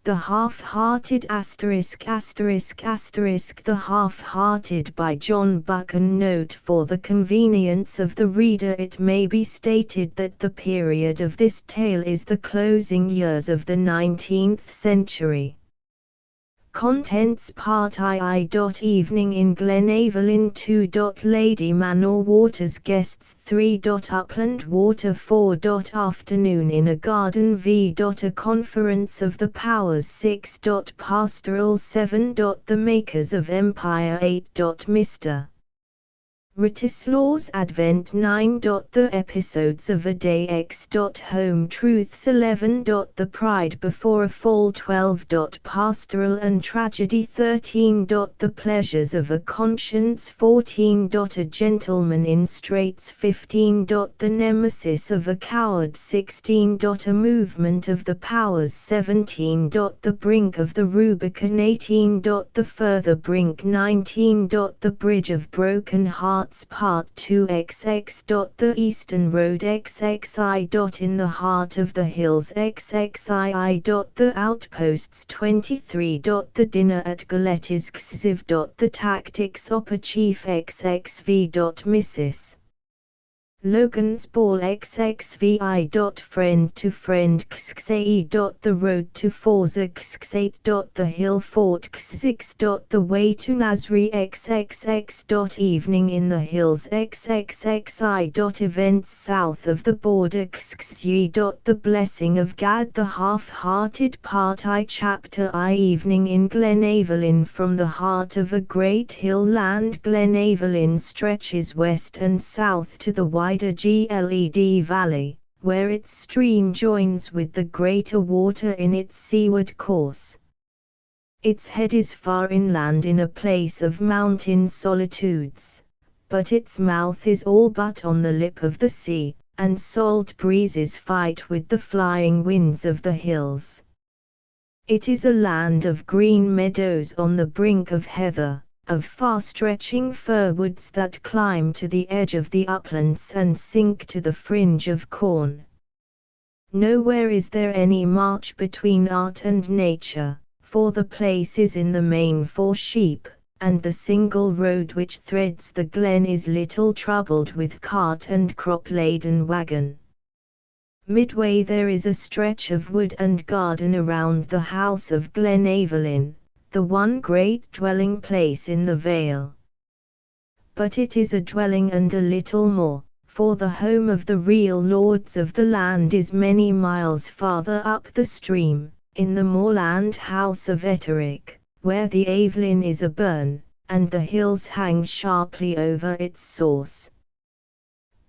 The Half-Hearted ***** The Half-Hearted by John Buchan. Note: for the convenience of the reader, it may be stated that the period of this tale is the closing years of the 19th century. Contents: Part I. Evening in Glenavelin 2. Lady Manor Waters Guests 3. Upland Water 4. Afternoon in a Garden v. A Conference of the Powers 6. Pastoral 7. The Makers of Empire 8. Mr. Writislaw's Advent 9. The Episodes of a Day X. Home Truths 11. The Pride Before a Fall 12. Pastoral and Tragedy 13. The Pleasures of a Conscience 14. A Gentleman in Straits 15. The Nemesis of a Coward 16. A Movement of the Powers 17. The Brink of the Rubicon 18. The Further Brink 19. The Bridge of Broken Hearts Part 2 XX. The Eastern Road XXI. In the Heart of the Hills XXII. The Outposts 23. The Dinner at Galetti's XIV. The Tactics Opera Chief XXV. Mrs. Logan's Ball XXVI. Friend to Friend XXAE. The Road to Forza XXVIII. The Hill Fort XX. The Way to Nasri XXX. Evening in the Hills XXXI. Events south of the border XXY. The Blessing of Gad. The Half-Hearted Part I. Chapter I. Evening in Glenavelin. From the heart of a great hill land, Glenavelin stretches west and south to the wider Gled Valley, where its stream joins with the greater water in its seaward course. Its head is far inland in a place of mountain solitudes, but its mouth is all but on the lip of the sea, and salt breezes fight with the flying winds of the hills. It is a land of green meadows on the brink of heather, of far-stretching fir woods that climb to the edge of the uplands and sink to the fringe of corn. Nowhere is there any march between art and nature, for the place is in the main for sheep, and the single road which threads the glen is little troubled with cart and crop-laden wagon. Midway there is a stretch of wood and garden around the house of Glenavelin, the one great dwelling place in the vale. But it is a dwelling and a little more, for the home of the real lords of the land is many miles farther up the stream, in the moorland house of Etterick, where the Evelyn is a burn, and the hills hang sharply over its source.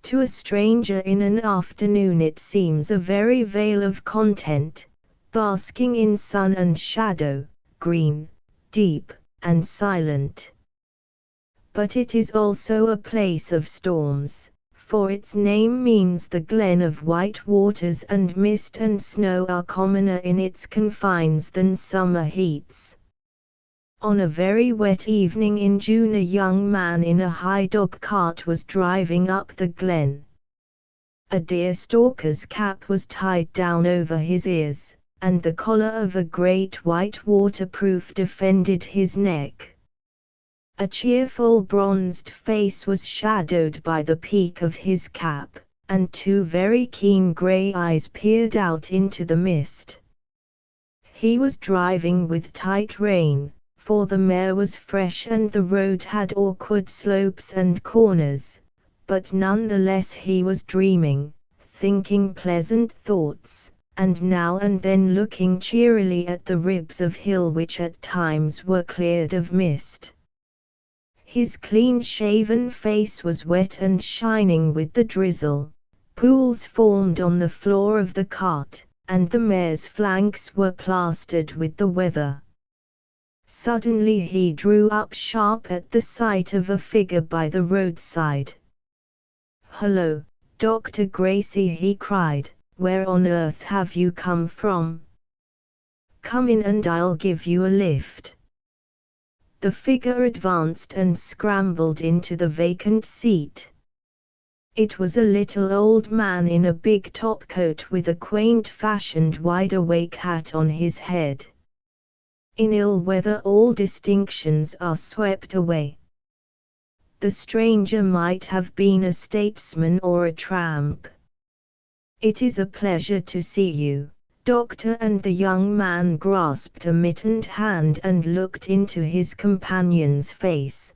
To a stranger in an afternoon it seems a very vale of content, basking in sun and shadow, green, deep, and silent. But it is also a place of storms, for its name means the glen of white waters, and mist and snow are commoner in its confines than summer heats. On a very wet evening in June a young man in a high dog cart was driving up the glen. A deerstalker's cap was tied down over his ears, and the collar of a great white waterproof defended his neck. A cheerful bronzed face was shadowed by the peak of his cap, and two very keen grey eyes peered out into the mist. He was driving with tight rein, for the mare was fresh and the road had awkward slopes and corners, but none the less he was dreaming, thinking pleasant thoughts, and now and then looking cheerily at the ribs of hill which at times were cleared of mist. His clean-shaven face was wet and shining with the drizzle. Pools formed on the floor of the cart, and the mare's flanks were plastered with the weather. Suddenly he drew up sharp at the sight of a figure by the roadside. "Hello, Dr. Gracie," he cried. "Where on earth have you come from? Come in and I'll give you a lift." The figure advanced and scrambled into the vacant seat. It was a little old man in a big topcoat with a quaint-fashioned wide-awake hat on his head. In ill weather all distinctions are swept away. The stranger might have been a statesman or a tramp. It is a pleasure to see you, Doctor, and the young man grasped a mittened hand and looked into his companion's face.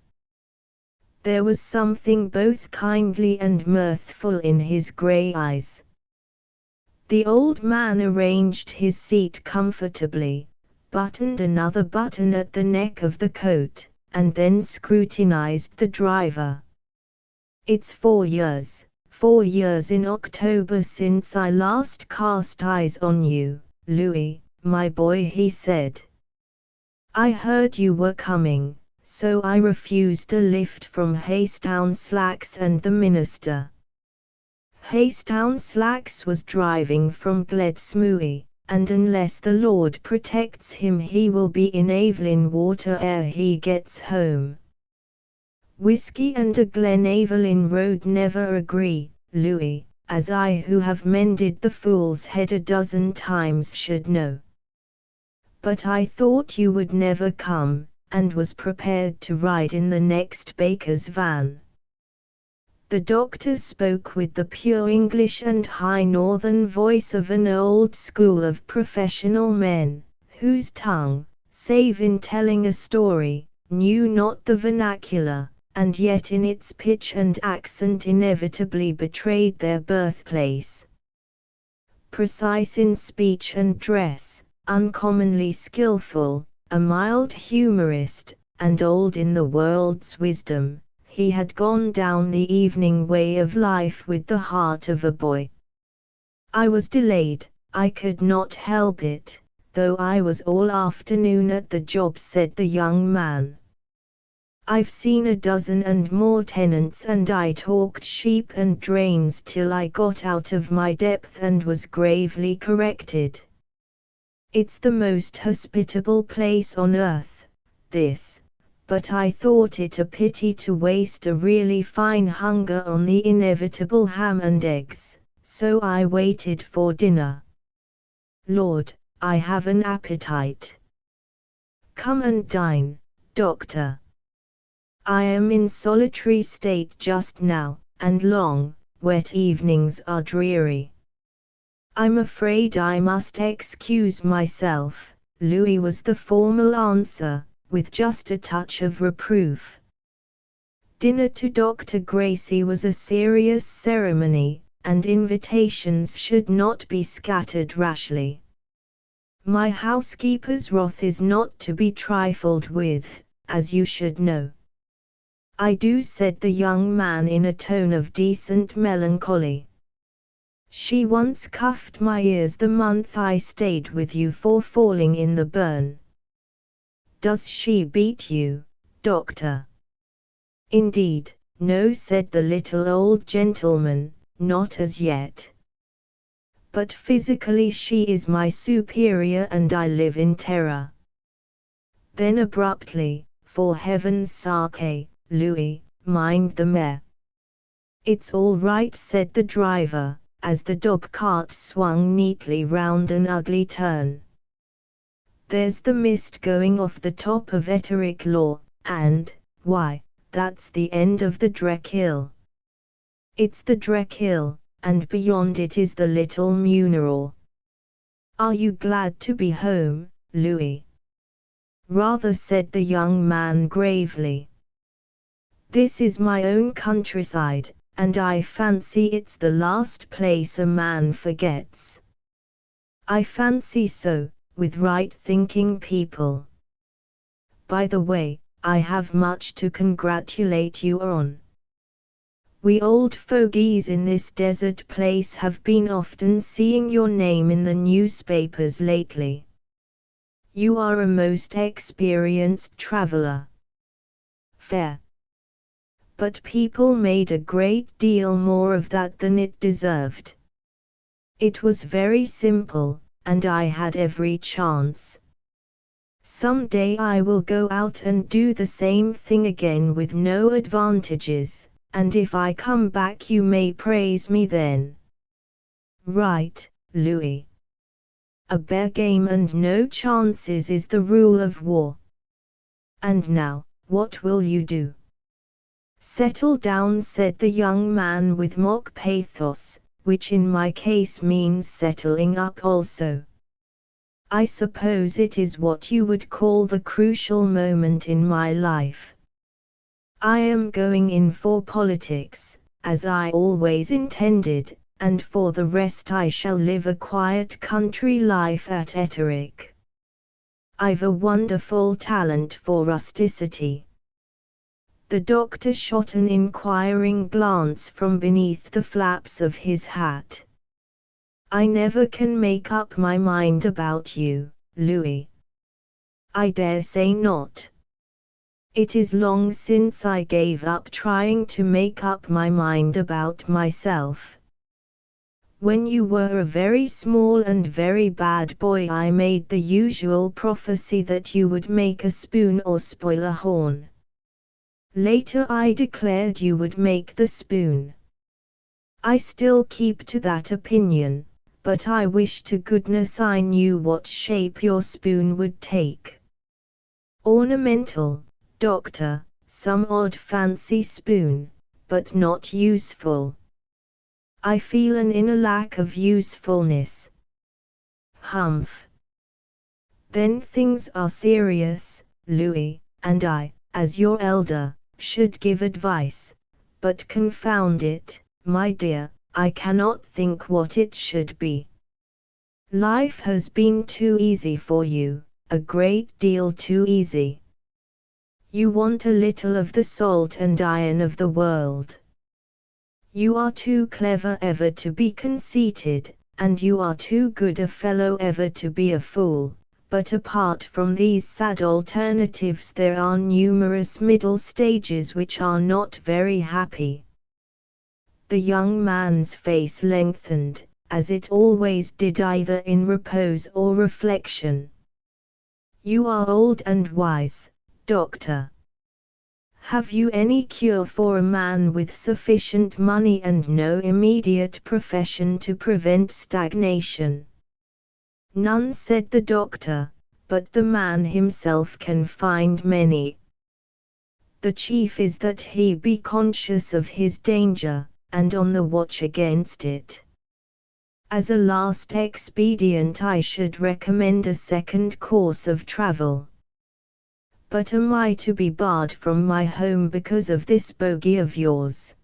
There was something both kindly and mirthful in his grey eyes. The old man arranged his seat comfortably, buttoned another button at the neck of the coat, and then scrutinized the driver. "It's 4 years in October since I last cast eyes on you, Louis, my boy," he said. "I heard you were coming, so I refused a lift from Haystown-Slacks and the minister." Haystown-Slacks was driving from Gledsmooy, and unless the Lord protects him he will be in Evelyn Water ere he gets home. Whiskey and a Glen Evelyn road never agree, Louis, as I who have mended the fool's head a dozen times should know. But I thought you would never come, and was prepared to ride in the next baker's van. The doctor spoke with the pure English and high northern voice of an old school of professional men, whose tongue, save in telling a story, knew not the vernacular, and yet in its pitch and accent inevitably betrayed their birthplace. Precise in speech and dress, uncommonly skillful, a mild humorist, and old in the world's wisdom, he had gone down the evening way of life with the heart of a boy. "I was delayed, I could not help it, though I was all afternoon at the job," said the young man. "I've seen a dozen and more tenants and I talked sheep and drains till I got out of my depth and was gravely corrected. It's the most hospitable place on earth, this, but I thought it a pity to waste a really fine hunger on the inevitable ham and eggs, so I waited for dinner. Lord, I have an appetite. Come and dine, Doctor. I am in solitary state just now, and long, wet evenings are dreary." "I'm afraid I must excuse myself," Louis, was the formal answer, with just a touch of reproof. Dinner to Dr. Gracie was a serious ceremony, and invitations should not be scattered rashly. "My housekeeper's wrath is not to be trifled with, as you should know." "I do," said the young man in a tone of decent melancholy. "She once cuffed my ears the month I stayed with you for falling in the burn." "Does she beat you, Doctor?" "Indeed, no," said the little old gentleman, "not as yet. But physically she is my superior and I live in terror." Then abruptly, "For heaven's sake, Louis, mind the mare." "It's all right," said the driver, as the dog-cart swung neatly round an ugly turn. "There's the mist going off the top of Etterick Law, and, why, that's the end of the Dreckhill. It's the Dreckhill, and beyond it is the Little Muneral. Are you glad to be home, Louis?" "Rather," said the young man gravely. "This is my own countryside, and I fancy it's the last place a man forgets." "I fancy so, with right-thinking people. By the way, I have much to congratulate you on. We old fogies in this desert place have been often seeing your name in the newspapers lately. You are a most experienced traveler." "Fair. But people made a great deal more of that than it deserved. It was very simple, and I had every chance. Some day I will go out and do the same thing again with no advantages, and if I come back you may praise me then." "Right, Louis. a bare game and no chances is the rule of war. And now, what will you do? Settle down, said the young man with mock pathos, which in my case means settling up also. I suppose it is what you would call the crucial moment in my life. I am going in for politics, as I always intended, and for the rest I shall live a quiet country life at Etterick. I've a wonderful talent for rusticity. The doctor shot an inquiring glance from beneath the flaps of his hat. I never can make up my mind about you, Louis. I dare say not. It is long since I gave up trying to make up my mind about myself. When you were a very small and very bad boy, I made the usual prophecy that you would make a spoon or spoil a horn. Later I declared you would make the spoon. I still keep to that opinion, but I wish to goodness I knew what shape your spoon would take. Ornamental, doctor, some odd fancy spoon, but not useful. I feel an inner lack of usefulness. Humph. Then things are serious, Louis, and I, as your elder, should give advice, but confound it, my dear, I cannot think what it should be. Life has been too easy for you, a great deal too easy. You want a little of the salt and iron of the world. You are too clever ever to be conceited, and you are too good a fellow ever to be a fool. But apart from these sad alternatives there are numerous middle stages which are not very happy. The young man's face lengthened, as it always did either in repose or reflection. You are old and wise, doctor. Have you any cure for a man with sufficient money and no immediate profession to prevent stagnation? None, said the doctor, but the man himself can find many. The chief is that he be conscious of his danger, and on the watch against it. As a last expedient I should recommend a second course of travel. But am I to be barred from my home because of this bogey of yours?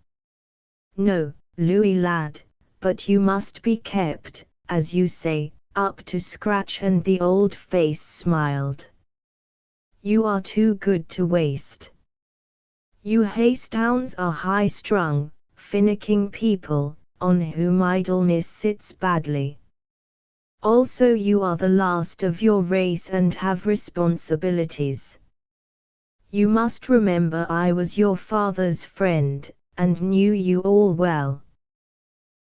No, Louis lad, but you must be kept, as you say, up to scratch, and the old face smiled. You are too good to waste. You Haystowns are high-strung, finicking people, on whom idleness sits badly. Also you are the last of your race and have responsibilities. You must remember I was your father's friend, and knew you all well.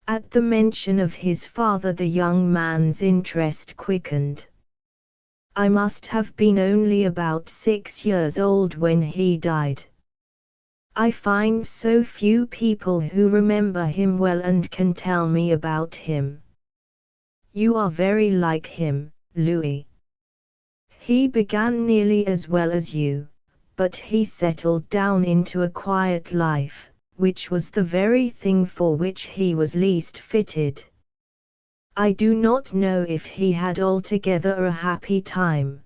At the mention of his father the young man's interest quickened. I must have been only about 6 years old when he died. I find so few people who remember him well and can tell me about him. You are very like him, Louis. He began nearly as well as you, but he settled down into a quiet life, which was the very thing for which he was least fitted. I do not know if he had altogether a happy time.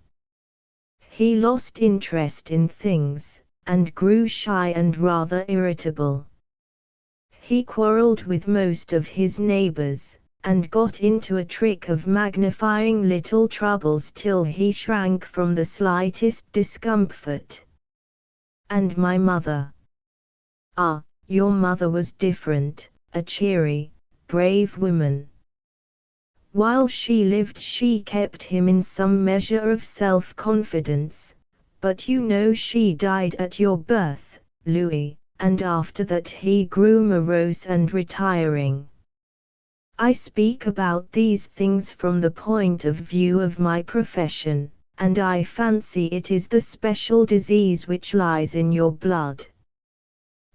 He lost interest in things, and grew shy and rather irritable. He quarreled with most of his neighbors, and got into a trick of magnifying little troubles till he shrank from the slightest discomfort. And my mother? Ah, your mother was different, a cheery, brave woman. While she lived she kept him in some measure of self-confidence, but you know she died at your birth, Louis, and after that he grew morose and retiring. I speak about these things from the point of view of my profession, and I fancy it is the special disease which lies in your blood.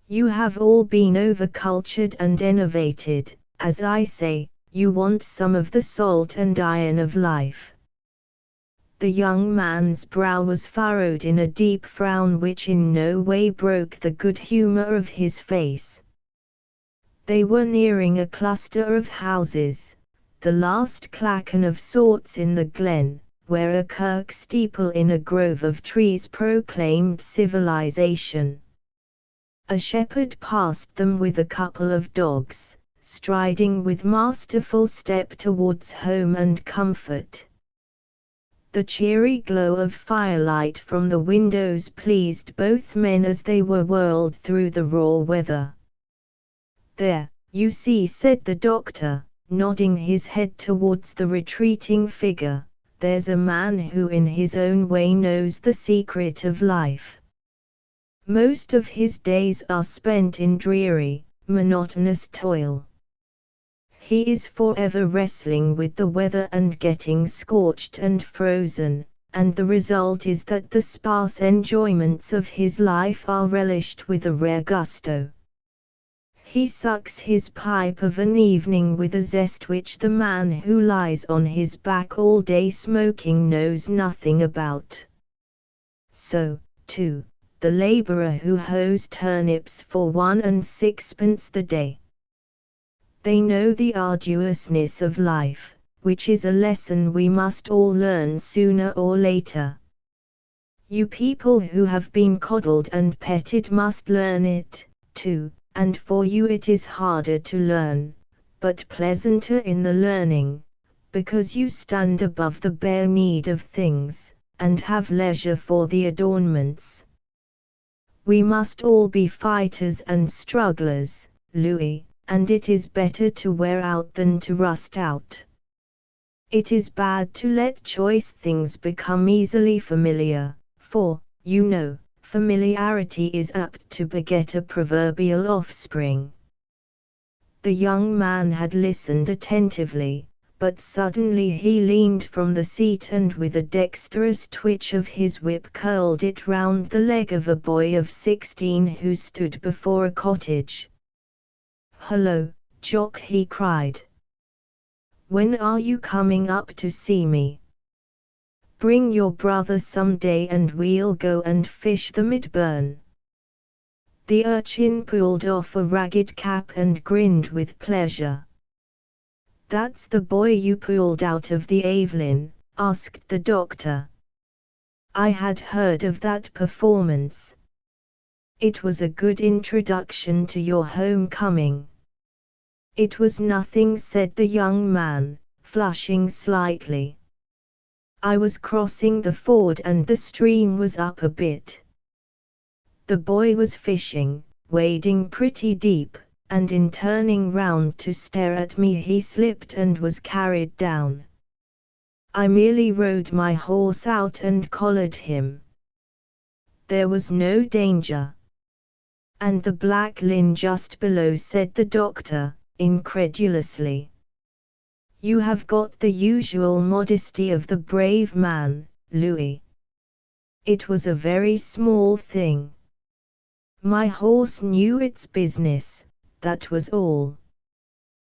You have all been overcultured and enervated, as I say, you want some of the salt and iron of life. The young man's brow was furrowed in a deep frown which in no way broke the good humor of his face. They were nearing a cluster of houses, the last clachan of sorts in the glen, where a kirk steeple in a grove of trees proclaimed civilization. A shepherd passed them with a couple of dogs, striding with masterful step towards home and comfort. The cheery glow of firelight from the windows pleased both men as they were whirled through the raw weather. "There, you see," said the doctor, nodding his head towards the retreating figure, "there's a man who in his own way knows the secret of life. Most of his days are spent in dreary, monotonous toil. He is forever wrestling with the weather and getting scorched and frozen, and the result is that the sparse enjoyments of his life are relished with a rare gusto. He sucks his pipe of an evening with a zest which the man who lies on his back all day smoking knows nothing about. So, too, the laborer who hoes turnips for 1 and 6pence the day. They know the arduousness of life, which is a lesson we must all learn sooner or later. You people who have been coddled and petted must learn it, too, and for you it is harder to learn, but pleasanter in the learning, because you stand above the bare need of things, and have leisure for the adornments. We must all be fighters and strugglers, Louis, and it is better to wear out than to rust out. It is bad to let choice things become easily familiar, for, you know, familiarity is apt to beget a proverbial offspring." The young man had listened attentively, but suddenly he leaned from the seat and with a dexterous twitch of his whip curled it round the leg of a boy of 16 who stood before a cottage. "Hullo, Jock," he cried. "When are you coming up to see me? Bring your brother some day and we'll go and fish the midburn." The urchin pulled off a ragged cap and grinned with pleasure. "That's the boy you pulled out of the Evelyn?" asked the doctor. "I had heard of that performance. It was a good introduction to your homecoming." "It was nothing," said the young man, flushing slightly. "I was crossing the ford and the stream was up a bit. The boy was fishing, wading pretty deep, and in turning round to stare at me he slipped and was carried down. I merely rode my horse out and collared him. There was no danger." "And the black lin just below," said the doctor, incredulously. "You have got the usual modesty of the brave man, Louis." "It was a very small thing. My horse knew its business, that was all."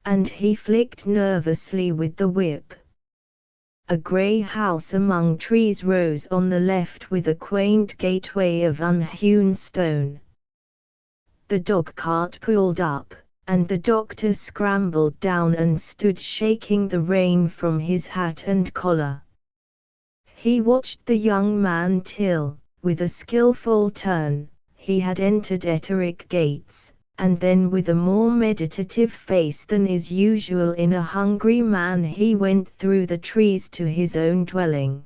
And he flicked nervously with the whip. A grey house among trees rose on the left with a quaint gateway of unhewn stone. The dog-cart pulled up, and the doctor scrambled down and stood shaking the rain from his hat and collar. He watched the young man till, with a skilful turn, he had entered Etterick Gates, and then with a more meditative face than is usual in a hungry man he went through the trees to his own dwelling.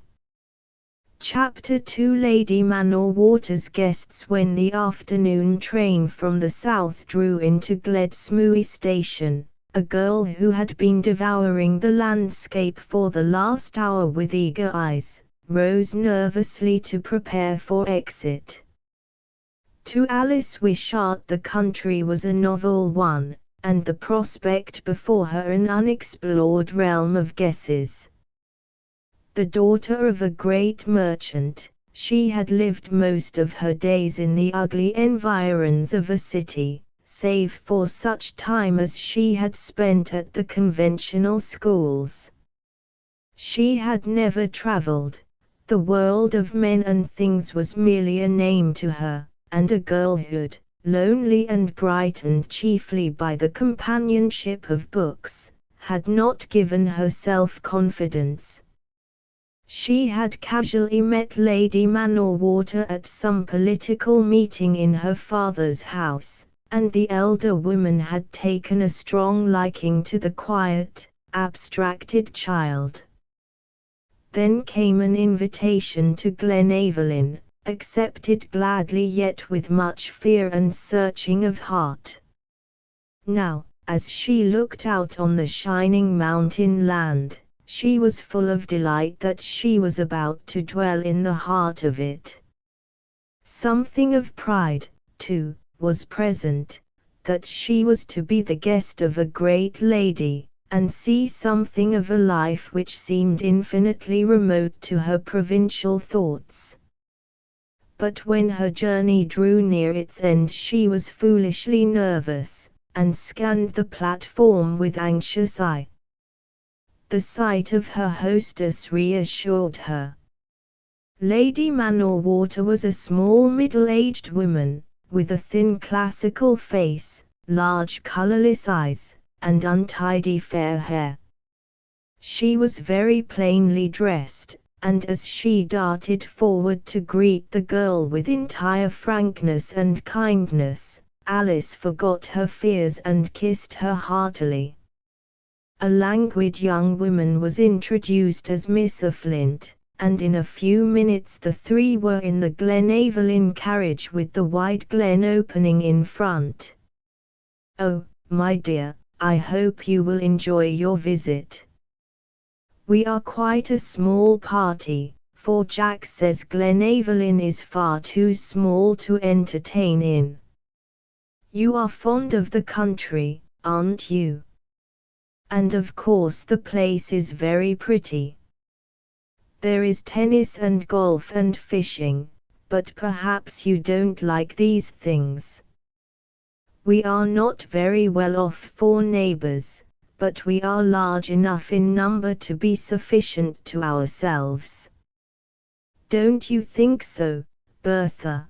Chapter 2 Lady Manor-Water's guests. When the afternoon train from the south drew into Gledsmooy station, a girl who had been devouring the landscape for the last hour with eager eyes, rose nervously to prepare for exit. To Alice Wishart the country was a novel one, and the prospect before her an unexplored realm of guesses. The daughter of a great merchant, she had lived most of her days in the ugly environs of a city, save for such time as she had spent at the conventional schools. She had never traveled. The world of men and things was merely a name to her, and a girlhood, lonely and brightened chiefly by the companionship of books, had not given her self-confidence. She had casually met Lady Manor-Water at some political meeting in her father's house, and the elder woman had taken a strong liking to the quiet, abstracted child. Then came an invitation to Glenaverlyn, accepted gladly yet with much fear and searching of heart. Now, as she looked out on the shining mountain land, she was full of delight that she was about to dwell in the heart of it. Something of pride, too, was present, that she was to be the guest of a great lady, and see something of a life which seemed infinitely remote to her provincial thoughts. But when her journey drew near its end she was foolishly nervous, and scanned the platform with anxious eye. The sight of her hostess reassured her. Lady Manor-Water was a small middle-aged woman, with a thin classical face, large colourless eyes, and untidy fair hair. She was very plainly dressed, and as she darted forward to greet the girl with entire frankness and kindness, Alice forgot her fears and kissed her heartily. A languid young woman was introduced as Miss Flint, and in a few minutes the three were in the Glenaverlyn carriage with the wide glen opening in front. "Oh, my dear, I hope you will enjoy your visit. We are quite a small party, for Jack says Glenaverlyn is far too small to entertain in. You are fond of the country, aren't you? And of course the place is very pretty. There is tennis and golf and fishing, but perhaps you don't like these things. We are not very well off for neighbors, but we are large enough in number to be sufficient to ourselves. Don't you think so, Bertha?"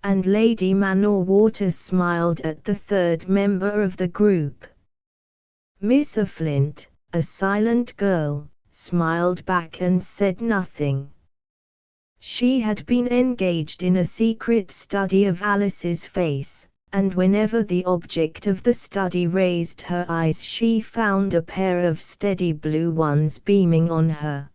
And Lady Manor-Water smiled at the third member of the group. Miss Flint, a silent girl, smiled back and said nothing. She had been engaged in a secret study of Alice's face, and whenever the object of the study raised her eyes she found a pair of steady blue ones beaming on her.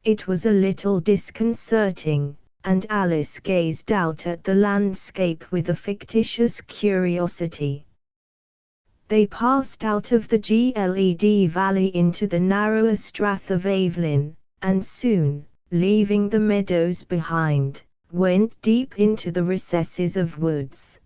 It was a little disconcerting, and Alice gazed out at the landscape with a fictitious curiosity. They passed out of the Gled valley into the narrower strath of Evelyn, and soon, leaving the meadows behind, went deep into the recesses of woods.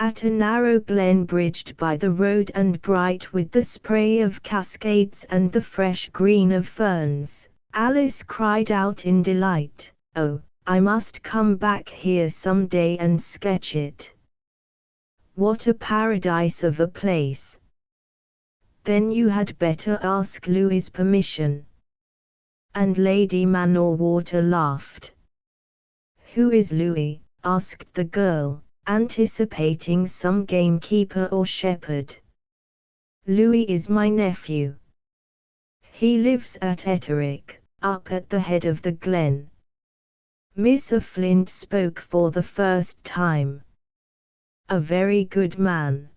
At a narrow glen bridged by the road and bright with the spray of cascades and the fresh green of ferns, Alice cried out in delight, "Oh, I must come back here some day and sketch it. What a paradise of a place!" "Then you had better ask Louis's permission." And Lady Manor-Water laughed. "Who is Louis?" asked the girl, anticipating some gamekeeper or shepherd. "Louis is my nephew. He lives at Etterick, up at the head of the glen." Miss Flint spoke for the first time. "A very good man.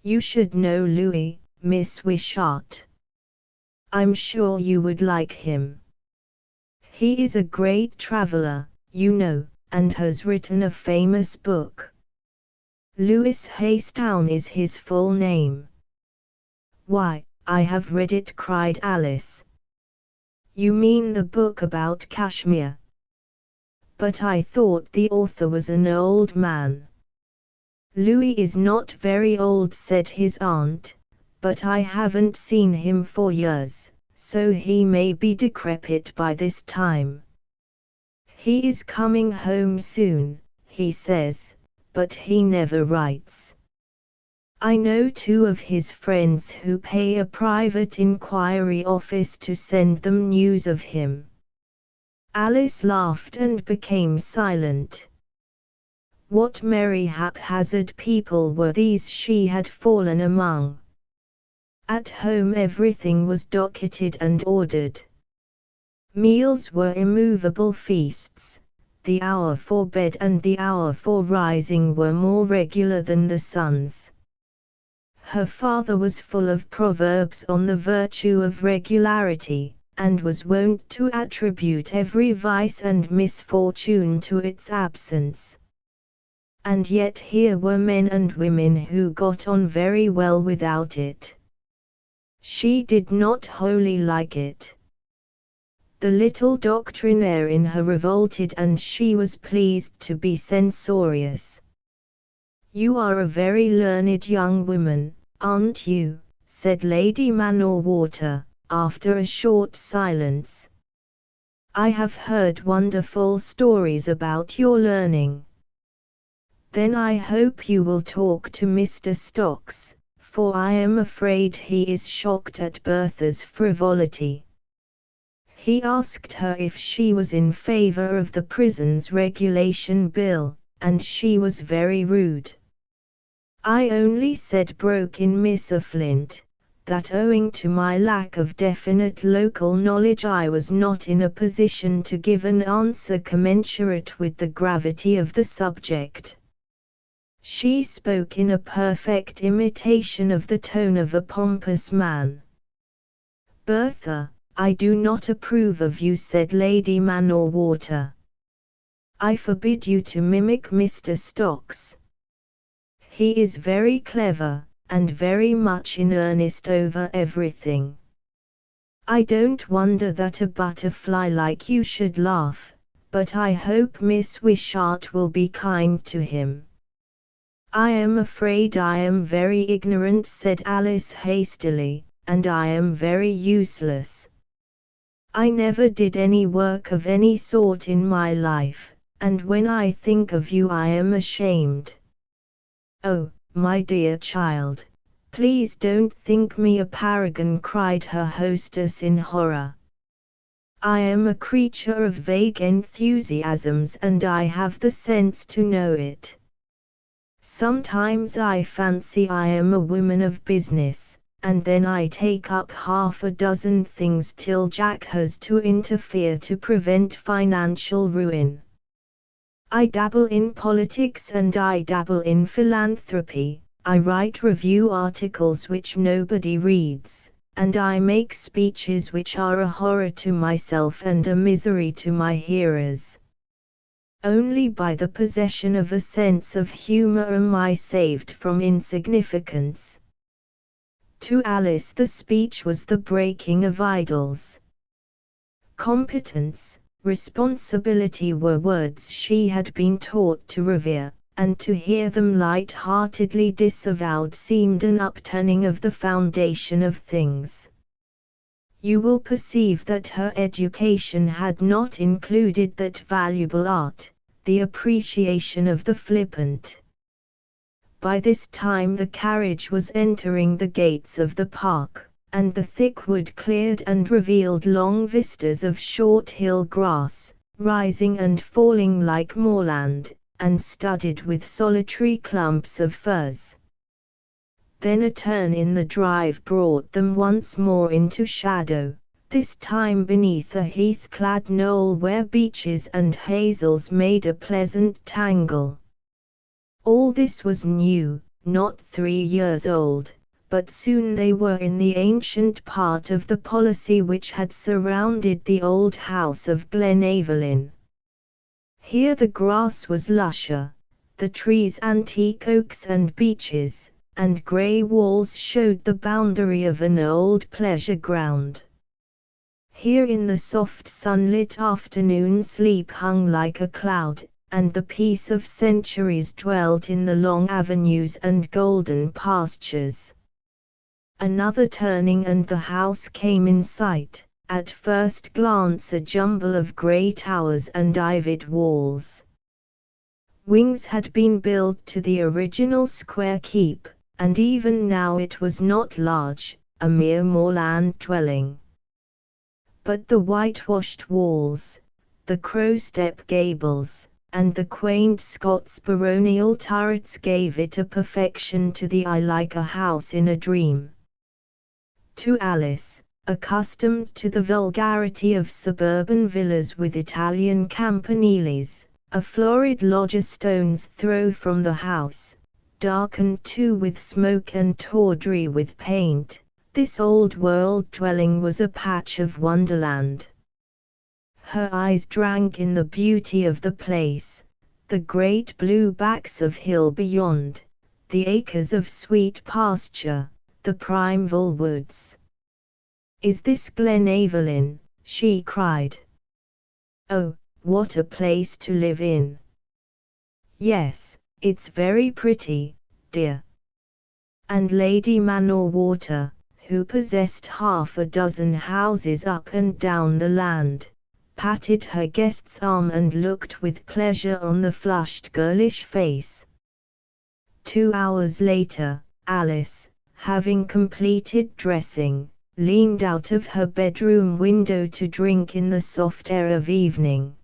You should know Louis, Miss Wishart. I'm sure you would like him. He is a great traveller, you know, and has written a famous book. Louis Hastown is his full name." "Why, I have read it," cried Alice. "You mean the book about Kashmir? But I thought the author was an old man." "Louis is not very old," said his aunt, "but I haven't seen him for years, so he may be decrepit by this time. He is coming home soon, he says, but he never writes. I know 2 of his friends who pay a private inquiry office to send them news of him." Alice laughed and became silent. What merry haphazard people were these she had fallen among! At home everything was docketed and ordered. Meals were immovable feasts. The hour for bed and the hour for rising were more regular than the sun's. Her father was full of proverbs on the virtue of regularity, and was wont to attribute every vice and misfortune to its absence. And yet here were men and women who got on very well without it. She did not wholly like it. The little doctrinaire in her revolted, and she was pleased to be censorious. "You are a very learned young woman, aren't you?" said Lady Manor-Water, after a short silence. "I have heard wonderful stories about your learning." "Then I hope you will talk to Mr. Stocks, for I am afraid he is shocked at Bertha's frivolity. He asked her if she was in favor of the Prisons Regulation Bill, and she was very rude." "I only said," broke in Miss Flint, "that owing to my lack of definite local knowledge I was not in a position to give an answer commensurate with the gravity of the subject." She spoke in a perfect imitation of the tone of a pompous man. "Bertha, I do not approve of you," said Lady Manor-Water. "I forbid you to mimic Mr. Stocks. He is very clever, and very much in earnest over everything. I don't wonder that a butterfly like you should laugh, but I hope Miss Wishart will be kind to him." "I am afraid I am very ignorant," said Alice hastily, "and I am very useless. I never did any work of any sort in my life, and when I think of you I am ashamed." "Oh, my dear child, please don't think me a paragon," cried her hostess in horror. "I am a creature of vague enthusiasms, and I have the sense to know it. Sometimes I fancy I am a woman of business, and then I take up half a dozen things till Jack has to interfere to prevent financial ruin. I dabble in politics and I dabble in philanthropy, I write review articles which nobody reads, and I make speeches which are a horror to myself and a misery to my hearers. Only by the possession of a sense of humor am I saved from insignificance." To Alice the speech was the breaking of idols. Competence, responsibility were words she had been taught to revere, and to hear them light-heartedly disavowed seemed an upturning of the foundation of things. You will perceive that her education had not included that valuable art, the appreciation of the flippant. By this time the carriage was entering the gates of the park, and the thick wood cleared and revealed long vistas of short hill grass, rising and falling like moorland, and studded with solitary clumps of firs. Then a turn in the drive brought them once more into shadow, this time beneath a heath-clad knoll where beeches and hazels made a pleasant tangle. All this was new, not 3 years old, but soon they were in the ancient part of the policy which had surrounded the old house of Glenaverlyn. Here the grass was lusher, the trees antique oaks and beeches, and grey walls showed the boundary of an old pleasure ground. Here in the soft sunlit afternoon sleep hung like a cloud, and the peace of centuries dwelt in the long avenues and golden pastures. Another turning and the house came in sight, at first glance a jumble of grey towers and ivied walls. Wings had been built to the original square keep, and even now it was not large, a mere moorland dwelling. But the whitewashed walls, the crow-step gables, and the quaint Scots baronial turrets gave it a perfection to the eye like a house in a dream. To Alice, accustomed to the vulgarity of suburban villas with Italian campaniles, a florid lodge a stone's throw from the house, darkened too with smoke and tawdry with paint, this old-world dwelling was a patch of wonderland. Her eyes drank in the beauty of the place, the great blue backs of hill beyond, the acres of sweet pasture, the primeval woods. "Is this Glenaverlyn?" she cried. "Oh, what a place to live in!" "Yes, it's very pretty, dear." And Lady Manor-Water, who possessed half a dozen houses up and down the land, patted her guest's arm and looked with pleasure on the flushed girlish face. 2 hours later, Alice, having completed dressing, leaned out of her bedroom window to drink in the soft air of evening.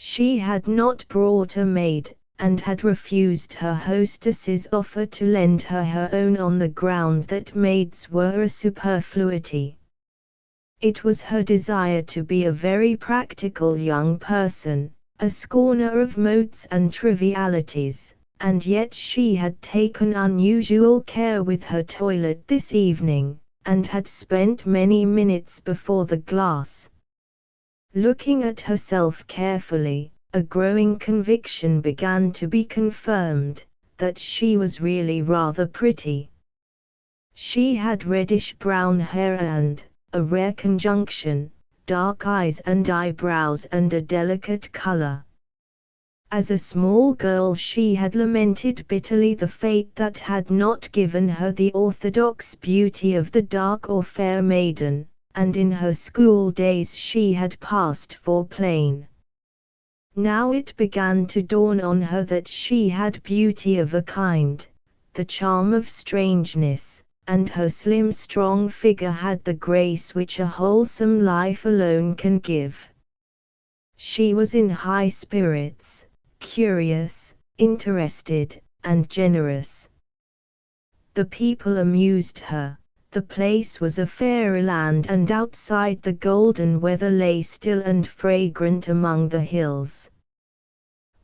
She had not brought a maid, and had refused her hostess's offer to lend her own on the ground that maids were a superfluity. It was her desire to be a very practical young person, a scorner of modes and trivialities, and yet she had taken unusual care with her toilet this evening, and had spent many minutes before the glass. Looking at herself carefully, a growing conviction began to be confirmed, that she was really rather pretty. She had reddish-brown hair and, a rare conjunction, dark eyes and eyebrows and a delicate color. As a small girl she had lamented bitterly the fate that had not given her the orthodox beauty of the dark or fair maiden, and in her school days she had passed for plain. Now it began to dawn on her that she had beauty of a kind, the charm of strangeness, and her slim strong figure had the grace which a wholesome life alone can give. She was in high spirits, curious, interested, and generous. The people amused her, the place was a fairyland, and outside the golden weather lay still and fragrant among the hills.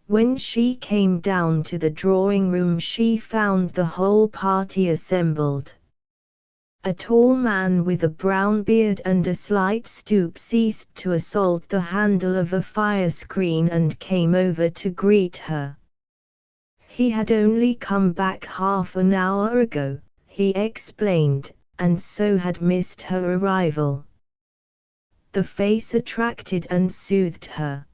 When she came down to the drawing-room she found the whole party assembled. A tall man with a brown beard and a slight stoop ceased to assault the handle of a fire-screen and came over to greet her. He had only come back half an hour ago, he explained, and so had missed her arrival. The face attracted and soothed her.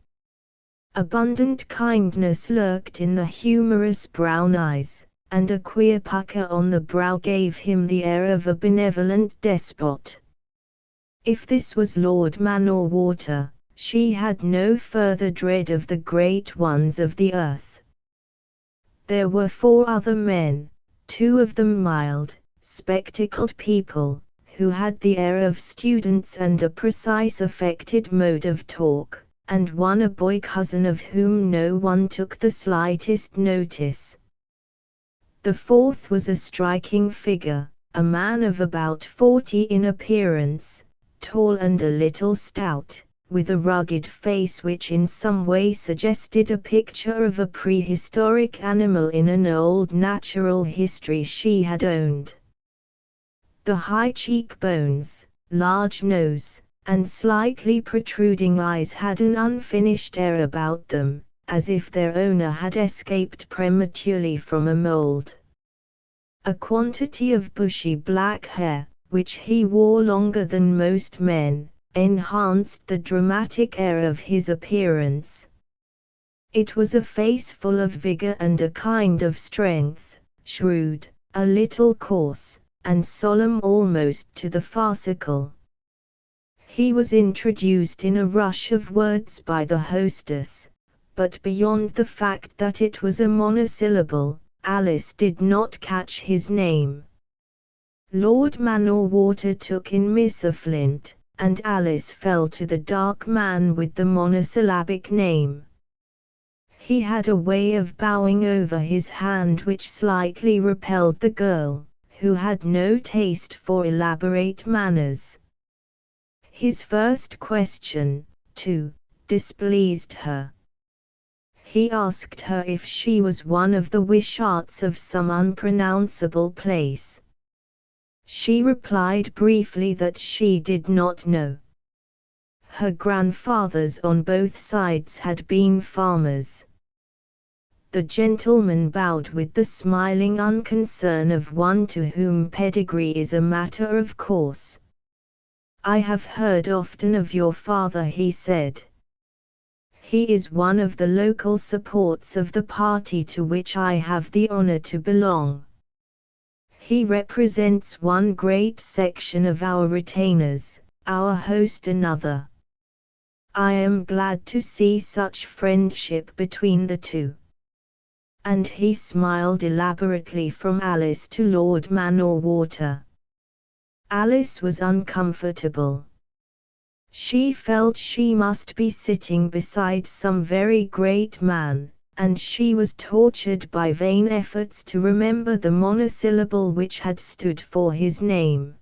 Abundant kindness lurked in the humorous brown eyes, and a queer pucker on the brow gave him the air of a benevolent despot. If this was Lord Manor-Water, she had no further dread of the great ones of the earth. There were 4 other men, 2 of them mild, spectacled people, who had the air of students and a precise affected mode of talk, and one a boy cousin of whom no one took the slightest notice. The 4th was a striking figure, a man of about 40 in appearance, tall and a little stout, with a rugged face which in some way suggested a picture of a prehistoric animal in an old natural history she had owned. The high cheekbones, large nose, and slightly protruding eyes had an unfinished air about them, as if their owner had escaped prematurely from a mold. A quantity of bushy black hair, which he wore longer than most men, enhanced the dramatic air of his appearance. It was a face full of vigor and a kind of strength, shrewd, a little coarse, and solemn almost to the farcical. He was introduced in a rush of words by the hostess, but beyond the fact that it was a monosyllable, Alice did not catch his name. Lord Manor took in Miss Flint, and Alice fell to the dark man with the monosyllabic name. He had a way of bowing over his hand which slightly repelled the girl, who had no taste for elaborate manners. His first question, too, displeased her. He asked her if she was one of the Wisharts of some unpronounceable place. She replied briefly that she did not know. Her grandfathers on both sides had been farmers. The gentleman bowed with the smiling unconcern of one to whom pedigree is a matter of course. "I have heard often of your father," he said. "He is one of the local supports of the party to which I have the honor to belong. He represents one great section of our retainers, our host another. I am glad to see such friendship between the two." And he smiled elaborately from Alice to Lord Manor. Alice was uncomfortable. She felt she must be sitting beside some very great man, and she was tortured by vain efforts to remember the monosyllable which had stood for his name.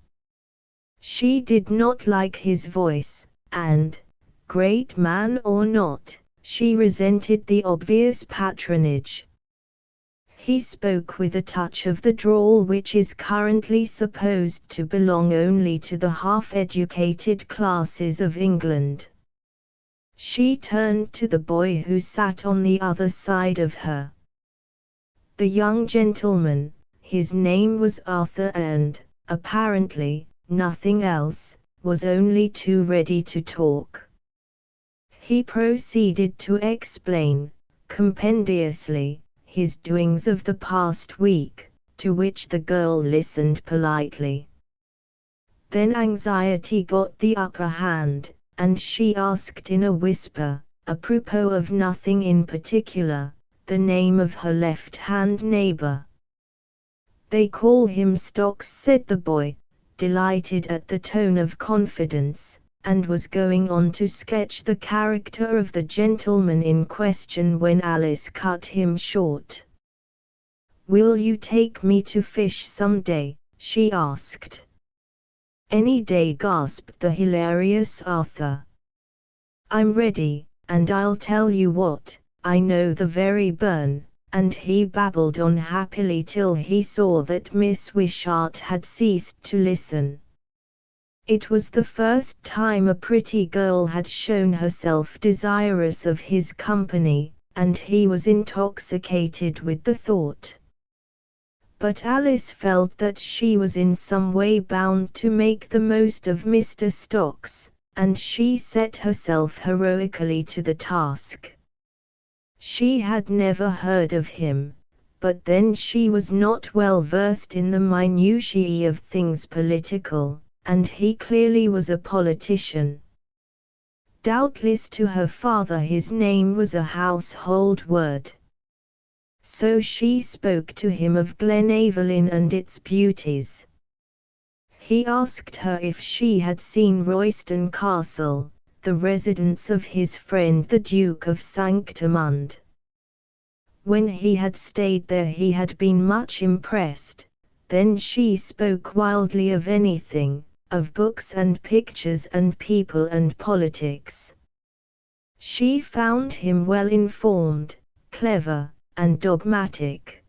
She did not like his voice, and, great man or not, she resented the obvious patronage. He spoke with a touch of the drawl which is currently supposed to belong only to the half-educated classes of England. She turned to the boy who sat on the other side of her. The young gentleman, his name was Arthur and, apparently, nothing else, was only too ready to talk. He proceeded to explain, compendiously, his doings of the past week, to which the girl listened politely. Then anxiety got the upper hand, and she asked in a whisper, apropos of nothing in particular, the name of her left-hand neighbor. "They call him Stocks," said the boy, delighted at the tone of confidence, and was going on to sketch the character of the gentleman in question when Alice cut him short. "Will you take me to fish some day?" she asked. "Any day," gasped the hilarious Arthur. "I'm ready, and I'll tell you what, I know the very burn," and he babbled on happily till he saw that Miss Wishart had ceased to listen. It was the first time a pretty girl had shown herself desirous of his company, and he was intoxicated with the thought. But Alice felt that she was in some way bound to make the most of Mr. Stocks, and she set herself heroically to the task. She had never heard of him, but then she was not well versed in the minutiae of things political, and he clearly was a politician. Doubtless to her father his name was a household word. So she spoke to him of Glenaverlyn and its beauties. He asked her if she had seen Royston Castle, the residence of his friend the Duke of Sanctamund. When he had stayed there he had been much impressed. Then she spoke wildly of anything, of books and pictures and people and politics. She found him well informed, clever, and dogmatic.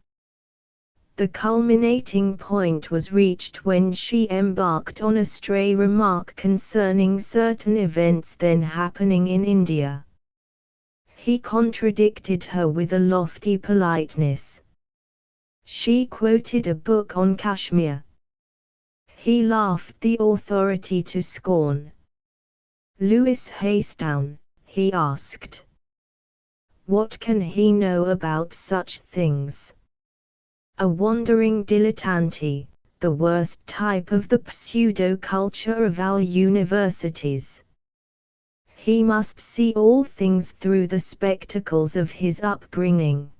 The culminating point was reached when she embarked on a stray remark concerning certain events then happening in India. He contradicted her with a lofty politeness. She quoted a book on Kashmir. He laughed the authority to scorn. "Lewis Haystown," he asked. "What can he know about such things? A wandering dilettante, the worst type of the pseudo-culture of our universities." He must see all things through the spectacles of his upbringing.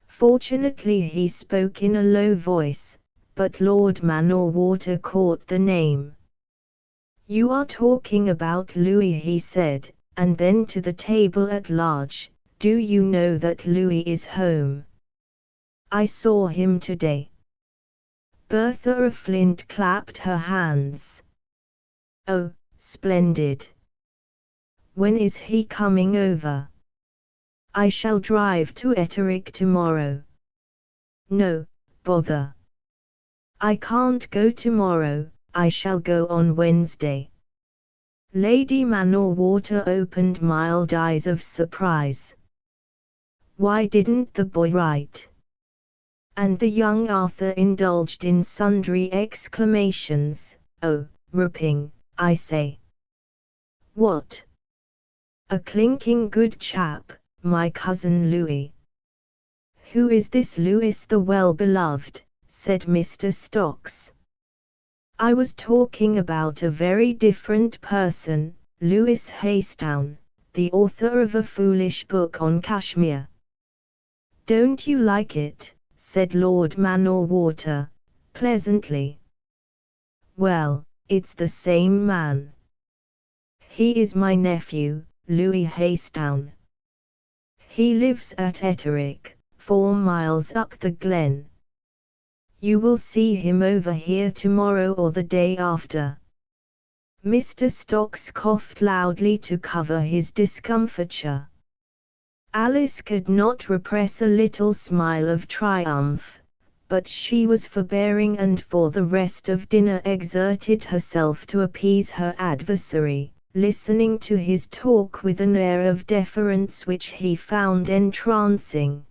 Fortunately he spoke in a low voice, but Lord Manor caught the name. "You are talking about Louis," he said, and then to the table at large, "Do you know that Louis is home? I saw him today." Bertha Flint clapped her hands. "Oh, splendid! When is he coming over?" "I shall drive to Etterick tomorrow." "No, bother. I can't go tomorrow, I shall go on Wednesday." Lady Manor opened mild eyes of surprise. Why didn't the boy write? And the young Arthur indulged in sundry exclamations. "Oh, ripping, I say." "What?" "A clinking good chap, my cousin Louis." "Who is this Louis the well-beloved?" said Mr. Stocks. "I was talking about a very different person, Louis Hastown, the author of a foolish book on Kashmir." "Don't you like it?" said Lord Manor, pleasantly. "Well, it's the same man. He is my nephew, Louis Hastown. He lives at Etterick, 4 miles up the glen. You will see him over here tomorrow or the day after." Mr. Stocks coughed loudly to cover his discomfiture. Alice could not repress a little smile of triumph, but she was forbearing and for the rest of dinner exerted herself to appease her adversary, listening to his talk with an air of deference which he found entrancing.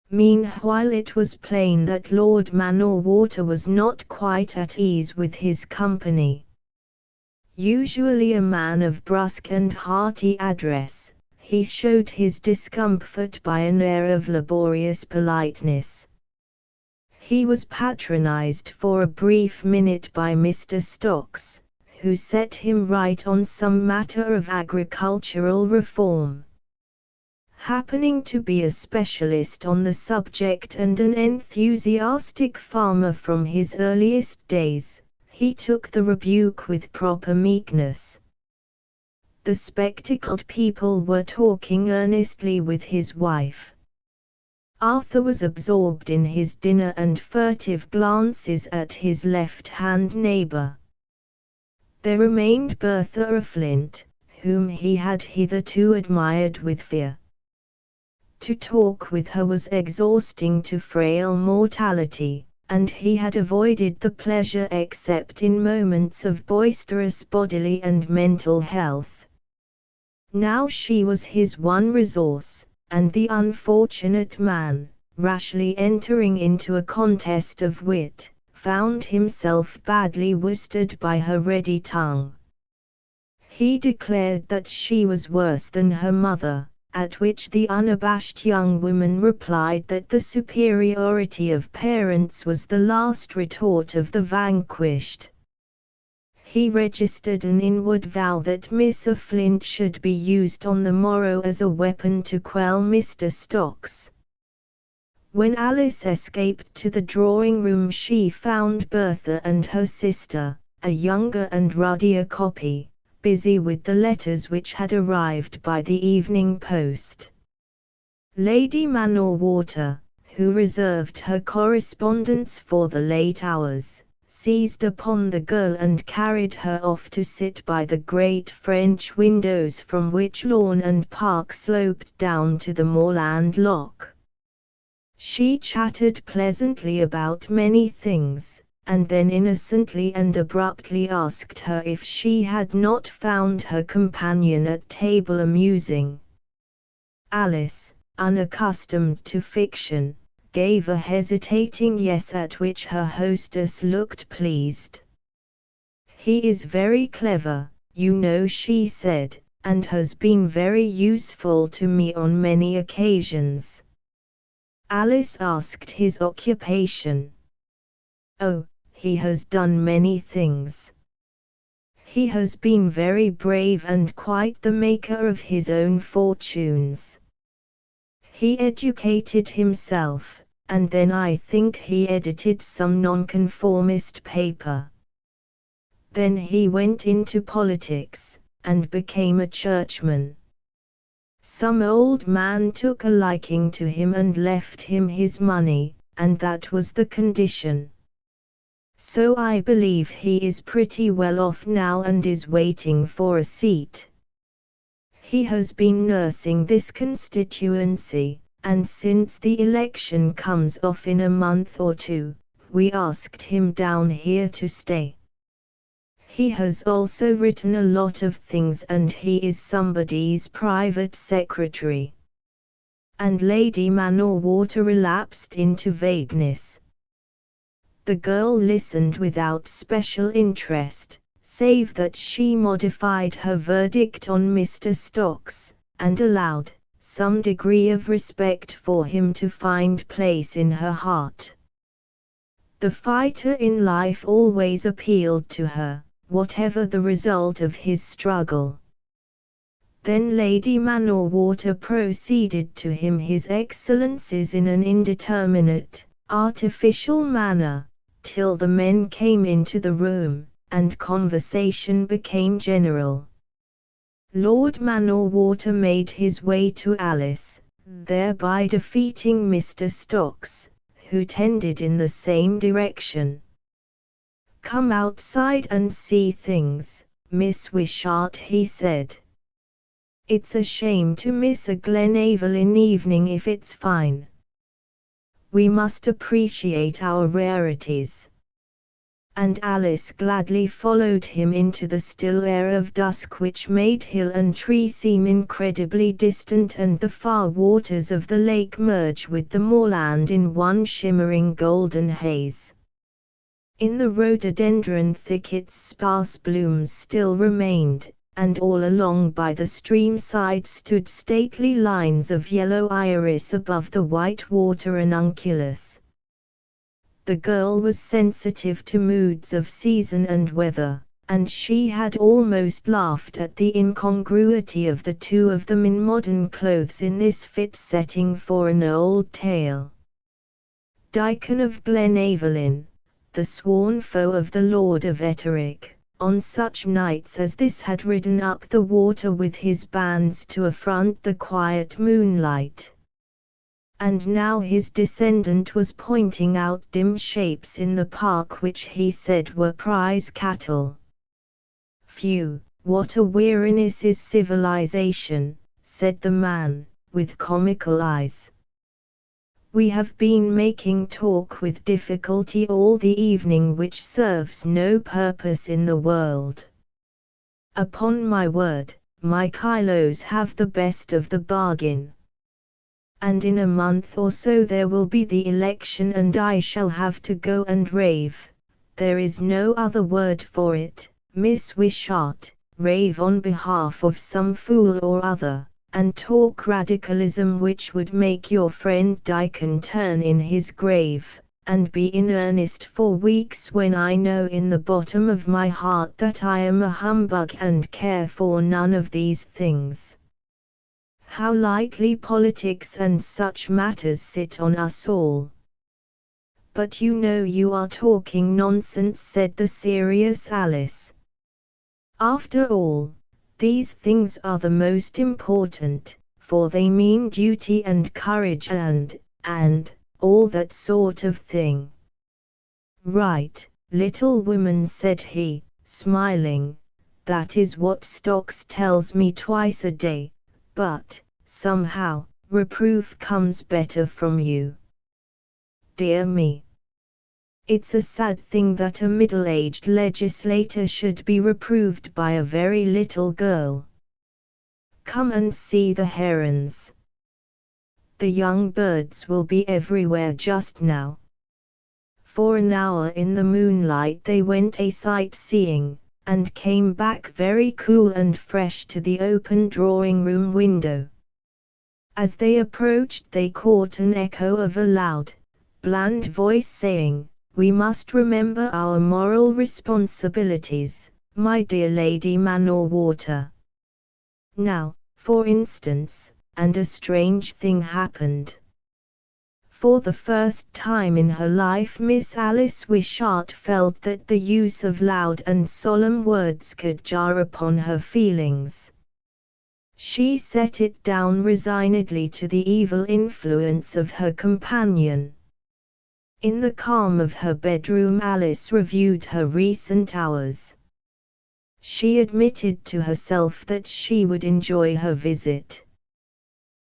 Meanwhile it was plain that Lord Manor was not quite at ease with his company. Usually a man of brusque and hearty address, he showed his discomfort by an air of laborious politeness. He was patronized for a brief minute by Mr. Stocks, who set him right on some matter of agricultural reform. Happening to be a specialist on the subject and an enthusiastic farmer from his earliest days, he took the rebuke with proper meekness. The spectacled people were talking earnestly with his wife. Arthur was absorbed in his dinner and furtive glances at his left-hand neighbour. There remained Bertha Flint, whom he had hitherto admired with fear. To talk with her was exhausting to frail mortality, and he had avoided the pleasure except in moments of boisterous bodily and mental health. Now she was his one resource, and the unfortunate man, rashly entering into a contest of wit, found himself badly worsted by her ready tongue. He declared that she was worse than her mother, at which the unabashed young woman replied that the superiority of parents was the last retort of the vanquished. He registered an inward vow that Miss Flint should be used on the morrow as a weapon to quell Mr. Stocks. When Alice escaped to the drawing-room she found Bertha and her sister, a younger and ruddier copy, busy with the letters which had arrived by the evening post. Lady Manor, who reserved her correspondence for the late hours, seized upon the girl and carried her off to sit by the great French windows from which lawn and park sloped down to the moorland loch. She chattered pleasantly about many things, and then innocently and abruptly asked her if she had not found her companion at table amusing. Alice, unaccustomed to fiction, gave a hesitating yes, at which her hostess looked pleased. "He is very clever, you know," she said, "and has been very useful to me on many occasions." Alice asked his occupation. "Oh, he has done many things. He has been very brave and quite the maker of his own fortunes. He educated himself, and then I think he edited some nonconformist paper. Then he went into politics, and became a churchman. Some old man took a liking to him and left him his money, and that was the condition. So I believe he is pretty well off now and is waiting for a seat. He has been nursing this constituency, and since the election comes off in a month or two, we asked him down here to stay. He has also written a lot of things and he is somebody's private secretary. And Lady Manor-Water relapsed into vagueness. The girl listened without special interest, save that she modified her verdict on Mr. Stocks, and allowed some degree of respect for him to find place in her heart. The fighter in life always appealed to her, whatever the result of his struggle. Then Lady Manor-Water proceeded to him his excellencies in an indeterminate, artificial manner, till the men came into the room, and conversation became general. Lord Manor-Water made his way to Alice, thereby defeating Mr. Stocks, who tended in the same direction. "Come outside and see things, Miss Wishart," he said. "It's a shame to miss a Glenaverlyn evening if it's fine. We must appreciate our rarities." And Alice gladly followed him into the still air of dusk which made hill and tree seem incredibly distant and the far waters of the lake merge with the moorland in one shimmering golden haze. In the rhododendron thickets sparse blooms still remained, and all along by the stream side stood stately lines of yellow iris above the white water ranunculus. The girl was sensitive to moods of season and weather, and she had almost laughed at the incongruity of the two of them in modern clothes in this fit setting for an old tale. Diccon of Glenaverlyn, the sworn foe of the Lord of Etterick, on such nights as this had ridden up the water with his bands to affront the quiet moonlight. And now his descendant was pointing out dim shapes in the park which he said were prize cattle. "Phew, what a weariness is civilization," said the man, with comical eyes. "We have been making talk with difficulty all the evening which serves no purpose in the world. Upon my word, my kilos have the best of the bargain. And in a month or so there will be the election and I shall have to go and rave. There is no other word for it, Miss Wishart, rave on behalf of some fool or other, and talk radicalism which would make your friend Diccon turn in his grave, and be in earnest for weeks when I know in the bottom of my heart that I am a humbug and care for none of these things. How lightly politics and such matters sit on us all." "But you know you are talking nonsense," said the serious Alice. "After all, these things are the most important, for they mean duty and courage and all that sort of thing." "Right, little woman," said he, smiling, "that is what Stocks tells me twice a day, but, somehow, reproof comes better from you. Dear me! It's a sad thing that a middle-aged legislator should be reproved by a very little girl. Come and see the herons. The young birds will be everywhere just now." For an hour in the moonlight they went a sight-seeing, and came back very cool and fresh to the open drawing-room window. As they approached they caught an echo of a loud, bland voice saying, "We must remember our moral responsibilities, my dear Lady Manor-Water. Now, for instance, and a strange thing happened. For the first time in her life Miss Alice Wishart felt that the use of loud and solemn words could jar upon her feelings. She set it down resignedly to the evil influence of her companion. In the calm of her bedroom Alice reviewed her recent hours. She admitted to herself that she would enjoy her visit.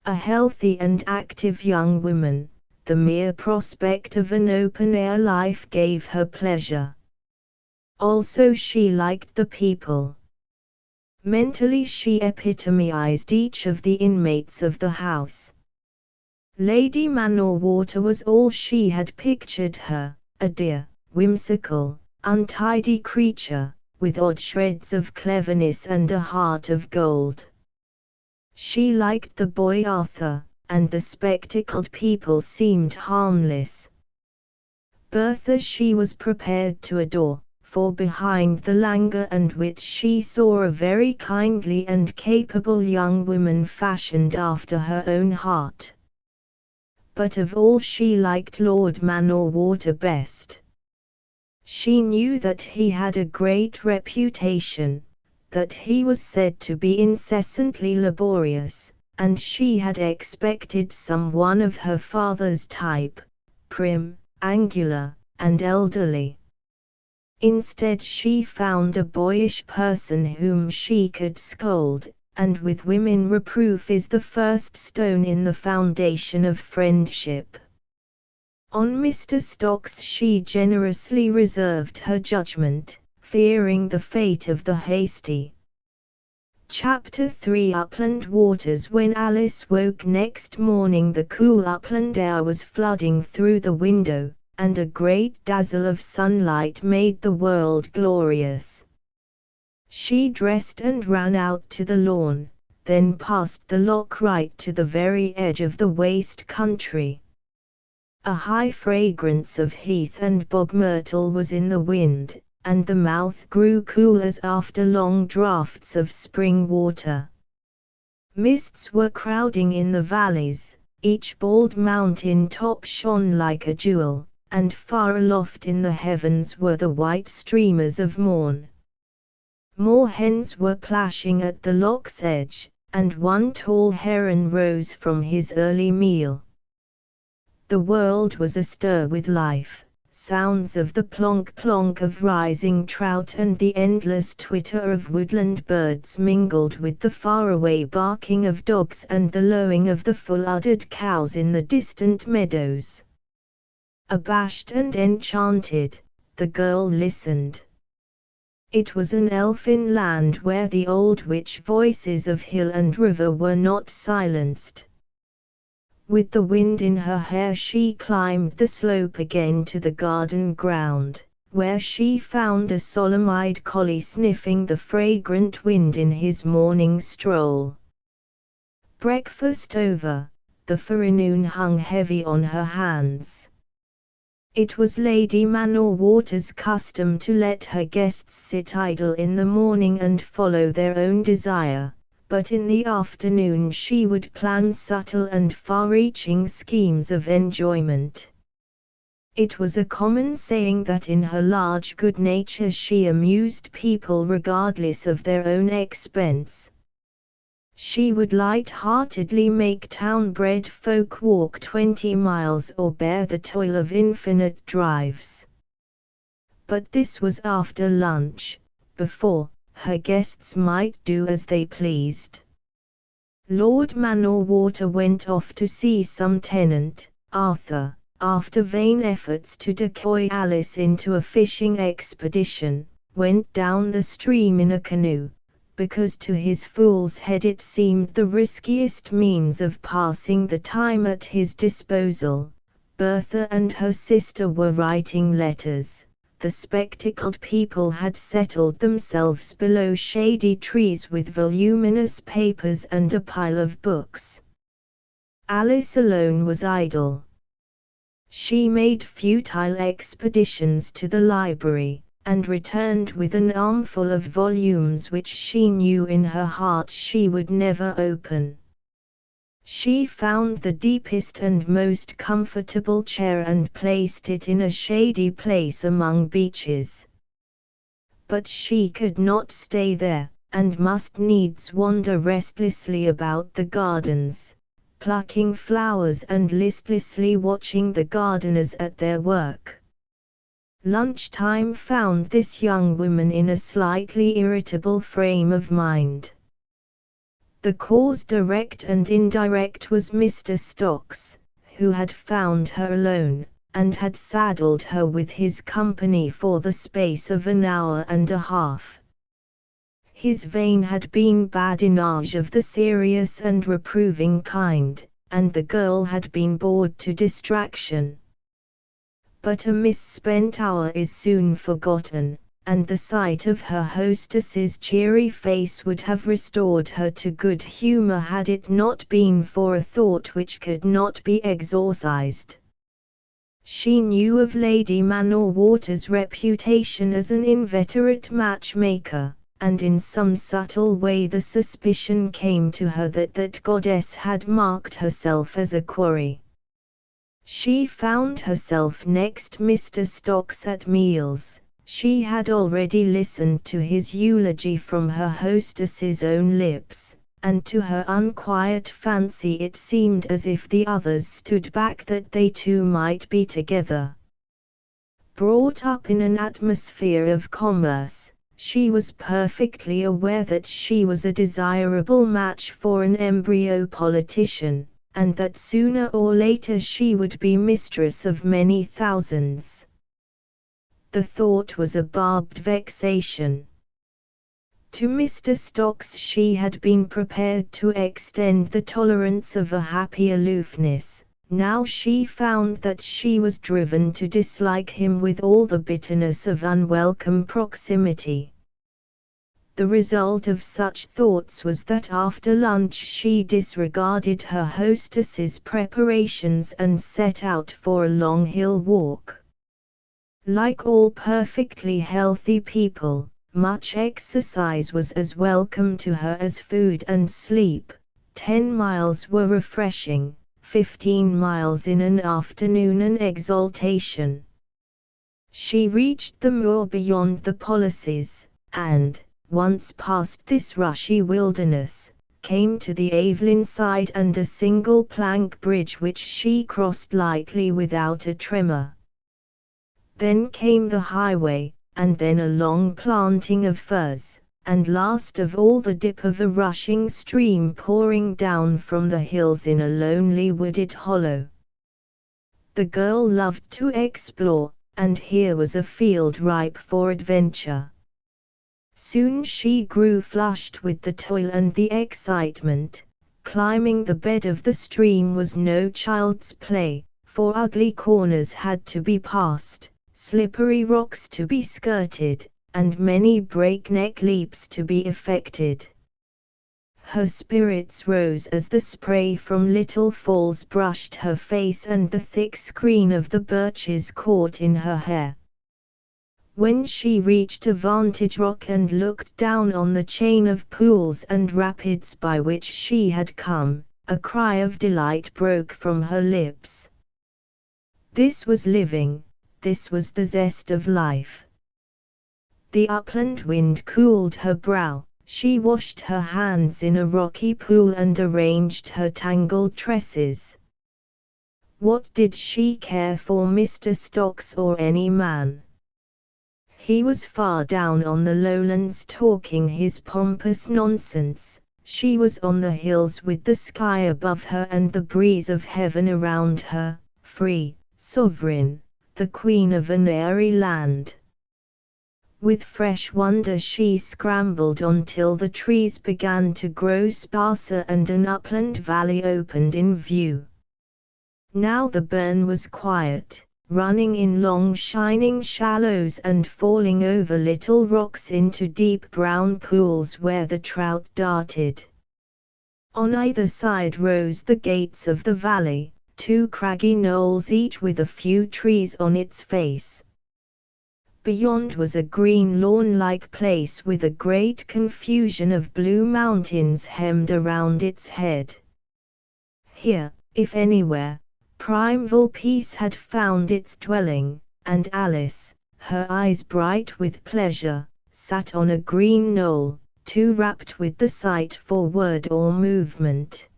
A healthy and active young woman, the mere prospect of an open-air life gave her pleasure. Also she liked the people. Mentally she epitomized each of the inmates of the house. Lady Manor-Water was all she had pictured her, a dear, whimsical, untidy creature, with odd shreds of cleverness and a heart of gold. She liked the boy Arthur, and the spectacled people seemed harmless. Bertha she was prepared to adore, for behind the languor and wit she saw a very kindly and capable young woman fashioned after her own heart. But of all she liked Lord Manor-Water best. She knew that he had a great reputation, that he was said to be incessantly laborious, and she had expected someone of her father's type, prim, angular, and elderly. Instead she found a boyish person whom she could scold, and with women reproof is the first stone in the foundation of friendship. On Mr. Stocks she generously reserved her judgment, fearing the fate of the hasty. Chapter 3 Upland Waters. When Alice woke next morning the cool upland air was flooding through the window, and a great dazzle of sunlight made the world glorious. She dressed and ran out to the lawn, then past the lock right to the very edge of the waste country. A high fragrance of heath and bog myrtle was in the wind, and the mouth grew cool as after long draughts of spring water. Mists were crowding in the valleys, each bald mountain top shone like a jewel, and far aloft in the heavens were the white streamers of morn. Moorhens were plashing at the lock's edge, and one tall heron rose from his early meal. The world was astir with life, sounds of the plonk-plonk of rising trout and the endless twitter of woodland birds mingled with the faraway barking of dogs and the lowing of the full-uddered cows in the distant meadows. Abashed and enchanted, the girl listened. It was an elfin land where the old witch voices of hill and river were not silenced. With the wind in her hair she climbed the slope again to the garden ground, where she found a solemn-eyed collie sniffing the fragrant wind in his morning stroll. Breakfast over, the forenoon hung heavy on her hands. It was Lady Manor-Water's custom to let her guests sit idle in the morning and follow their own desire, but in the afternoon she would plan subtle and far-reaching schemes of enjoyment. It was a common saying that in her large good nature she amused people regardless of their own expense. She would light-heartedly make town-bred folk walk 20 miles or bear the toil of infinite drives. But this was after lunch, before her guests might do as they pleased. Lord Manor-Water went off to see some tenant, Arthur, after vain efforts to decoy Alice into a fishing expedition, went down the stream in a canoe, because to his fool's head it seemed the riskiest means of passing the time at his disposal. Bertha and her sister were writing letters. The spectacled people had settled themselves below shady trees with voluminous papers and a pile of books. Alice alone was idle. She made futile expeditions to the library, and returned with an armful of volumes which she knew in her heart she would never open. She found the deepest and most comfortable chair and placed it in a shady place among beeches. But she could not stay there, and must needs wander restlessly about the gardens, plucking flowers and listlessly watching the gardeners at their work. Lunchtime found this young woman in a slightly irritable frame of mind. The cause, direct and indirect, was Mr. Stocks, who had found her alone, and had saddled her with his company for the space of an hour and a half. His vein had been badinage of the serious and reproving kind, and the girl had been bored to distraction. But a misspent hour is soon forgotten, and the sight of her hostess's cheery face would have restored her to good humor had it not been for a thought which could not be exorcised. She knew of Lady Manor-Water's reputation as an inveterate matchmaker, and in some subtle way the suspicion came to her that that goddess had marked herself as a quarry. She found herself next Mr. Stocks at meals. She had already listened to his eulogy from her hostess's own lips, and to her unquiet fancy it seemed as if the others stood back that they too might be together. Brought up in an atmosphere of commerce, she was perfectly aware that she was a desirable match for an embryo politician, and that sooner or later she would be mistress of many thousands. The thought was a barbed vexation. To Mr. Stocks she had been prepared to extend the tolerance of a happy aloofness. Now she found that she was driven to dislike him with all the bitterness of unwelcome proximity. The result of such thoughts was that after lunch she disregarded her hostess's preparations and set out for a long hill walk. Like all perfectly healthy people, much exercise was as welcome to her as food and sleep. 10 miles were refreshing, 15 miles in an afternoon an exaltation. She reached the moor beyond the policies, and, once past this rushy wilderness, came to the Evelyn side and a single plank bridge which she crossed lightly without a tremor. Then came the highway, and then a long planting of firs, and last of all the dip of a rushing stream pouring down from the hills in a lonely wooded hollow. The girl loved to explore, and here was a field ripe for adventure. Soon she grew flushed with the toil and the excitement. Climbing the bed of the stream was no child's play, for ugly corners had to be passed, slippery rocks to be skirted, and many breakneck leaps to be effected. Her spirits rose as the spray from little falls brushed her face and the thick screen of the birches caught in her hair. When she reached a vantage rock and looked down on the chain of pools and rapids by which she had come, a cry of delight broke from her lips. This was living, this was the zest of life. The upland wind cooled her brow, she washed her hands in a rocky pool and arranged her tangled tresses. What did she care for Mr. Stocks or any man? He was far down on the lowlands talking his pompous nonsense, she was on the hills with the sky above her and the breeze of heaven around her, free, sovereign, the queen of an airy land. With fresh wonder she scrambled on till the trees began to grow sparser and an upland valley opened in view. Now the burn was quiet, running in long shining shallows and falling over little rocks into deep brown pools where the trout darted. On either side rose the gates of the valley, two craggy knolls each with a few trees on its face. Beyond was a green lawn-like place with a great confusion of blue mountains hemmed around its head. Here, if anywhere, primeval peace had found its dwelling, and Alice, her eyes bright with pleasure, sat on a green knoll, too rapt with the sight for word or movement.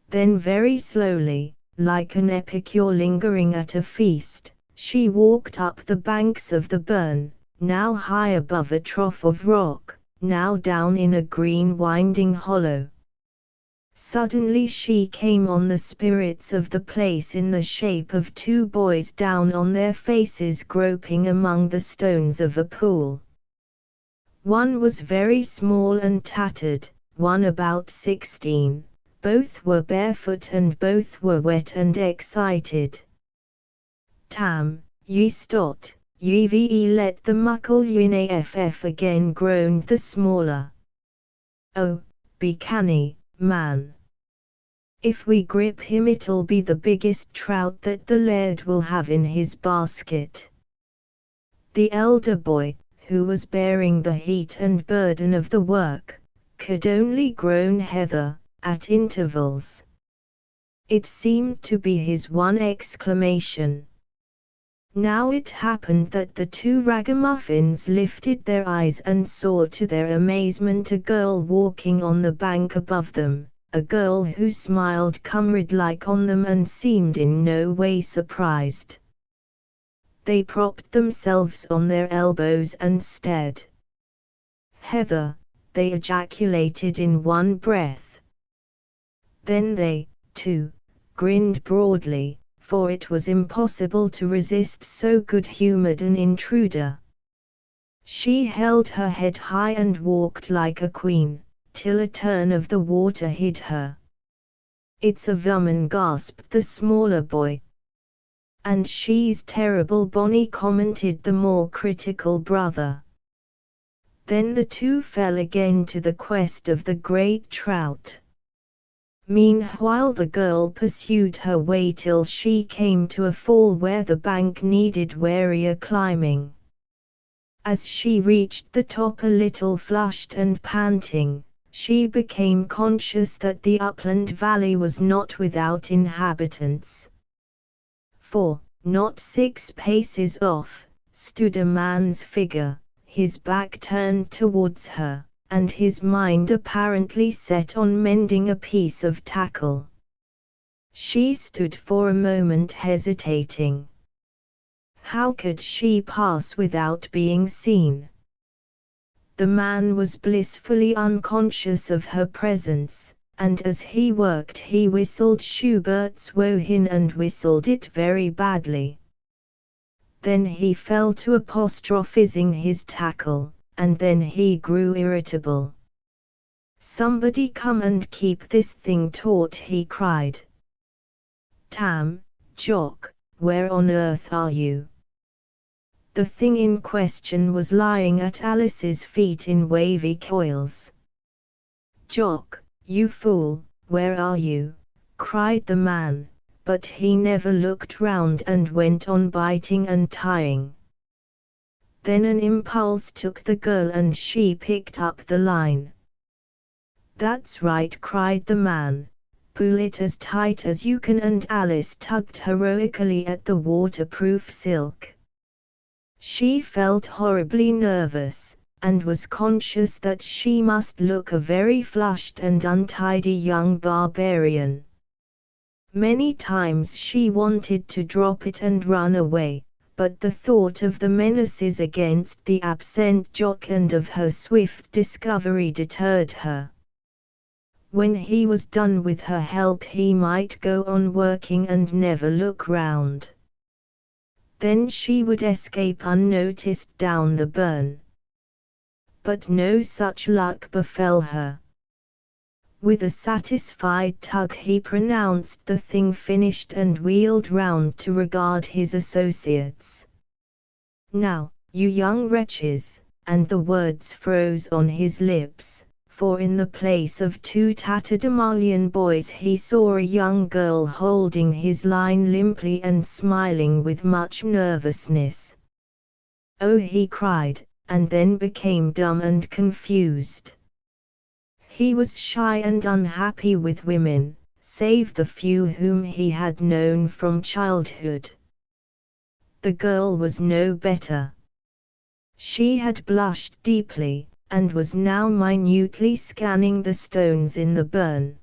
Then very slowly, like an epicure lingering at a feast, she walked up the banks of the burn, now high above a trough of rock, now down in a green winding hollow. Suddenly she came on the spirits of the place in the shape of two boys down on their faces groping among the stones of a pool. One was very small and tattered, one about 16. Both were barefoot and both were wet and excited. Tam, ye stot, ye ve let the muckle yune ff again groaned the smaller. Oh, be canny, man. If we grip him it'll be the biggest trout that the laird will have in his basket. The elder boy, who was bearing the heat and burden of the work, could only groan heather, at intervals. It seemed to be his one exclamation. Now it happened that the two ragamuffins lifted their eyes and saw to their amazement a girl walking on the bank above them, a girl who smiled comrade-like on them and seemed in no way surprised. They propped themselves on their elbows and stared. Heather, they ejaculated in one breath. Then they, too, grinned broadly, for it was impossible to resist so good-humored an intruder. She held her head high and walked like a queen, till a turn of the water hid her. "It's a woman," gasped the smaller boy. "And she's terrible bonny," commented the more critical brother. Then the two fell again to the quest of the great trout. Meanwhile the girl pursued her way till she came to a fall where the bank needed warier climbing. As she reached the top a little flushed and panting, she became conscious that the upland valley was not without inhabitants. For, not 6 paces off, stood a man's figure, his back turned towards her, and his mind apparently set on mending a piece of tackle. She stood for a moment hesitating. How could she pass without being seen? The man was blissfully unconscious of her presence, and as he worked he whistled Schubert's Wohin and whistled it very badly. Then he fell to apostrophizing his tackle, and then he grew irritable. "Somebody come and keep this thing taut," he cried. "Tam, Jock, where on earth are you?" The thing in question was lying at Alice's feet in wavy coils. "Jock, you fool, where are you?" cried the man, but he never looked round and went on biting and tying. Then an impulse took the girl and she picked up the line. "That's right," cried the man, "pull it as tight as you can," and Alice tugged heroically at the waterproof silk. She felt horribly nervous, and was conscious that she must look a very flushed and untidy young barbarian. Many times she wanted to drop it and run away, but the thought of the menaces against the absent Jock and of her swift discovery deterred her. When he was done with her help he might go on working and never look round. Then she would escape unnoticed down the burn. But no such luck befell her. With a satisfied tug he pronounced the thing finished and wheeled round to regard his associates. "Now, you young wretches," and the words froze on his lips, for in the place of 2 tatterdemalion boys he saw a young girl holding his line limply and smiling with much nervousness. Oh, he cried, and then became dumb and confused. He was shy and unhappy with women, save the few whom he had known from childhood. The girl was no better. She had blushed deeply, and was now minutely scanning the stones in the burn.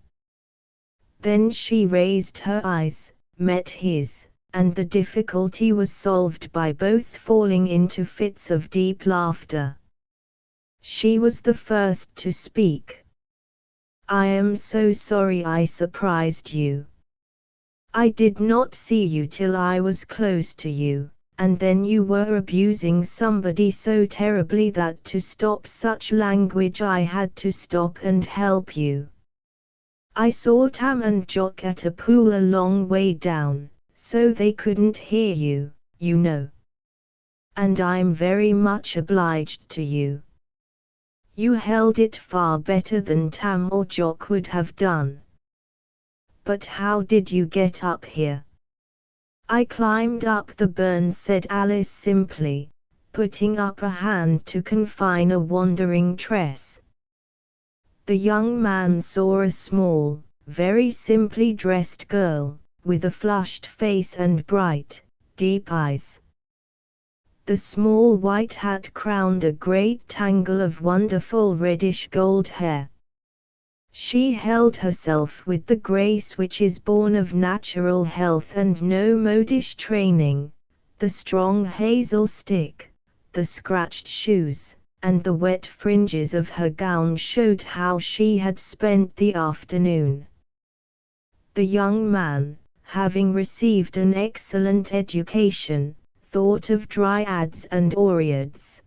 Then she raised her eyes, met his, and the difficulty was solved by both falling into fits of deep laughter. She was the first to speak. "I am so sorry I surprised you. I did not see you till I was close to you, and then you were abusing somebody so terribly that to stop such language I had to stop and help you. I saw Tam and Jock at a pool a long way down, so they couldn't hear you, you know. And I'm very much obliged to you. You held it far better than Tam or Jock would have done. But how did you get up here?" "I climbed up the burn," said Alice simply, putting up a hand to confine a wandering tress. The young man saw a small, very simply dressed girl, with a flushed face and bright, deep eyes. The small white hat crowned a great tangle of wonderful reddish-gold hair. She held herself with the grace which is born of natural health and no modish training. The strong hazel stick, the scratched shoes, and the wet fringes of her gown showed how she had spent the afternoon. The young man, having received an excellent education, thought of dryads and oreads.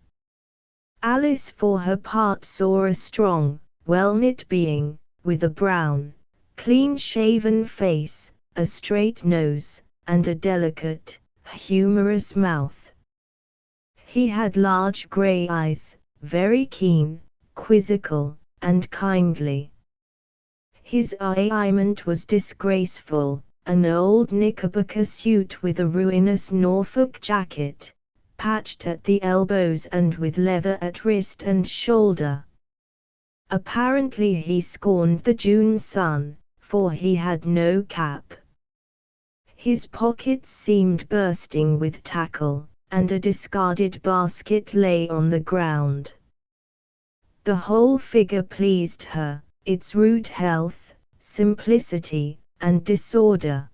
Alice for her part saw a strong, well-knit being, with a brown, clean-shaven face, a straight nose, and a delicate, humorous mouth. He had large grey eyes, very keen, quizzical, and kindly. His raiment was disgraceful, an old knickerbocker suit with a ruinous Norfolk jacket, patched at the elbows and with leather at wrist and shoulder. Apparently he scorned the June sun, for he had no cap. His pockets seemed bursting with tackle, and a discarded basket lay on the ground. The whole figure pleased her, its rude health, simplicity, and disorder.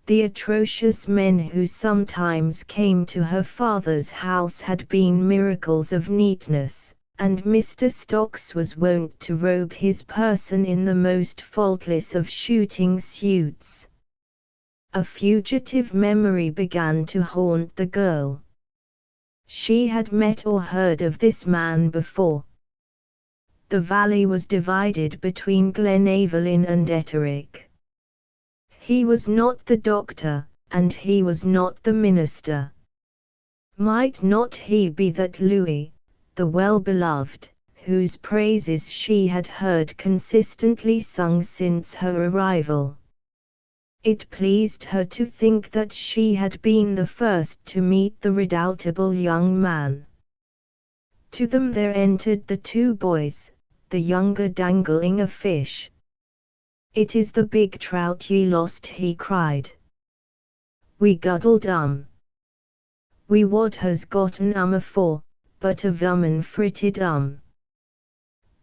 The atrocious men who sometimes came to her father's house had been miracles of neatness, and Mr. Stocks was wont to robe his person in the most faultless of shooting suits. A fugitive memory began to haunt the girl. She had met or heard of this man before. The valley was divided between Glenaverlyn and Etterick. He was not the doctor, and he was not the minister. Might not he be that Louis, the well-beloved, whose praises she had heard consistently sung since her arrival? It pleased her to think that she had been the first to meet the redoubtable young man. To them there entered the two boys, the younger dangling a fish. "It is the big trout ye lost," he cried. "We guddled We wad has gotten afore, but a vumman fritted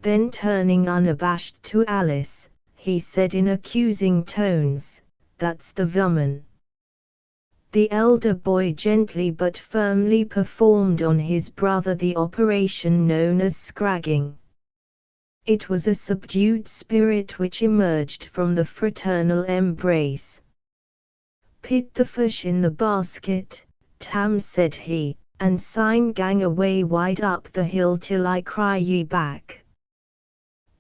Then turning unabashed to Alice, he said in accusing tones, "That's the vumman." The elder boy gently but firmly performed on his brother the operation known as scragging. It was a subdued spirit which emerged from the fraternal embrace. "Pit the fish in the basket, Tam," said he, "and syne gang away wide up the hill till I cry ye back."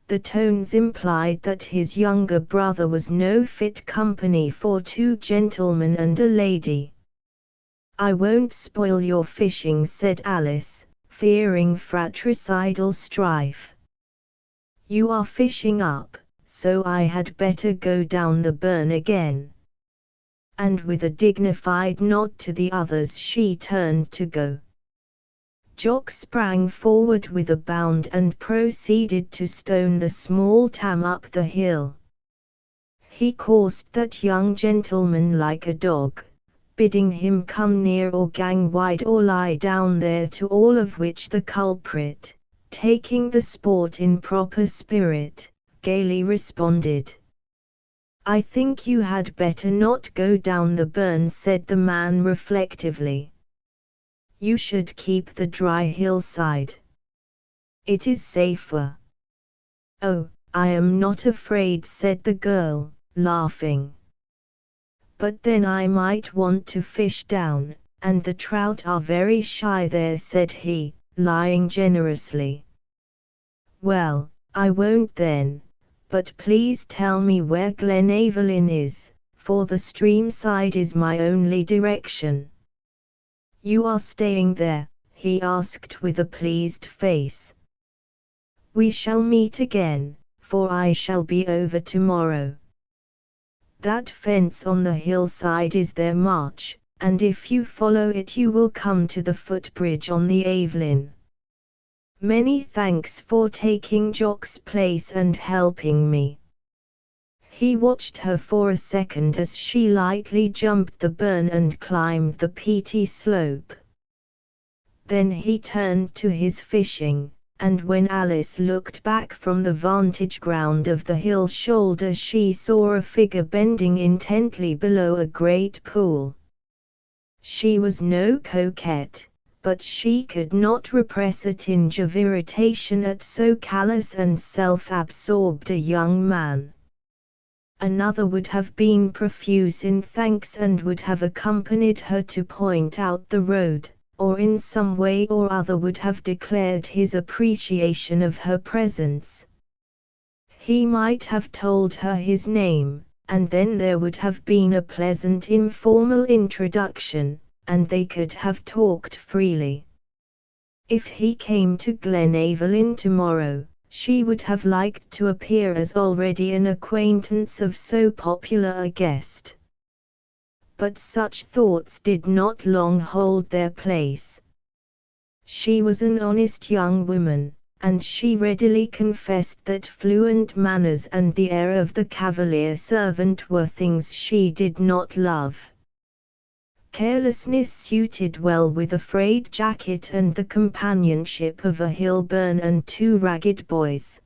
The tones implied that his younger brother was no fit company for two gentlemen and a lady. "I won't spoil your fishing," said Alice, fearing fratricidal strife. "You are fishing up, so I had better go down the burn again." And with a dignified nod to the others she turned to go. Jock sprang forward with a bound and proceeded to stone the small Tam up the hill. He coursed that young gentleman like a dog, bidding him come near or gang wide or lie down there, to all of which the culprit, taking the sport in proper spirit, gaily responded. "I think you had better not go down the burn," said the man reflectively. "You should keep the dry hillside. It is safer." "Oh, I am not afraid," said the girl, laughing. "But then I might want to fish down, and the trout are very shy there," said he, lying generously. "Well, I won't then, but please tell me where Glenaverlyn is, for the stream side is my only direction." "You are staying there?" he asked with a pleased face. "We shall meet again, for I shall be over tomorrow. That fence on the hillside is their march, and if you follow it you will come to the footbridge on the Evelyn. Many thanks for taking Jock's place and helping me." He watched her for a second as she lightly jumped the burn and climbed the peaty slope. Then he turned to his fishing, and when Alice looked back from the vantage ground of the hill shoulder she saw a figure bending intently below a great pool. She was no coquette, but she could not repress a tinge of irritation at so callous and self-absorbed a young man. Another would have been profuse in thanks and would have accompanied her to point out the road, or in some way or other would have declared his appreciation of her presence. He might have told her his name, and then there would have been a pleasant informal introduction, and they could have talked freely. If he came to Glenaverlyn tomorrow, she would have liked to appear as already an acquaintance of so popular a guest. But such thoughts did not long hold their place. She was an honest young woman, and she readily confessed that fluent manners and the air of the cavalier servant were things she did not love. Carelessness suited well with a frayed jacket and the companionship of a hill burn and two ragged boys.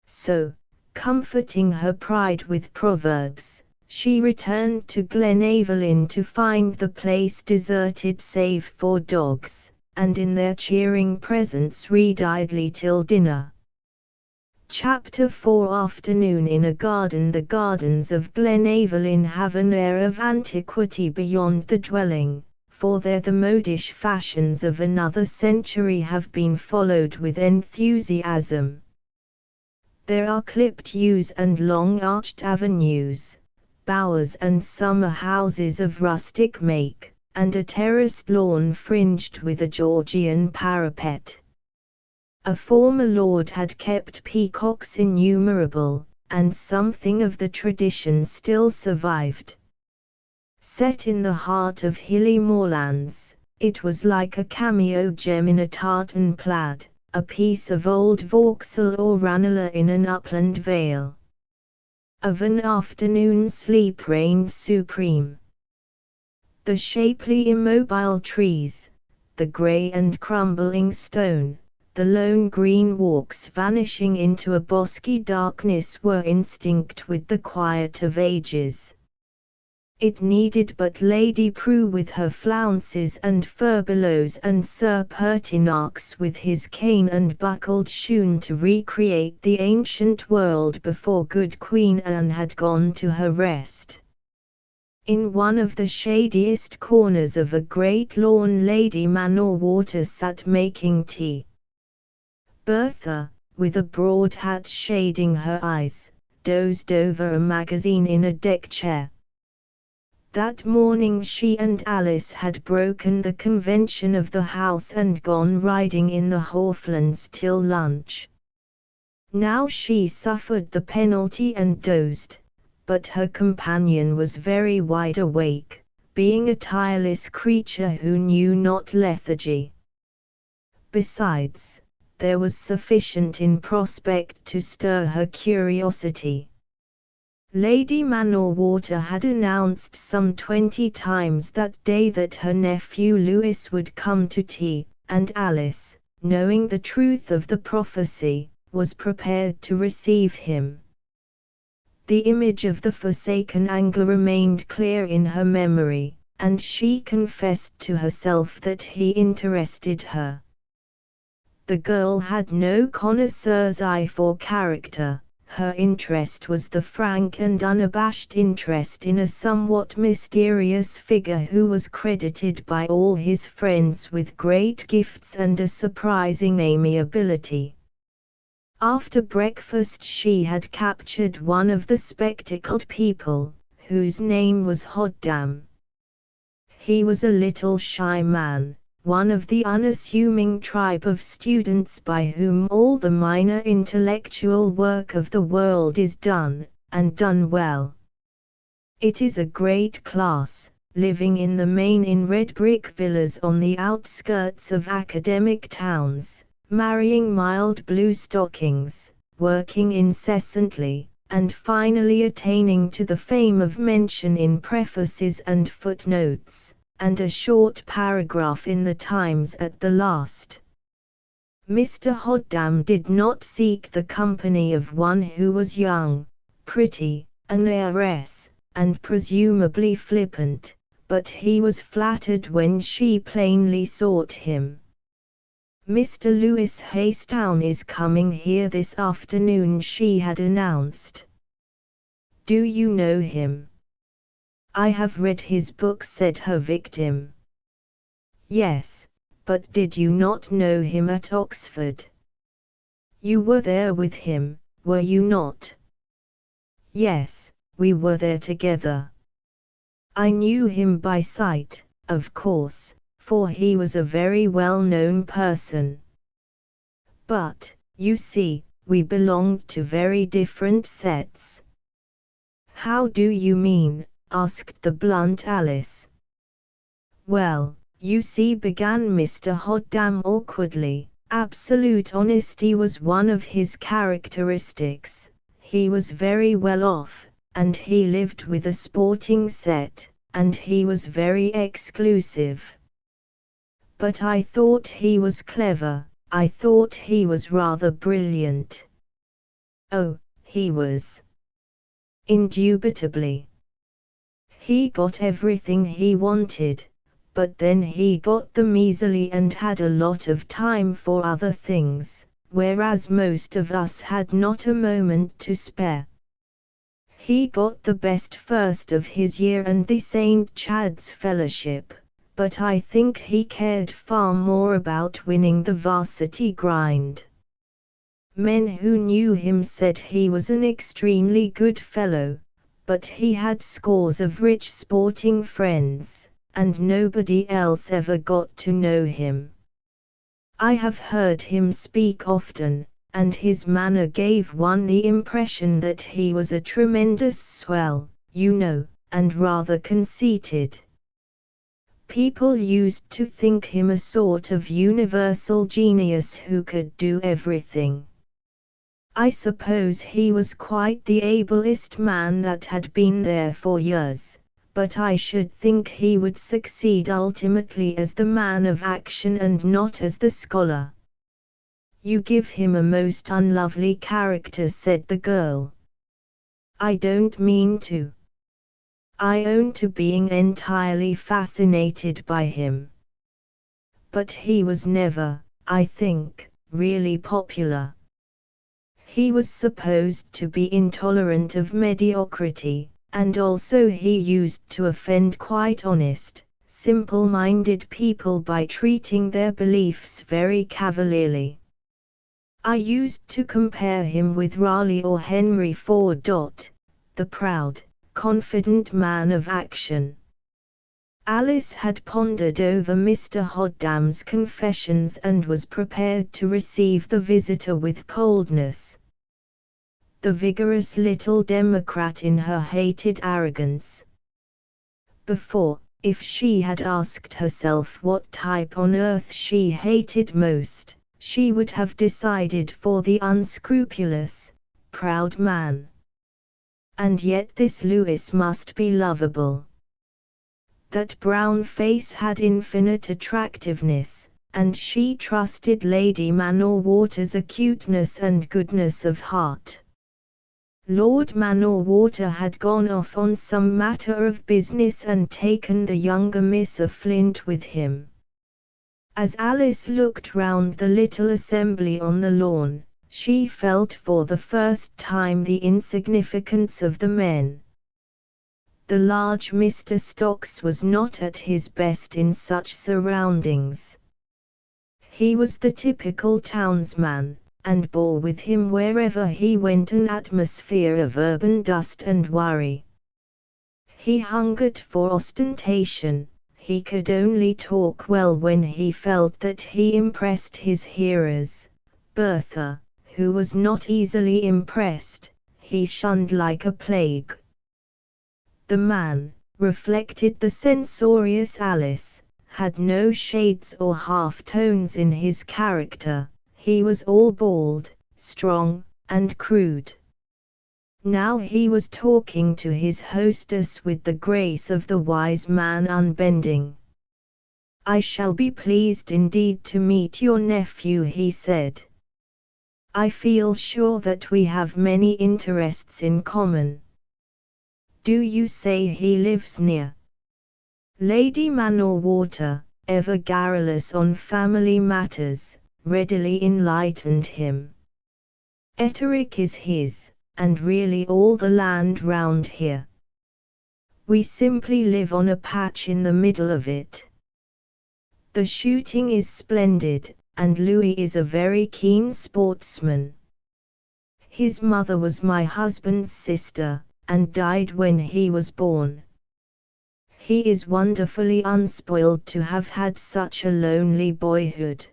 So, comforting her pride with proverbs, she returned to Glenaverlyn to find the place deserted save for dogs, and in their cheering presence read idly till dinner. Chapter 4 Afternoon in a garden. The gardens of Glenaverlyn have an air of antiquity beyond the dwelling, for there the modish fashions of another century have been followed with enthusiasm. There are clipped yews and long arched avenues, bowers and summer houses of rustic make, and a terraced lawn fringed with a Georgian parapet. A former lord had kept peacocks innumerable, and something of the tradition still survived. Set in the heart of hilly moorlands, it was like a cameo gem in a tartan plaid, a piece of old Vauxhall or Ranelagh in an upland vale. Of an afternoon sleep reigned supreme. The shapely immobile trees, the grey and crumbling stone, the lone green walks vanishing into a bosky darkness were instinct with the quiet of ages. It needed but Lady Prue with her flounces and furbelows and Sir Pertinax with his cane and buckled shoon to recreate the ancient world before good Queen Anne had gone to her rest. In one of the shadiest corners of a great lawn Lady Manor sat making tea. Bertha, with a broad hat shading her eyes, dozed over a magazine in a deck chair. That morning she and Alice had broken the convention of the house and gone riding in the Hawthlands till lunch. Now she suffered the penalty and dozed, but her companion was very wide awake, being a tireless creature who knew not lethargy. Besides, there was sufficient in prospect to stir her curiosity. Lady Manorwater had announced some 20 times that day that her nephew Louis would come to tea, and Alice, knowing the truth of the prophecy, was prepared to receive him. The image of the forsaken angler remained clear in her memory, and she confessed to herself that he interested her. The girl had no connoisseur's eye for character. Her interest was the frank and unabashed interest in a somewhat mysterious figure who was credited by all his friends with great gifts and a surprising amiability. After breakfast she had captured one of the spectacled people, whose name was Hoddam. He was a little shy man, one of the unassuming tribe of students by whom all the minor intellectual work of the world is done, and done well. It is a great class, living in the main in red brick villas on the outskirts of academic towns, marrying mild blue stockings, working incessantly, and finally attaining to the fame of mention in prefaces and footnotes, and a short paragraph in the Times at the last. Mr. Hoddam did not seek the company of one who was young, pretty, an heiress, and presumably flippant, but he was flattered when she plainly sought him. "Mr. Louis Haystown is coming here this afternoon," she had announced. "Do you know him?" "I have read his book," said her victim. "Yes, but did you not know him at Oxford? You were there with him, were you not?" "Yes, we were there together." "I knew him by sight, of course, for he was a very well-known person. But, you see, we belonged to very different sets." "How do you mean?" asked the blunt Alice. "Well, you see," began Mr. Hoddam awkwardly, absolute honesty was one of his characteristics. He was very well off, and he lived with a sporting set, and he was very exclusive. But I thought he was clever, I thought he was rather brilliant." "Oh, he was." "Indubitably. He got everything he wanted, but then he got them easily and had a lot of time for other things, whereas most of us had not a moment to spare. He got the best first of his year and the St. Chad's Fellowship, but I think he cared far more about winning the varsity grind. Men who knew him said he was an extremely good fellow, but he had scores of rich sporting friends, and nobody else ever got to know him. I have heard him speak often, and his manner gave one the impression that he was a tremendous swell, you know, and rather conceited. People used to think him a sort of universal genius who could do everything. I suppose he was quite the ablest man that had been there for years, but I should think he would succeed ultimately as the man of action and not as the scholar." "You give him a most unlovely character," said the girl. "I don't mean to. I own to being entirely fascinated by him. But he was never, I think, really popular. He was supposed to be intolerant of mediocrity, and also he used to offend quite honest, simple-minded people by treating their beliefs very cavalierly. I used to compare him with Raleigh or Henry Ford. The proud, confident man of action." Alice had pondered over Mr. Hoddam's confessions and was prepared to receive the visitor with coldness. The vigorous little Democrat in her hated arrogance. Before, If she had asked herself what type on earth she hated most, she would have decided for the unscrupulous, proud man. And yet this Lewis must be lovable. That brown face had infinite attractiveness, and she trusted Lady Manor-Water's acuteness and goodness of heart. Lord Manor-Water had gone off on some matter of business and taken the younger Miss Flint with him. As Alice looked round the little assembly on the lawn, she felt for the first time the insignificance of the men. The large Mr. Stocks was not at his best in such surroundings. He was the typical townsman, and bore with him wherever he went an atmosphere of urban dust and worry. He hungered for ostentation. He could only talk well when he felt that he impressed his hearers. Bertha, who was not easily impressed, he shunned like a plague. The man, reflected the censorious Alice, had no shades or half-tones in his character. He was all bald, strong, and crude. Now he was talking to his hostess with the grace of the wise man unbending. "I shall be pleased indeed to meet your nephew," he said. "I feel sure that we have many interests in common. Do you say he lives near?" Lady Manor-Water, ever garrulous on family matters, readily enlightened him. "Etterick is his, and really all the land round here. We simply live on a patch in the middle of it. The shooting is splendid, and Louis is a very keen sportsman. His mother was my husband's sister, and died when he was born. He is wonderfully unspoiled to have had such a lonely boyhood."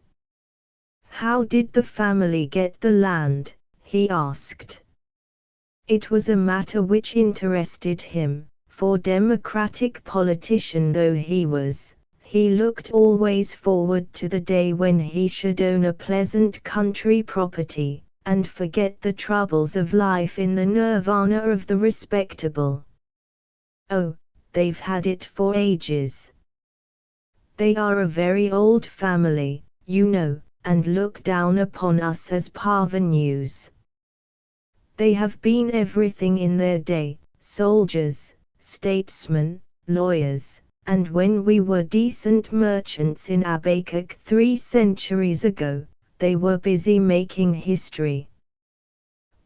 "How did the family get the land?" he asked. It was a matter which interested him, for Democratic politician though he was, he looked always forward to the day when he should own a pleasant country property, and forget the troubles of life in the nirvana of the respectable. "Oh, they've had it for ages. They are a very old family, you know, and look down upon us as parvenus. They have been everything in their day, soldiers, statesmen, lawyers, and when we were decent merchants in Abacok 3 centuries ago, they were busy making history.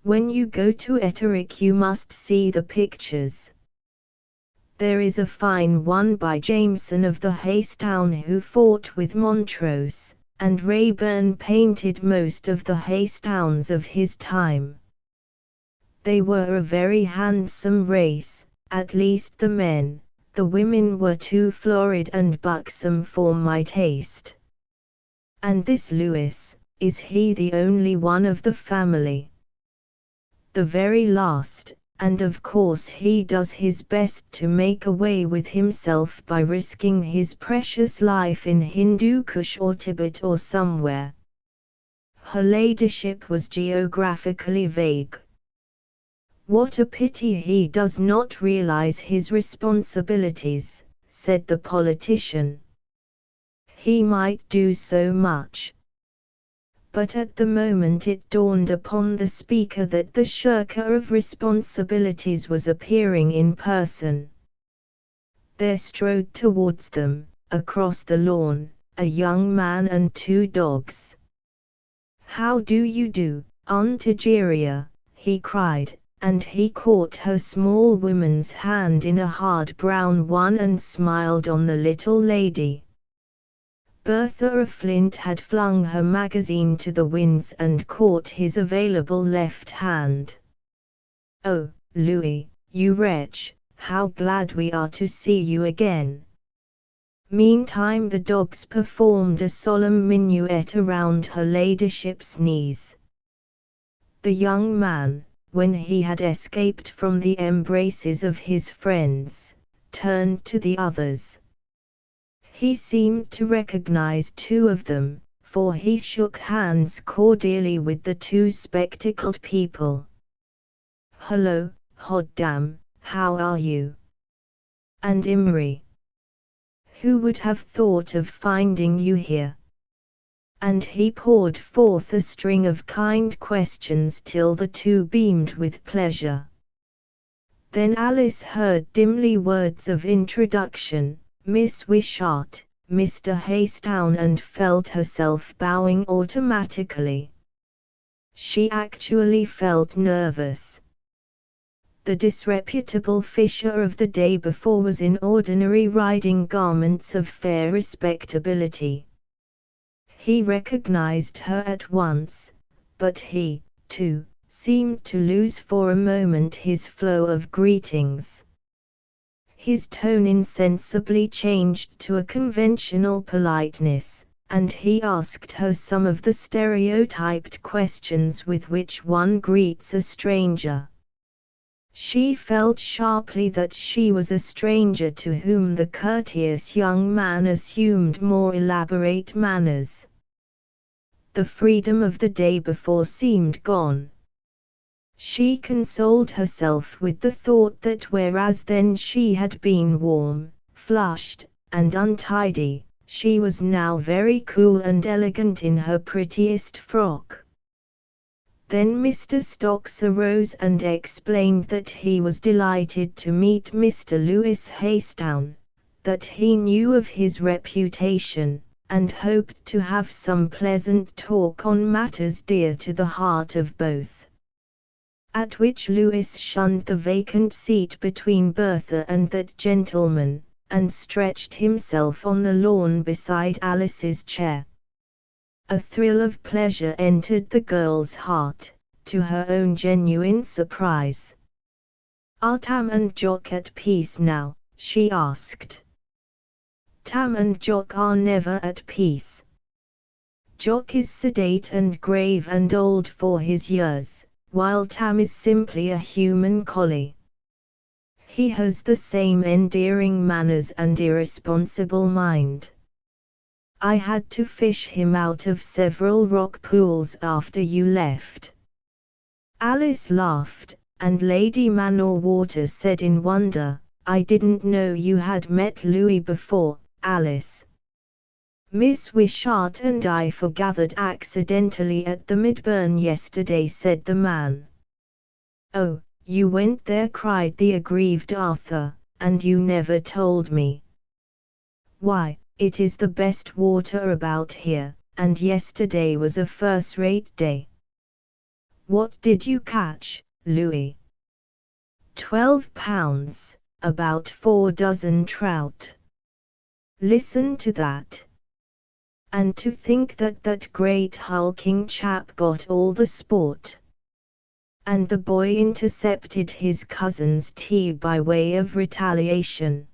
When you go to Etterick you must see the pictures. There is a fine one by Jameson of the Haystown who fought with Montrose, and Raeburn painted most of the Haystowns of his time. They were a very handsome race, at least the men. The women were too florid and buxom for my taste. And this Lewis, is he the only one of the family?" "The very last, and of course he does his best to make away with himself by risking his precious life in Hindu Kush or Tibet or somewhere." Her ladyship was geographically vague. "What a pity he does not realize his responsibilities," said the politician. "He might do so much." But at the moment it dawned upon the speaker that the shirker of responsibilities was appearing in person. There strode towards them, across the lawn, a young man and 2 dogs. "How do you do, Aunt Egeria?" he cried, and he caught her small woman's hand in a hard brown one and smiled on the little lady. Bertha Flint had flung her magazine to the winds and caught his available left hand. "Oh, Louis, you wretch, how glad we are to see you again." Meantime the dogs performed a solemn minuet around her ladyship's knees. The young man, when he had escaped from the embraces of his friends, turned to the others. He seemed to recognize two of them, for he shook hands cordially with the two spectacled people. "Hello, Hoddam, how are you? And Imri? Who would have thought of finding you here?" And he poured forth a string of kind questions till the two beamed with pleasure. Then Alice heard dimly words of introduction, Miss Wishart, Mr. Haystown, and felt herself bowing automatically. She actually felt nervous. The disreputable Fisher of the day before was in ordinary riding garments of fair respectability. He recognized her at once, but he, too, seemed to lose for a moment his flow of greetings. His tone insensibly changed to a conventional politeness, and he asked her some of the stereotyped questions with which one greets a stranger. She felt sharply that she was a stranger to whom the courteous young man assumed more elaborate manners. The freedom of the day before seemed gone. She consoled herself with the thought that whereas then she had been warm, flushed, and untidy, she was now very cool and elegant in her prettiest frock. Then Mr. Stocks arose and explained that he was delighted to meet Mr. Lewis Haystown, that he knew of his reputation, and hoped to have some pleasant talk on matters dear to the heart of both. At which Lewis shunned the vacant seat between Bertha and that gentleman, and stretched himself on the lawn beside Alice's chair. A thrill of pleasure entered the girl's heart, to her own genuine surprise. "Are Tam and Jock at peace now?" she asked. "Tam and Jock are never at peace. Jock is sedate and grave and old for his years, while Tam is simply a human collie. He has the same endearing manners and irresponsible mind. I had to fish him out of several rock pools after you left." Alice laughed, and Lady Manor-Water said in wonder, "I didn't know you had met Louis before, Alice." "Miss Wishart and I forgathered accidentally at the Midburn yesterday," said the man. "Oh, you went there," cried the aggrieved Arthur, "and you never told me." "Why, it is the best water about here, and yesterday was a first-rate day." "What did you catch, Louis?" £12, about 4 dozen trout." "Listen to that. And to think that that great hulking chap got all the sport." And the boy intercepted his cousin's tea by way of retaliation.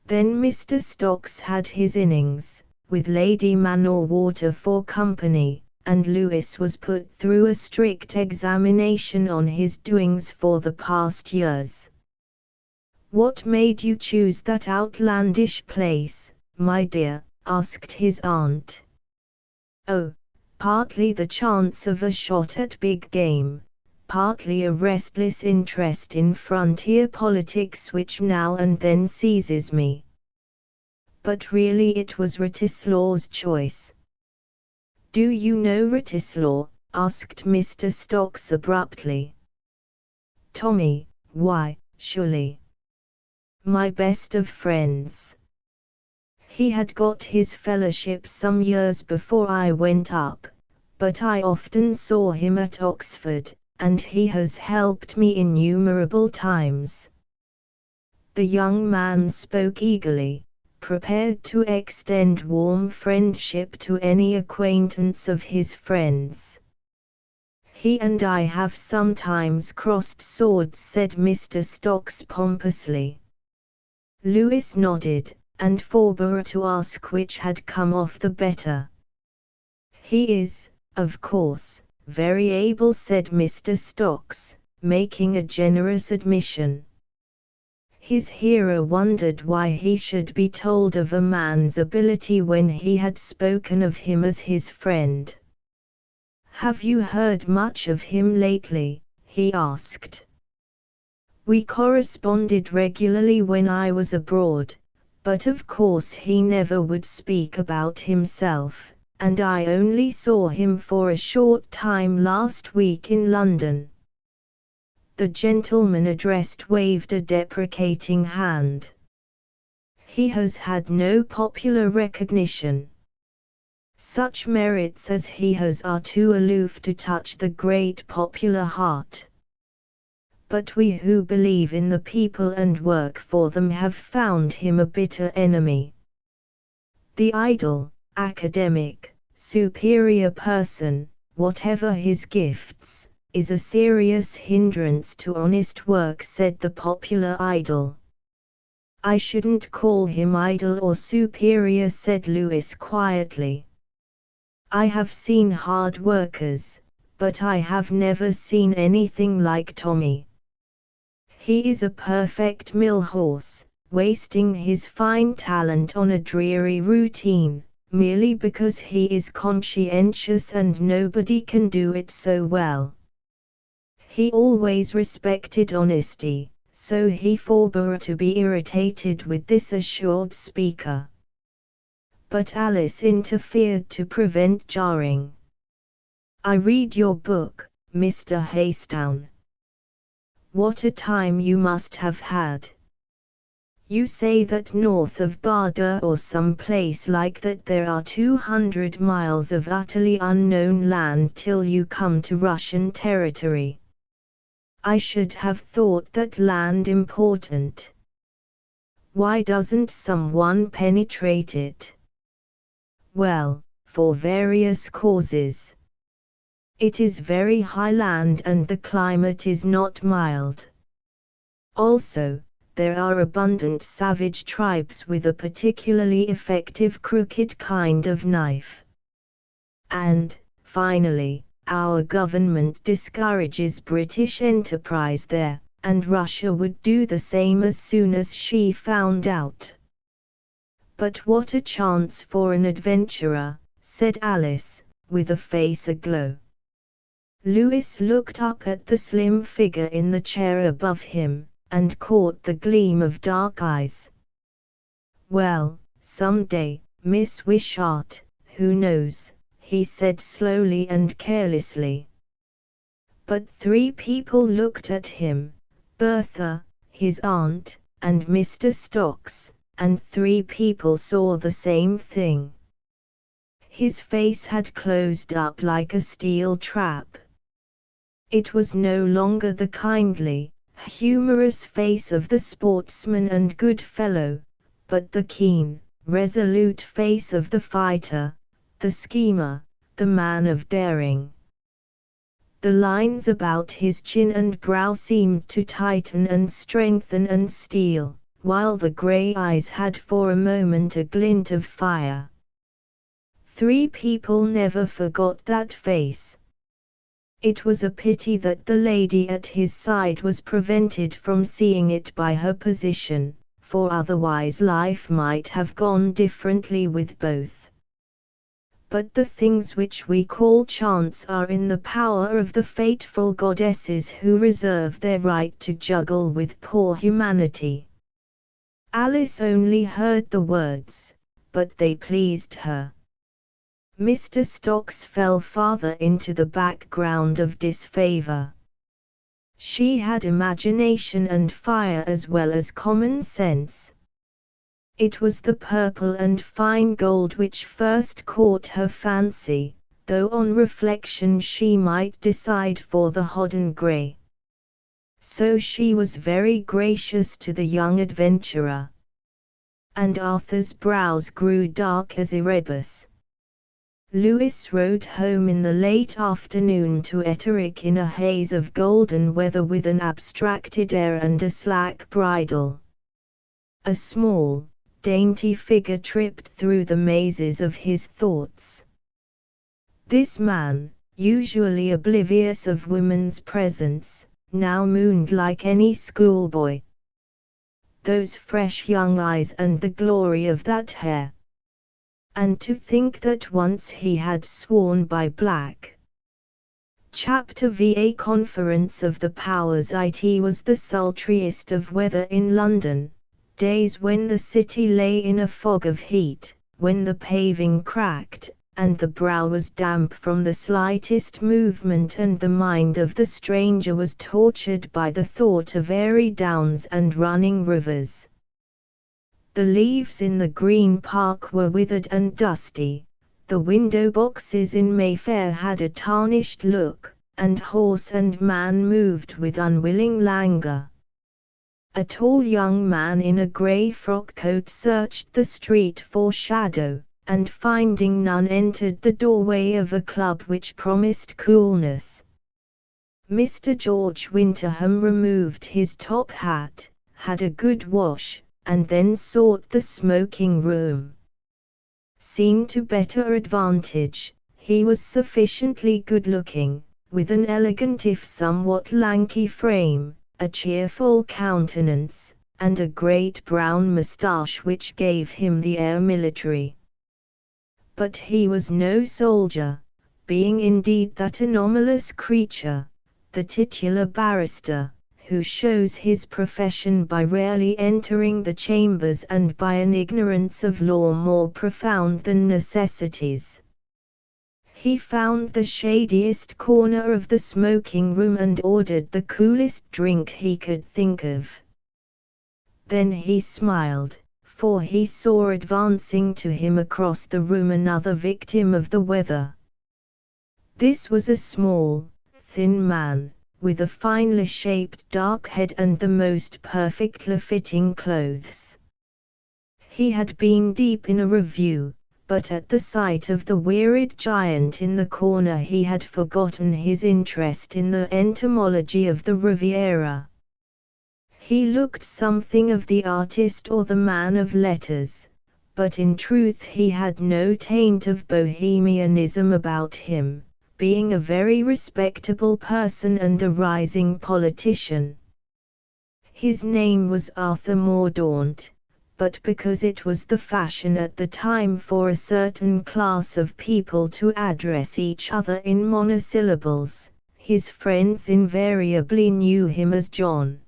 Then Mr. Stocks had his innings, with Lady Manor-Water for company, and Lewis was put through a strict examination on his doings for the past years. "What made you choose that outlandish place, my dear?" asked his aunt. "Oh, partly the chance of a shot at big game, partly a restless interest in frontier politics which now and then seizes me. But really it was Wratislaw's choice." "Do you know Wratislaw?" asked Mr. Stocks abruptly. "Tommy, why, surely. My best of friends. He had got his fellowship some years before I went up, but I often saw him at Oxford, and he has helped me innumerable times." The young man spoke eagerly, prepared to extend warm friendship to any acquaintance of his friends. "He and I have sometimes crossed swords," said Mr. Stocks pompously. Lewis nodded, and forbore to ask which had come off the better. "He is, of course, very able," said Mr. Stocks, making a generous admission. His hearer wondered why he should be told of a man's ability when he had spoken of him as his friend. "Have you heard much of him lately?" he asked. "We corresponded regularly when I was abroad, but of course he never would speak about himself, and I only saw him for a short time last week in London." The gentleman addressed waved a deprecating hand. "He has had no popular recognition. Such merits as he has are too aloof to touch the great popular heart. But we who believe in the people and work for them have found him a bitter enemy. The idle, academic, superior person, whatever his gifts, is a serious hindrance to honest work," said the popular idol. "I shouldn't call him idle or superior," said Lewis quietly. "I have seen hard workers, but I have never seen anything like Tommy. He is a perfect mill horse, wasting his fine talent on a dreary routine, merely because he is conscientious and nobody can do it so well. He always respected honesty, so he forbore to be irritated with this assured speaker." But Alice interfered to prevent jarring. "I read your book, Mr. Haystown. What a time you must have had! You say that north of Barda or some place like that there are 200 miles of utterly unknown land till you come to Russian territory. I should have thought that land important. Why doesn't someone penetrate it?" "Well, for various causes. It is very high land and the climate is not mild. Also, there are abundant savage tribes with a particularly effective crooked kind of knife. And, finally, our government discourages British enterprise there, and Russia would do the same as soon as she found out." "But what a chance for an adventurer," said Alice, with a face aglow. Lewis looked up at the slim figure in the chair above him, and caught the gleam of dark eyes. "Well, some day, Miss Wishart, who knows?" he said slowly and carelessly. But three people looked at him: Bertha, his aunt, and Mr. Stocks, and three people saw the same thing. His face had closed up like a steel trap. It was no longer the kindly, humorous face of the sportsman and good fellow, but the keen, resolute face of the fighter, the schemer, the man of daring. The lines about his chin and brow seemed to tighten and strengthen and steel, while the grey eyes had for a moment a glint of fire. Three people never forgot that face. It was a pity that the lady at his side was prevented from seeing it by her position, for otherwise life might have gone differently with both. But the things which we call chance are in the power of the fateful goddesses who reserve their right to juggle with poor humanity. Alice only heard the words, but they pleased her. Mr. Stocks fell farther into the background of disfavor. She had imagination and fire as well as common sense. It was the purple and fine gold which first caught her fancy, though on reflection she might decide for the hodden grey. So she was very gracious to the young adventurer. And Arthur's brows grew dark as Erebus. Lewis rode home in the late afternoon to Etterick in a haze of golden weather with an abstracted air and a slack bridle. A small, dainty figure tripped through the mazes of his thoughts. This man, usually oblivious of woman's presence, now mooned like any schoolboy. those fresh young eyes and the glory of that hair. And to think that once he had sworn by black. Chapter VA Conference of the Powers. It was the sultriest of weather in London, days when the city lay in a fog of heat, when the paving cracked, and the brow was damp from the slightest movement, and the mind of the stranger was tortured by the thought of airy downs and running rivers. The leaves in the Green Park were withered and dusty, the window boxes in Mayfair had a tarnished look, and horse and man moved with unwilling languor. A tall young man in a grey frock coat searched the street for shadow, and finding none entered the doorway of a club which promised coolness. Mr. George Winterham removed his top hat, had a good wash, and then sought the smoking room. Seen to better advantage, he was sufficiently good-looking, with an elegant if somewhat lanky frame, a cheerful countenance, and a great brown moustache which gave him the air military. But he was no soldier, being indeed that anomalous creature, the titular barrister, who shows his profession by rarely entering the chambers and by an ignorance of law more profound than necessities. He found the shadiest corner of the smoking room and ordered the coolest drink he could think of. Then he smiled, for he saw advancing to him across the room another victim of the weather. This was a small, thin man, with a finely shaped dark head and the most perfectly fitting clothes. He had been deep in a review, but at the sight of the wearied giant in the corner he had forgotten his interest in the entomology of the Riviera. He looked something of the artist or the man of letters, but in truth he had no taint of bohemianism about him, being a very respectable person and a rising politician. His name was Arthur Mordaunt, but because it was the fashion at the time for a certain class of people to address each other in monosyllables, his friends invariably knew him as John.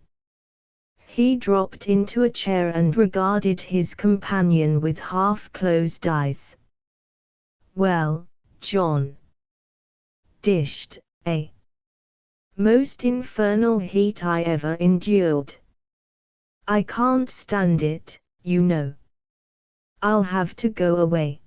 He dropped into a chair and regarded his companion with half-closed eyes. "Well, John. Dished, eh? Most infernal heat I ever endured. I can't stand it, you know. I'll have to go away."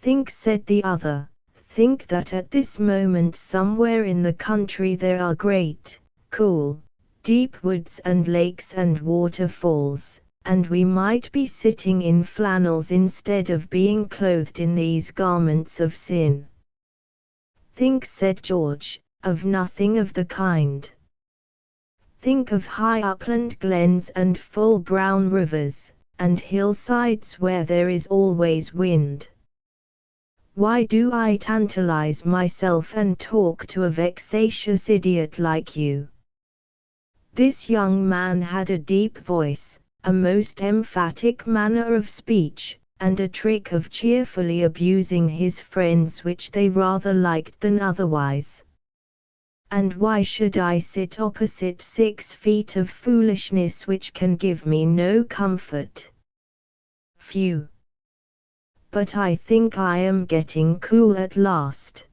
"Think," said the other, "think that at this moment somewhere in the country there are great, cool, deep woods and lakes and waterfalls, and we might be sitting in flannels instead of being clothed in these garments of sin." "Think," said George, "of nothing of the kind. Think of high upland glens and full brown rivers, and hillsides where there is always wind. Why do I tantalize myself and talk to a vexatious idiot like you?" This young man had a deep voice, a most emphatic manner of speech, and a trick of cheerfully abusing his friends which they rather liked than otherwise. "And why should I sit opposite 6 feet of foolishness which can give me no comfort? Phew! But I think I am getting cool at last.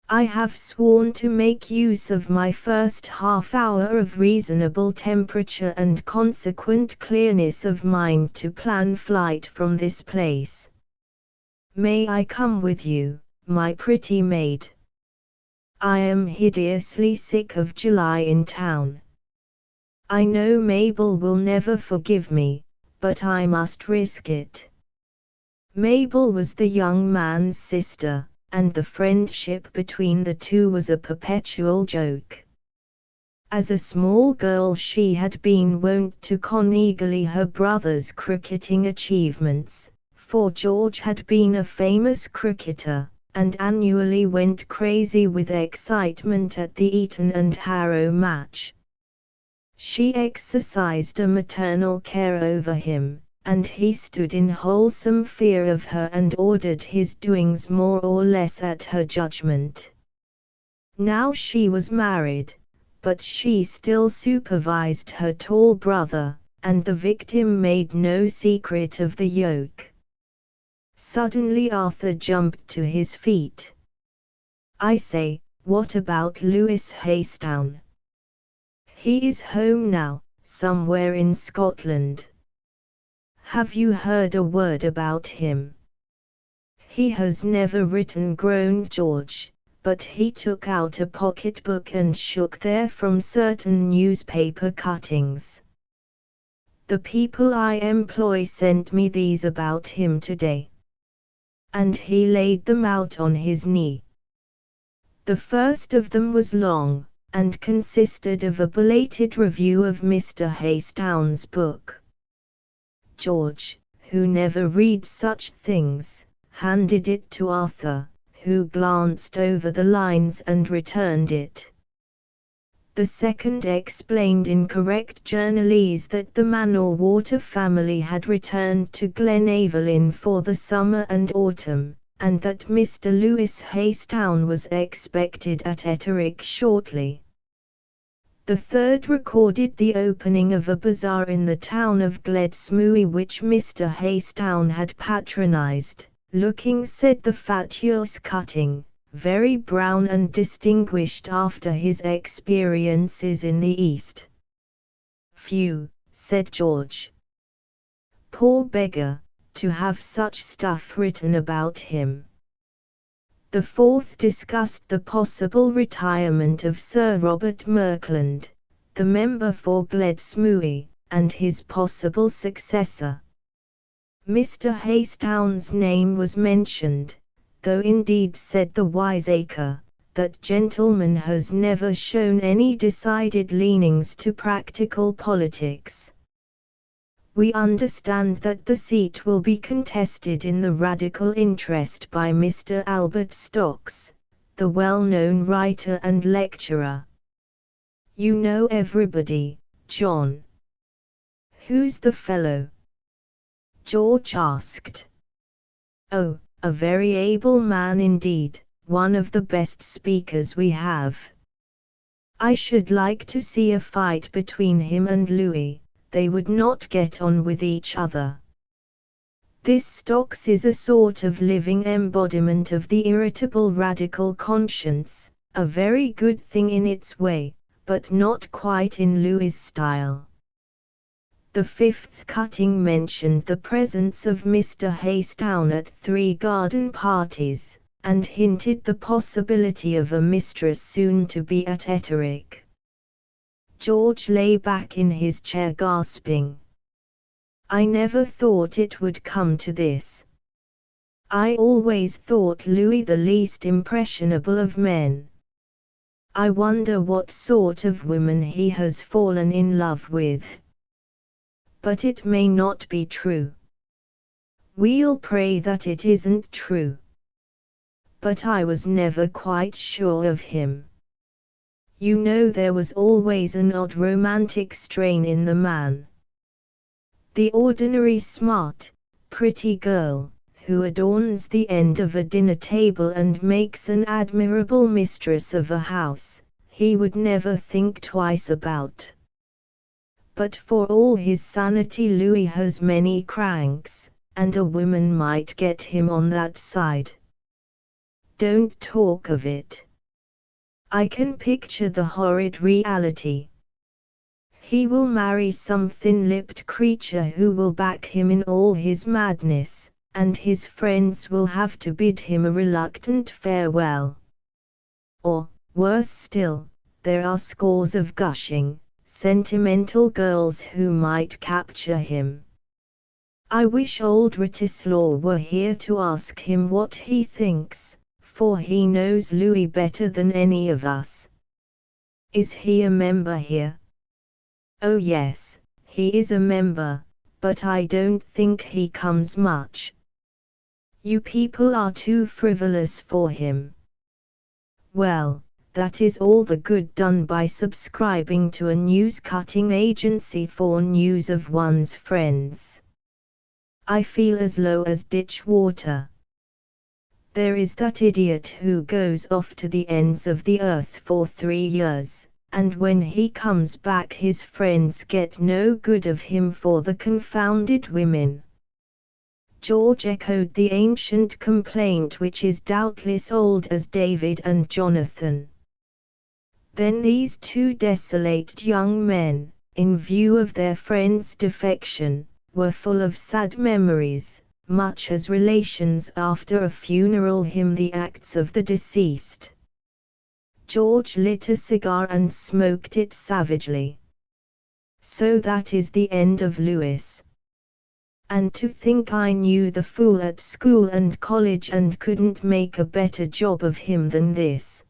I have sworn to make use of my first half-hour of reasonable temperature and consequent clearness of mind to plan flight from this place. May I come with you, my pretty maid? I am hideously sick of July in town. I know Mabel will never forgive me, but I must risk it." Mabel was the young man's sister, and the friendship between the two was a perpetual joke. As a small girl she had been wont to con eagerly her brother's cricketing achievements, for George had been a famous cricketer, and annually went crazy with excitement at the Eton and Harrow match. She exercised a maternal care over him, and he stood in wholesome fear of her and ordered his doings more or less at her judgment. Now she was married, but she still supervised her tall brother, and the victim made no secret of the yoke. Suddenly Arthur jumped to his feet. "I say, what about Lewis Haystown? He is home now, somewhere in Scotland. Have you heard a word about him?" "He has never written," groaned George, but he took out a pocketbook and shook therefrom certain newspaper cuttings. "The people I employ sent me these about him today." And he laid them out on his knee. The first of them was long, and consisted of a belated review of Mr. Haystown's book. George, who never reads such things, handed it to Arthur, who glanced over the lines and returned it. The second explained in correct journalese that the Manor-Water family had returned to Glenaverlyn for the summer and autumn, and that Mr. Lewis Haystown was expected at Etterick shortly. The third recorded the opening of a bazaar in the town of Gledsmooy which Mr. Haystown had patronized, looking, said the fatuous cutting, very brown and distinguished after his experiences in the East. "Phew," said George. "Poor beggar, to have such stuff written about him." The fourth discussed the possible retirement of Sir Robert Merkland, the member for Gledsmooy, and his possible successor. Mr. Haystown's name was mentioned, though indeed, said the wiseacre, that gentleman has never shown any decided leanings to practical politics. "We understand that the seat will be contested in the radical interest by Mr. Albert Stocks, the well-known writer and lecturer." "You know everybody, John." "Who's the fellow?" George asked. "Oh, a very able man indeed, one of the best speakers we have. I should like to see a fight between him and Louis, they would not get on with each other. This Stocks is a sort of living embodiment of the irritable radical conscience, a very good thing in its way, but not quite in Louis's style." The fifth cutting mentioned the presence of Mr. Haystown at 3 garden parties, and hinted the possibility of a mistress soon to be at Etterick. George lay back in his chair gasping. "I never thought it would come to this. I always thought Louis the least impressionable of men. I wonder what sort of woman he has fallen in love with. But it may not be true. We'll pray that it isn't true. But I was never quite sure of him. You know there was always an odd romantic strain in the man. The ordinary smart, pretty girl, who adorns the end of a dinner table and makes an admirable mistress of a house, he would never think twice about. But for all his sanity Louis has many cranks, and a woman might get him on that side. Don't talk of it. I can picture the horrid reality. He will marry some thin-lipped creature who will back him in all his madness, and his friends will have to bid him a reluctant farewell. Or, worse still, there are scores of gushing, sentimental girls who might capture him. I wish old Wratislaw were here to ask him what he thinks, for he knows Louis better than any of us. Is he a member here? Oh yes, he is a member, but I don't think he comes much. You people are too frivolous for him. Well, that is all the good done by subscribing to a news-cutting agency for news of one's friends. I feel as low as ditch water. There is that idiot who goes off to the ends of the earth for 3 years, and when he comes back his friends get no good of him for the confounded women. George echoed the ancient complaint, which is doubtless old as David and Jonathan. Then these two desolate young men, in view of their friend's defection, were full of sad memories, much as relations after a funeral hymn the acts of the deceased. George lit a cigar and smoked it savagely. So that is the end of Lewis. And to think I knew the fool at school and college and couldn't make a better job of him than this.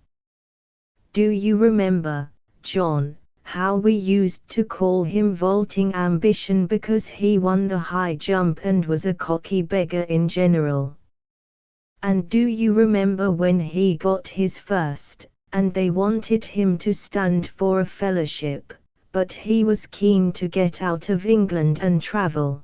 Do you remember, John, how we used to call him Vaulting Ambition because he won the high jump and was a cocky beggar in general? And do you remember when he got his first, and they wanted him to stand for a fellowship, but he was keen to get out of England and travel?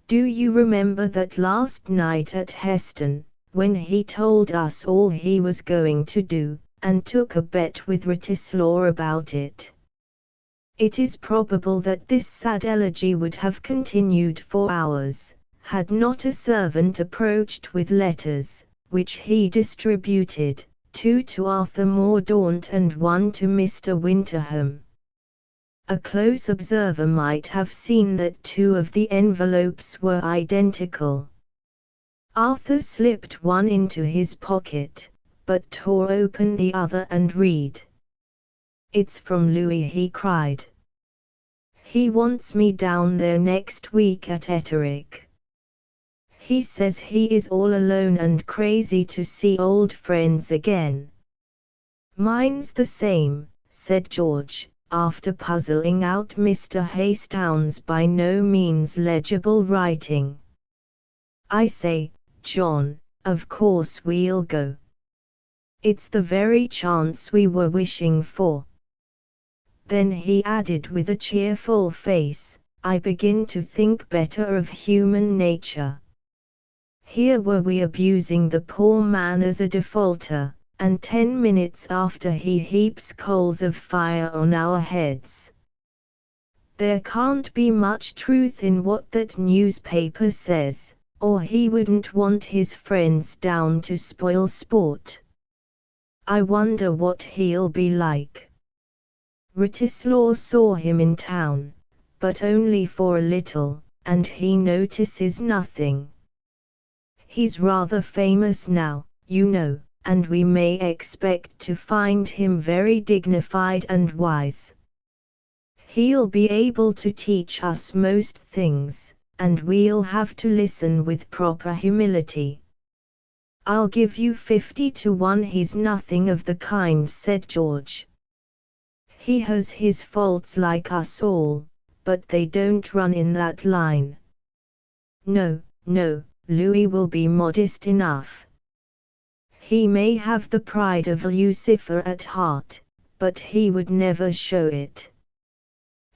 Do you remember that last night at Heston, when he told us all he was going to do, and took a bet with Wratislaw about it? It is probable that this sad elegy would have continued for hours, had not a servant approached with letters, which he distributed, 2 to Arthur Mordaunt and 1 to Mr. Winterham. A close observer might have seen that 2 of the envelopes were identical. Arthur slipped one into his pocket, but tore open the other and read. "It's from Louis," he cried. "He wants me down there next week at Etterick. He says he is all alone and crazy to see old friends again." "Mine's the same," said George, after puzzling out Mr. Haystown's by no means legible writing. "I say, John, of course we'll go. It's the very chance we were wishing for." Then he added with a cheerful face, "I begin to think better of human nature. Here were we abusing the poor man as a defaulter, and 10 minutes after he heaps coals of fire on our heads. There can't be much truth in what that newspaper says, or he wouldn't want his friends down to spoil sport. I wonder what he'll be like." Wratislaw saw him in town, but only for a little, and he notices nothing. He's rather famous now, you know, and we may expect to find him very dignified and wise. He'll be able to teach us most things, and we'll have to listen with proper humility. "I'll give you 50 to 1 he's nothing of the kind," said George. "He has his faults like us all, but they don't run in that line. No, no, Louis will be modest enough. He may have the pride of Lucifer at heart, but he would never show it.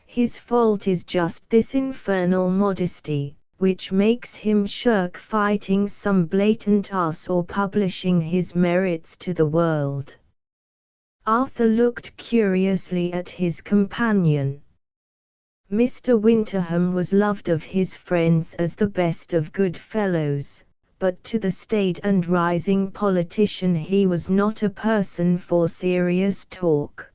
His fault is just this infernal modesty, which makes him shirk fighting some blatant ass or publishing his merits to the world." Arthur looked curiously at his companion. Mr. Winterham was loved of his friends as the best of good fellows, but to the staid and rising politician he was not a person for serious talk.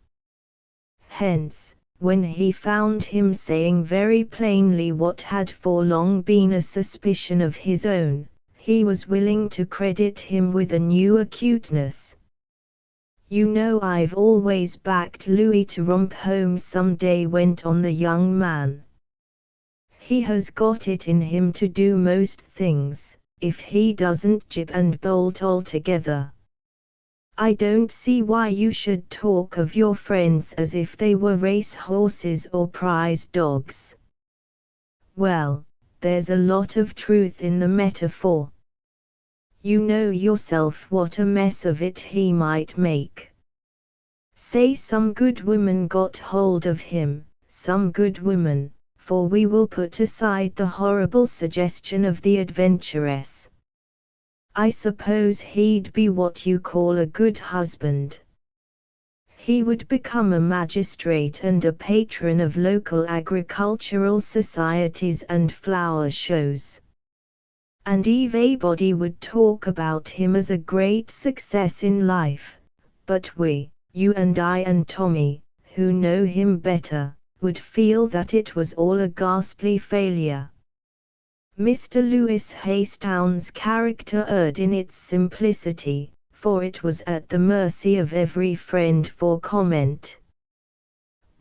Hence, when he found him saying very plainly what had for long been a suspicion of his own, he was willing to credit him with a new acuteness. "You know I've always backed Louis to romp home some day," went on the young man. "He has got it in him to do most things, if he doesn't jib and bolt altogether. I don't see why you should talk of your friends as if they were race horses or prize dogs." "Well, there's a lot of truth in the metaphor. You know yourself what a mess of it he might make. Say some good woman got hold of him, some good woman, for we will put aside the horrible suggestion of the adventuress. I suppose he'd be what you call a good husband. He would become a magistrate and a patron of local agricultural societies and flower shows. And everybody would talk about him as a great success in life, but we, you and I and Tommy, who know him better, would feel that it was all a ghastly failure. Mr. Lewis Hastowne's character erred in its simplicity, for it was at the mercy of every friend for comment.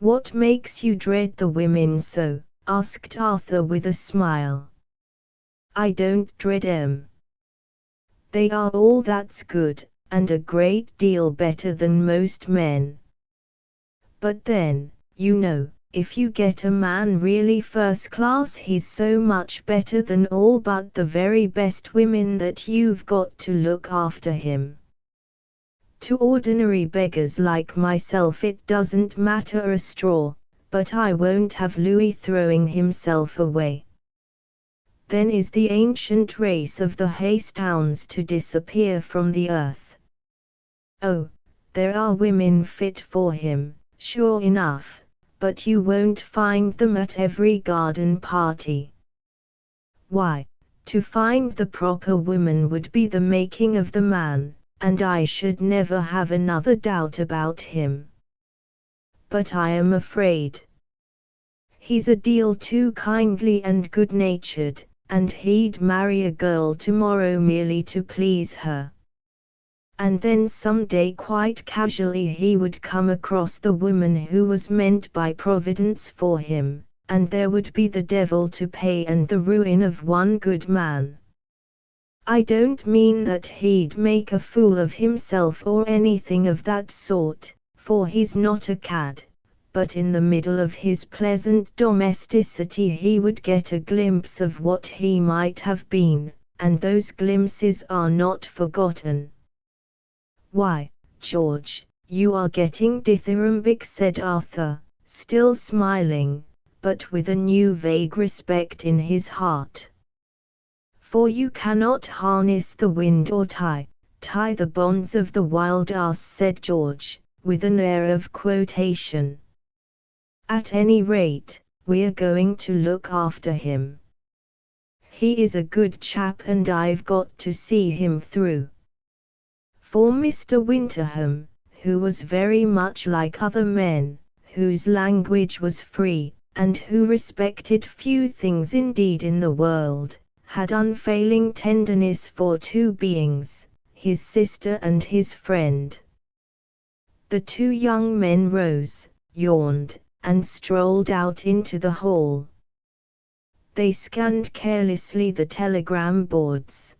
"What makes you dread the women so?" asked Arthur with a smile. "I don't dread 'em. They are all that's good, and a great deal better than most men. But then, you know, if you get a man really first class, he's so much better than all but the very best women that you've got to look after him. To ordinary beggars like myself it doesn't matter a straw, but I won't have Louis throwing himself away. Then is the ancient race of the Haystownes to disappear from the earth? Oh, there are women fit for him, sure enough, but you won't find them at every garden party. Why, to find the proper woman would be the making of the man, and I should never have another doubt about him. But I am afraid he's a deal too kindly and good-natured, and he'd marry a girl tomorrow merely to please her. And then some day quite casually he would come across the woman who was meant by Providence for him, and there would be the devil to pay and the ruin of one good man. I don't mean that he'd make a fool of himself or anything of that sort, for he's not a cad, but in the middle of his pleasant domesticity he would get a glimpse of what he might have been, and those glimpses are not forgotten." "Why, George, you are getting dithyrambic," said Arthur, still smiling, but with a new vague respect in his heart. "For you cannot harness the wind or tie the bonds of the wild ass," said George, with an air of quotation. "At any rate, we're going to look after him. He is a good chap and I've got to see him through." For Mr. Winterham, who was very much like other men, whose language was free, and who respected few things indeed in the world, had unfailing tenderness for two beings, his sister and his friend. The two young men rose, yawned, and strolled out into the hall. They scanned carelessly the telegram boards.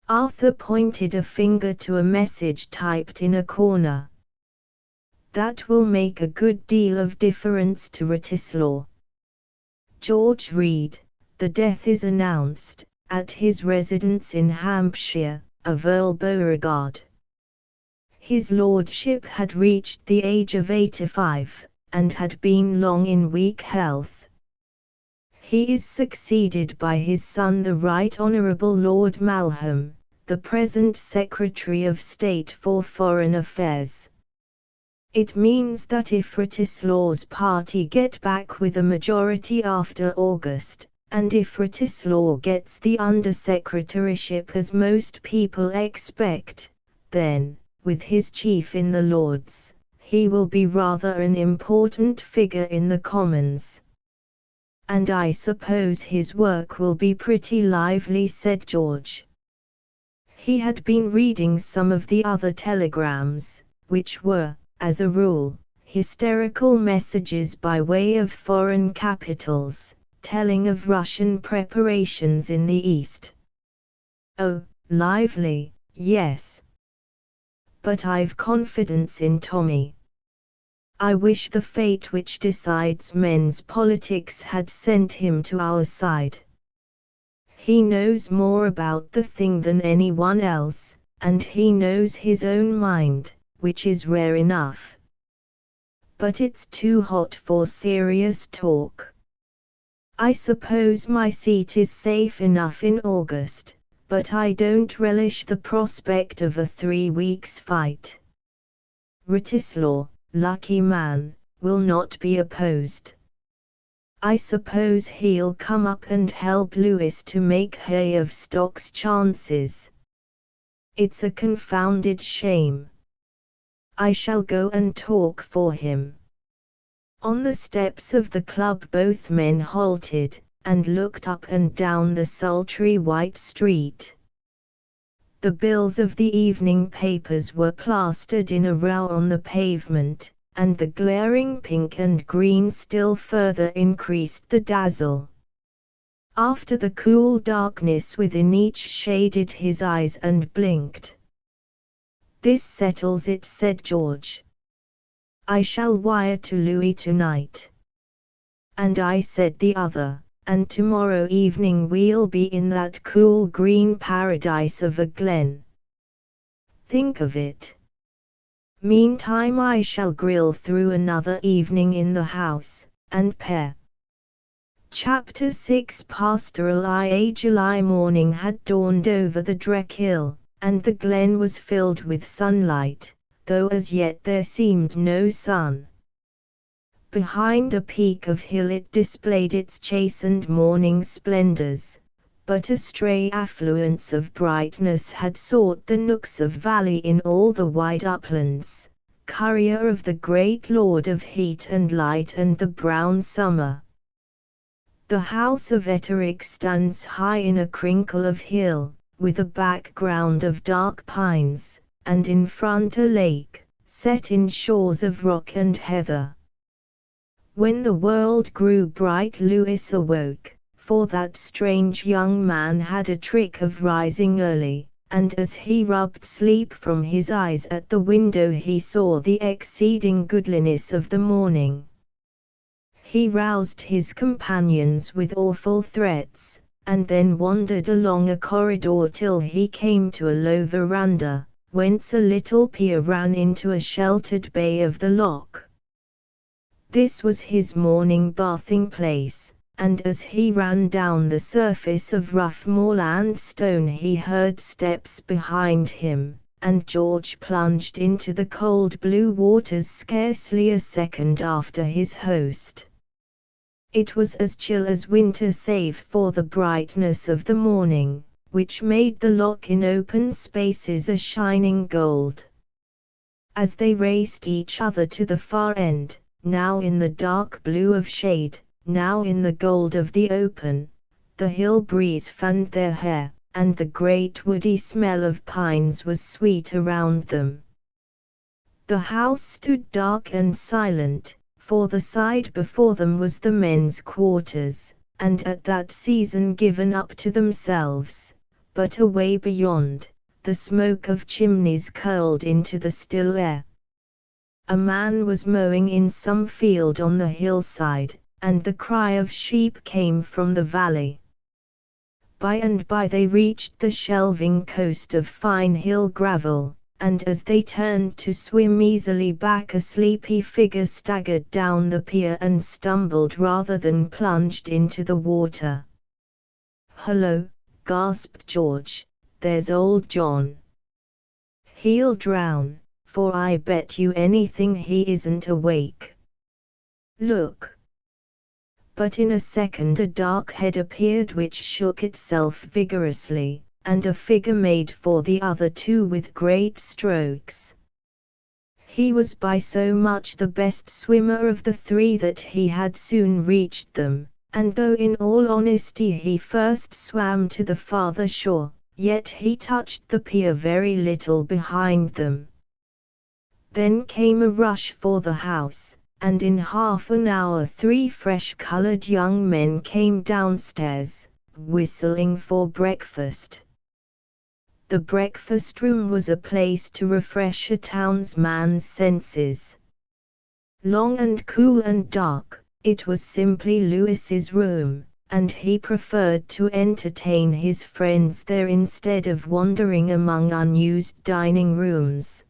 Arthur pointed a finger to a message typed in a corner. "That will make a good deal of difference to Wratislaw. George Reed, the death is announced, at his residence in Hampshire, of Earl Beauregard. His lordship had reached the age of 85, and had been long in weak health. He is succeeded by his son the Right Honourable Lord Malham, the present Secretary of State for Foreign Affairs. It means that if Wratislaw's party get back with a majority after August, and if Wratislaw gets the undersecretaryship as most people expect, then, with his chief in the Lords, he will be rather an important figure in the Commons." "And I suppose his work will be pretty lively," said George. He had been reading some of the other telegrams, which were, as a rule, hysterical messages by way of foreign capitals, telling of Russian preparations in the East. "Oh, lively, yes. But I've confidence in Tommy. I wish the fate which decides men's politics had sent him to our side. He knows more about the thing than anyone else, and he knows his own mind, which is rare enough, but it's too hot for serious talk. I suppose my seat is safe enough in August, but I don't relish the prospect of a 3 weeks fight. Writislaw, lucky man, will not be opposed. I suppose he'll come up and help Lewis to make hay of Stock's chances. It's a confounded shame. I shall go and talk for him. On the steps of the club both men halted, and looked up and down the sultry white street. The bills of the evening papers were plastered in a row on the pavement, and the glaring pink and green still further increased the dazzle. After the cool darkness within each shaded his eyes and blinked. "This settles it," said George. "I shall wire to Louis tonight." "And I," said the other, "and tomorrow evening we'll be in that cool green paradise of a glen. Think of it! Meantime I shall grill through another evening in the house, and pair." Chapter 6 Pastoral A July morning had dawned over the Drechhill, and the glen was filled with sunlight, though as yet there seemed no sun. Behind a peak of hill it displayed its chastened morning splendors, but a stray affluence of brightness had sought the nooks of valley in all the wide uplands, courier of the great lord of heat and light and the brown summer. The house of Etterick stands high in a crinkle of hill, with a background of dark pines, and in front a lake, set in shores of rock and heather. When the world grew bright Lewis awoke, for that strange young man had a trick of rising early, and as he rubbed sleep from his eyes at the window he saw the exceeding goodliness of the morning. He roused his companions with awful threats, and then wandered along a corridor till he came to a low veranda, whence a little pier ran into a sheltered bay of the loch. This was his morning bathing place, and as he ran down the surface of rough moorland stone he heard steps behind him, and George plunged into the cold blue waters scarcely a second after his host. It was as chill as winter save for the brightness of the morning, which made the loch in open spaces a shining gold. As they raced each other to the far end, now in the dark blue of shade, now in the gold of the open, the hill breeze fanned their hair, and the great woody smell of pines was sweet around them. The house stood dark and silent, for the side before them was the men's quarters, and at that season given up to themselves, but away beyond, the smoke of chimneys curled into the still air. A man was mowing in some field on the hillside, and the cry of sheep came from the valley. By and by they reached the shelving coast of fine hill gravel, and as they turned to swim easily back a sleepy figure staggered down the pier and stumbled rather than plunged into the water. "Hullo," gasped George, "there's old John. He'll drown, for I bet you anything he isn't awake. Look!" But in a second a dark head appeared which shook itself vigorously, and a figure made for the other two with great strokes. He was by so much the best swimmer of the three that he had soon reached them, and though in all honesty he first swam to the farther shore, yet he touched the pier very little behind them. Then came a rush for the house, and in half an hour 3 fresh-colored young men came downstairs, whistling for breakfast. The breakfast room was a place to refresh a townsman's senses. Long and cool and dark, it was simply Lewis's room, and he preferred to entertain his friends there instead of wandering among unused dining rooms.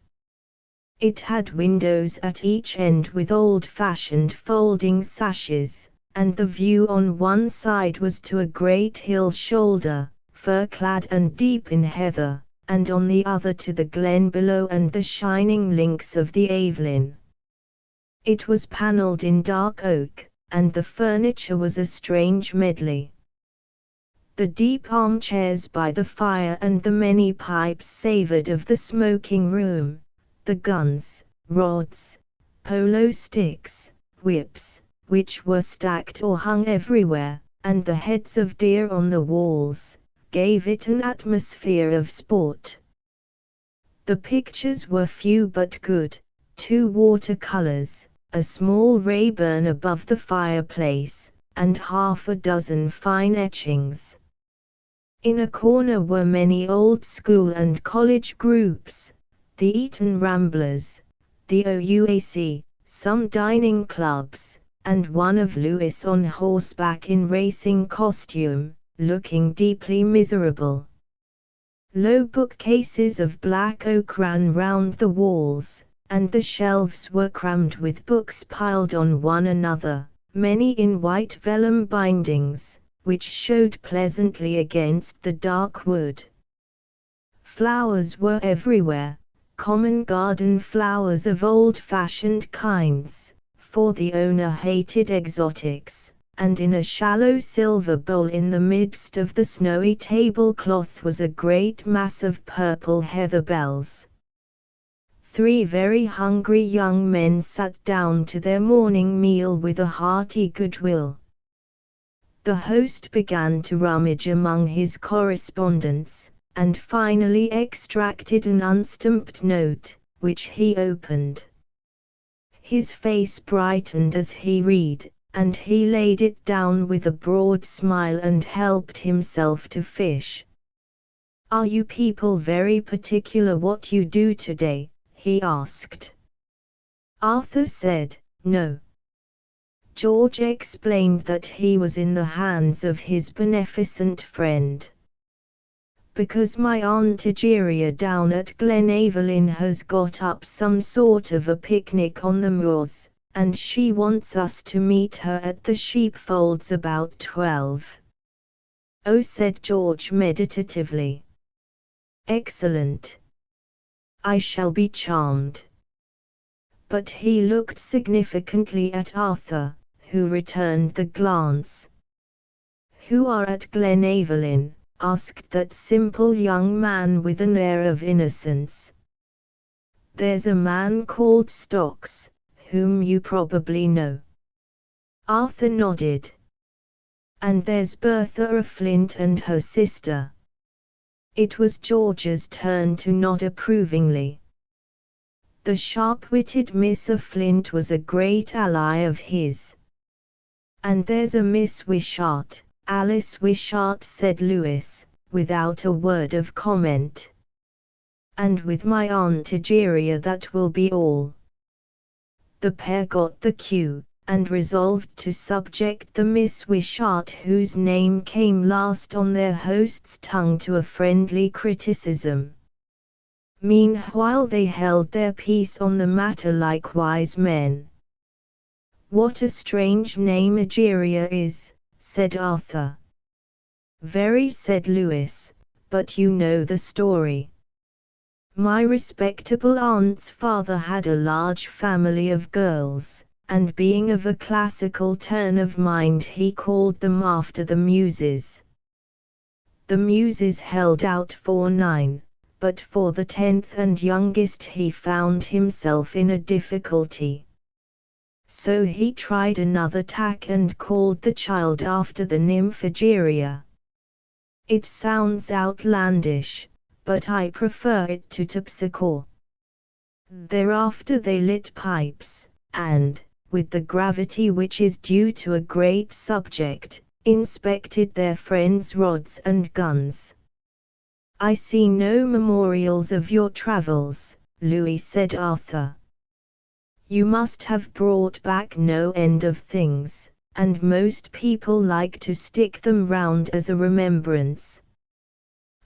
It had windows at each end with old-fashioned folding sashes, and the view on one side was to a great hill shoulder, fir-clad and deep in heather, and on the other to the glen below and the shining links of the Evelyn. It was panelled in dark oak, and the furniture was a strange medley. The deep armchairs by the fire and the many pipes savoured of the smoking room. The guns, rods, polo sticks, whips, which were stacked or hung everywhere, and the heads of deer on the walls, gave it an atmosphere of sport. The pictures were few but good, 2 watercolours, a small Rayburn above the fireplace, and half a dozen fine etchings. In a corner were many old school and college groups, the Eton Ramblers, the OUAC, some dining clubs, and one of Lewis on horseback in racing costume, looking deeply miserable. Low bookcases of black oak ran round the walls, and the shelves were crammed with books piled on one another, many in white vellum bindings, which showed pleasantly against the dark wood. Flowers were everywhere, common garden flowers of old-fashioned kinds, for the owner hated exotics, and in a shallow silver bowl in the midst of the snowy tablecloth was a great mass of purple heather bells. 3 very hungry young men sat down to their morning meal with a hearty goodwill. The host began to rummage among his correspondence, and finally extracted an unstamped note, which he opened. His face brightened as he read, and he laid it down with a broad smile and helped himself to fish. "Are you people very particular what you do today?" he asked. Arthur said, "No." George explained that he was in the hands of his beneficent friend. "Because my Aunt Egeria down at Glen Evelyn has got up some sort of a picnic on the moors, and she wants us to meet her at the sheepfolds about 12. "Oh," said George meditatively. "Excellent. I shall be charmed." But he looked significantly at Arthur, who returned the glance. "Who are at Glen Evelyn?" asked that simple young man with an air of innocence. "There's a man called Stocks, whom you probably know." Arthur nodded. "And there's Bertha Flint and her sister." It was George's turn to nod approvingly. The sharp-witted Miss Flint was a great ally of his. "And there's a Miss Wishart, Alice Wishart," said Lewis, without a word of comment. "And with my Aunt Egeria that will be all." The pair got the cue, and resolved to subject the Miss Wishart whose name came last on their host's tongue to a friendly criticism. Meanwhile they held their peace on the matter like wise men. "What a strange name Egeria is," said Arthur. "Very," said Lewis, "but you know the story. My respectable aunt's father had a large family of girls, and being of a classical turn of mind he called them after the Muses. The Muses held out for 9, but for the 10th and youngest he found himself in a difficulty. So he tried another tack and called the child after the nymph Egeria. It sounds outlandish, but I prefer it to Terpsichore." Thereafter they lit pipes, and, with the gravity which is due to a great subject, inspected their friends' rods and guns. "I see no memorials of your travels," Louis said Arthur. "You must have brought back no end of things, and most people like to stick them round as a remembrance."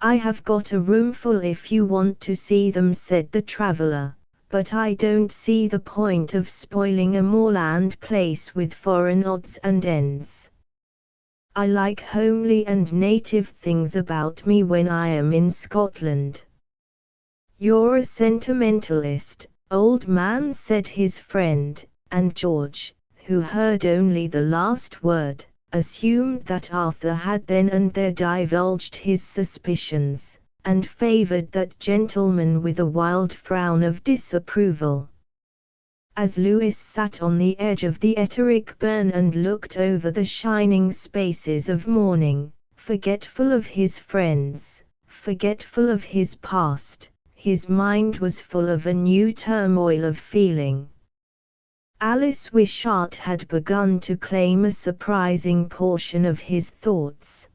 "I have got a roomful if you want to see them," said the traveller, but I don't see the point of spoiling a moorland place with foreign odds and ends. I like homely and native things about me when I am in Scotland." "You're a sentimentalist, old man," said his friend, and George, who heard only the last word, assumed that Arthur had then and there divulged his suspicions, and favoured that gentleman with a wild frown of disapproval. As Lewis sat on the edge of the Etterick burn and looked over the shining spaces of morning, forgetful of his friends, forgetful of his past, his mind was full of a new turmoil of feeling. Alice Wishart had begun to claim a surprising portion of his thoughts.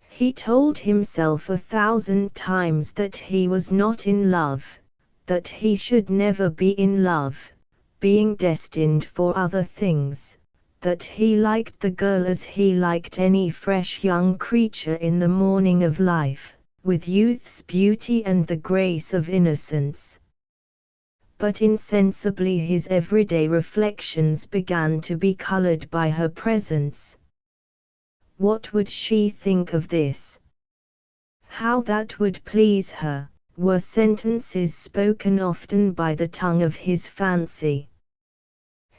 He told himself 1,000 times that he was not in love, that he should never be in love, being destined for other things, that he liked the girl as he liked any fresh young creature in the morning of life, with youth's beauty and the grace of innocence. But insensibly his everyday reflections began to be colored by her presence. What would she think of this? How that would please her, were sentences spoken often by the tongue of his fancy.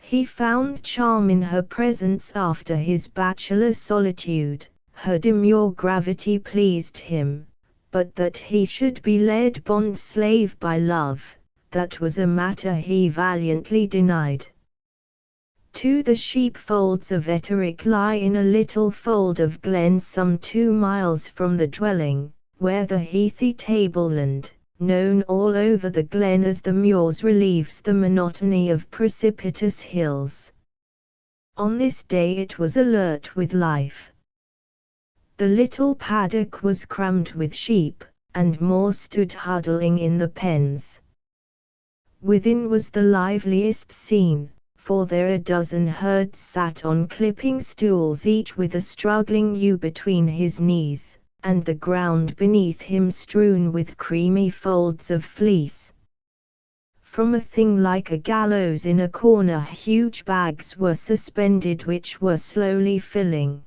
He found charm in her presence after his bachelor solitude, her demure gravity pleased him, but that he should be led bond-slave by love, that was a matter he valiantly denied. Too, the sheepfolds of Etterick lie in a little fold of glen some 2 miles from the dwelling, where the heathy tableland, known all over the glen as the Muirs, relieves the monotony of precipitous hills. On this day it was alert with life. The little paddock was crammed with sheep, and more stood huddling in the pens. Within was the liveliest scene, for there a dozen herds sat on clipping stools, each with a struggling ewe between his knees, and the ground beneath him strewn with creamy folds of fleece. From a thing like a gallows in a corner huge bags were suspended which were slowly filling.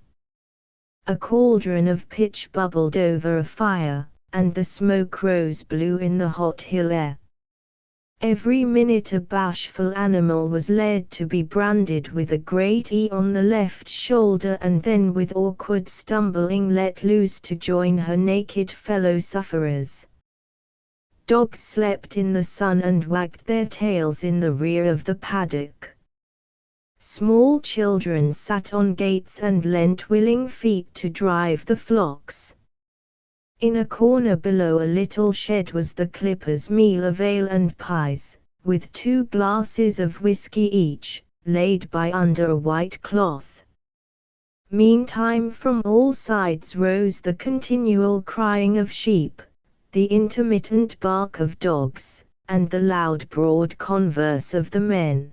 A cauldron of pitch bubbled over a fire, and the smoke rose blue in the hot hill air. Every minute a bashful animal was led to be branded with a great E on the left shoulder, and then with awkward stumbling let loose to join her naked fellow sufferers. Dogs slept in the sun and wagged their tails in the rear of the paddock. Small children sat on gates and lent willing feet to drive the flocks. In a corner below a little shed was the clipper's meal of ale and pies, with 2 glasses of whisky each, laid by under a white cloth. Meantime from all sides rose the continual crying of sheep, the intermittent bark of dogs, and the loud broad converse of the men.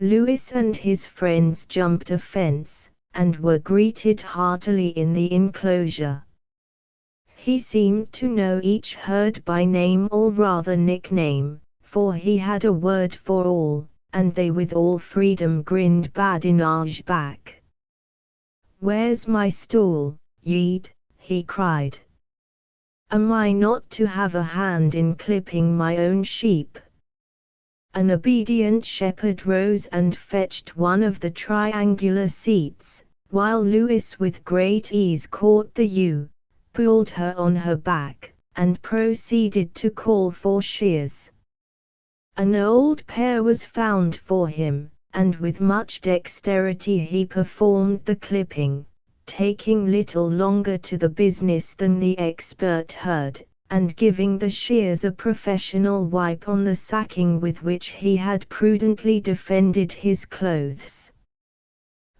Lewis and his friends jumped a fence, and were greeted heartily in the enclosure. He seemed to know each herd by name, or rather nickname, for he had a word for all, and they with all freedom grinned badinage back. "Where's my stool, Yeed?" he cried. "Am I not to have a hand in clipping my own sheep?" An obedient shepherd rose and fetched one of the triangular seats, while Lewis with great ease caught the ewe, pulled her on her back, and proceeded to call for shears. An old pair was found for him, and with much dexterity he performed the clipping, taking little longer to the business than the expert herd, and giving the shears a professional wipe on the sacking with which he had prudently defended his clothes.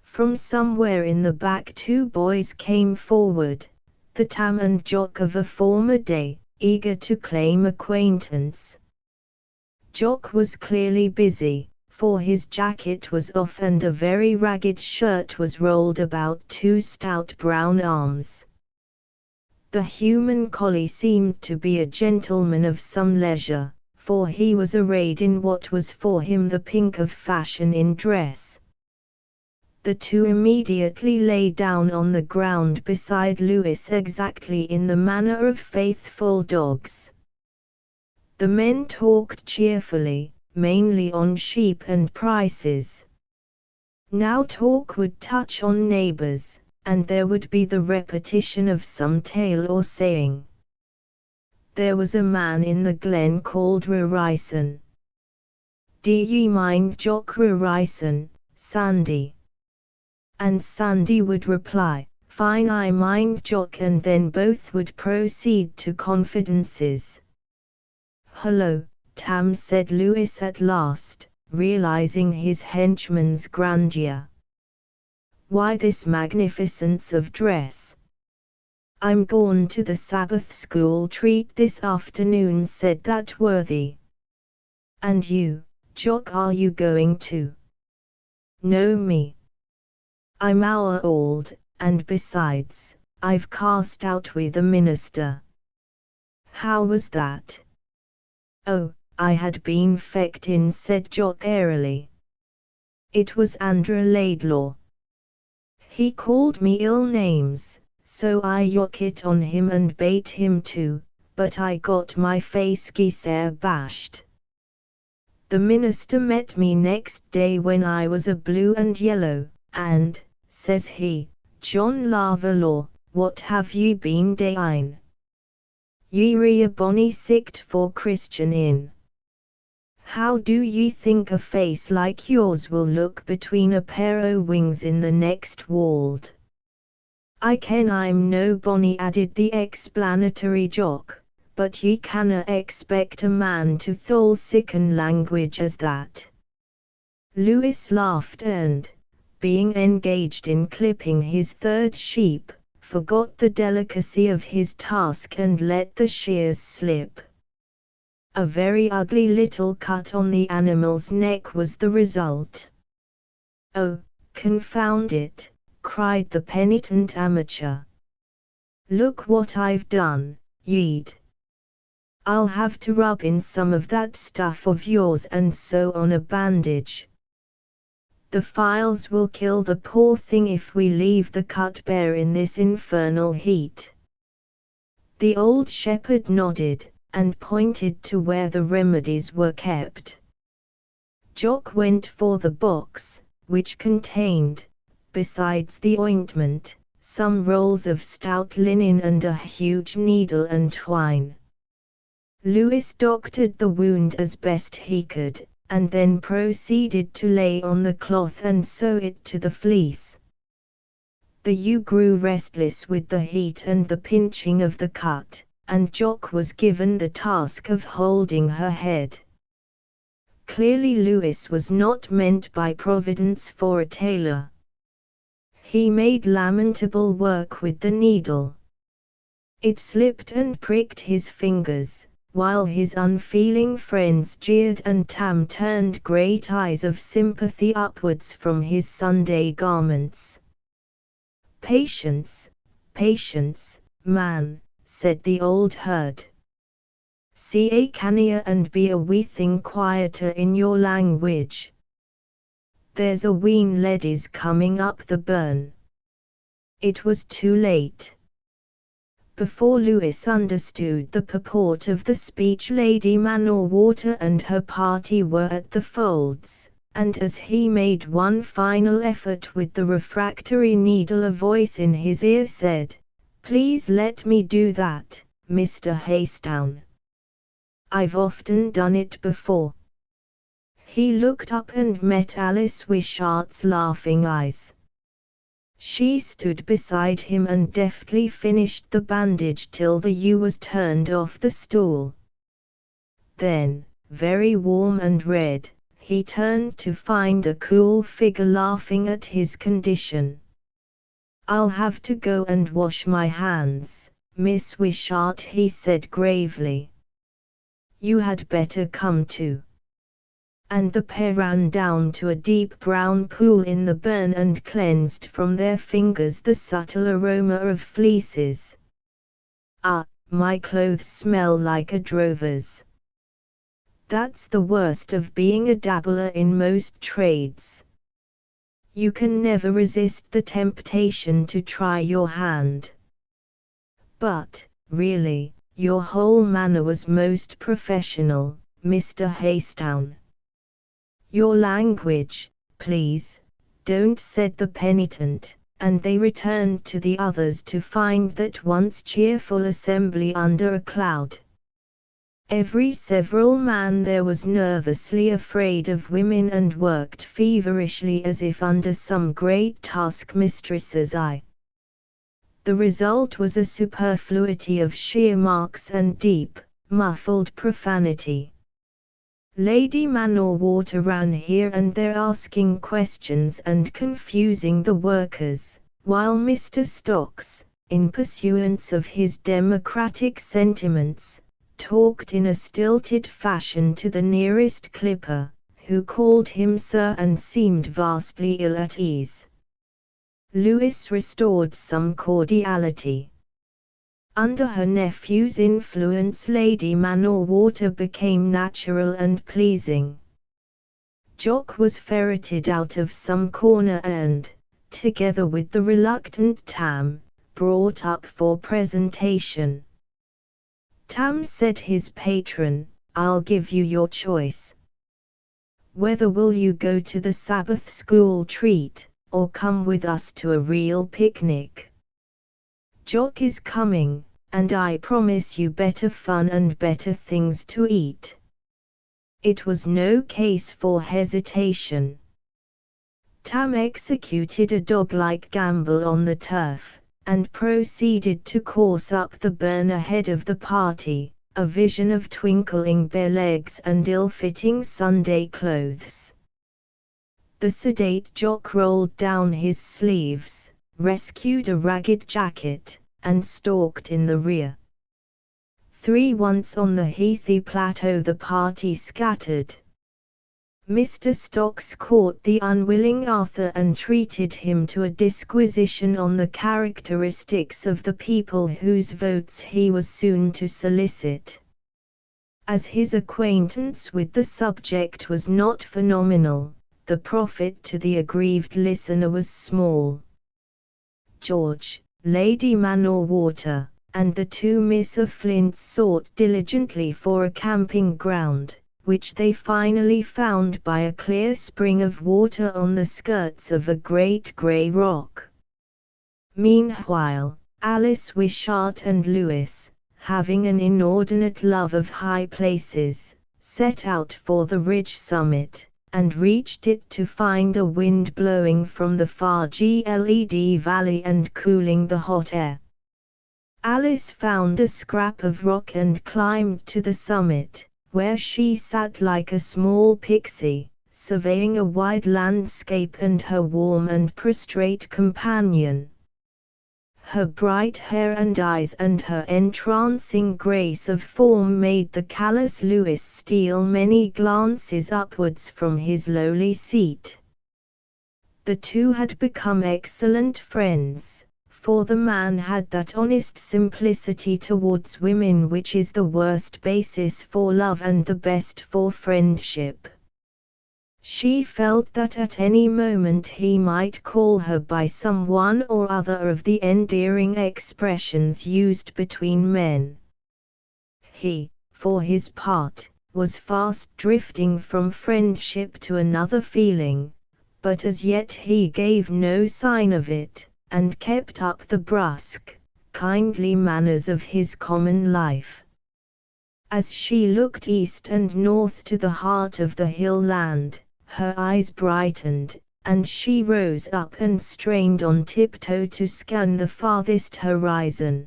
From somewhere in the back 2 boys came forward, the Tam and Jock of a former day, eager to claim acquaintance. Jock was clearly busy, for his jacket was off and a very ragged shirt was rolled about 2 stout brown arms. The human collie seemed to be a gentleman of some leisure, for he was arrayed in what was for him the pink of fashion in dress. The two immediately lay down on the ground beside Lewis exactly in the manner of faithful dogs. The men talked cheerfully, mainly on sheep and prices. Now talk would touch on neighbors, and there would be the repetition of some tale or saying. There was a man in the glen called Rarison. D'ye mind Jock Rarison, Sandy? And Sandy would reply, fine I mind Jock, and then both would proceed to confidences. Hullo, Tam, said Lewis at last, realizing his henchman's grandeur. Why this magnificence of dress? I'm gone to the Sabbath school treat this afternoon, said that worthy. And you, Jock, are you going to? No, me. I'm our old, and besides, I've cast out with the minister. How was that? Oh, I had been fecked in, said Jock airily. It was Andrew Laidlaw. He called me ill names, so I yock it on him and bait him too, but I got my face geesair bashed. The minister met me next day when I was a blue and yellow, and, says he, John Lavalaw, what have ye been dayin'? Ye re a bonny sicht for Christian in. How do ye think a face like yours will look between a pair o' wings in the next world? I ken I'm no bonny, added the explanatory Jock, but ye canna expect a man to thole siccan language as that. Lewis laughed and, being engaged in clipping his third sheep, forgot the delicacy of his task and let the shears slip. A very ugly little cut on the animal's neck was the result. Oh, confound it, cried the penitent amateur. Look what I've done, yeed. I'll have to rub in some of that stuff of yours and sew on a bandage. The files will kill the poor thing if we leave the cut bare in this infernal heat. The old shepherd nodded, and pointed to where the remedies were kept. Jock went for the box, which contained, besides the ointment, some rolls of stout linen and a huge needle and twine. Lewis doctored the wound as best he could, and then proceeded to lay on the cloth and sew it to the fleece. The ewe grew restless with the heat and the pinching of the cut, and Jock was given the task of holding her head. Clearly Lewis was not meant by Providence for a tailor. He made lamentable work with the needle. It slipped and pricked his fingers, while his unfeeling friends jeered and Tam turned great eyes of sympathy upwards from his Sunday garments. Patience, patience, man, said the old herd. See a cannier and be a wee thing quieter in your language. There's a ween leddies coming up the burn. It was too late. Before Lewis understood the purport of the speech, Lady Manor-Water and her party were at the folds, and as he made one final effort with the refractory needle, a voice in his ear said, "Please let me do that, Mr. Haystown. I've often done it before." He looked up and met Alice Wishart's laughing eyes. She stood beside him and deftly finished the bandage till the ewe was turned off the stool. Then, very warm and red, he turned to find a cool figure laughing at his condition. "I'll have to go and wash my hands, Miss Wishart," he said gravely. "You had better come too." And the pair ran down to a deep brown pool in the burn and cleansed from their fingers the subtle aroma of fleeces. "Ah, my clothes smell like a drover's." That's the worst of being a dabbler in most trades. You can never resist the temptation to try your hand. But, really, your whole manner was most professional, Mr. Haystown. Your language, please, don't, said the penitent, and they returned to the others to find that once cheerful assembly under a cloud. Every several man there was nervously afraid of women and worked feverishly as if under some great taskmistress's eye. The result was a superfluity of sheer marks and deep, muffled profanity. Lady Man-o'-Water ran here and there asking questions and confusing the workers, while Mr. Stocks, in pursuance of his democratic sentiments, talked in a stilted fashion to the nearest clipper, who called him sir and seemed vastly ill at ease. Lewis restored some cordiality. Under her nephew's influence Lady Man-o'-Water became natural and pleasing. Jock was ferreted out of some corner and, together with the reluctant Tam, brought up for presentation. Tam said his patron, I'll give you your choice. Whether will you go to the Sabbath school treat, or come with us to a real picnic? Jock is coming, and I promise you better fun and better things to eat. It was no case for hesitation. Tam executed a dog-like gambol on the turf, and proceeded to course up the burn ahead of the party, a vision of twinkling bare legs and ill-fitting Sunday clothes. The sedate Jock rolled down his sleeves, rescued a ragged jacket, and stalked in the rear. Once on the heathy plateau the party scattered. Mr. Stocks caught the unwilling Arthur and treated him to a disquisition on the characteristics of the people whose votes he was soon to solicit. As his acquaintance with the subject was not phenomenal, the profit to the aggrieved listener was small. George, Lady Man-o'-Water, and the two Miss Flints sought diligently for a camping ground, which they finally found by a clear spring of water on the skirts of a great grey rock. Meanwhile, Alice Wishart and Lewis, having an inordinate love of high places, set out for the ridge summit, and reached it to find a wind blowing from the far Gled valley and cooling the hot air. Alice found a scrap of rock and climbed to the summit, where she sat like a small pixie, surveying a wide landscape and her warm and prostrate companion. Her bright hair and eyes and her entrancing grace of form made the callous Lewis steal many glances upwards from his lowly seat. The two had become excellent friends, for the man had that honest simplicity towards women which is the worst basis for love and the best for friendship. She felt that at any moment he might call her by some one or other of the endearing expressions used between men. He, for his part, was fast drifting from friendship to another feeling, but as yet he gave no sign of it, and kept up the brusque, kindly manners of his common life. As she looked east and north to the heart of the hill land, her eyes brightened, and she rose up and strained on tiptoe to scan the farthest horizon.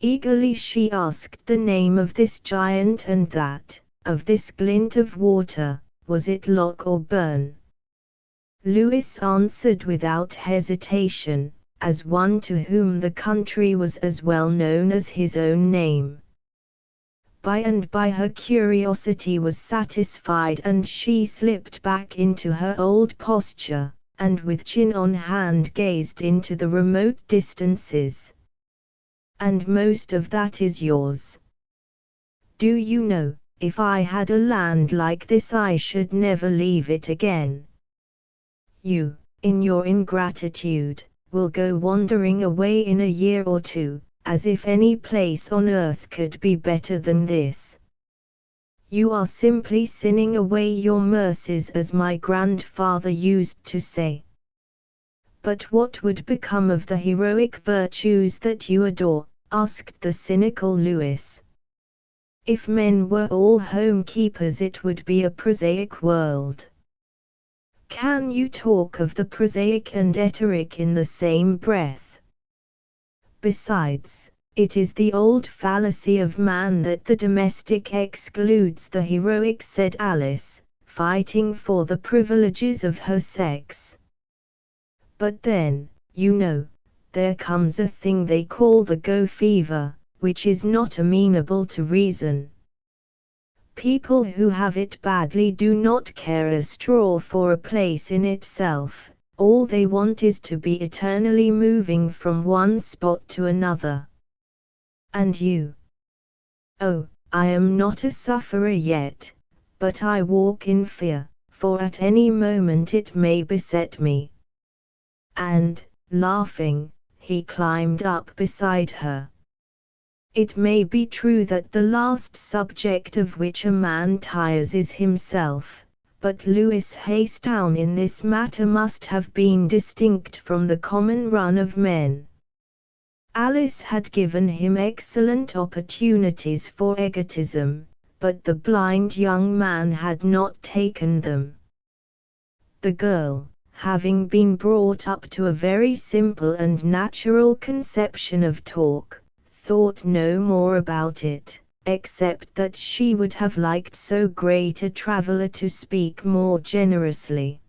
Eagerly she asked the name of this giant and that, of this glint of water, was it loch or burn? Lewis answered without hesitation, as one to whom the country was as well known as his own name. By and by her curiosity was satisfied and she slipped back into her old posture, and with chin on hand gazed into the remote distances. And most of that is yours. Do you know, if I had a land like this I should never leave it again. You, in your ingratitude, will go wandering away in a year or two, as if any place on earth could be better than this. You are simply sinning away your mercies, as my grandfather used to say. But what would become of the heroic virtues that you adore? Asked the cynical Lewis. If men were all homekeepers it would be a prosaic world. Can you talk of the prosaic and eteric in the same breath? Besides, it is the old fallacy of man that the domestic excludes the heroic, said Alice, fighting for the privileges of her sex. But then, you know, there comes a thing they call the go fever, which is not amenable to reason. People who have it badly do not care a straw for a place in itself, all they want is to be eternally moving from one spot to another. And you? Oh, I am not a sufferer yet, but I walk in fear, for at any moment it may beset me. And, laughing, he climbed up beside her. It may be true that the last subject of which a man tires is himself, but Lewis Haystown in this matter must have been distinct from the common run of men. Alice had given him excellent opportunities for egotism, but the blind young man had not taken them. The girl, having been brought up to a very simple and natural conception of talk, thought no more about it, except that she would have liked so great a traveller to speak more generously.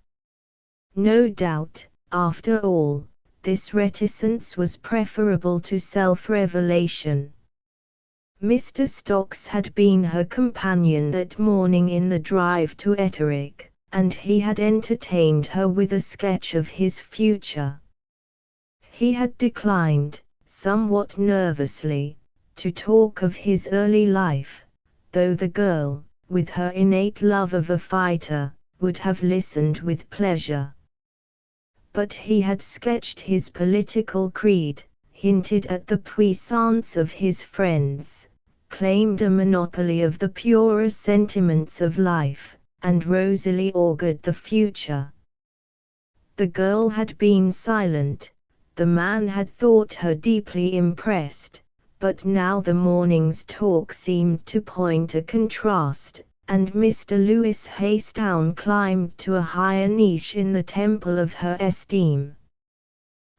No doubt, after all, this reticence was preferable to self-revelation. Mr. Stocks had been her companion that morning in the drive to Etterick, and he had entertained her with a sketch of his future. He had declined, somewhat nervously, to talk of his early life, though the girl, with her innate love of a fighter, would have listened with pleasure. But he had sketched his political creed, hinted at the puissance of his friends, claimed a monopoly of the purer sentiments of life, and rosily augured the future. The girl had been silent, the man had thought her deeply impressed, but now the morning's talk seemed to point a contrast, and Mr. Lewis Haystown climbed to a higher niche in the temple of her esteem.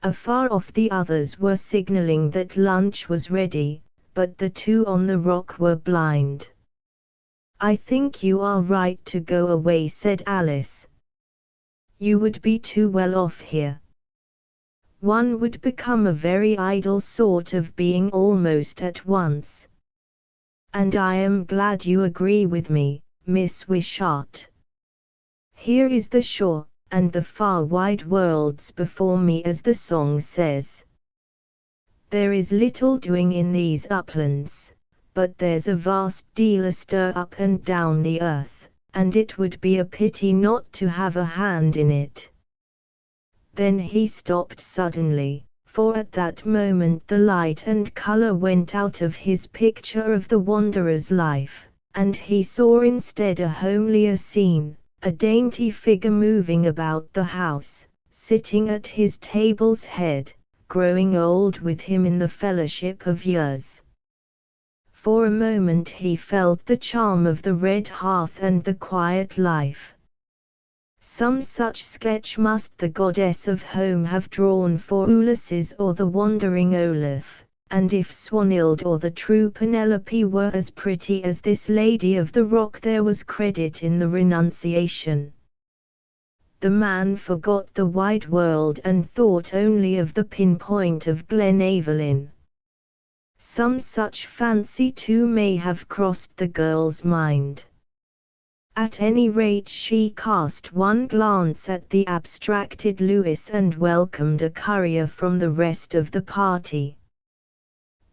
Afar off the others were signalling that lunch was ready, but the two on the rock were blind. "I think you are right to go away," said Alice. "You would be too well off here. One would become a very idle sort of being almost at once. And I am glad you agree with me, Miss Wishart. Here is the shore, and the far wide worlds before me, as the song says. There is little doing in these uplands, but there's a vast deal astir up and down the earth, and it would be a pity not to have a hand in it." Then he stopped suddenly, for at that moment the light and colour went out of his picture of the wanderer's life, and he saw instead a homelier scene, a dainty figure moving about the house, sitting at his table's head, growing old with him in the fellowship of years. For a moment he felt the charm of the red hearth and the quiet life. Some such sketch must the goddess of home have drawn for Ulysses or the wandering Olaf, and if Swanhild or the true Penelope were as pretty as this lady of the rock, there was credit in the renunciation. The man forgot the wide world and thought only of the pinpoint of Glenaverlyn. Some such fancy too may have crossed the girl's mind. At any rate she cast one glance at the abstracted Lewis and welcomed a courier from the rest of the party.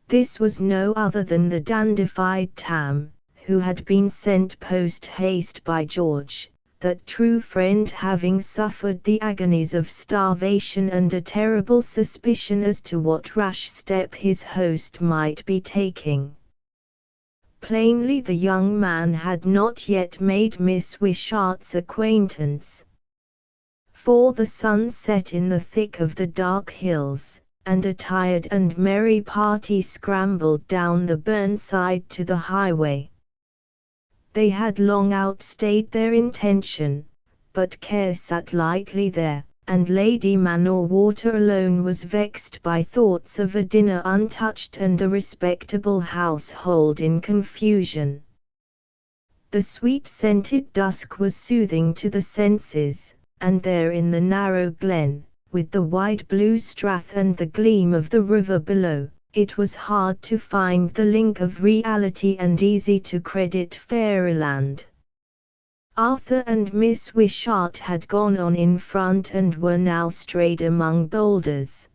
This was no other than the dandified Tam, who had been sent post-haste by George, that true friend having suffered the agonies of starvation and a terrible suspicion as to what rash step his host might be taking. Plainly the young man had not yet made Miss Wishart's acquaintance. For the sun set in the thick of the dark hills, and a tired and merry party scrambled down the burnside to the highway. They had long outstayed their intention, but care sat lightly there, and Lady Manor-Water alone was vexed by thoughts of a dinner untouched and a respectable household in confusion. The sweet-scented dusk was soothing to the senses, and there in the narrow glen, with the wide blue strath and the gleam of the river below, it was hard to find the link of reality and easy to credit fairyland. Arthur and Miss Wishart had gone on in front and were now strayed among boulders.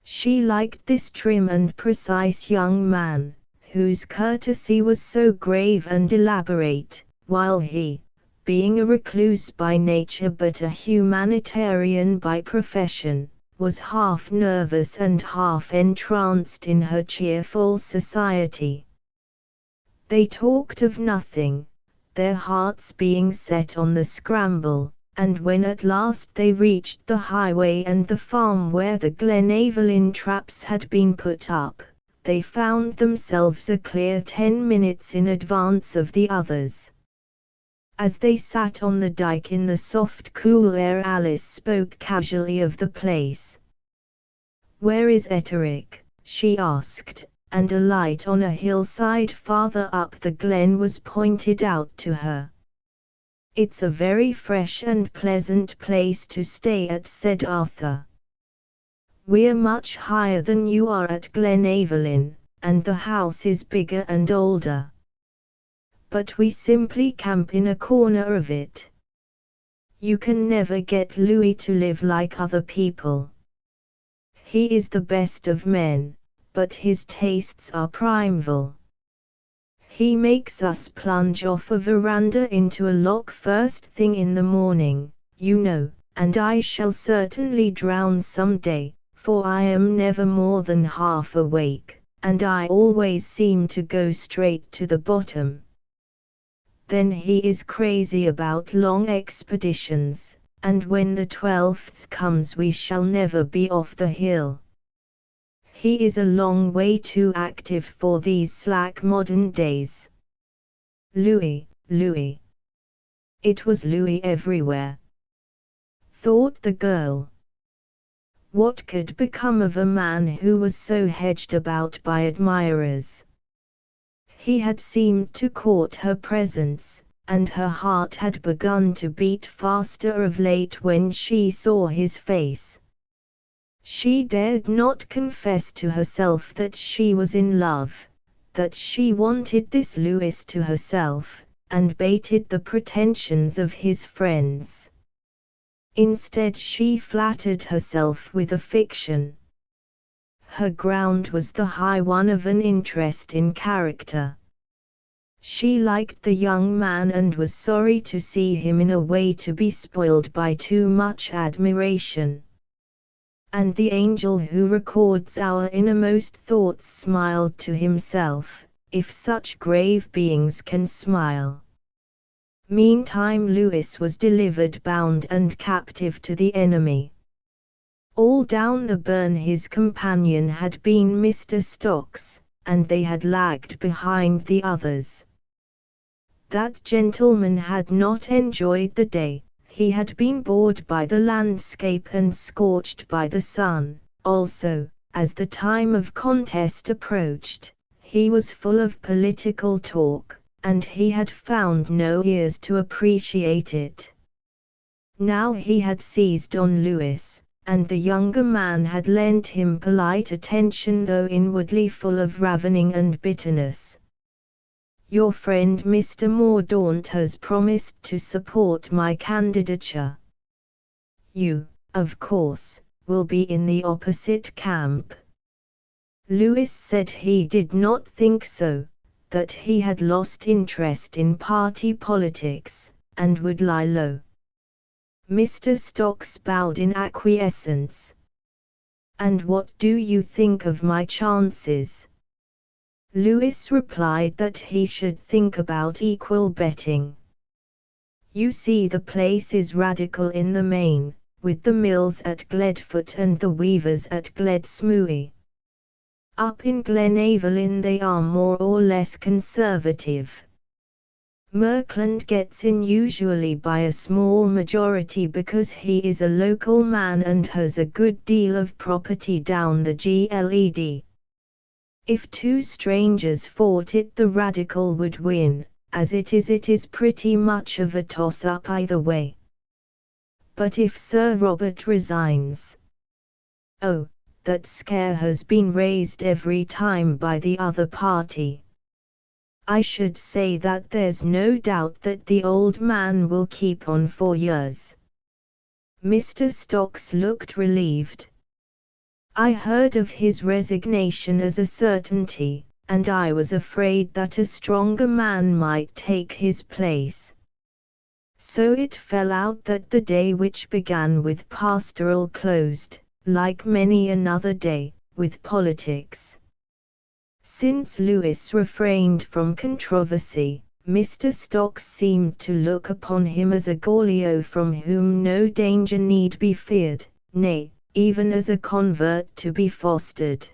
She liked this trim and precise young man, whose courtesy was so grave and elaborate, while he, being a recluse by nature but a humanitarian by profession, was half nervous and half entranced in her cheerful society. They talked of nothing, their hearts being set on the scramble, and when at last they reached the highway and the farm where the Glenaverlyn traps had been put up, they found themselves a clear 10 minutes in advance of the others. As they sat on the dyke in the soft cool air, Alice spoke casually of the place. "Where is Etterick?" she asked, and a light on a hillside farther up the glen was pointed out to her. "It's a very fresh and pleasant place to stay at," said Arthur. "We're much higher than you are at Glenaverlyn, and the house is bigger and older. But we simply camp in a corner of it. You can never get Louis to live like other people. He is the best of men, but his tastes are primeval. He makes us plunge off a veranda into a loch first thing in the morning, you know, and I shall certainly drown some day, for I am never more than half awake, and I always seem to go straight to the bottom. Then he is crazy about long expeditions, and when the 12th comes we shall never be off the hill. He is a long way too active for these slack modern days. Louis, Louis. It was Louis everywhere, thought the girl. What could become of a man who was so hedged about by admirers? He had seemed to court her presence, and her heart had begun to beat faster of late when she saw his face. She dared not confess to herself that she was in love, that she wanted this Louis to herself, and baited the pretensions of his friends. Instead she flattered herself with a fiction. Her ground was the high one of an interest in character. She liked the young man and was sorry to see him in a way to be spoiled by too much admiration. And the angel who records our innermost thoughts smiled to himself, if such grave beings can smile. Meantime Louis was delivered bound and captive to the enemy. All down the burn his companion had been Mr. Stocks, and they had lagged behind the others. That gentleman had not enjoyed the day, he had been bored by the landscape and scorched by the sun. Also, as the time of contest approached, he was full of political talk, and he had found no ears to appreciate it. Now he had seized on Louis, and the younger man had lent him polite attention though inwardly full of ravening and bitterness. "Your friend Mr. Mordaunt has promised to support my candidature. You, of course, will be in the opposite camp." Louis said he did not think so, that he had lost interest in party politics, and would lie low. Mr. Stocks bowed in acquiescence. "And what do you think of my chances?" Lewis replied that he should think about equal betting. "You see, the place is radical in the main, with the mills at Gledfoot and the weavers at Gledsmooy. Up in Glenavelin they are more or less conservative. Merkland gets in usually by a small majority because he is a local man and has a good deal of property down the Gled. If two strangers fought it, the Radical would win. As it is pretty much of a toss-up either way. But if Sir Robert resigns—" "Oh, that scare has been raised every time by the other party. I should say that there's no doubt that the old man will keep on for years." Mr. Stocks looked relieved. "I heard of his resignation as a certainty, and I was afraid that a stronger man might take his place. So it fell out that the day which began with pastoral closed, like many another day, with politics." Since Lewis refrained from controversy, Mr. Stocks seemed to look upon him as a Gaullio from whom no danger need be feared, nay, even as a convert to be fostered.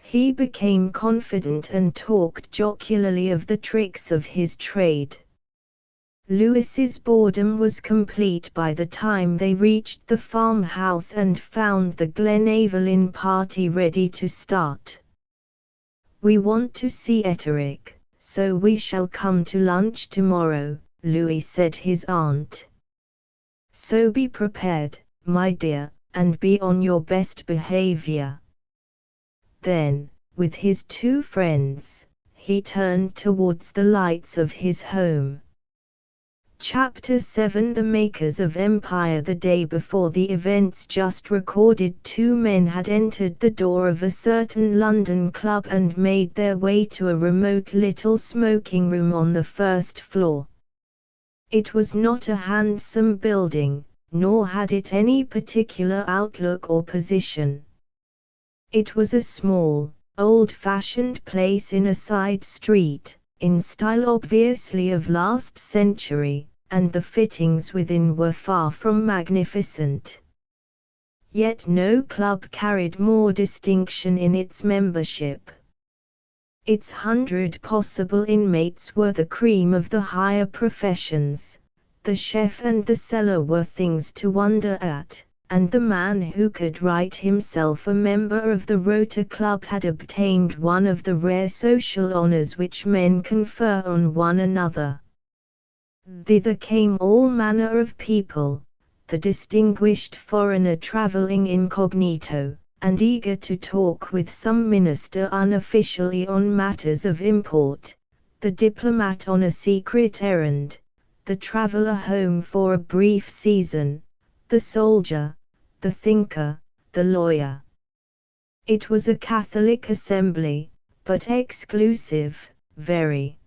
He became confident and talked jocularly of the tricks of his trade. Lewis's boredom was complete by the time they reached the farmhouse and found the Glenavelin party ready to start. "We want to see Etterick, so we shall come to lunch tomorrow," Louis said his aunt. "So be prepared, my dear, and be on your best behavior." Then, with his two friends, he turned towards the lights of his home. Chapter 7. The makers of empire. The day before the events just recorded, two men had entered the door of a certain London club and made their way to a remote little smoking room on the first floor. It was not a handsome building, nor had it any particular outlook or position. It was a small, old-fashioned place in a side street, in style obviously of last century, and the fittings within were far from magnificent. Yet no club carried more distinction in its membership. Its 100 possible inmates were the cream of the higher professions. The chef and the cellar were things to wonder at, and the man who could write himself a member of the Rota Club had obtained one of the rare social honors which men confer on one another. Thither came all manner of people, the distinguished foreigner travelling incognito, and eager to talk with some minister unofficially on matters of import, the diplomat on a secret errand, the traveller home for a brief season, the soldier, the thinker, the lawyer. It was a Catholic assembly, but exclusive, very.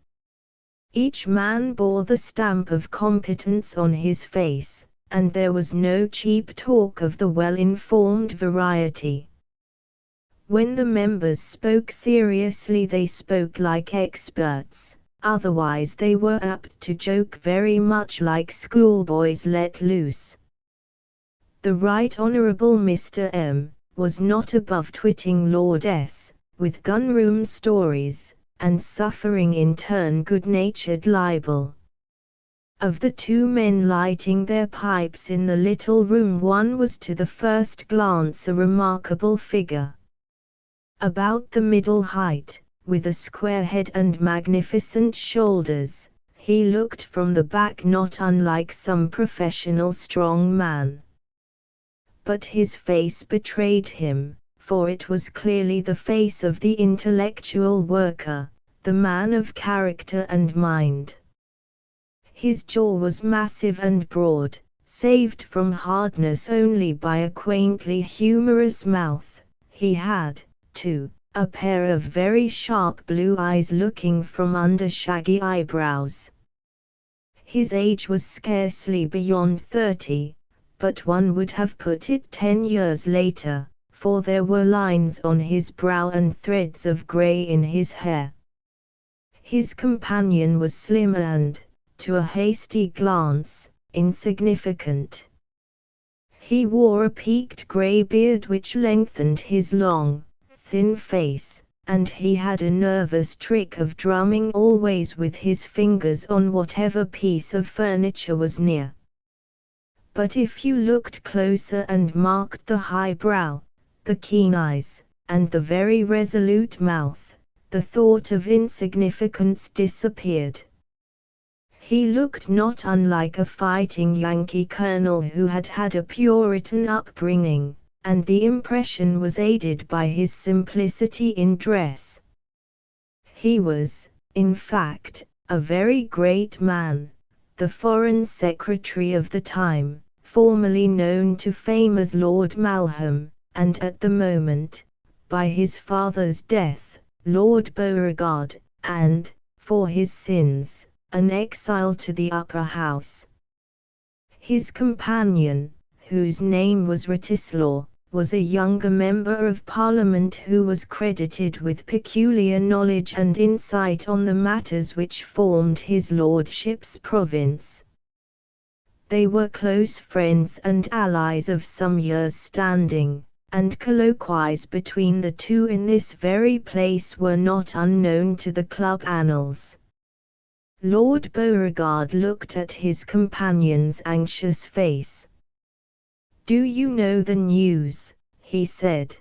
Each man bore the stamp of competence on his face, and there was no cheap talk of the well-informed variety. When the members spoke seriously they spoke like experts, otherwise they were apt to joke very much like schoolboys let loose. The Right Honourable Mr. M. was not above twitting Lord S. with gunroom stories, and suffering in turn good-natured libel. Of the two men lighting their pipes in the little room, one was to the first glance a remarkable figure. About the middle height, with a square head and magnificent shoulders, he looked from the back not unlike some professional strong man. But his face betrayed him, for it was clearly the face of the intellectual worker, the man of character and mind. His jaw was massive and broad, saved from hardness only by a quaintly humorous mouth. He had, too, a pair of very sharp blue eyes looking from under shaggy eyebrows. His age was scarcely beyond 30, but one would have put it 10 years later, for there were lines on his brow and threads of grey in his hair. His companion was slim and, to a hasty glance, insignificant. He wore a peaked grey beard which lengthened his long, thin face, and he had a nervous trick of drumming always with his fingers on whatever piece of furniture was near. But if you looked closer and marked the high brow, the keen eyes, and the very resolute mouth, the thought of insignificance disappeared. He looked not unlike a fighting Yankee colonel who had had a Puritan upbringing, and the impression was aided by his simplicity in dress. He was, in fact, a very great man, the Foreign Secretary of the time, formerly known to fame as Lord Malcolm, and at the moment, by his father's death, Lord Beauregard, and, for his sins, an exile to the Upper House. His companion, whose name was Wratislaw, was a younger member of Parliament who was credited with peculiar knowledge and insight on the matters which formed his lordship's province. They were close friends and allies of some years' standing, and colloquies between the two in this very place were not unknown to the club annals. Lord Beauregard looked at his companion's anxious face. "Do you know the news?" he said.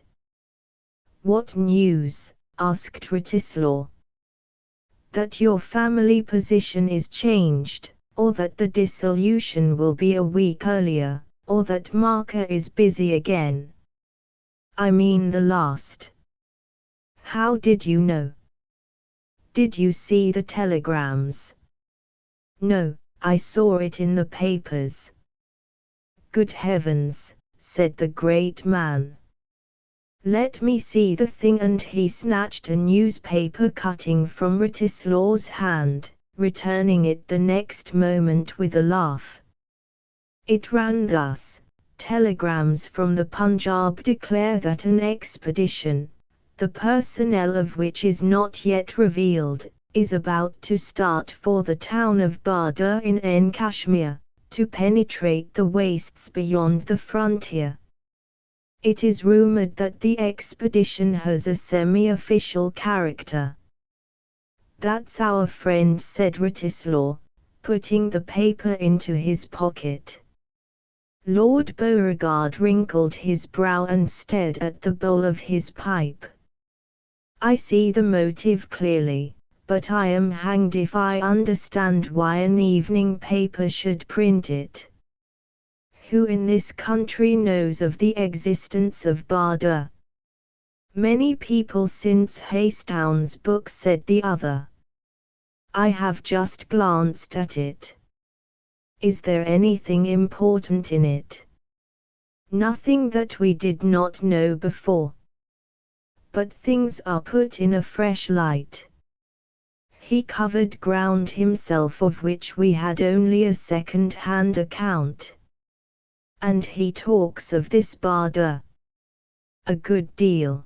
"What news?" asked Wratislaw. "That your family position is changed, or that the dissolution will be a week earlier, or that Marker is busy again." "I mean the last." "How did you know?" "Did you see the telegrams?" "No, I saw it in the papers." "Good heavens," said the great man. "Let me see the thing," and he snatched a newspaper cutting from Wratislaw's hand, returning it the next moment with a laugh. It ran thus: "Telegrams from the Punjab declare that an expedition, the personnel of which is not yet revealed, is about to start for the town of Bardur in Kashmir, to penetrate the wastes beyond the frontier. It is rumored that the expedition has a semi-official character." "That's our friend," said Wratislaw, putting the paper into his pocket. Lord Beauregard wrinkled his brow and stared at the bowl of his pipe. "I see the motive clearly, but I am hanged if I understand why an evening paper should print it. Who in this country knows of the existence of Bardur?" "Many people since Hastown's book," said the other. "I have just glanced at it." "Is there anything important in it?" "Nothing that we did not know before. But things are put in a fresh light. He covered ground himself of which we had only a second-hand account. And he talks of this Bardur a good deal.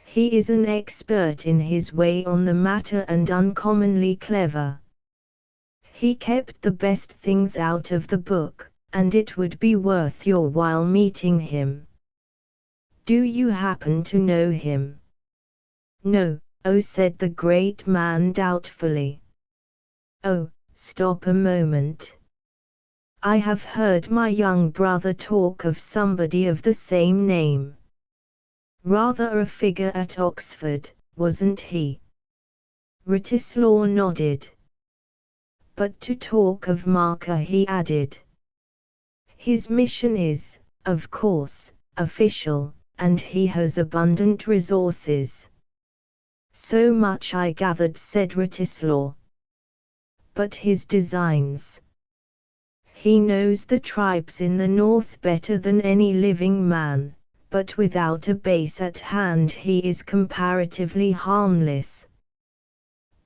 He is an expert in his way on the matter and uncommonly clever. He kept the best things out of the book, and it would be worth your while meeting him. Do you happen to know him?" "No, oh," said the great man doubtfully. "Oh, stop a moment. I have heard my young brother talk of somebody of the same name. Rather a figure at Oxford, wasn't he?" Wratislaw nodded. "But to talk of Marker," he added. "His mission is, of course, official, and he has abundant resources." "So much I gathered," said Wratislaw. "But his designs?" "He knows the tribes in the north better than any living man, but without a base at hand he is comparatively harmless.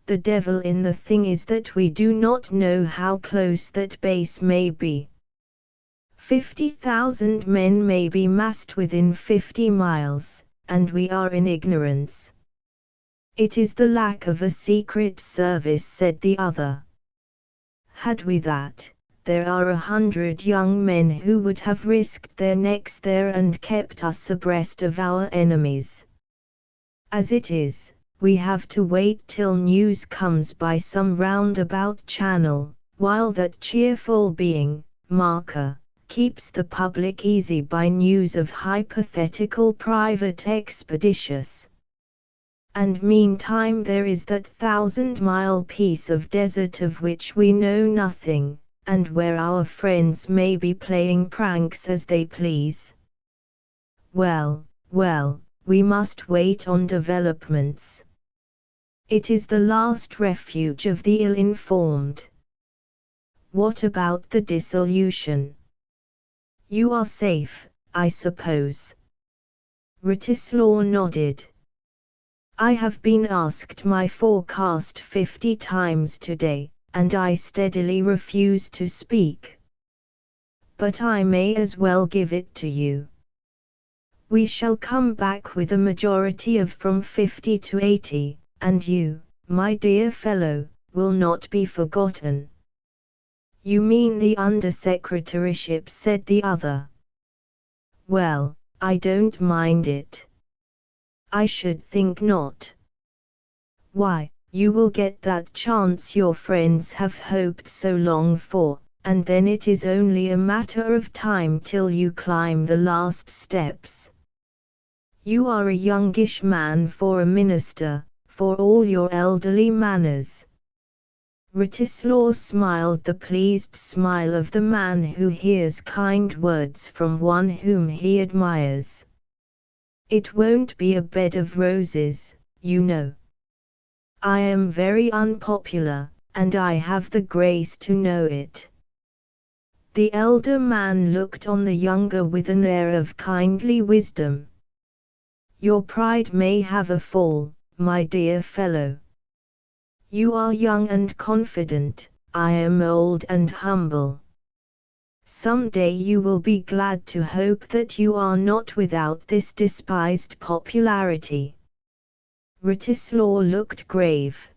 The devil in the thing is that we do not know how close that base may be. 50,000 men may be massed within 50 miles, and we are in ignorance. It is the lack of a secret service, said the other. Had we that, there are 100 young men who would have risked their necks there and kept us abreast of our enemies. As it is, we have to wait till news comes by some roundabout channel, while that cheerful being, Marker, keeps the public easy by news of hypothetical private expeditious. And meantime there is that 1,000-mile piece of desert of which we know nothing, and where our friends may be playing pranks as they please. Well, well, we must wait on developments. It is the last refuge of the ill-informed. What about the dissolution? You are safe, I suppose. Writislaw nodded. I have been asked my forecast 50 times today, and I steadily refuse to speak. But I may as well give it to you. We shall come back with a majority of from 50 to 80, and you, my dear fellow, will not be forgotten. You mean the undersecretaryship, said the other. Well, I don't mind it. I should think not. Why, you will get that chance your friends have hoped so long for, and then it is only a matter of time till you climb the last steps. You are a youngish man for a minister, for all your elderly manners. Writislaw smiled the pleased smile of the man who hears kind words from one whom he admires. It won't be a bed of roses, you know. I am very unpopular, and I have the grace to know it. The elder man looked on the younger with an air of kindly wisdom. Your pride may have a fall, my dear fellow. You are young and confident, I am old and humble. Some day you will be glad to hope that you are not without this despised popularity. Writislaw looked grave.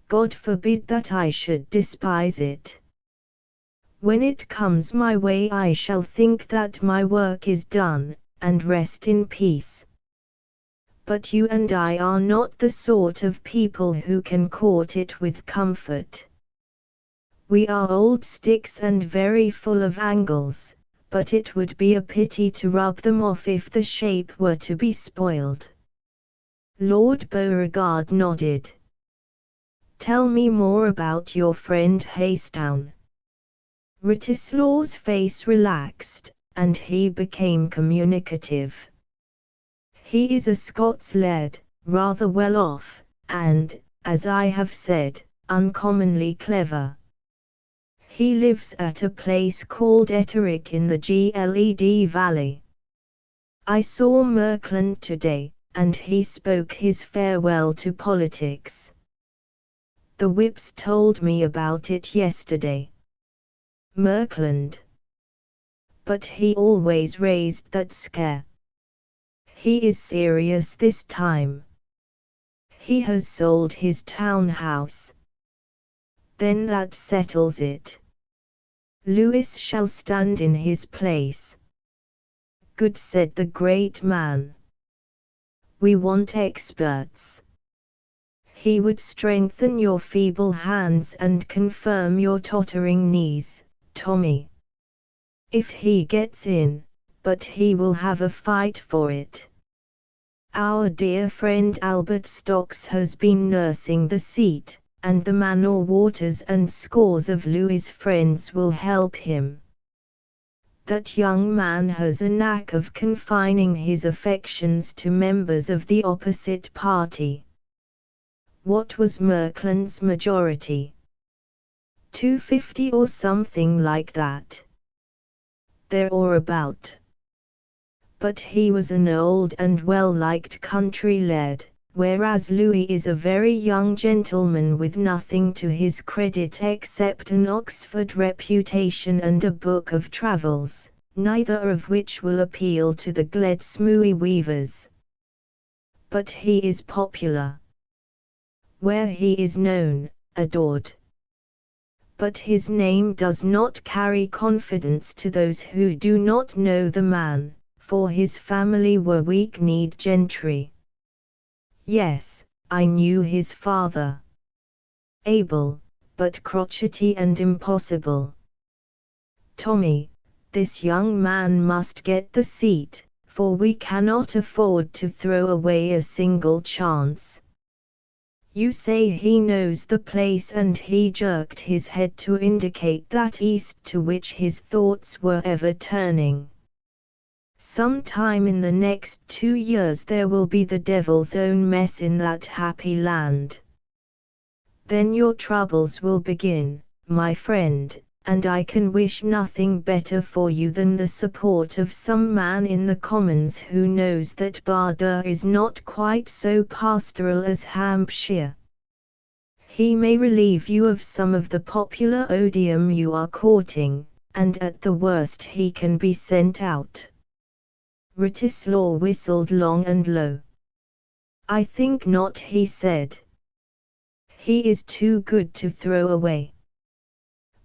God forbid that I should despise it. When it comes my way I shall think that my work is done, and rest in peace. But you and I are not the sort of people who can court it with comfort. We are old sticks and very full of angles, but it would be a pity to rub them off if the shape were to be spoiled. Lord Beauregard nodded. Tell me more about your friend Haystown. Writislaw's face relaxed, and he became communicative. He is a Scots laird, rather well off, and, as I have said, uncommonly clever. He lives at a place called Etterick in the Gled Valley. I saw Merkland today, and he spoke his farewell to politics. The whips told me about it yesterday. Merkland. But he always raised that scare. He is serious this time. He has sold his townhouse. Then that settles it. Lewis shall stand in his place. Good, said the great man. We want experts. He would strengthen your feeble hands and confirm your tottering knees, Tommy. If he gets in, but he will have a fight for it. Our dear friend Albert Stocks has been nursing the seat, and the Manor Waters and scores of Louis' friends will help him. That young man has a knack of confining his affections to members of the opposite party. What was Merkland's majority? 250 or something like that. There or about. but he was an old and well-liked country lad, whereas Louis is a very young gentleman with nothing to his credit except an Oxford reputation and a book of travels, neither of which will appeal to the Gledsmooy weavers. But he is popular. Where he is known, adored. But his name does not carry confidence to those who do not know the man, for his family were weak-kneed gentry. Yes, I knew his father. Able, but crotchety and impossible. Tommy, this young man must get the seat, for we cannot afford to throw away a single chance. You say he knows the place, and he jerked his head to indicate that east to which his thoughts were ever turning. Some time in the next 2 years there will be the devil's own mess in that happy land. Then your troubles will begin, my friend, and I can wish nothing better for you than the support of some man in the Commons who knows that Barder is not quite so pastoral as Hampshire. He may relieve you of some of the popular odium you are courting, and at the worst he can be sent out. Writislaw whistled long and low. I think not, he said. He is too good to throw away.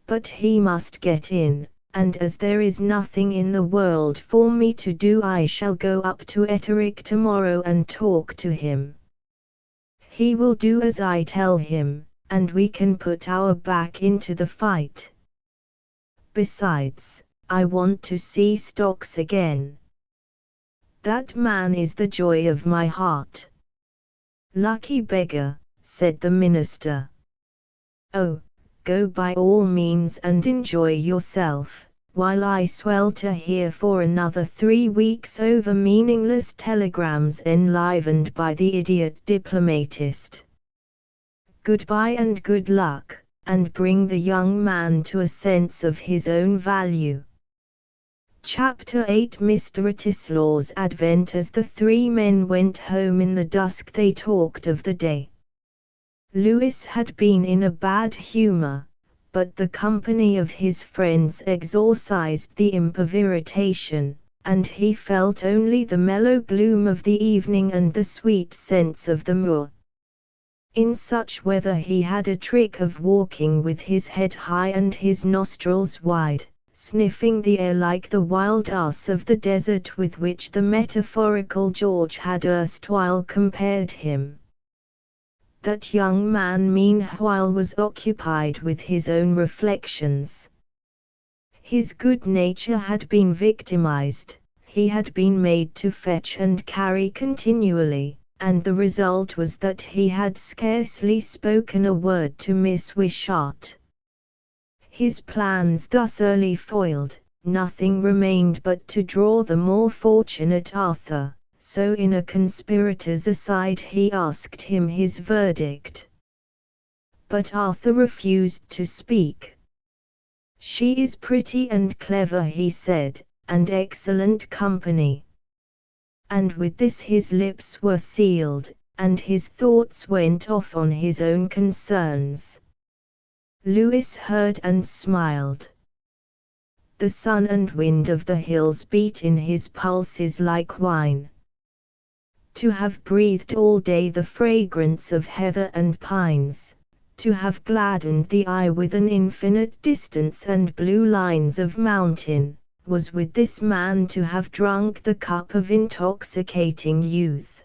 But he must get in, and as there is nothing in the world for me to do, I shall go up to Etterick tomorrow and talk to him. He will do as I tell him, and we can put our back into the fight. Besides, I want to see Stocks again. That man is the joy of my heart. Lucky beggar, said the minister. Oh, go by all means and enjoy yourself, while I swelter here for another 3 weeks over meaningless telegrams enlivened by the idiot diplomatist. Goodbye and good luck, and bring the young man to a sense of his own value. Chapter 8 Mr. Writislaw's advent. As the 3 men went home in the dusk they talked of the day. Lewis had been in a bad humour, but the company of his friends exorcised the imp of irritation, and he felt only the mellow gloom of the evening and the sweet scents of the moor. In such weather he had a trick of walking with his head high and his nostrils wide, sniffing the air like the wild ass of the desert with which the metaphorical George had erstwhile compared him. That young man meanwhile was occupied with his own reflections. His good nature had been victimized, he had been made to fetch and carry continually, and the result was that he had scarcely spoken a word to Miss Wishart. His plans thus early foiled, nothing remained but to draw the more fortunate Arthur, so in a conspirator's aside he asked him his verdict. But Arthur refused to speak. She is pretty and clever, he said, and excellent company. And with this his lips were sealed, and his thoughts went off on his own concerns. Lewis heard and smiled. The sun and wind of the hills beat in his pulses like wine. To have breathed all day the fragrance of heather and pines, to have gladdened the eye with an infinite distance and blue lines of mountain, was with this man to have drunk the cup of intoxicating youth.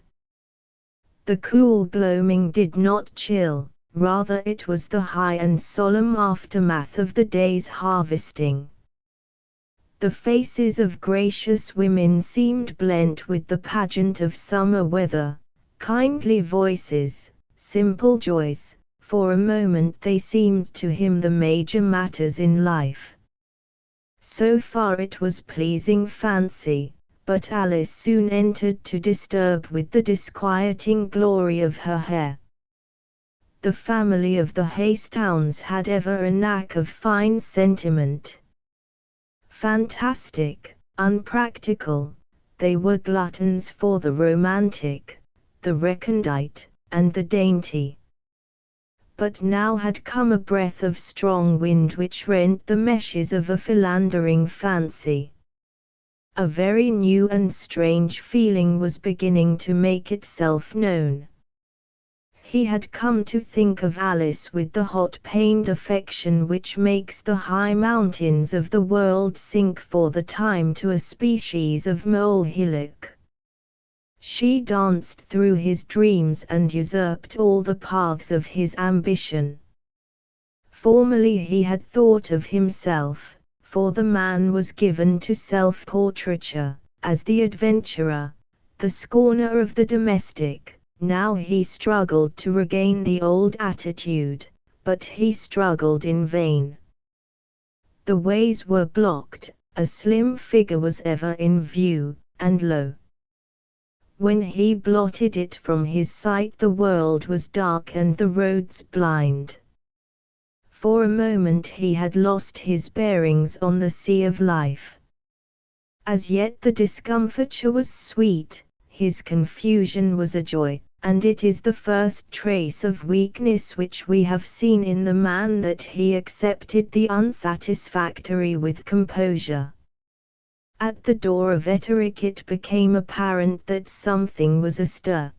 The cool gloaming did not chill, rather it was the high and solemn aftermath of the day's harvesting. The faces of gracious women seemed blent with the pageant of summer weather, kindly voices, simple joys. For a moment they seemed to him the major matters in life. So far it was pleasing fancy, but Alice soon entered to disturb with the disquieting glory of her hair. The family of the Haystowns had ever a knack of fine sentiment. Fantastic, unpractical, they were gluttons for the romantic, the recondite, and the dainty. But now had come a breath of strong wind which rent the meshes of a philandering fancy. A very new and strange feeling was beginning to make itself known. He had come to think of Alice with the hot-pained affection which makes the high mountains of the world sink for the time to a species of mole-hillock. She danced through his dreams and usurped all the paths of his ambition. Formerly he had thought of himself, for the man was given to self-portraiture, as the adventurer, the scorner of the domestic. Now he struggled to regain the old attitude, but he struggled in vain. The ways were blocked, a slim figure was ever in view, and lo! When he blotted it from his sight the world was dark and the roads blind. For a moment he had lost his bearings on the sea of life. As yet the discomfiture was sweet, his confusion was a joy, and it is the first trace of weakness which we have seen in the man that he accepted the unsatisfactory with composure. At the door of Etterick it became apparent that something was astir.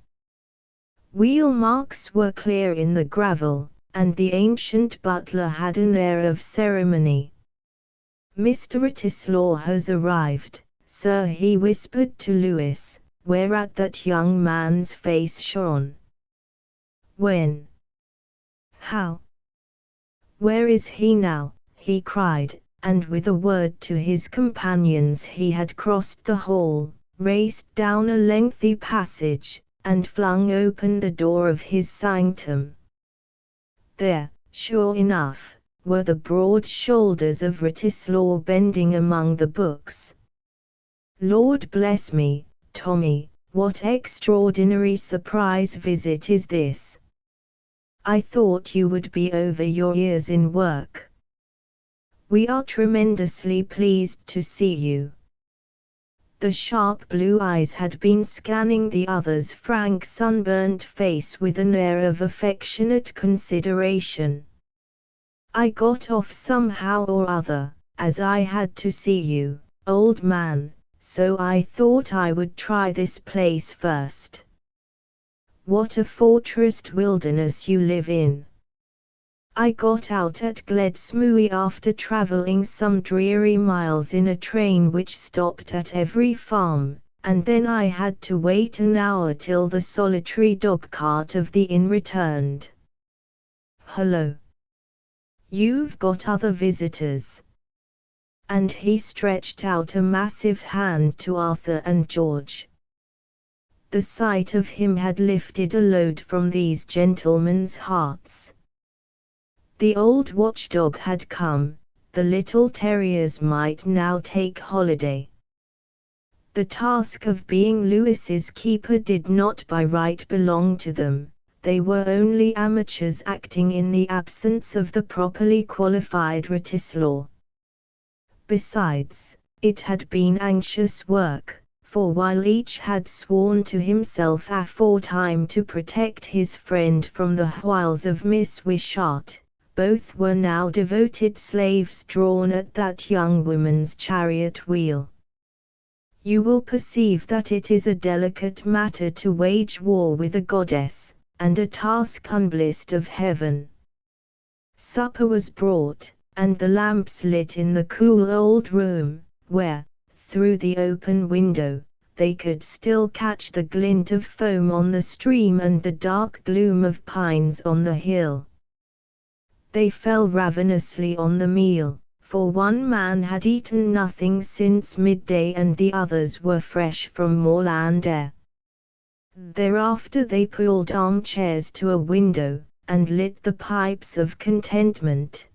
Wheel marks were clear in the gravel, and the ancient butler had an air of ceremony. "Mr. Wratislaw has arrived, sir," he whispered to Lewis, whereat that young man's face shone. "When? How? Where is he now?" he cried, and with a word to his companions he had crossed the hall, raced down a lengthy passage, and flung open the door of his sanctum. There, sure enough, were the broad shoulders of Wratislaw bending among the books. "Lord bless me, Tommy, what extraordinary surprise visit is this? I thought you would be over your ears in work. We are tremendously pleased to see you." The sharp blue eyes had been scanning the other's frank sunburnt face with an air of affectionate consideration. "I got off somehow or other, as I had to see you, old man, so I thought I would try this place first. What a fortressed wilderness you live in. I got out at Gledsmooy after travelling some dreary miles in a train which stopped at every farm, and then I had to wait an hour till the solitary dog-cart of the inn returned. Hullo! You've got other visitors." And he stretched out a massive hand to Arthur and George. The sight of him had lifted a load from these gentlemen's hearts. The old watchdog had come, the little terriers might now take holiday. The task of being Lewis's keeper did not by right belong to them, they were only amateurs acting in the absence of the properly qualified Wratislaw. Besides, it had been anxious work, for while each had sworn to himself aforetime to protect his friend from the wiles of Miss Wishart, both were now devoted slaves drawn at that young woman's chariot wheel. You will perceive that it is a delicate matter to wage war with a goddess, and a task unblessed of heaven. Supper was brought, and the lamps lit in the cool old room, where, through the open window, they could still catch the glint of foam on the stream and the dark gloom of pines on the hill. They fell ravenously on the meal, for one man had eaten nothing since midday and the others were fresh from moorland air. Thereafter they pulled armchairs to a window, and lit the pipes of contentment.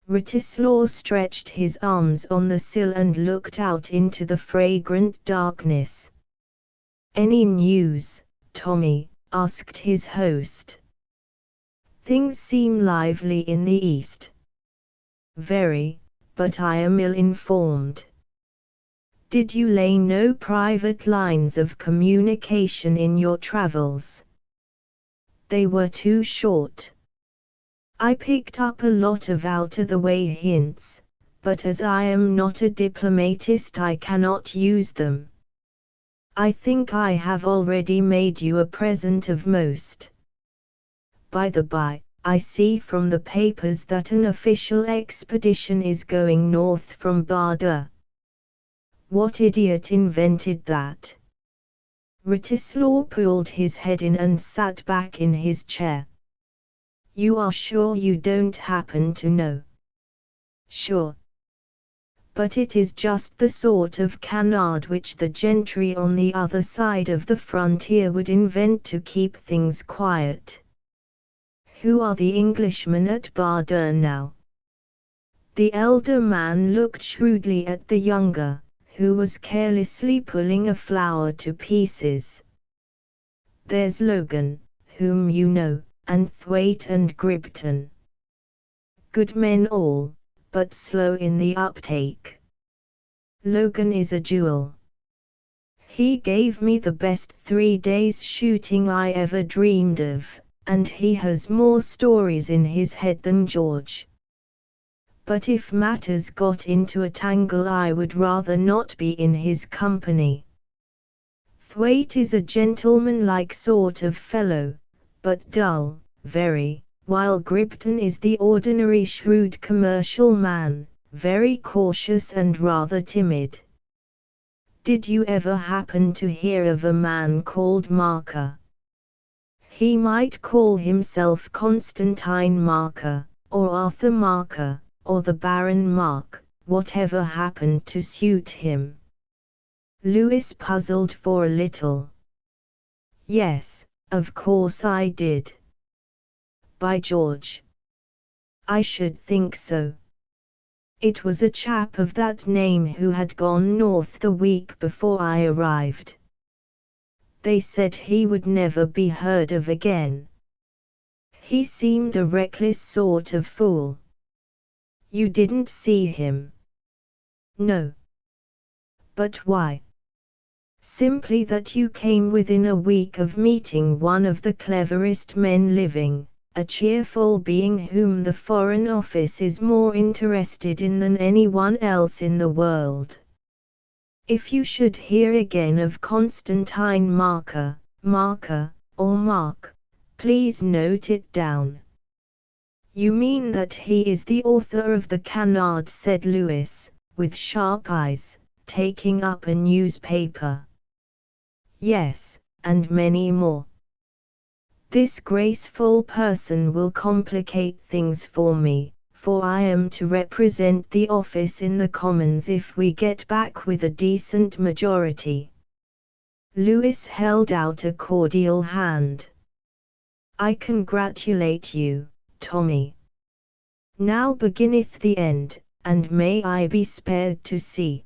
Wratislaw stretched his arms on the sill and looked out into the fragrant darkness. "Any news, Tommy?" asked his host. "Things seem lively in the east." "Very, but I am ill-informed." Did you lay no private lines of communication in your travels? They were too short. I picked up a lot of out-of-the-way hints, but as I am not a diplomatist I cannot use them. I think I have already made you a present of most. By the by, I see from the papers that an official expedition is going north from Barda. What idiot invented that? Ritislaw pulled his head in and sat back in his chair. You are sure you don't happen to know? Sure. But it is just the sort of canard which the gentry on the other side of the frontier would invent to keep things quiet. Who are the Englishmen at Barda now? The elder man looked shrewdly at the younger, who was carelessly pulling a flower to pieces. There's Logan, whom you know, and Thwaite and Gribton. Good men all, but slow in the uptake. Logan is a jewel. He gave me the best 3 days shooting I ever dreamed of, and he has more stories in his head than George. But if matters got into a tangle I would rather not be in his company. Thwaite is a gentleman-like sort of fellow, but dull, very, while Gribton is the ordinary shrewd commercial man, very cautious and rather timid. Did you ever happen to hear of a man called Marker? He might call himself Constantine Marker, or Arthur Marker, or the Baron Mark, whatever happened to suit him. Lewis puzzled for a little. Yes, of course I did. By George. I should think so. It was a chap of that name who had gone north the week before I arrived. They said he would never be heard of again. He seemed a reckless sort of fool. You didn't see him? No. But why? Simply that you came within a week of meeting one of the cleverest men living, a cheerful being whom the Foreign Office is more interested in than anyone else in the world. If you should hear again of Constantine Marker, or Mark, please note it down. You mean that he is the author of the canard, said Lewis, with sharp eyes, taking up a newspaper. Yes, and many more. This graceful person will complicate things for me, for I am to represent the office in the Commons if we get back with a decent majority. Lewis held out a cordial hand. I congratulate you, Tommy. Now beginneth the end, and may I be spared to see.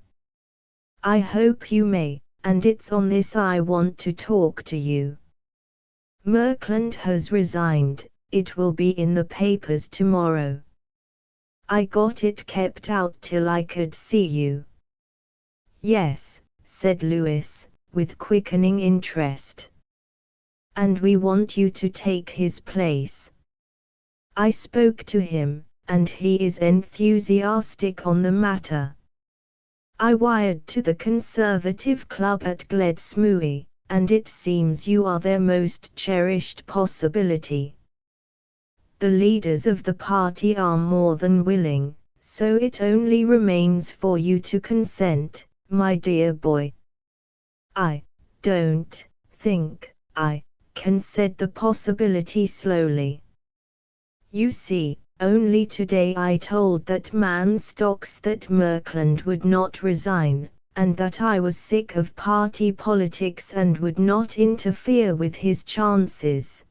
I hope you may, and it's on this I want to talk to you. Merkland has resigned, it will be in the papers tomorrow. I got it kept out till I could see you. Yes, said Lewis, with quickening interest. And we want you to take his place. I spoke to him, and he is enthusiastic on the matter. I wired to the Conservative Club at Gledsmooy, and it seems you are their most cherished possibility. The leaders of the party are more than willing, so it only remains for you to consent, my dear boy. I don't think I can, said the possibility slowly. You see, only today I told that man Stocks that Merkland would not resign, and that I was sick of party politics and would not interfere with his chances.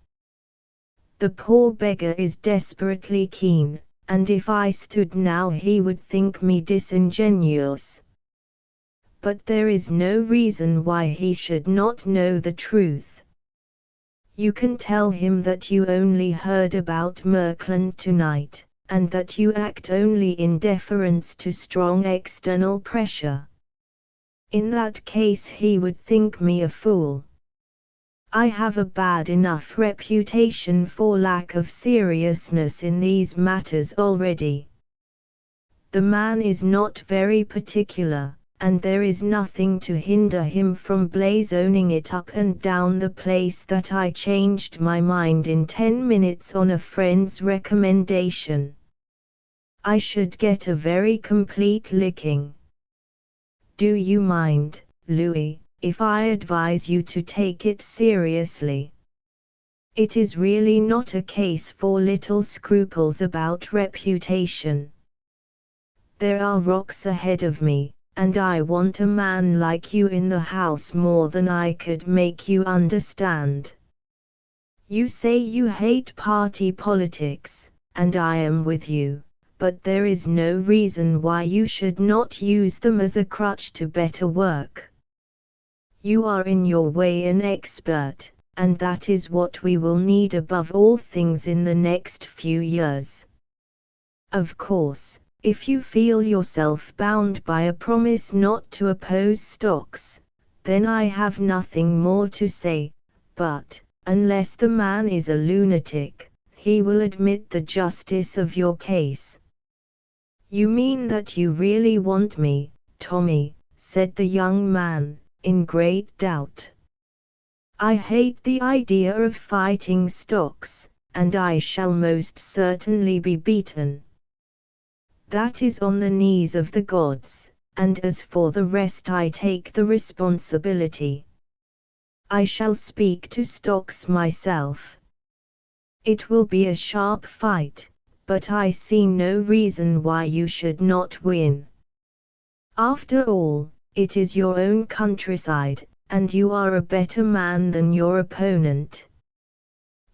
The poor beggar is desperately keen, and if I stood now he would think me disingenuous. But there is no reason why he should not know the truth. You can tell him that you only heard about Merkland tonight, and that you act only in deference to strong external pressure. In that case he would think me a fool. I have a bad enough reputation for lack of seriousness in these matters already. The man is not very particular, and there is nothing to hinder him from blazoning it up and down the place that I changed my mind in 10 minutes on a friend's recommendation. I should get a very complete licking. Do you mind, Louis, if I advise you to take it seriously? It is really not a case for little scruples about reputation. There are rocks ahead of me, and I want a man like you in the house more than I could make you understand. You say you hate party politics, and I am with you, but there is no reason why you should not use them as a crutch to better work. You are in your way an expert, and that is what we will need above all things in the next few years. Of course, if you feel yourself bound by a promise not to oppose stocks, then I have nothing more to say, but, unless the man is a lunatic, he will admit the justice of your case. You mean that you really want me, Tommy, said the young man, in great doubt. I hate the idea of fighting stocks, and I shall most certainly be beaten. That is on the knees of the gods, and as for the rest I take the responsibility. I shall speak to stocks myself. It will be a sharp fight, but I see no reason why you should not win. After all, it is your own countryside, and you are a better man than your opponent.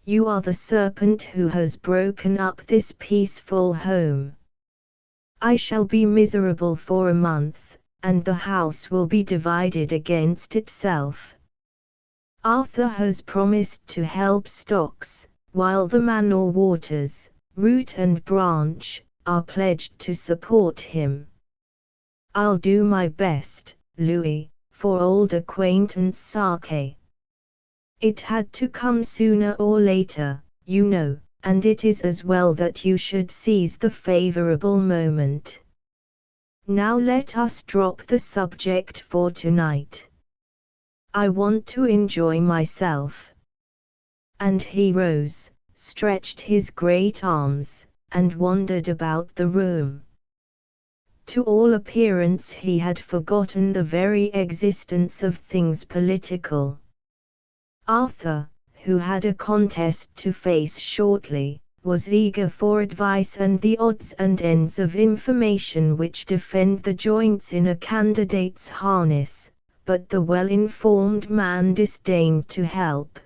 You are the serpent who has broken up this peaceful home. I shall be miserable for a month, and the house will be divided against itself. Arthur has promised to help stocks, while the Manor Waters, root and branch, are pledged to support him. I'll do my best, Louis, for old acquaintance sake. It had to come sooner or later, you know, and it is as well that you should seize the favorable moment. Now let us drop the subject for tonight. I want to enjoy myself. And he rose, stretched his great arms, and wandered about the room. To all appearance he had forgotten the very existence of things political. Arthur, who had a contest to face shortly, was eager for advice and the odds and ends of information which defend the joints in a candidate's harness, but the well-informed man disdained to help.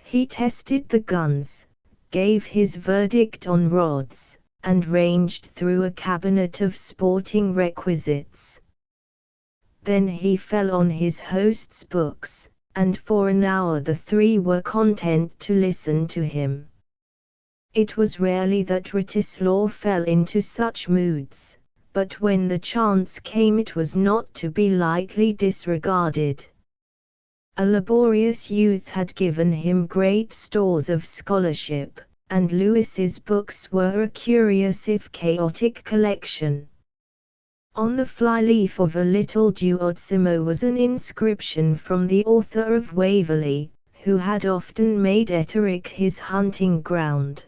He tested the guns, gave his verdict on rods, and ranged through a cabinet of sporting requisites. Then he fell on his host's books, and for an hour the three were content to listen to him. It was rarely that Writislaw fell into such moods, but when the chance came it was not to be lightly disregarded. A laborious youth had given him great stores of scholarship, and Lewis's books were a curious if chaotic collection. On the flyleaf of a little duodecimo was an inscription from the author of Waverley, who had often made Etterick his hunting ground.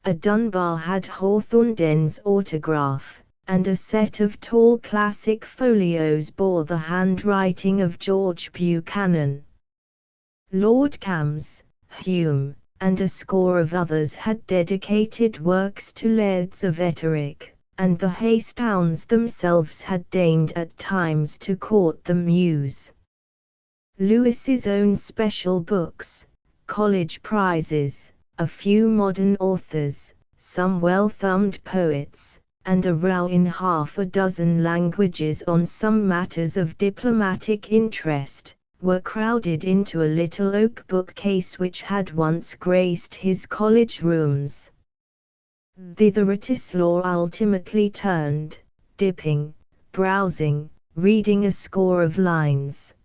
A Dunbar had Hawthornden's autograph, and a set of tall classic folios bore the handwriting of George Buchanan. Lord Cams, Hume, and a score of others had dedicated works to lairds of Etterick, and the Haystowns themselves had deigned at times to court the muse. Lewis's own special books, college prizes, a few modern authors, some well-thumbed poets, and a row in half a dozen languages on some matters of diplomatic interest, were crowded into a little oak bookcase which had once graced his college rooms. Thither Writislaw ultimately turned, dipping, browsing, reading a score of lines.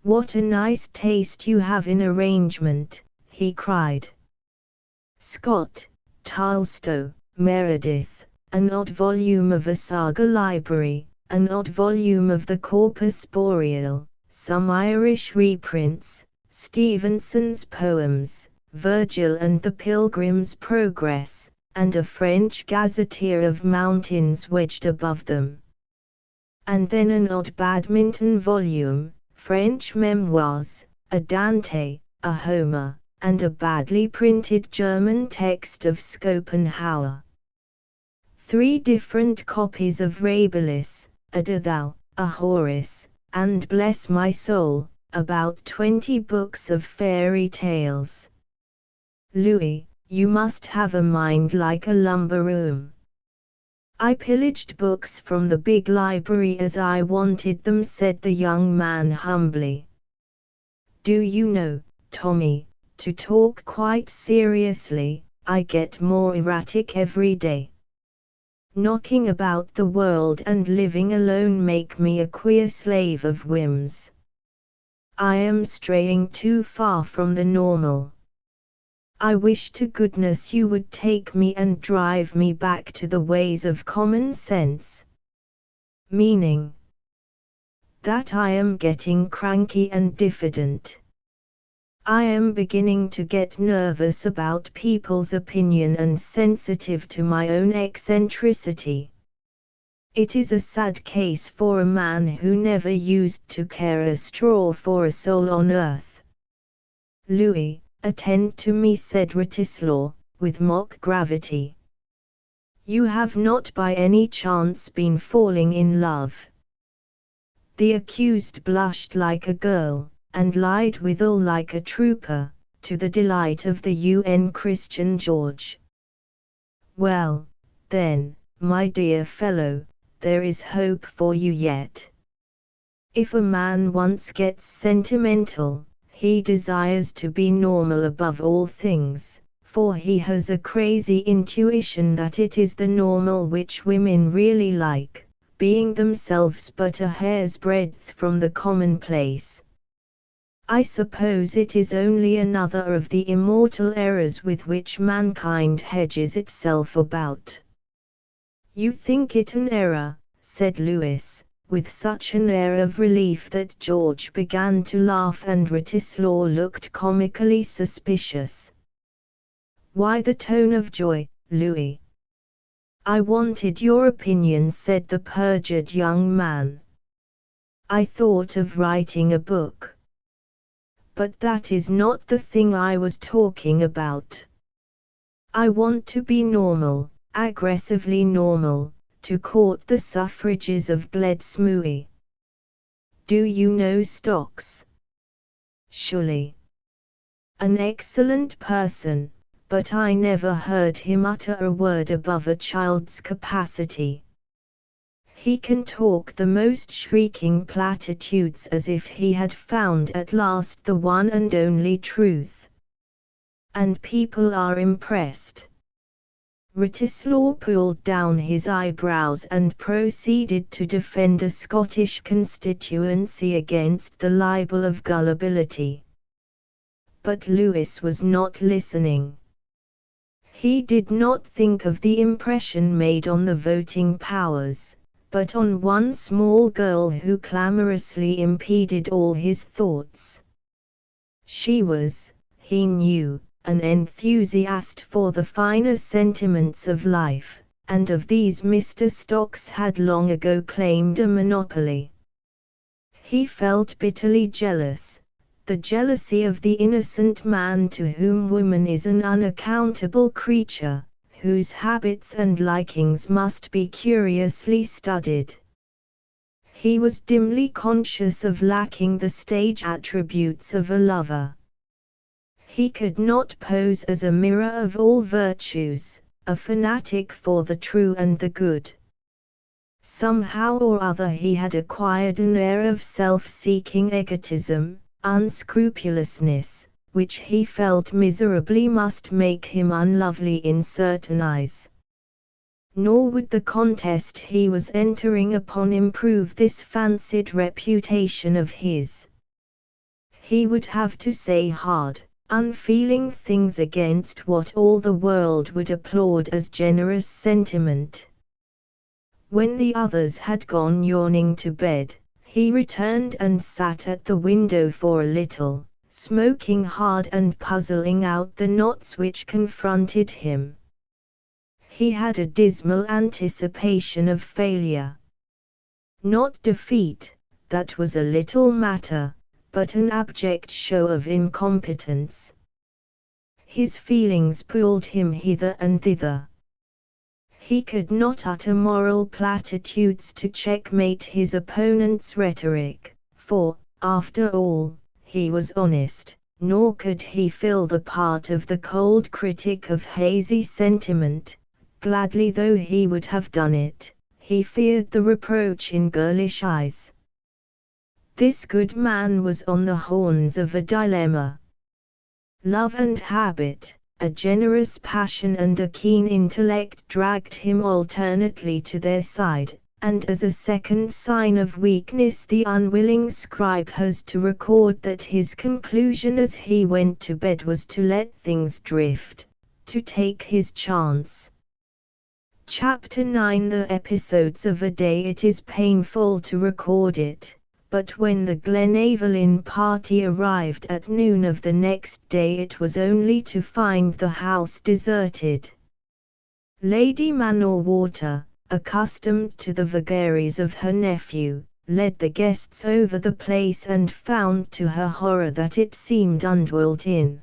"What a nice taste you have in arrangement," he cried. Scott, Tolstoy, Meredith, an odd volume of a saga library, an odd volume of the Corpus Boreal, some Irish reprints, Stevenson's poems, Virgil and the Pilgrim's Progress, and a French gazetteer of mountains wedged above them. And then an odd badminton volume, French memoirs, a Dante, a Homer, and a badly printed German text of Schopenhauer. 3 different copies of Rabelais, a De Thou, a Horace, and bless my soul, about 20 books of fairy tales. Louis, you must have a mind like a lumber room. I pillaged books from the big library as I wanted them, said the young man humbly. Do you know, Tommy, to talk quite seriously, I get more erratic every day. Knocking about the world and living alone make me a queer slave of whims. I am straying too far from the normal. I wish to goodness you would take me and drive me back to the ways of common sense. Meaning that I am getting cranky and diffident. I am beginning to get nervous about people's opinion and sensitive to my own eccentricity. It is a sad case for a man who never used to care a straw for a soul on earth. Louis, attend to me, said Wratislaw, with mock gravity. You have not by any chance been falling in love? The accused blushed like a girl, and lied withal like a trooper, to the delight of the UN Christian George. Well, then, my dear fellow, there is hope for you yet. If a man once gets sentimental, he desires to be normal above all things, for he has a crazy intuition that it is the normal which women really like, being themselves but a hair's breadth from the commonplace. I suppose it is only another of the immortal errors with which mankind hedges itself about. You think it an error, said Louis, with such an air of relief that George began to laugh and Wratislaw looked comically suspicious. Why the tone of joy, Louis? I wanted your opinion, said the perjured young man. I thought of writing a book. But that is not the thing I was talking about. I want to be normal, aggressively normal, to court the suffrages of Gledsmooey. Do you know Stocks? Surely. An excellent person, but I never heard him utter a word above a child's capacity. He can talk the most shrieking platitudes as if he had found at last the one and only truth. And people are impressed. Wratislaw pulled down his eyebrows and proceeded to defend a Scottish constituency against the libel of gullibility. But Louis was not listening. He did not think of the impression made on the voting powers, but on one small girl who clamorously impeded all his thoughts. She was, he knew, an enthusiast for the finer sentiments of life, and of these Mr. Stocks had long ago claimed a monopoly. He felt bitterly jealous, the jealousy of the innocent man to whom woman is an unaccountable creature, whose habits and likings must be curiously studied. He was dimly conscious of lacking the stage attributes of a lover. He could not pose as a mirror of all virtues, a fanatic for the true and the good. Somehow or other he had acquired an air of self-seeking egotism, unscrupulousness, which he felt miserably must make him unlovely in certain eyes. Nor would the contest he was entering upon improve this fancied reputation of his. He would have to say hard, unfeeling things against what all the world would applaud as generous sentiment. When the others had gone yawning to bed, he returned and sat at the window for a little, smoking hard and puzzling out the knots which confronted him. He had a dismal anticipation of failure. Not defeat, that was a little matter, but an abject show of incompetence. His feelings pulled him hither and thither. He could not utter moral platitudes to checkmate his opponent's rhetoric, for, after all, he was honest, nor could he fill the part of the cold critic of hazy sentiment, gladly though he would have done it. He feared the reproach in girlish eyes. This good man was on the horns of a dilemma. Love and habit, a generous passion and a keen intellect dragged him alternately to their side, and as a second sign of weakness the unwilling scribe has to record that his conclusion as he went to bed was to let things drift, to take his chance. Chapter 9. The episodes of a day. It is painful to record it, but when the Glenaverlyn party arrived at noon of the next day it was only to find the house deserted. Lady Manor-Water, accustomed to the vagaries of her nephew, led the guests over the place and found to her horror that it seemed undwelt in.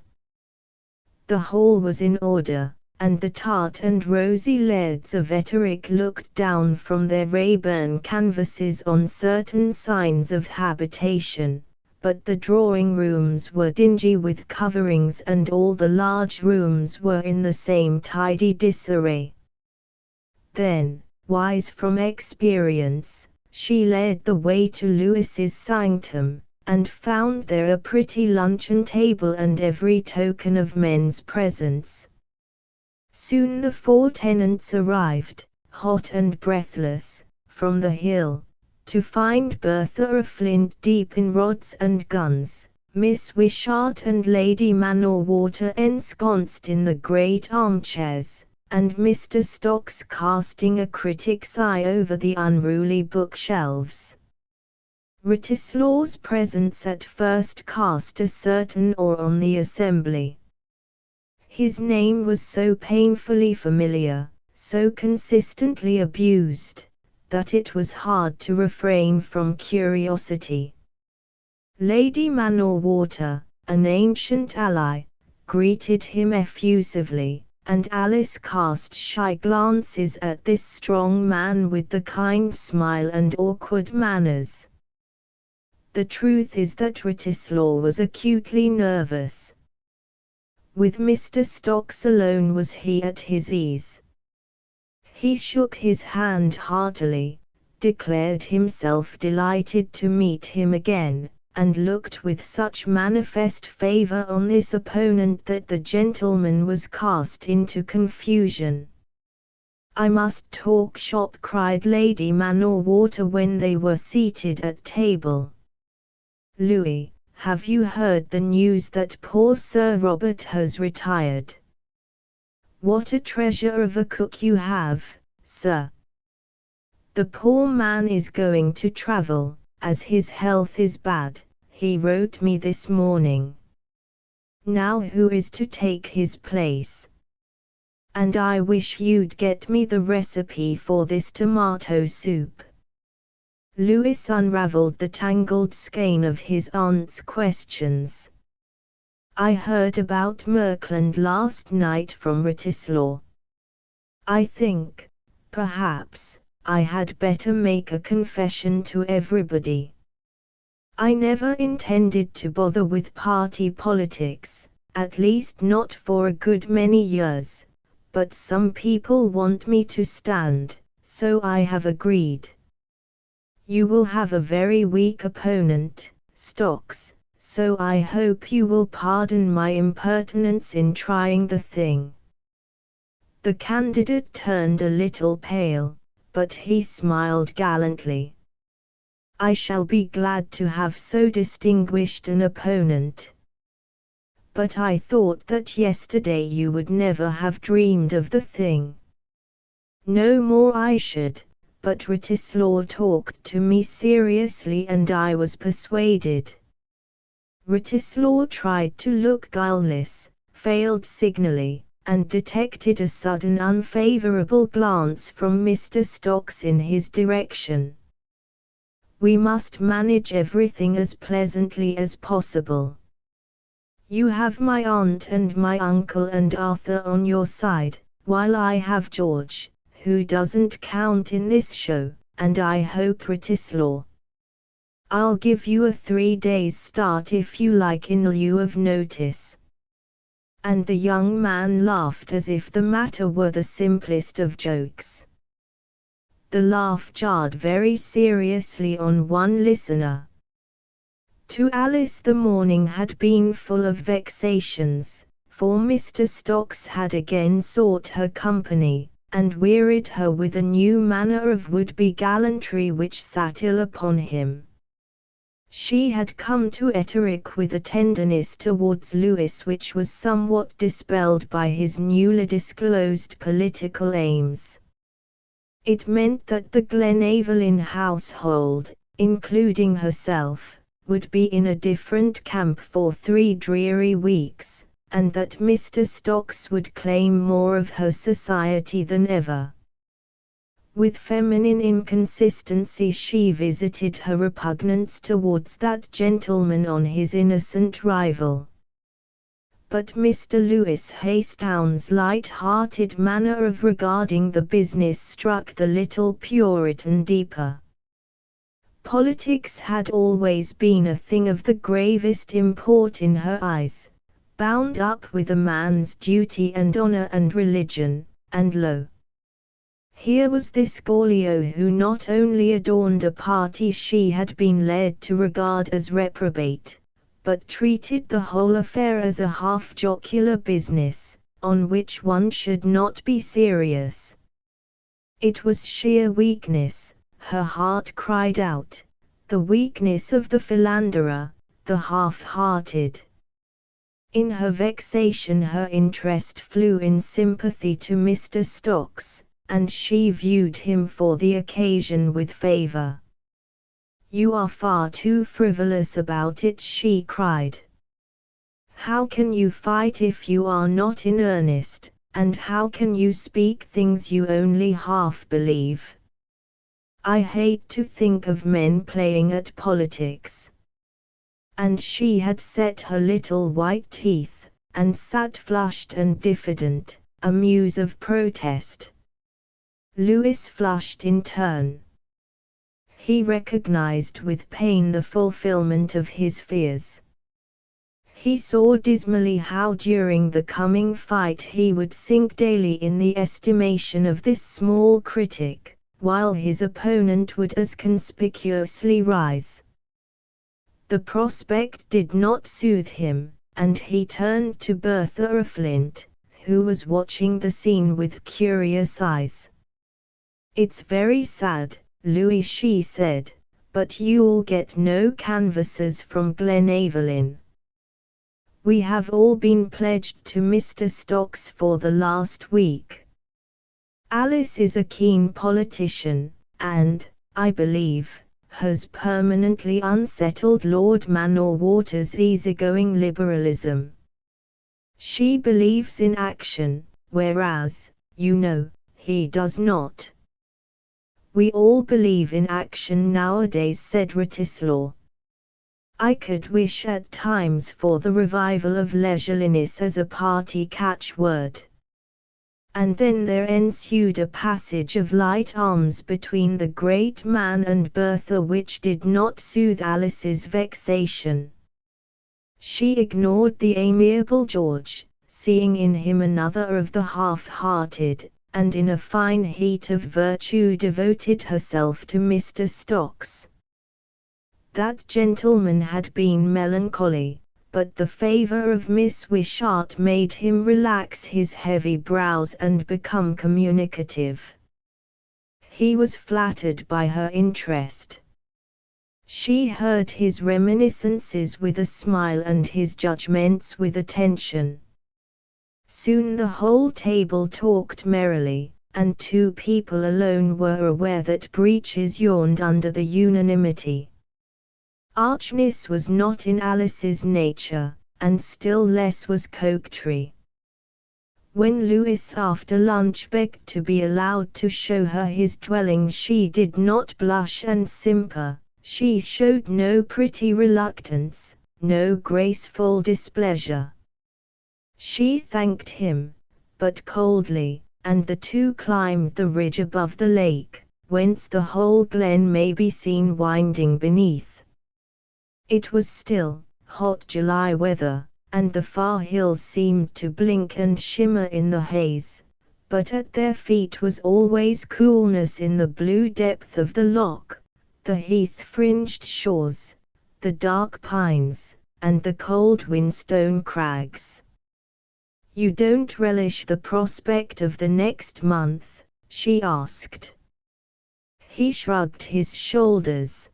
The hall was in order, and the tart and rosy lairds of Etterick looked down from their Rayburn canvases on certain signs of habitation, but the drawing-rooms were dingy with coverings and all the large rooms were in the same tidy disarray. Then, wise from experience, she led the way to Lewis's sanctum, and found there a pretty luncheon table and every token of men's presence. Soon the 4 tenants arrived, hot and breathless, from the hill, to find Bertha aflint deep in rods and guns, Miss Wishart and Lady Manor-Water ensconced in the great armchairs, and Mr. Stocks casting a critic's eye over the unruly bookshelves. Writislaw's presence at first cast a certain awe on the assembly. His name was so painfully familiar, so consistently abused, that it was hard to refrain from curiosity. Lady Manor-Water, an ancient ally, greeted him effusively, and Alice cast shy glances at this strong man with the kind smile and awkward manners. The truth is that Writislaw was acutely nervous. With Mr. Stocks alone was he at his ease. He shook his hand heartily, declared himself delighted to meet him again, and looked with such manifest favour on this opponent that the gentleman was cast into confusion. "I must talk shop," cried Lady Manor-Water when they were seated at table. "Louis, have you heard the news that poor Sir Robert has retired? What a treasure of a cook you have, sir. The poor man is going to travel, as his health is bad, he wrote me this morning. Now who is to take his place? And I wish you'd get me the recipe for this tomato soup." Louis unravelled the tangled skein of his aunt's questions. "I heard about Merkland last night from Writislaw. I think, perhaps, I had better make a confession to everybody. I never intended to bother with party politics, at least not for a good many years, but some people want me to stand, so I have agreed. You will have a very weak opponent, Stocks, so I hope you will pardon my impertinence in trying the thing." The candidate turned a little pale, but he smiled gallantly. I shall be glad to have so distinguished an opponent. But I thought that yesterday you would never have dreamed of the thing. No more I should, but Writislaw talked to me seriously and I was persuaded. Writislaw tried to look guileless, failed signally, and detected a sudden unfavorable glance from Mr. Stocks in his direction. We must manage everything as pleasantly as possible. You have my aunt and my uncle and Arthur on your side, while I have George, who doesn't count in this show, and I hope Writislaw. I'll give you a 3 days' start if you like in lieu of notice. And the young man laughed as if the matter were the simplest of jokes. The laugh jarred very seriously on one listener. To Alice the morning had been full of vexations, for Mr. Stocks had again sought her company, and wearied her with a new manner of would-be gallantry which sat ill upon him. She had come to Etterick with a tenderness towards Lewis which was somewhat dispelled by his newly disclosed political aims. It meant that the Glenaverlyn household, including herself, would be in a different camp for 3 dreary weeks, and that Mr. Stocks would claim more of her society than ever. With feminine inconsistency she visited her repugnance towards that gentleman on his innocent rival. But Mr. Lewis Hastowne's light-hearted manner of regarding the business struck the little Puritan deeper. Politics had always been a thing of the gravest import in her eyes, bound up with a man's duty and honor and religion, and lo! Here was this Gaullio who not only adorned a party she had been led to regard as reprobate, but treated the whole affair as a half-jocular business, on which one should not be serious. It was sheer weakness, her heart cried out, the weakness of the philanderer, the half-hearted. In her vexation her interest flew in sympathy to Mr. Stocks, and she viewed him for the occasion with favour. You are far too frivolous about it, she cried. How can you fight if you are not in earnest, and how can you speak things you only half believe? I hate to think of men playing at politics. And she had set her little white teeth, and sat flushed and diffident, a muse of protest. Lewis flushed in turn. He recognized with pain the fulfillment of his fears. He saw dismally how during the coming fight he would sink daily in the estimation of this small critic, while his opponent would as conspicuously rise. The prospect did not soothe him, and he turned to Bertha Flint, who was watching the scene with curious eyes. It's very sad, Louis, she said, but you'll get no canvassers from Glenaverlyn. We have all been pledged to Mr. Stocks for the last week. Alice is a keen politician, and, I believe, has permanently unsettled Lord Manor-Water's easygoing liberalism. She believes in action, whereas, you know, he does not. We all believe in action nowadays, said Writislaw. I could wish at times for the revival of leisureliness as a party catchword. And then there ensued a passage of light arms between the great man and Bertha which did not soothe Alice's vexation. She ignored the amiable George, seeing in him another of the half-hearted, and in a fine heat of virtue devoted herself to Mr. Stocks. That gentleman had been melancholy, but the favor of Miss Wishart made him relax his heavy brows and become communicative. He was flattered by her interest. She heard his reminiscences with a smile and his judgments with attention. Soon the whole table talked merrily, and two people alone were aware that breaches yawned under the unanimity. Archness was not in Alice's nature, and still less was coquetry. When Louis after lunch begged to be allowed to show her his dwelling, she did not blush and simper. She showed no pretty reluctance, no graceful displeasure. She thanked him, but coldly, and the two climbed the ridge above the lake, whence the whole glen may be seen winding beneath. It was still, hot July weather, and the far hills seemed to blink and shimmer in the haze, but at their feet was always coolness in the blue depth of the loch, the heath-fringed shores, the dark pines, and the cold whinstone crags. "You don't relish the prospect of the next month?" she asked. He shrugged his shoulders.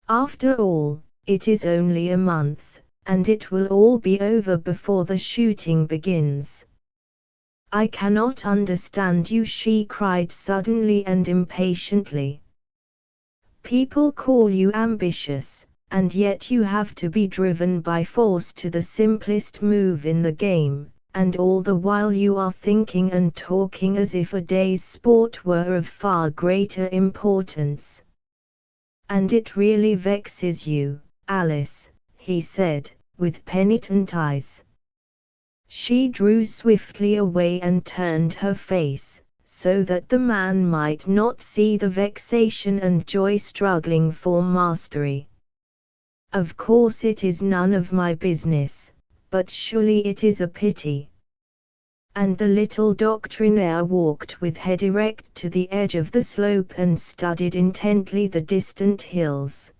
"After all, it is only a month, and it will all be over before the shooting begins." "I cannot understand you," she cried suddenly and impatiently. "People call you ambitious, and yet you have to be driven by force to the simplest move in the game, and all the while you are thinking and talking as if a day's sport were of far greater importance. And it really vexes you, Alice," he said, with penitent eyes. She drew swiftly away and turned her face, so that the man might not see the vexation and joy struggling for mastery. "Of course it is none of my business, but surely it is a pity." And the little doctrinaire walked with head erect to the edge of the slope and studied intently the distant hills.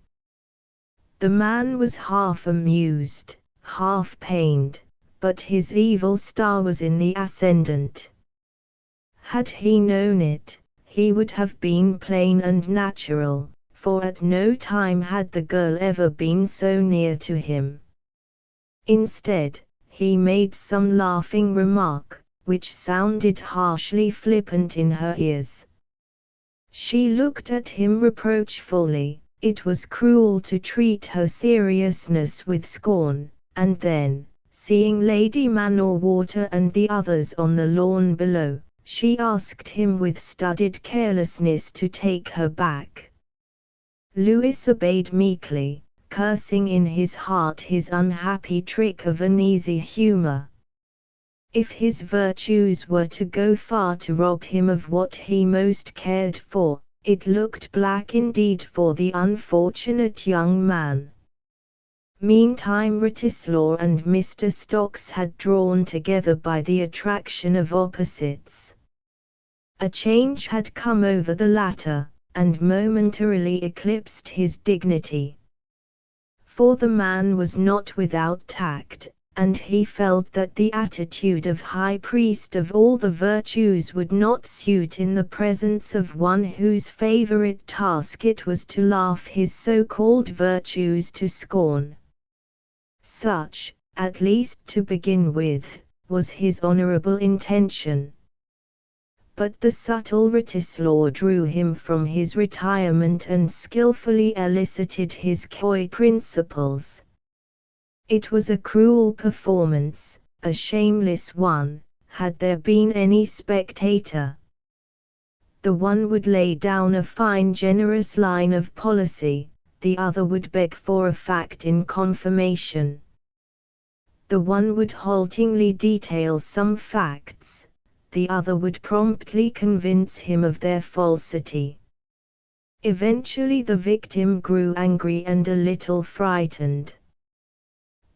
The man was half amused, half pained, but his evil star was in the ascendant. Had he known it, he would have been plain and natural, for at no time had the girl ever been so near to him. Instead, he made some laughing remark, which sounded harshly flippant in her ears. She looked at him reproachfully. It was cruel to treat her seriousness with scorn, and then, seeing Lady Manor-Water and the others on the lawn below, she asked him with studied carelessness to take her back. Louis obeyed meekly, cursing in his heart his unhappy trick of uneasy humor. If his virtues were to go far to rob him of what he most cared for, it looked black indeed for the unfortunate young man. Meantime Wratislaw and Mr. Stocks had drawn together by the attraction of opposites. A change had come over the latter, and momentarily eclipsed his dignity. For the man was not without tact, and he felt that the attitude of high priest of all the virtues would not suit in the presence of one whose favorite task it was to laugh his so-called virtues to scorn. Such, at least to begin with, was his honorable intention. But the subtle Wratislaw drew him from his retirement and skillfully elicited his coy principles. It was a cruel performance, a shameless one, had there been any spectator. The one would lay down a fine generous line of policy, the other would beg for a fact in confirmation. The one would haltingly detail some facts, the other would promptly convince him of their falsity. Eventually the victim grew angry and a little frightened.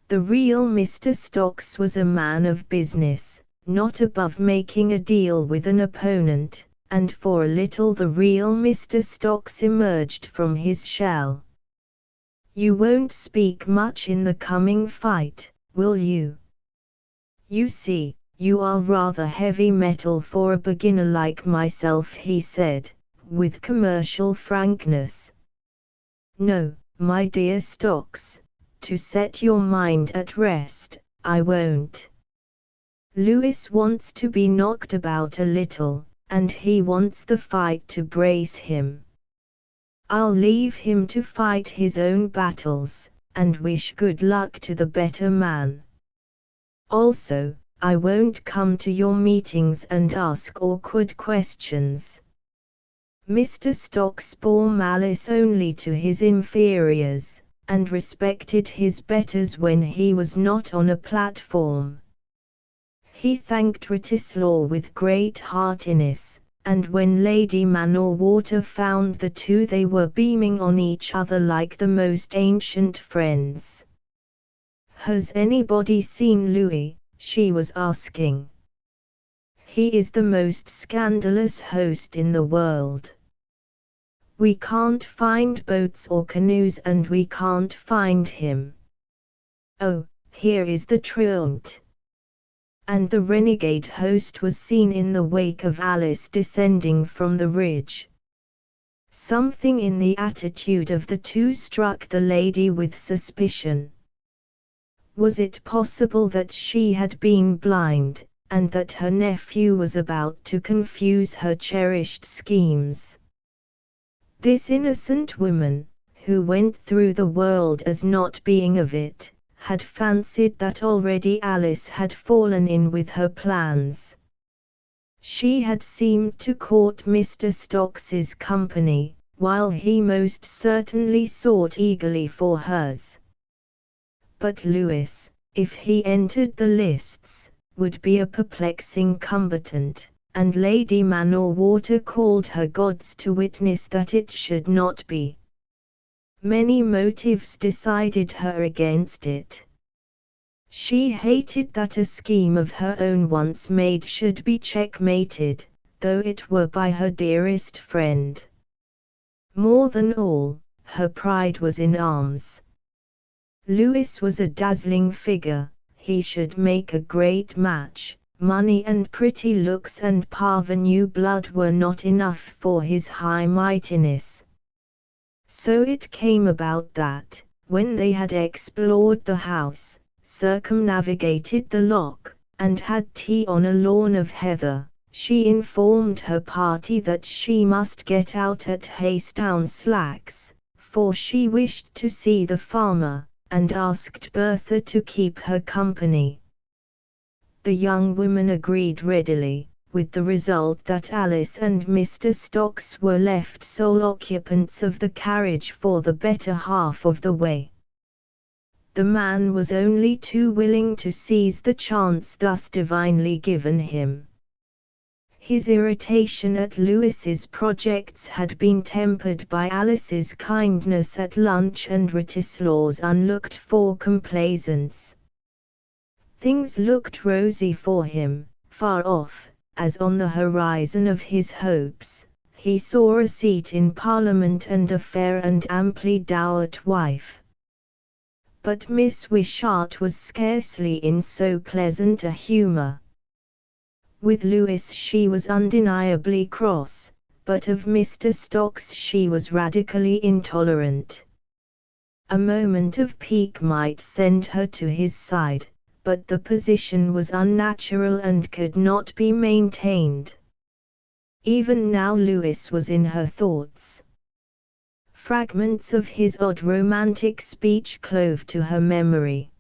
The real Mr. Stocks was a man of business, not above making a deal with an opponent, and for a little the real Mr. Stocks emerged from his shell. You won't speak much in the coming fight, will you? You see, you are rather heavy metal for a beginner like myself, he said, with commercial frankness. No, my dear Stocks, to set your mind at rest, I won't. Lewis wants to be knocked about a little, and he wants the fight to brace him. I'll leave him to fight his own battles, and wish good luck to the better man. Also, I won't come to your meetings and ask awkward questions. Mr. Stocks bore malice only to his inferiors, and respected his betters when he was not on a platform. He thanked Writislaw with great heartiness, and when Lady Manor-Water found the two, they were beaming on each other like the most ancient friends. Has anybody seen Louis? She was asking. He is the most scandalous host in the world. We can't find boats or canoes and we can't find him. Oh, here is the truant. And the renegade host was seen in the wake of Alice descending from the ridge. Something in the attitude of the two struck the lady with suspicion. Was it possible that she had been blind, and that her nephew was about to confuse her cherished schemes? This innocent woman, who went through the world as not being of it, had fancied that already Alice had fallen in with her plans. She had seemed to court Mr. Stocks's company, while he most certainly sought eagerly for hers. But Lewis, if he entered the lists, would be a perplexing combatant, and Lady Manor-Water called her gods to witness that it should not be. Many motives decided her against it. She hated that a scheme of her own once made should be checkmated, though it were by her dearest friend. More than all, her pride was in arms. Lewis was a dazzling figure, he should make a great match. Money and pretty looks and parvenu blood were not enough for his high mightiness. So it came about that, when they had explored the house, circumnavigated the loch, and had tea on a lawn of heather, she informed her party that she must get out at Haystown Slacks, for she wished to see the farmer, and asked Bertha to keep her company. The young woman agreed readily, with the result that Alice and Mr. Stocks were left sole occupants of the carriage for the better half of the way. The man was only too willing to seize the chance thus divinely given him. His irritation at Lewis's projects had been tempered by Alice's kindness at lunch and Writislaw's unlooked-for complaisance. Things looked rosy for him. Far off, as on the horizon of his hopes, he saw a seat in Parliament and a fair and amply dowered wife. But Miss Wishart was scarcely in so pleasant a humour. With Lewis she was undeniably cross, but of Mr. Stocks she was radically intolerant. A moment of pique might send her to his side, but the position was unnatural and could not be maintained. Even now Lewis was in her thoughts. Fragments of his odd romantic speech clove to her memory.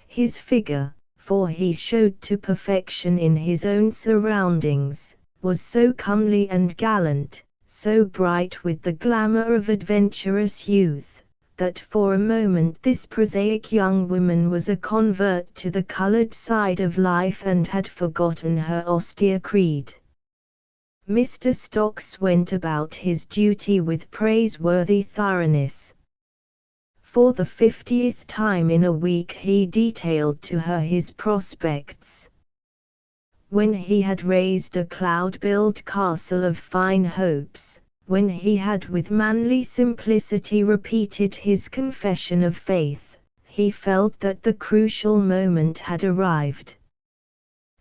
His figure, for he showed to perfection in his own surroundings, was so comely and gallant, so bright with the glamour of adventurous youth, that for a moment this prosaic young woman was a convert to the colored side of life and had forgotten her austere creed. Mr. Stocks went about his duty with praiseworthy thoroughness. For the 50th time in a week he detailed to her his prospects. When he had raised a cloud-built castle of fine hopes, when he had with manly simplicity repeated his confession of faith, he felt that the crucial moment had arrived.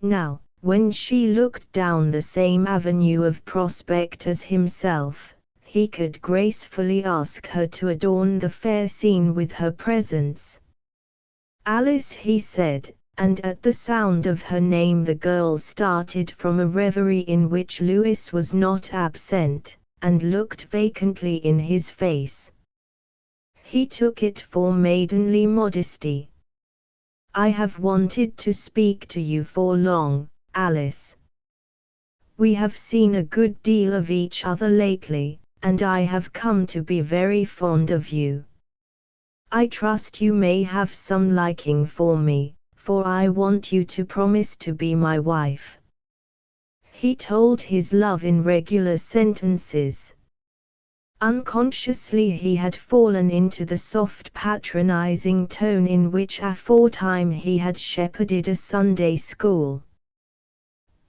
Now, when she looked down the same avenue of prospect as himself, he could gracefully ask her to adorn the fair scene with her presence. "Alice," he said, and at the sound of her name the girl started from a reverie in which Lewis was not absent, and looked vacantly in his face. He took it for maidenly modesty. "I have wanted to speak to you for long, Alice. We have seen a good deal of each other lately, and I have come to be very fond of you. I trust you may have some liking for me, for I want you to promise to be my wife." He told his love in regular sentences. Unconsciously he had fallen into the soft patronizing tone in which aforetime he had shepherded a Sunday school.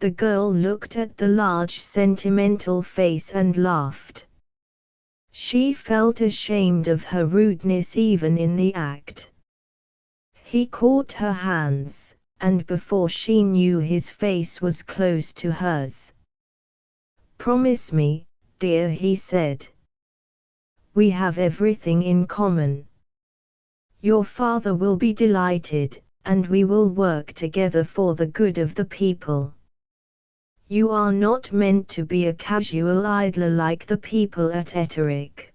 The girl looked at the large sentimental face and laughed. She felt ashamed of her rudeness even in the act. He caught her hands, and before she knew his face was close to hers. "Promise me, dear," he said. "We have everything in common. Your father will be delighted, and we will work together for the good of the people. You are not meant to be a casual idler like the people at Etterick.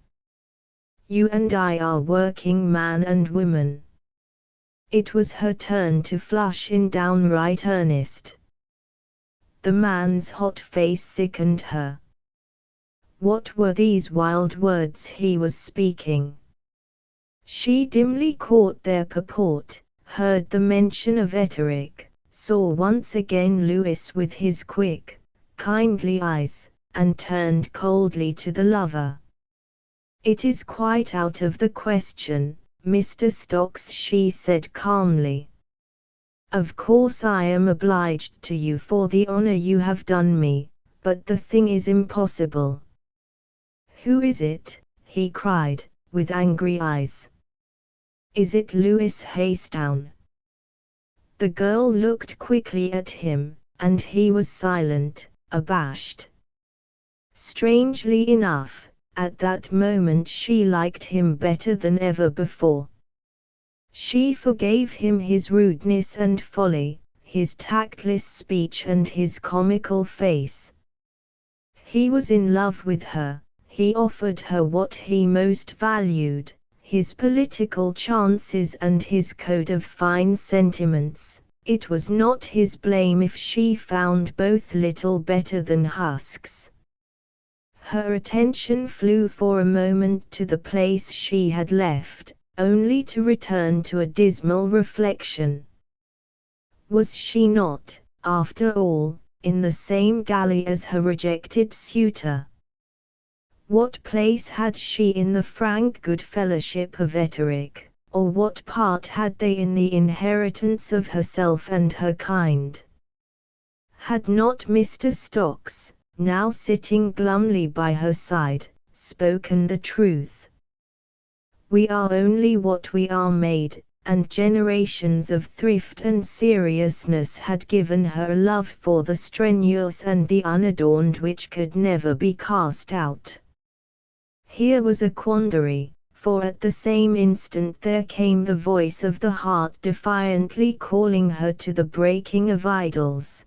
You and I are working man and woman." It was her turn to flush in downright earnest. The man's hot face sickened her. What were these wild words he was speaking? She dimly caught their purport, heard the mention of Etterick, saw once again Lewis with his quick, kindly eyes, and turned coldly to the lover. "It is quite out of the question, Mr. Stocks," she said calmly. "Of course I am obliged to you for the honor you have done me, but the thing is impossible." "Who is it?" he cried, with angry eyes. "Is it Lewis Haystown?" The girl looked quickly at him, and he was silent, abashed. Strangely enough, at that moment she liked him better than ever before. She forgave him his rudeness and folly, his tactless speech and his comical face. He was in love with her, he offered her what he most valued, his political chances and his code of fine sentiments. It was not his blame if she found both little better than husks. Her attention flew for a moment to the place she had left, only to return to a dismal reflection. Was she not, after all, in the same galley as her rejected suitor? What place had she in the frank good fellowship of Etterick, or what part had they in the inheritance of herself and her kind? Had not Mr. Stocks, now sitting glumly by her side, spoken the truth? We are only what we are made, and generations of thrift and seriousness had given her a love for the strenuous and the unadorned which could never be cast out. Here was a quandary, for at the same instant there came the voice of the heart defiantly calling her to the breaking of idols.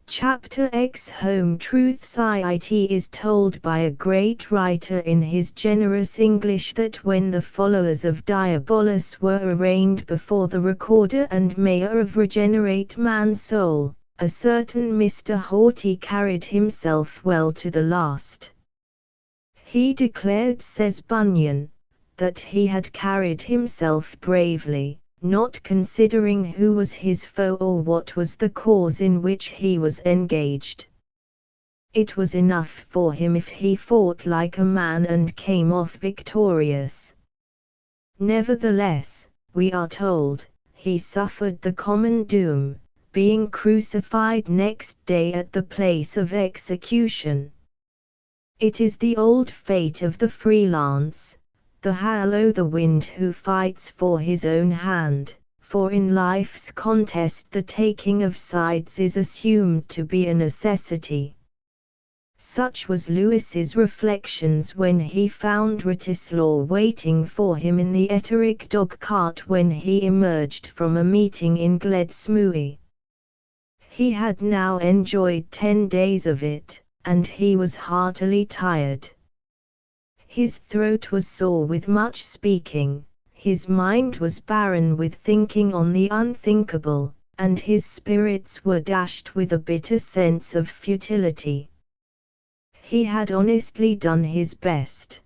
Chapter X Home Truths. It is told by a great writer in his generous English that when the followers of Diabolus were arraigned before the recorder and mayor of Regenerate Man's Soul, a certain Mr. Haughty carried himself well to the last. He declared, says Bunyan, that he had carried himself bravely, not considering who was his foe or what was the cause in which he was engaged. It was enough for him if he fought like a man and came off victorious. Nevertheless, we are told, he suffered the common doom, being crucified next day at the place of execution. It is the old fate of the freelance, the hallow the wind who fights for his own hand, for in life's contest the taking of sides is assumed to be a necessity. Such was Lewis's reflections when he found Wratislaw waiting for him in the Etterick dog-cart when he emerged from a meeting in Gledsmui. He had now enjoyed 10 days of it, and he was heartily tired. His throat was sore with much speaking, his mind was barren with thinking on the unthinkable, and his spirits were dashed with a bitter sense of futility. He had honestly done his best.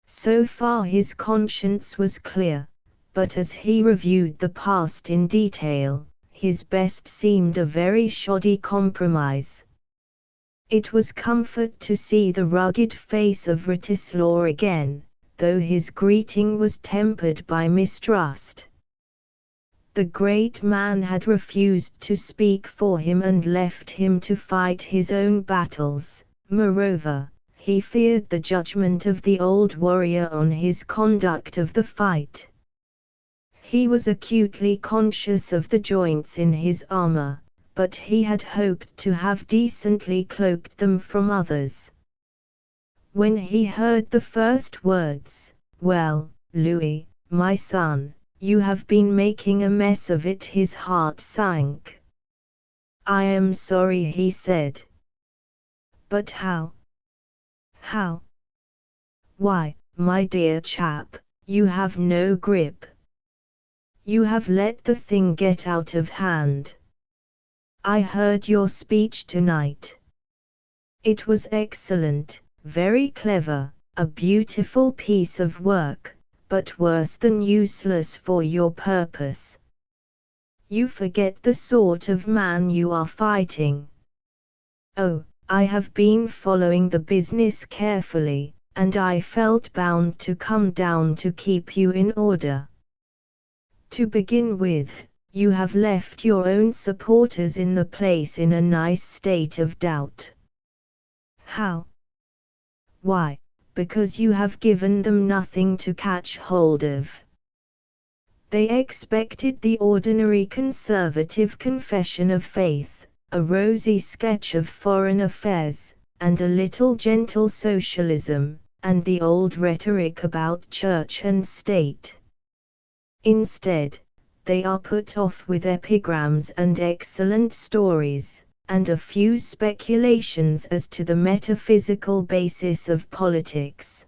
So far his conscience was clear, but as he reviewed the past in detail, his best seemed a very shoddy compromise. It was comfort to see the rugged face of Wratislaw again, though his greeting was tempered by mistrust. The great man had refused to speak for him and left him to fight his own battles. Moreover, he feared the judgment of the old warrior on his conduct of the fight. He was acutely conscious of the joints in his armor, but he had hoped to have decently cloaked them from others. When he heard the first words, "Well, Louis, my son, you have been making a mess of it," his heart sank. "I am sorry," he said. "But how? How? Why, my dear chap, you have no grip. You have let the thing get out of hand. I heard your speech tonight. It was excellent, very clever, a beautiful piece of work, but worse than useless for your purpose. You forget the sort of man you are fighting." "Oh, I have been following the business carefully, and I felt bound to come down to keep you in order. To begin with, you have left your own supporters in the place in a nice state of doubt." "How?" "Why, because you have given them nothing to catch hold of. They expected the ordinary conservative confession of faith, a rosy sketch of foreign affairs, and a little gentle socialism, and the old rhetoric about church and state. Instead, they are put off with epigrams and excellent stories, and a few speculations as to the metaphysical basis of politics.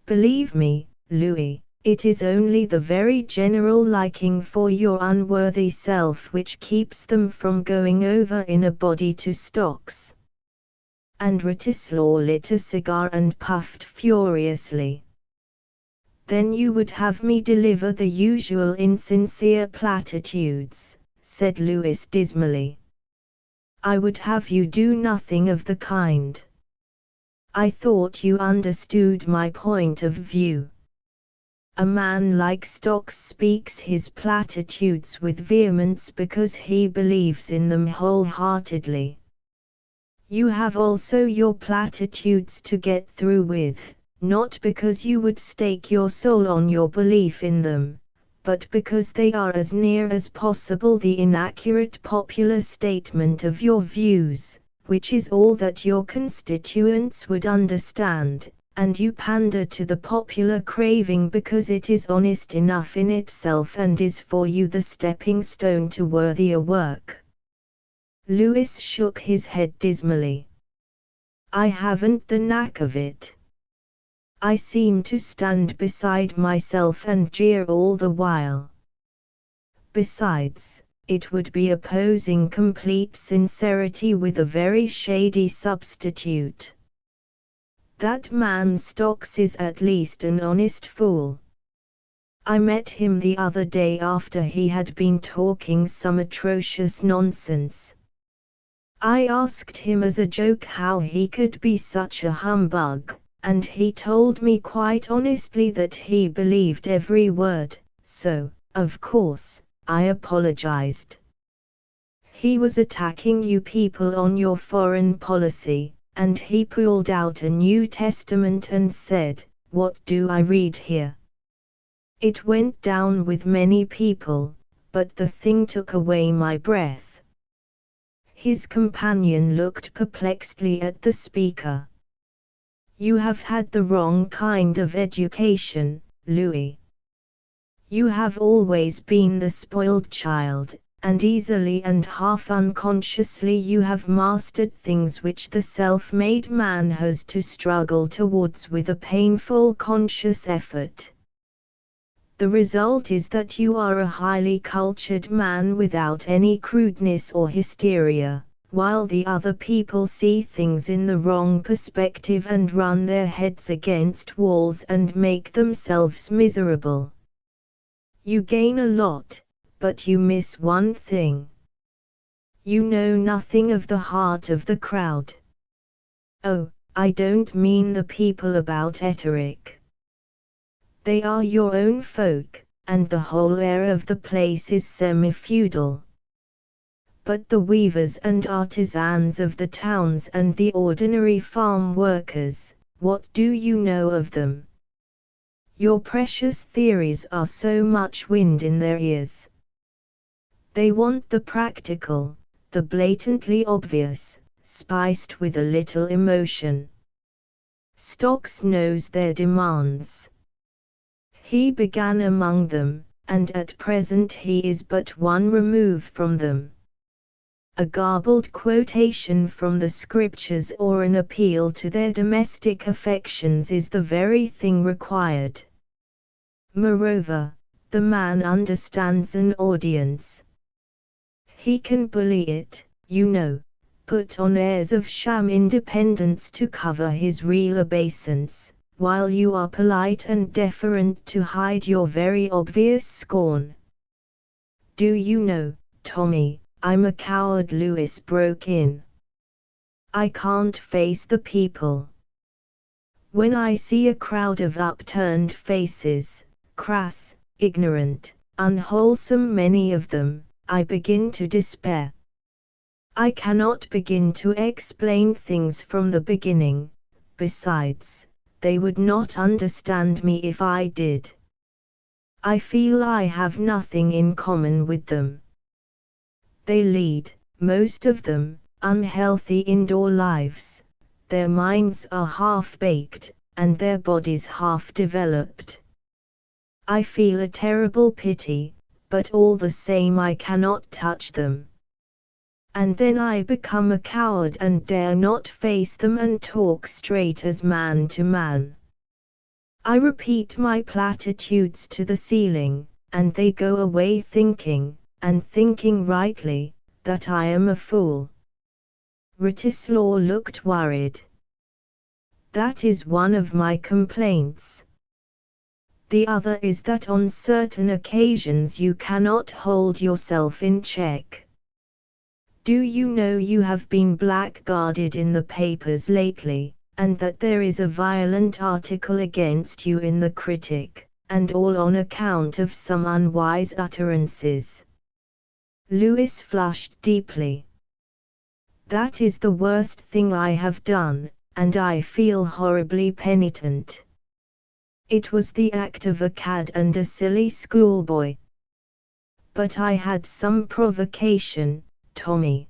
Believe me, Louis, it is only the very general liking for your unworthy self which keeps them from going over in a body to stocks." And Wratislaw lit a cigar and puffed furiously. "Then you would have me deliver the usual insincere platitudes," said Lewis dismally. "I would have you do nothing of the kind. I thought you understood my point of view. A man like Stocks speaks his platitudes with vehemence because he believes in them wholeheartedly. You have also your platitudes to get through with, not because you would stake your soul on your belief in them, but because they are as near as possible the inaccurate popular statement of your views, which is all that your constituents would understand, and you pander to the popular craving because it is honest enough in itself and is for you the stepping stone to worthier work." Lewis shook his head dismally. "I haven't the knack of it. I seem to stand beside myself and jeer all the while. Besides, it would be opposing complete sincerity with a very shady substitute. That man Stocks is at least an honest fool. I met him the other day after he had been talking some atrocious nonsense. I asked him as a joke how he could be such a humbug, and he told me quite honestly that he believed every word, so, of course, I apologized. He was attacking you people on your foreign policy, and he pulled out a New Testament and said, "What do I read here?" It went down with many people, but the thing took away my breath. His companion looked perplexedly at the speaker. "You have had the wrong kind of education, Louis. You have always been the spoiled child, and easily and half unconsciously you have mastered things which the self-made man has to struggle towards with a painful conscious effort. The result is that you are a highly cultured man without any crudeness or hysteria, while the other people see things in the wrong perspective and run their heads against walls and make themselves miserable. You gain a lot, but you miss one thing. You know nothing of the heart of the crowd. Oh, I don't mean the people about Etterick. They are your own folk, and the whole air of the place is semi-feudal. But the weavers and artisans of the towns and the ordinary farm workers, what do you know of them? Your precious theories are so much wind in their ears. They want the practical, the blatantly obvious, spiced with a little emotion. Stocks knows their demands. He began among them, and at present he is but one remove from them. A garbled quotation from the scriptures or an appeal to their domestic affections is the very thing required. Moreover, the man understands an audience. He can bully it, you know, put on airs of sham independence to cover his real obeisance, while you are polite and deferent to hide your very obvious scorn. Do you know, Tommy, I'm a coward, Louis broke in. I can't face the people. When I see a crowd of upturned faces, crass, ignorant, unwholesome many of them, I begin to despair. I cannot begin to explain things from the beginning, besides, they would not understand me if I did. I feel I have nothing in common with them. They lead, most of them, unhealthy indoor lives. Their minds are half-baked, and their bodies half-developed. I feel a terrible pity, but all the same I cannot touch them. And then I become a coward and dare not face them and talk straight as man to man. I repeat my platitudes to the ceiling, and they go away thinking, and thinking rightly, that I am a fool. Writislaw looked worried. That is one of my complaints. The other is that on certain occasions you cannot hold yourself in check. Do you know you have been blackguarded in the papers lately, and that there is a violent article against you in the Critic, and all on account of some unwise utterances? Louis flushed deeply. That is the worst thing I have done, and I feel horribly penitent. It was the act of a cad and a silly schoolboy. But I had some provocation, Tommy.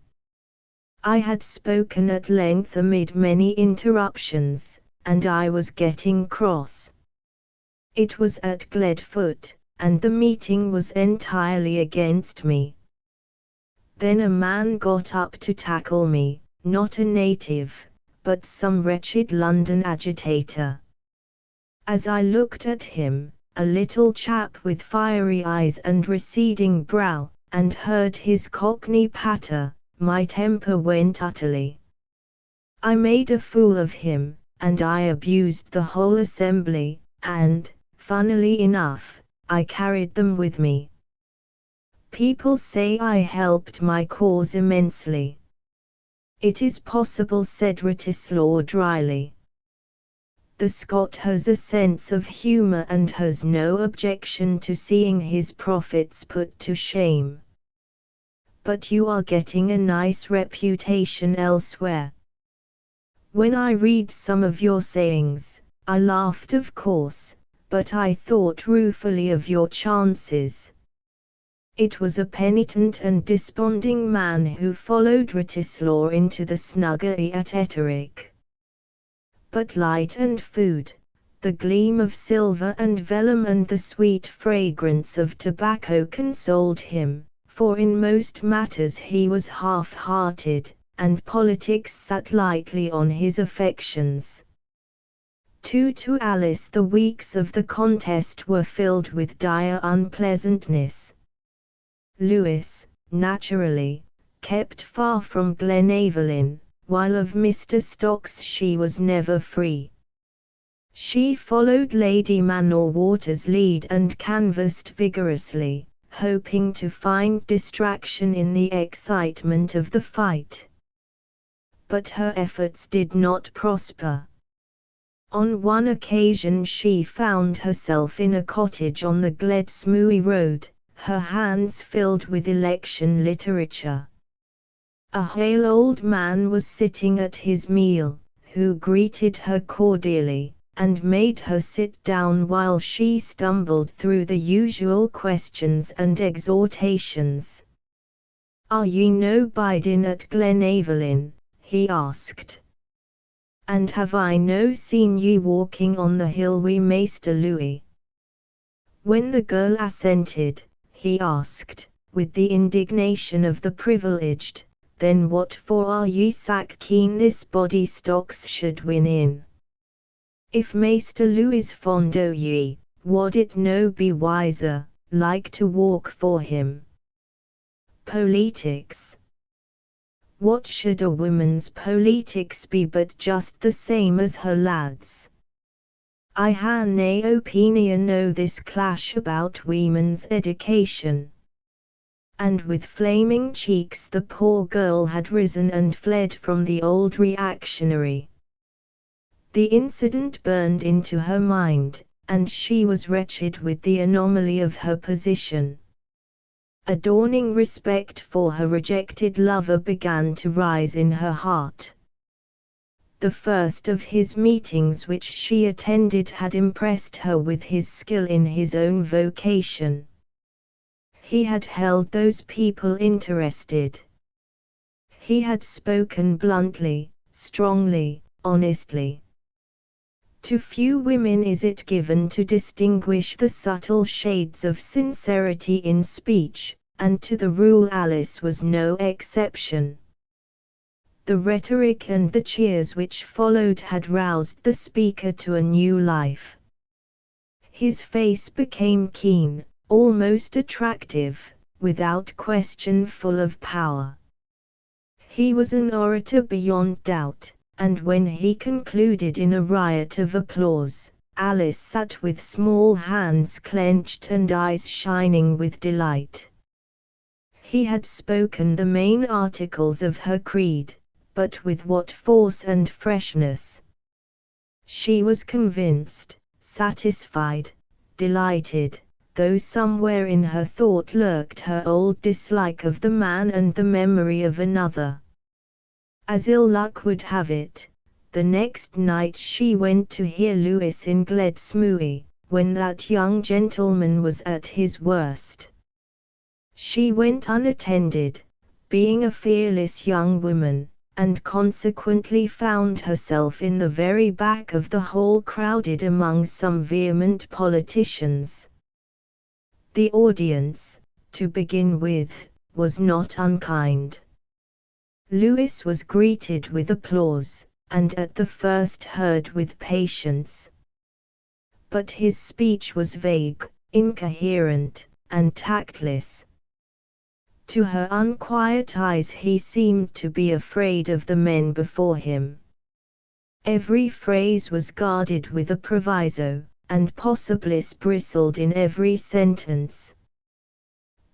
I had spoken at length amid many interruptions, and I was getting cross. It was at Gledfoot, and the meeting was entirely against me. Then a man got up to tackle me, not a native, but some wretched London agitator. As I looked at him, a little chap with fiery eyes and receding brow, and heard his cockney patter, my temper went utterly. I made a fool of him, and I abused the whole assembly, and, funnily enough, I carried them with me. People say I helped my cause immensely. It is possible, said Writislaw dryly. The Scot has a sense of humor and has no objection to seeing his prophets put to shame. But you are getting a nice reputation elsewhere. When I read some of your sayings, I laughed of course, but I thought ruefully of your chances. It was a penitent and desponding man who followed Ratislaw into the snuggery at Etterick. But light and food, the gleam of silver and vellum and the sweet fragrance of tobacco consoled him, for in most matters he was half-hearted, and politics sat lightly on his affections. To Alice the weeks of the contest were filled with dire unpleasantness. Lewis, naturally, kept far from Glenaverlyn, while of Mr. Stocks she was never free. She followed Lady Manor-Water's lead and canvassed vigorously, hoping to find distraction in the excitement of the fight. But her efforts did not prosper. On one occasion she found herself in a cottage on the Gledsmooy road, her hands filled with election literature. A hale old man was sitting at his meal, who greeted her cordially, and made her sit down while she stumbled through the usual questions and exhortations. "Are ye no bidin at Glenaverlyn?" he asked. "And have I no seen ye walking on the hill wi' Maister Louis?" When the girl assented, he asked, with the indignation of the privileged, "Then what for are ye sack keen this body Stocks should win in? If Maister Louis fond o' ye, wad it no be wiser, like to walk for him?" Politics. What should a woman's politics be but just the same as her lad's? I ha' nae opinion o' this clash about women's education. And with flaming cheeks the poor girl had risen and fled from the old reactionary. The incident burned into her mind, and she was wretched with the anomaly of her position. A dawning respect for her rejected lover began to rise in her heart. The first of his meetings which she attended had impressed her with his skill in his own vocation. He had held those people interested. He had spoken bluntly, strongly, honestly. To few women is it given to distinguish the subtle shades of sincerity in speech, and to the rule Alice was no exception. The rhetoric and the cheers which followed had roused the speaker to a new life. His face became keen, almost attractive, without question full of power. He was an orator beyond doubt, and when he concluded in a riot of applause, Alice sat with small hands clenched and eyes shining with delight. He had spoken the main articles of her creed, but with what force and freshness! She was convinced, satisfied, delighted, though somewhere in her thought lurked her old dislike of the man and the memory of another. As ill luck would have it, the next night she went to hear Lewis in Gledsmooy, when that young gentleman was at his worst. She went unattended, being a fearless young woman, and consequently found herself in the very back of the hall crowded among some vehement politicians. The audience, to begin with, was not unkind. Lewis was greeted with applause, and at the first heard with patience. But his speech was vague, incoherent, and tactless. To her unquiet eyes he seemed to be afraid of the men before him. Every phrase was guarded with a proviso, and possibles bristled in every sentence.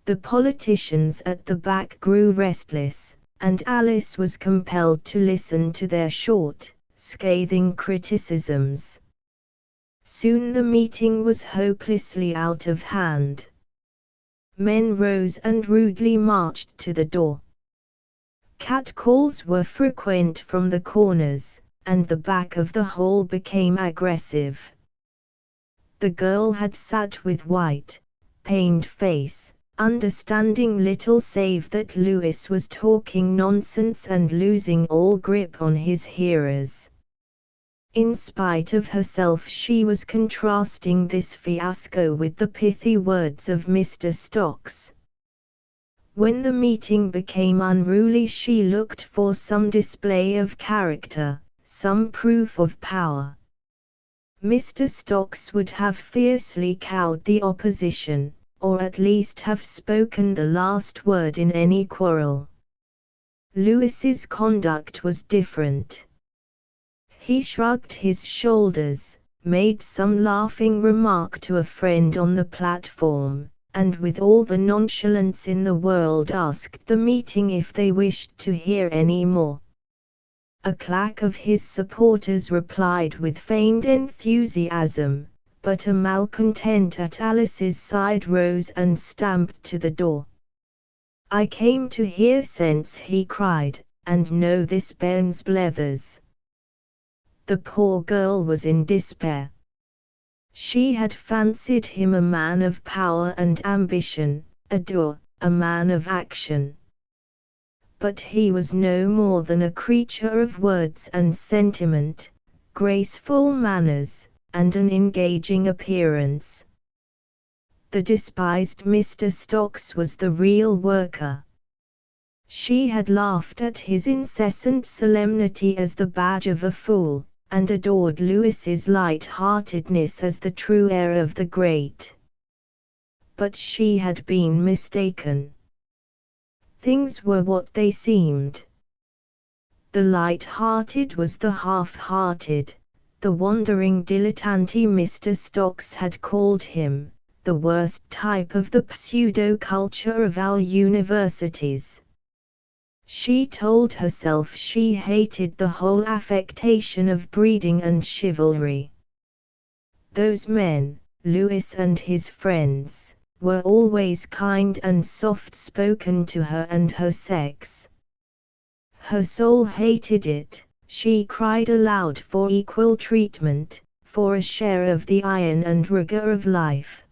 The politicians at the back grew restless, and Alice was compelled to listen to their short, scathing criticisms. Soon the meeting was hopelessly out of hand. Men rose and rudely marched to the door. Catcalls were frequent from the corners, and the back of the hall became aggressive. The girl had sat with white, pained face, understanding little save that Lewis was talking nonsense and losing all grip on his hearers. In spite of herself, she was contrasting this fiasco with the pithy words of Mr. Stocks. When the meeting became unruly, she looked for some display of character, some proof of power. Mr. Stocks would have fiercely cowed the opposition, or at least have spoken the last word in any quarrel. Lewis's conduct was different. He shrugged his shoulders, made some laughing remark to a friend on the platform, and with all the nonchalance in the world asked the meeting if they wished to hear any more. A claque of his supporters replied with feigned enthusiasm, but a malcontent at Alice's side rose and stamped to the door. "I came to hear sense," he cried, "and know this bairn's blethers." The poor girl was in despair. She had fancied him a man of power and ambition, a man of action. But he was no more than a creature of words and sentiment, graceful manners, and an engaging appearance. The despised Mr. Stocks was the real worker. She had laughed at his incessant solemnity as the badge of a fool, and adored Lewis's light-heartedness as the true air of the great. But she had been mistaken. Things were what they seemed. The light-hearted was the half-hearted, the wandering dilettante Mr. Stocks had called him, the worst type of the pseudo-culture of our universities. She told herself she hated the whole affectation of breeding and chivalry. Those men, Lewis and his friends, were always kind and soft-spoken to her and her sex. Her soul hated it. She cried aloud for equal treatment, for a share of the iron and rigor of life.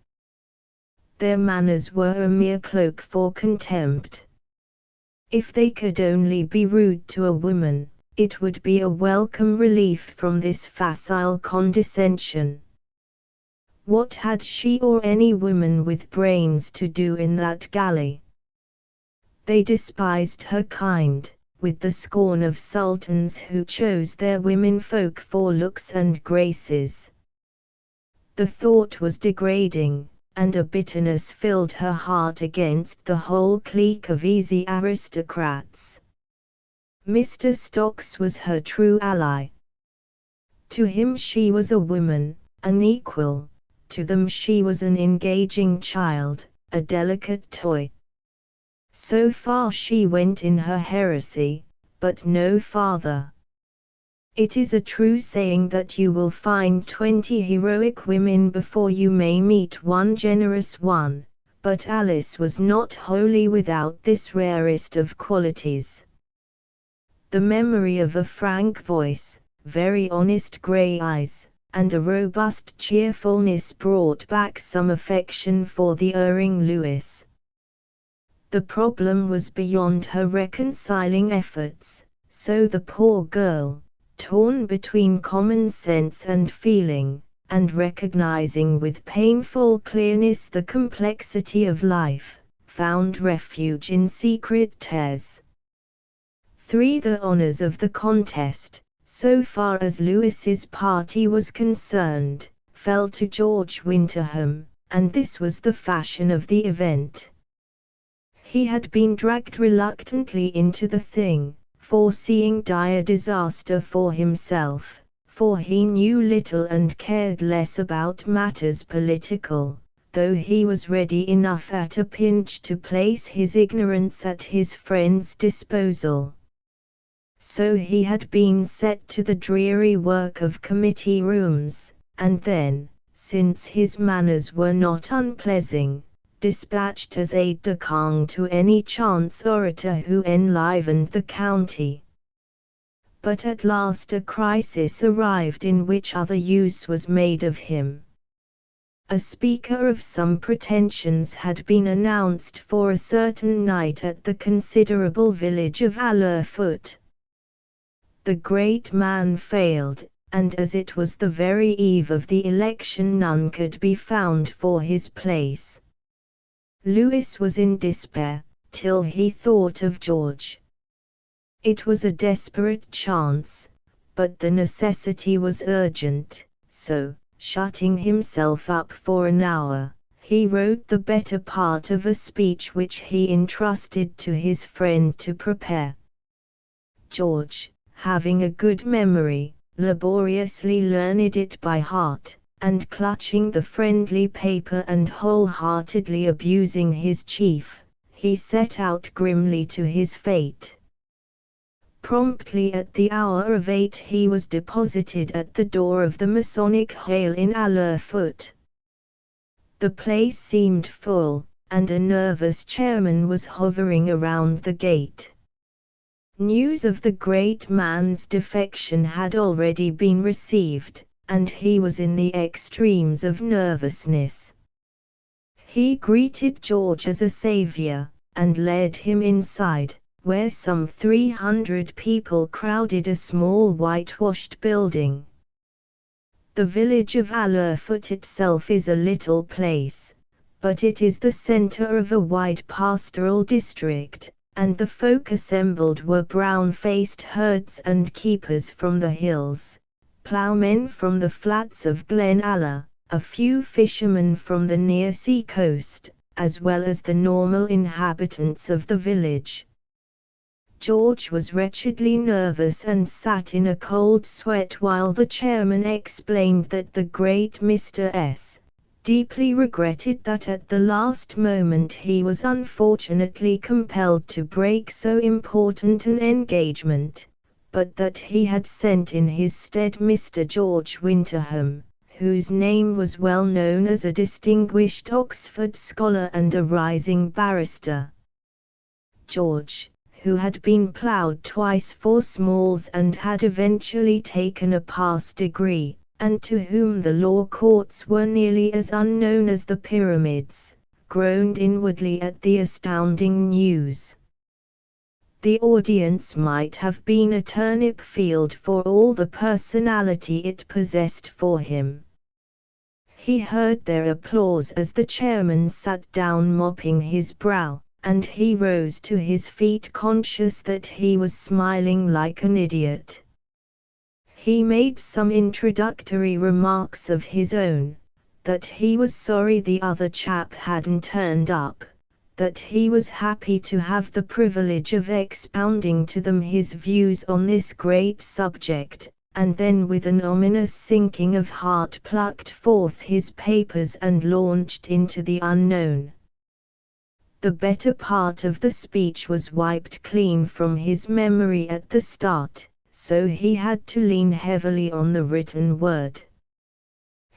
Their manners were a mere cloak for contempt. If they could only be rude to a woman, it would be a welcome relief from this facile condescension. What had she or any woman with brains to do in that galley? They despised her kind, with the scorn of sultans who chose their womenfolk for looks and graces. The thought was degrading, and a bitterness filled her heart against the whole clique of easy aristocrats. Mr. Stocks was her true ally. To him she was a woman, an equal. To them she was an engaging child, a delicate toy. So far she went in her heresy, but no farther. It is a true saying that you will find 20 heroic women before you may meet one generous one, but Alice was not wholly without this rarest of qualities. The memory of a frank voice, very honest grey eyes, and a robust cheerfulness brought back some affection for the erring Lewis. The problem was beyond her reconciling efforts, so the poor girl, torn between common sense and feeling, and recognizing with painful clearness the complexity of life, found refuge in secret tears. The honors of the contest, so far as Lewis's party was concerned, fell to George Winterham, and this was the fashion of the event. He had been dragged reluctantly into the thing, foreseeing dire disaster for himself, for he knew little and cared less about matters political, though he was ready enough at a pinch to place his ignorance at his friend's disposal. So he had been set to the dreary work of committee rooms, and then, since his manners were not unpleasing, dispatched as aide-de-camp to any chance orator who enlivened the county. but at last a crisis arrived in which other use was made of him. A speaker of some pretensions had been announced for a certain night at the considerable village of Allerfoot. The great man failed, and as it was the very eve of the election none could be found for his place. Lewis was in despair, till he thought of George. It was a desperate chance, but the necessity was urgent, so, shutting himself up for an hour, he wrote the better part of a speech which he entrusted to his friend to prepare. George, having a good memory, laboriously learned it by heart, and clutching the friendly paper and wholeheartedly abusing his chief, he set out grimly to his fate. Promptly at the hour of 8 he was deposited at the door of the Masonic Hale in Allerfoot. The place seemed full, and a nervous chairman was hovering around the gate. News of the great man's defection had already been received, and he was in the extremes of nervousness. He greeted George as a savior, and led him inside, where some 300 people crowded a small whitewashed building. The village of Allerfoot itself is a little place, but it is the center of a wide pastoral district, and the folk assembled were brown-faced herds and keepers from the hills, ploughmen from the flats of Glen Aller, a few fishermen from the near sea coast, as well as the normal inhabitants of the village. George was wretchedly nervous and sat in a cold sweat while the chairman explained that the great Mr. S. deeply regretted that at the last moment he was unfortunately compelled to break so important an engagement, but that he had sent in his stead Mr. George Winterham, whose name was well known as a distinguished Oxford scholar and a rising barrister. George, who had been ploughed twice for Smalls and had eventually taken a pass degree, and to whom the law courts were nearly as unknown as the pyramids, groaned inwardly at the astounding news. The audience might have been a turnip field for all the personality it possessed for him. He heard their applause as the chairman sat down mopping his brow, and he rose to his feet conscious that he was smiling like an idiot. He made some introductory remarks of his own, that he was sorry the other chap hadn't turned up, that he was happy to have the privilege of expounding to them his views on this great subject, and then with an ominous sinking of heart plucked forth his papers and launched into the unknown. The better part of the speech was wiped clean from his memory at the start, so he had to lean heavily on the written word.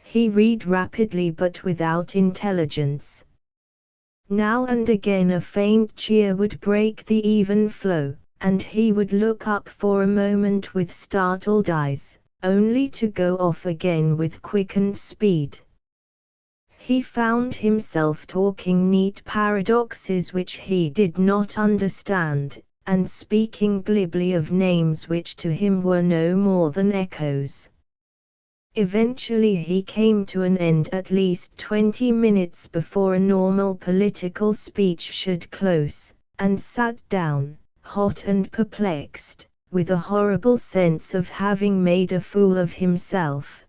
He read rapidly but without intelligence. Now and again a faint cheer would break the even flow, and he would look up for a moment with startled eyes, only to go off again with quickened speed. He found himself talking neat paradoxes which he did not understand, and speaking glibly of names which to him were no more than echoes. Eventually he came to an end at least 20 minutes before a normal political speech should close, and sat down, hot and perplexed, with a horrible sense of having made a fool of himself.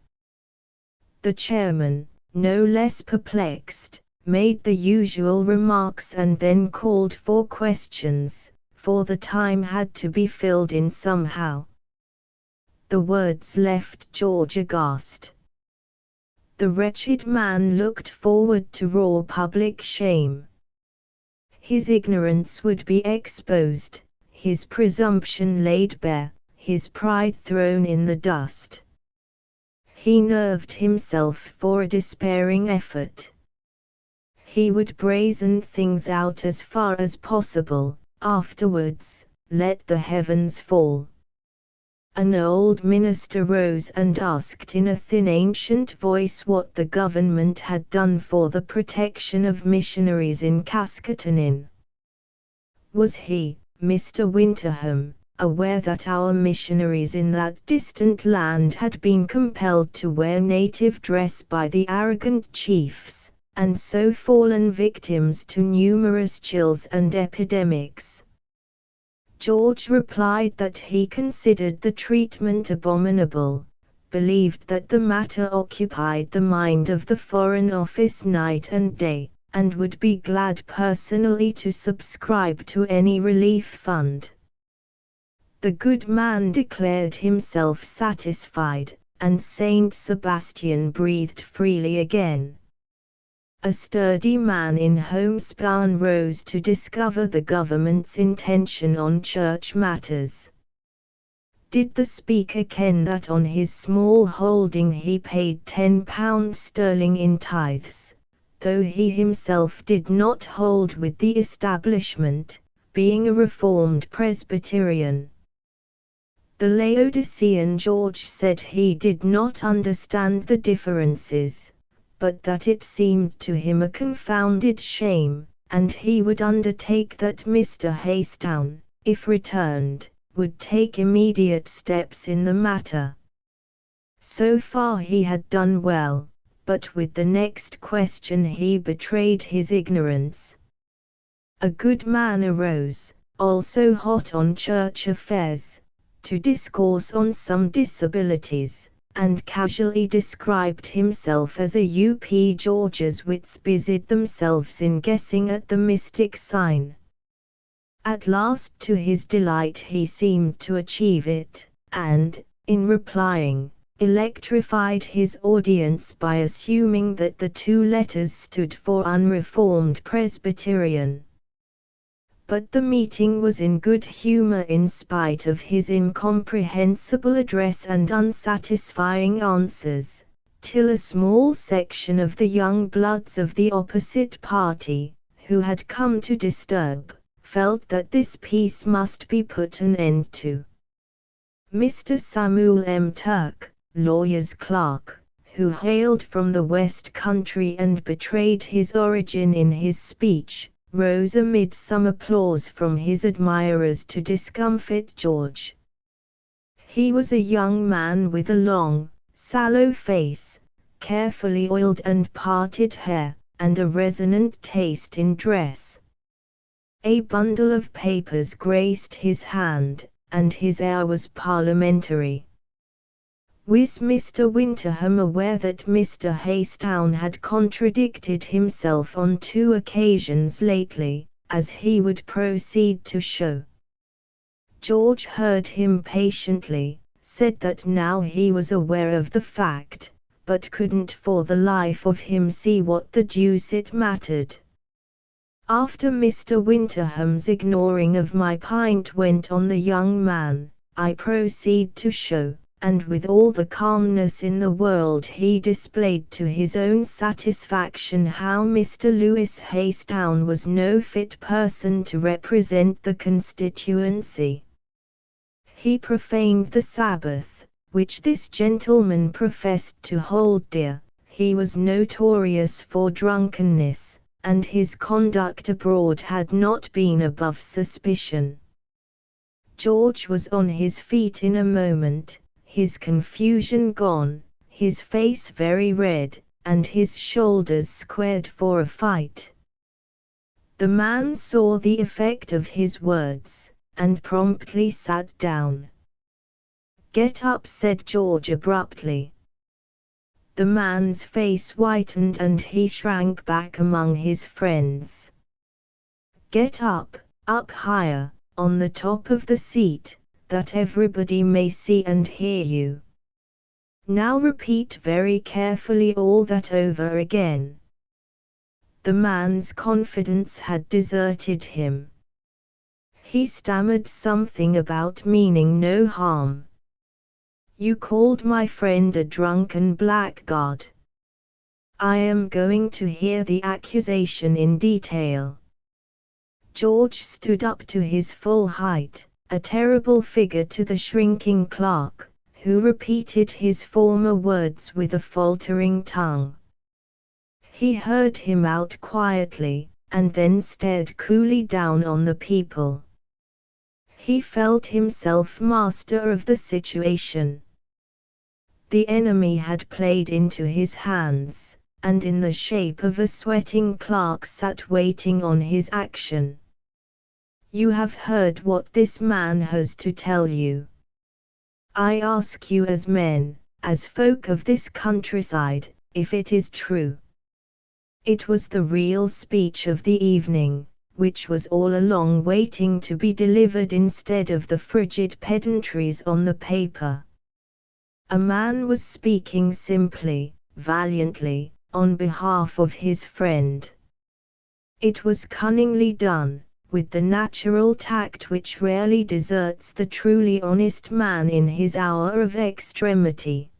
The chairman, no less perplexed, made the usual remarks and then called for questions, for the time had to be filled in somehow. The words left George aghast. The wretched man looked forward to raw public shame. His ignorance would be exposed, his presumption laid bare, his pride thrown in the dust. He nerved himself for a despairing effort. He would brazen things out as far as possible, afterwards, let the heavens fall. An old minister rose and asked in a thin ancient voice what the government had done for the protection of missionaries in Saskatoon. Was he, Mr. Winterham, aware that our missionaries in that distant land had been compelled to wear native dress by the arrogant chiefs, and so fallen victims to numerous chills and epidemics? George replied that he considered the treatment abominable, believed that the matter occupied the mind of the Foreign Office night and day, and would be glad personally to subscribe to any relief fund. The good man declared himself satisfied, and Saint Sebastian breathed freely again. A sturdy man in homespun rose to discover the government's intention on church matters. Did the speaker ken that on his small holding he paid £10 in tithes, though he himself did not hold with the establishment, being a Reformed Presbyterian? The Laodicean George said he did not understand the differences, but that it seemed to him a confounded shame, and he would undertake that Mr. Haystown, if returned, would take immediate steps in the matter. So far he had done well, but with the next question he betrayed his ignorance. A good man arose, also hot on church affairs, to discourse on some disabilities, and casually described himself as a U.P. George's wits busied themselves in guessing at the mystic sign. At last, to his delight, he seemed to achieve it, and, in replying, electrified his audience by assuming that the two letters stood for Unreformed Presbyterian. But the meeting was in good humor in spite of his incomprehensible address and unsatisfying answers, till a small section of the young bloods of the opposite party, who had come to disturb, felt that this piece must be put an end to. Mr. Samuel M. Turk, lawyer's clerk, who hailed from the West Country and betrayed his origin in his speech, rose amid some applause from his admirers to discomfit George. He was a young man with a long, sallow face, carefully oiled and parted hair, and a resonant taste in dress. A bundle of papers graced his hand, and his air was parliamentary. Was Mr. Winterham aware that Mr. Haystown had contradicted himself on 2 occasions lately, as he would proceed to show? George heard him patiently, said that now he was aware of the fact, but couldn't for the life of him see what the deuce it mattered. After Mr. Winterham's ignoring of my pint, went on the young man, I proceed to show, and with all the calmness in the world he displayed to his own satisfaction, how Mr. Lewis Haystown was no fit person to represent the constituency. He profaned the Sabbath, which this gentleman professed to hold dear. He was notorious for drunkenness, and his conduct abroad had not been above suspicion. George was on his feet in a moment, his confusion gone, his face very red, and his shoulders squared for a fight. The man saw the effect of his words, and promptly sat down. "Get up," said George abruptly. The man's face whitened and he shrank back among his friends. "Get up, up higher, on the top of the seat, that everybody may see and hear you. Now repeat very carefully all that over again." The man's confidence had deserted him. He stammered something about meaning no harm. "You called my friend a drunken blackguard. I am going to hear the accusation in detail." George stood up to his full height, a terrible figure to the shrinking clerk, who repeated his former words with a faltering tongue. He heard him out quietly, and then stared coolly down on the people. He felt himself master of the situation. The enemy had played into his hands, and in the shape of a sweating clerk sat waiting on his action. You have heard what this man has to tell you. I ask you as men, as folk of this countryside, if it is true. It was the real speech of the evening, which was all along waiting to be delivered instead of the frigid pedantries on the paper. A man was speaking simply, valiantly, on behalf of his friend. It was cunningly done, with the natural tact which rarely deserts the truly honest man in his hour of extremity.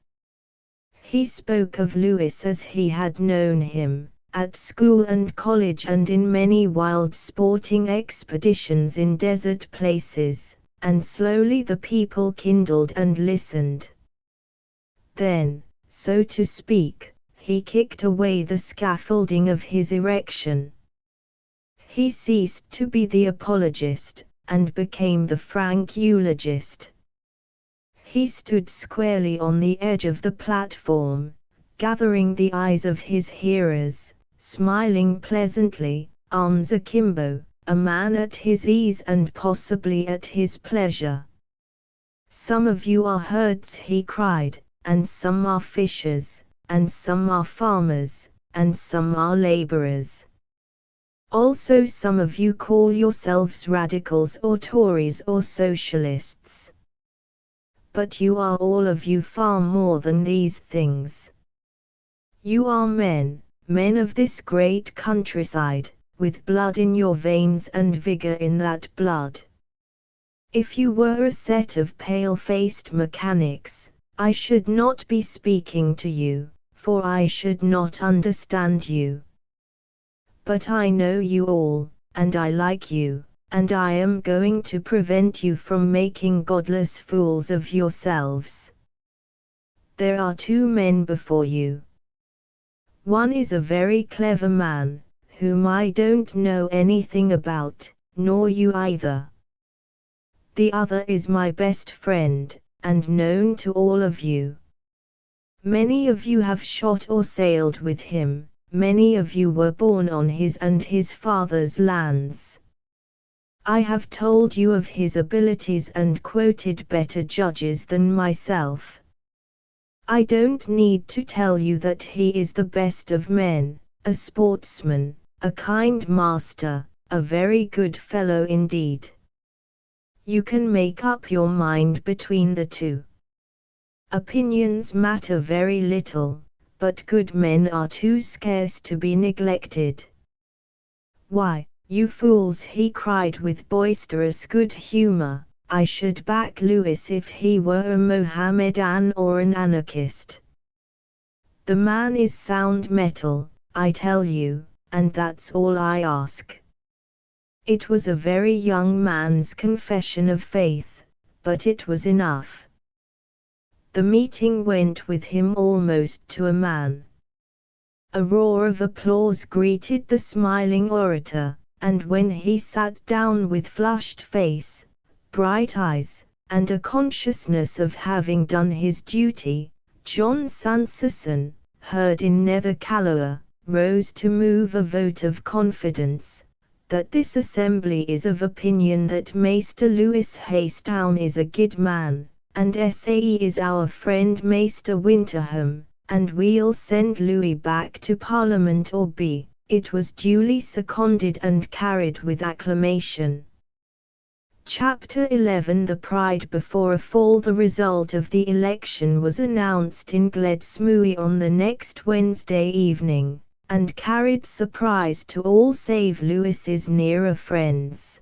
He spoke of Lewis as he had known him, at school and college and in many wild sporting expeditions in desert places, and slowly the people kindled and listened. Then, so to speak, he kicked away the scaffolding of his erection. He ceased to be the apologist, and became the frank eulogist. He stood squarely on the edge of the platform, gathering the eyes of his hearers, smiling pleasantly, arms akimbo, a man at his ease and possibly at his pleasure. Some of you are herds, he cried, and some are fishers, and some are farmers, and some are laborers. Also some of you call yourselves radicals or Tories or socialists. But you are all of you far more than these things. You are men, men of this great countryside, with blood in your veins and vigor in that blood. If you were a set of pale-faced mechanics, I should not be speaking to you, for I should not understand you. But I know you all, and I like you, and I am going to prevent you from making godless fools of yourselves. There are two men before you. One is a very clever man, whom I don't know anything about, nor you either. The other is my best friend, and known to all of you. Many of you have shot or sailed with him. Many of you were born on his and his father's lands. I have told you of his abilities and quoted better judges than myself. I don't need to tell you that he is the best of men, a sportsman, a kind master, a very good fellow indeed. You can make up your mind between the two. Opinions matter very little, but good men are too scarce to be neglected. Why, you fools, he cried with boisterous good humor, I should back Lewis if he were a Mohammedan or an anarchist. The man is sound metal, I tell you, and that's all I ask. It was a very young man's confession of faith, but it was enough. The meeting went with him almost to a man. A roar of applause greeted the smiling orator, and when he sat down with flushed face, bright eyes, and a consciousness of having done his duty, John Sanderson, heard in Nether Calloa, rose to move a vote of confidence, that this assembly is of opinion that Maester Lewis Haystown is a good man, and SAE is our friend Maester Winterham, and we'll send Louis back to Parliament or be. It was duly seconded and carried with acclamation. Chapter 11 The Pride before a fall. The result of the election was announced in Gledsmooy on the next Wednesday evening, and carried surprise to all save Lewis's nearer friends.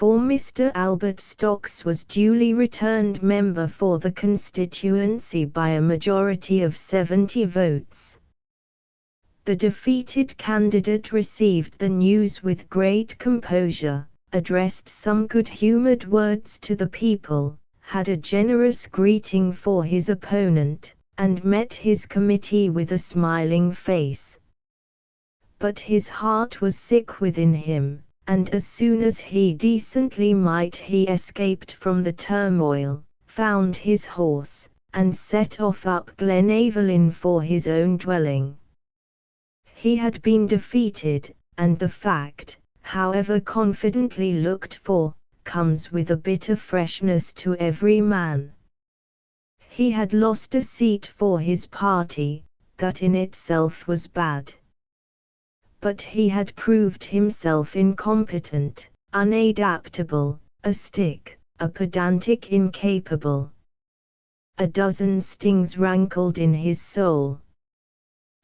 For Mr. Albert Stocks was duly returned member for the constituency by a majority of 70 votes. The defeated candidate received the news with great composure, addressed some good-humored words to the people, had a generous greeting for his opponent, and met his committee with a smiling face. But his heart was sick within him, and as soon as he decently might he escaped from the turmoil, found his horse, and set off up Glenaverlyn for his own dwelling. He had been defeated, and the fact, however confidently looked for, comes with a bitter freshness to every man. He had lost a seat for his party, that in itself was bad. But he had proved himself incompetent, unadaptable, a stick, a pedantic incapable. A dozen stings rankled in his soul.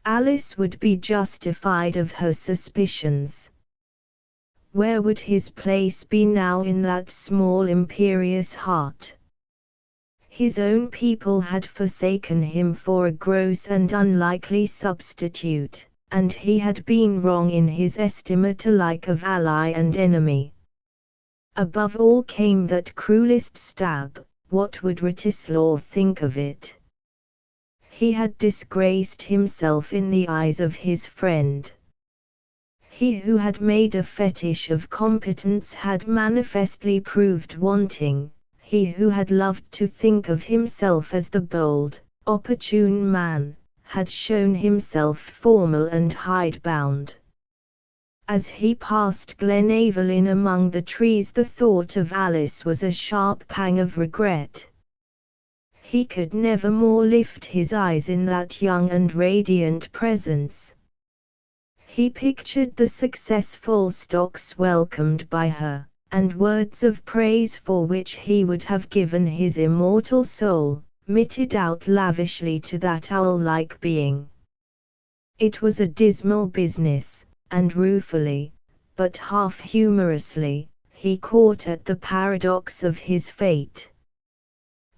Alice would be justified of her suspicions. Where would his place be now in that small imperious heart? His own people had forsaken him for a gross and unlikely substitute, and he had been wrong in his estimate alike of ally and enemy. Above all came that cruelest stab. What would Wratislaw think of it? He had disgraced himself in the eyes of his friend. He who had made a fetish of competence had manifestly proved wanting. He who had loved to think of himself as the bold, opportune man, had shown himself formal and hidebound. As he passed Glenaverlyn among the trees, the thought of Alice was a sharp pang of regret. He could never more lift his eyes in that young and radiant presence. He pictured the successful stocks welcomed by her, and words of praise for which he would have given his immortal soul, meted out lavishly to that owl-like being. It was a dismal business, and ruefully, but half humorously, he caught at the paradox of his fate.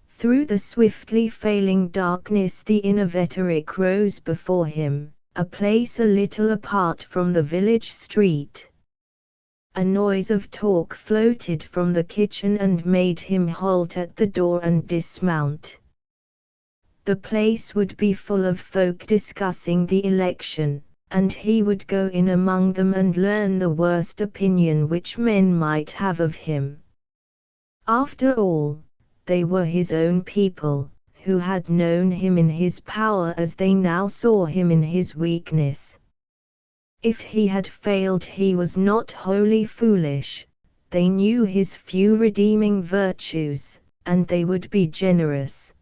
Through the swiftly failing darkness the inveterate rose before him, a place a little apart from the village street. A noise of talk floated from the kitchen and made him halt at the door and dismount. The place would be full of folk discussing the election, and he would go in among them and learn the worst opinion which men might have of him. After all, they were his own people, who had known him in his power as they now saw him in his weakness. If he had failed, he was not wholly foolish. They knew his few redeeming virtues, and they would be generous.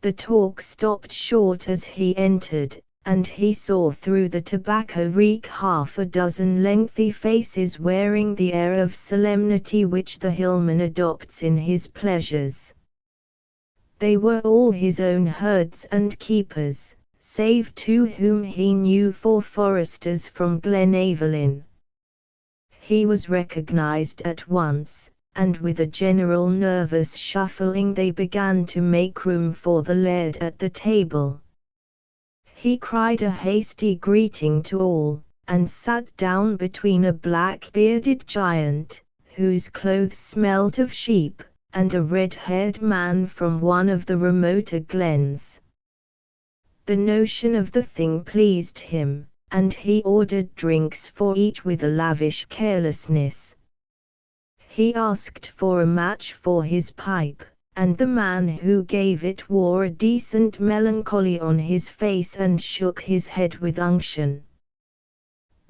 The talk stopped short as he entered, and he saw through the tobacco reek half a dozen lengthy faces wearing the air of solemnity which the hillman adopts in his pleasures. They were all his own herds and keepers, save two whom he knew for foresters from Glenaverlyn. He was recognized at once, and with a general nervous shuffling they began to make room for the laird at the table. He cried a hasty greeting to all, and sat down between a black-bearded giant, whose clothes smelt of sheep, and a red-haired man from one of the remoter glens. The notion of the thing pleased him, and he ordered drinks for each with a lavish carelessness. He asked for a match for his pipe, and the man who gave it wore a decent melancholy on his face and shook his head with unction.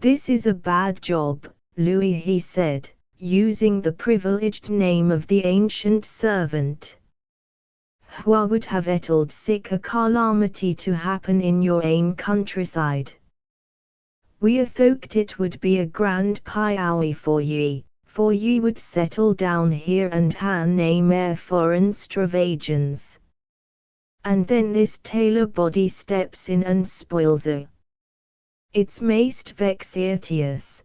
"This is a bad job, Louis," he said, using the privileged name of the ancient servant. "Wha would have ettled sic a calamity to happen in your ain countryside? We thought it would be a grand piouie for ye would settle down here and ha nae mair foreign stravaigans. And then this tailor body steps in and spoils a. It's maist vexatious.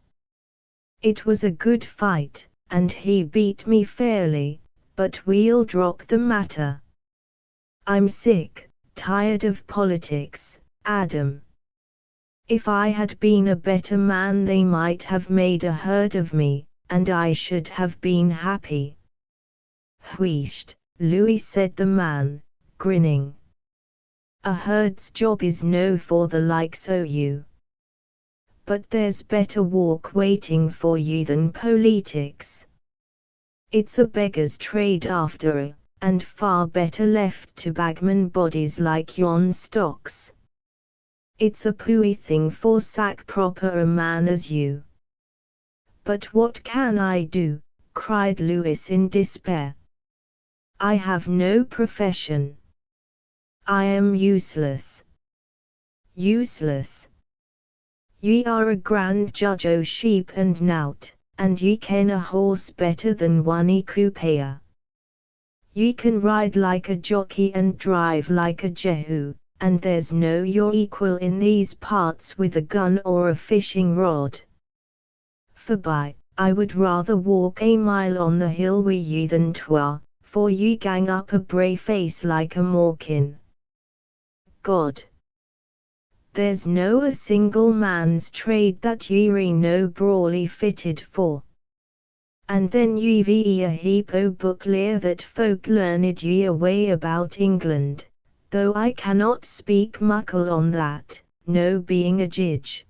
It was a good fight, and he beat me fairly, but we'll drop the matter. I'm sick, tired of politics, Adam. If I had been a better man they might have made a herd of me, and I should have been happy. Wheesht, Louis, said the man, grinning. A herd's job is no for the likes o' you. But there's better work waiting for you than politics. It's a beggar's trade after a, and far better left to bagman bodies like yon stocks. It's a pooey thing for sack proper a man as you. But what can I do? Cried Louis in despair. I have no profession. I am useless. Useless. Ye are a grand judge o' sheep and nowt, and ye ken a horse better than one coupeer. Ye can ride like a jockey and drive like a Jehu, and there's no your equal in these parts with a gun or a fishing rod. Forby, I would rather walk a mile on the hill wi' ye than twa, for ye gang up a bray face like a mawkin. God! There's no a single man's trade that ye're no brawly fitted for. And then ye've a heap o' book lear that folk learned ye away about England, though I cannot speak muckle on that, no being a jidge.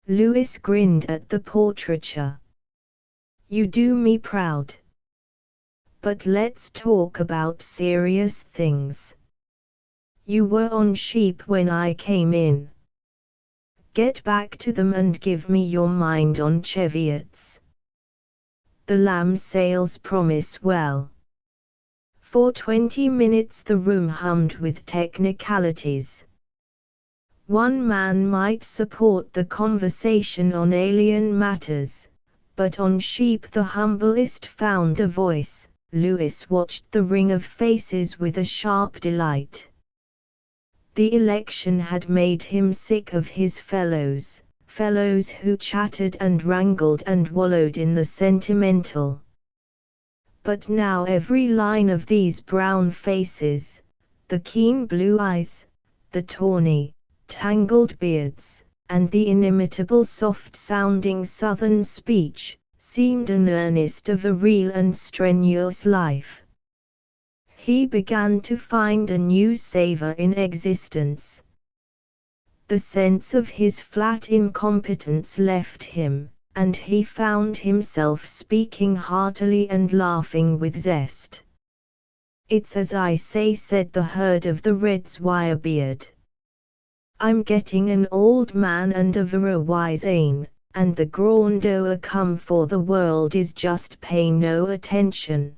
Louis grinned at the portraiture. You do me proud. But let's talk about serious things. You were on sheep when I came in. Get back to them and give me your mind on Cheviots. The lamb sales promise well. For 20 minutes the room hummed with technicalities. One man might support the conversation on alien matters, but on sheep the humblest found a voice. Louis watched the ring of faces with a sharp delight. The election had made him sick of his fellows who chattered and wrangled and wallowed in the sentimental. But now every line of these brown faces, the keen blue eyes, the tawny, tangled beards, and the inimitable soft-sounding southern speech, seemed an earnest of a real and strenuous life. He began to find a new savor in existence. The sense of his flat incompetence left him, and he found himself speaking heartily and laughing with zest. It's as I say, said the herd of the Red's Wirebeard. I'm getting an old man and a vera wise ane, and the grand o'er come for the world is just pay no attention.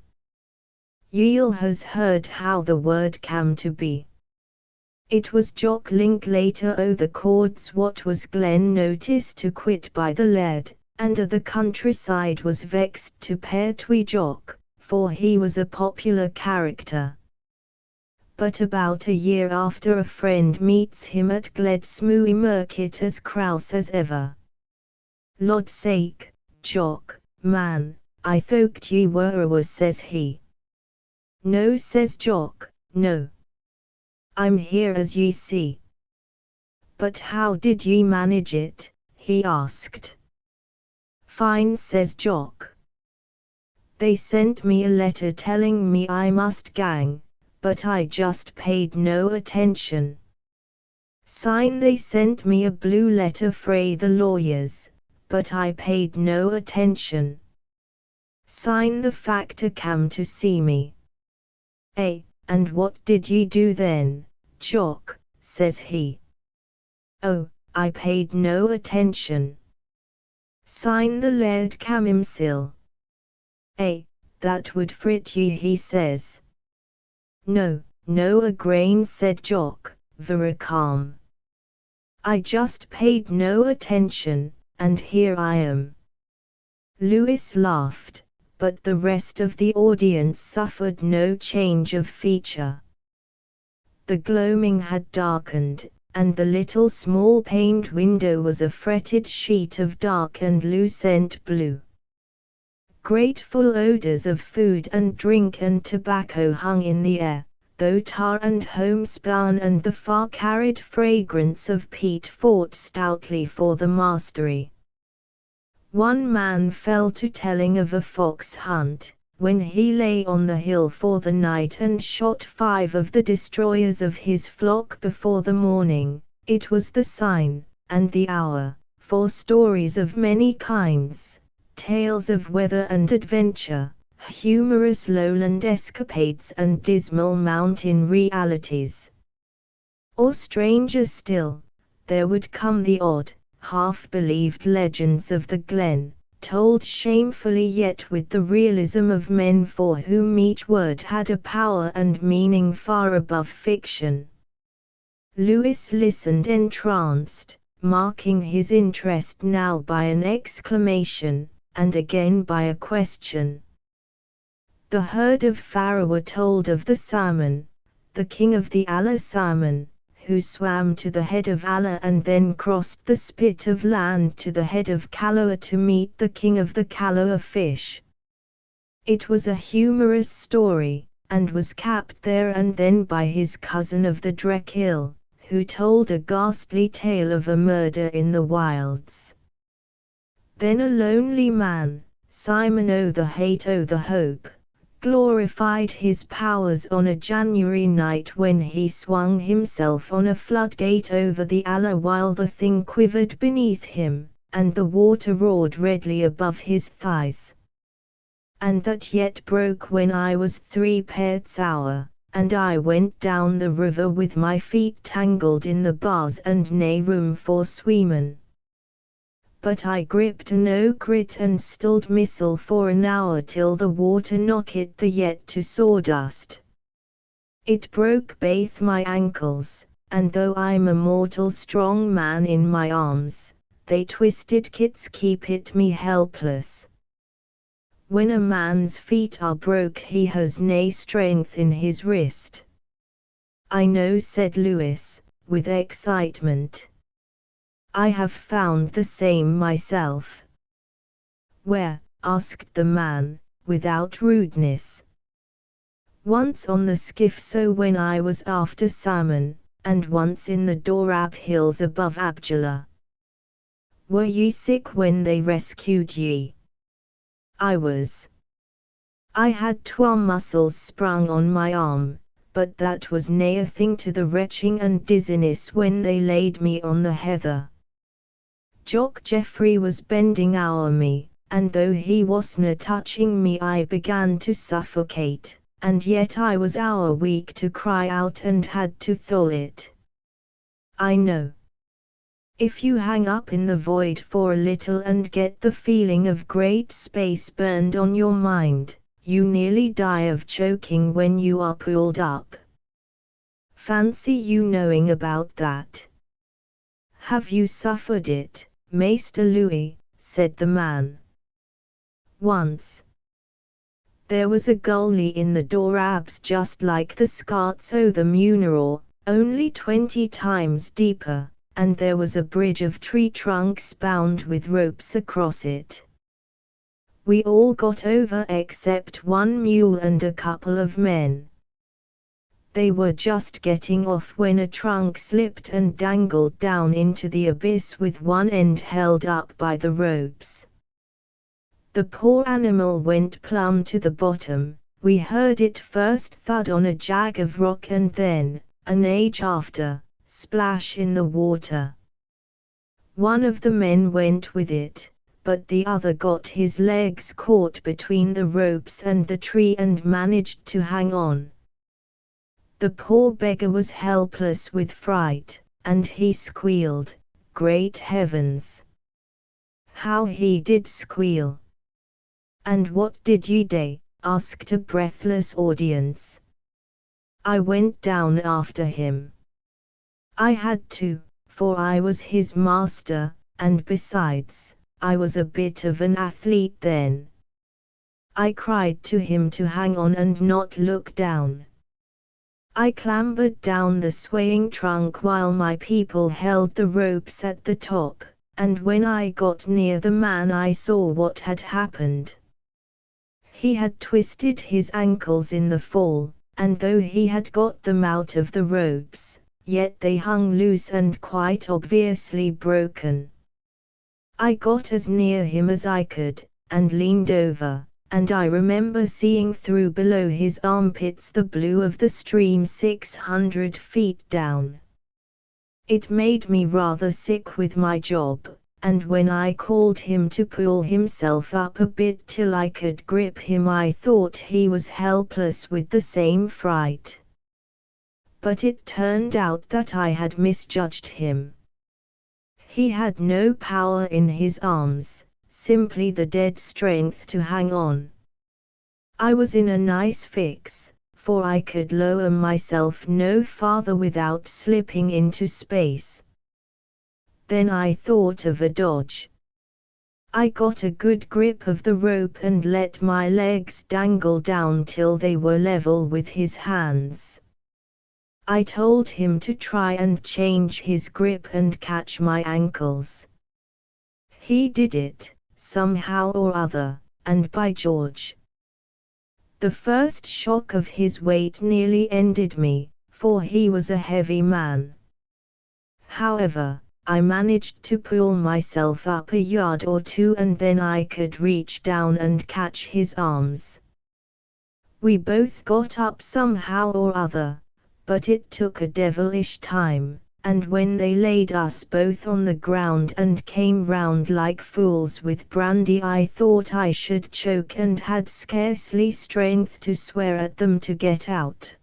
Ye'll has heard how the word cam to be. It was Jock Linklater o' the Cords what was Glen noticed to quit by the lead, and o' the countryside was vexed to pair twi Jock, for he was a popular character. But about a year after a friend meets him at Gledsmooy Market as crouse as ever. Lord's sake, Jock, man, I thought ye were a was, says he. No, says Jock, no. I'm here as ye see. But how did ye manage it? He asked. Fine, says Jock. They sent me a letter telling me I must gang, but I just paid no attention. Sign, they sent me a blue letter frae the lawyers, but I paid no attention. Sign, the factor came to see me. And what did ye do then, Jock, says he. Oh, I paid no attention. Sign, the laird cam himsel. That would frit ye, he says. No, no a grain, said Jock, vera calm. I just paid no attention, and here I am. Louis laughed, but the rest of the audience suffered no change of feature. The gloaming had darkened, and the little small-paned window was a fretted sheet of dark and lucent blue. Grateful odors of food and drink and tobacco hung in the air, though tar and homespun and the far-carried fragrance of peat fought stoutly for the mastery. One man fell to telling of a fox hunt, when he lay on the hill for the night and shot 5 of the destroyers of his flock before the morning. It was the sign, and the hour, for stories of many kinds, tales of weather and adventure, humorous lowland escapades and dismal mountain realities. Or stranger still, there would come the odd, half-believed legends of the glen, told shamefully yet with the realism of men for whom each word had a power and meaning far above fiction. Lewis listened entranced, marking his interest now by an exclamation, and again by a question. The herd of Pharaoh told of the salmon, the king of the Allah salmon, who swam to the head of Allah and then crossed the spit of land to the head of Kaloa to meet the king of the Kaloa fish. It was a humorous story, and was capped there and then by his cousin of the Drekil, who told a ghastly tale of a murder in the wilds. Then a lonely man, Simon O' the Hate O' the Hope, glorified his powers on a January night when he swung himself on a floodgate over the Allah while the thing quivered beneath him, and the water roared redly above his thighs. And that yet broke when I was 3 parts hour, and I went down the river with my feet tangled in the bars and nae room for sweemin'. But I gripped an oak grit and stilled missile for an hour till the water knocked the yet to sawdust. It broke baith my ankles, and though I'm a mortal strong man in my arms, they twisted kits keep it me helpless. When a man's feet are broke he has nae strength in his wrist. I know, said Lewis, with excitement. I have found the same myself. Where? Asked the man, without rudeness. Once on the skiff, so when I was after salmon, and once in the Dorab hills above Abdullah. Were ye sick when they rescued ye? I was. I had 2 muscles sprung on my arm, but that was nae a thing to the retching and dizziness when they laid me on the heather. Jock Geoffrey was bending o'er me, and though he wasna touching me I began to suffocate, and yet I was o'er weak to cry out and had to thole it. I know. If you hang up in the void for a little and get the feeling of great space burned on your mind, you nearly die of choking when you are pulled up. Fancy you knowing about that. Have you suffered it, Maester Louis? Said the man. Once. There was a gully in the Dorabs just like the Scarts o' the Muneral, only 20 times deeper, and there was a bridge of tree trunks bound with ropes across it. We all got over except 1 mule and a couple of men. They were just getting off when a trunk slipped and dangled down into the abyss with one end held up by the ropes. The poor animal went plumb to the bottom. We heard it first thud on a jag of rock and then, an age after, splash in the water. One of the men went with it, but the other got his legs caught between the ropes and the tree and managed to hang on. The poor beggar was helpless with fright, and he squealed, great heavens! How he did squeal! And what did ye do? Asked a breathless audience. I went down after him. I had to, for I was his master, and besides, I was a bit of an athlete then. I cried to him to hang on and not look down. I clambered down the swaying trunk while my people held the ropes at the top, and when I got near the man I saw what had happened. He had twisted his ankles in the fall, and though he had got them out of the ropes, yet they hung loose and quite obviously broken. I got as near him as I could, and leaned over, and I remember seeing through below his armpits the blue of the stream 600 feet down. It made me rather sick with my job, and when I called him to pull himself up a bit till I could grip him, I thought he was helpless with the same fright. But it turned out that I had misjudged him. He had no power in his arms, simply the dead strength to hang on. I was in a nice fix, for I could lower myself no farther without slipping into space. Then I thought of a dodge. I got a good grip of the rope and let my legs dangle down till they were level with his hands. I told him to try and change his grip and catch my ankles. He did it, somehow or other, and by George! The first shock of his weight nearly ended me, for he was a heavy man. However, I managed to pull myself up a yard or two, and then I could reach down and catch his arms. We both got up somehow or other, but it took a devilish time, and when they laid us both on the ground and came round like fools with brandy, I thought I should choke and had scarcely strength to swear at them to get out.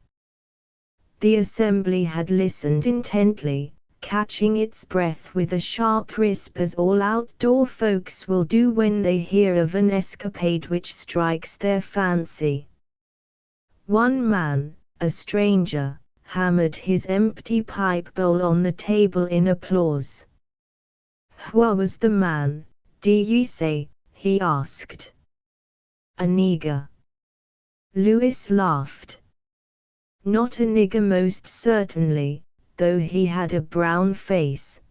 The assembly had listened intently, catching its breath with a sharp risp, as all outdoor folks will do when they hear of an escapade which strikes their fancy. One man, a stranger, hammered his empty pipe bowl on the table in applause. "Wha was the man, d'ye say?" he asked. "A nigger." Lewis laughed. "Not a nigger most certainly, though he had a brown face."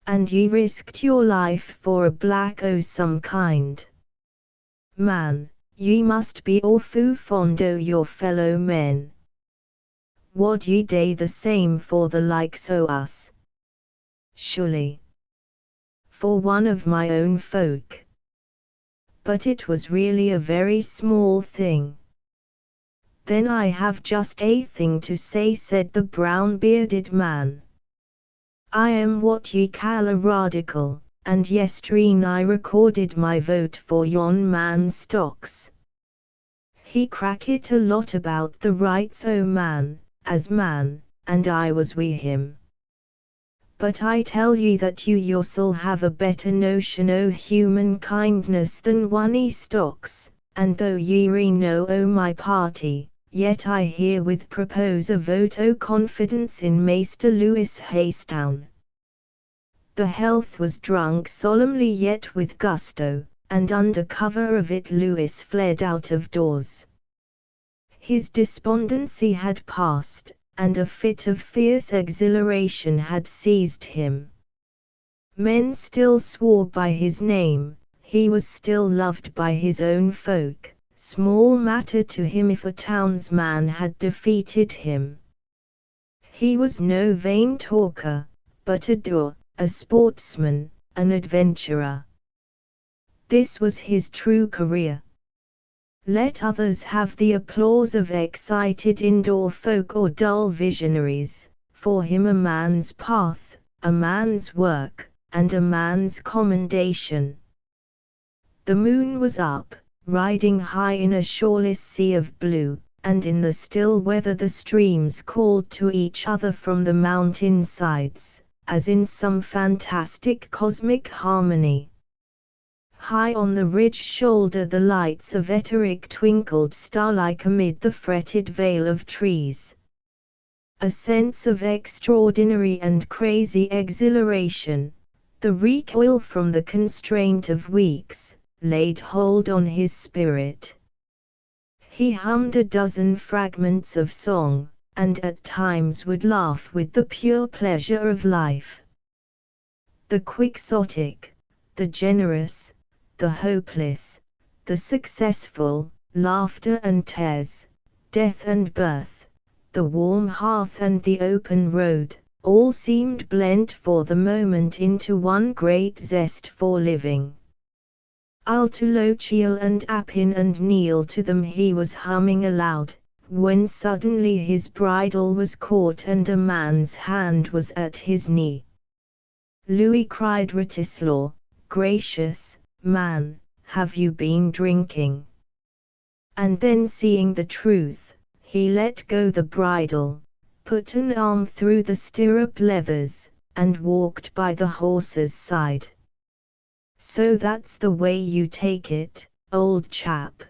"And ye risked your life for a black o' some kind. Man, ye must be awfoo fond o' your fellow men. Wad ye day the same for the likes o' us?" "Surely. For one of my own folk." But it was really a very small thing. "Then I have just a thing to say," said the brown-bearded man. "I am what ye call a radical, and yestreen I recorded my vote for yon man's stocks. He crackit a lot about the rights o' man, as man, and I was wi' him. But I tell ye that you yoursel have a better notion o' human kindness than one e stocks, and though ye re no o' my party, yet I herewith propose a vote o' confidence in Maister Lewis Haystown." The health was drunk solemnly yet with gusto, and under cover of it Lewis fled out of doors. His despondency had passed, and a fit of fierce exhilaration had seized him. Men still swore by his name, he was still loved by his own folk, small matter to him if a townsman had defeated him. He was no vain talker, but a doer, a sportsman, an adventurer. This was his true career. Let others have the applause of excited indoor folk or dull visionaries, for him a man's path, a man's work, and a man's commendation. The moon was up, riding high in a shoreless sea of blue, and in the still weather the streams called to each other from the mountain sides, as in some fantastic cosmic harmony. High on the ridge shoulder the lights of Etterick twinkled starlike amid the fretted veil of trees. A sense of extraordinary and crazy exhilaration, the recoil from the constraint of weeks, laid hold on his spirit. He hummed a dozen fragments of song, and at times would laugh with the pure pleasure of life. The quixotic, the generous, the hopeless, the successful, laughter and tears, death and birth, the warm hearth and the open road, all seemed blent for the moment into one great zest for living. I'll to Lochiel and Appin and kneel to them, he was humming aloud, when suddenly his bridle was caught and a man's hand was at his knee. Louis, cried Wratislaw, gracious, man, have you been drinking? And then seeing the truth, he let go the bridle, put an arm through the stirrup leathers, and walked by the horse's side. So that's the way you take it, old chap.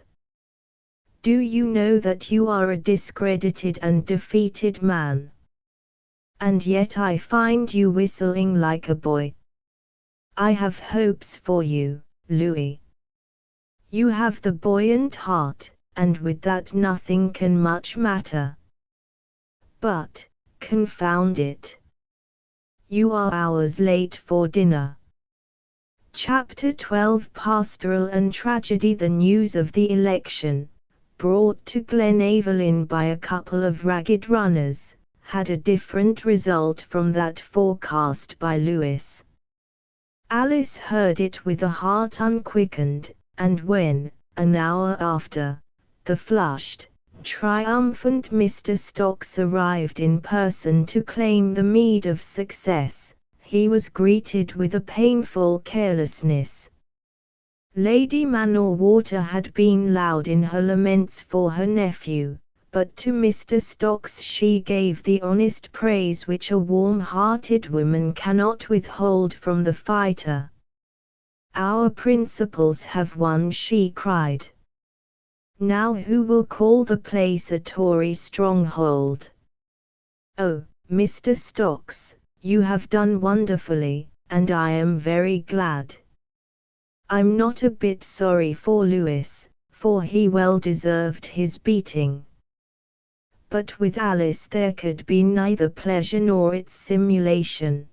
Do you know that you are a discredited and defeated man? And yet I find you whistling like a boy. I have hopes for you, Louis. You have the buoyant heart, and with that nothing can much matter. But, confound it, you are hours late for dinner. Chapter 12, Pastoral and Tragedy. The news of the election, brought to Glenaverlyn by a couple of ragged runners, had a different result from that forecast by Lewis. Alice heard it with a heart unquickened, and when, an hour after, the flushed, triumphant Mr. Stocks arrived in person to claim the meed of success, he was greeted with a painful carelessness. Lady Manor-Water had been loud in her laments for her nephew, but to Mr. Stocks she gave the honest praise which a warm-hearted woman cannot withhold from the fighter. Our principles have won, she cried. Now who will call the place a Tory stronghold? Oh, Mr. Stocks, you have done wonderfully, and I am very glad. I'm not a bit sorry for Lewis, for he well deserved his beating. But with Alice there could be neither pleasure nor its simulation.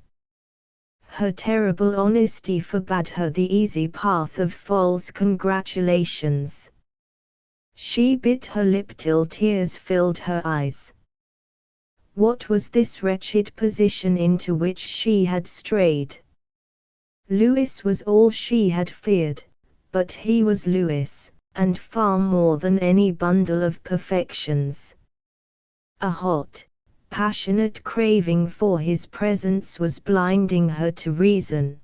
Her terrible honesty forbade her the easy path of false congratulations. She bit her lip till tears filled her eyes. What was this wretched position into which she had strayed? Lewis was all she had feared, but he was Lewis, and far more than any bundle of perfections. A hot, passionate craving for his presence was blinding her to reason.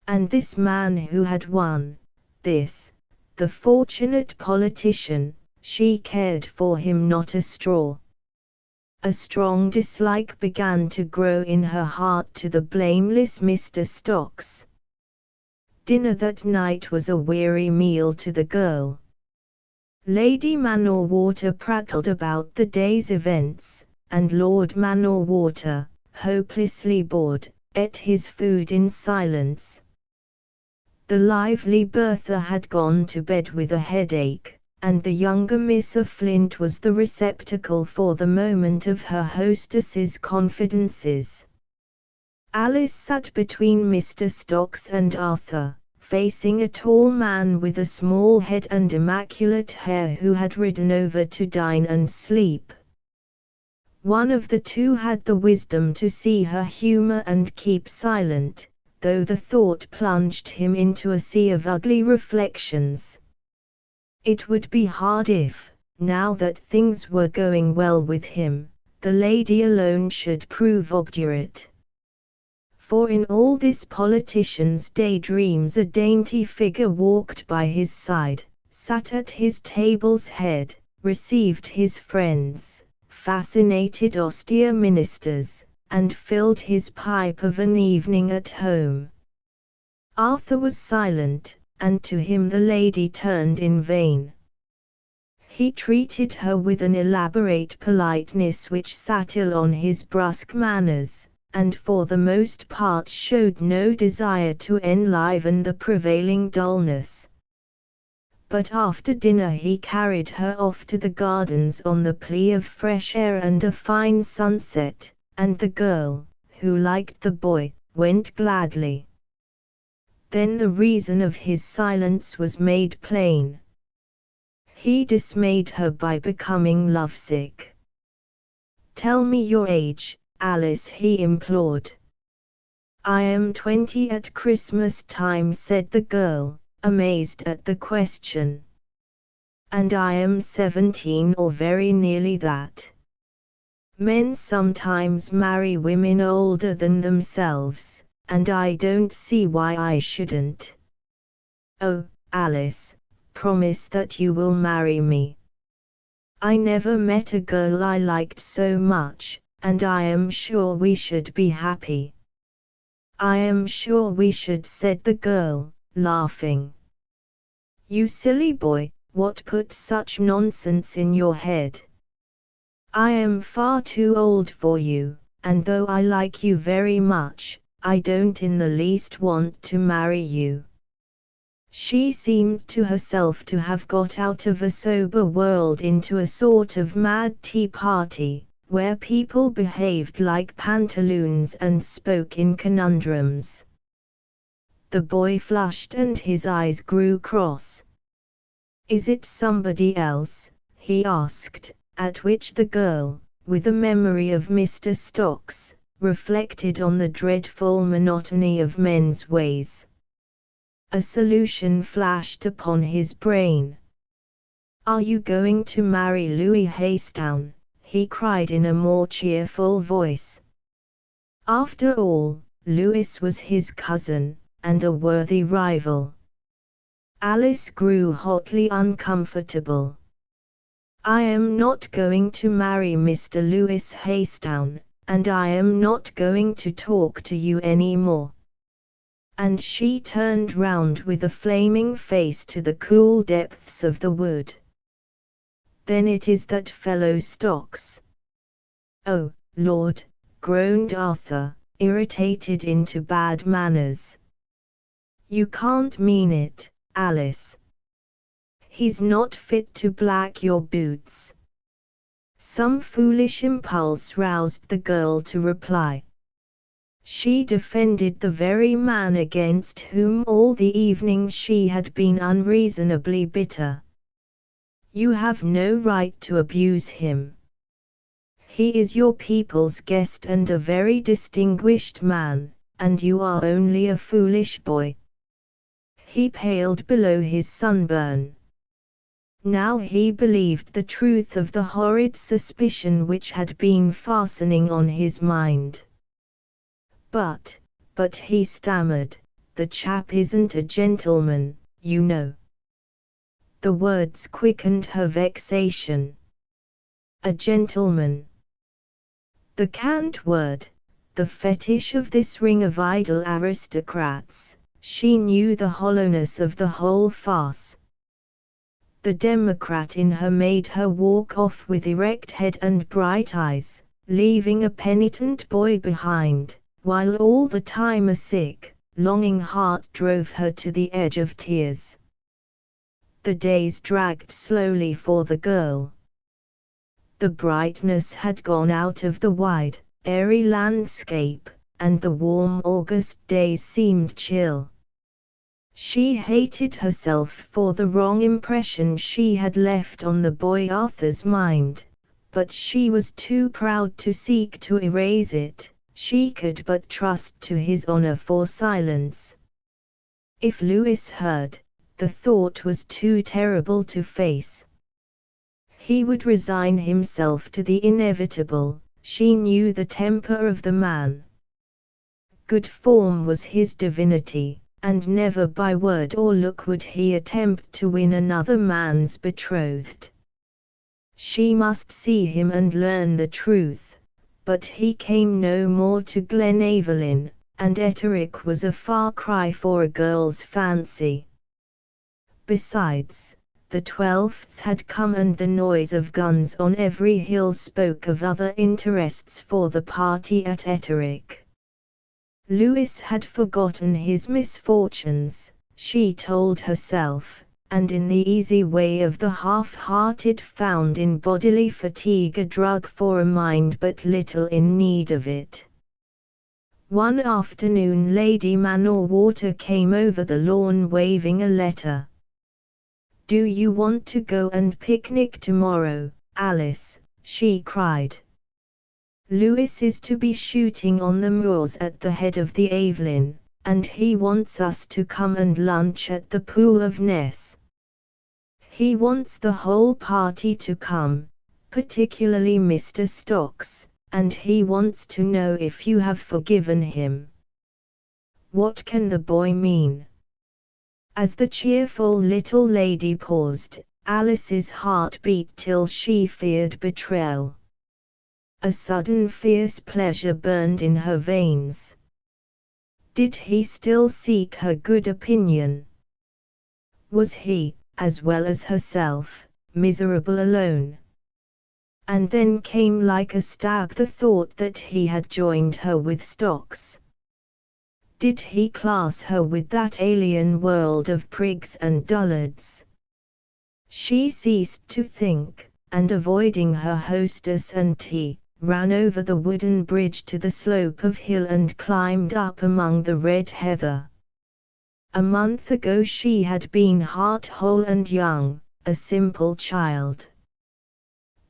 And this man who had won, this, the fortunate politician, she cared for him not a straw. A strong dislike began to grow in her heart to the blameless Mr. Stocks. Dinner that night was a weary meal to the girl. Lady Manor-Water prattled about the day's events, and Lord Manor-Water, hopelessly bored, ate his food in silence. The lively Bertha had gone to bed with a headache, and the younger Miss Flint was the receptacle for the moment of her hostess's confidences. Alice sat between Mr. Stocks and Arthur, facing a tall man with a small head and immaculate hair who had ridden over to dine and sleep. One of the two had the wisdom to see her humor and keep silent, though the thought plunged him into a sea of ugly reflections. It would be hard if, now that things were going well with him, the lady alone should prove obdurate. For in all this politician's daydreams a dainty figure walked by his side, sat at his table's head, received his friends, fascinated austere ministers, and filled his pipe of an evening at home. Arthur was silent, and to him the lady turned in vain. He treated her with an elaborate politeness which sat ill on his brusque manners, and for the most part showed no desire to enliven the prevailing dullness. But after dinner he carried her off to the gardens on the plea of fresh air and a fine sunset, and the girl, who liked the boy, went gladly. Then the reason of his silence was made plain. He dismayed her by becoming lovesick. "Tell me your age," Alice, he implored. I am 20 at Christmas time, said the girl, amazed at the question. And I am 17 or very nearly that. Men sometimes marry women older than themselves, and I don't see why I shouldn't. Oh, Alice, promise that you will marry me. I never met a girl I liked so much, and I am sure we should be happy. I am sure we should, said the girl, laughing. You silly boy, what put such nonsense in your head? I am far too old for you, and though I like you very much, I don't in the least want to marry you. She seemed to herself to have got out of a sober world into a sort of mad tea party, where people behaved like pantaloons and spoke in conundrums. The boy flushed and his eyes grew cross. Is it somebody else? He asked, at which the girl, with a memory of Mr. Stocks, reflected on the dreadful monotony of men's ways. A solution flashed upon his brain. Are you going to marry Louis Hastown? He cried in a more cheerful voice. After all, Louis was his cousin, and a worthy rival. Alice grew hotly uncomfortable. I am not going to marry Mr. Louis Hastown, and I am not going to talk to you any more. And she turned round with a flaming face to the cool depths of the wood. Then it is that fellow Stocks. Oh, Lord, groaned Arthur, irritated into bad manners. You can't mean it, Alice. He's not fit to black your boots. Some foolish impulse roused the girl to reply. She defended the very man against whom all the evening she had been unreasonably bitter. You have no right to abuse him. He is your people's guest and a very distinguished man, and you are only a foolish boy. He paled below his sunburn. Now he believed the truth of the horrid suspicion which had been fastening on his mind. But he stammered, the chap isn't a gentleman, you know. The words quickened her vexation. A gentleman. The cant word, the fetish of this ring of idle aristocrats. She knew the hollowness of the whole farce. The democrat in her made her walk off with erect head and bright eyes, leaving a penitent boy behind, while all the time a sick, longing heart drove her to the edge of tears. The days dragged slowly for the girl. The brightness had gone out of the wide, airy landscape, and the warm August days seemed chill. She hated herself for the wrong impression she had left on the boy Arthur's mind, but she was too proud to seek to erase it. She could but trust to his honor for silence. If Louis heard, the thought was too terrible to face. He would resign himself to the inevitable. She knew the temper of the man. Good form was his divinity, and never by word or look would he attempt to win another man's betrothed. She must see him and learn the truth. But he came no more to Glenaverlyn, and Etterick was a far cry for a girl's fancy. Besides, the 12th had come and the noise of guns on every hill spoke of other interests for the party at Etterick. Louis had forgotten his misfortunes, she told herself, and in the easy way of the half-hearted found in bodily fatigue a drug for a mind but little in need of it. One afternoon Lady Manor-Water came over the lawn waving a letter. "Do you want to go and picnic tomorrow, Alice?" she cried. Lewis is to be shooting on the moors at the head of the Evelyn, and he wants us to come and lunch at the Pool of Ness. He wants the whole party to come, particularly Mr. Stocks, and he wants to know if you have forgiven him. What can the boy mean? As the cheerful little lady paused, Alice's heart beat till she feared betrayal. A sudden fierce pleasure burned in her veins. Did he still seek her good opinion? Was he, as well as herself, miserable alone? And then came like a stab the thought that he had joined her with Stocks. Did he class her with that alien world of prigs and dullards? She ceased to think, and avoiding her hostess and tea, ran over the wooden bridge to the slope of hill and climbed up among the red heather. A month ago she had been heart-whole and young, a simple child.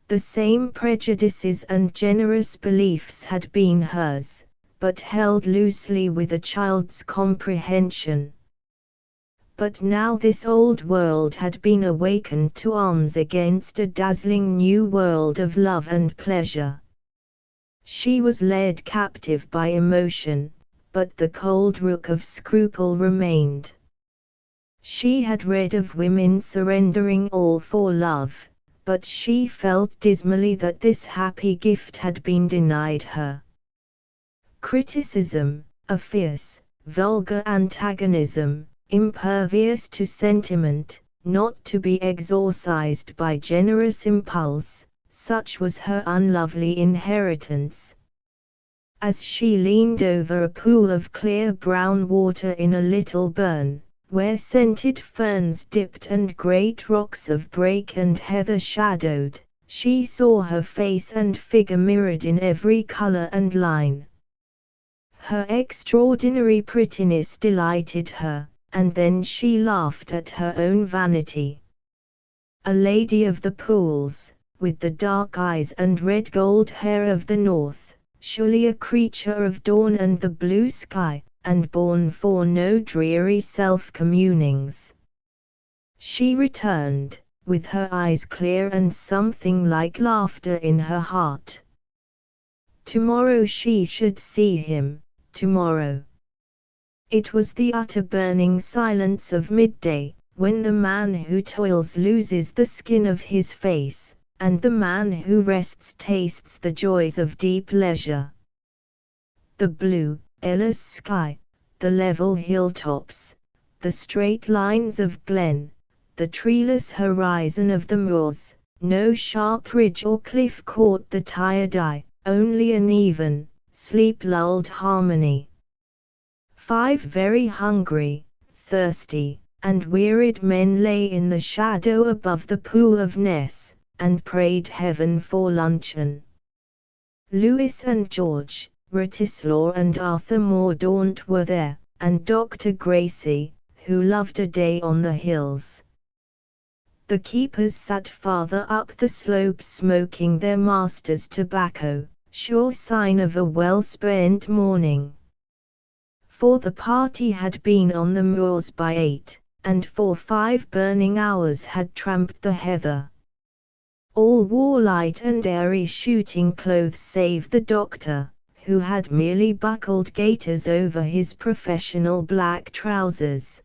The same prejudices and generous beliefs had been hers, but held loosely with a child's comprehension. But now this old world had been awakened to arms against a dazzling new world of love and pleasure. She was led captive by emotion, but the cold rook of scruple remained. She had read of women surrendering all for love, but she felt dismally that this happy gift had been denied her. Criticism, a fierce, vulgar antagonism, impervious to sentiment, not to be exorcised by generous impulse, such was her unlovely inheritance. As she leaned over a pool of clear brown water in a little burn, where scented ferns dipped and great rocks of brake and heather shadowed, she saw her face and figure mirrored in every color and line. Her extraordinary prettiness delighted her, and then she laughed at her own vanity. A lady of the pools, with the dark eyes and red gold hair of the north, surely a creature of dawn and the blue sky, and born for no dreary self-communings. She returned, with her eyes clear and something like laughter in her heart. Tomorrow she should see him, tomorrow. It was the utter burning silence of midday, when the man who toils loses the skin of his face, and the man who rests tastes the joys of deep leisure. The blue, airless sky, the level hilltops, the straight lines of glen, the treeless horizon of the moors, no sharp ridge or cliff caught the tired eye, only an even, sleep-lulled harmony. 5 very hungry, thirsty, and wearied men lay in the shadow above the Pool of Ness, and prayed heaven for luncheon. Lewis and George, Wratislaw and Arthur Mordaunt were there, and Dr. Gracie, who loved a day on the hills. The keepers sat farther up the slope smoking their master's tobacco, sure sign of a well-spent morning. For the party had been on the moors by 8, and for 5 burning hours had tramped the heather. All wore light and airy shooting clothes save the doctor, who had merely buckled gaiters over his professional black trousers.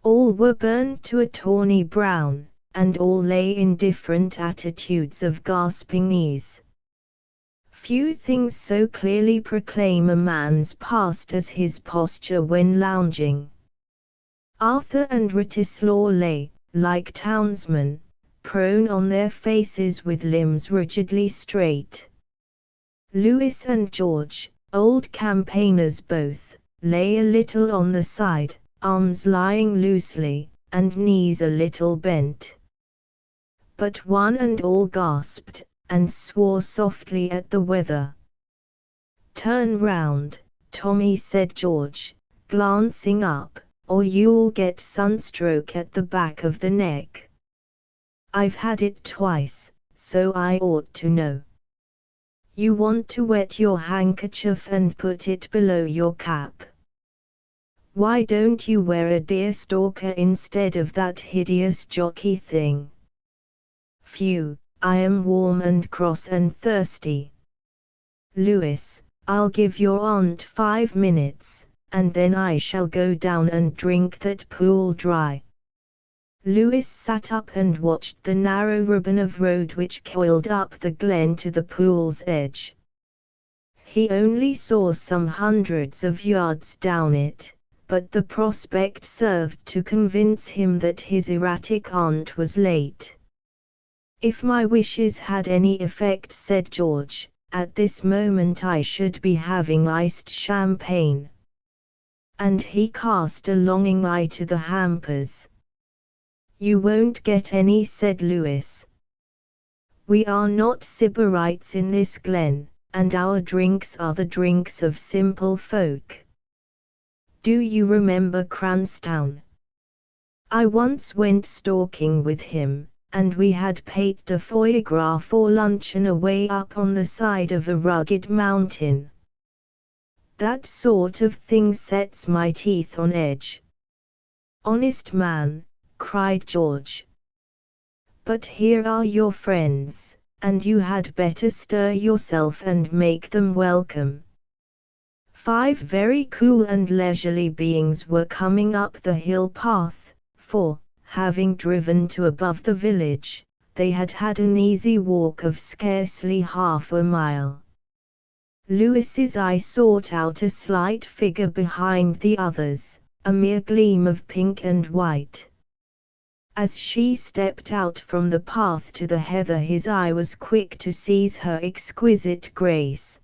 All were burned to a tawny brown, and all lay in different attitudes of gasping ease. Few things so clearly proclaim a man's past as his posture when lounging. Arthur and Wratislaw lay, like townsmen, prone on their faces with limbs rigidly straight. Lewis and George, old campaigners both, lay a little on the side, arms lying loosely, and knees a little bent. But one and all gasped, and swore softly at the weather. "Turn round, Tommy," said George, glancing up, "or you'll get sunstroke at the back of the neck. I've had it twice, so I ought to know." You want to wet your handkerchief and put it below your cap. Why don't you wear a deerstalker instead of that hideous jockey thing? Phew, I am warm and cross and thirsty. Louis, I'll give your aunt 5 minutes, and then I shall go down and drink that pool dry. Louis sat up and watched the narrow ribbon of road which coiled up the glen to the pool's edge. He only saw some hundreds of yards down it, but the prospect served to convince him that his erratic aunt was late. If my wishes had any effect, said George, at this moment I should be having iced champagne. And he cast a longing eye to the hampers. You won't get any, said Louis. We are not Sybarites in this glen, and our drinks are the drinks of simple folk. Do you remember Cranstown? I once went stalking with him, and we had pate de foie gras for luncheon away up on the side of a rugged mountain. That sort of thing sets my teeth on edge. Honest man, cried George. But here are your friends, and you had better stir yourself and make them welcome. 5 very cool and leisurely beings were coming up the hill path, for, having driven to above the village, they had had an easy walk of scarcely half a mile. Louis's eye sought out a slight figure behind the others, a mere gleam of pink and white. As she stepped out from the path to the heather, his eye was quick to seize her exquisite grace.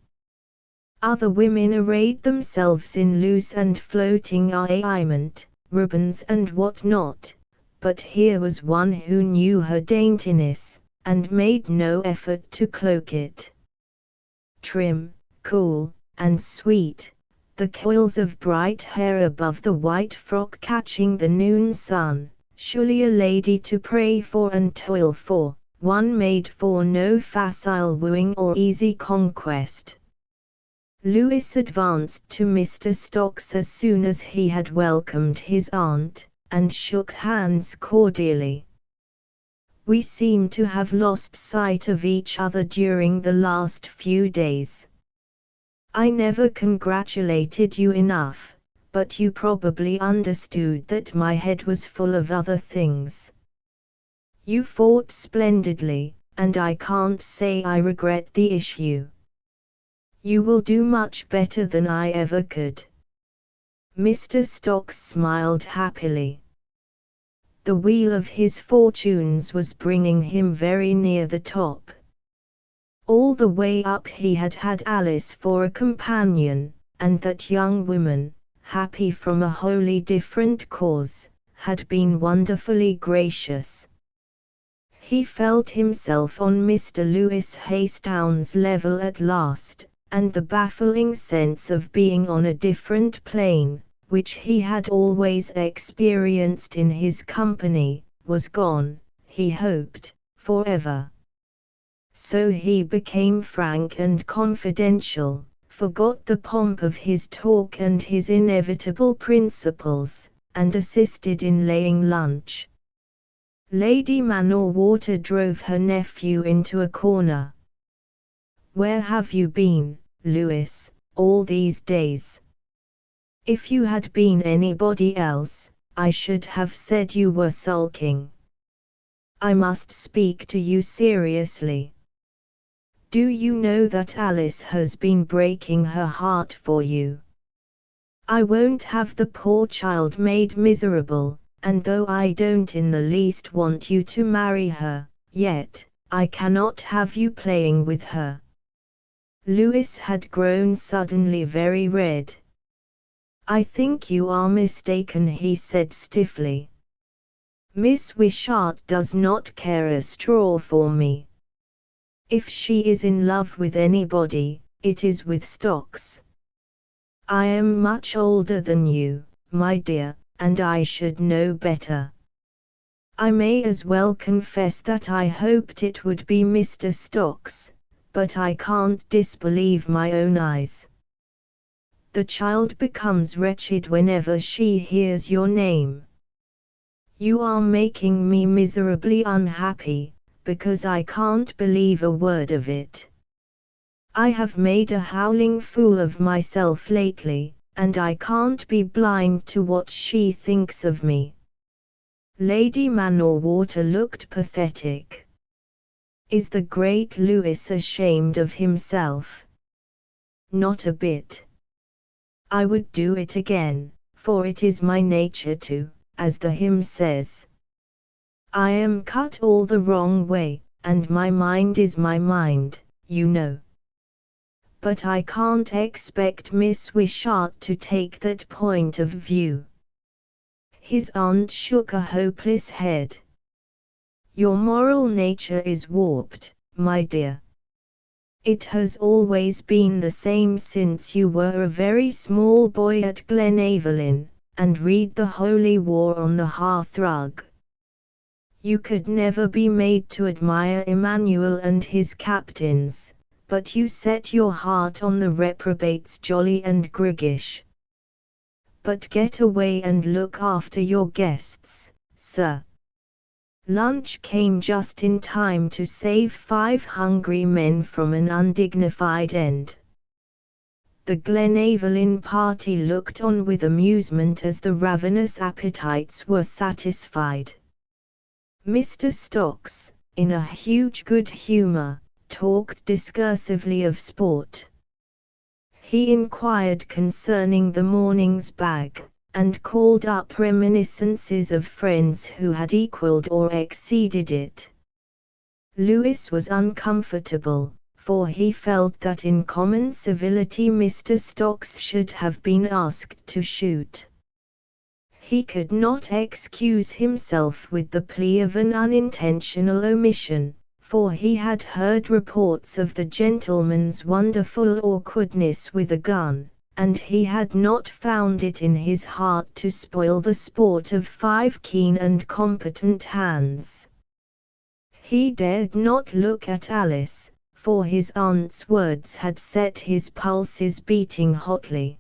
Other women arrayed themselves in loose and floating ornament, ribbons and what not, but here was one who knew her daintiness, and made no effort to cloak it. Trim, cool, and sweet, the coils of bright hair above the white frock catching the noon sun, surely a lady to pray for and toil for, one made for no facile wooing or easy conquest. Louis advanced to Mr. Stocks as soon as he had welcomed his aunt, and shook hands cordially. We seem to have lost sight of each other during the last few days. I never congratulated you enough, but you probably understood that my head was full of other things. You fought splendidly, and I can't say I regret the issue. You will do much better than I ever could. Mr. Stocks smiled happily. The wheel of his fortunes was bringing him very near the top. All the way up he had had Alice for a companion, and that young woman, happy from a wholly different cause, had been wonderfully gracious. He felt himself on Mr. Louis Hastowne's level at last, and the baffling sense of being on a different plane, which he had always experienced in his company, was gone, he hoped, forever. So he became frank and confidential, forgot the pomp of his talk and his inevitable principles, and assisted in laying lunch. Lady Manor-Water drove her nephew into a corner. Where have you been, Louis, all these days? If you had been anybody else, I should have said you were sulking. I must speak to you seriously. Do you know that Alice has been breaking her heart for you? I won't have the poor child made miserable, and though I don't in the least want you to marry her, yet, I cannot have you playing with her. Louis had grown suddenly very red. I think you are mistaken, he said stiffly. Miss Wishart does not care a straw for me. If she is in love with anybody, it is with Stocks. I am much older than you, my dear, and I should know better. I may as well confess that I hoped it would be Mr. Stocks, but I can't disbelieve my own eyes. The child becomes wretched whenever she hears your name. You are making me miserably unhappy, because I can't believe a word of it. I have made a howling fool of myself lately, and I can't be blind to what she thinks of me." Lady Manor-Water looked pathetic. "Is the great Lewis ashamed of himself?" "Not a bit. I would do it again, for it is my nature to, as the hymn says. I am cut all the wrong way, and my mind is my mind, you know. But I can't expect Miss Wishart to take that point of view." His aunt shook a hopeless head. "Your moral nature is warped, my dear. It has always been the same since you were a very small boy at Glenaverlyn, and read the Holy War on the hearthrug. You could never be made to admire Emmanuel and his captains, but you set your heart on the reprobates jolly and griggish. But get away and look after your guests, sir." Lunch came just in time to save 5 hungry men from an undignified end. The Glenaverlyn party looked on with amusement as the ravenous appetites were satisfied. Mr. Stocks, in a huge good humour, talked discursively of sport. He inquired concerning the morning's bag, and called up reminiscences of friends who had equalled or exceeded it. Lewis was uncomfortable, for he felt that in common civility Mr. Stocks should have been asked to shoot. He could not excuse himself with the plea of an unintentional omission, for he had heard reports of the gentleman's wonderful awkwardness with a gun, and he had not found it in his heart to spoil the sport of 5 keen and competent hands. He dared not look at Alice, for his aunt's words had set his pulses beating hotly.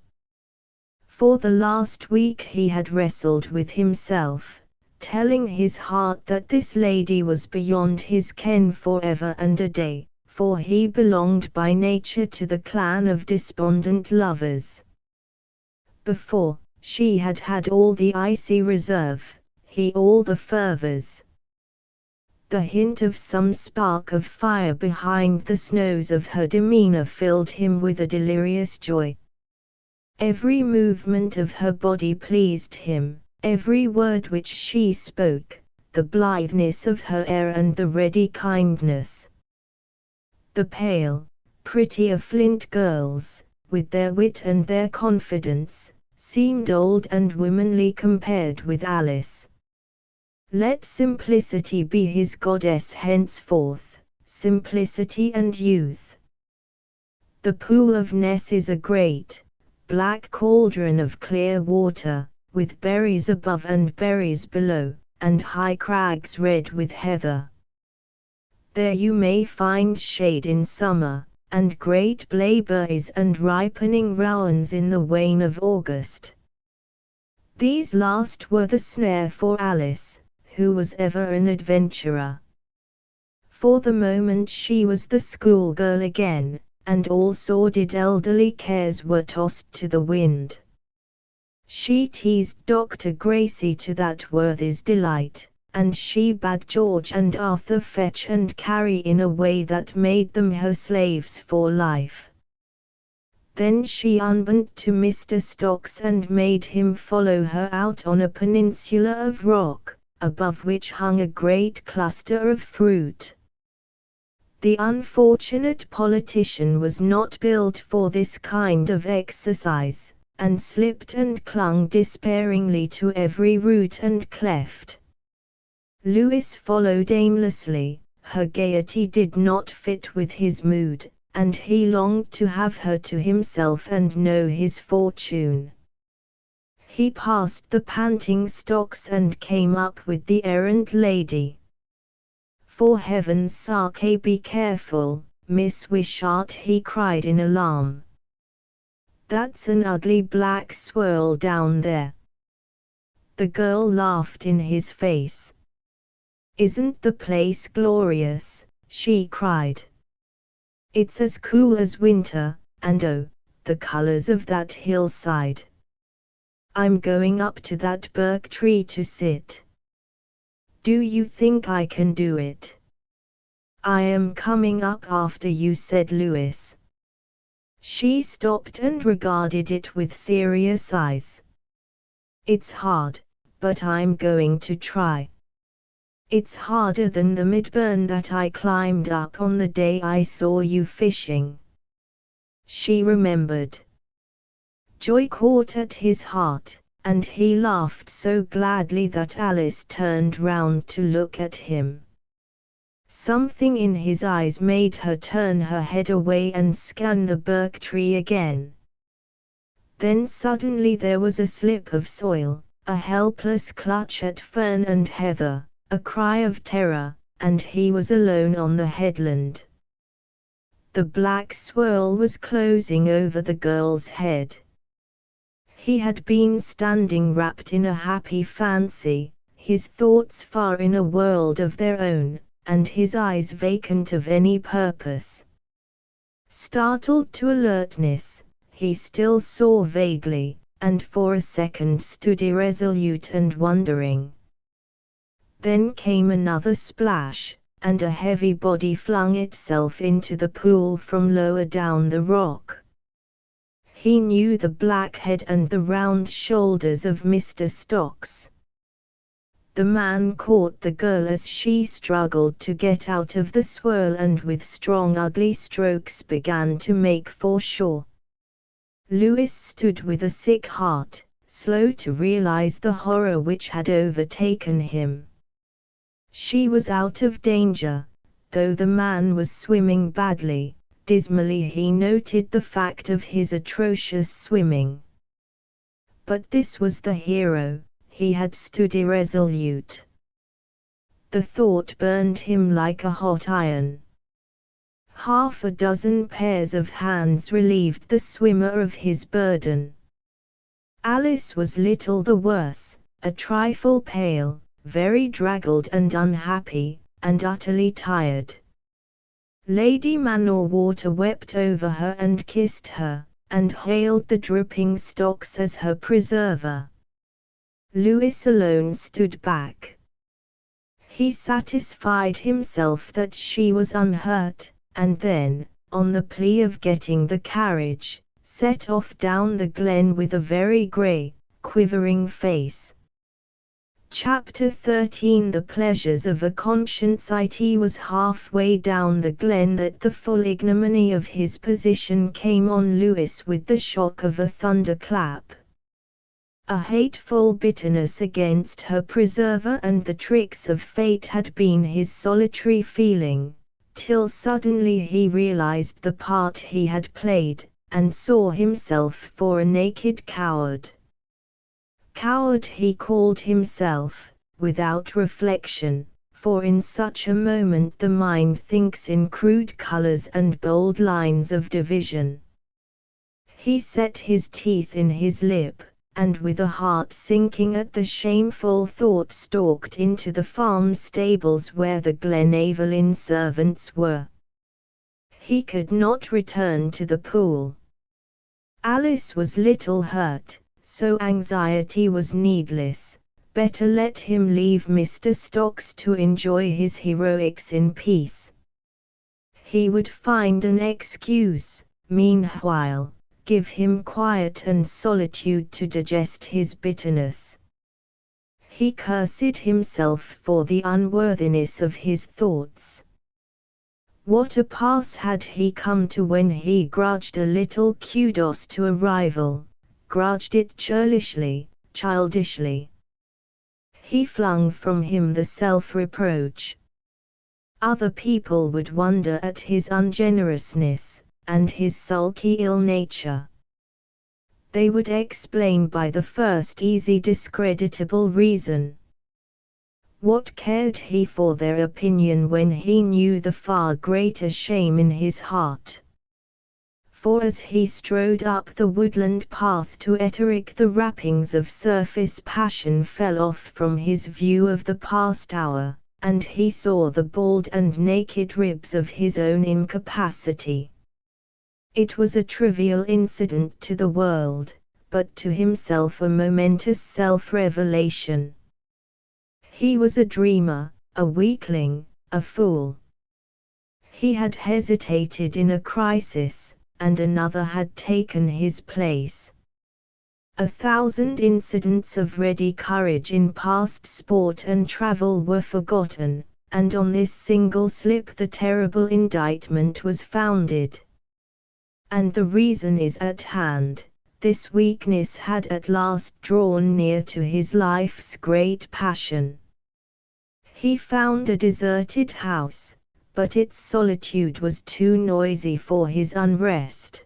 For the last week he had wrestled with himself, telling his heart that this lady was beyond his ken forever and a day, for he belonged by nature to the clan of despondent lovers. Before, she had had all the icy reserve, he all the fervours. The hint of some spark of fire behind the snows of her demeanour filled him with a delirious joy. Every movement of her body pleased him, every word which she spoke, the blitheness of her air and the ready kindness. The pale, pretty affluent girls, with their wit and their confidence, seemed old and womanly compared with Alice. Let simplicity be his goddess henceforth, simplicity and youth. The pool of Ness is a great, black cauldron of clear water, with berries above and berries below, and high crags red with heather. There you may find shade in summer, and great blaeberries and ripening rowans in the wane of August. These last were the snare for Alice, who was ever an adventurer. For the moment she was the schoolgirl again, and all sordid elderly cares were tossed to the wind. She teased Dr. Gracie to that worthy's delight, and she bade George and Arthur fetch and carry in a way that made them her slaves for life. Then she unbent to Mr. Stocks and made him follow her out on a peninsula of rock, above which hung a great cluster of fruit. The unfortunate politician was not built for this kind of exercise, and slipped and clung despairingly to every root and cleft. Lewis followed aimlessly, her gaiety did not fit with his mood, and he longed to have her to himself and know his fortune. He passed the panting Stocks and came up with the errant lady. "For heaven's sake be careful, Miss Wishart, he cried in alarm. That's an ugly black swirl down there. The girl laughed in his face. Isn't the place glorious? She cried. It's as cool as winter, and oh, the colors of that hillside. I'm going up to that birch tree to sit. Do you think I can do it? I am coming up after you, said Louis. She stopped and regarded it with serious eyes. It's hard, but I'm going to try. It's harder than the midburn that I climbed up on the day I saw you fishing. She remembered. Joy caught at his heart, and he laughed so gladly that Alice turned round to look at him. Something in his eyes made her turn her head away and scan the birch tree again. Then suddenly there was a slip of soil, a helpless clutch at fern and heather, a cry of terror, and he was alone on the headland. The black swirl was closing over the girl's head. He had been standing wrapped in a happy fancy, his thoughts far in a world of their own, and his eyes vacant of any purpose. Startled to alertness, he still saw vaguely, and for a second stood irresolute and wondering. Then came another splash, and a heavy body flung itself into the pool from lower down the rock. He knew the black head and the round shoulders of Mr. Stocks. The man caught the girl as she struggled to get out of the swirl and with strong ugly strokes began to make for shore. Louis stood with a sick heart, slow to realize the horror which had overtaken him. She was out of danger, though the man was swimming badly. Dismally he noted the fact of his atrocious swimming. But this was the hero. He had stood irresolute. The thought burned him like a hot iron. Half a dozen pairs of hands relieved the swimmer of his burden. Alice was little the worse, a trifle pale, very draggled and unhappy, and utterly tired. Lady Manor-Water wept over her and kissed her, and hailed the dripping Stocks as her preserver. Louis alone stood back. He satisfied himself that she was unhurt, and then, on the plea of getting the carriage, set off down the glen with a very grey, quivering face. Chapter 13 The Pleasures of a Conscience. It was halfway down the glen that the full ignominy of his position came on Louis with the shock of a thunderclap. A hateful bitterness against her preserver and the tricks of fate had been his solitary feeling, till suddenly he realized the part he had played, and saw himself for a naked coward. Coward he called himself, without reflection, for in such a moment the mind thinks in crude colors and bold lines of division. He set his teeth in his lip, and with a heart sinking at the shameful thought stalked into the farm stables where the Glenaverlyn servants were. He could not return to the pool. Alice was little hurt, so anxiety was needless. Better let him leave Mr. Stocks to enjoy his heroics in peace. He would find an excuse, meanwhile. Give him quiet and solitude to digest his bitterness. He cursed himself for the unworthiness of his thoughts. What a pass had he come to when he grudged a little kudos to a rival, grudged it childishly. He flung from him the self-reproach. Other people would wonder at his ungenerousness, and his sulky ill nature. They would explain by the first easy discreditable reason. What cared he for their opinion when he knew the far greater shame in his heart? For as he strode up the woodland path to Etterick, the wrappings of surface passion fell off from his view of the past hour, and he saw the bald and naked ribs of his own incapacity. It was a trivial incident to the world, but to himself a momentous self-revelation. He was a dreamer, a weakling, a fool. He had hesitated in a crisis, and another had taken his place. 1,000 incidents of ready courage in past sport and travel were forgotten, and on this single slip the terrible indictment was founded. And the reason is at hand. This weakness had at last drawn near to his life's great passion. He found a deserted house, but its solitude was too noisy for his unrest.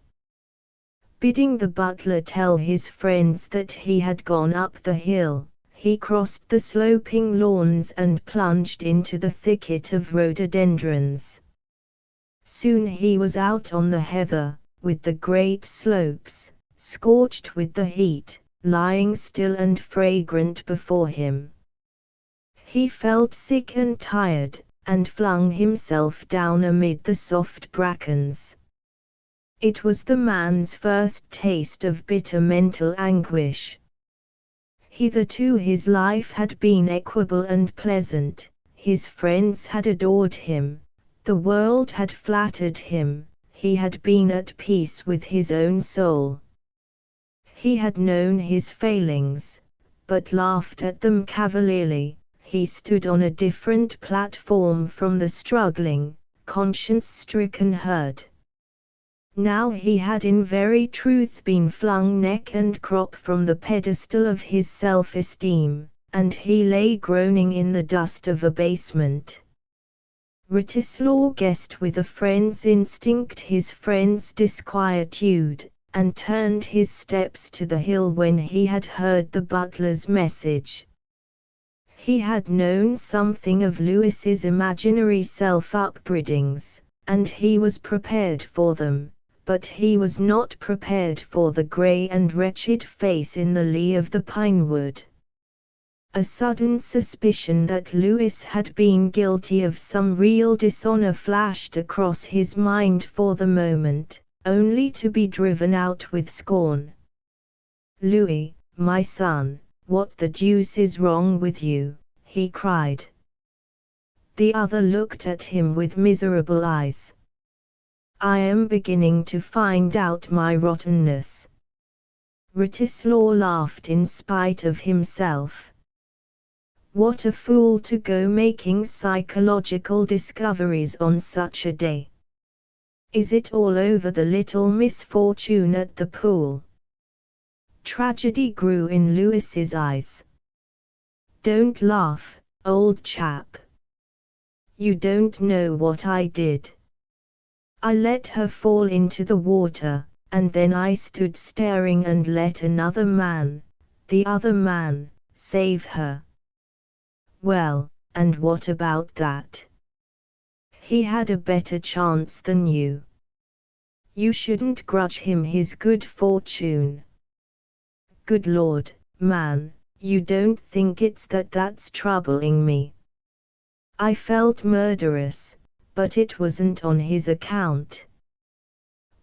Bidding the butler tell his friends that he had gone up the hill, he crossed the sloping lawns and plunged into the thicket of rhododendrons. Soon he was out on the heather, with the great slopes, scorched with the heat, lying still and fragrant before him. He felt sick and tired, and flung himself down amid the soft brackens. It was the man's first taste of bitter mental anguish. Hitherto his life had been equable and pleasant, his friends had adored him, the world had flattered him, he had been at peace with his own soul. He had known his failings, but laughed at them cavalierly. He stood on a different platform from the struggling, conscience-stricken herd. Now he had in very truth been flung neck and crop from the pedestal of his self-esteem, and he lay groaning in the dust of abasement. Writislaw guessed with a friend's instinct his friend's disquietude, and turned his steps to the hill when he had heard the butler's message. He had known something of Lewis's imaginary self-upbraidings, and he was prepared for them, but he was not prepared for the grey and wretched face in the lee of the pinewood. A sudden suspicion that Lewis had been guilty of some real dishonor flashed across his mind for the moment, only to be driven out with scorn. "Louis, my son, what the deuce is wrong with you?" he cried. The other looked at him with miserable eyes. "I am beginning to find out my rottenness." Writislaw laughed in spite of himself. What a fool to go making psychological discoveries on such a day. Is it all over the little misfortune at the pool? Tragedy grew in Lewis's eyes. "Don't laugh, old chap. You don't know what I did. I let her fall into the water, and then I stood staring and let another man, the other man, save her." "Well, and what about that? He had a better chance than you. You shouldn't grudge him his good fortune." "Good Lord, man, you don't think it's that's troubling me? I felt murderous, but it wasn't on his account."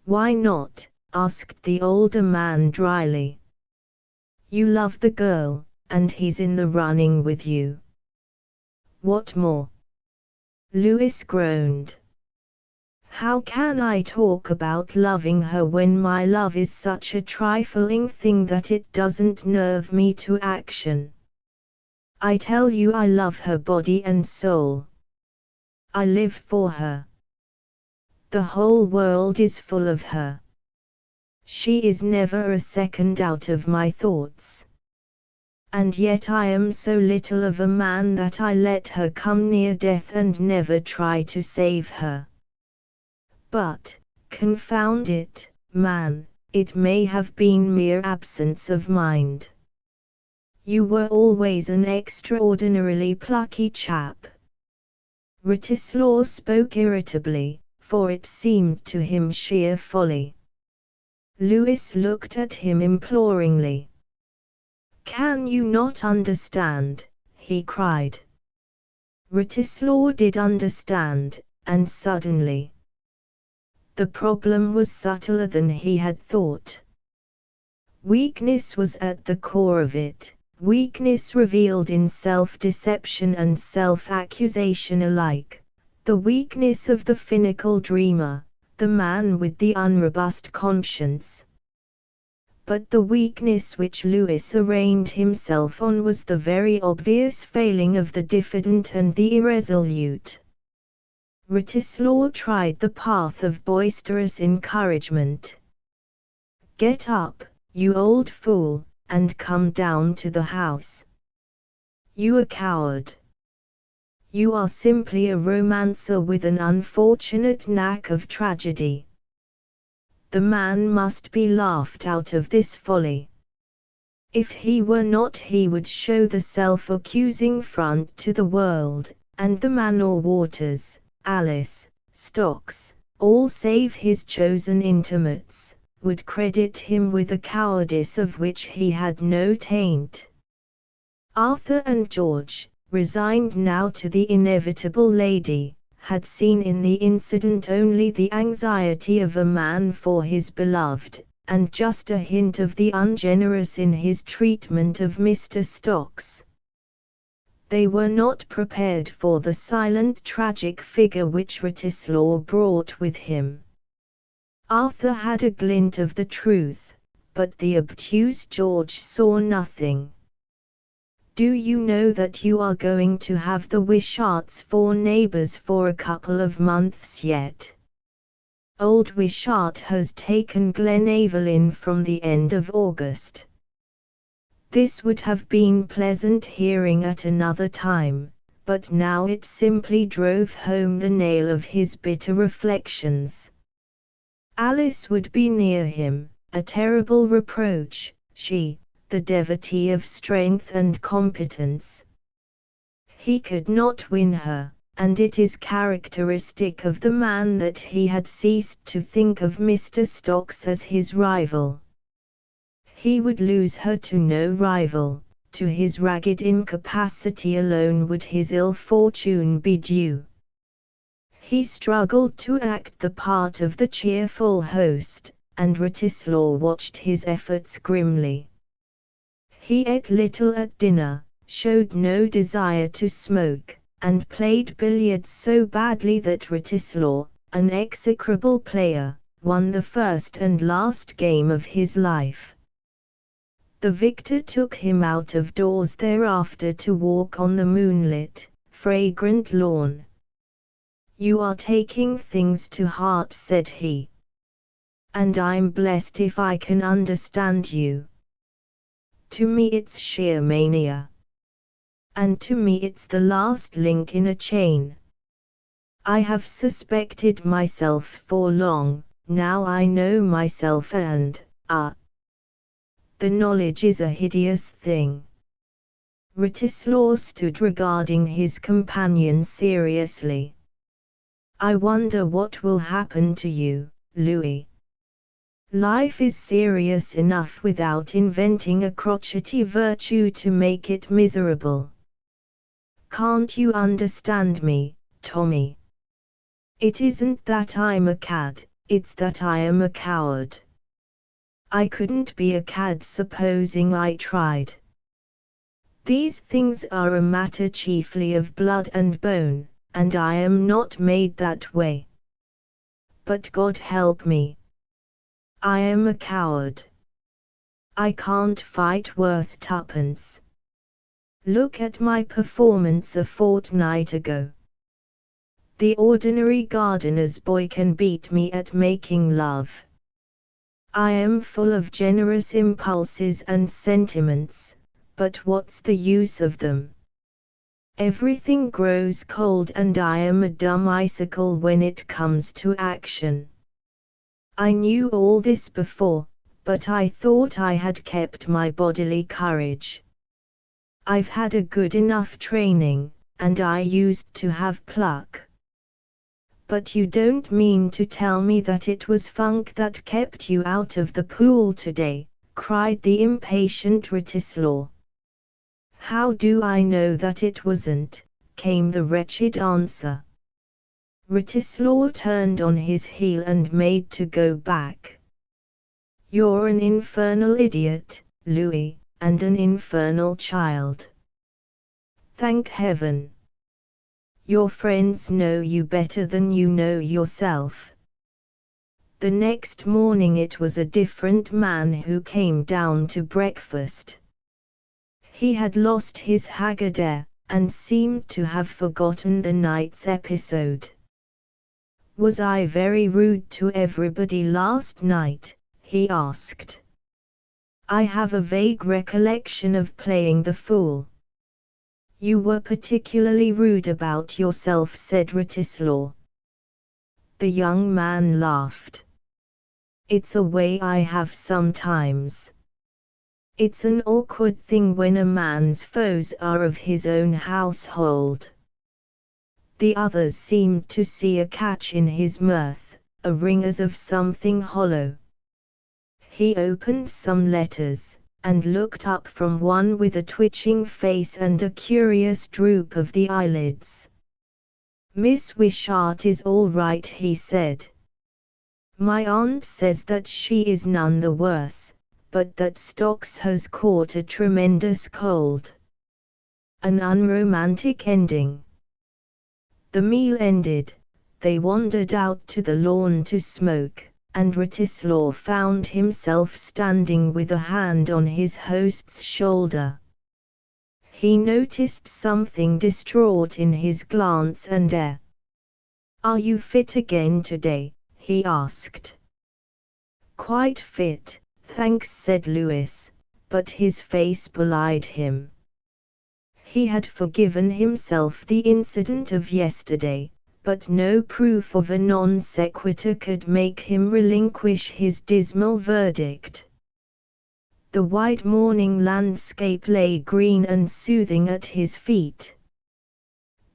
"Why not?" asked the older man dryly. "You love the girl, and he's in the running with you." "What more?" Lewis groaned. "How can I talk about loving her when my love is such a trifling thing that it doesn't nerve me to action? I tell you I love her body and soul. I live for her. The whole world is full of her. She is never a second out of my thoughts. And yet I am so little of a man that I let her come near death and never try to save her. But, confound it, man, it may have been mere absence of mind. You were always an extraordinarily plucky chap. Wratislaw spoke irritably, for it seemed to him sheer folly. Lewis looked at him imploringly. "Can you not understand?" he cried. Wratislaw did understand, and suddenly. The problem was subtler than he had thought. Weakness was at the core of it, weakness revealed in self-deception and self-accusation alike, the weakness of the finical dreamer, the man with the unrobust conscience. But the weakness which Lewis arraigned himself on was the very obvious failing of the diffident and the irresolute. Wratislaw tried the path of boisterous encouragement. "Get up, you old fool, and come down to the house. You a coward. You are simply a romancer with an unfortunate knack of tragedy. The man must be laughed out of this folly. If he were not, he would show the self-accusing front to the world, and the man or Waters, Alice, Stocks, all save his chosen intimates, would credit him with a cowardice of which he had no taint." Arthur and George, resigned now to the inevitable lady, had seen in the incident only the anxiety of a man for his beloved, and just a hint of the ungenerous in his treatment of Mr. Stocks. They were not prepared for the silent tragic figure which Wratislaw brought with him. Arthur had a glint of the truth, but the obtuse George saw nothing. "Do you know that you are going to have the Wisharts for neighbors for a couple of months yet? Old Wishart has taken Glenaverlyn from the end of August." This would have been pleasant hearing at another time, but now it simply drove home the nail of his bitter reflections. Alice would be near him, a terrible reproach, she, the devotee of strength and competence. He could not win her, and it is characteristic of the man that he had ceased to think of Mr. Stocks as his rival. He would lose her to no rival, to his ragged incapacity alone would his ill fortune be due. He struggled to act the part of the cheerful host, and Wratislaw watched his efforts grimly. He ate little at dinner, showed no desire to smoke, and played billiards so badly that Wratislaw, an execrable player, won the first and last game of his life. The victor took him out of doors thereafter to walk on the moonlit, fragrant lawn. "You are taking things to heart," said he. "And I'm blessed if I can understand you. To me it's sheer mania. And to me it's the last link in a chain. I have suspected myself for long, now I know myself and, the knowledge is a hideous thing." Wratislaw stood regarding his companion seriously. "I wonder what will happen to you, Louis. Life is serious enough without inventing a crotchety virtue to make it miserable. Can't you understand me, Tommy? It isn't that I'm a cad, it's that I am a coward. I couldn't be a cad supposing I tried. These things are a matter chiefly of blood and bone, and I am not made that way. But God help me. I am a coward. I can't fight worth tuppence. Look at my performance a fortnight ago. The ordinary gardener's boy can beat me at making love. I am full of generous impulses and sentiments, but what's the use of them? Everything grows cold and I am a dumb icicle when it comes to action. I knew all this before, but I thought I had kept my bodily courage. I've had a good enough training, and I used to have pluck. But you don't mean to tell me that it was funk that kept you out of the pool today, cried the impatient Writislaw. How do I know that it wasn't, came the wretched answer. Writislaw turned on his heel and made to go back. You're an infernal idiot, Louis, and an infernal child. Thank heaven. Your friends know you better than you know yourself. The next morning it was a different man who came down to breakfast. He had lost his haggard air, and seemed to have forgotten the night's episode. Was I very rude to everybody last night? He asked. I have a vague recollection of playing the fool. You were particularly rude about yourself, said Writislaw. The young man laughed. It's a way I have sometimes. It's an awkward thing when a man's foes are of his own household. The others seemed to see a catch in his mirth, a ring as of something hollow. He opened some letters, and looked up from one with a twitching face and a curious droop of the eyelids. Miss Wishart is all right, he said. My aunt says that she is none the worse, but that Stocks has caught a tremendous cold. An unromantic ending. The meal ended, they wandered out to the lawn to smoke, and Writislaw found himself standing with a hand on his host's shoulder. He noticed something distraught in his glance and air. Are you fit again today? He asked. Quite fit, thanks, said Louis, but his face belied him. He had forgiven himself the incident of yesterday, but no proof of a non sequitur could make him relinquish his dismal verdict. The wide morning landscape lay green and soothing at his feet.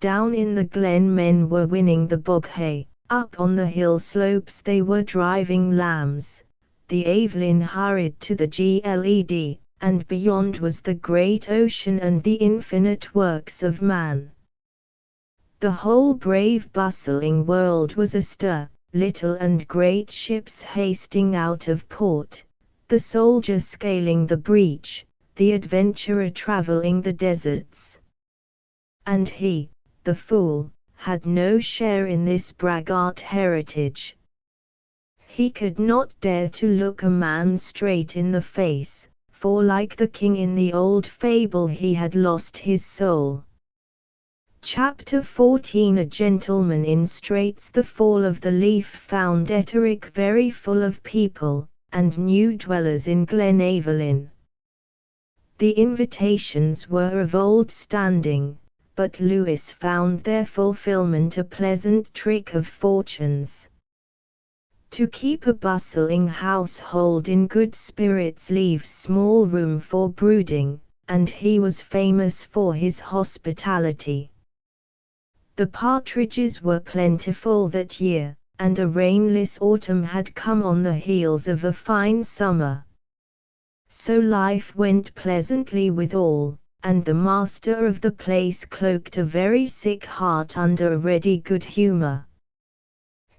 Down in the glen men were winning the bog hay, up on the hill slopes they were driving lambs, the Evelyn hurried to the GLED, and beyond was the great ocean and the infinite works of man. The whole brave bustling world was astir, little and great ships hasting out of port, the soldier scaling the breach, the adventurer travelling the deserts. And he, the fool, had no share in this braggart heritage. He could not dare to look a man straight in the face, for like the king in the old fable he had lost his soul. Chapter 14 A gentleman in straits. The fall of the leaf found Etterick very full of people, and new dwellers in Glen Evelyn. The invitations were of old standing, but Lewis found their fulfilment a pleasant trick of fortune's. To keep a bustling household in good spirits leaves small room for brooding, and he was famous for his hospitality. The partridges were plentiful that year, and a rainless autumn had come on the heels of a fine summer. So life went pleasantly with all, and the master of the place cloaked a very sick heart under a ready good humour.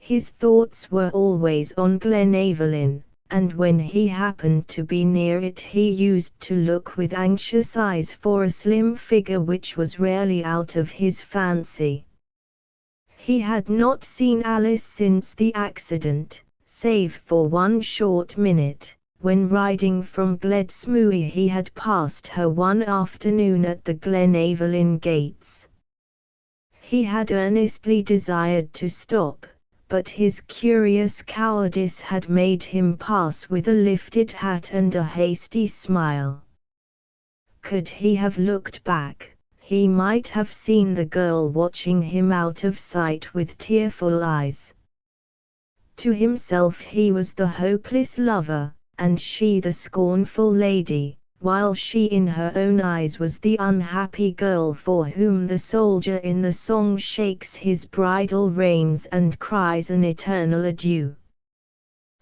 His thoughts were always on Glen Evelyn, and when he happened to be near it he used to look with anxious eyes for a slim figure which was rarely out of his fancy. He had not seen Alice since the accident, save for one short minute, when riding from Gledsmooy he had passed her one afternoon at the Glen Evelyn gates. He had earnestly desired to stop, but his curious cowardice had made him pass with a lifted hat and a hasty smile. Could he have looked back, he might have seen the girl watching him out of sight with tearful eyes. To himself he was the hopeless lover, and she the scornful lady, while she in her own eyes was the unhappy girl for whom the soldier in the song shakes his bridle reins and cries an eternal adieu.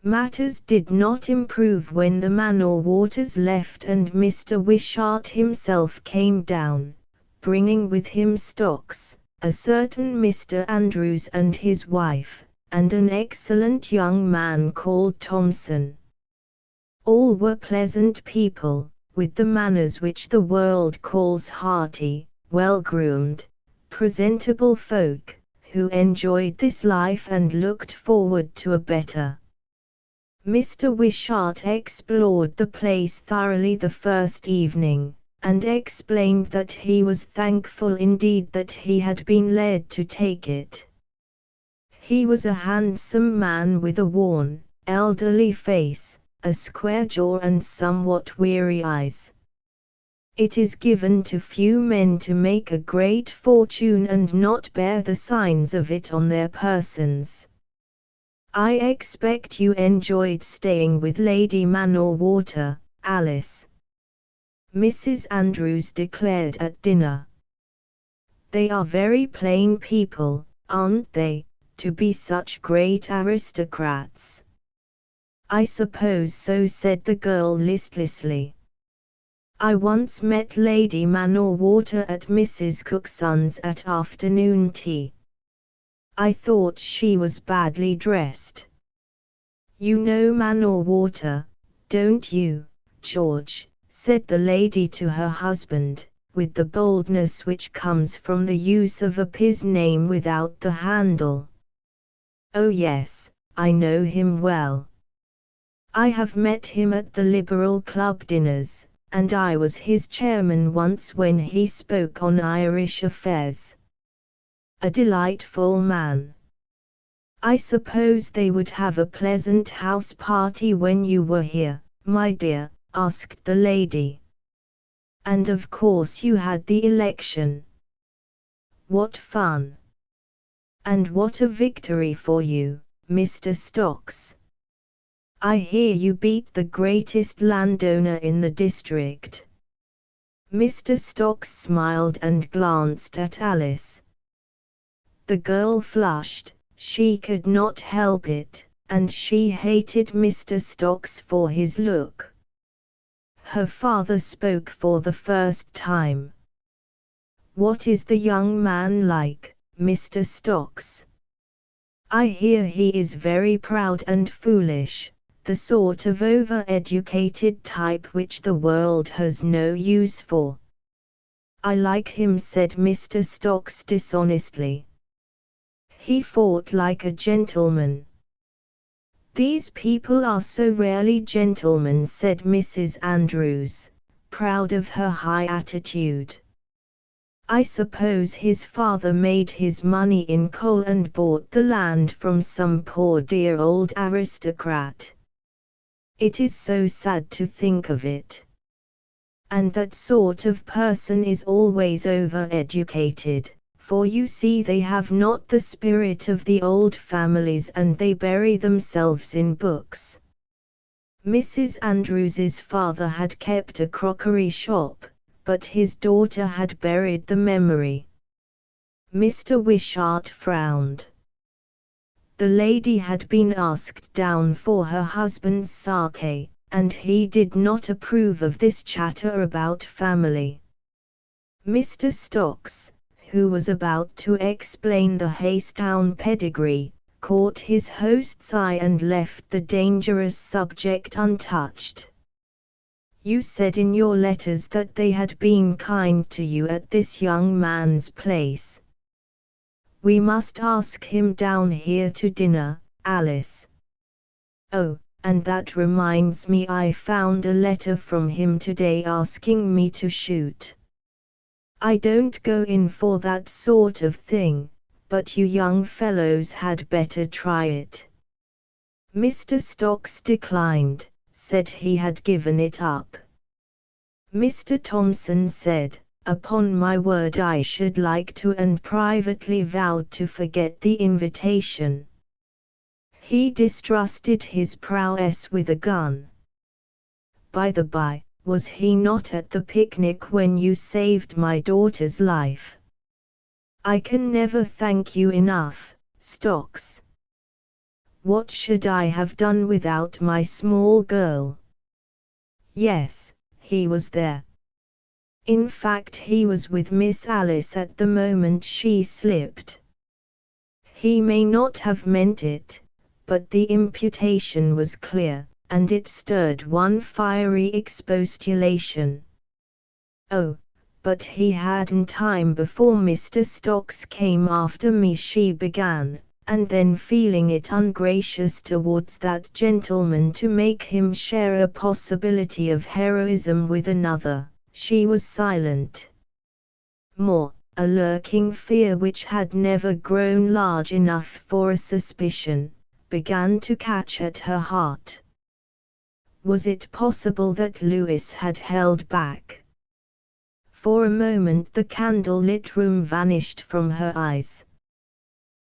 Matters did not improve when the man-o'-waters left and Mr. Wishart himself came down, bringing with him Stocks, a certain Mr. Andrews and his wife, and an excellent young man called Thomson. All were pleasant people, with the manners which the world calls hearty, well-groomed, presentable folk, who enjoyed this life and looked forward to a better. Mr. Wishart explored the place thoroughly the first evening, and explained that he was thankful indeed that he had been led to take it. He was a handsome man with a worn, elderly face, a square jaw and somewhat weary eyes. It is given to few men to make a great fortune and not bear the signs of it on their persons. I expect you enjoyed staying with Lady Man-or-Water, Alice. Mrs. Andrews declared at dinner. They are very plain people, aren't they, to be such great aristocrats? I suppose so, said the girl listlessly. I once met Lady Man-or-Water at Mrs. Cookson's at afternoon tea. I thought she was badly dressed. You know Man-or-Water, don't you, George? Said the lady to her husband, with the boldness which comes from the use of a pis name without the handle. Oh yes, I know him well. I have met him at the Liberal Club dinners, and I was his chairman once when he spoke on Irish affairs. A delightful man. I suppose they would have a pleasant house party when you were here, my dear, asked the lady. And of course you had the election. What fun! And what a victory for you, Mr. Stocks. I hear you beat the greatest landowner in the district. Mr. Stocks smiled and glanced at Alice. The girl flushed, she could not help it, and she hated Mr. Stocks for his look. Her father spoke for the first time. What is the young man like, Mr. Stocks? I hear he is very proud and foolish, the sort of over-educated type which the world has no use for. I like him, said Mr. Stocks dishonestly. He fought like a gentleman. These people are so rarely gentlemen, said Mrs. Andrews, proud of her high attitude. I suppose his father made his money in coal and bought the land from some poor dear old aristocrat. It is so sad to think of it. And that sort of person is always over-educated. For you see they have not the spirit of the old families and they bury themselves in books. Mrs. Andrews's father had kept a crockery shop, but his daughter had buried the memory. Mr. Wishart frowned. The lady had been asked down for her husband's sake, and he did not approve of this chatter about family. Mr. Stocks, who was about to explain the Haystown pedigree, caught his host's eye and left the dangerous subject untouched. You said in your letters that they had been kind to you at this young man's place. We must ask him down here to dinner, Alice. Oh, and that reminds me, I found a letter from him today asking me to shoot. I don't go in for that sort of thing, but you young fellows had better try it. Mr. Stocks declined, said he had given it up. Mr. Thomson said, upon my word I should like to, and privately vowed to forget the invitation. He distrusted his prowess with a gun. By the by, Was he not at the picnic when you saved my daughter's life? I can never thank you enough, Stocks. What should I have done without my small girl? Yes, he was there. In fact, he was with Miss Alice at the moment she slipped. He may not have meant it, but the imputation was clear, and it stirred one fiery expostulation. Oh, but he hadn't time before Mr. Stocks came after me, she began, and then feeling it ungracious towards that gentleman to make him share a possibility of heroism with another, she was silent. More, a lurking fear which had never grown large enough for a suspicion, began to catch at her heart. Was it possible that Lewis had held back? For a moment the candle-lit room vanished from her eyes.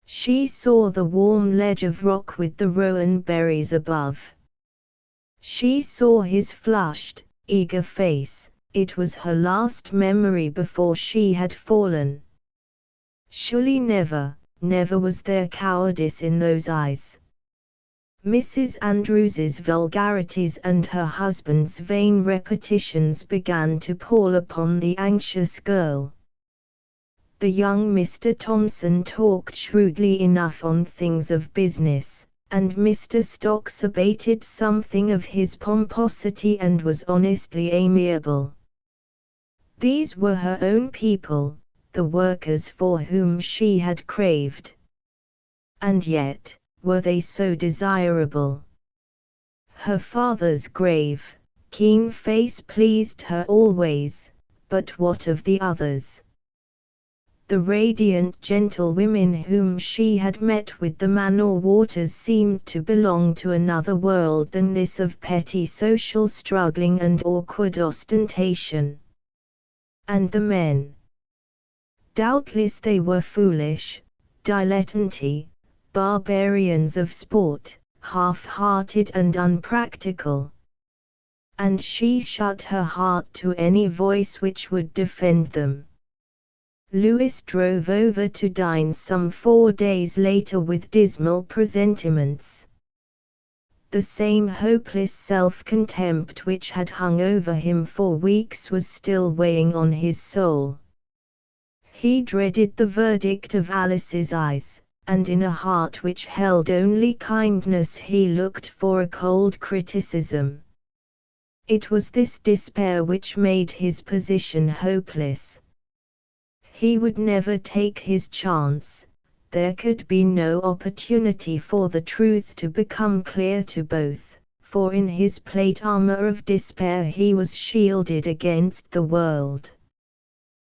She saw the warm ledge of rock with the rowan berries above. She saw his flushed, eager face. It was her last memory before she had fallen. Surely never, never was there cowardice in those eyes. Mrs. Andrews's vulgarities and her husband's vain repetitions began to pall upon the anxious girl. The young Mr. Thompson talked shrewdly enough on things of business, and Mr. Stocks abated something of his pomposity and was honestly amiable. These were her own people, the workers for whom she had craved. And yet, were they so desirable? Her father's grave, keen face pleased her always, but what of the others? The radiant gentlewomen whom she had met with the Manor Waters seemed to belong to another world than this of petty social struggling and awkward ostentation. And the men? Doubtless they were foolish, dilettante, barbarians of sport, half-hearted and unpractical. And she shut her heart to any voice which would defend them. Lewis drove over to dine some 4 days later with dismal presentiments. The same hopeless self-contempt which had hung over him for weeks was still weighing on his soul. He dreaded the verdict of Alice's eyes, and in a heart which held only kindness he looked for a cold criticism. It was this despair which made his position hopeless. He would never take his chance. There could be no opportunity for the truth to become clear to both, for in his plate armor of despair he was shielded against the world.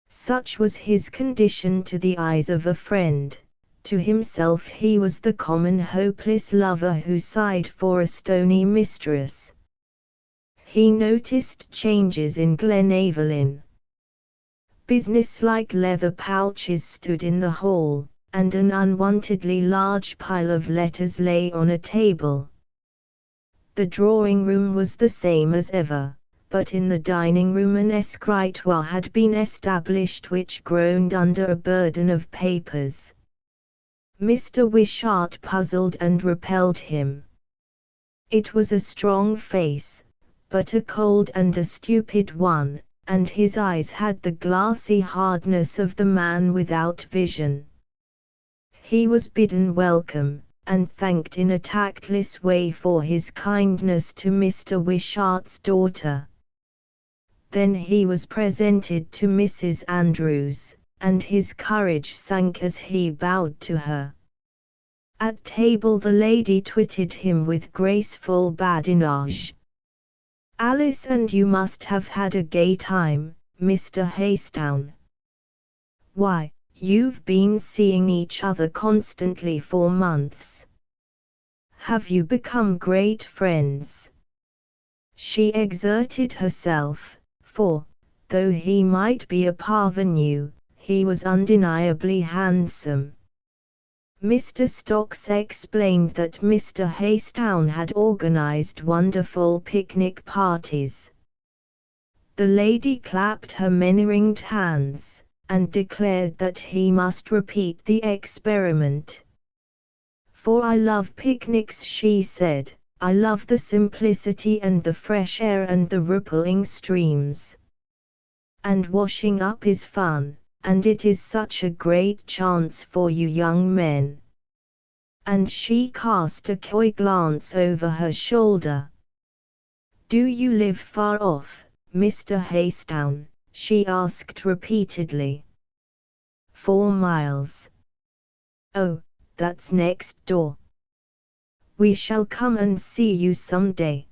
Such was his condition to the eyes of a friend. To himself he was the common hopeless lover who sighed for a stony mistress. He noticed changes in Glenaverlyn. Business-like leather pouches stood in the hall, and an unwontedly large pile of letters lay on a table. The drawing-room was the same as ever, but in the dining-room an escritoire had been established which groaned under a burden of papers. Mr. Wishart puzzled and repelled him. It was a strong face, but a cold and a stupid one, and his eyes had the glassy hardness of the man without vision. He was bidden welcome, and thanked in a tactless way for his kindness to Mr. Wishart's daughter. Then he was presented to Mrs. Andrews, and his courage sank as he bowed to her. At table the lady twitted him with graceful badinage. "Alice and you must have had a gay time, Mr. Haystown. Why, you've been seeing each other constantly for months. Have you become great friends?" She exerted herself, for, though he might be a parvenu, he was undeniably handsome. Mr. Stocks explained that Mr. Haystown had organized wonderful picnic parties. The lady clapped her many-ringed hands, and declared that he must repeat the experiment. "For I love picnics," she said. "I love the simplicity and the fresh air and the rippling streams. And washing up is fun, and it is such a great chance for you young men." And she cast a coy glance over her shoulder. "Do you live far off, Mr. Haystown?" she asked repeatedly. 4 miles. "Oh, that's next door. We shall come and see you some day.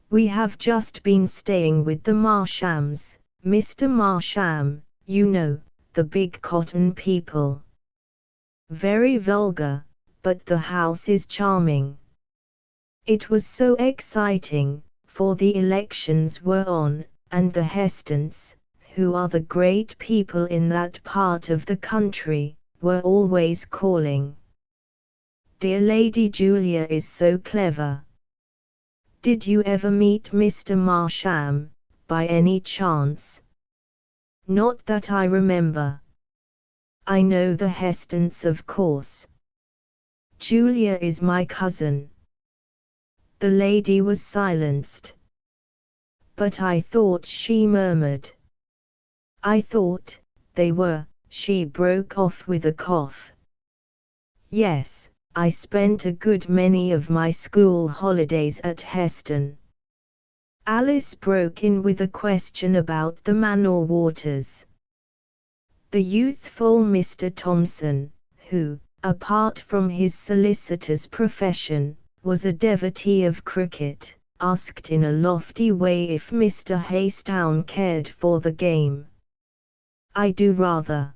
We have just been staying with the Marshams, Mr. Marsham, you know, the big cotton people. Very vulgar, but the house is charming. It was so exciting, for the elections were on, and the Hestons, who are the great people in that part of the country, were always calling. Dear Lady Julia is so clever. Did you ever meet Mr. Marsham, by any chance?" "Not that I remember. I know the Hestons, of course. Julia is my cousin." The lady was silenced. "But I thought," she murmured. "I thought they were," she broke off with a cough. "Yes, I spent a good many of my school holidays at Heston." Alice broke in with a question about the Manor waters. The youthful Mr. Thompson, who, apart from his solicitor's profession, was a devotee of cricket, asked in a lofty way if Mr. Haystown cared for the game. "I do rather.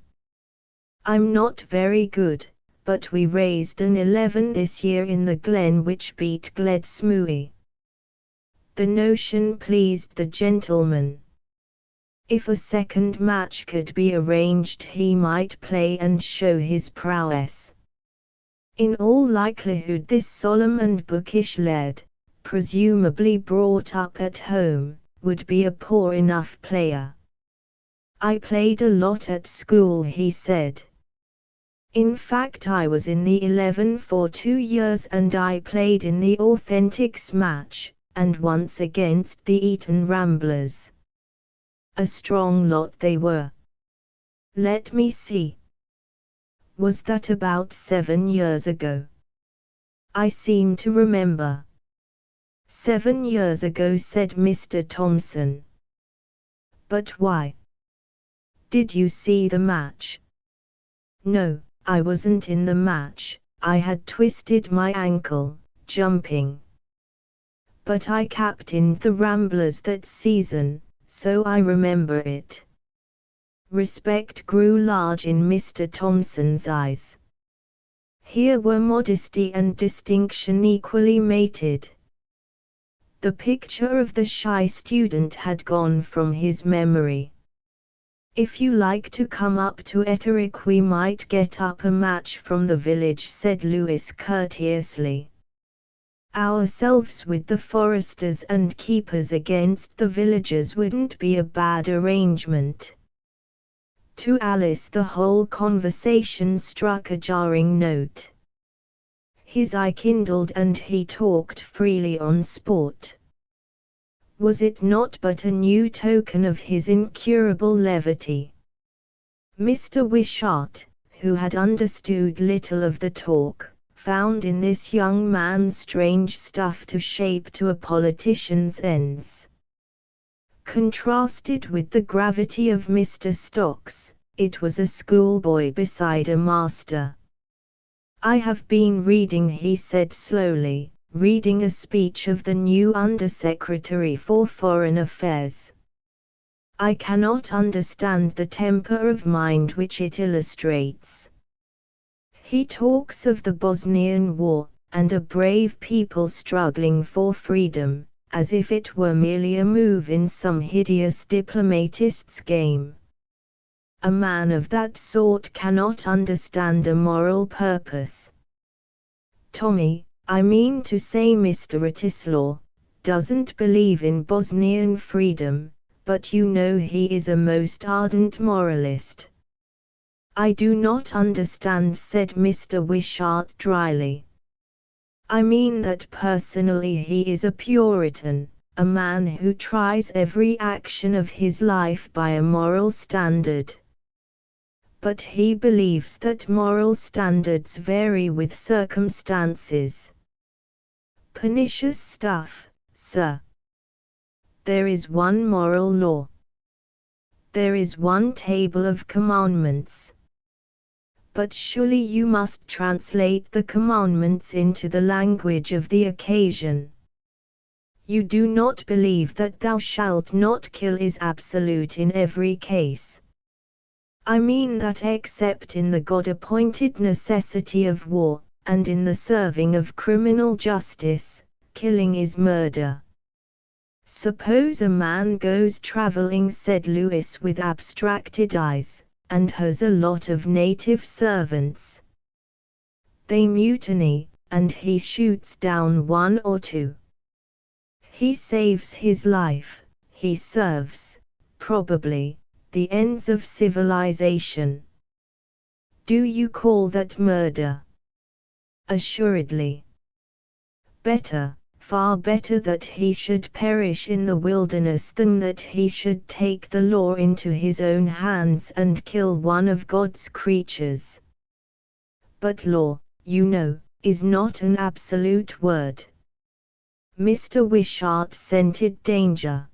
I'm not very good, but we raised an 11 this year in the Glen which beat Gledsmooey." The notion pleased the gentleman. If a second match could be arranged, he might play and show his prowess. In all likelihood this solemn and bookish lad, presumably brought up at home, would be a poor enough player. "I played a lot at school," he said. "In fact I was in the 11 for 2 years, and I played in the Authentics match, and once against the Eton Ramblers. A strong lot they were. Let me see. Was that about 7 years ago? I seem to remember." "7 years ago," said Mr. Thompson. "But why? Did you see the match?" "No, I wasn't in the match. I had twisted my ankle, jumping. But I captained the Ramblers that season, so I remember it." Respect grew large in Mr. Thompson's eyes. Here were modesty and distinction equally mated. The picture of the shy student had gone from his memory. "If you like to come up to Etterick we might get up a match from the village," said Lewis courteously. "Ourselves with the foresters and keepers against the villagers wouldn't be a bad arrangement." To Alice the whole conversation struck a jarring note. His eye kindled and he talked freely on sport. Was it not but a new token of his incurable levity? Mr. Wishart, who had understood little of the talk, found in this young man strange stuff to shape to a politician's ends. Contrasted with the gravity of Mr. Stocks, it was a schoolboy beside a master. "I have been reading," he said slowly, "reading a speech of the new Undersecretary for Foreign Affairs. I cannot understand the temper of mind which it illustrates. He talks of the Bosnian War, and a brave people struggling for freedom, as if it were merely a move in some hideous diplomatist's game. A man of that sort cannot understand a moral purpose. Tommy, I mean to say Mr. Ratislaw, doesn't believe in Bosnian freedom, but you know he is a most ardent moralist. I do not understand, said Mr. Wishart dryly. I mean that personally he is a Puritan, a man who tries every action of his life by a moral standard. But he believes that moral standards vary with circumstances. Pernicious stuff, sir. There is one moral law. There is one table of commandments. But surely you must translate the commandments into the language of the occasion. You do not believe that thou shalt not kill is absolute in every case. I mean that except in the God-appointed necessity of war, and in the serving of criminal justice, killing is murder. Suppose a man goes traveling, said Lewis with abstracted eyes, and has a lot of native servants. They mutiny, and he shoots down one or two. He saves his life, he serves, probably, the ends of civilization. Do you call that murder? Assuredly. Better, far better that he should perish in the wilderness than that he should take the law into his own hands and kill one of God's creatures. But law, you know, is not an absolute word. Mr. Wishart scented danger.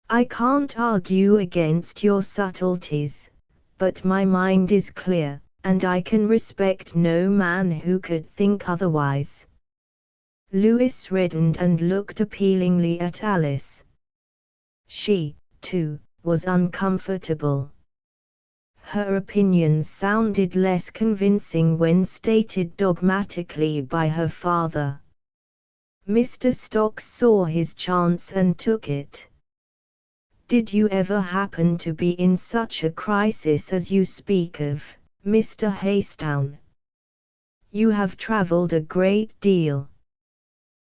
I can't argue against your subtleties, but my mind is clear, and I can respect no man who could think otherwise. Lewis reddened and looked appealingly at Alice. She, too, was uncomfortable. Her opinions sounded less convincing when stated dogmatically by her father. Mr. Stocks saw his chance and took it. Did you ever happen to be in such a crisis as you speak of, Mr. Haystown? You have travelled a great deal.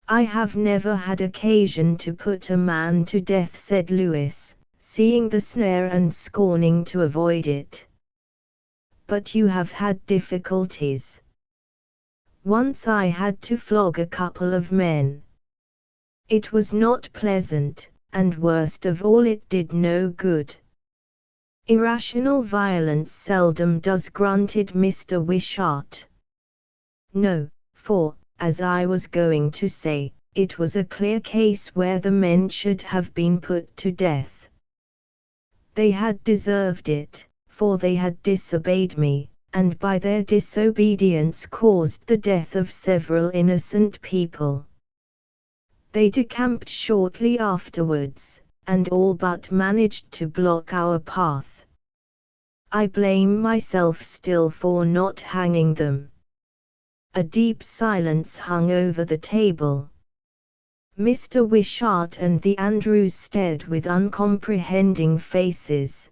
I have never had occasion to put a man to death, said Lewis, seeing the snare and scorning to avoid it. But you have had difficulties. Once I had to flog a couple of men. It was not pleasant, and worst of all it did no good. Irrational violence seldom does, grunted Mr. Wishart. No, for, as I was going to say, it was a clear case where the men should have been put to death. They had deserved it, for they had disobeyed me, and by their disobedience caused the death of several innocent people. They decamped shortly afterwards, and all but managed to block our path. I blame myself still for not hanging them. A deep silence hung over the table. Mr. Wishart and the Andrews stared with uncomprehending faces.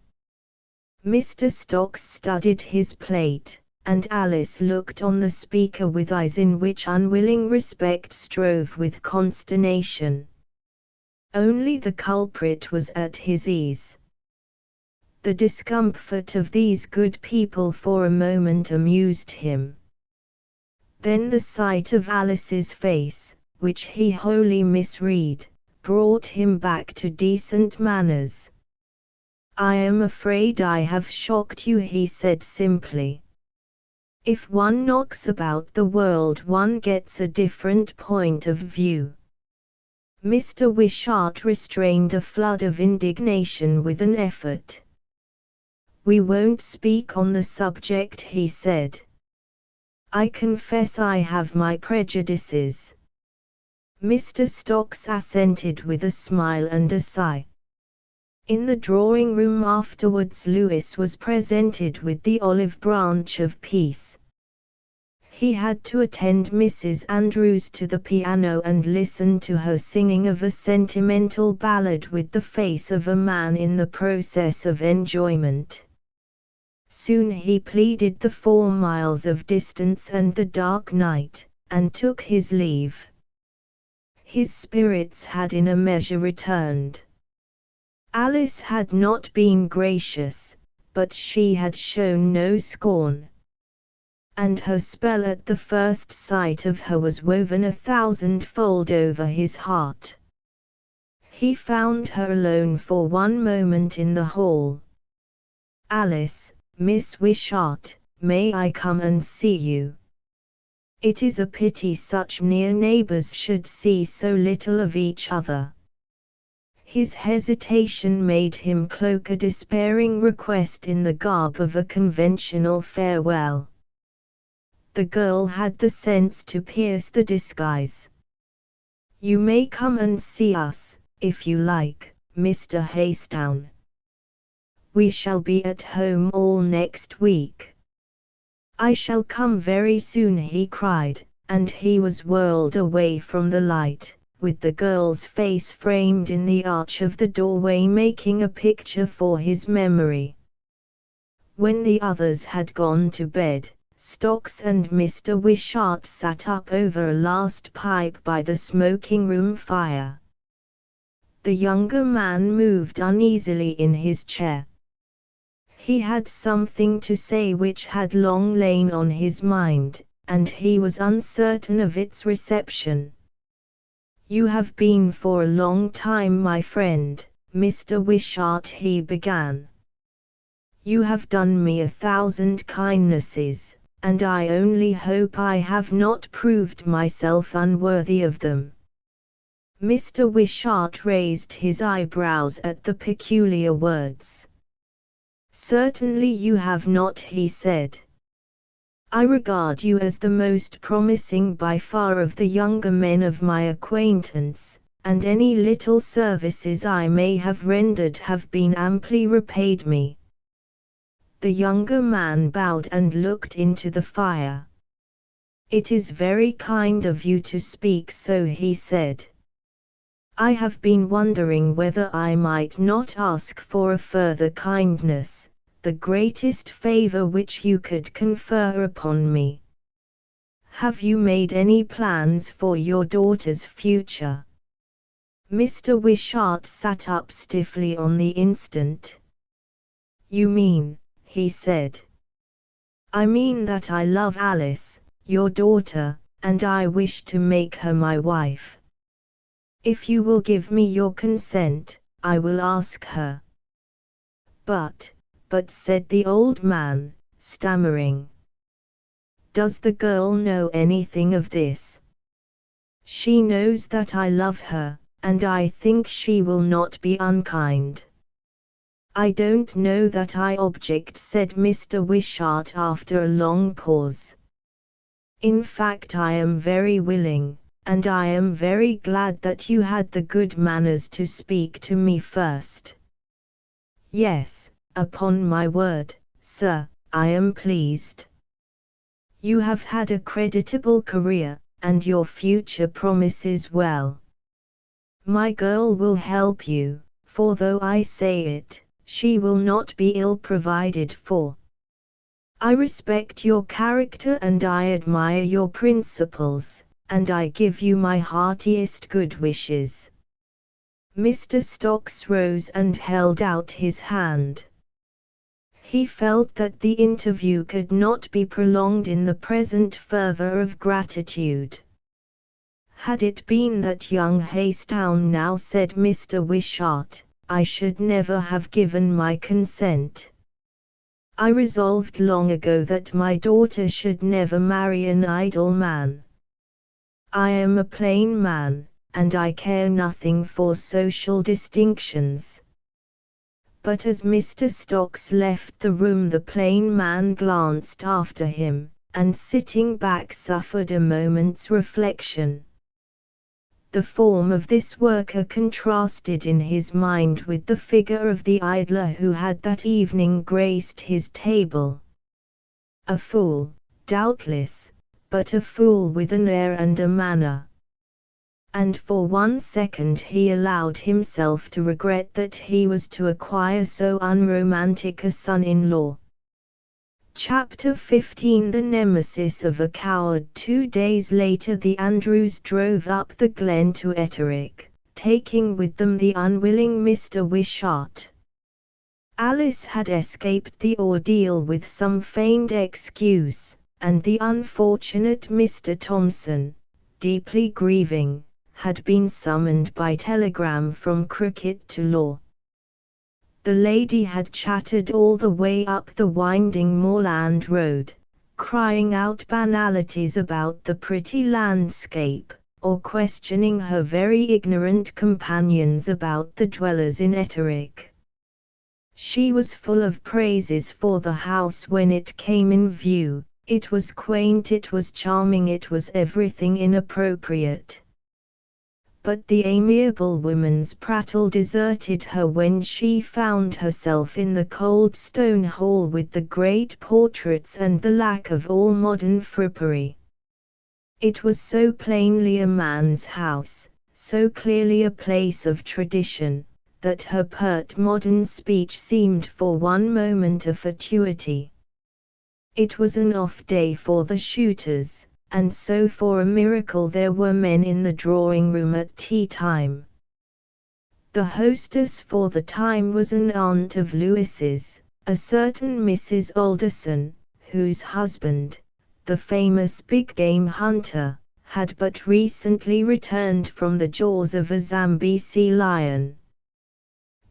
Mr. Stocks studied his plate, and Alice looked on the speaker with eyes in which unwilling respect strove with consternation. Only the culprit was at his ease. The discomfort of these good people for a moment amused him. Then the sight of Alice's face, which he wholly misread, brought him back to decent manners. I am afraid I have shocked you, he said simply. If one knocks about the world one gets a different point of view. Mr. Wishart restrained a flood of indignation with an effort. We won't speak on the subject, he said. I confess I have my prejudices. Mr. Stocks assented with a smile and a sigh. In the drawing-room afterwards Lewis was presented with the olive branch of peace. He had to attend Mrs. Andrews to the piano and listen to her singing of a sentimental ballad with the face of a man in the process of enjoyment. Soon he pleaded the 4 miles of distance and the dark night, and took his leave. His spirits had in a measure returned. Alice had not been gracious, but she had shown no scorn. And her spell at the first sight of her was woven 1,000-fold over his heart. He found her alone for one moment in the hall. "Alice, Miss Wishart, may I come and see you? It is a pity such near neighbours should see so little of each other." His hesitation made him cloak a despairing request in the garb of a conventional farewell. The girl had the sense to pierce the disguise. "You may come and see us, if you like, Mr. Haystown. We shall be at home all next week." "I shall come very soon," he cried, and he was whirled away from the light, with the girl's face framed in the arch of the doorway making a picture for his memory. When the others had gone to bed, Stocks and Mr. Wishart sat up over a last pipe by the smoking-room fire. The younger man moved uneasily in his chair. He had something to say which had long lain on his mind, and he was uncertain of its reception. "You have been for a long time my friend, Mr. Wishart," he began. "You have done me 1,000 kindnesses, and I only hope I have not proved myself unworthy of them." Mr. Wishart raised his eyebrows at the peculiar words. "Certainly you have not," he said. "I regard you as the most promising by far of the younger men of my acquaintance, and any little services I may have rendered have been amply repaid me." The younger man bowed and looked into the fire. "It is very kind of you to speak so," he said. "I have been wondering whether I might not ask for a further kindness, the greatest favor which you could confer upon me. Have you made any plans for your daughter's future?" Mr. Wishart sat up stiffly on the instant. "You mean," he said. "I mean that I love Alice, your daughter, and I wish to make her my wife. If you will give me your consent, I will ask her." But said the old man, stammering. "Does the girl know anything of this?" "She knows that I love her, and I think she will not be unkind." "I don't know that I object," said Mr. Wishart after a long pause. "In fact I am very willing, and I am very glad that you had the good manners to speak to me first." "Yes, upon my word, sir, I am pleased. You have had a creditable career, and your future promises well. My girl will help you, for though I say it, she will not be ill provided for. I respect your character and I admire your principles, and I give you my heartiest good wishes." Mr. Stocks rose and held out his hand. He felt that the interview could not be prolonged in the present fervor of gratitude. "Had it been that young Haystown now," said Mr. Wishart, "I should never have given my consent. I resolved long ago that my daughter should never marry an idle man. I am a plain man, and I care nothing for social distinctions." But as Mr. Stocks left the room the plain man glanced after him, and sitting back suffered a moment's reflection. The form of this worker contrasted in his mind with the figure of the idler who had that evening graced his table. A fool, doubtless, but a fool with an air and a manner. And for 1 second he allowed himself to regret that he was to acquire so unromantic a son-in-law. Chapter 15 The Nemesis of a Coward. 2 days later the Andrews drove up the glen to Etterick, taking with them the unwilling Mr. Wishart. Alice had escaped the ordeal with some feigned excuse, and the unfortunate Mr. Thompson, deeply grieving, had been summoned by telegram from cricket to law. The lady had chattered all the way up the winding moorland road, crying out banalities about the pretty landscape, or questioning her very ignorant companions about the dwellers in Etterick. She was full of praises for the house when it came in view. It was quaint, it was charming, it was everything inappropriate. But the amiable woman's prattle deserted her when she found herself in the cold stone hall with the great portraits and the lack of all modern frippery. It was so plainly a man's house, so clearly a place of tradition, that her pert modern speech seemed for one moment a fatuity. It was an off day for the shooters, and so for a miracle there were men in the drawing-room at tea-time. The hostess for the time was an aunt of Lewis's, a certain Mrs. Alderson, whose husband, the famous big-game hunter, had but recently returned from the jaws of a Zambesi lion.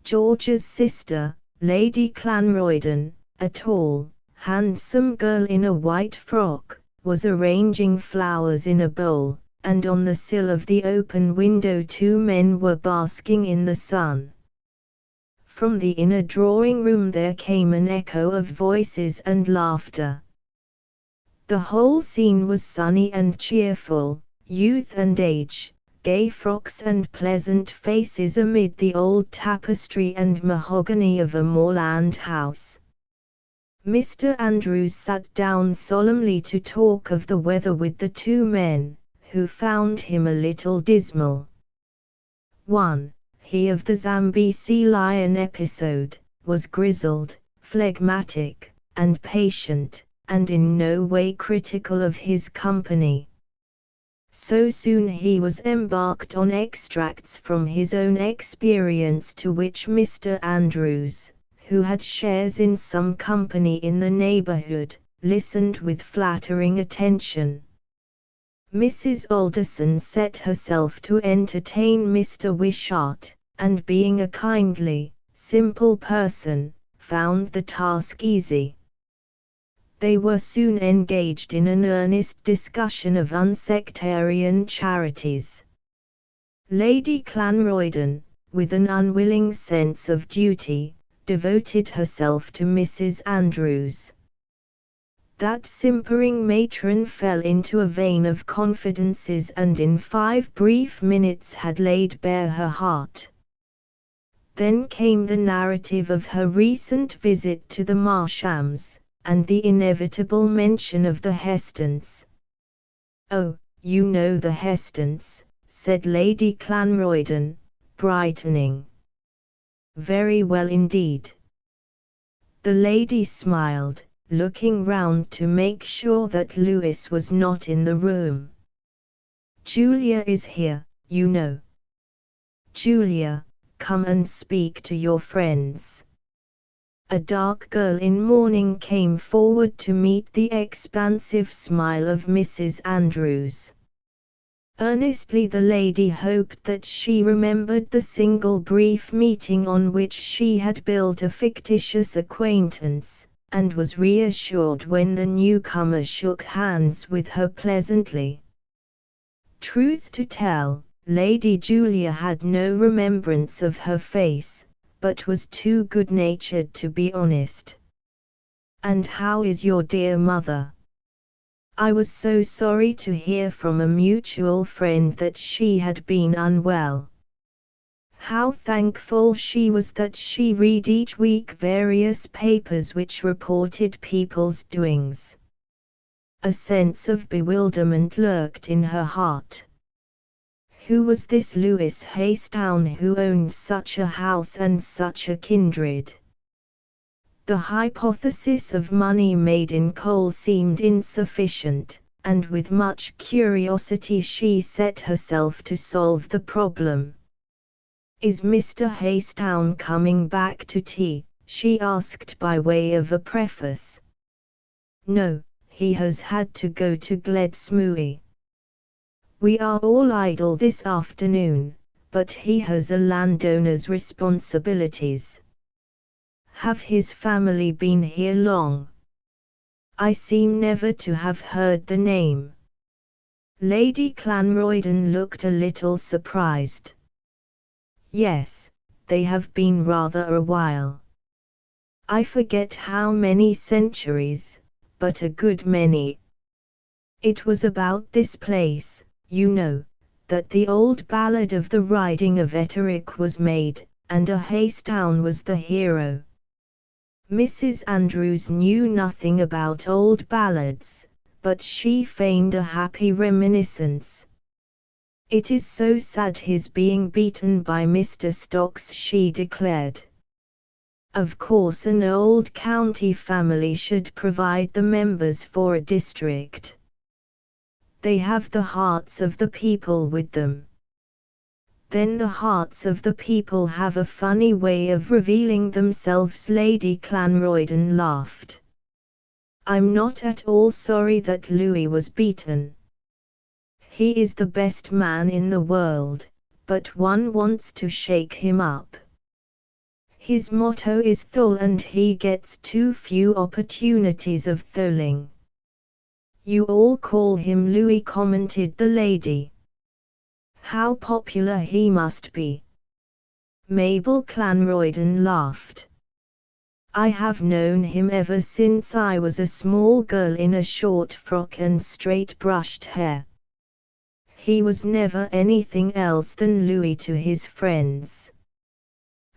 George's sister, Lady Clanroydon, a tall, handsome girl in a white frock, was arranging flowers in a bowl, and on the sill of the open window two men were basking in the sun. From the inner drawing-room there came an echo of voices and laughter. The whole scene was sunny and cheerful, youth and age, gay frocks and pleasant faces amid the old tapestry and mahogany of a moorland house. Mr. Andrews sat down solemnly to talk of the weather with the two men, who found him a little dismal. One, he of the Zambesi lion episode, was grizzled, phlegmatic, and patient, and in no way critical of his company. So soon he was embarked on extracts from his own experience to which Mr. Andrews, who had shares in some company in the neighborhood, listened with flattering attention. Mrs. Alderson set herself to entertain Mr. Wishart, and being a kindly, simple person, found the task easy. They were soon engaged in an earnest discussion of unsectarian charities. Lady Clanroydon, with an unwilling sense of duty, devoted herself to Mrs. Andrews. That simpering matron fell into a vein of confidences and in 5 brief minutes had laid bare her heart. Then came the narrative of her recent visit to the Marshams, and the inevitable mention of the Hestons. "Oh, you know the Hestons," said Lady Clanroydon, brightening. "Very well indeed." The lady smiled, looking round to make sure that Lewis was not in the room. "Julia is here, you know. Julia, come and speak to your friends." A dark girl in mourning came forward to meet the expansive smile of Mrs. Andrews. Earnestly the lady hoped that she remembered the single brief meeting on which she had built a fictitious acquaintance, and was reassured when the newcomer shook hands with her pleasantly. Truth to tell, Lady Julia had no remembrance of her face, but was too good-natured to be honest. "And how is your dear mother? I was so sorry to hear from a mutual friend that she had been unwell." How thankful she was that she read each week various papers which reported people's doings. A sense of bewilderment lurked in her heart. Who was this Lewis Haystown who owned such a house and such a kindred? The hypothesis of money made in coal seemed insufficient, and with much curiosity she set herself to solve the problem. "Is Mr. Haystown coming back to tea?" she asked by way of a preface. "No, he has had to go to Gledsmooy. We are all idle this afternoon, but he has a landowner's responsibilities." "Have his family been here long?" "I seem never to have heard the name." Lady Clanroyden looked a little surprised. "Yes, they have been rather a while. I forget how many centuries, but a good many. It was about this place, you know, that the old ballad of the riding of Etterick was made, and a Haystown was the hero." Mrs. Andrews knew nothing about old ballads, but she feigned a happy reminiscence. "It is so sad his being beaten by Mr. Stocks," she declared. "Of course an old county family should provide the members for a district. They have the hearts of the people with them." "Then the hearts of the people have a funny way of revealing themselves," Lady Clanroyden laughed. "I'm not at all sorry that Louis was beaten. He is the best man in the world, but one wants to shake him up. His motto is thole, and he gets too few opportunities of tholing." "You all call him Louis," commented the lady. "How popular he must be." Mabel Clanroyden laughed. "I have known him ever since I was a small girl in a short frock and straight brushed hair. He was never anything else than Louis to his friends.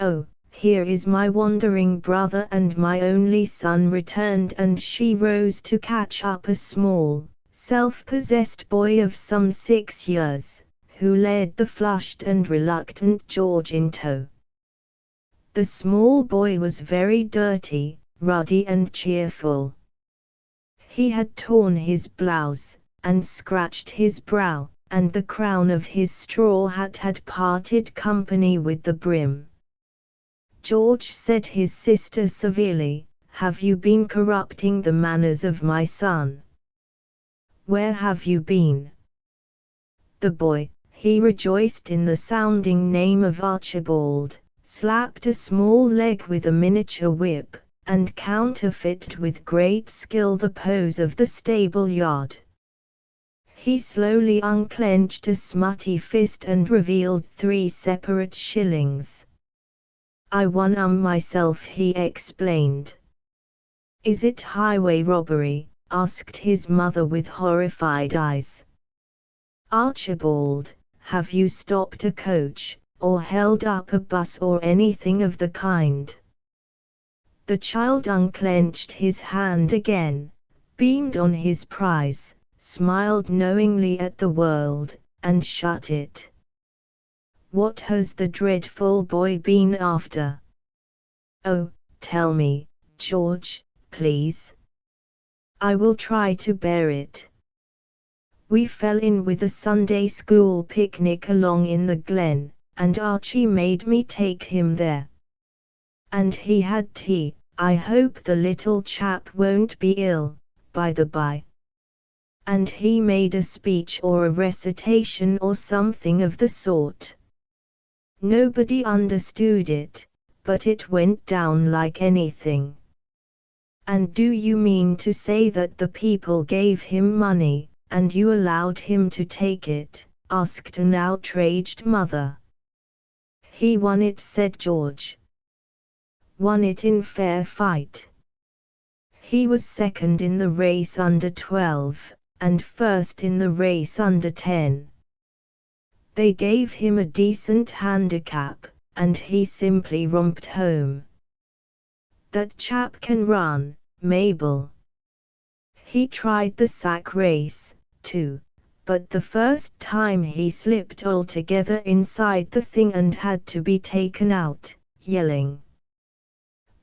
Oh, here is my wandering brother and my only son returned," and she rose to catch up a small, self-possessed boy of some 6 years, who led the flushed and reluctant George in tow. The small boy was very dirty, ruddy and cheerful. He had torn his blouse, and scratched his brow, and the crown of his straw hat had parted company with the brim. "George," said his sister severely, "have you been corrupting the manners of my son? Where have you been?" The boy, he rejoiced in the sounding name of Archibald, slapped a small leg with a miniature whip, and counterfeited with great skill the pose of the stable yard. He slowly unclenched a smutty fist and revealed 3 separate shillings. "I won 'em myself," he explained. "Is it highway robbery?" asked his mother with horrified eyes. "Archibald, have you stopped a coach, or held up a bus or anything of the kind?" The child unclenched his hand again, beamed on his prize, smiled knowingly at the world, and shut it. "What has the dreadful boy been after?" "Oh, tell me, George, please. I will try to bear it." "We fell in with a Sunday school picnic along in the glen, and Archie made me take him there. And he had tea. I hope the little chap won't be ill, by the by. And he made a speech or a recitation or something of the sort. Nobody understood it, but it went down like anything." "And do you mean to say that the people gave him money, and you allowed him to take it?" asked an outraged mother. "He won it," said George. "Won it in fair fight. He was second in the race under 12, and first in the race under 10. They gave him a decent handicap, and he simply romped home. That chap can run, Mabel. He tried the sack race, too, but the first time he slipped altogether inside the thing and had to be taken out, yelling.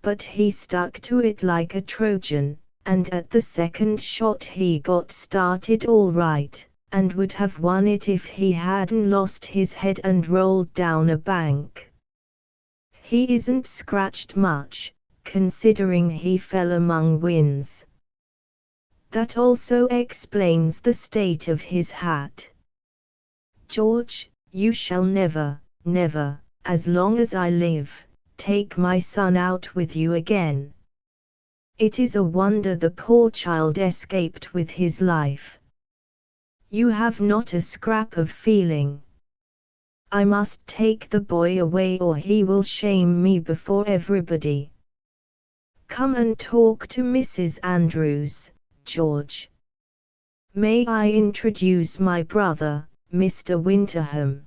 But he stuck to it like a Trojan, and at the second shot he got started all right, and would have won it if he hadn't lost his head and rolled down a bank, He isn't scratched much, considering he fell among winds. That also explains the state of his hat. George, you shall never, never, as long as I live, take my son out with you again. It is a wonder the poor child escaped with his life. You have not a scrap of feeling. I must take the boy away or he will shame me before everybody. Come and talk to Mrs. Andrews, George. May I introduce my brother, Mr. Winterham?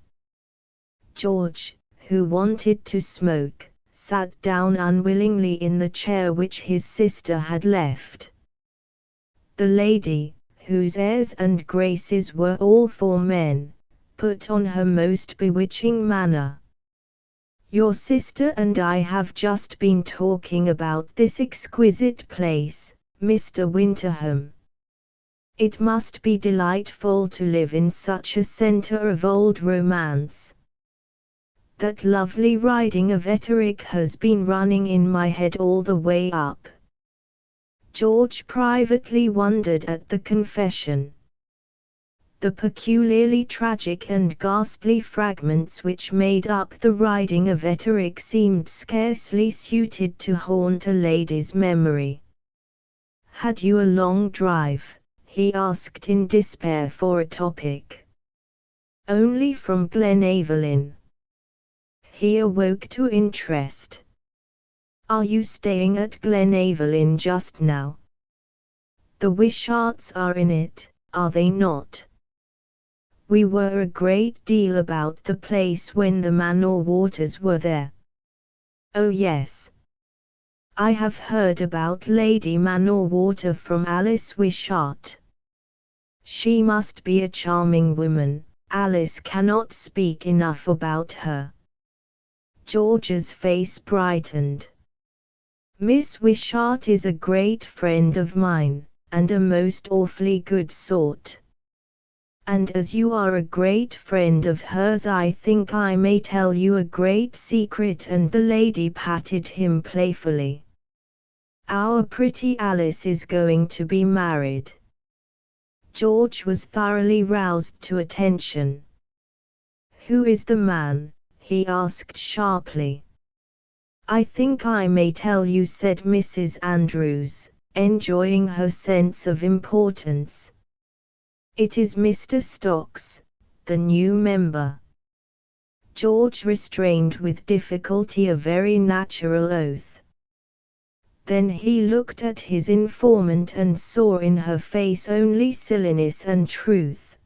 George, who wanted to smoke, sat down unwillingly in the chair which his sister had left. The lady, whose airs and graces were all for men, put on her most bewitching manner. Your sister and I have just been talking about this exquisite place, Mr. Winterham. It must be delightful to live in such a centre of old romance. That lovely riding of Etterick has been running in my head all the way up. George privately wondered at the confession. The peculiarly tragic and ghastly fragments which made up the riding of Etterick seemed scarcely suited to haunt a lady's memory. Had you a long drive? He asked in despair for a topic. Only from Glenaverlyn. He awoke to interest. Are you staying at Glenaverlyn just now? The Wisharts are in it, are they not? We were a great deal about the place when the Manor Waters were there. Oh yes. I have heard about Lady Manor-Water from Alice Wishart. She must be a charming woman. Alice cannot speak enough about her. George's face brightened. Miss Wishart is a great friend of mine, and a most awfully good sort. And as you are a great friend of hers, I think I may tell you a great secret. And the lady patted him playfully. Our pretty Alice is going to be married. George was thoroughly roused to attention. Who is the man? He asked sharply. I think I may tell you, said Mrs. Andrews, enjoying her sense of importance. It is Mr. Stocks, the new member. George restrained with difficulty a very natural oath. Then he looked at his informant and saw in her face only silliness and truth.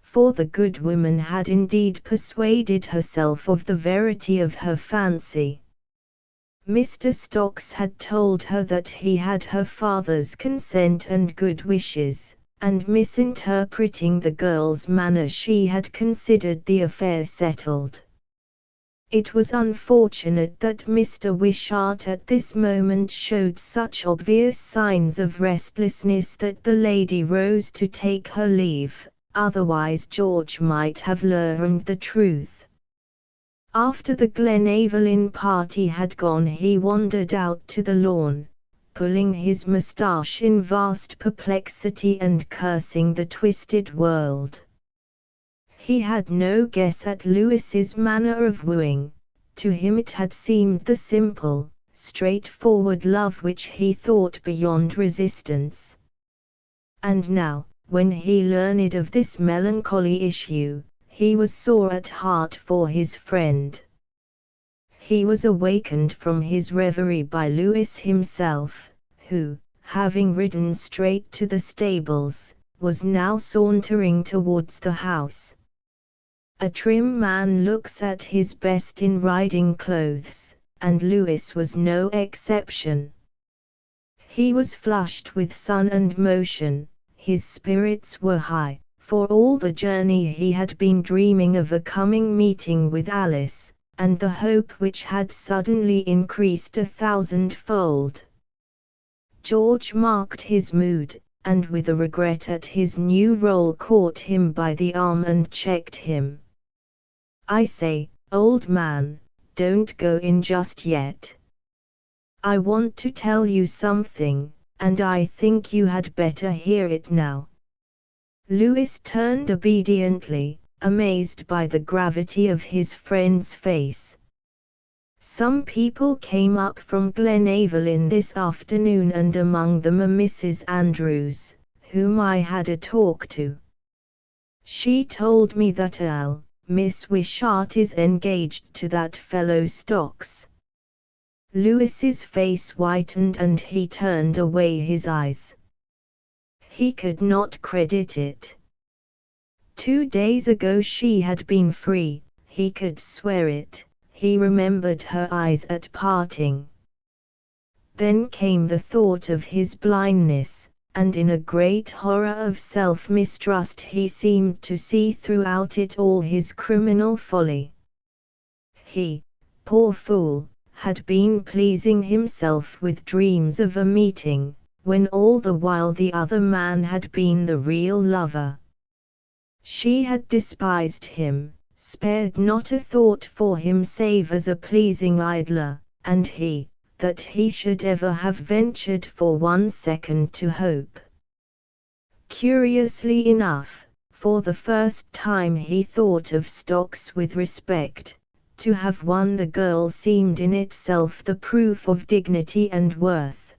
For the good woman had indeed persuaded herself of the verity of her fancy. Mr. Stocks had told her that he had her father's consent and good wishes, and misinterpreting the girl's manner she had considered the affair settled. It was unfortunate that Mr. Wishart at this moment showed such obvious signs of restlessness that the lady rose to take her leave, otherwise George might have learned the truth. After the Glenaverlyn party had gone, he wandered out to the lawn, pulling his moustache in vast perplexity and cursing the twisted world. He had no guess at Louis's manner of wooing. To him it had seemed the simple, straightforward love which he thought beyond resistance. And now, when he learned of this melancholy issue, he was sore at heart for his friend. He was awakened from his reverie by Louis himself, who, having ridden straight to the stables, was now sauntering towards the house. A trim man looks at his best in riding clothes, and Louis was no exception. He was flushed with sun and motion, his spirits were high, for all the journey he had been dreaming of a coming meeting with Alice, and the hope which had suddenly increased 1,000-fold. George marked his mood, and with a regret at his new role caught him by the arm and checked him. I say, old man, don't go in just yet. I want to tell you something, and I think you had better hear it now." Lewis turned obediently, amazed by the gravity of his friend's face. "Some people came up from Glenaverlyn this afternoon, and among them a Mrs. Andrews, whom I had a talk to. She told me that Miss Wishart is engaged to that fellow Stocks." Lewis's face whitened and he turned away his eyes. He could not credit it. 2 days ago she had been free, he could swear it. He remembered her eyes at parting. Then came the thought of his blindness, and in a great horror of self-mistrust he seemed to see throughout it all his criminal folly. He, poor fool, had been pleasing himself with dreams of a meeting, when all the while the other man had been the real lover. She had despised him, spared not a thought for him save as a pleasing idler, and he, that he should ever have ventured for 1 second to hope. Curiously enough, for the first time he thought of Stocks with respect. To have won the girl seemed in itself the proof of dignity and worth.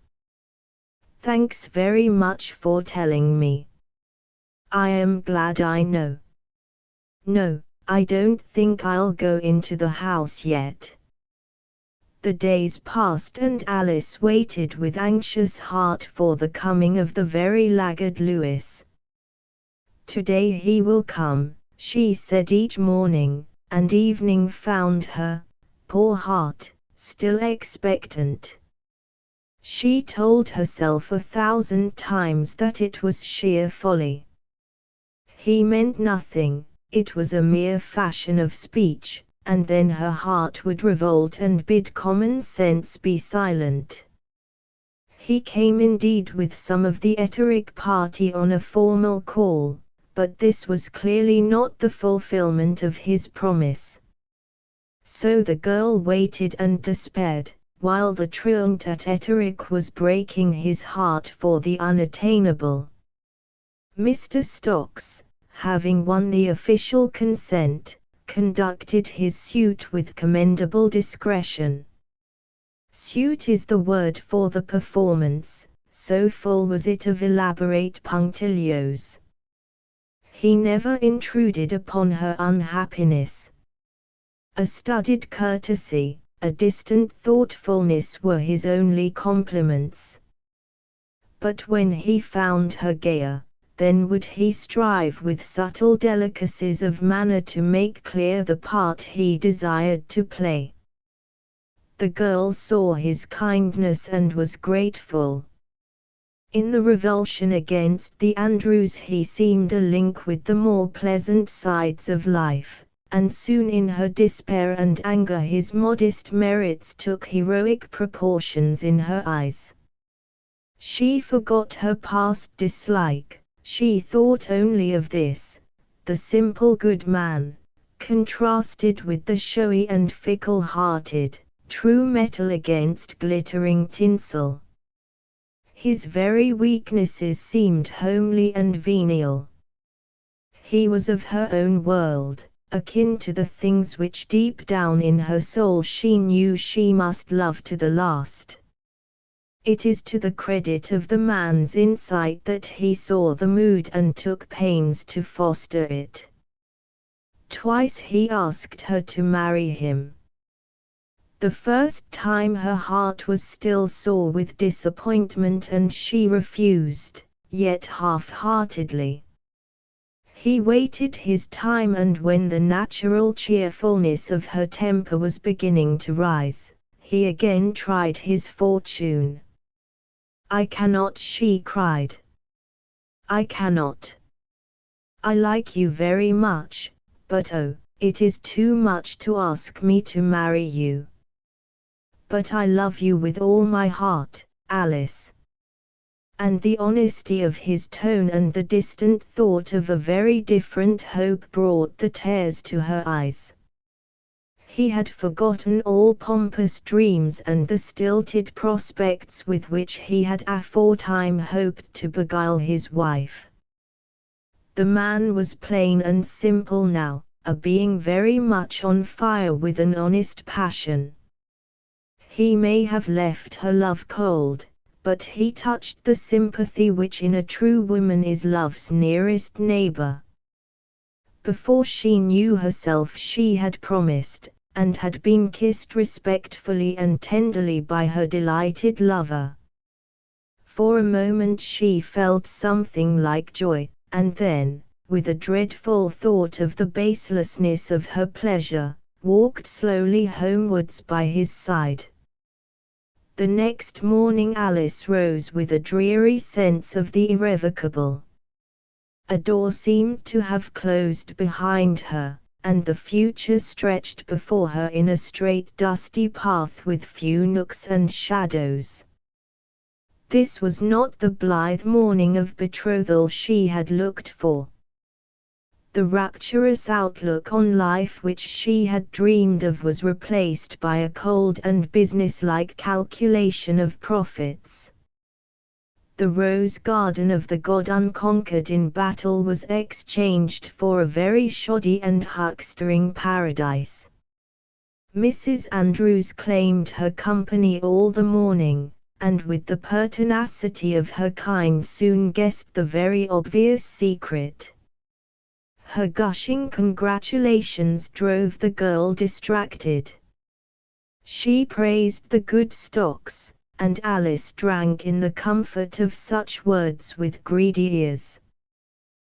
"Thanks very much for telling me. I am glad I know. No, I don't think I'll go into the house yet." The days passed and Alice waited with anxious heart for the coming of the very laggard Lewis. "Today he will come," she said each morning, and evening found her, poor heart, still expectant. She told herself 1,000 times that it was sheer folly. He meant nothing, it was a mere fashion of speech, and then her heart would revolt and bid common sense be silent. He came indeed with some of the Etterick party on a formal call, but this was clearly not the fulfillment of his promise. So the girl waited and despaired, while the truant at Etterick was breaking his heart for the unattainable. Mr. Stocks, having won the official consent, conducted his suit with commendable discretion. Suit is the word for the performance, so full was it of elaborate punctilios. He never intruded upon her unhappiness. A studied courtesy, a distant thoughtfulness were his only compliments. But when he found her gayer, then would he strive with subtle delicacies of manner to make clear the part he desired to play. The girl saw his kindness and was grateful. In the revulsion against the Andrews he seemed a link with the more pleasant sides of life, and soon in her despair and anger his modest merits took heroic proportions in her eyes. She forgot her past dislike, she thought only of this, the simple good man, contrasted with the showy and fickle-hearted, true metal against glittering tinsel. His very weaknesses seemed homely and venial. He was of her own world, akin to the things which deep down in her soul she knew she must love to the last. It is to the credit of the man's insight that he saw the mood and took pains to foster it. Twice he asked her to marry him. The first time her heart was still sore with disappointment and she refused, yet half-heartedly. He waited his time, and when the natural cheerfulness of her temper was beginning to rise, he again tried his fortune. "I cannot," she cried. "I cannot. I like you very much, but oh, it is too much to ask me to marry you. But I love you with all my heart, Alice." And the honesty of his tone and the distant thought of a very different hope brought the tears to her eyes. He had forgotten all pompous dreams and the stilted prospects with which he had aforetime hoped to beguile his wife. The man was plain and simple now, a being very much on fire with an honest passion. He may have left her love cold, but he touched the sympathy which in a true woman is love's nearest neighbor. Before she knew herself she had promised, and had been kissed respectfully and tenderly by her delighted lover. For a moment she felt something like joy, and then, with a dreadful thought of the baselessness of her pleasure, walked slowly homewards by his side. The next morning Alice rose with a dreary sense of the irrevocable. A door seemed to have closed behind her, and the future stretched before her in a straight dusty path with few nooks and shadows. This was not the blithe morning of betrothal she had looked for. The rapturous outlook on life which she had dreamed of was replaced by a cold and businesslike calculation of profits. The rose garden of the god unconquered in battle was exchanged for a very shoddy and huckstering paradise. Mrs. Andrews claimed her company all the morning, and with the pertinacity of her kind soon guessed the very obvious secret. Her gushing congratulations drove the girl distracted. She praised the good stocks, and Alice drank in the comfort of such words with greedy ears.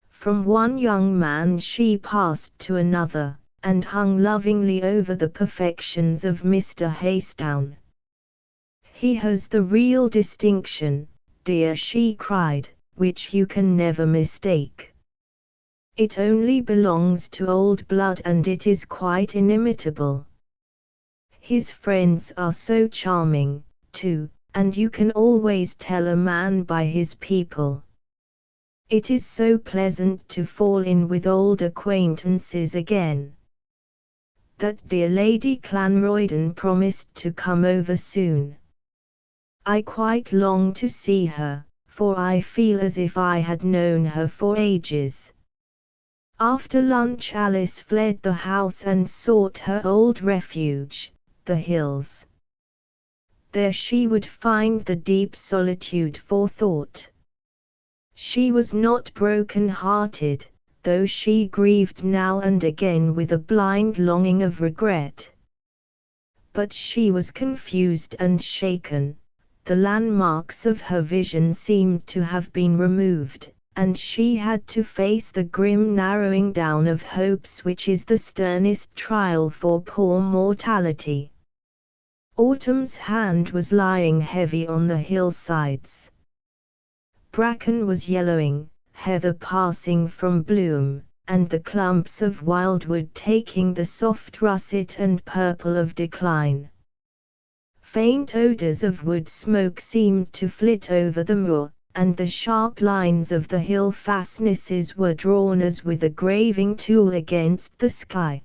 From one young man she passed to another, and hung lovingly over the perfections of Mr. Haystown. "He has the real distinction, dear," she cried, "which you can never mistake. It only belongs to old blood and it is quite inimitable. His friends are so charming, too, and you can always tell a man by his people. It is so pleasant to fall in with old acquaintances again. That dear Lady Clanroyden promised to come over soon. I quite long to see her, for I feel as if I had known her for ages." After lunch Alice fled the house and sought her old refuge, the hills. There she would find the deep solitude for thought. She was not broken-hearted, though she grieved now and again with a blind longing of regret. But she was confused and shaken. The landmarks of her vision seemed to have been removed, and she had to face the grim narrowing down of hopes which is the sternest trial for poor mortality. Autumn's hand was lying heavy on the hillsides. Bracken was yellowing, heather passing from bloom, and the clumps of wildwood taking the soft russet and purple of decline. Faint odors of wood smoke seemed to flit over the moor, and the sharp lines of the hill fastnesses were drawn as with a graving tool against the sky.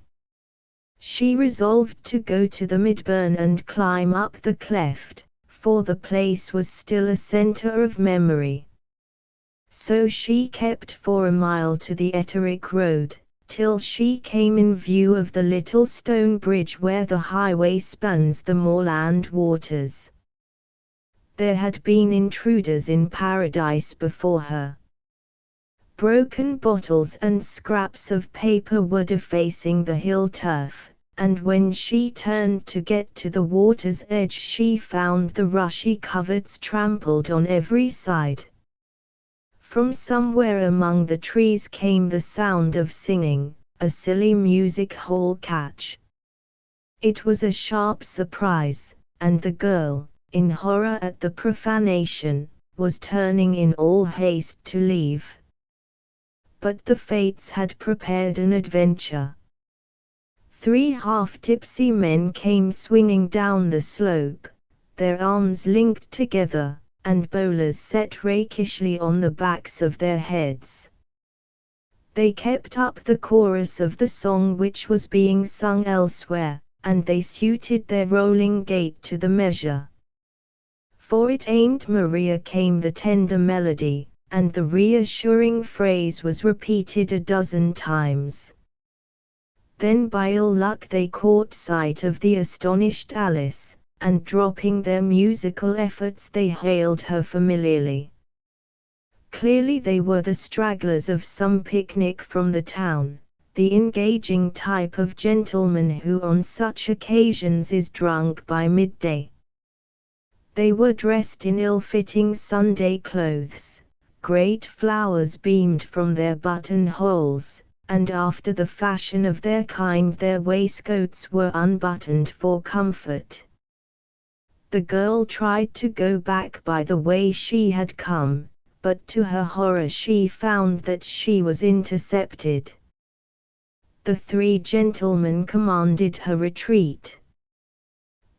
She resolved to go to the midburn and climb up the cleft, for the place was still a centre of memory. So she kept for a mile to the Etterick road, till she came in view of the little stone bridge where the highway spans the moorland waters. There had been intruders in paradise before her. Broken bottles and scraps of paper were defacing the hill turf, and when she turned to get to the water's edge she found the rushy coverts trampled on every side. From somewhere among the trees came the sound of singing, a silly music hall catch. It was a sharp surprise, and the girl, in horror at the profanation, was turning in all haste to leave. But the fates had prepared an adventure. 3 half-tipsy men came swinging down the slope, their arms linked together, and bowlers set rakishly on the backs of their heads. They kept up the chorus of the song which was being sung elsewhere, and they suited their rolling gait to the measure. For it ain't Maria came the tender melody, and the reassuring phrase was repeated a dozen times. Then by ill luck they caught sight of the astonished Alice, and dropping their musical efforts they hailed her familiarly. Clearly they were the stragglers of some picnic from the town, the engaging type of gentleman who on such occasions is drunk by midday. They were dressed in ill-fitting Sunday clothes, great flowers beamed from their buttonholes, and after the fashion of their kind their waistcoats were unbuttoned for comfort. The girl tried to go back by the way she had come, but to her horror she found that she was intercepted. The three gentlemen commanded her retreat.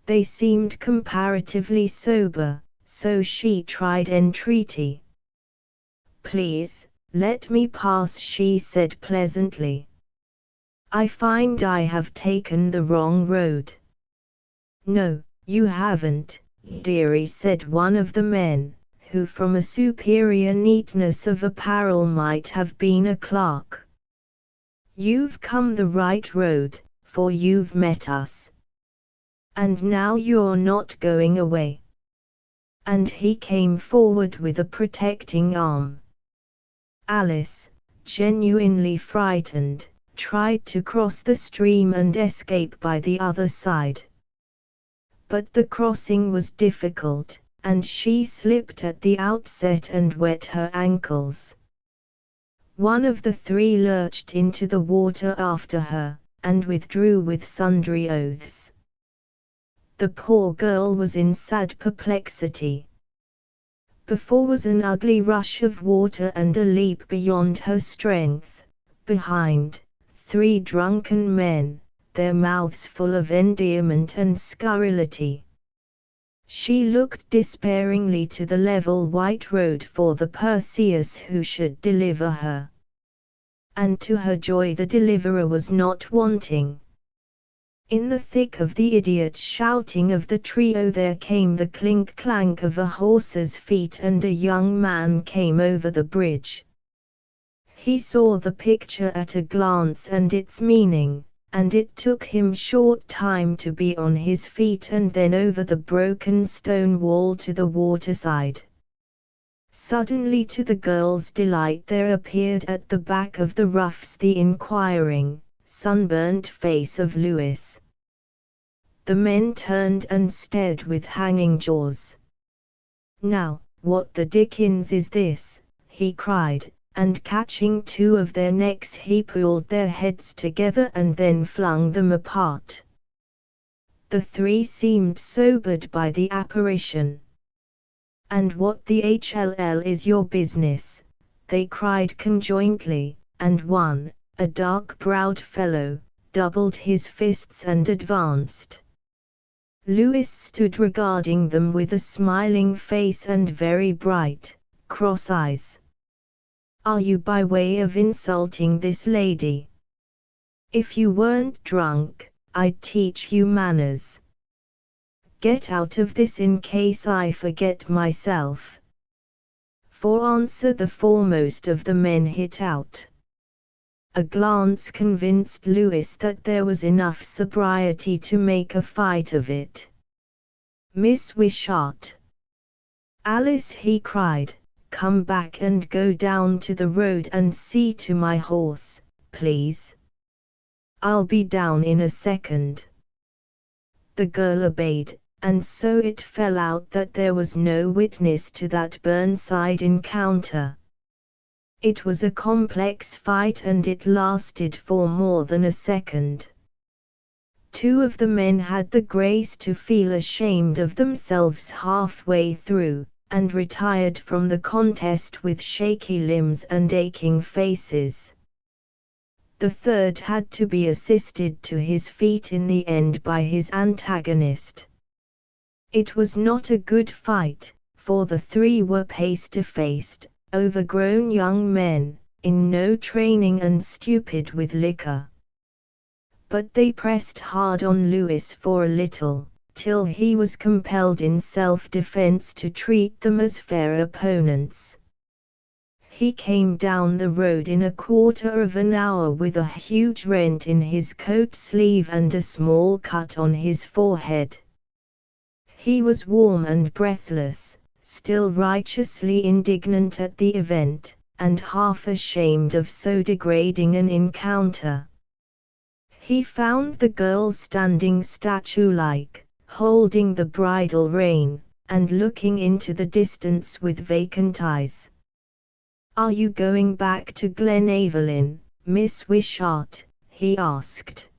They seemed comparatively sober, so she tried entreaty. "Please, let me pass," she said pleasantly. "I find I have taken the wrong road." "No, you haven't, dearie," said one of the men, who from a superior neatness of apparel might have been a clerk. "You've come the right road, for you've met us. And now you're not going away." And he came forward with a protecting arm. Alice, genuinely frightened, tried to cross the stream and escape by the other side. But the crossing was difficult, and she slipped at the outset and wet her ankles. One of the three lurched into the water after her, and withdrew with sundry oaths. The poor girl was in sad perplexity. Before was an ugly rush of water and a leap beyond her strength. Behind, three drunken men, their mouths full of endearment and scurrility. She looked despairingly to the level white road for the Perseus who should deliver her. And to her joy the deliverer was not wanting. In the thick of the idiot's shouting of the trio there came the clink-clank of a horse's feet and a young man came over the bridge. He saw the picture at a glance and its meaning, and it took him short time to be on his feet and then over the broken stone wall to the waterside. Suddenly to the girl's delight there appeared at the back of the roughs the inquiring, sunburnt face of Lewis. The men turned and stared with hanging jaws. "Now, what the dickens is this?" he cried, and catching two of their necks he pulled their heads together and then flung them apart. The three seemed sobered by the apparition. "And what the HLL is your business?" they cried conjointly, and one, a dark-browed fellow, doubled his fists and advanced. Lewis stood regarding them with a smiling face and very bright, cross eyes. "Are you by way of insulting this lady? If you weren't drunk, I'd teach you manners. Get out of this in case I forget myself." For answer the foremost of the men hit out. A glance convinced Lewis that there was enough sobriety to make a fight of it. "Miss Wishart." "Alice," he cried, "come back and go down to the road and see to my horse, please. I'll be down in a second." The girl obeyed, and so it fell out that there was no witness to that Burnside encounter. It was a complex fight and it lasted for more than a second. Two of the men had the grace to feel ashamed of themselves halfway through, and retired from the contest with shaky limbs and aching faces. The third had to be assisted to his feet in the end by his antagonist. It was not a good fight, for the three were pasty-faced, overgrown young men, in no training and stupid with liquor. But they pressed hard on Louis for a little, till he was compelled in self-defense to treat them as fair opponents. He came down the road in a quarter of an hour with a huge rent in his coat sleeve and a small cut on his forehead. He was warm and breathless, still righteously indignant at the event, and half ashamed of so degrading an encounter. He found the girl standing statue-like, holding the bridle rein, and looking into the distance with vacant eyes. "Are you going back to Glenaverlyn, Miss Wishart?" he asked.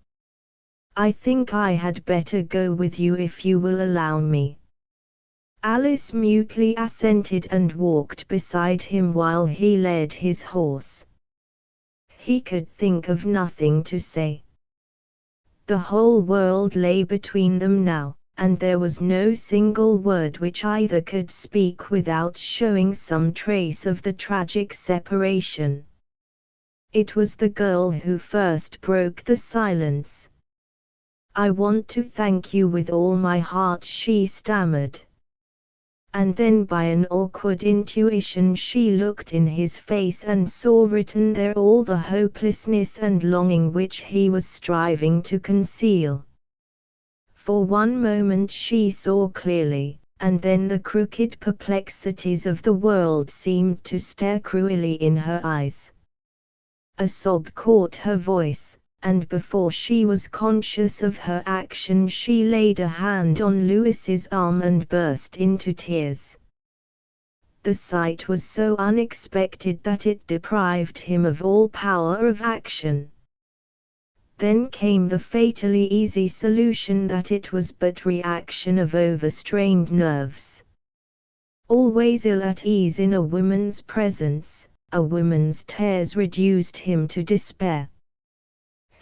"I think I had better go with you if you will allow me." Alice mutely assented and walked beside him while he led his horse. He could think of nothing to say. The whole world lay between them now, and there was no single word which either could speak without showing some trace of the tragic separation. It was the girl who first broke the silence. "I want to thank you with all my heart," she stammered. And then by an awkward intuition she looked in his face and saw written there all the hopelessness and longing which he was striving to conceal. For one moment she saw clearly, and then the crooked perplexities of the world seemed to stare cruelly in her eyes. A sob caught her voice, and before she was conscious of her action she laid a hand on Louis's arm and burst into tears. The sight was so unexpected that it deprived him of all power of action. Then came the fatally easy solution that it was but reaction of overstrained nerves. Always ill at ease in a woman's presence, a woman's tears reduced him to despair.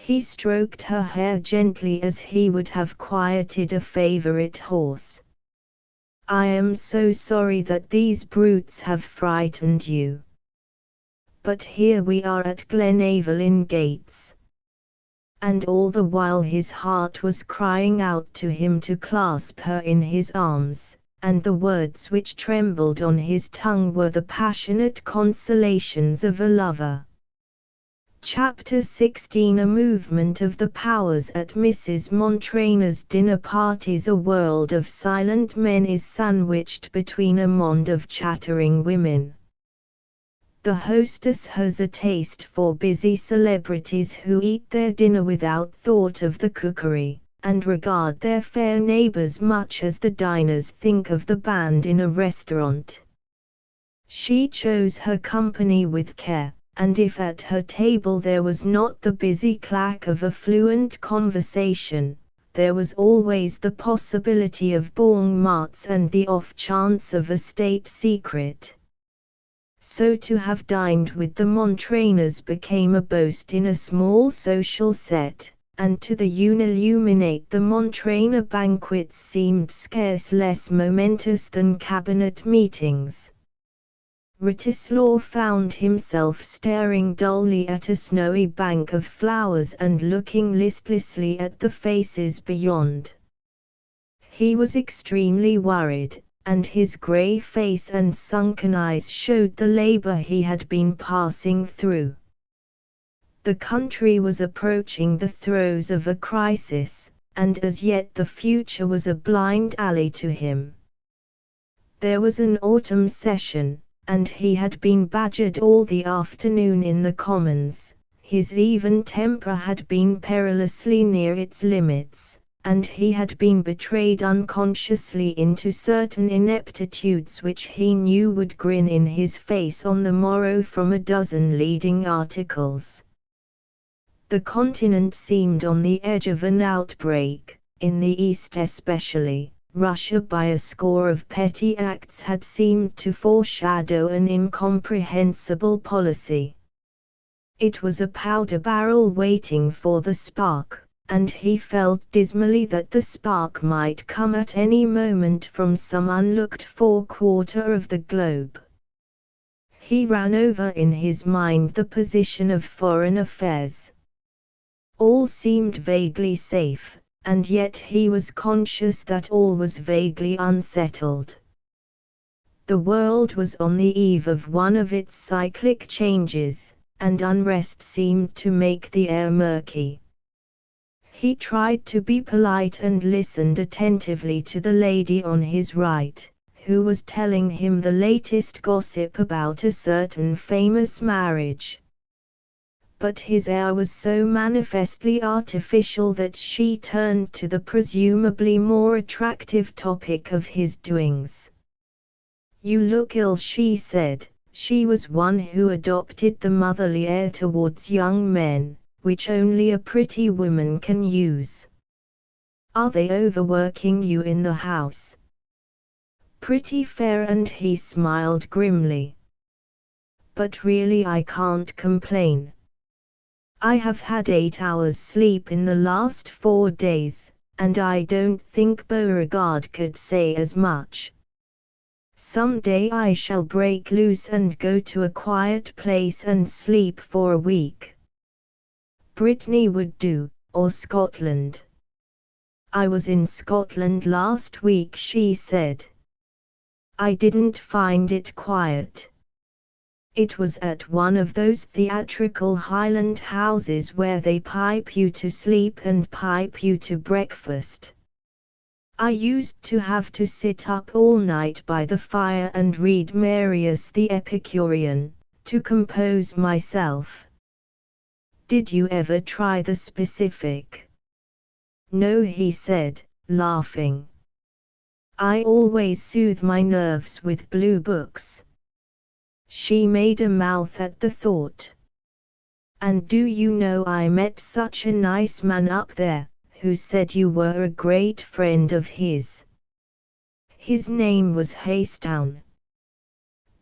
He stroked her hair gently as he would have quieted a favorite horse. "I am so sorry that these brutes have frightened you. But here we are at Glenaverlyn gates." And all the while his heart was crying out to him to clasp her in his arms, and the words which trembled on his tongue were the passionate consolations of a lover. Chapter 16 A movement of the powers at Mrs. Montrainer's dinner parties. A world of silent men is sandwiched between a monde of chattering women. The hostess has a taste for busy celebrities who eat their dinner without thought of the cookery, and regard their fair neighbors much as the diners think of the band in a restaurant. She chose her company with care, and if at her table there was not the busy clack of a fluent conversation, there was always the possibility of bon mots and the off chance of a state secret. So to have dined with the Montrainers became a boast in a small social set, and to the unilluminate the Montrainer banquets seemed scarce less momentous than cabinet meetings. Wratislaw found himself staring dully at a snowy bank of flowers and looking listlessly at the faces beyond. He was extremely worried, and his grey face and sunken eyes showed the labour he had been passing through. The country was approaching the throes of a crisis, and as yet the future was a blind alley to him. There was an autumn session, and he had been badgered all the afternoon in the Commons. His even temper had been perilously near its limits, and he had been betrayed unconsciously into certain ineptitudes which he knew would grin in his face on the morrow from a dozen leading articles. The continent seemed on the edge of an outbreak, in the East especially. Russia by a score of petty acts had seemed to foreshadow an incomprehensible policy. It was a powder barrel waiting for the spark, and he felt dismally that the spark might come at any moment from some unlooked-for quarter of the globe. He ran over in his mind the position of foreign affairs. All seemed vaguely safe, and yet he was conscious that all was vaguely unsettled. The world was on the eve of one of its cyclic changes, and unrest seemed to make the air murky. He tried to be polite and listened attentively to the lady on his right, who was telling him the latest gossip about a certain famous marriage. But his air was so manifestly artificial that she turned to the presumably more attractive topic of his doings. "You look ill," she said. She was one who adopted the motherly air towards young men, which only a pretty woman can use. "Are they overworking you in the house?" "Pretty fair," and he smiled grimly. "But really I can't complain. I have had 8 hours sleep in the last 4 days, and I don't think Beauregard could say as much. Some day I shall break loose and go to a quiet place and sleep for a week. Brittany would do, or Scotland." "I was in Scotland last week," she said. "I didn't find it quiet. It was at one of those theatrical Highland houses where they pipe you to sleep and pipe you to breakfast. I used to have to sit up all night by the fire and read Marius the Epicurean, to compose myself." "Did you ever try the specific?" "No," he said, laughing. "I always soothe my nerves with blue books." She made a mouth at the thought. "And do you know I met such a nice man up there, who said you were a great friend of his. His name was Haystown."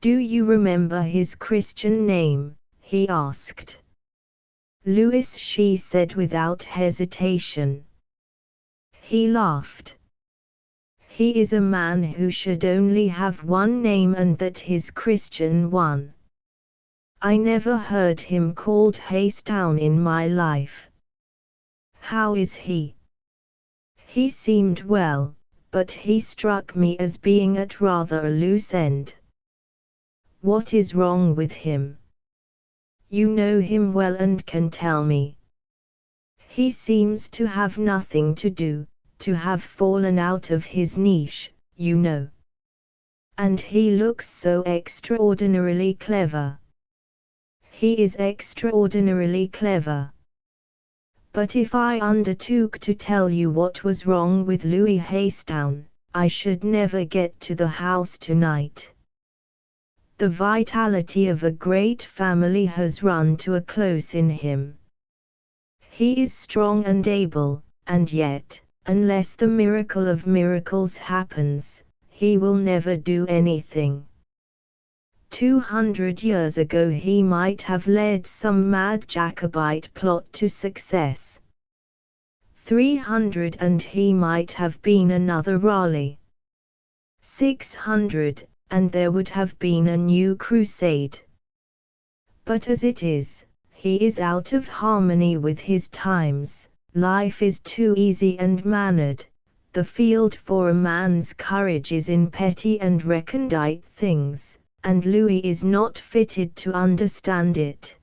"Do you remember his Christian name?" he asked. "Louis," she said without hesitation. He laughed. "He is a man who should only have one name, and that his Christian one. I never heard him called Haystown in my life." "How is he?" "He seemed well, but he struck me as being at rather a loose end." "What is wrong with him?" "You know him well and can tell me." "He seems to have nothing to do, to have fallen out of his niche, you know. And he looks so extraordinarily clever." "He is extraordinarily clever. But if I undertook to tell you what was wrong with Louis Haystown, I should never get to the house tonight. The vitality of a great family has run to a close in him. He is strong and able, and yet, unless the miracle of miracles happens, he will never do anything. 200 years ago he might have led some mad Jacobite plot to success. 300 and he might have been another Raleigh. 600, and there would have been a new crusade. But as it is, he is out of harmony with his times. Life is too easy and mannered. The field for a man's courage is in petty and recondite things, and Louis is not fitted to understand it.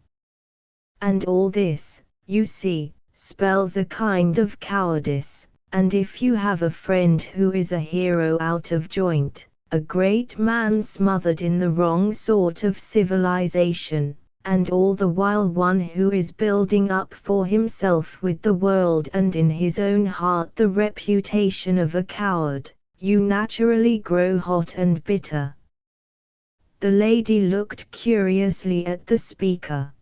And all this, you see, spells a kind of cowardice, and if you have a friend who is a hero out of joint, a great man smothered in the wrong sort of civilization, and all the while one who is building up for himself with the world and in his own heart the reputation of a coward, you naturally grow hot and bitter." The lady looked curiously at the speaker.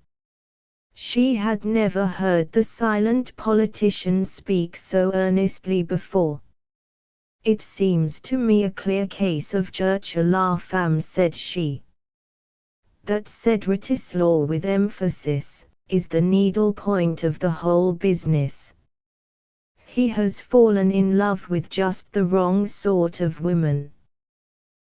She had never heard the silent politician speak so earnestly before. "It seems to me a clear case of Church à la femme," said she. "That," said Wratislaw with emphasis, "is the needle point of the whole business. He has fallen in love with just the wrong sort of woman.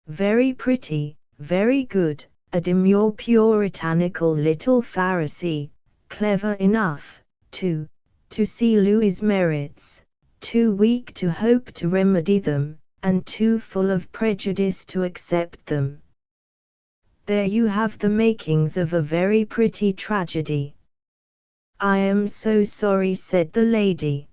Very pretty, very good, a demure puritanical little Pharisee, clever enough, too, to see Louis' merits, too weak to hope to remedy them, and too full of prejudice to accept them. There you have the makings of a very pretty tragedy. I am so sorry, said the lady.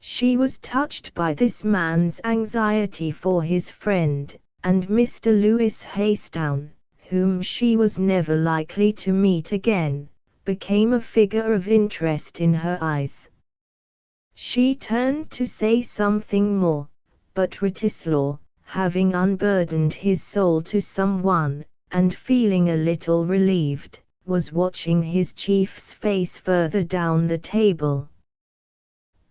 She was touched by this man's anxiety for his friend, and Mr. Louis Haystone, whom she was never likely to meet again, became a figure of interest in her eyes. She turned to say something more, but Wratislaw, having unburdened his soul to someone, and feeling a little relieved, was watching his chief's face further down the table.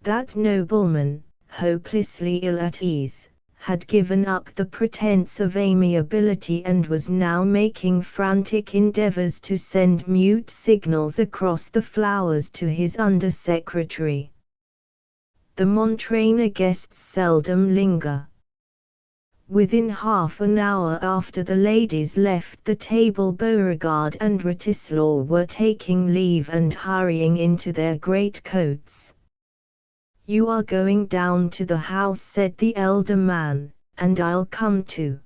That nobleman, hopelessly ill at ease, had given up the pretense of amiability and was now making frantic endeavors to send mute signals across the flowers to his under-secretary. The Montrainer guests seldom linger. Within half an hour after the ladies left the table, Beauregard and Wratislaw were taking leave and hurrying into their greatcoats. You are going down to the house, said the elder man, and I'll come too.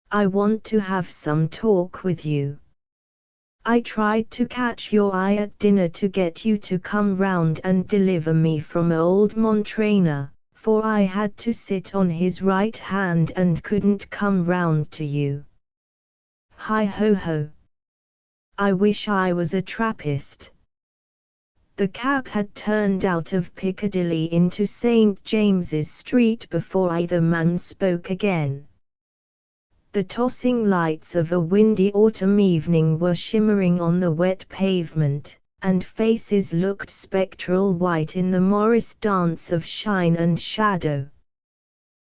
I want to have some talk with you. I tried to catch your eye at dinner to get you to come round and deliver me from old Montrainer, for I had to sit on his right hand and couldn't come round to you. Hi ho ho. I wish I was a Trappist. The cab had turned out of Piccadilly into St. James's Street before either man spoke again. The tossing lights of a windy autumn evening were shimmering on the wet pavement, and faces looked spectral white in the Morris dance of shine and shadow.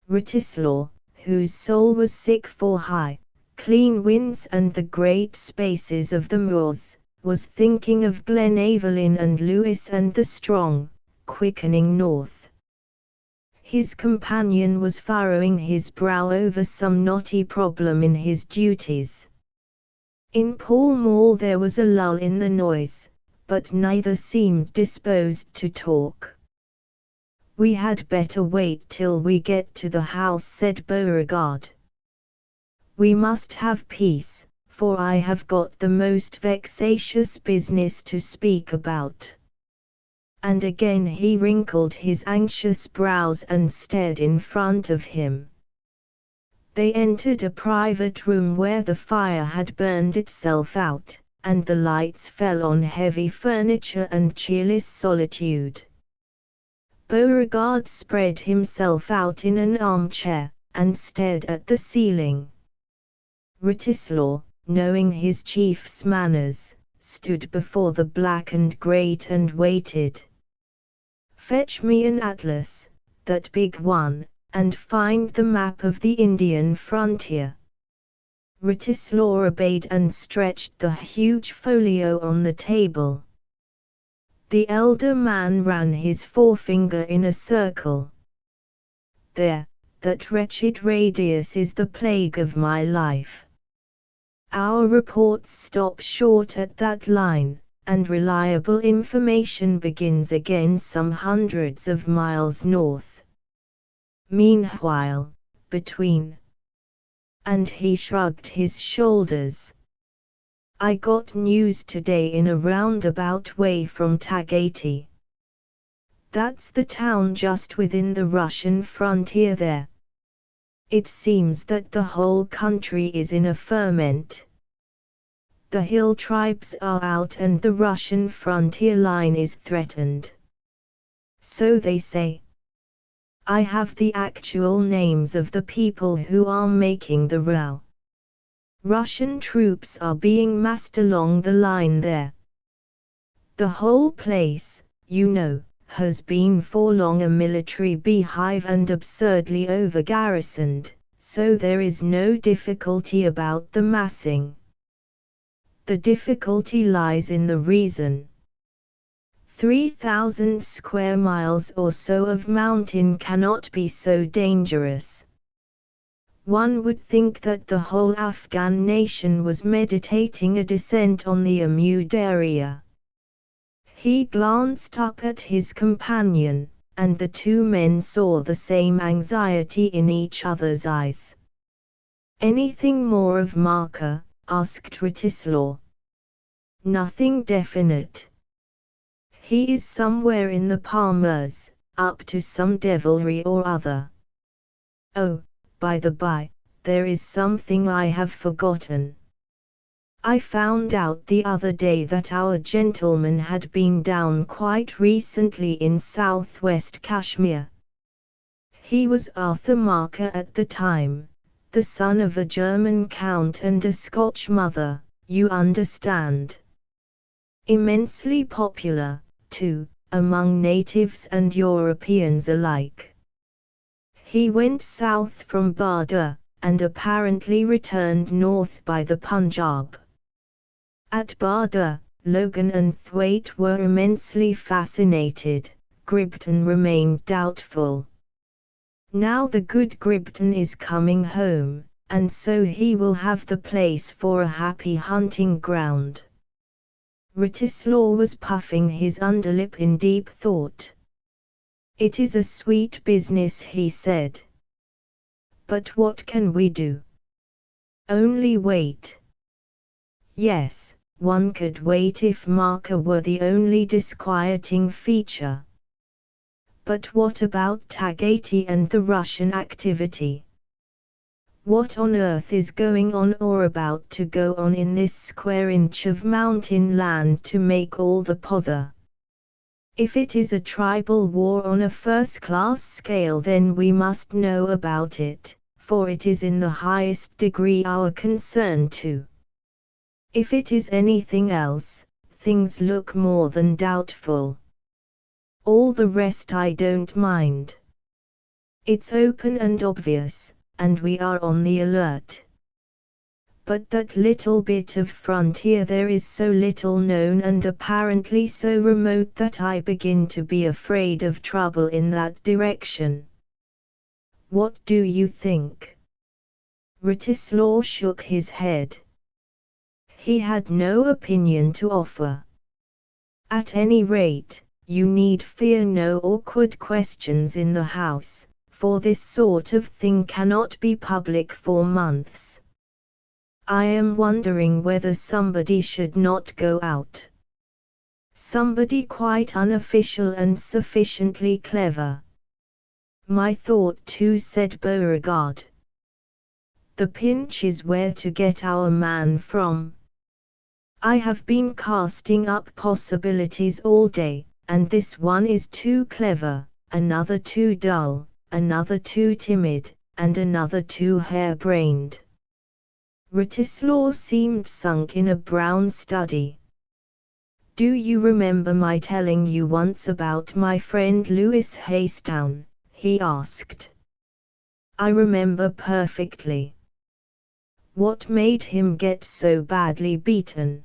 Wratislaw, whose soul was sick for high, clean winds and the great spaces of the moors, was thinking of Glenaverlyn and Lewis and the strong, quickening north. His companion was furrowing his brow over some knotty problem in his duties. In Pall Mall there was a lull in the noise, but neither seemed disposed to talk. We had better wait till we get to the house, said Beauregard. We must have peace, for I have got the most vexatious business to speak about. And again he wrinkled his anxious brows and stared in front of him. They entered a private room where the fire had burned itself out, and the lights fell on heavy furniture and cheerless solitude. Beauregard spread himself out in an armchair, and stared at the ceiling. Wratislaw, knowing his chief's manners, stood before the blackened grate and waited. Fetch me an atlas, that big one, and find the map of the Indian frontier. Wratislaw obeyed and stretched the huge folio on the table. The elder man ran his forefinger in a circle. There, that wretched radius is the plague of my life. Our reports stop short at that line, and reliable information begins again some hundreds of miles north. Meanwhile, between. And he shrugged his shoulders. I got news today in a roundabout way from Tagati. That's the town just within the Russian frontier there. It seems that the whole country is in a ferment. The hill tribes are out and the Russian frontier line is threatened. So they say. I have the actual names of the people who are making the row. Russian troops are being massed along the line there. The whole place, you know, has been for long a military beehive and absurdly over-garrisoned, so there is no difficulty about the massing. The difficulty lies in the reason. 3,000 square miles or so of mountain cannot be so dangerous. One would think that the whole Afghan nation was meditating a descent on the Amud area. He glanced up at his companion, and the two men saw the same anxiety in each other's eyes. "Anything more of Marker?" asked Writislaw. "Nothing definite. He is somewhere in the Palmers, up to some devilry or other. Oh, by the by, there is something I have forgotten. I found out the other day that our gentleman had been down quite recently in southwest Kashmir. He was Arthur Marker at the time, the son of a German count and a Scotch mother, you understand. Immensely popular, too, among natives and Europeans alike. He went south from Barda, and apparently returned north by the Punjab. At Barda, Logan and Thwaite were immensely fascinated. Gribton remained doubtful. Now the good Gribton is coming home, and so he will have the place for a happy hunting ground. Writislaw was puffing his underlip in deep thought. "It is a sweet business," he said. "But what can we do? Only wait." Yes, one could wait if Marker were the only disquieting feature. But what about Tagati and the Russian activity? What on earth is going on or about to go on in this square inch of mountain land to make all the pother? If it is a tribal war on a first-class scale, then we must know about it, for it is in the highest degree our concern too. If it is anything else, things look more than doubtful. All the rest I don't mind. It's open and obvious, and we are on the alert. But that little bit of frontier there is so little known and apparently so remote that I begin to be afraid of trouble in that direction. What do you think?" Writislaw shook his head. He had no opinion to offer. "At any rate, you need fear no awkward questions in the house, for this sort of thing cannot be public for months. I am wondering whether somebody should not go out. Somebody quite unofficial and sufficiently clever." "My thought too," said Beauregard. "The pinch is where to get our man from. I have been casting up possibilities all day, and this one is too clever, another too dull, another too timid, and another too harebrained." Writislaw seemed sunk in a brown study. "Do you remember my telling you once about my friend Lewis Haystown?" he asked. "I remember perfectly." "What made him get so badly beaten?"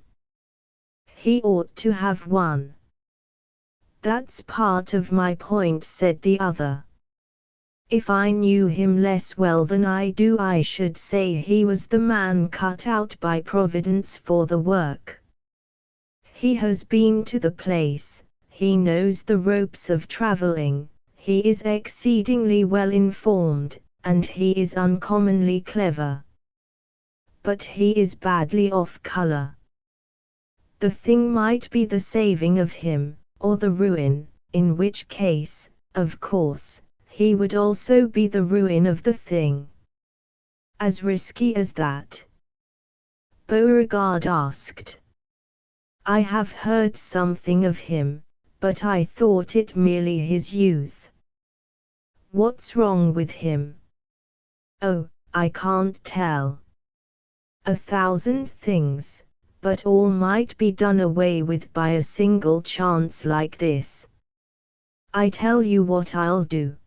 "He ought to have won." "That's part of my point," said the other. "If I knew him less well than I do, I should say he was the man cut out by Providence for the work. He has been to the place, he knows the ropes of traveling, he is exceedingly well informed, and he is uncommonly clever. But he is badly off color. The thing might be the saving of him, or the ruin, in which case, of course, he would also be the ruin of the thing." "As risky as that?" Beauregard asked. "I have heard something of him, but I thought it merely his youth." "What's wrong with him?" "Oh, I can't tell. 1,000 things, but all might be done away with by a single chance like this. I tell you what I'll do.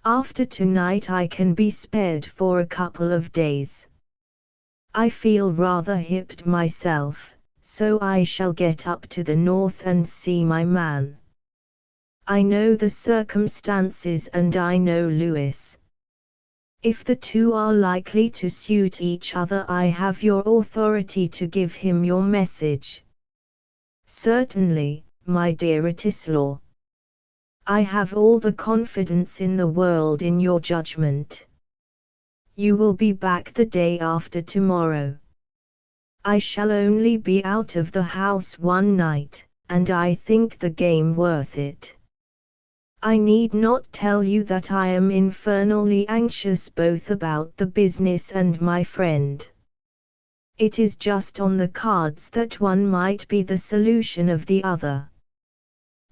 After tonight I can be spared for a couple of days. I feel rather hipped myself, so I shall get up to the north and see my man. I know the circumstances and I know Lewis. If the two are likely to suit each other, I have your authority to give him your message." "Certainly, my dear Wratislaw. I have all the confidence in the world in your judgment. You will be back the day after tomorrow. I shall only be out of the house one night, and I think the game worth it. I need not tell you that I am infernally anxious both about the business and my friend. It is just on the cards that one might be the solution of the other.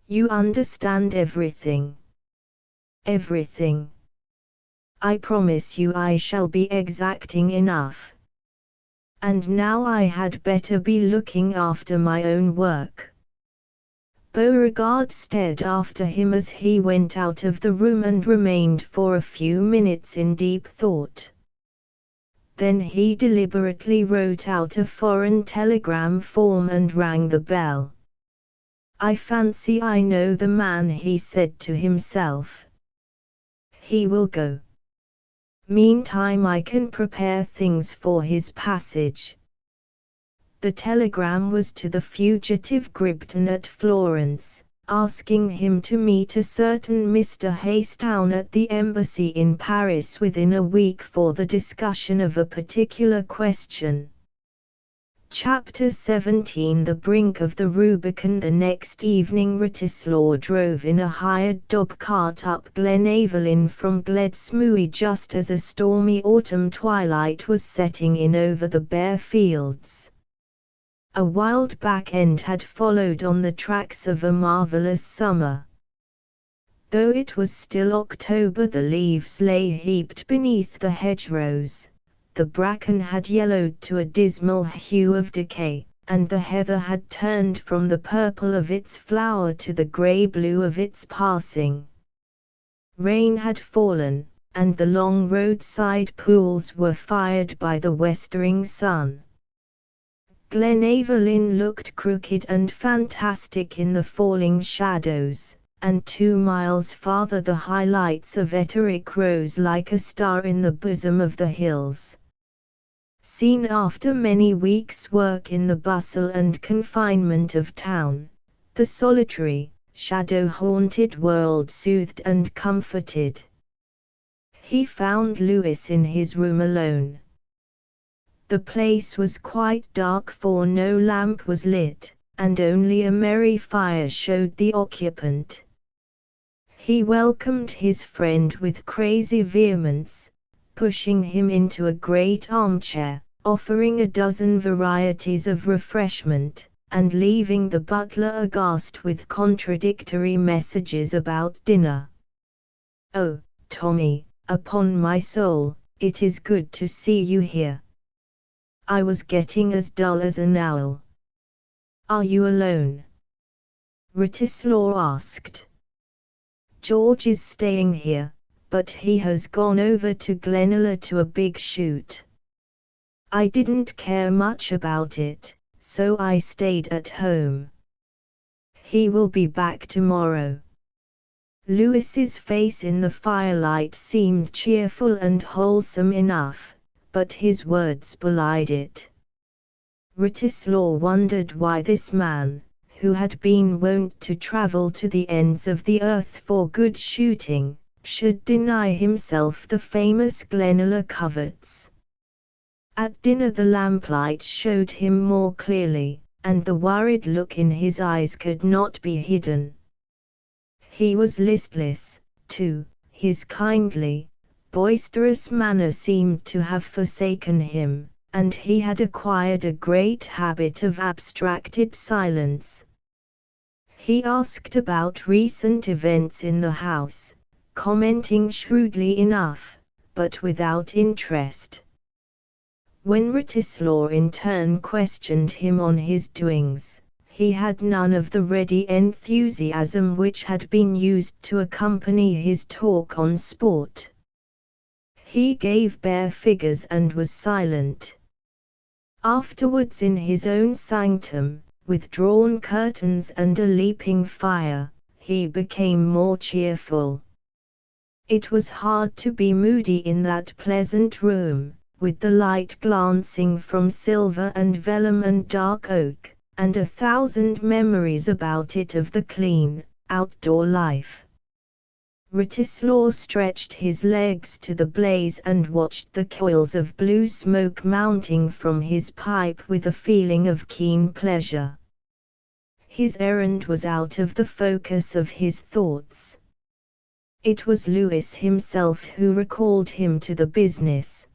You understand everything. Everything. I promise you I shall be exacting enough. And now I had better be looking after my own work. Beauregard stared after him as he went out of the room and remained for a few minutes in deep thought. Then he deliberately wrote out a foreign telegram form and rang the bell. I fancy I know the man, he said to himself. He will go. Meantime I can prepare things for his passage. The telegram was to the fugitive Gribton at Florence, asking him to meet a certain Mr. Haystown at the embassy in Paris within a week for the discussion of a particular question. Chapter 17. The brink of the Rubicon. The next evening Wratislaw drove in a hired dog-cart up Glen Evelyn from Gledsmooy just as a stormy autumn twilight was setting in over the bare fields. A wild back end had followed on the tracks of a marvellous summer. Though it was still October, the leaves lay heaped beneath the hedgerows. The bracken had yellowed to a dismal hue of decay, and the heather had turned from the purple of its flower to the grey-blue of its passing. Rain had fallen, and the long roadside pools were fired by the westering sun. Glen Evelyn looked crooked and fantastic in the falling shadows, and 2 miles farther the high lights of Etterick rose like a star in the bosom of the hills. Seen after many weeks' work in the bustle and confinement of town, the solitary, shadow-haunted world soothed and comforted. He found Lewis in his room alone. The place was quite dark, for no lamp was lit, and only a merry fire showed the occupant. He welcomed his friend with crazy vehemence, pushing him into a great armchair, offering a dozen varieties of refreshment, and leaving the butler aghast with contradictory messages about dinner. "Oh, Tommy, upon my soul, it is good to see you here. I was getting as dull as an owl." "Are you alone?" Wratislaw asked. "George is staying here, but he has gone over to Glenalla to a big shoot. I didn't care much about it, so I stayed at home. He will be back tomorrow." Lewis's face in the firelight seemed cheerful and wholesome enough, but his words belied it. Wratislaw wondered why this man, who had been wont to travel to the ends of the earth for good shooting, should deny himself the famous Glenalla coverts. At dinner the lamplight showed him more clearly, and the worried look in his eyes could not be hidden. He was listless, too. His kindly, boisterous manner seemed to have forsaken him, and he had acquired a great habit of abstracted silence. He asked about recent events in the house, commenting shrewdly enough, but without interest. When Wratislaw in turn questioned him on his doings, he had none of the ready enthusiasm which had been used to accompany his talk on sport. He gave bare figures and was silent. Afterwards, in his own sanctum, with drawn curtains and a leaping fire, he became more cheerful. It was hard to be moody in that pleasant room, with the light glancing from silver and vellum and dark oak, and 1,000 memories about it of the clean, outdoor life. Writislaw stretched his legs to the blaze and watched the coils of blue smoke mounting from his pipe with a feeling of keen pleasure. His errand was out of the focus of his thoughts. It was Lewis himself who recalled him to the business.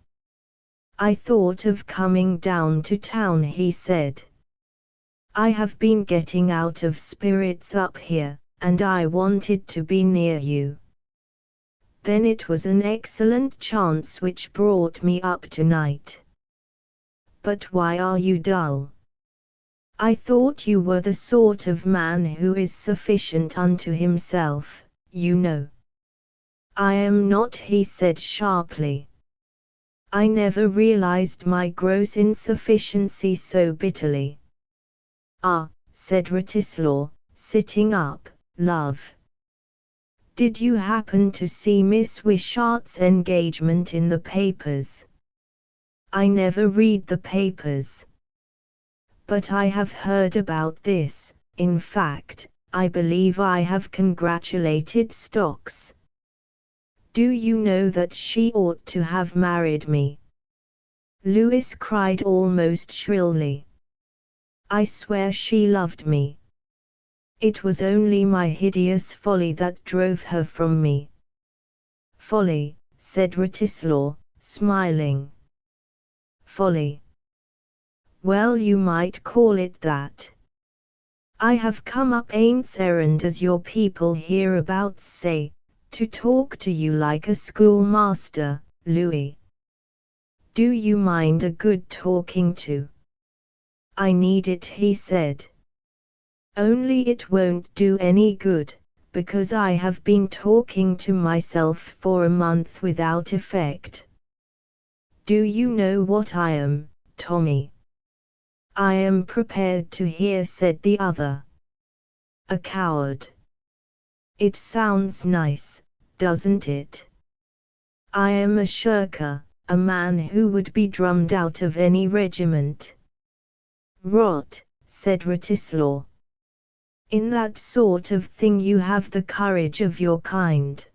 "I thought of coming down to town," he said. "I have been getting out of spirits up here, and I wanted to be near you. Then it was an excellent chance which brought me up tonight. But why are you dull? I thought you were the sort of man who is sufficient unto himself, you know." "I am not," he said sharply. "I never realized my gross insufficiency so bitterly." "Ah," said Writislaw, sitting up, "love. Did you happen to see Miss Wishart's engagement in the papers?" "I never read the papers. But I have heard about this. In fact, I believe I have congratulated Stocks. Do you know that she ought to have married me?" Lewis cried almost shrilly. "I swear she loved me. It was only my hideous folly that drove her from me." "Folly," said Writislaw, smiling. "Folly. Well, you might call it that. I have come up ain's errand, as your people hereabouts say, to talk to you like a schoolmaster, Louis. Do you mind a good talking to?" "I need it," he said. "Only it won't do any good, because I have been talking to myself for a month without effect. Do you know what I am, Tommy?" "I am prepared to hear," said the other. "A coward. It sounds nice, doesn't it? I am a shirker, a man who would be drummed out of any regiment." "Rot," said Writislaw. "In that sort of thing you have the courage of your kind.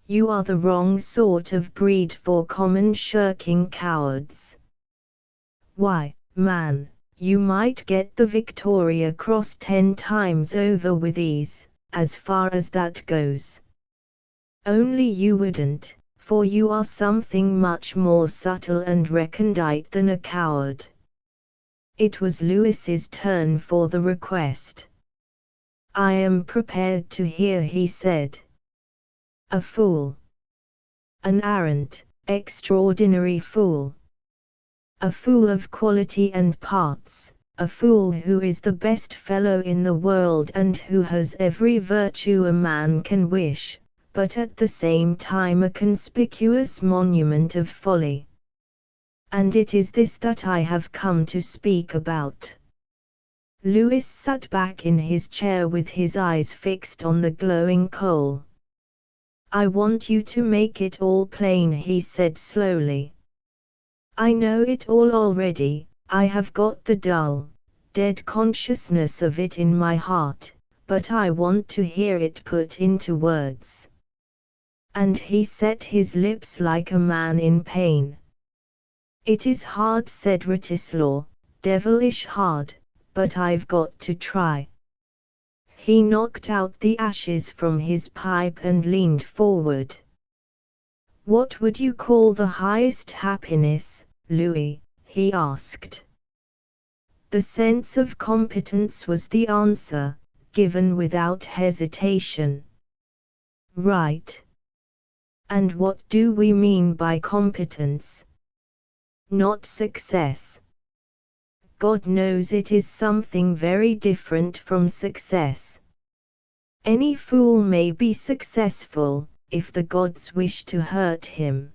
You are the wrong sort of breed for common shirking cowards. Why, man, you might get the Victoria Cross 10 times over with ease, as far as that goes. Only you wouldn't, for you are something much more subtle and recondite than a coward." It was Lewis's turn for the request. "I am prepared to hear," he said. "A fool. An arrant, extraordinary fool. A fool of quality and parts, a fool who is the best fellow in the world and who has every virtue a man can wish, but at the same time a conspicuous monument of folly. And it is this that I have come to speak about." Lewis sat back in his chair with his eyes fixed on the glowing coal. "I want you to make it all plain," he said slowly. "I know it all already, I have got the dull, dead consciousness of it in my heart, but I want to hear it put into words." And he set his lips like a man in pain. "It is hard," said Writislaw, "devilish hard, but I've got to try." He knocked out the ashes from his pipe and leaned forward. "What would you call the highest happiness, Louis?" he asked. "The sense of competence," was the answer, given without hesitation. "Right. And what do we mean by competence?" "Not success. God knows it is something very different from success. Any fool may be successful, if the gods wish to hurt him.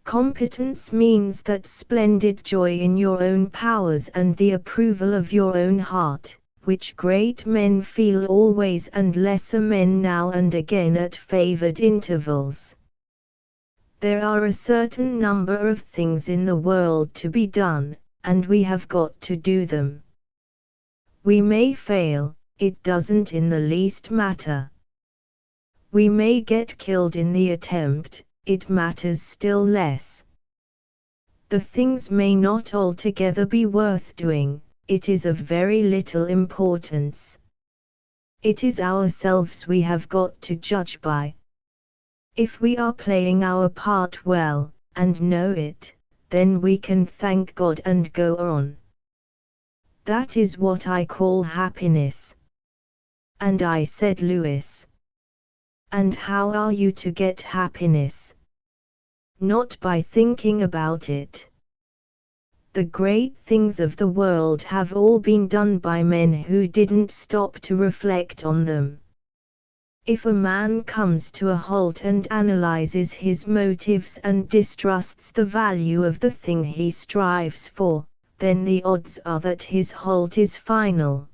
Competence means that splendid joy in your own powers and the approval of your own heart, which great men feel always and lesser men now and again at favored intervals. There are a certain number of things in the world to be done, and we have got to do them. We may fail, it doesn't in the least matter. We may get killed in the attempt, it matters still less. The things may not altogether be worth doing, it is of very little importance. It is ourselves we have got to judge by. If we are playing our part well, and know it, then we can thank God and go on. That is what I call happiness. And I said, Lewis, and how are you to get happiness? Not by thinking about it. The great things of the world have all been done by men who didn't stop to reflect on them. If a man comes to a halt and analyzes his motives and distrusts the value of the thing he strives for, then the odds are that his halt is final.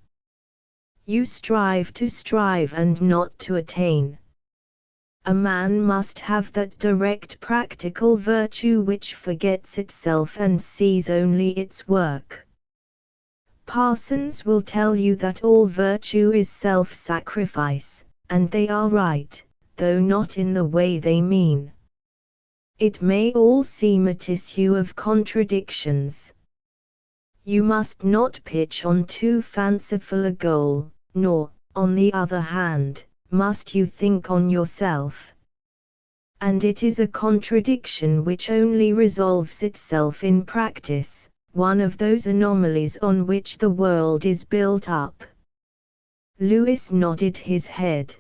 You strive to strive and not to attain. A man must have that direct practical virtue which forgets itself and sees only its work. Parsons will tell you that all virtue is self-sacrifice, and they are right, though not in the way they mean. It may all seem a tissue of contradictions. You must not pitch on too fanciful a goal, nor, on the other hand, must you think on yourself. And it is a contradiction which only resolves itself in practice, one of those anomalies on which the world is built up. Lewis nodded his head.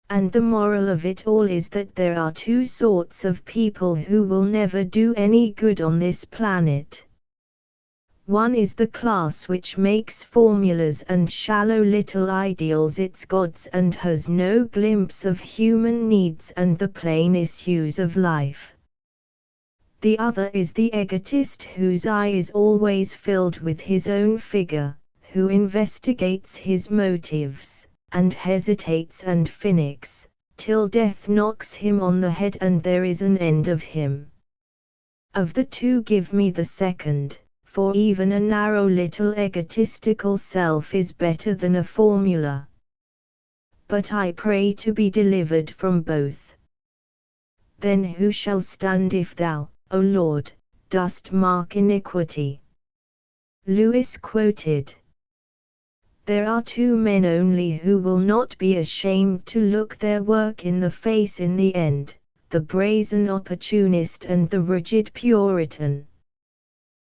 And the moral of it all is that there are two sorts of people who will never do any good on this planet. One is the class which makes formulas and shallow little ideals its gods and has no glimpse of human needs and the plain issues of life. The other is the egotist whose eye is always filled with his own figure, who investigates his motives, and hesitates and finicks, till death knocks him on the head and there is an end of him. Of the two give me the second. For even a narrow little egotistical self is better than a formula. But I pray to be delivered from both. Then who shall stand if thou, O Lord, dost mark iniquity? Lewis quoted. There are two men only who will not be ashamed to look their work in the face in the end, the brazen opportunist and the rigid Puritan.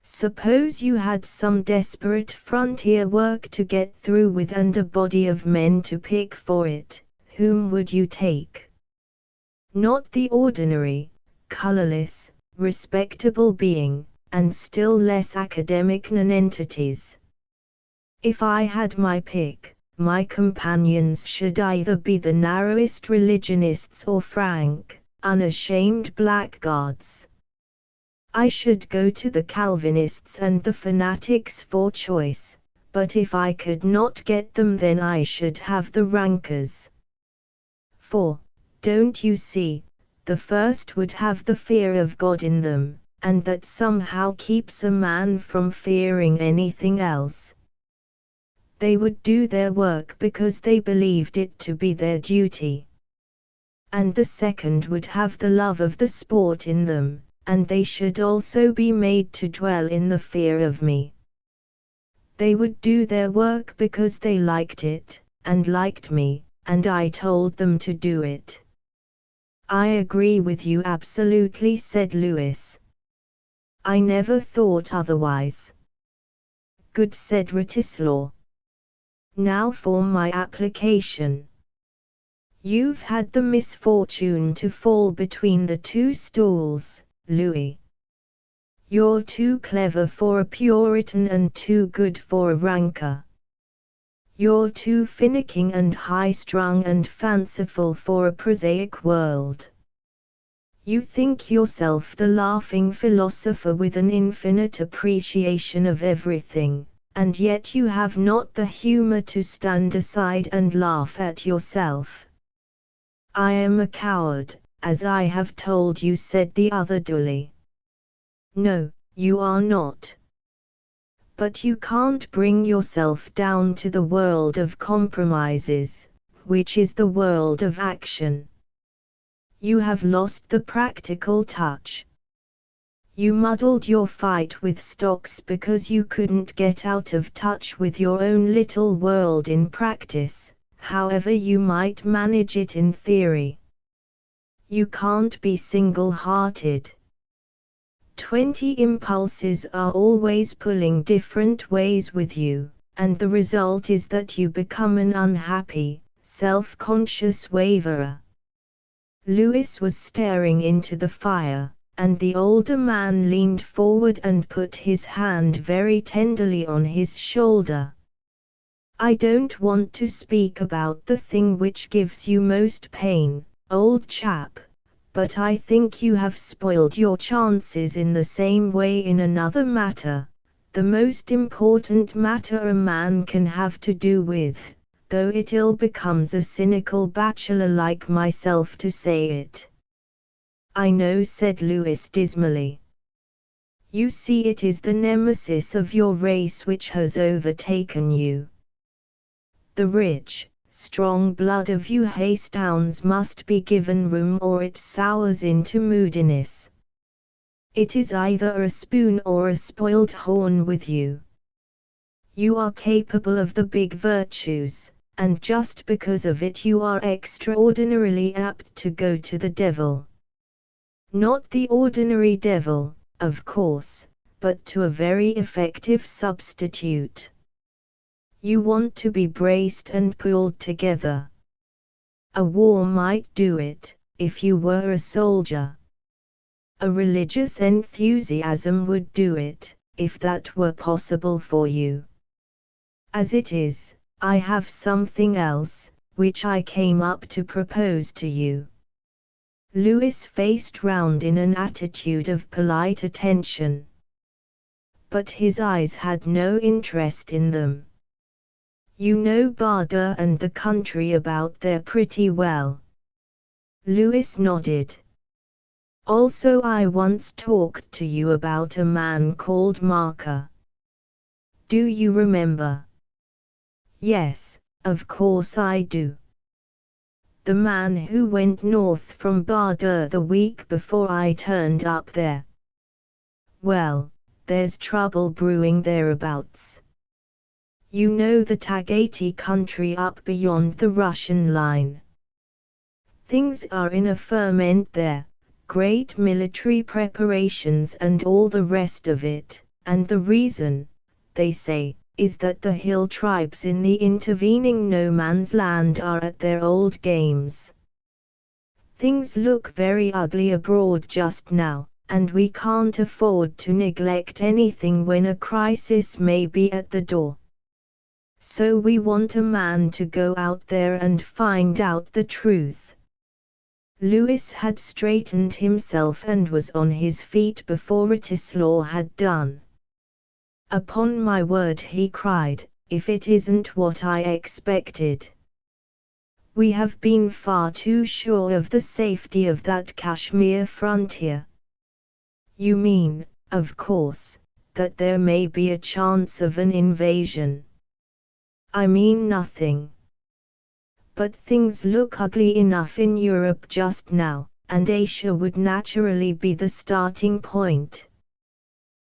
Suppose you had some desperate frontier work to get through with and a body of men to pick for it, whom would you take? Not the ordinary, colorless, respectable being, and still less academic nonentities. If I had my pick, my companions should either be the narrowest religionists or frank, unashamed blackguards. I should go to the Calvinists and the fanatics for choice, but if I could not get them then I should have the rankers. For, don't you see, the first would have the fear of God in them, and that somehow keeps a man from fearing anything else. They would do their work because they believed it to be their duty. And the second would have the love of the sport in them, and they should also be made to dwell in the fear of me. They would do their work because they liked it, and liked me, and I told them to do it. I agree with you absolutely, said Lewis. I never thought otherwise. Good, said Wratislaw. Now for my application. You've had the misfortune to fall between the two stools, Louis. You're too clever for a Puritan and too good for a ranker. You're too finicking and high-strung and fanciful for a prosaic world. You think yourself the laughing philosopher with an infinite appreciation of everything, and yet you have not the humor to stand aside and laugh at yourself. I am a coward, as I have told you, said the other dully. No, you are not. But you can't bring yourself down to the world of compromises, which is the world of action. You have lost the practical touch. You muddled your fight with stocks because you couldn't get out of touch with your own little world in practice, however you might manage it in theory. You can't be single-hearted. 20 impulses are always pulling different ways with you, and the result is that you become an unhappy, self-conscious waverer. Lewis was staring into the fire, and the older man leaned forward and put his hand very tenderly on his shoulder. I don't want to speak about the thing which gives you most pain, old chap, but I think you have spoiled your chances in the same way in another matter, the most important matter a man can have to do with, though it ill becomes a cynical bachelor like myself to say it. I know, said Lewis dismally. You see, it is the nemesis of your race which has overtaken you. The rich, strong blood of you Haystowns must be given room or it sours into moodiness. It is either a spoon or a spoiled horn with you. You are capable of the big virtues, and just because of it you are extraordinarily apt to go to the devil. Not the ordinary devil, of course, but to a very effective substitute. You want to be braced and pulled together. A war might do it, if you were a soldier. A religious enthusiasm would do it, if that were possible for you. As it is, I have something else, which I came up to propose to you. Lewis faced round in an attitude of polite attention. But his eyes had no interest in them. You know Barder and the country about there pretty well. Lewis nodded. Also, I once talked to you about a man called Marker. Do you remember? Yes, of course I do. The man who went north from Barder the week before I turned up there. Well, there's trouble brewing thereabouts. You know the Tagati country up beyond the Russian line. Things are in a ferment there, great military preparations and all the rest of it, and the reason, they say, is that the hill tribes in the intervening no man's land are at their old games. Things look very ugly abroad just now, and we can't afford to neglect anything when a crisis may be at the door. So we want a man to go out there and find out the truth. Lewis had straightened himself and was on his feet before Retislaw had done. Upon my word, he cried, if it isn't what I expected. We have been far too sure of the safety of that Kashmir frontier. You mean, of course, that there may be a chance of an invasion. I mean nothing. But things look ugly enough in Europe just now, and Asia would naturally be the starting point.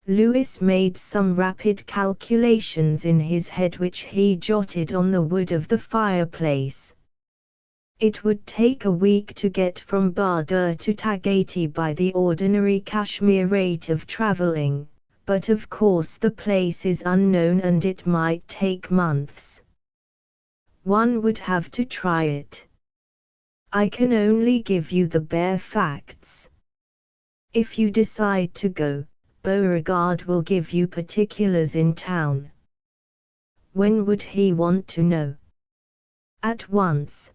Lewis made some rapid calculations in his head which he jotted on the wood of the fireplace. It would take a week to get from Barder to Tagati by the ordinary Kashmir rate of travelling, but of course the place is unknown and it might take months. One would have to try it. I can only give you the bare facts. If you decide to go, Beauregard will give you particulars in town. When would he want to know? At once.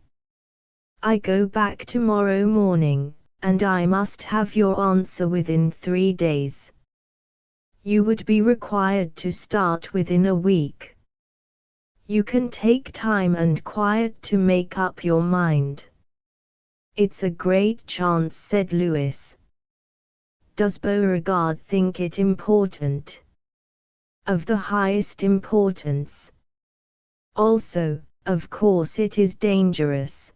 I go back tomorrow morning, and I must have your answer within 3 days. You would be required to start within a week. You can take time and quiet to make up your mind. It's a great chance, said Lewis. Does Beauregard think it important? of the highest importance. Also, of course it is dangerous.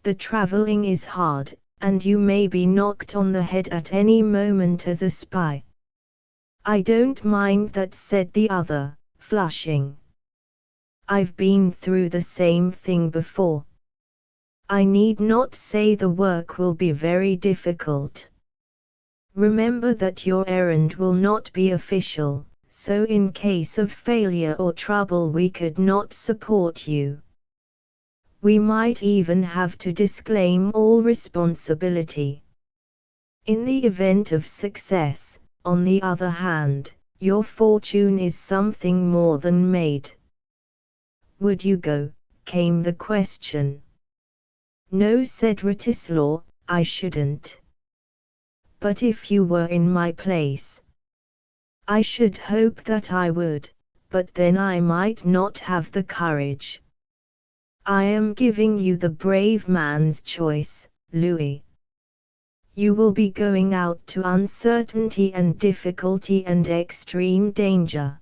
The traveling is hard, and you may be knocked on the head at any moment as a spy. I don't mind that, said the other, flushing. I've been through the same thing before. I need not say the work will be very difficult. Remember that your errand will not be official, so in case of failure or trouble we could not support you. We might even have to disclaim all responsibility. In the event of success, on the other hand, your fortune is something more than made. Would you go? Came the question. No, said Ratislaw, I shouldn't. But if you were in my place, I should hope that I would, but then I might not have the courage. I am giving you the brave man's choice, Louis. You will be going out to uncertainty and difficulty and extreme danger.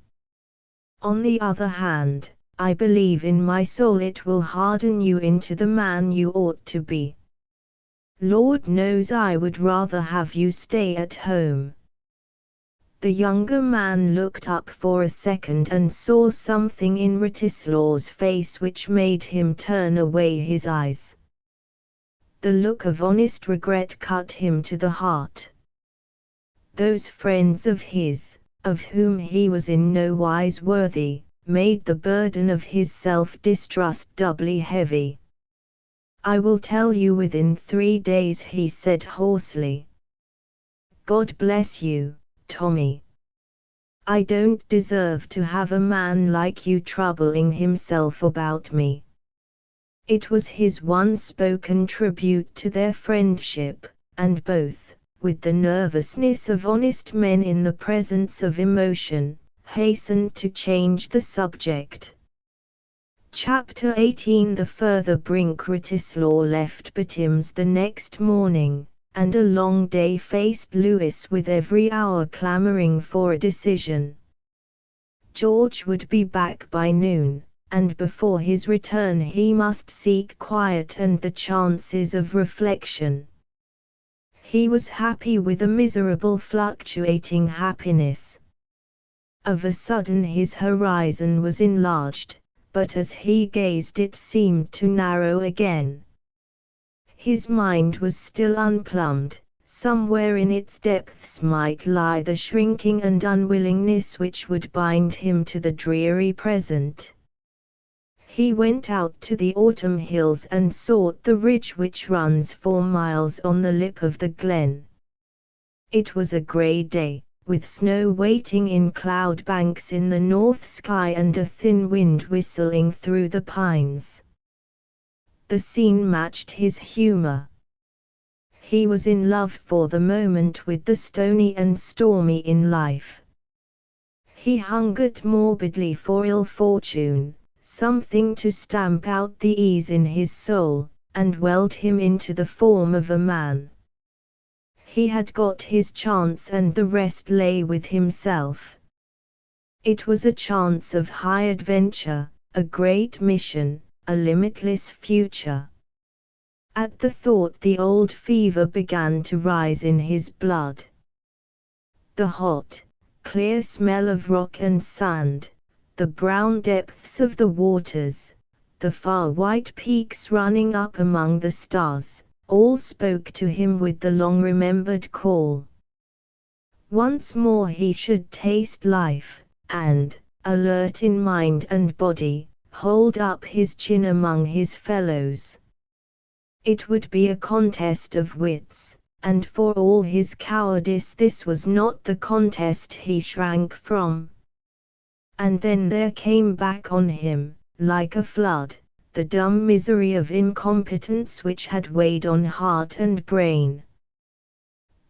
On the other hand, I believe in my soul it will harden you into the man you ought to be. Lord knows I would rather have you stay at home. The younger man looked up for a second and saw something in Ratislaw's face which made him turn away his eyes. The look of honest regret cut him to the heart. Those friends of his, of whom he was in no wise worthy, made the burden of his self-distrust doubly heavy. I will tell you within 3 days, he said hoarsely. God bless you, Tommy. I don't deserve to have a man like you troubling himself about me. It was his one spoken tribute to their friendship, and both, with the nervousness of honest men in the presence of emotion, hastened to change the subject. Chapter 18. The further brink. Ratislaw left Butham's the next morning, and a long day faced Lewis with every hour clamoring for a decision. George would be back by noon, and before his return he must seek quiet and the chances of reflection. He was happy with a miserable fluctuating happiness. Of a sudden his horizon was enlarged, but as he gazed it seemed to narrow again. His mind was still unplumbed. Somewhere in its depths might lie the shrinking and unwillingness which would bind him to the dreary present. He went out to the autumn hills and sought the ridge which runs 4 miles on the lip of the glen. It was a grey day, with snow waiting in cloud banks in the north sky and a thin wind whistling through the pines. The scene matched his humor. He was in love for the moment with the stony and stormy in life. He hungered morbidly for ill fortune, something to stamp out the ease in his soul, and weld him into the form of a man. He had got his chance and the rest lay with himself. It was a chance of high adventure, a great mission, a limitless future. At the thought the old fever began to rise in his blood. The hot, clear smell of rock and sand, the brown depths of the waters, the far white peaks running up among the stars, all spoke to him with the long-remembered call. Once more he should taste life, and, alert in mind and body, hold up his chin among his fellows. It would be a contest of wits, and for all his cowardice this was not the contest he shrank from. And then there came back on him, like a flood, the dumb misery of incompetence which had weighed on heart and brain.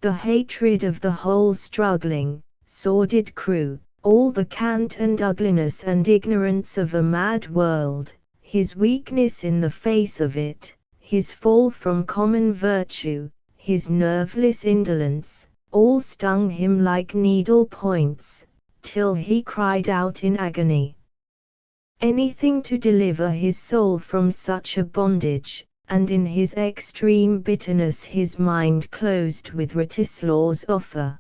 The hatred of the whole struggling, sordid crew, all the cant and ugliness and ignorance of a mad world, his weakness in the face of it, his fall from common virtue, his nerveless indolence, all stung him like needle points, till he cried out in agony. Anything to deliver his soul from such a bondage, and in his extreme bitterness his mind closed with Ratislaw's offer.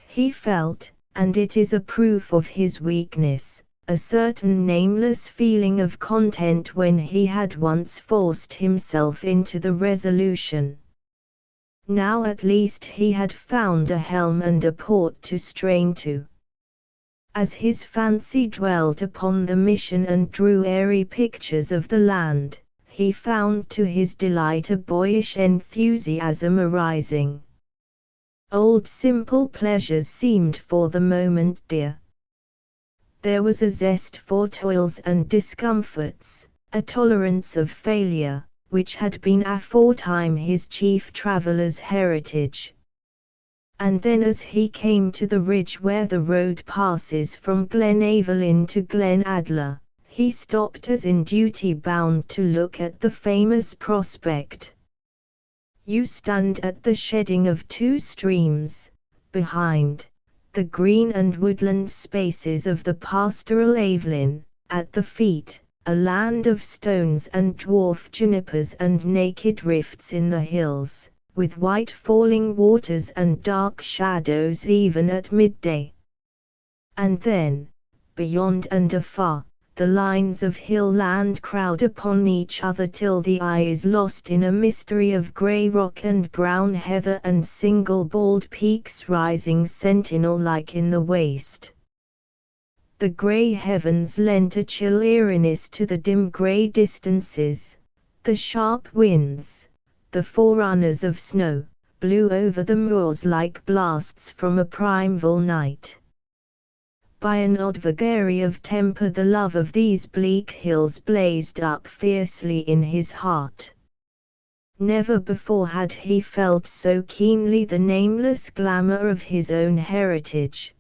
He felt, and it is a proof of his weakness, a certain nameless feeling of content when he had once forced himself into the resolution. Now at least he had found a helm and a port to strain to. As his fancy dwelt upon the mission and drew airy pictures of the land, he found to his delight a boyish enthusiasm arising. Old simple pleasures seemed for the moment dear. There was a zest for toils and discomforts, a tolerance of failure, which had been aforetime his chief traveller's heritage. And then as he came to the ridge where the road passes from Glen Evelyn to Glen Adler, he stopped as in duty bound to look at the famous prospect. You stand at the shedding of two streams, behind, the green and woodland spaces of the pastoral Evelyn, at the feet, a land of stones and dwarf junipers and naked rifts in the hills, with white falling waters and dark shadows even at midday. And then, beyond and afar, the lines of hill land crowd upon each other till the eye is lost in a mystery of grey rock and brown heather and single bald peaks rising sentinel-like in the waste. The grey heavens lent a chill eeriness to the dim grey distances. The sharp winds, the forerunners of snow, blew over the moors like blasts from a primeval night. By an odd vagary of temper the love of these bleak hills blazed up fiercely in his heart. Never before had he felt so keenly the nameless glamour of his own heritage.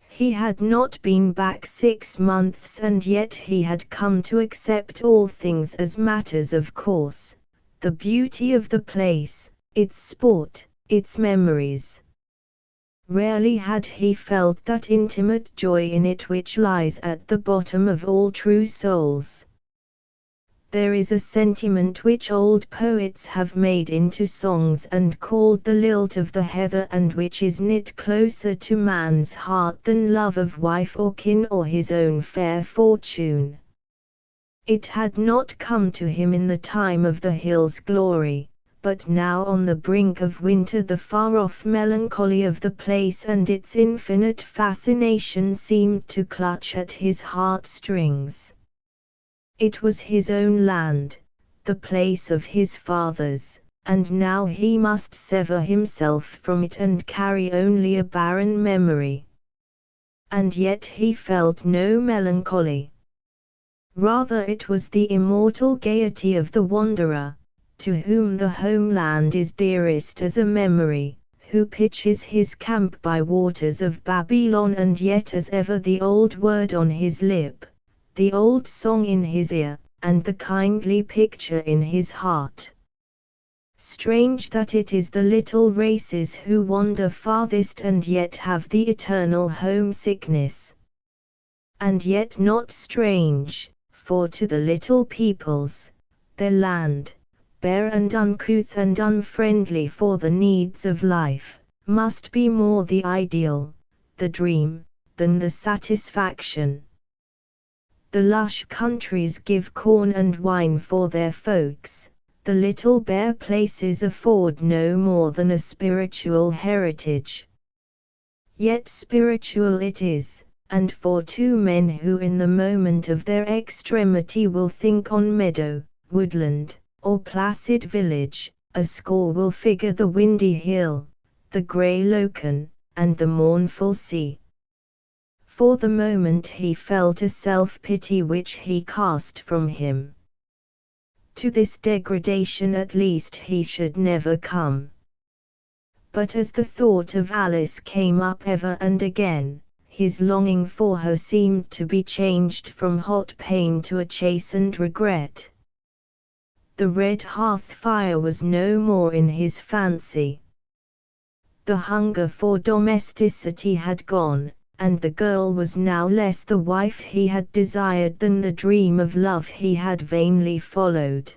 He had not been back 6 months and yet he had come to accept all things as matters of course, the beauty of the place, its sport, its memories. Rarely had he felt that intimate joy in it which lies at the bottom of all true souls. There is a sentiment which old poets have made into songs and called the lilt of the heather, and which is knit closer to man's heart than love of wife or kin or his own fair fortune. It had not come to him in the time of the hill's glory, but now on the brink of winter the far-off melancholy of the place and its infinite fascination seemed to clutch at his heartstrings. It was his own land, the place of his fathers, and now he must sever himself from it and carry only a barren memory. And yet he felt no melancholy. Rather it was the immortal gaiety of the wanderer, to whom the homeland is dearest as a memory, who pitches his camp by waters of Babylon, and yet as ever the old word on his lip, the old song in his ear, and the kindly picture in his heart. Strange that it is the little races who wander farthest and yet have the eternal homesickness. And yet not strange, for to the little peoples, their land, bare and uncouth and unfriendly for the needs of life, must be more the ideal, the dream, than the satisfaction. The lush countries give corn and wine for their folks, the little bare places afford no more than a spiritual heritage. Yet spiritual it is, and for two men who in the moment of their extremity will think on meadow, woodland, or placid village, a score will figure the windy hill, the grey locan, and the mournful sea. For the moment he felt a self-pity which he cast from him. To this degradation at least he should never come. But as the thought of Alice came up ever and again, his longing for her seemed to be changed from hot pain to a chastened regret. The red hearth fire was no more in his fancy. The hunger for domesticity had gone, and the girl was now less the wife he had desired than the dream of love he had vainly followed.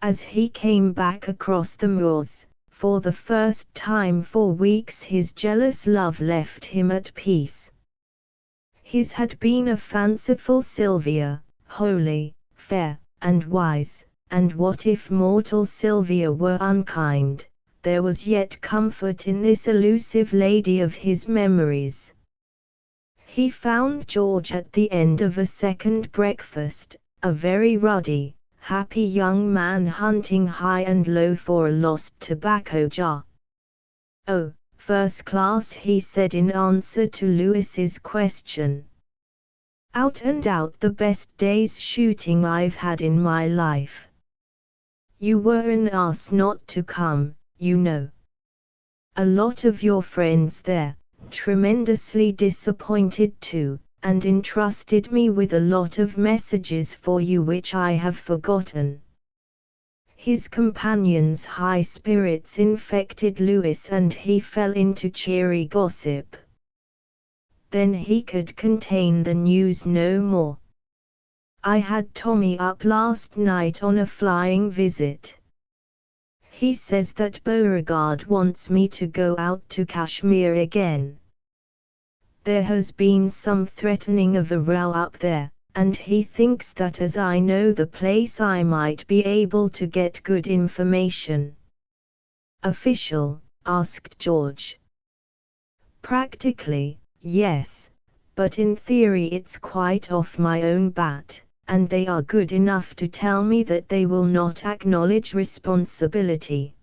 As he came back across the moors, for the first time for weeks his jealous love left him at peace. His had been a fanciful Sylvia, holy, fair, and wise, and what if mortal Sylvia were unkind? There was yet comfort in this elusive lady of his memories. He found George at the end of a second breakfast, a very ruddy, happy young man hunting high and low for a lost tobacco jar. "Oh, first class," he said in answer to Lewis's question. "Out and out the best day's shooting I've had in my life. You were an ass not to come, you know. A lot of your friends there, tremendously disappointed too, and entrusted me with a lot of messages for you which I have forgotten." His companion's high spirits infected Lewis and he fell into cheery gossip. Then he could contain the news no more. "I had Tommy up last night on a flying visit. He says that Beauregard wants me to go out to Kashmir again. There has been some threatening of a row up there, and he thinks that as I know the place I might be able to get good information." "Official?" asked George. "Practically, yes, but in theory it's quite off my own bat, and they are good enough to tell me that they will not acknowledge responsibility.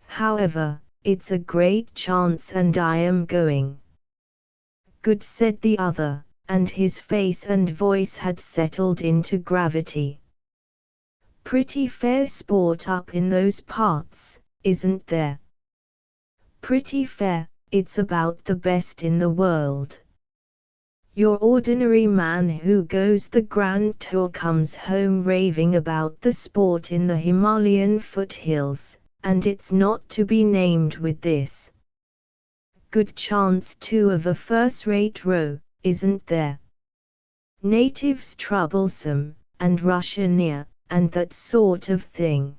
However, it's a great chance and I am going." "Good," said the other, and his face and voice had settled into gravity. "Pretty fair sport up in those parts, isn't there?" "Pretty fair, it's about the best in the world. Your ordinary man who goes the grand tour comes home raving about the sport in the Himalayan foothills, and it's not to be named with this. Good chance too of a first-rate row, isn't there? Natives troublesome, and Russia near, and that sort of thing."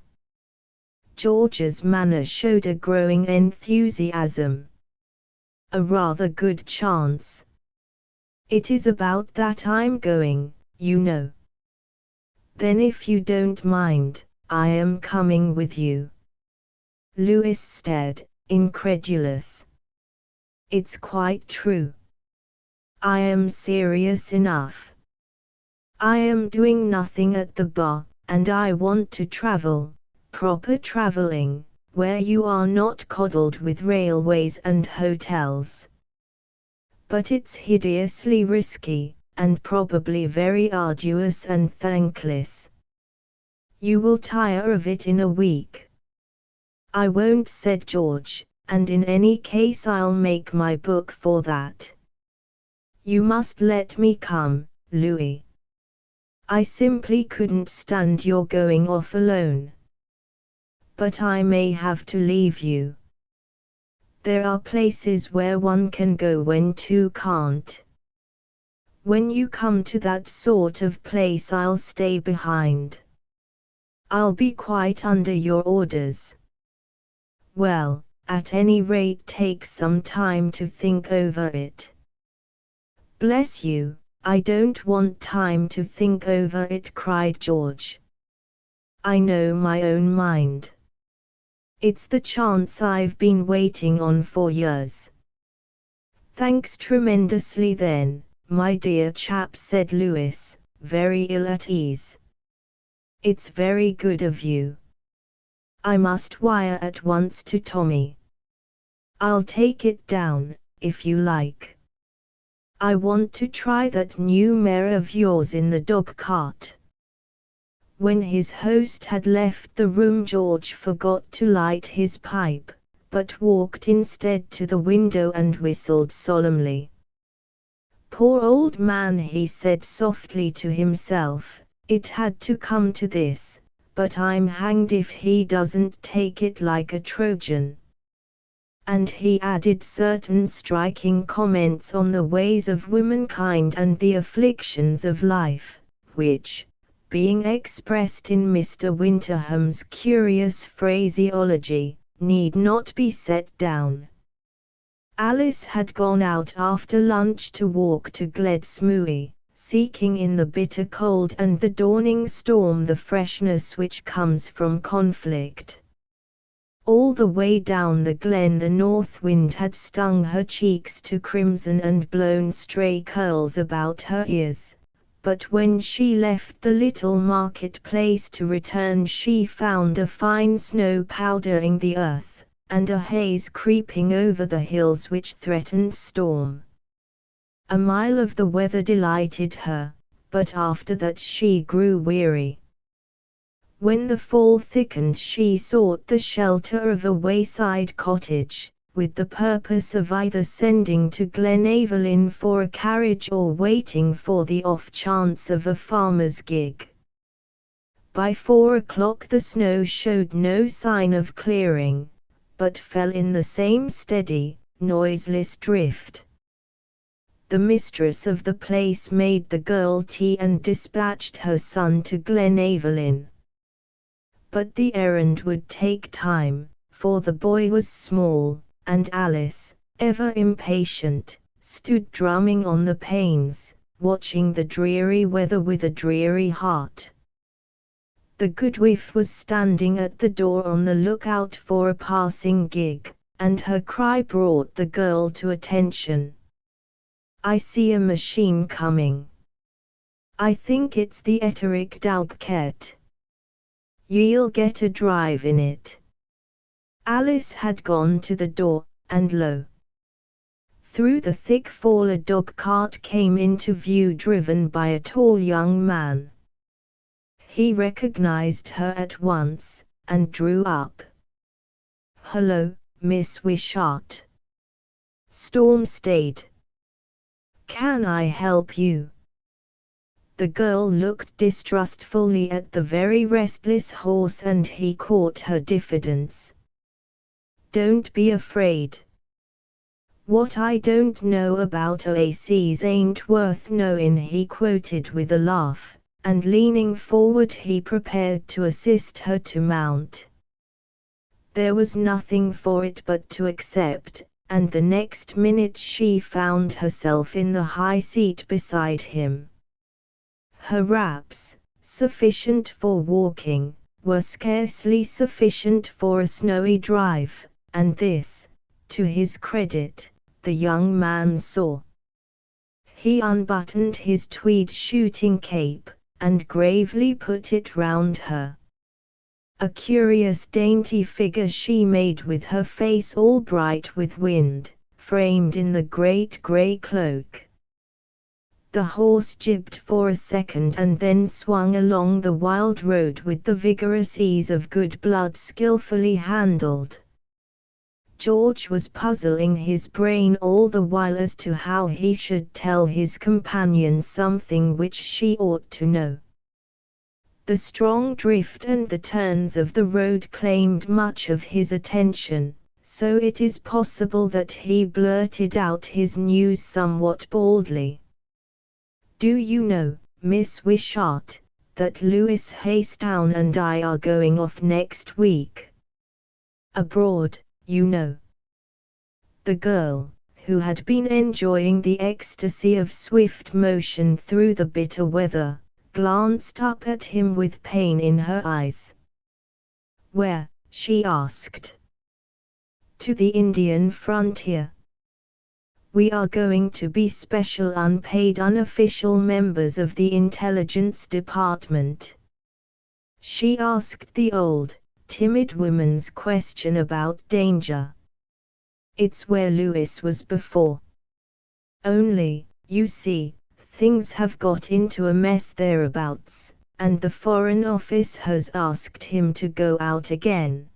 George's manner showed a growing enthusiasm. "A rather good chance. It is about that I'm going, you know." "Then if you don't mind, I am coming with you." Lewis stared, incredulous. "It's quite true." "I am serious enough. I am doing nothing at the bar, and I want to travel, proper traveling, where you are not coddled with railways and hotels. But it's hideously risky, and probably very arduous and thankless. You will tire of it in a week." "I won't," said George, "and in any case I'll make my book for that." "You must let me come, Louis. I simply couldn't stand your going off alone." "But I may have to leave you. There are places where one can go when two can't. When you come to that sort of place I'll stay behind. I'll be quite under your orders." "Well, at any rate take some time to think over it." "Bless you, I don't want time to think over it," cried George. "I know my own mind. It's the chance I've been waiting on for years." "Thanks tremendously then, my dear chap," said Lewis, very ill at ease. "It's very good of you. I must wire at once to Tommy. I'll take it down, if you like. I want to try that new mare of yours in the dog cart." When his host had left the room George forgot to light his pipe, but walked instead to the window and whistled solemnly. "Poor old man," he said softly to himself, "it had to come to this, but I'm hanged if he doesn't take it like a Trojan." and he added certain striking comments on the ways of womankind and the afflictions of life, which, being expressed in Mr. Winterham's curious phraseology, need not be set down. Alice had gone out after lunch to walk to Gledsmooy, seeking in the bitter cold and the dawning storm the freshness which comes from conflict. All the way down the glen the north wind had stung her cheeks to crimson and blown stray curls about her ears, but when she left the little market-place to return she found a fine snow powdering the earth, and a haze creeping over the hills which threatened storm. A mile of the weather delighted her, but after that she grew weary. When the fall thickened she sought the shelter of a wayside cottage, with the purpose of either sending to Glenaverlyn for a carriage or waiting for the off chance of a farmer's gig. By 4 o'clock the snow showed no sign of clearing, but fell in the same steady, noiseless drift. The mistress of the place made the girl tea and dispatched her son to Glenaverlyn. But the errand would take time, for the boy was small, and Alice, ever impatient, stood drumming on the panes, watching the dreary weather with a dreary heart. The goodwife was standing at the door on the lookout for a passing gig, and her cry brought the girl to attention. "I see a machine coming. I think it's the Etterick Dowgket. Ye'll get a drive in it." Alice had gone to the door, and lo! Through the thick fall a dog-cart came into view driven by a tall young man. He recognized her at once, and drew up. "Hello, Miss Wishart. Storm stayed. Can I help you?" The girl looked distrustfully at the very restless horse and he caught her diffidence. "Don't be afraid. What I don't know about OACs ain't worth knowin'," he quoted with a laugh, and leaning forward he prepared to assist her to mount. There was nothing for it but to accept, and the next minute she found herself in the high seat beside him. Her wraps, sufficient for walking, were scarcely sufficient for a snowy drive, and this, to his credit, the young man saw. He unbuttoned his tweed shooting cape, and gravely put it round her. A curious dainty figure she made with her face all bright with wind, framed in the great grey cloak. The horse jibbed for a second and then swung along the wild road with the vigorous ease of good blood skillfully handled. George was puzzling his brain all the while as to how he should tell his companion something which she ought to know. The strong drift and the turns of the road claimed much of his attention, so it is possible that he blurted out his news somewhat baldly. "Do you know, Miss Wishart, that Lewis Haystown and I are going off next week? Abroad, you know." The girl, who had been enjoying the ecstasy of swift motion through the bitter weather, glanced up at him with pain in her eyes. "Where?" she asked. "To the Indian frontier. We are going to be special unpaid unofficial members of the intelligence department." She asked the old, timid woman's question about danger. "It's where Lewis was before. Only, you see, things have got into a mess thereabouts, and the Foreign Office has asked him to go out again.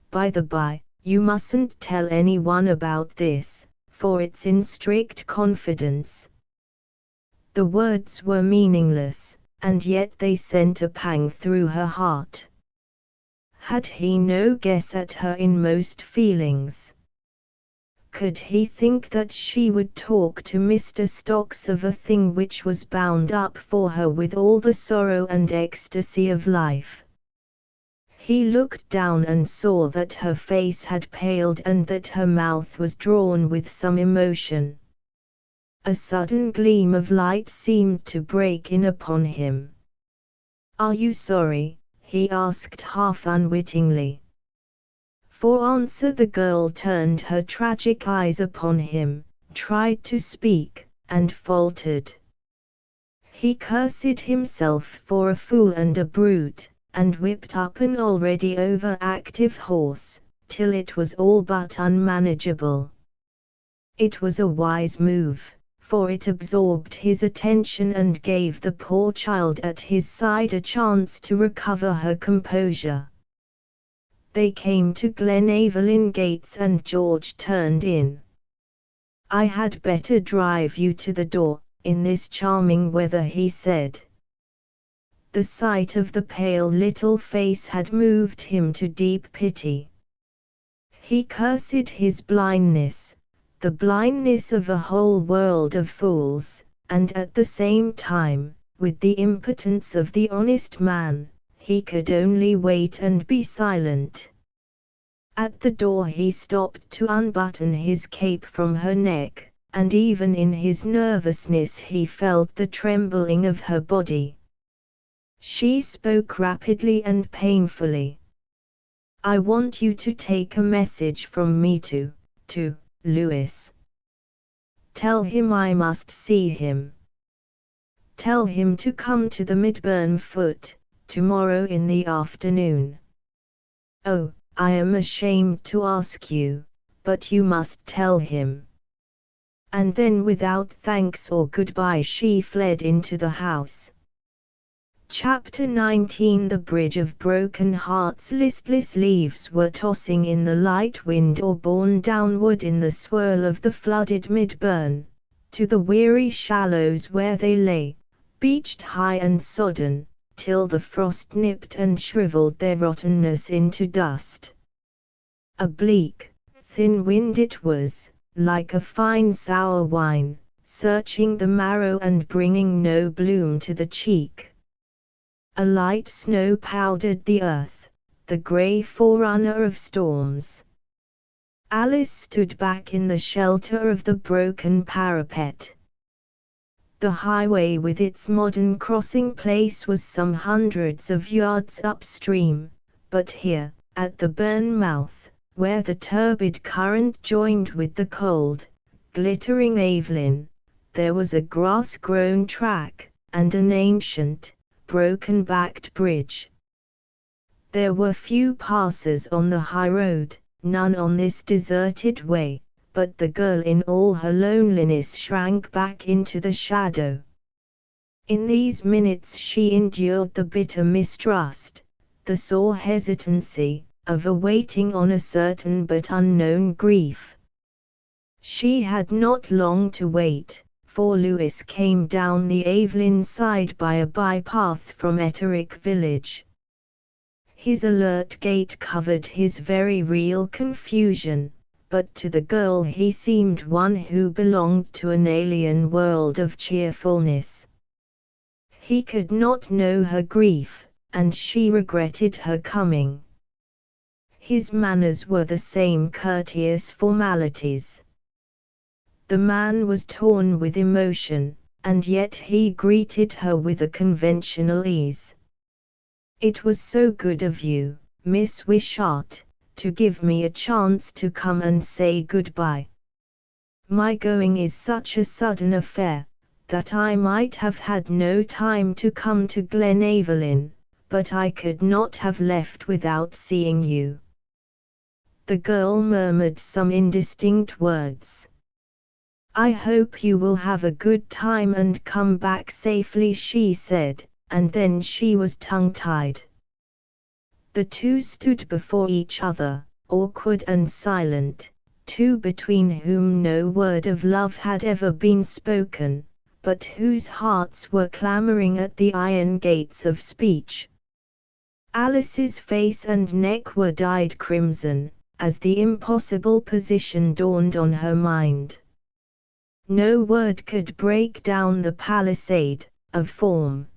By the by, you mustn't tell anyone about this, for it's in strict confidence." The words were meaningless, and yet they sent a pang through her heart. Had he no guess at her inmost feelings? could he think that she would talk to Mr. Stocks of a thing which was bound up for her with all the sorrow and ecstasy of life? He looked down and saw that her face had paled and that her mouth was drawn with some emotion. A sudden gleam of light seemed to break in upon him. "Are you sorry?" he asked half unwittingly. For answer the girl turned her tragic eyes upon him, tried to speak, and faltered. He cursed himself for a fool and a brute, and whipped up an already over-active horse, till it was all but unmanageable. It was a wise move, for it absorbed his attention and gave the poor child at his side a chance to recover her composure. They came to Glenaverlyn gates and George turned in. "I had better drive you to the door, in this charming weather," he said. The sight of the pale little face had moved him to deep pity. He cursed his blindness, the blindness of a whole world of fools, and at the same time, with the impotence of the honest man, he could only wait and be silent. At the door he stopped to unbutton his cape from her neck, and even in his nervousness he felt the trembling of her body. She spoke rapidly and painfully. "I want you to take a message from me to Lewis. Tell him I must see him. Tell him to come to the Midburn Foot, tomorrow in the afternoon. Oh, I am ashamed to ask you, but you must tell him." And then without thanks or goodbye she fled into the house. Chapter 19. The Bridge of Broken Hearts. Listless leaves were tossing in the light wind or borne downward in the swirl of the flooded Midburn, to the weary shallows where they lay, beached high and sodden, till the frost nipped and shriveled their rottenness into dust. A bleak, thin wind it was, like a fine sour wine, searching the marrow and bringing no bloom to the cheek. A light snow powdered the earth, the grey forerunner of storms. Alice stood back in the shelter of the broken parapet. The highway with its modern crossing place was some hundreds of yards upstream, but here, at the burn mouth, where the turbid current joined with the cold, glittering Avlin, there was a grass-grown track, and an ancient, broken-backed bridge. There were few passers on the high road, none on this deserted way, but the girl in all her loneliness shrank back into the shadow. In these minutes she endured the bitter mistrust, the sore hesitancy, of awaiting on a certain but unknown grief. She had not long to wait, for Lewis came down the Avlin side by a bypath from Etterick village. His alert gait covered his very real confusion, but to the girl he seemed one who belonged to an alien world of cheerfulness. He could not know her grief, and she regretted her coming. His manners were the same courteous formalities. The man was torn with emotion, and yet he greeted her with a conventional ease. "It was so good of you, Miss Wishart, to give me a chance to come and say goodbye. My going is such a sudden affair, that I might have had no time to come to Glenaverlyn, but I could not have left without seeing you." The girl murmured some indistinct words. "I hope you will have a good time and come back safely," she said, and then she was tongue-tied. The two stood before each other, awkward and silent, two between whom no word of love had ever been spoken, but whose hearts were clamoring at the iron gates of speech. Alice's face and neck were dyed crimson, as the impossible position dawned on her mind. No word could break down the palisade of form.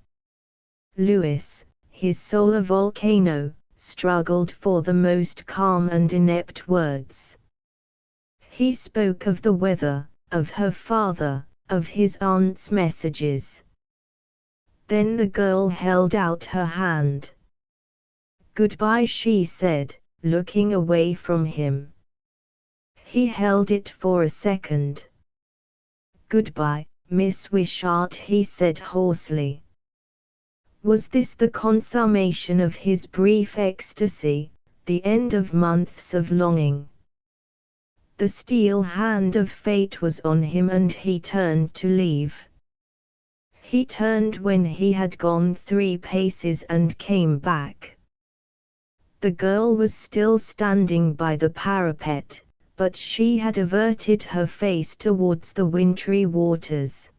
Louis, his soul a volcano, struggled for the most calm and inept words. He spoke of the weather, of her father, of his aunt's messages. Then the girl held out her hand. "Goodbye," she said, looking away from him. He held it for a second. "Goodbye, Miss Wishart," he said hoarsely. Was this the consummation of his brief ecstasy, the end of months of longing? The steel hand of fate was on him and he turned to leave. He turned when he had gone 3 paces and came back. The girl was still standing by the parapet, but she had averted her face towards the wintry waters.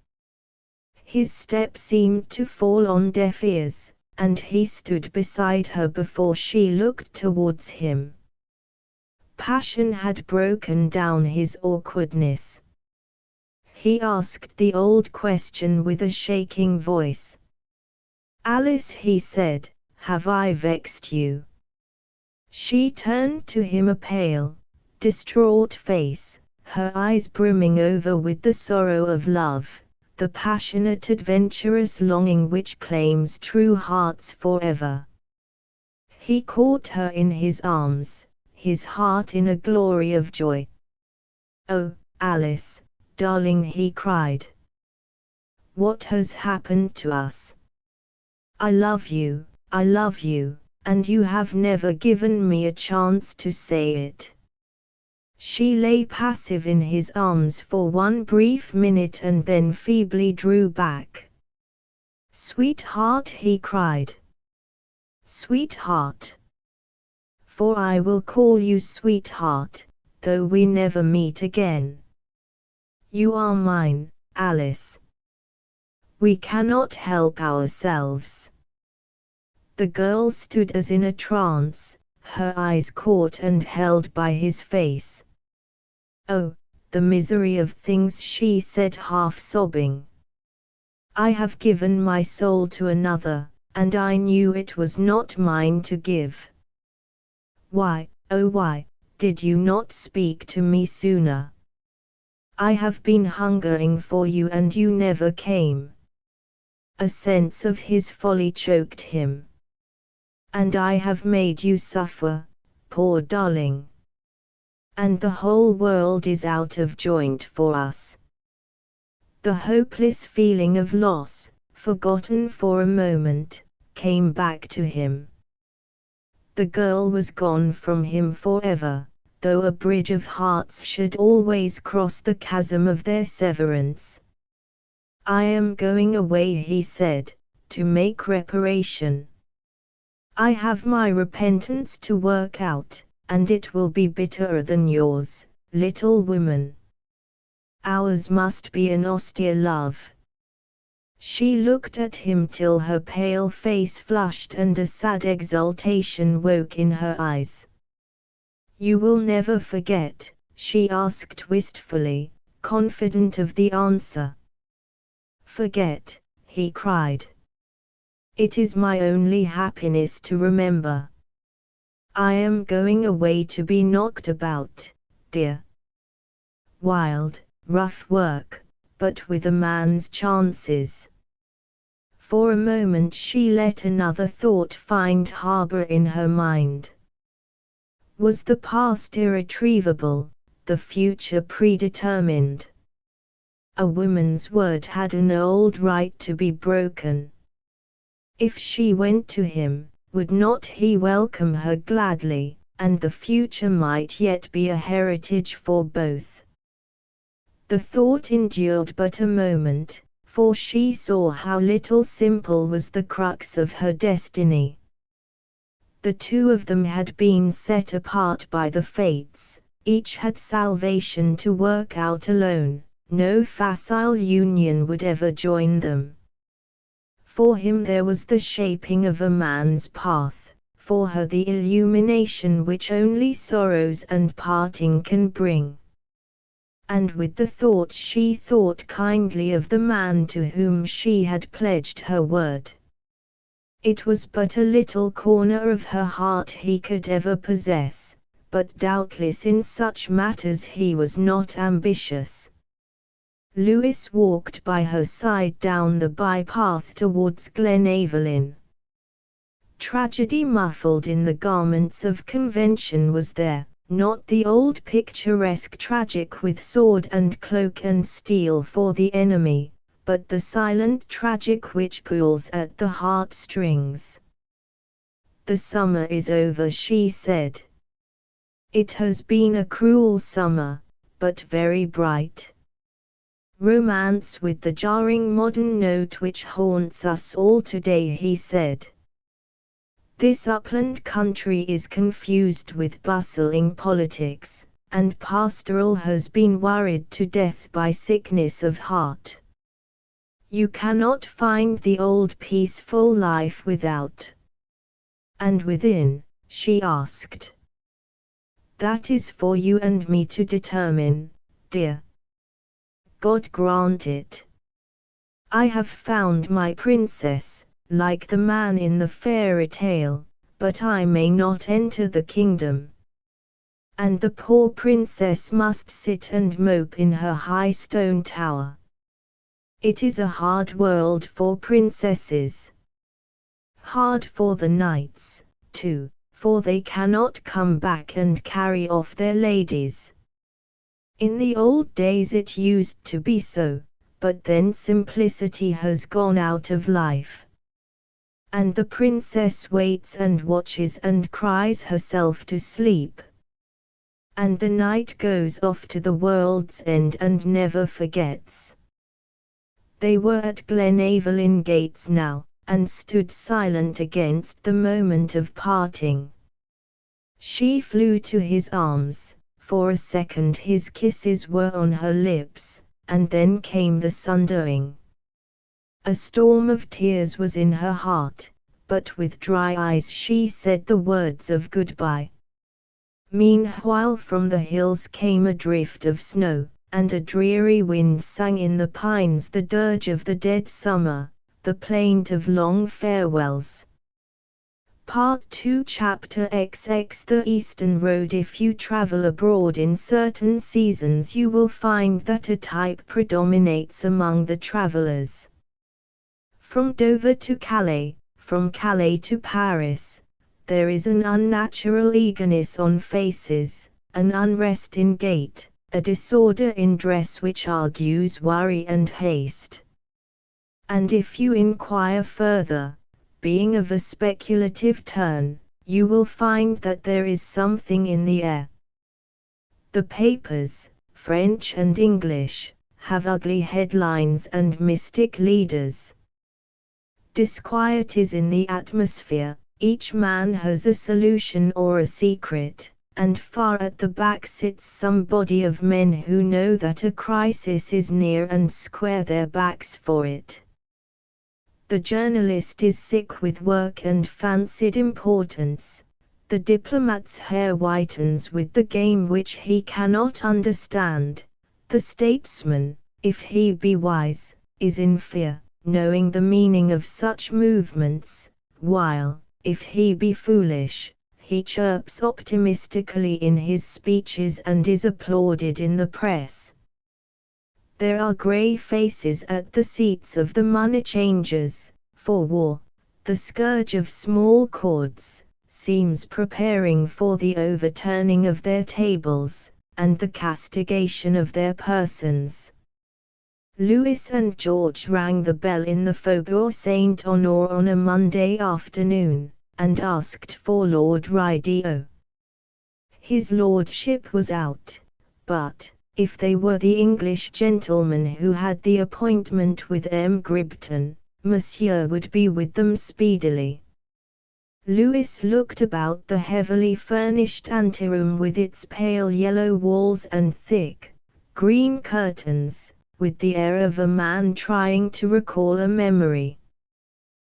His step seemed to fall on deaf ears, and he stood beside her before she looked towards him. Passion had broken down his awkwardness. He asked the old question with a shaking voice. "Alice," he said, "have I vexed you?" She turned to him a pale, distraught face, her eyes brimming over with the sorrow of love, the passionate adventurous longing which claims true hearts forever. He caught her in his arms, his heart in a glory of joy. "Oh, Alice, darling," he cried. "What has happened to us? I love you, and you have never given me a chance to say it." She lay passive in his arms for one brief minute and then feebly drew back. "Sweetheart," he cried. "Sweetheart. For I will call you sweetheart, though we never meet again. You are mine, Alice. We cannot help ourselves." The girl stood as in a trance, her eyes caught and held by his face. "Oh, the misery of things," she said, half sobbing. "I have given my soul to another, and I knew it was not mine to give. Why, oh why, did you not speak to me sooner? I have been hungering for you and you never came." A sense of his folly choked him. "And I have made you suffer, poor darling. And the whole world is out of joint for us." The hopeless feeling of loss, forgotten for a moment, came back to him. The girl was gone from him forever, though a bridge of hearts should always cross the chasm of their severance. "I am going away," he said, "to make reparation. I have my repentance to work out, and it will be bitterer than yours, little woman. Ours must be an austere love." She looked at him till her pale face flushed and a sad exultation woke in her eyes. "You will never forget?" she asked wistfully, confident of the answer. "Forget?" he cried. "It is my only happiness to remember. I am going away to be knocked about, dear. Wild, rough work, but with a man's chances." For a moment she let another thought find harbor in her mind. Was the past irretrievable, the future predetermined? A woman's word had an old right to be broken. If she went to him, would not he welcome her gladly, and the future might yet be a heritage for both? The thought endured but a moment, for she saw how little simple was the crux of her destiny. The two of them had been set apart by the fates, each had salvation to work out alone, no facile union would ever join them. For him there was the shaping of a man's path, for her the illumination which only sorrows and parting can bring. And with the thought she thought kindly of the man to whom she had pledged her word. It was but a little corner of her heart he could ever possess, but doubtless in such matters he was not ambitious. Lewis walked by her side down the by-path towards Glenaverlyn. Tragedy muffled in the garments of convention was there, not the old picturesque tragic with sword and cloak and steel for the enemy, but the silent tragic which pulls at the heartstrings. "The summer is over," she said. "It has been a cruel summer, but very bright." "Romance with the jarring modern note which haunts us all today," he said. "This upland country is confused with bustling politics, and pastoral has been worried to death by sickness of heart. You cannot find the old peaceful life without." "And within?" she asked. "That is for you and me to determine, dear." "God grant it. I have found my princess, like the man in the fairy tale, but I may not enter the kingdom. And the poor princess must sit and mope in her high stone tower. It is a hard world for princesses. Hard for the knights, too, for they cannot come back and carry off their ladies. In the old days it used to be so, but then simplicity has gone out of life. And the princess waits and watches and cries herself to sleep. And the knight goes off to the world's end and never forgets." They were at Glenaverlyn gates now, and stood silent against the moment of parting. She flew to his arms. For a second his kisses were on her lips, and then came the sundering. A storm of tears was in her heart, but with dry eyes she said the words of goodbye. Meanwhile from the hills came a drift of snow, and a dreary wind sang in the pines the dirge of the dead summer, the plaint of long farewells. Part 2 Chapter XX The Eastern Road. If you travel abroad in certain seasons you will find that a type predominates among the travelers. From Dover to Calais, from Calais to Paris, there is an unnatural eagerness on faces, an unrest in gait, a disorder in dress which argues worry and haste. And if you inquire further, being of a speculative turn, you will find that there is something in the air. The papers, French and English, have ugly headlines and mystic leaders. Disquiet is in the atmosphere, each man has a solution or a secret, and far at the back sits some body of men who know that a crisis is near and square their backs for it. The journalist is sick with work and fancied importance. The diplomat's hair whitens with the game which he cannot understand. The statesman, if he be wise, is in fear, knowing the meaning of such movements, while, if he be foolish, he chirps optimistically in his speeches and is applauded in the press. There are grey faces at the seats of the money changers, for war, the scourge of small chords, seems preparing for the overturning of their tables, and the castigation of their persons. Louis and George rang the bell in the Faubourg Saint-Honore on a Monday afternoon, and asked for Lord Rideau. His lordship was out, but, if they were the English gentlemen who had the appointment with M. Gribton, Monsieur would be with them speedily. Louis looked about the heavily furnished anteroom with its pale yellow walls and thick, green curtains, with the air of a man trying to recall a memory.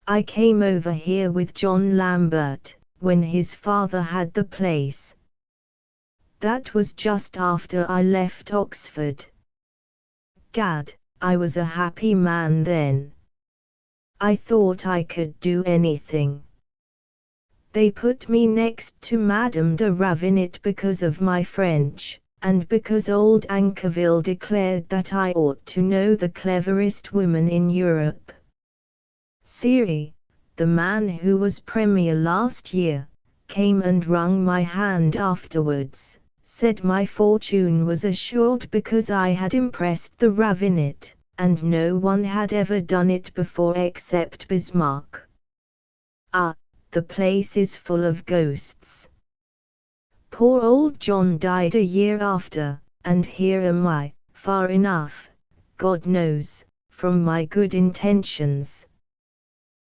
"I came over here with John Lambert," when his father had the place. That was just after I left Oxford. Gad, I was a happy man then. I thought I could do anything. They put me next to Madame de Ravenit because of my French, and because old Anqueville declared that I ought to know the cleverest woman in Europe. Siri, the man who was Premier last year, came and wrung my hand afterwards, said my fortune was assured because I had impressed the Ravenit, and no one had ever done it before except Bismarck. Ah, the place is full of ghosts. Poor old John died a year after, and here am I, far enough, God knows, from my good intentions.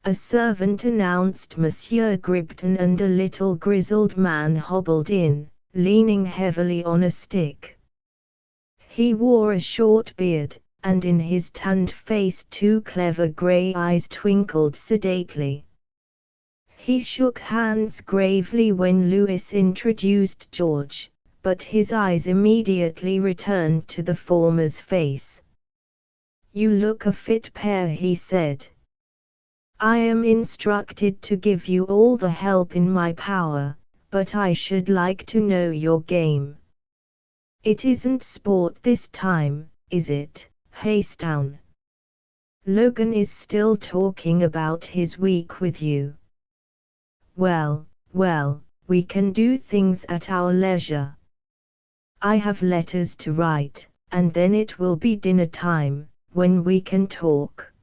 A servant announced Monsieur Gribton, and a little grizzled man hobbled in, leaning heavily on a stick. He wore a short beard, and in his tanned face 2 clever grey eyes twinkled sedately. He shook hands gravely when Louis introduced George, but his eyes immediately returned to the former's face. "You look a fit pair," he said. "I am instructed to give you all the help in my power, but I should like to know your game. It isn't sport this time, is it, Haystown? Logan is still talking about his week with you. Well, we can do things at our leisure. I have letters to write, and then it will be dinner time, when we can talk.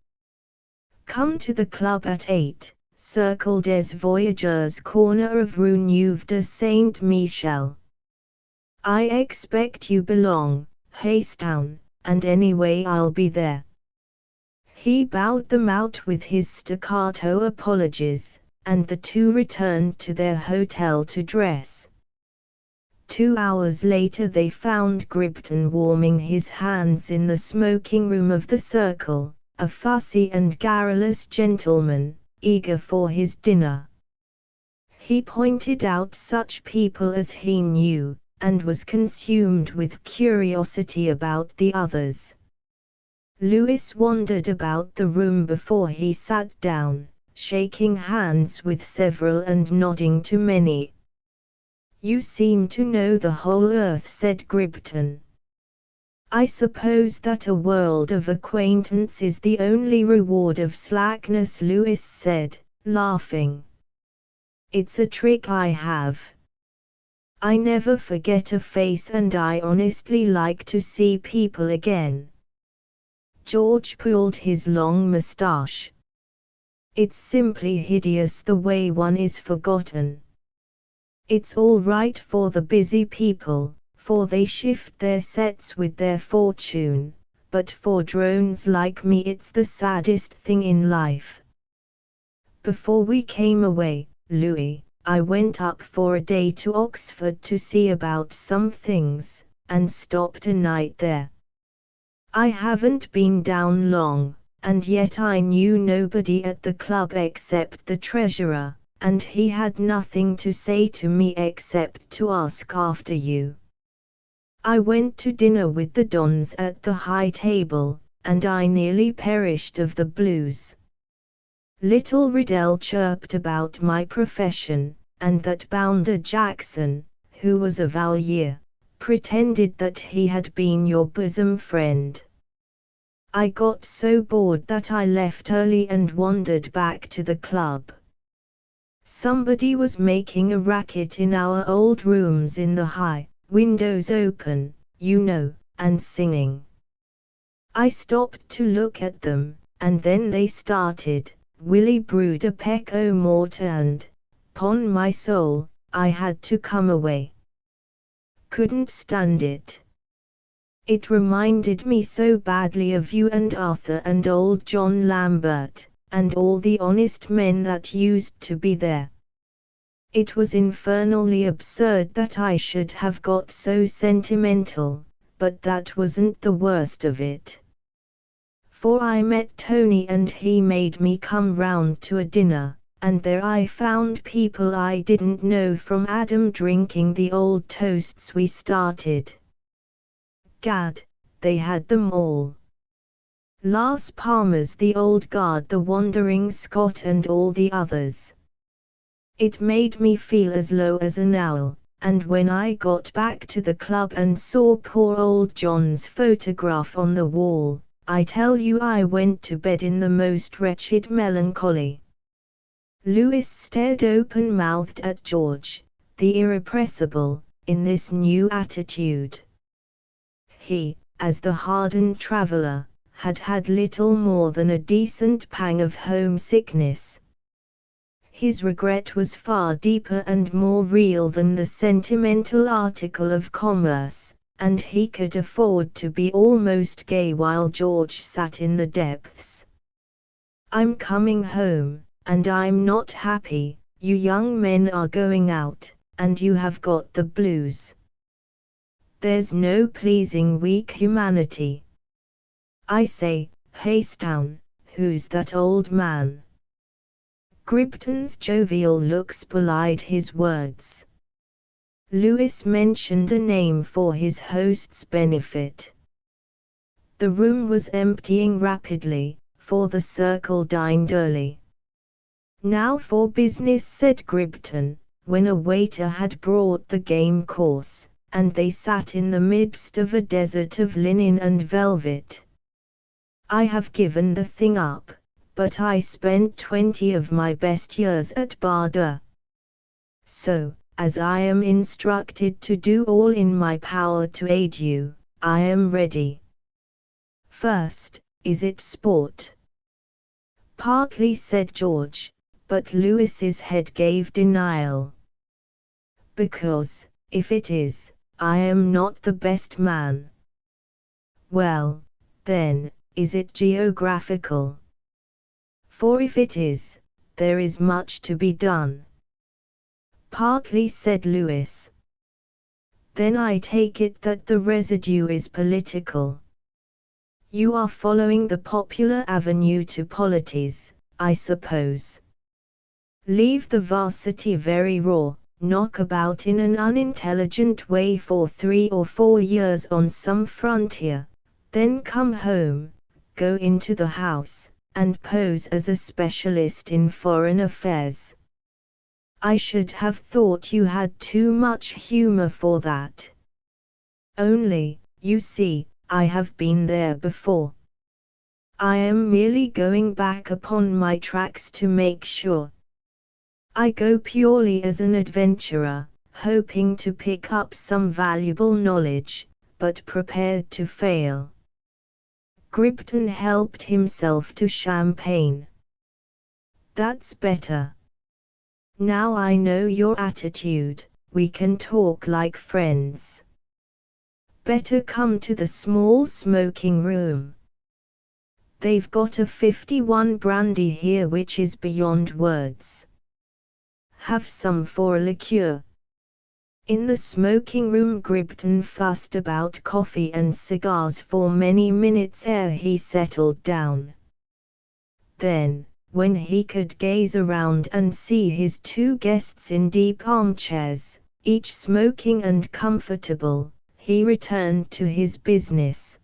Come to the club at 8, Cercle des Voyageurs, corner of Rue Neuve de Saint-Michel. I expect you belong, Haystown, and anyway I'll be there." He bowed them out with his staccato apologies, and the 2 returned to their hotel to dress. 2 hours later they found Gribton warming his hands in the smoking room of the Circle, a fussy and garrulous gentleman, eager for his dinner. He pointed out such people as he knew, and was consumed with curiosity about the others. Louis wandered about the room before he sat down, shaking hands with several and nodding to many. "You seem to know the whole earth," said Gribton. "I suppose that a world of acquaintance is the only reward of slackness," Louis said, laughing. "It's a trick I have. I never forget a face, and I honestly like to see people again." George pulled his long moustache. "It's simply hideous the way one is forgotten. It's all right for the busy people, for they shift their sets with their fortune, but for drones like me it's the saddest thing in life. Before we came away, Louis, I went up for a day to Oxford to see about some things, and stopped a night there. I haven't been down long, and yet I knew nobody at the club except the treasurer, and he had nothing to say to me except to ask after you. I went to dinner with the dons at the high table, and I nearly perished of the blues. Little Riddell chirped about my profession, and that Bounder Jackson, who was a valuer, pretended that he had been your bosom friend. I got so bored that I left early and wandered back to the club. Somebody was making a racket in our old rooms in the high, windows open, you know, and singing. I stopped to look at them, and then they started, Willie brewed a peck o' mortar and, 'pon my soul, I had to come away. Couldn't stand it. It reminded me so badly of you and Arthur and old John Lambert, and all the honest men that used to be there. It was infernally absurd that I should have got so sentimental, but that wasn't the worst of it. For I met Tony and he made me come round to a dinner, and there I found people I didn't know from Adam drinking the old toasts we started. Gad, they had them all. Las Palmas, the old guard, the wandering Scot, and all the others. It made me feel as low as an owl, and when I got back to the club and saw poor old John's photograph on the wall, I tell you I went to bed in the most wretched melancholy. Lewis stared open-mouthed at George, the irrepressible, in this new attitude. He, as the hardened traveller, had had little more than a decent pang of homesickness. His regret was far deeper and more real than the sentimental article of commerce, and he could afford to be almost gay while George sat in the depths. "I'm coming home, and I'm not happy. You young men are going out, and you have got the blues. There's no pleasing weak humanity. I say, Haystown, who's that old man?" Gribton's jovial looks belied his words. Lewis mentioned a name for his host's benefit. The room was emptying rapidly, for the circle dined early. "Now for business," said Gribton, when a waiter had brought the game course, and they sat in the midst of a desert of linen and velvet. "I have given the thing up, but I spent 20 of my best years at Barda. So, as I am instructed to do all in my power to aid you, I am ready. First, is it sport?" "Partly," said George, but Lewis's head gave denial. "Because, if it is, I am not the best man." "Well, then, is it geographical? For if it is, there is much to be done." "Partly," said Lewis. "Then I take it that the residue is political. You are following the popular avenue to polities, I suppose. Leave the varsity very raw, knock about in an unintelligent way for 3 or 4 years on some frontier, then come home, go into the House, and pose as a specialist in foreign affairs. I should have thought you had too much humor for that. Only, you see, I have been there before. I am merely going back upon my tracks to make sure. I go purely as an adventurer, hoping to pick up some valuable knowledge, but prepared to fail." Gribton helped himself to champagne. "That's better. Now I know your attitude, we can talk like friends. Better come to the small smoking room. They've got a 51 brandy here which is beyond words. Have some for a liqueur." In the smoking room Gribton fussed about coffee and cigars for many minutes ere he settled down. Then, when he could gaze around and see his 2 guests in deep armchairs, each smoking and comfortable, he returned to his business.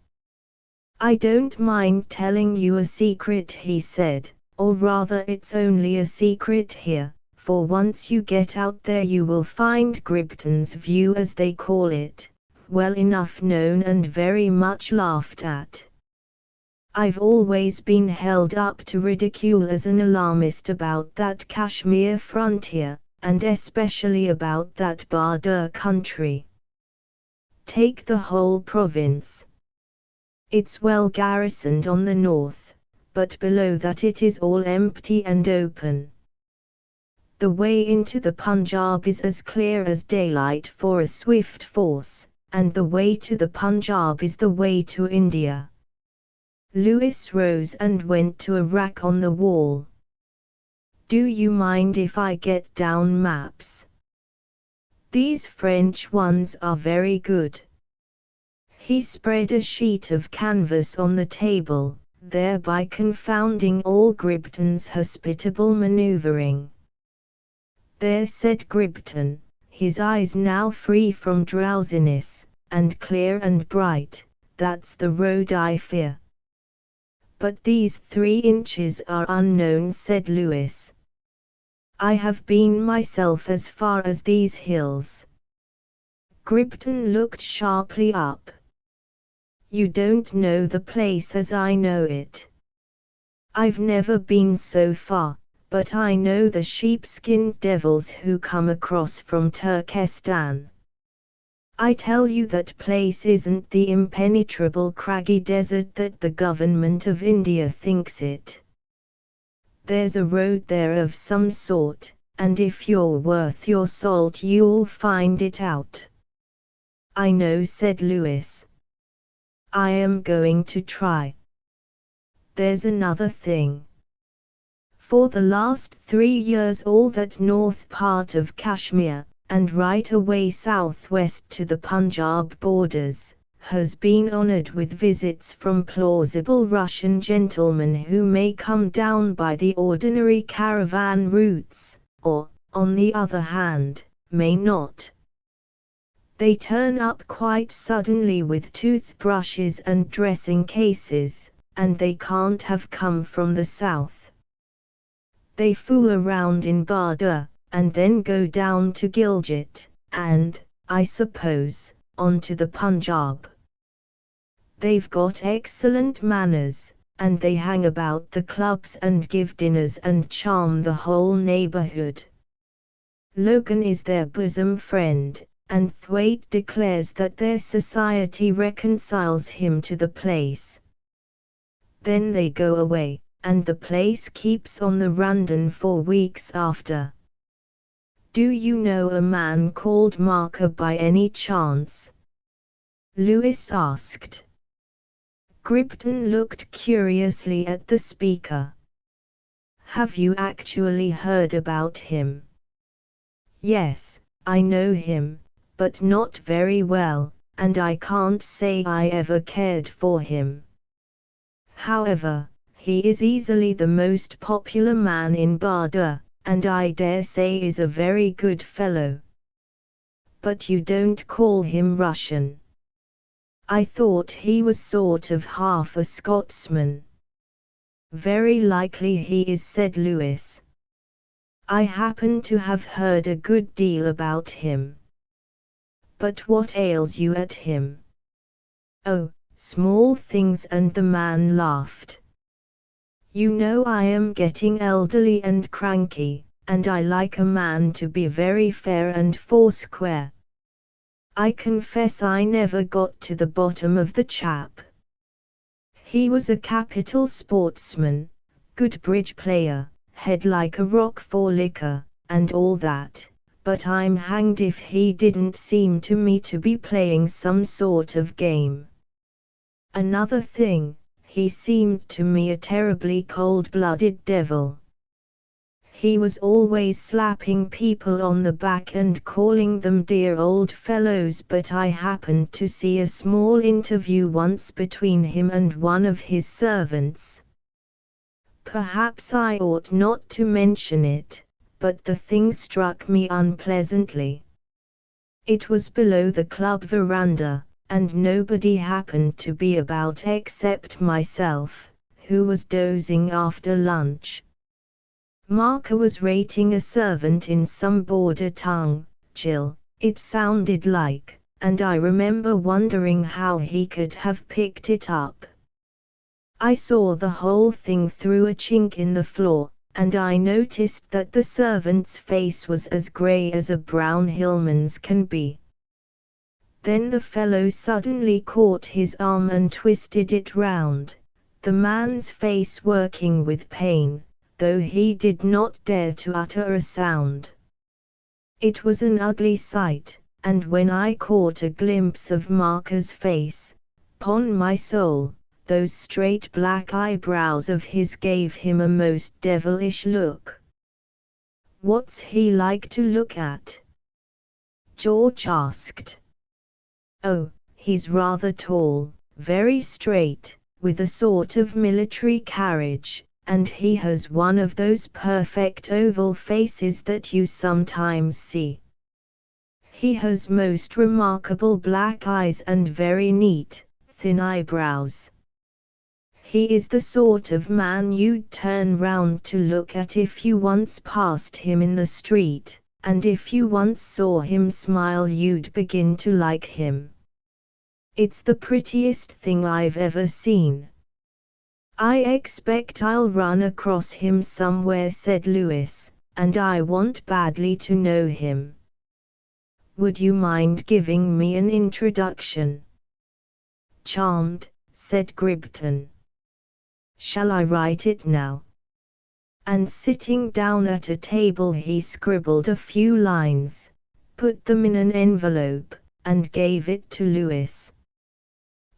"I don't mind telling you a secret," he said, "or rather it's only a secret here, for once you get out there you will find Gribton's view, as they call it, well enough known and very much laughed at. I've always been held up to ridicule as an alarmist about that Kashmir frontier, and especially about that Barda country. Take the whole province. It's well garrisoned on the north, but below that it is all empty and open. The way into the Punjab is as clear as daylight for a swift force, and the way to the Punjab is the way to India." Lewis rose and went to a rack on the wall. "Do you mind if I get down maps? These French ones are very good." He spread a sheet of canvas on the table, thereby confounding all Gribton's hospitable manoeuvring. "There," said Gribton, his eyes now free from drowsiness, and clear and bright, "that's the road I fear." "But these 3 inches are unknown," said Lewis. "I have been myself as far as these hills." Gribton looked sharply up. "You don't know the place as I know it." "I've never been so far, but I know the sheep-skinned devils who come across from Turkestan. I tell you that place isn't the impenetrable craggy desert that the government of India thinks it. There's a road there of some sort, and if you're worth your salt you'll find it out." "I know," said Lewis. "I am going to try. There's another thing. For the last 3 years all that north part of Kashmir, and right away southwest to the Punjab borders, has been honored with visits from plausible Russian gentlemen who may come down by the ordinary caravan routes, or, on the other hand, may not. They turn up quite suddenly with toothbrushes and dressing cases, and they can't have come from the south. They fool around in Barda, and then go down to Gilgit, and, I suppose, on to the Punjab. They've got excellent manners, and they hang about the clubs and give dinners and charm the whole neighborhood. Logan is their bosom friend, and Thwaite declares that their society reconciles him to the place. Then they go away, and the place keeps on the rundown for weeks after." "Do you know a man called Marker by any chance?" Lewis asked. Gribton looked curiously at the speaker. "Have you actually heard about him?" "Yes, I know him, but not very well, and I can't say I ever cared for him. However, he is easily the most popular man in Barda, and I dare say is a very good fellow." "But you don't call him Russian?" "I thought he was sort of half a Scotsman." "Very likely he is," said Lewis. "I happen to have heard a good deal about him." "But what ails you at him?" "Oh, small things," and the man laughed. "You know I am getting elderly and cranky, and I like a man to be very fair and foursquare. I confess I never got to the bottom of the chap. He was a capital sportsman, good bridge player, head like a rock for liquor, and all that, but I'm hanged if he didn't seem to me to be playing some sort of game. Another thing, he seemed to me a terribly cold-blooded devil. He was always slapping people on the back and calling them dear old fellows, but I happened to see a small interview once between him and one of his servants. Perhaps I ought not to mention it, but the thing struck me unpleasantly. It was below the club veranda, and nobody happened to be about except myself, who was dozing after lunch. Marker was rating a servant in some border tongue, Jill, it sounded like, and I remember wondering how he could have picked it up. I saw the whole thing through a chink in the floor, and I noticed that the servant's face was as grey as a brown hillman's can be. Then the fellow suddenly caught his arm and twisted it round, the man's face working with pain, though he did not dare to utter a sound. It was an ugly sight, and when I caught a glimpse of Marker's face, 'pon my soul, those straight black eyebrows of his gave him a most devilish look." "What's he like to look at?" George asked. "Oh, he's rather tall, very straight, with a sort of military carriage, and he has one of those perfect oval faces that you sometimes see. He has most remarkable black eyes and very neat, thin eyebrows. He is the sort of man you'd turn round to look at if you once passed him in the street, and if you once saw him smile you'd begin to like him. It's the prettiest thing I've ever seen. I expect I'll run across him somewhere, said Lewis, and I want badly to know him. Would you mind giving me an introduction? Charmed, said Gribton. Shall I write it now? And sitting down at a table he scribbled a few lines, put them in an envelope, and gave it to Lewis.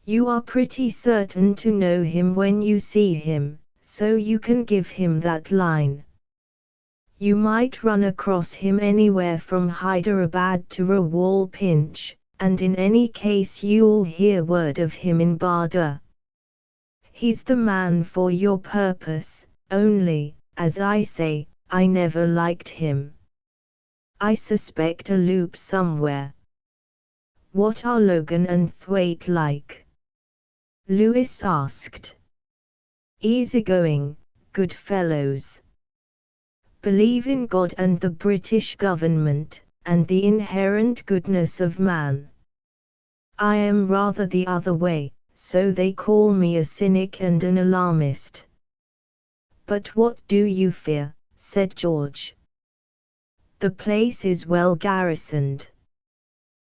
You are pretty certain to know him when you see him, so you can give him that line. You might run across him anywhere from Hyderabad to Rawalpindi, and in any case you'll hear word of him in Bardar. He's the man for your purpose, only, as I say, I never liked him. I suspect a loop somewhere. What are Logan and Thwaite like? Lewis asked. Easygoing, good fellows. Believe in God and the British government, and the inherent goodness of man. I am rather the other way, so they call me a cynic and an alarmist. But what do you fear? Said George. The place is well garrisoned.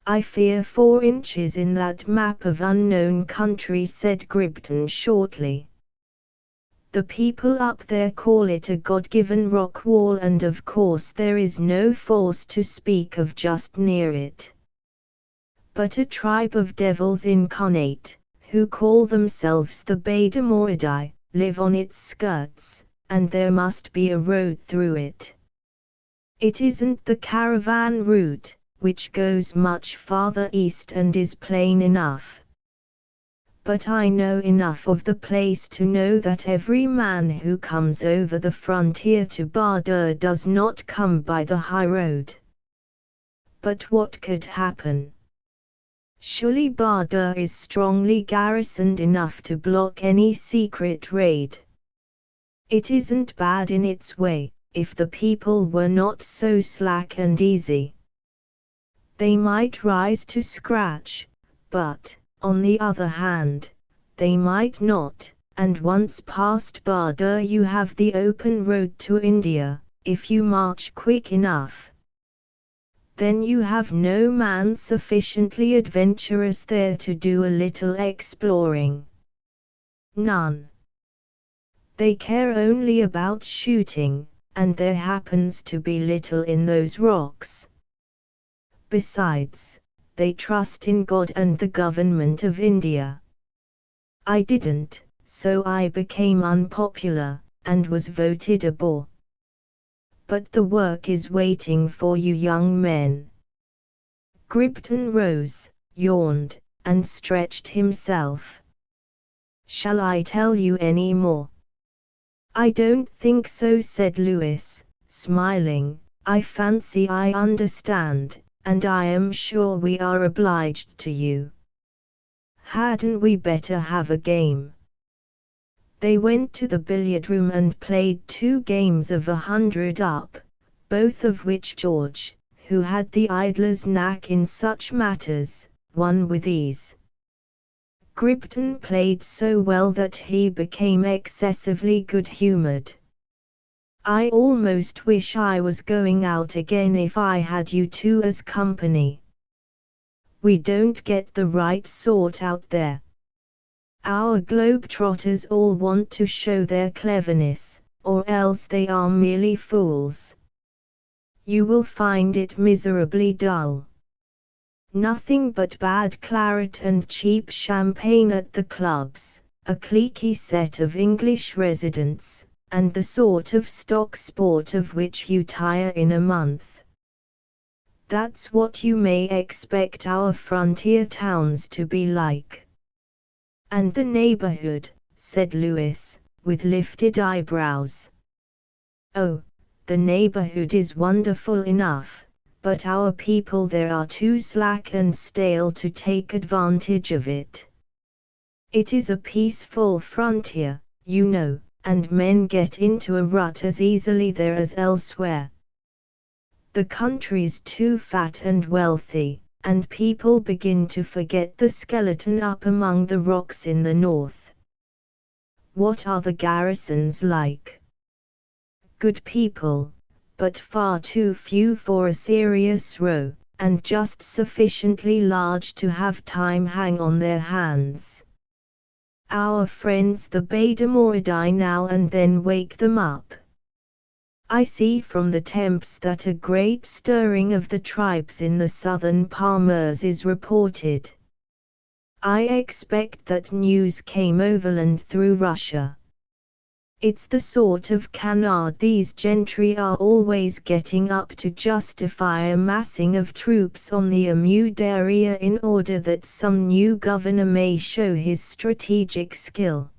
I fear 4 inches in that map of unknown country, said Gribton shortly. The people up there call it a God-given rock wall, and of course there is no force to speak of just near it. But a tribe of devils incarnate, who call themselves the Baidamoridai, live on its skirts, and there must be a road through it. It isn't the caravan route, which goes much farther east and is plain enough. But I know enough of the place to know that every man who comes over the frontier to Bardar does not come by the high road. But what could happen? Surely Bardar is strongly garrisoned enough to block any secret raid. It isn't bad in its way, if the people were not so slack and easy. They might rise to scratch, but, on the other hand, they might not, and once past Bardar you have the open road to India, if you march quick enough. Then you have no man sufficiently adventurous there to do a little exploring. None. They care only about shooting, and there happens to be little in those rocks. Besides, they trust in God and the government of India. I didn't, so I became unpopular, and was voted a bore. But the work is waiting for you young men. Gribton rose, yawned, and stretched himself. Shall I tell you any more? I don't think so, said Lewis, smiling. I fancy I understand, and I am sure we are obliged to you. Hadn't we better have a game? They went to the billiard room and played 2 games of 100 up, both of which George, who had the idler's knack in such matters, won with ease. Gribton played so well that he became excessively good-humoured. I almost wish I was going out again if I had you 2 as company. We don't get the right sort out there. Our globe-trotters all want to show their cleverness, or else they are merely fools. You will find it miserably dull. Nothing but bad claret and cheap champagne at the clubs, a cliquey set of English residents, and the sort of stock sport of which you tire in a month. That's what you may expect our frontier towns to be like. And the neighborhood, said Lewis, with lifted eyebrows. "Oh, the neighborhood is wonderful enough, but our people there are too slack and stale to take advantage of it. It is a peaceful frontier, you know, and men get into a rut as easily there as elsewhere. The country's too fat and wealthy, and people begin to forget the skeleton up among the rocks in the north." "What are the garrisons like?" "Good people, but far too few for a serious row, and just sufficiently large to have time hang on their hands. Our friends the Baidamoridae now and then wake them up. I see from the temps that a great stirring of the tribes in the southern Palmers is reported. I expect that news came overland through Russia. It's the sort of canard these gentry are always getting up to justify a massing of troops on the Amud area in order that some new governor may show his strategic skill.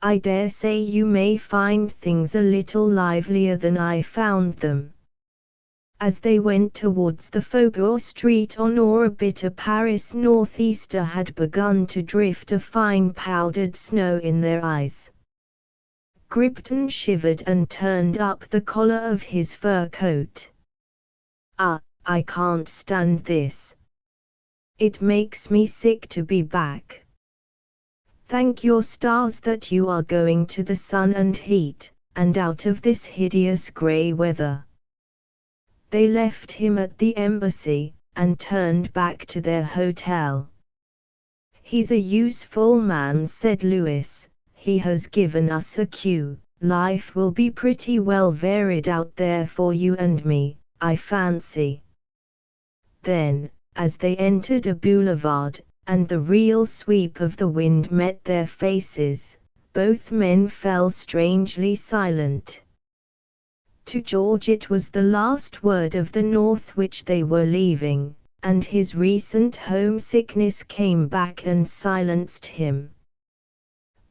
I dare say you may find things a little livelier than I found them." As they went towards the Faubourg Street on or a bit, a Paris northeaster had begun to drift a fine powdered snow in their eyes. Gripton shivered and turned up the collar of his fur coat. "Ah, I can't stand this. It makes me sick to be back. Thank your stars that you are going to the sun and heat, and out of this hideous grey weather." They left him at the embassy, and turned back to their hotel. "He's a useful man," said Lewis. "He has given us a cue. Life will be pretty well varied out there for you and me, I fancy." Then, as they entered a boulevard, and the real sweep of the wind met their faces, both men fell strangely silent. To George it was the last word of the North which they were leaving, and his recent homesickness came back and silenced him.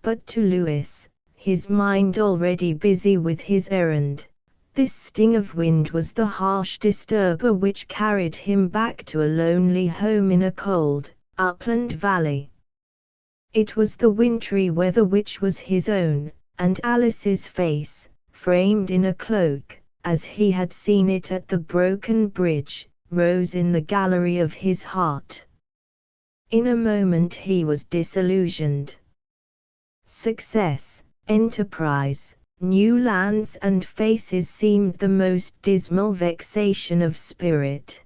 But to Lewis, his mind already busy with his errand, this sting of wind was the harsh disturber which carried him back to a lonely home in a cold, upland valley. It was the wintry weather which was his own, and Alice's face, framed in a cloak, as he had seen it at the broken bridge, rose in the gallery of his heart. In a moment he was disillusioned. Success, enterprise, new lands and faces seemed the most dismal vexation of spirit.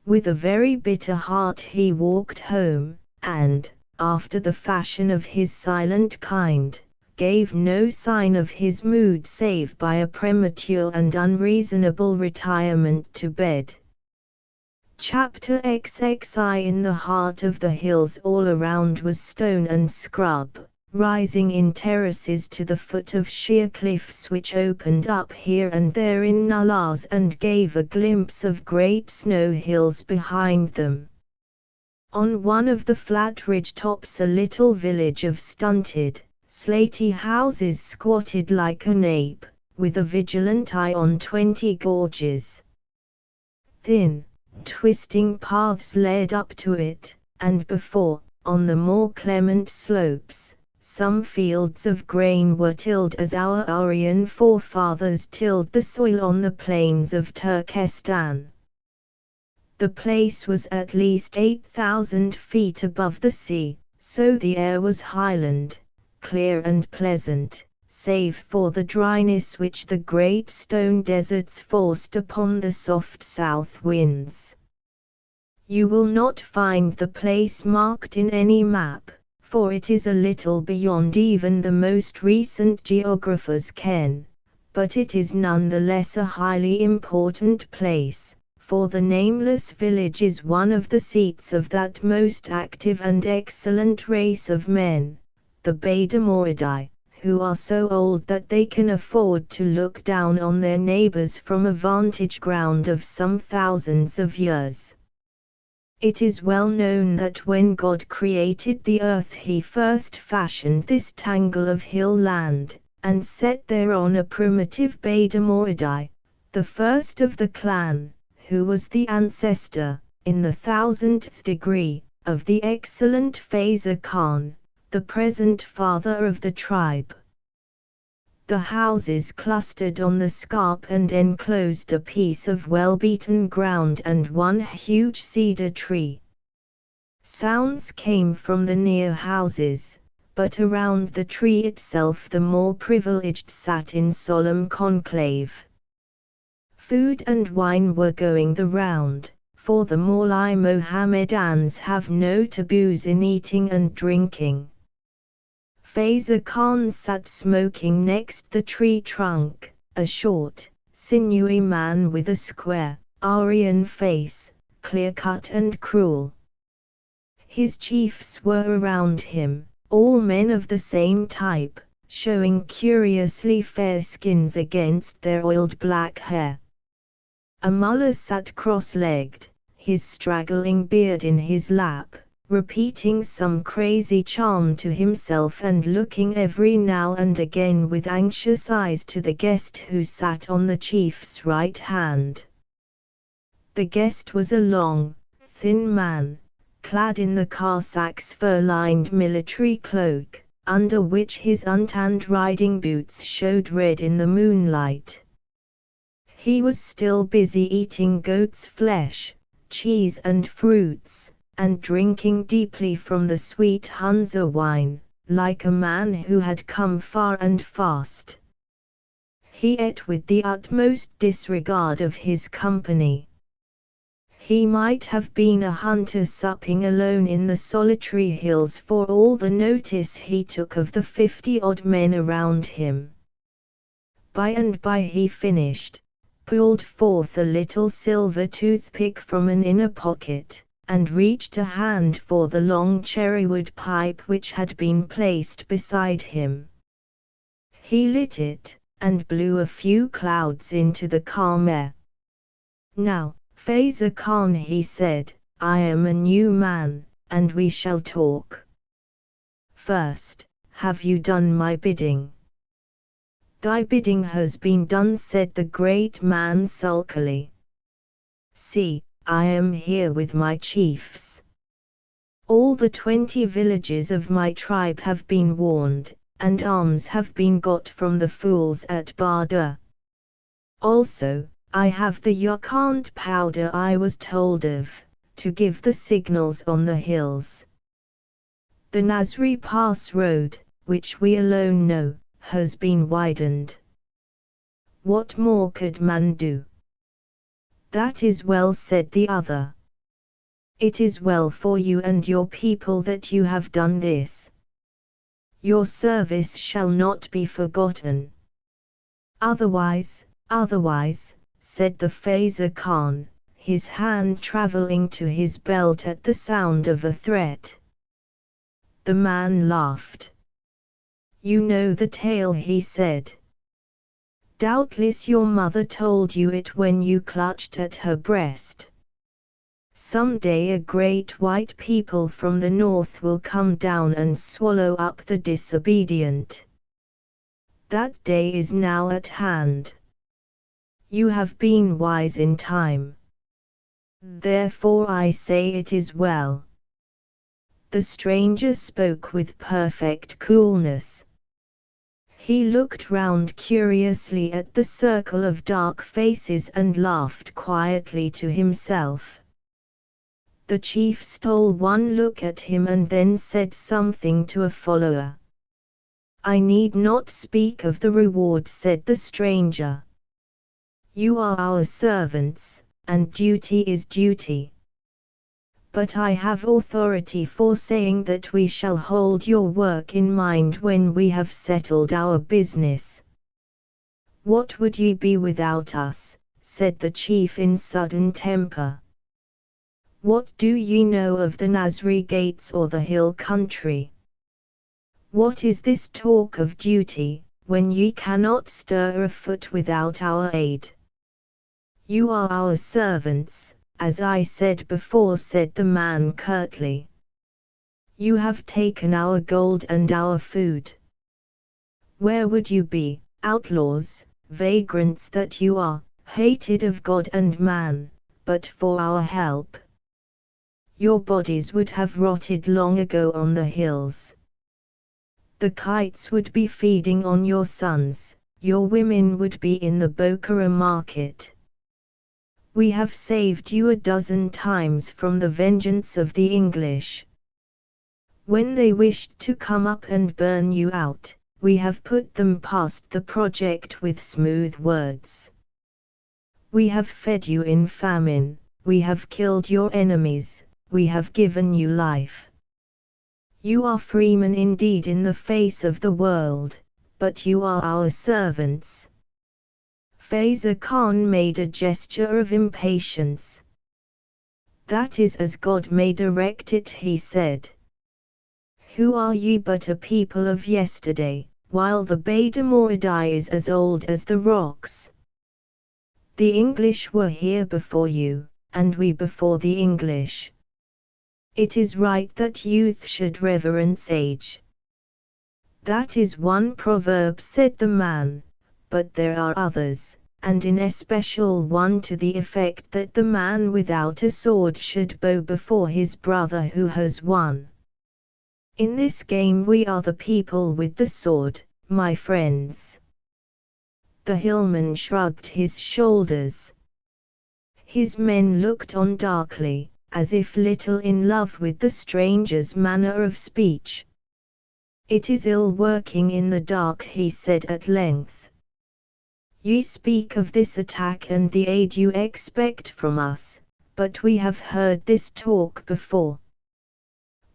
With a very bitter heart he walked home, and, after the fashion of his silent kind, gave no sign of his mood save by a premature and unreasonable retirement to bed. Chapter XXI. In the heart of the hills all around was stone and scrub, rising in terraces to the foot of sheer cliffs which opened up here and there in nullahs and gave a glimpse of great snow hills behind them. On one of the flat ridge tops a little village of stunted, slaty houses squatted like an ape, with a vigilant eye on 20 gorges. Thin, twisting paths led up to it, and before, on the more clement slopes, some fields of grain were tilled as our Aryan forefathers tilled the soil on the plains of Turkestan. The place was at least 8,000 feet above the sea, so the air was highland, clear and pleasant, save for the dryness which the great stone deserts forced upon the soft south winds. You will not find the place marked in any map, for it is a little beyond even the most recent geographer's ken, but it is none the less a highly important place, for the nameless village is one of the seats of that most active and excellent race of men, the Baidamoridae, who are so old that they can afford to look down on their neighbors from a vantage ground of some thousands of years. It is well known that when God created the earth he first fashioned this tangle of hill land, and set thereon a primitive Beda the first of the clan, who was the ancestor, in the 1000th degree, of the excellent Faiza Khan, the present father of the tribe. The houses clustered on the scarp and enclosed a piece of well-beaten ground and one huge cedar tree. Sounds came from the near houses, but around the tree itself the more privileged sat in solemn conclave. Food and wine were going the round, for the Maulai Mohammedans have no taboos in eating and drinking. Faiza Khan sat smoking next the tree trunk, a short, sinewy man with a square, Aryan face, clear-cut and cruel. His chiefs were around him, all men of the same type, showing curiously fair skins against their oiled black hair. A mullah sat cross-legged, his straggling beard in his lap, repeating some crazy charm to himself and looking every now and again with anxious eyes to the guest who sat on the chief's right hand. The guest was a long, thin man, clad in the Cossack's fur-lined military cloak, under which his untanned riding boots showed red in the moonlight. He was still busy eating goat's flesh, cheese and fruits, and drinking deeply from the sweet Hunza wine, like a man who had come far and fast. He ate with the utmost disregard of his company. He might have been a hunter supping alone in the solitary hills for all the notice he took of the 50-odd men around him. By and by he finished, pulled forth a little silver toothpick from an inner pocket, and reached a hand for the long cherrywood pipe which had been placed beside him. He lit it, and blew a few clouds into the calm air. "Now, Faiza Khan," he said, "I am a new man, and we shall talk. First, have you done my bidding?" "Thy bidding has been done," said the great man sulkily. "See, I am here with my chiefs. All the 20 villages of my tribe have been warned, and arms have been got from the fools at Barda. Also, I have the Yakant powder I was told of, to give the signals on the hills. The Nazri Pass road, which we alone know, has been widened. What more could man do?" "That is well," said the other. "It is well for you and your people that you have done this. Your service shall not be forgotten. Otherwise, said the Faiza Khan, his hand traveling to his belt at the sound of a threat. The man laughed. "You know the tale," he said. "Doubtless your mother told you it when you clutched at her breast. Some day a great white people from the north will come down and swallow up the disobedient. That day is now at hand. You have been wise in time. Therefore I say it is well." The stranger spoke with perfect coolness. He looked round curiously at the circle of dark faces and laughed quietly to himself. The chief stole one look at him and then said something to a follower. "I need not speak of the reward," said the stranger. "You are our servants, and duty is duty. But I have authority for saying that we shall hold your work in mind when we have settled our business." "What would ye be without us?" said the chief in sudden temper. "What do ye know of the Nazri gates or the hill country? What is this talk of duty, when ye cannot stir a foot without our aid? You are our servants, "As I said before," said the man curtly. "You have taken our gold and our food. Where would you be, outlaws, vagrants that you are, hated of God and man, but for our help? Your bodies would have rotted long ago on the hills. The kites would be feeding on your sons, your women would be in the Bokhara market. We have saved you a dozen times from the vengeance of the English. When they wished to come up and burn you out, we have put them past the project with smooth words. We have fed you in famine, we have killed your enemies, we have given you life. You are freemen indeed in the face of the world, but you are our servants." Faiza Khan made a gesture of impatience. "That is as God may direct it," he said. "Who are ye but a people of yesterday, while the Badamoridai is as old as the rocks? The English were here before you, and we before the English. It is right that youth should reverence age." "That is one proverb," said the man, "but there are others, and in especial one to the effect that the man without a sword should bow before his brother who has one. In this game we are the people with the sword, my friends." The hillman shrugged his shoulders. His men looked on darkly, as if little in love with the stranger's manner of speech. "It is ill working in the dark," he said at length. "Ye speak of this attack and the aid you expect from us, but we have heard this talk before.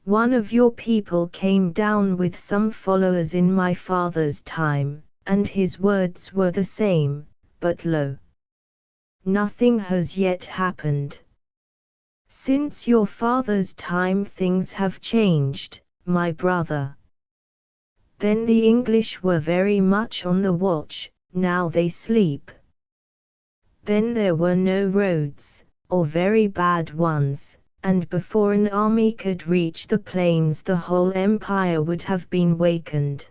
One of your people came down with some followers in my father's time, and his words were the same, but lo! Nothing has yet happened. Since your father's time things have changed, my brother. Then the English were very much on the watch, now they sleep. Then there were no roads, or very bad ones, and before an army could reach the plains the whole empire would have been wakened.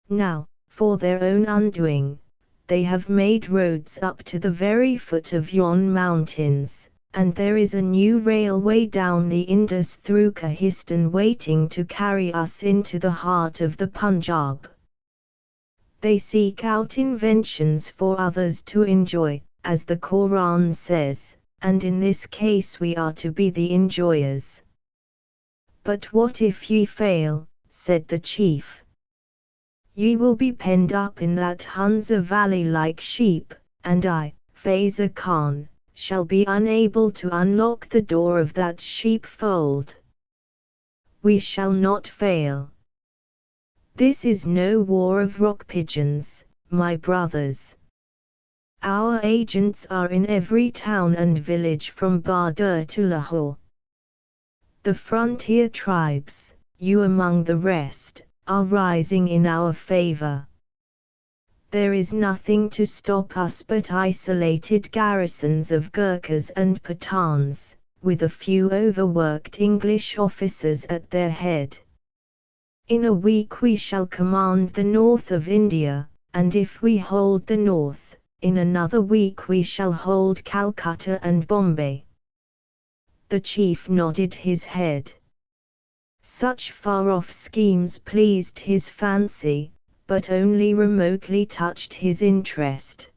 Now, for their own undoing, they have made roads up to the very foot of yon mountains, and there is a new railway down the Indus through Kahistan waiting to carry us into the heart of the Punjab. They seek out inventions for others to enjoy, as the Quran says, and in this case we are to be the enjoyers." "But what if ye fail?" said the chief. "Ye will be penned up in that Hunza valley like sheep, and I, Faiza Khan, shall be unable to unlock the door of that sheepfold. We shall not fail. This is no war of rock pigeons, my brothers. Our agents are in every town and village from Bardur to Lahore. The frontier tribes, you among the rest, are rising in our favor. There is nothing to stop us but isolated garrisons of Gurkhas and Pathans, with a few overworked English officers at their head. In a week we shall command the north of India, and if we hold the north, in another week we shall hold Calcutta and Bombay." The chief nodded his head. Such far-off schemes pleased his fancy, but only remotely touched his interest.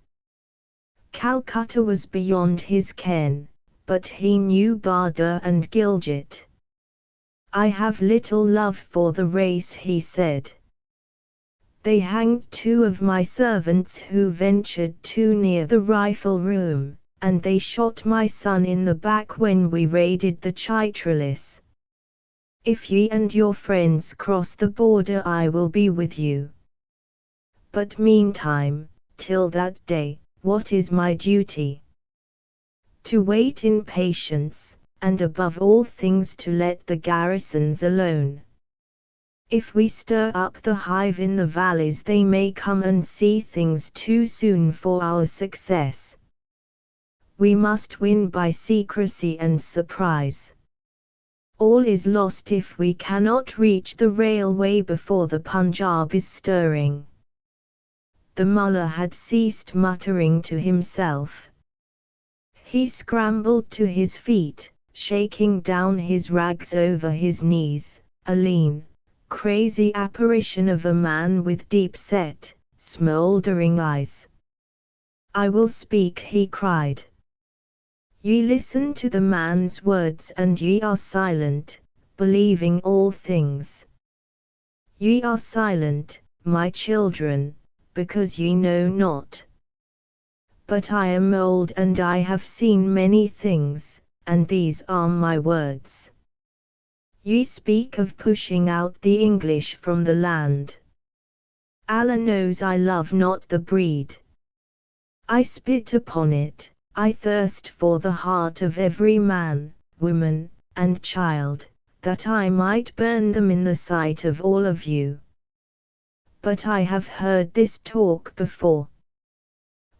Calcutta was beyond his ken, but he knew Bardur and Gilgit. "I have little love for the race," he said. "They hanged 2 of my servants who ventured too near the rifle room, and they shot my son in the back when we raided the Chitralis. If ye and your friends cross the border I will be with you. But meantime, till that day, what is my duty? To wait in patience, and above all things to let the garrisons alone. If we stir up the hive in the valleys they may come and see things too soon for our success. We must win by secrecy and surprise. All is lost if we cannot reach the railway before the Punjab is stirring." The mullah had ceased muttering to himself. He scrambled to his feet, shaking down his rags over his knees, a lean, crazy apparition of a man with deep-set, smouldering eyes. "I will speak," he cried. "Ye listen to the man's words and ye are silent, believing all things. Ye are silent, my children, because ye know not. But I am old and I have seen many things, and these are my words. Ye speak of pushing out the English from the land. Allah knows I love not the breed. I spit upon it, I thirst for the heart of every man, woman, and child, that I might burn them in the sight of all of you. But I have heard this talk before.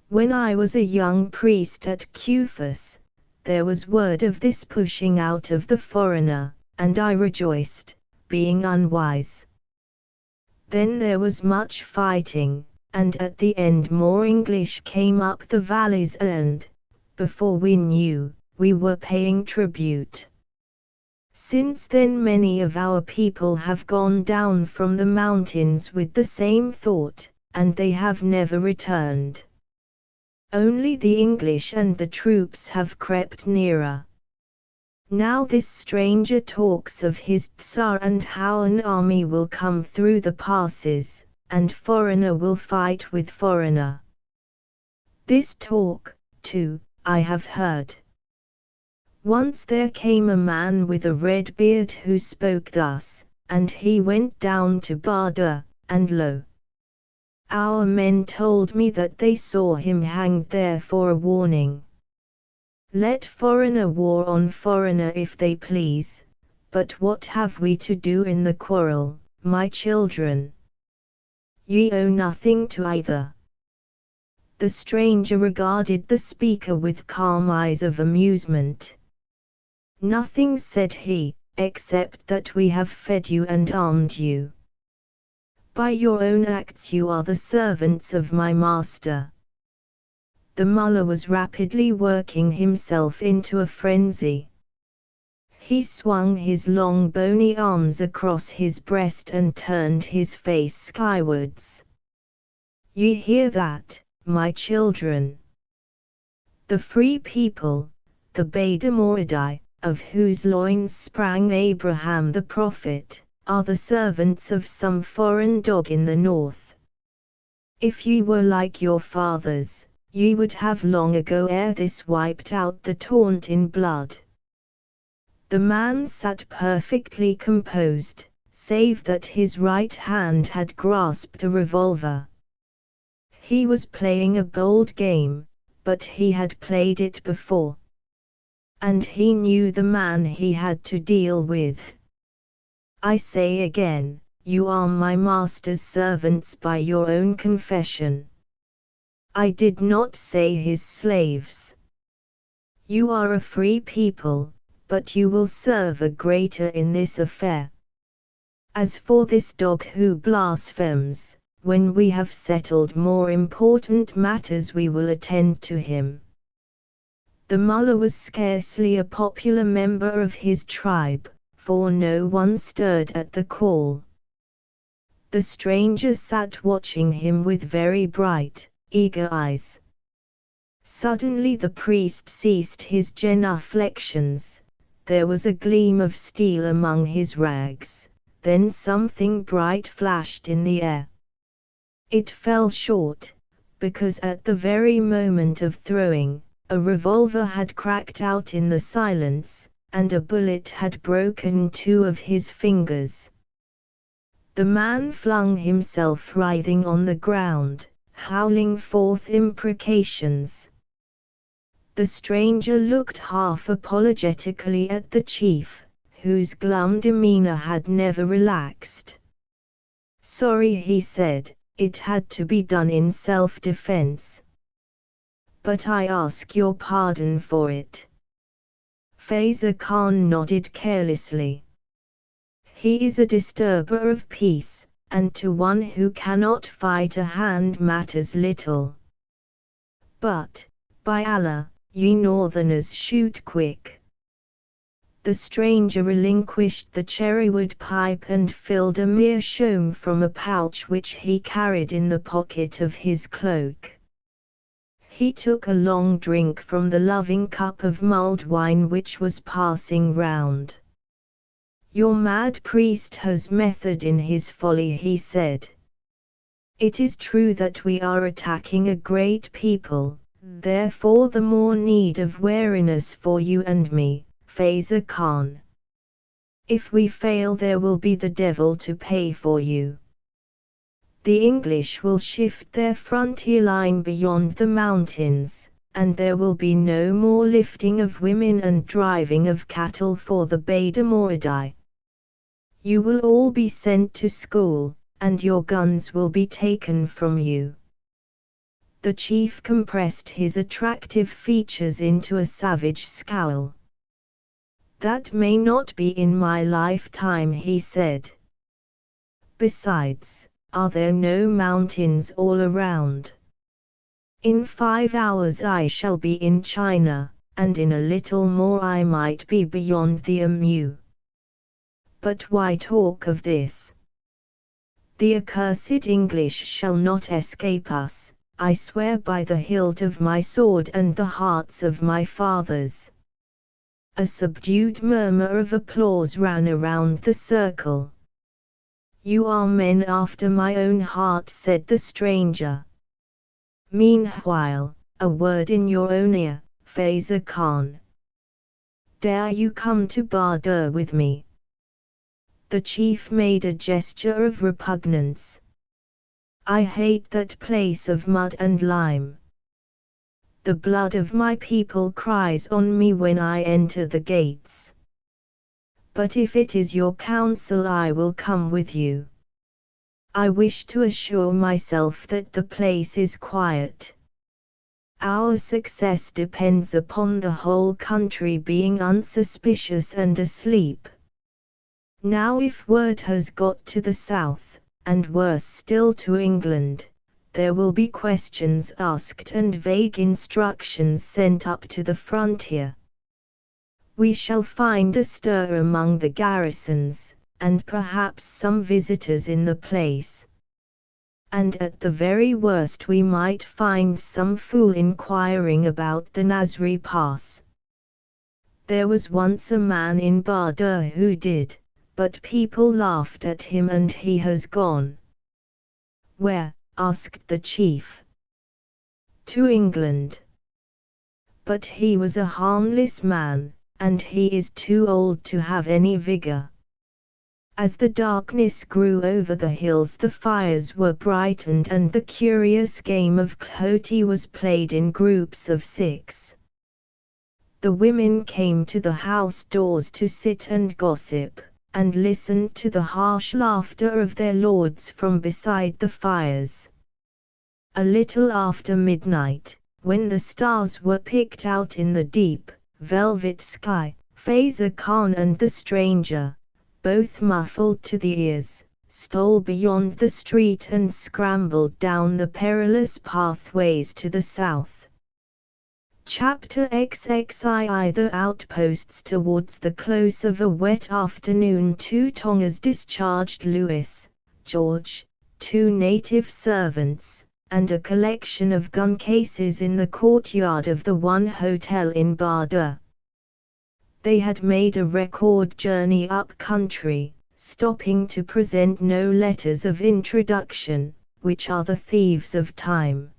When I was a young priest at Kufus, there was word of this pushing out of the foreigner, and I rejoiced, being unwise. Then there was much fighting, and at the end more English came up the valleys and, before we knew, we were paying tribute. Since then many of our people have gone down from the mountains with the same thought, and they have never returned. Only the English and the troops have crept nearer. Now this stranger talks of his Tsar and how an army will come through the passes, and foreigner will fight with foreigner. This talk, too, I have heard. Once there came a man with a red beard who spoke thus, and he went down to Barda, and lo! Our men told me that they saw him hanged there for a warning. Let foreigner war on foreigner if they please, but what have we to do in the quarrel, my children? Ye owe nothing to either." The stranger regarded the speaker with calm eyes of amusement. "Nothing," said he, "except that we have fed you and armed you. By your own acts you are the servants of my master." The mullah was rapidly working himself into a frenzy. He swung his long bony arms across his breast and turned his face skywards. "Ye hear that, my children? The free people, the Beda of whose loins sprang Abraham the prophet, are the servants of some foreign dog in the north. If ye were like your fathers, ye would have long ago ere this wiped out the taunt in blood." The man sat perfectly composed, save that his right hand had grasped a revolver. He was playing a bold game, but he had played it before. And he knew the man he had to deal with. "I say again, you are my master's servants by your own confession. I did not say his slaves. You are a free people, but you will serve a greater in this affair. As for this dog who blasphemes, when we have settled more important matters we will attend to him." The mullah was scarcely a popular member of his tribe, for no one stirred at the call. The stranger sat watching him with very bright, eager eyes. Suddenly the priest ceased his genuflections. There was a gleam of steel among his rags, then something bright flashed in the air. It fell short, because at the very moment of throwing, a revolver had cracked out in the silence, and a bullet had broken two of his fingers. The man flung himself writhing on the ground, howling forth imprecations. The stranger looked half apologetically at the chief, whose glum demeanor had never relaxed. "Sorry," he said, "it had to be done in self-defense." but I ask your pardon for it." Faiza Khan nodded carelessly. "He is a disturber of peace, and to one who cannot fight a hand matters little. But, by Allah, ye northerners shoot quick." The stranger relinquished the cherrywood pipe and filled a meerschaum from a pouch which he carried in the pocket of his cloak. He took a long drink from the loving cup of mulled wine which was passing round. "Your mad priest has method in his folly," he said. "It is true that we are attacking a great people, therefore the more need of wariness for you and me, Faiza Khan. If we fail, there will be the devil to pay for you. The English will shift their frontier line beyond the mountains, and there will be no more lifting of women and driving of cattle for the Beda-Moridai. You will all be sent to school, and your guns will be taken from you." The chief compressed his attractive features into a savage scowl. "That may not be in my lifetime," he said. "Besides, are there no mountains all around? In 5 hours I shall be in China, and in a little more I might be beyond the Amu. But why talk of this? The accursed English shall not escape us, I swear by the hilt of my sword and the hearts of my fathers." A subdued murmur of applause ran around the circle. "You are men after my own heart," said the stranger. "Meanwhile, a word in your own ear, Faiza Khan. Dare you come to Badur with me?" The chief made a gesture of repugnance. "I hate that place of mud and lime. The blood of my people cries on me when I enter the gates. But if it is your counsel, I will come with you. I wish to assure myself that the place is quiet. Our success depends upon the whole country being unsuspicious and asleep. Now if word has got to the south, and worse still to England, there will be questions asked and vague instructions sent up to the frontier. We shall find a stir among the garrisons, and perhaps some visitors in the place. And at the very worst we might find some fool inquiring about the Nazri Pass. There was once a man in Badur who did, but people laughed at him and he has gone." "Where?" asked the chief. "To England. But he was a harmless man, and he is too old to have any vigor." As the darkness grew over the hills, the fires were brightened and the curious game of khoti was played in groups of 6. The women came to the house doors to sit and gossip, and listened to the harsh laughter of their lords from beside the fires. A little after midnight, when the stars were picked out in the deep, velvet sky, Faiza Khan and the stranger, both muffled to the ears, stole beyond the street and scrambled down the perilous pathways to the south. Chapter XXII. The outposts. Towards the close of a wet afternoon, 2 Tongas discharged Louis, George, 2 native servants, and a collection of gun cases in the courtyard of the one hotel in Badur. They had made a record journey up country, stopping to present no letters of introduction, which are the thieves of time.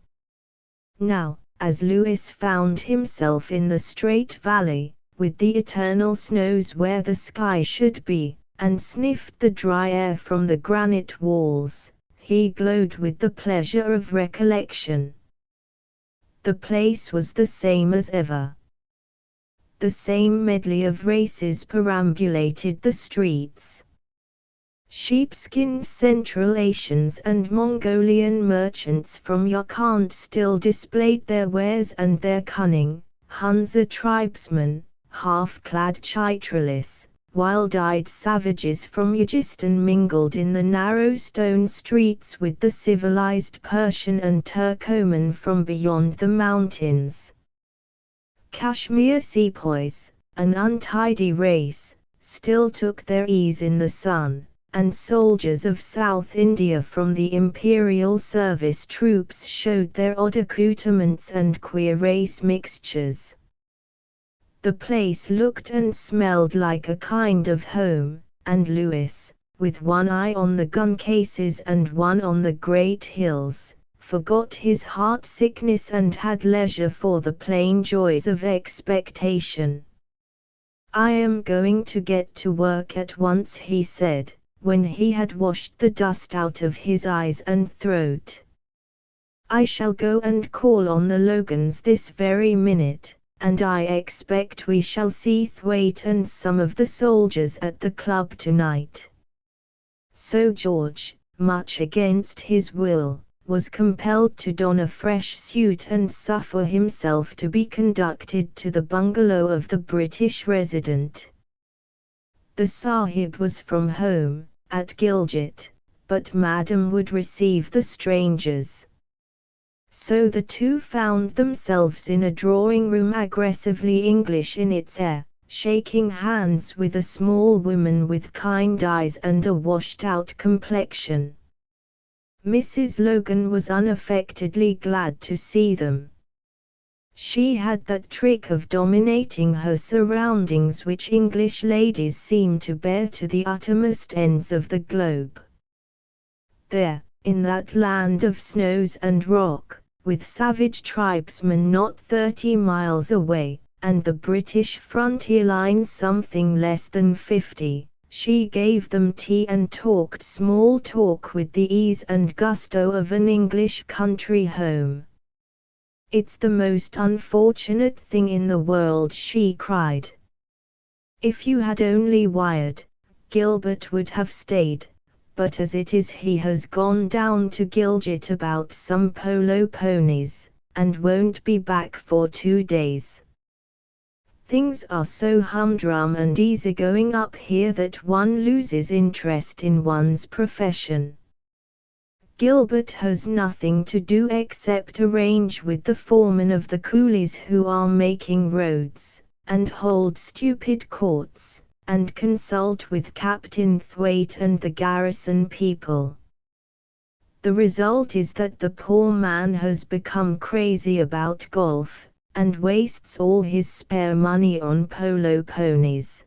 Now, as Louis found himself in the straight valley, with the eternal snows where the sky should be, and sniffed the dry air from the granite walls, he glowed with the pleasure of recollection. The place was the same as ever. The same medley of races perambulated the streets. Sheepskinned Central Asians and Mongolian merchants from Yakhan still displayed their wares and their cunning. Hunza tribesmen, half-clad Chitralis, wild-eyed savages from Yajistan mingled in the narrow stone streets with the civilized Persian and Turkoman from beyond the mountains. Kashmir sepoys, an untidy race, still took their ease in the sun, and soldiers of South India from the Imperial Service troops showed their odd accoutrements and queer race mixtures. The place looked and smelled like a kind of home, and Lewis, with one eye on the gun cases and one on the great hills, forgot his heart sickness and had leisure for the plain joys of expectation. "I am going to get to work at once," he said, when he had washed the dust out of his eyes and throat. "I shall go and call on the Logans this very minute, and I expect we shall see Thwaite and some of the soldiers at the club tonight." So George, much against his will, was compelled to don a fresh suit and suffer himself to be conducted to the bungalow of the British resident. The Sahib was from home, at Gilgit, but Madam would receive the strangers. So the two found themselves in a drawing-room aggressively English in its air, shaking hands with a small woman with kind eyes and a washed-out complexion. Mrs. Logan was unaffectedly glad to see them. She had that trick of dominating her surroundings which English ladies seem to bear to the uttermost ends of the globe. There, in that land of snows and rock, with savage tribesmen not 30 miles away, and the British frontier line something less than 50, she gave them tea and talked small talk with the ease and gusto of an English country home. "It's the most unfortunate thing in the world," she cried. "If you had only wired, Gilbert would have stayed, but as it is he has gone down to Gilgit about some polo ponies, and won't be back for 2 days. Things are so humdrum and easygoing up here that one loses interest in one's profession. Gilbert has nothing to do except arrange with the foreman of the coolies who are making roads, and hold stupid courts, and consult with Captain Thwaite and the garrison people. The result is that the poor man has become crazy about golf, and wastes all his spare money on polo ponies.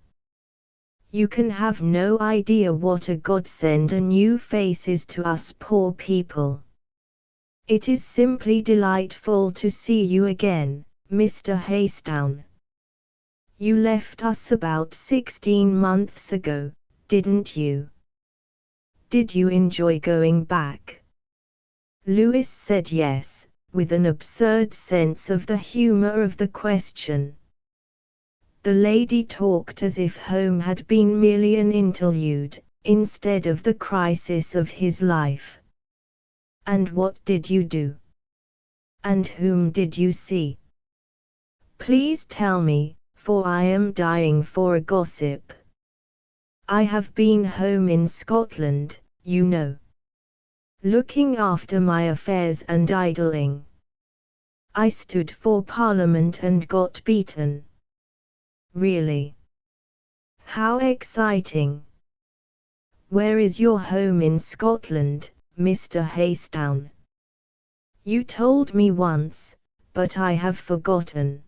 You can have no idea what a godsend a new face is to us poor people. It is simply delightful to see you again, Mr. Haystown. You left us about 16 months ago, didn't you? Did you enjoy going back?" Lewis said yes, with an absurd sense of the humor of the question. The lady talked as if home had been merely an interlude, instead of the crisis of his life. "And what did you do? And whom did you see? Please tell me, for I am dying for a gossip. I have been home in Scotland, you know. Looking after my affairs and idling. I stood for Parliament and got beaten." "Really? How exciting! Where is your home in Scotland, Mr. Haystown? You told me once, but I have forgotten.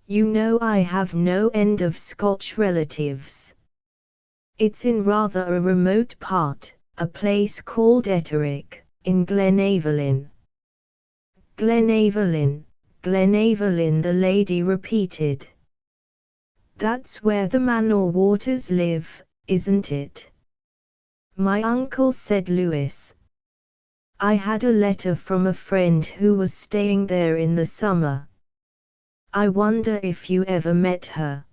You know I have no end of Scotch relatives. It's in rather a remote part, a place called Etterick, in Glenaverlyn." "Glenaverlyn, Glenaverlyn," the lady repeated. "That's where the Manor Waters live, isn't it?" "My uncle," said Lewis. "I had a letter from a friend who was staying there in the summer. I wonder if you ever met her.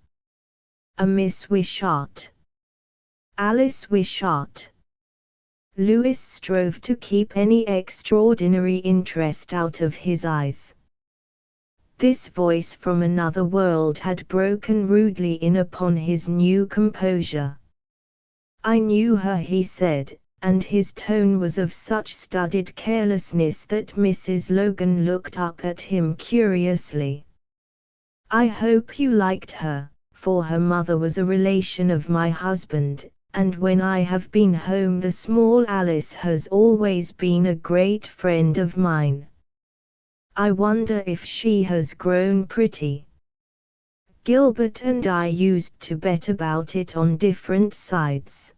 A Miss Wishart." Alice Wishart. Lewis strove to keep any extraordinary interest out of his eyes. This voice from another world had broken rudely in upon his new composure. "I knew her," he said, and his tone was of such studied carelessness that Mrs. Logan looked up at him curiously. "I hope you liked her, for her mother was a relation of my husband, and when I have been home the small Alice has always been a great friend of mine. I wonder if she has grown pretty. Gilbert and I used to bet about it on different sides.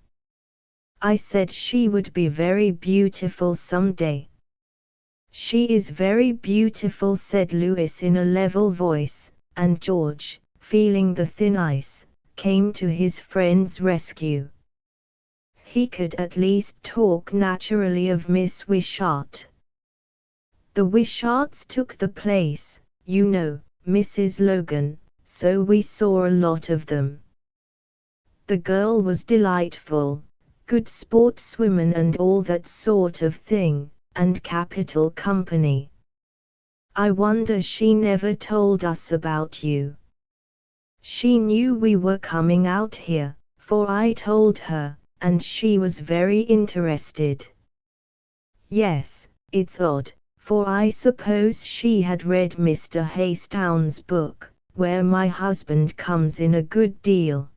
I said she would be very beautiful some day." "She is very beautiful," said Lewis in a level voice, and George, feeling the thin ice, came to his friend's rescue. He could at least talk naturally of Miss Wishart. "The Wisharts took the place, you know, Mrs. Logan, so we saw a lot of them. The girl was delightful, good sportswoman and all that sort of thing, and capital company. I wonder she never told us about you." "She knew we were coming out here, for I told her, and she was very interested." "Yes, it's odd, for I suppose she had read Mr. Haystown's book, where my husband comes in a good deal.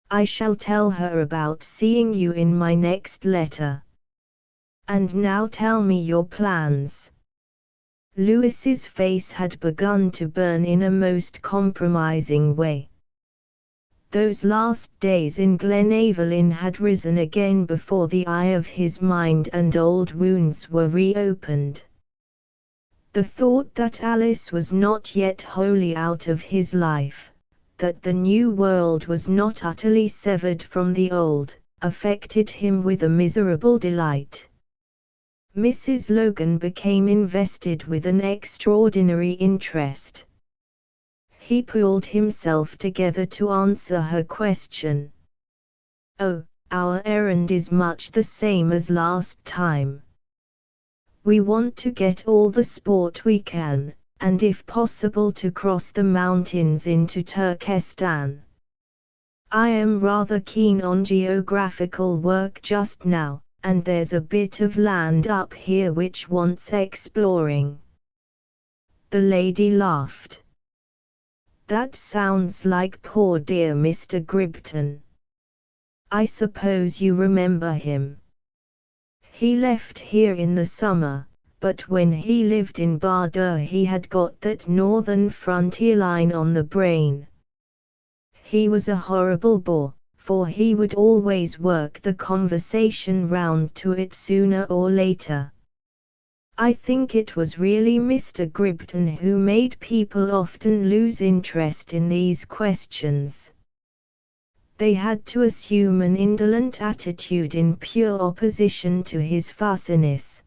I shall tell her about seeing you in my next letter. And now tell me your plans." Lewis's face had begun to burn in a most compromising way. Those last days in Glenaverlyn had risen again before the eye of his mind, and old wounds were reopened. The thought that Alice was not yet wholly out of his life, that the new world was not utterly severed from the old, affected him with a miserable delight. Mrs. Logan became invested with an extraordinary interest. He pulled himself together to answer her question. "Oh, our errand is much the same as last time. We want to get all the sport we can, and if possible to cross the mountains into Turkestan. I am rather keen on geographical work just now, and there's a bit of land up here which wants exploring." The lady laughed. "That sounds like poor dear Mr. Gribton. I suppose you remember him. He left here in the summer, but when he lived in Bardur he had got that northern frontier line on the brain. He was a horrible bore, for he would always work the conversation round to it sooner or later. I think it was really Mr. Gribton who made people often lose interest in these questions. They had to assume an indolent attitude in pure opposition to his fussiness.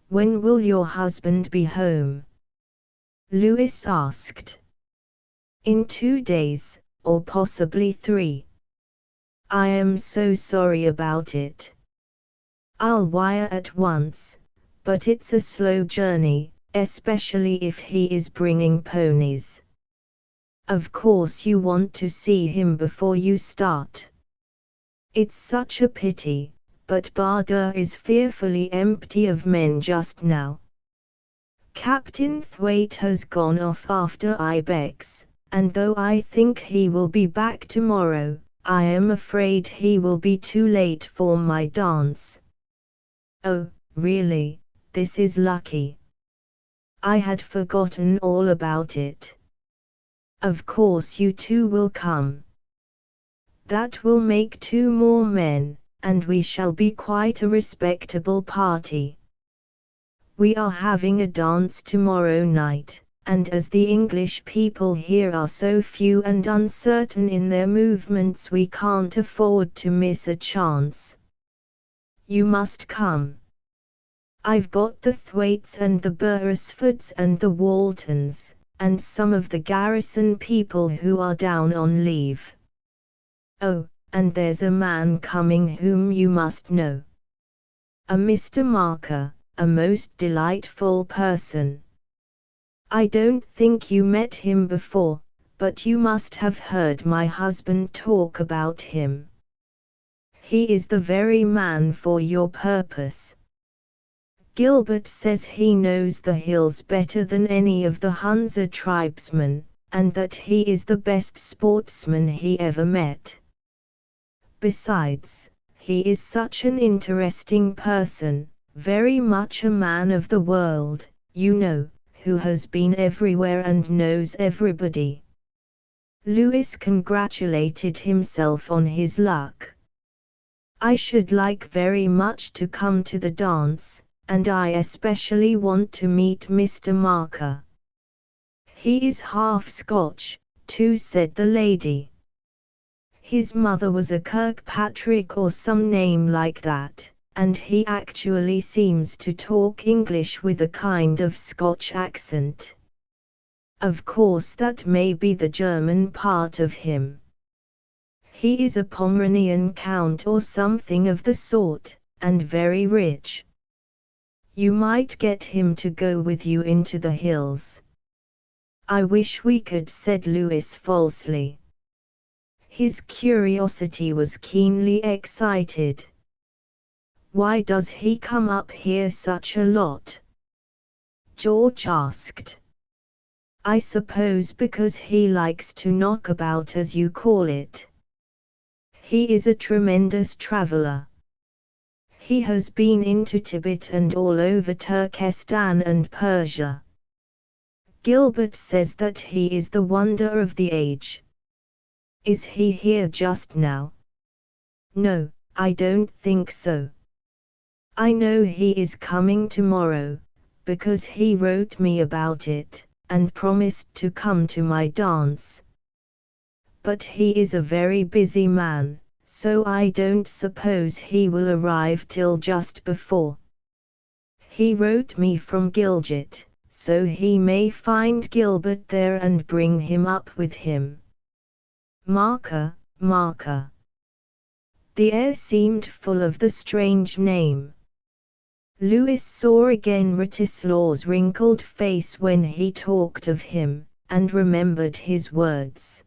"When will your husband be home?" Lewis asked. "In 2 days, or possibly 3. I am so sorry about it. I'll wire at once, but it's a slow journey, especially if he is bringing ponies. Of course you want to see him before you start. It's such a pity, but Bardur is fearfully empty of men just now. Captain Thwaite has gone off after ibex, and though I think he will be back tomorrow, I am afraid he will be too late for my dance." "Oh, really? This is lucky. I had forgotten all about it. Of course you two will come. That will make 2 more men, and we shall be quite a respectable party. We are having a dance tomorrow night, and as the English people here are so few and uncertain in their movements we can't afford to miss a chance. You must come. I've got the Thwaites and the Beresfords and the Waltons, and some of the garrison people who are down on leave. Oh, and there's a man coming whom you must know. A Mr. Marker, a most delightful person. I don't think you met him before, but you must have heard my husband talk about him. He is the very man for your purpose. Gilbert says he knows the hills better than any of the Hunza tribesmen, and that he is the best sportsman he ever met. Besides, he is such an interesting person, very much a man of the world, you know, who has been everywhere and knows everybody. Lewis congratulated himself on his luck. I should like very much to come to the dance, and I especially want to meet Mr. Marker. He is half Scotch, too, said the lady. His mother was a Kirkpatrick or some name like that, and he actually seems to talk English with a kind of Scotch accent. Of course that may be the German part of him. He is a Pomeranian count or something of the sort, and very rich. You might get him to go with you into the hills. I wish we could, said Lewis falsely. His curiosity was keenly excited. Why does he come up here such a lot? George asked. I suppose because he likes to knock about, as you call it. He is a tremendous traveler. He has been into Tibet and all over Turkestan and Persia. Gilbert says that he is the wonder of the age. Is he here just now? No, I don't think so. I know he is coming tomorrow, because he wrote me about it, and promised to come to my dance. But he is a very busy man, so I don't suppose he will arrive till just before. He wrote me from Gilgit, so he may find Gilbert there and bring him up with him. Marker, Marker. The air seemed full of the strange name. Lewis saw again Wratislaw's wrinkled face when he talked of him, and remembered his words.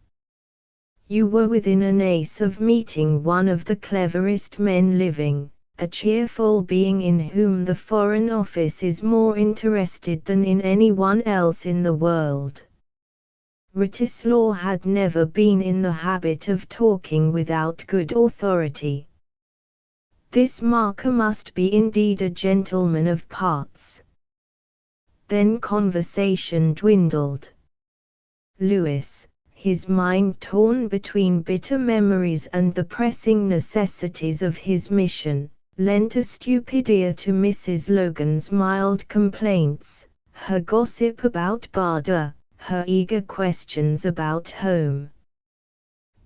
You were within an ace of meeting one of the cleverest men living, a cheerful being in whom the Foreign Office is more interested than in anyone else in the world. Wratislaw had never been in the habit of talking without good authority. This Marker must be indeed a gentleman of parts. Then conversation dwindled. Lewis, his mind torn between bitter memories and the pressing necessities of his mission, lent a stupid ear to Mrs. Logan's mild complaints, her gossip about Barda, her eager questions about home.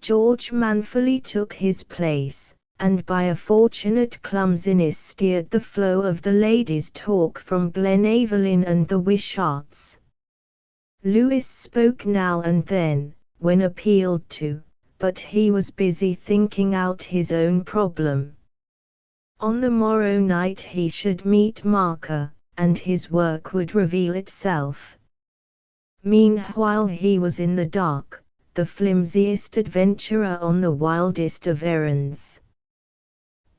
George manfully took his place, and by a fortunate clumsiness steered the flow of the ladies' talk from Glenaverlyn and the Wisharts. Lewis spoke now and then, when appealed to, but he was busy thinking out his own problem. On the morrow night he should meet Marker, and his work would reveal itself. Meanwhile he was in the dark, the flimsiest adventurer on the wildest of errands.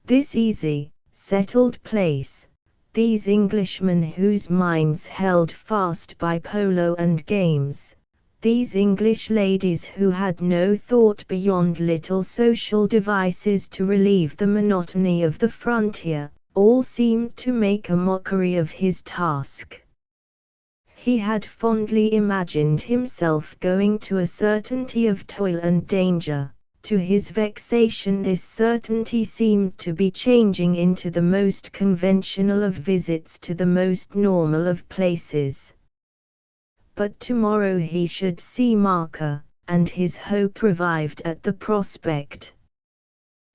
This easy, settled place, these Englishmen whose minds held fast by polo and games, these English ladies who had no thought beyond little social devices to relieve the monotony of the frontier, all seemed to make a mockery of his task. He had fondly imagined himself going to a certainty of toil and danger. To his vexation this certainty seemed to be changing into the most conventional of visits to the most normal of places. But tomorrow he should see Marker, and his hope revived at the prospect.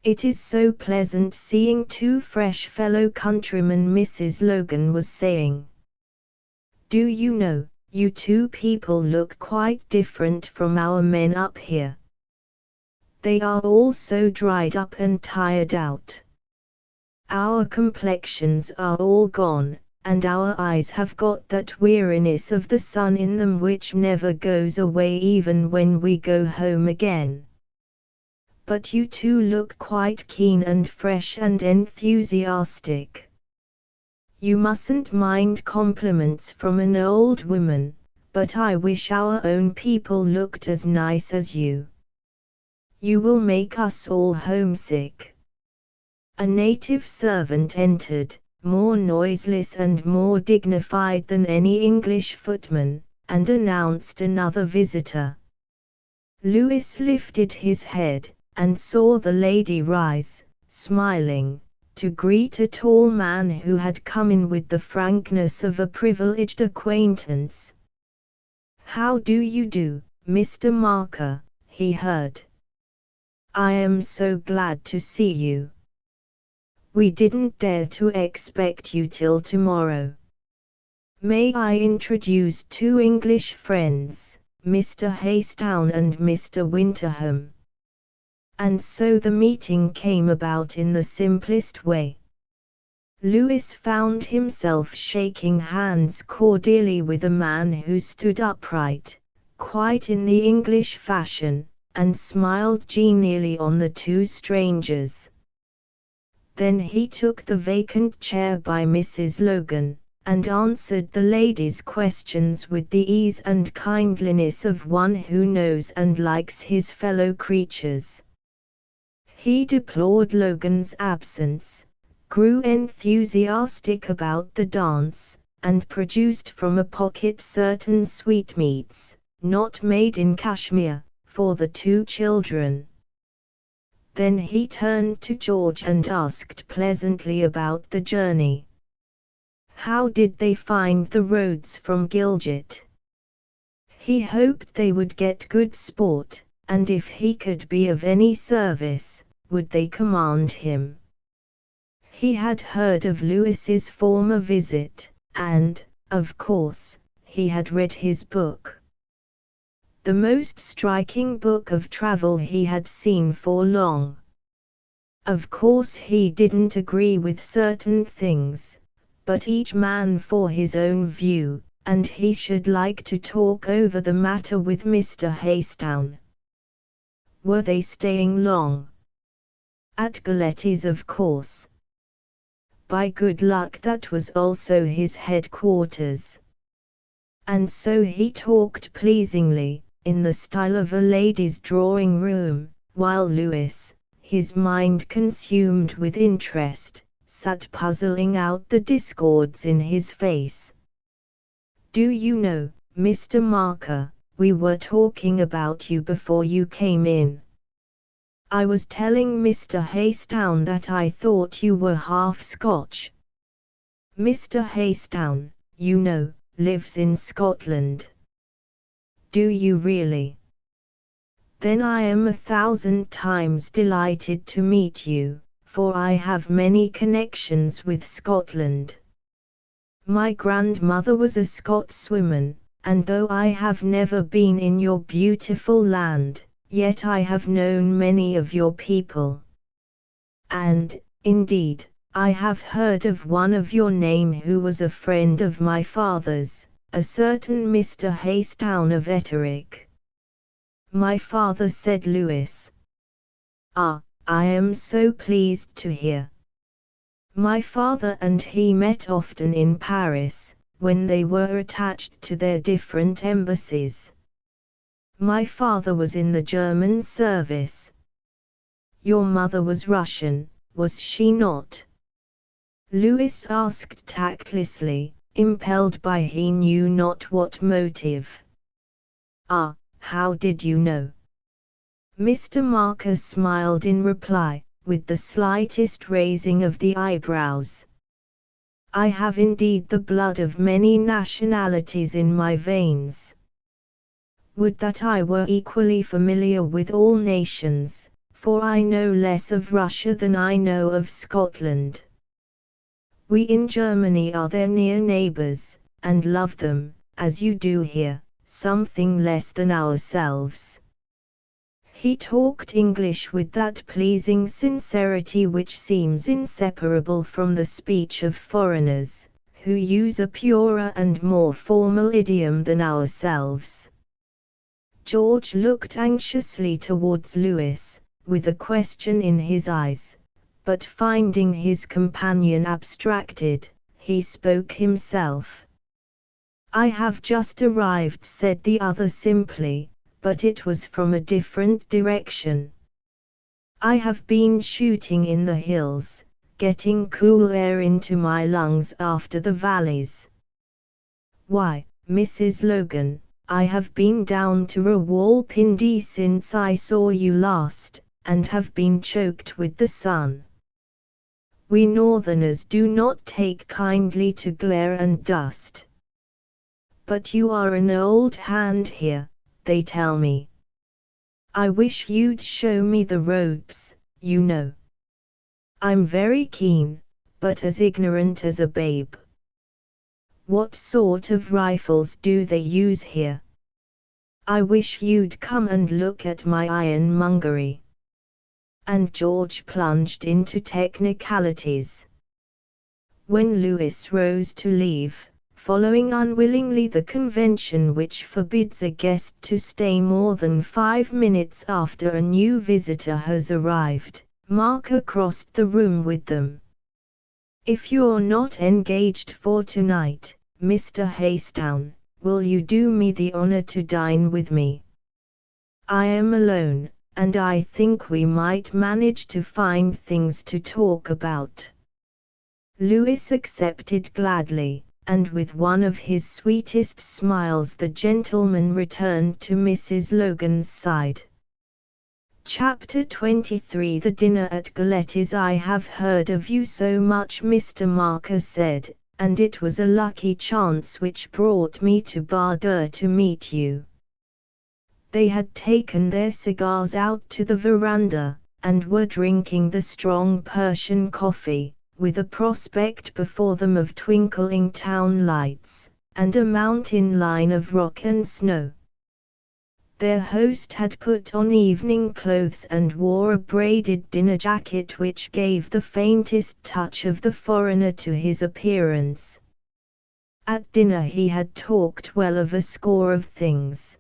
It is so pleasant seeing two fresh fellow countrymen, Mrs. Logan was saying. Do you know, you two people look quite different from our men up here. They are all so dried up and tired out. Our complexions are all gone, and our eyes have got that weariness of the sun in them which never goes away even when we go home again. But you two look quite keen and fresh and enthusiastic. You mustn't mind compliments from an old woman, but I wish our own people looked as nice as you. You will make us all homesick. A native servant entered, more noiseless and more dignified than any English footman, and announced another visitor. Louis lifted his head, and saw the lady rise, smiling, to greet a tall man who had come in with the frankness of a privileged acquaintance. "How do you do, Mr. Marker?" he heard. "I am so glad to see you. We didn't dare to expect you till tomorrow. May I introduce two English friends, Mr. Haystown and Mr. Winterham?" And so the meeting came about in the simplest way. Louis found himself shaking hands cordially with a man who stood upright, quite in the English fashion, and smiled genially on the two strangers. Then he took the vacant chair by Mrs. Logan, and answered the lady's questions with the ease and kindliness of one who knows and likes his fellow creatures. He deplored Logan's absence, grew enthusiastic about the dance, and produced from a pocket certain sweetmeats, not made in Kashmir, for the two children. Then he turned to George and asked pleasantly about the journey. How did they find the roads from Gilgit? He hoped they would get good sport, and if he could be of any service, would they command him? He had heard of Louis's former visit, and, of course, he had read his book. The most striking book of travel he had seen for long. Of course he didn't agree with certain things, but each man for his own view, and he should like to talk over the matter with Mr. Haystown. Were they staying long? At Galetti's, of course. By good luck that was also his headquarters. And so he talked pleasingly, in the style of a lady's drawing room, while Louis, his mind consumed with interest, sat puzzling out the discords in his face. "Do you know, Mr. Marker, we were talking about you before you came in. I was telling Mr. Haystown that I thought you were half Scotch. Mr. Haystown, you know, lives in Scotland." "Do you really? Then I am 1,000 times delighted to meet you, for I have many connections with Scotland. My grandmother was a Scotswoman, and though I have never been in your beautiful land, yet I have known many of your people. And, indeed, I have heard of one of your name who was a friend of my father's, a certain Mr. Haystown of Etterick." "My father," said Louis. "Ah, I am so pleased to hear. My father and he met often in Paris, when they were attached to their different embassies. My father was in the German service." "Your mother was Russian, was she not?" Louis asked tactlessly, impelled by he knew not what motive. "Ah, how did you know?" Mr. Marker smiled in reply, with the slightest raising of the eyebrows. "I have indeed the blood of many nationalities in my veins. Would that I were equally familiar with all nations, for I know less of Russia than I know of Scotland. We in Germany are their near neighbors, and love them, as you do here, something less than ourselves." He talked English with that pleasing sincerity which seems inseparable from the speech of foreigners, who use a purer and more formal idiom than ourselves. George looked anxiously towards Lewis, with a question in his eyes, but finding his companion abstracted, he spoke himself. "I have just arrived," said the other simply, but it was from a different direction. "I have been shooting in the hills, getting cool air into my lungs after the valleys." "Why, Mrs. Logan, I have been down to Rawalpindi since I saw you last, and have been choked with the sun. We northerners do not take kindly to glare and dust. But you are an old hand here, they tell me. I wish you'd show me the ropes, you know. I'm very keen, but as ignorant as a babe. What sort of rifles do they use here? I wish you'd come and look at my ironmongery." And George plunged into technicalities. When Lewis rose to leave, following unwillingly the convention which forbids a guest to stay more than 5 minutes after a new visitor has arrived, Marker crossed the room with them. "If you're not engaged for tonight, Mr. Haystown, will you do me the honor to dine with me? I am alone, and I think we might manage to find things to talk about." Lewis accepted gladly, and with one of his sweetest smiles the gentleman returned to Mrs. Logan's side. Chapter 23 The dinner at Galetti's. "I have heard of you so much," Mr. Marker said, "and it was a lucky chance which brought me to Badur to meet you." They had taken their cigars out to the veranda, and were drinking the strong Persian coffee, with a prospect before them of twinkling town lights, and a mountain line of rock and snow. Their host had put on evening clothes and wore a braided dinner jacket which gave the faintest touch of the foreigner to his appearance. At dinner he had talked well of a score of things.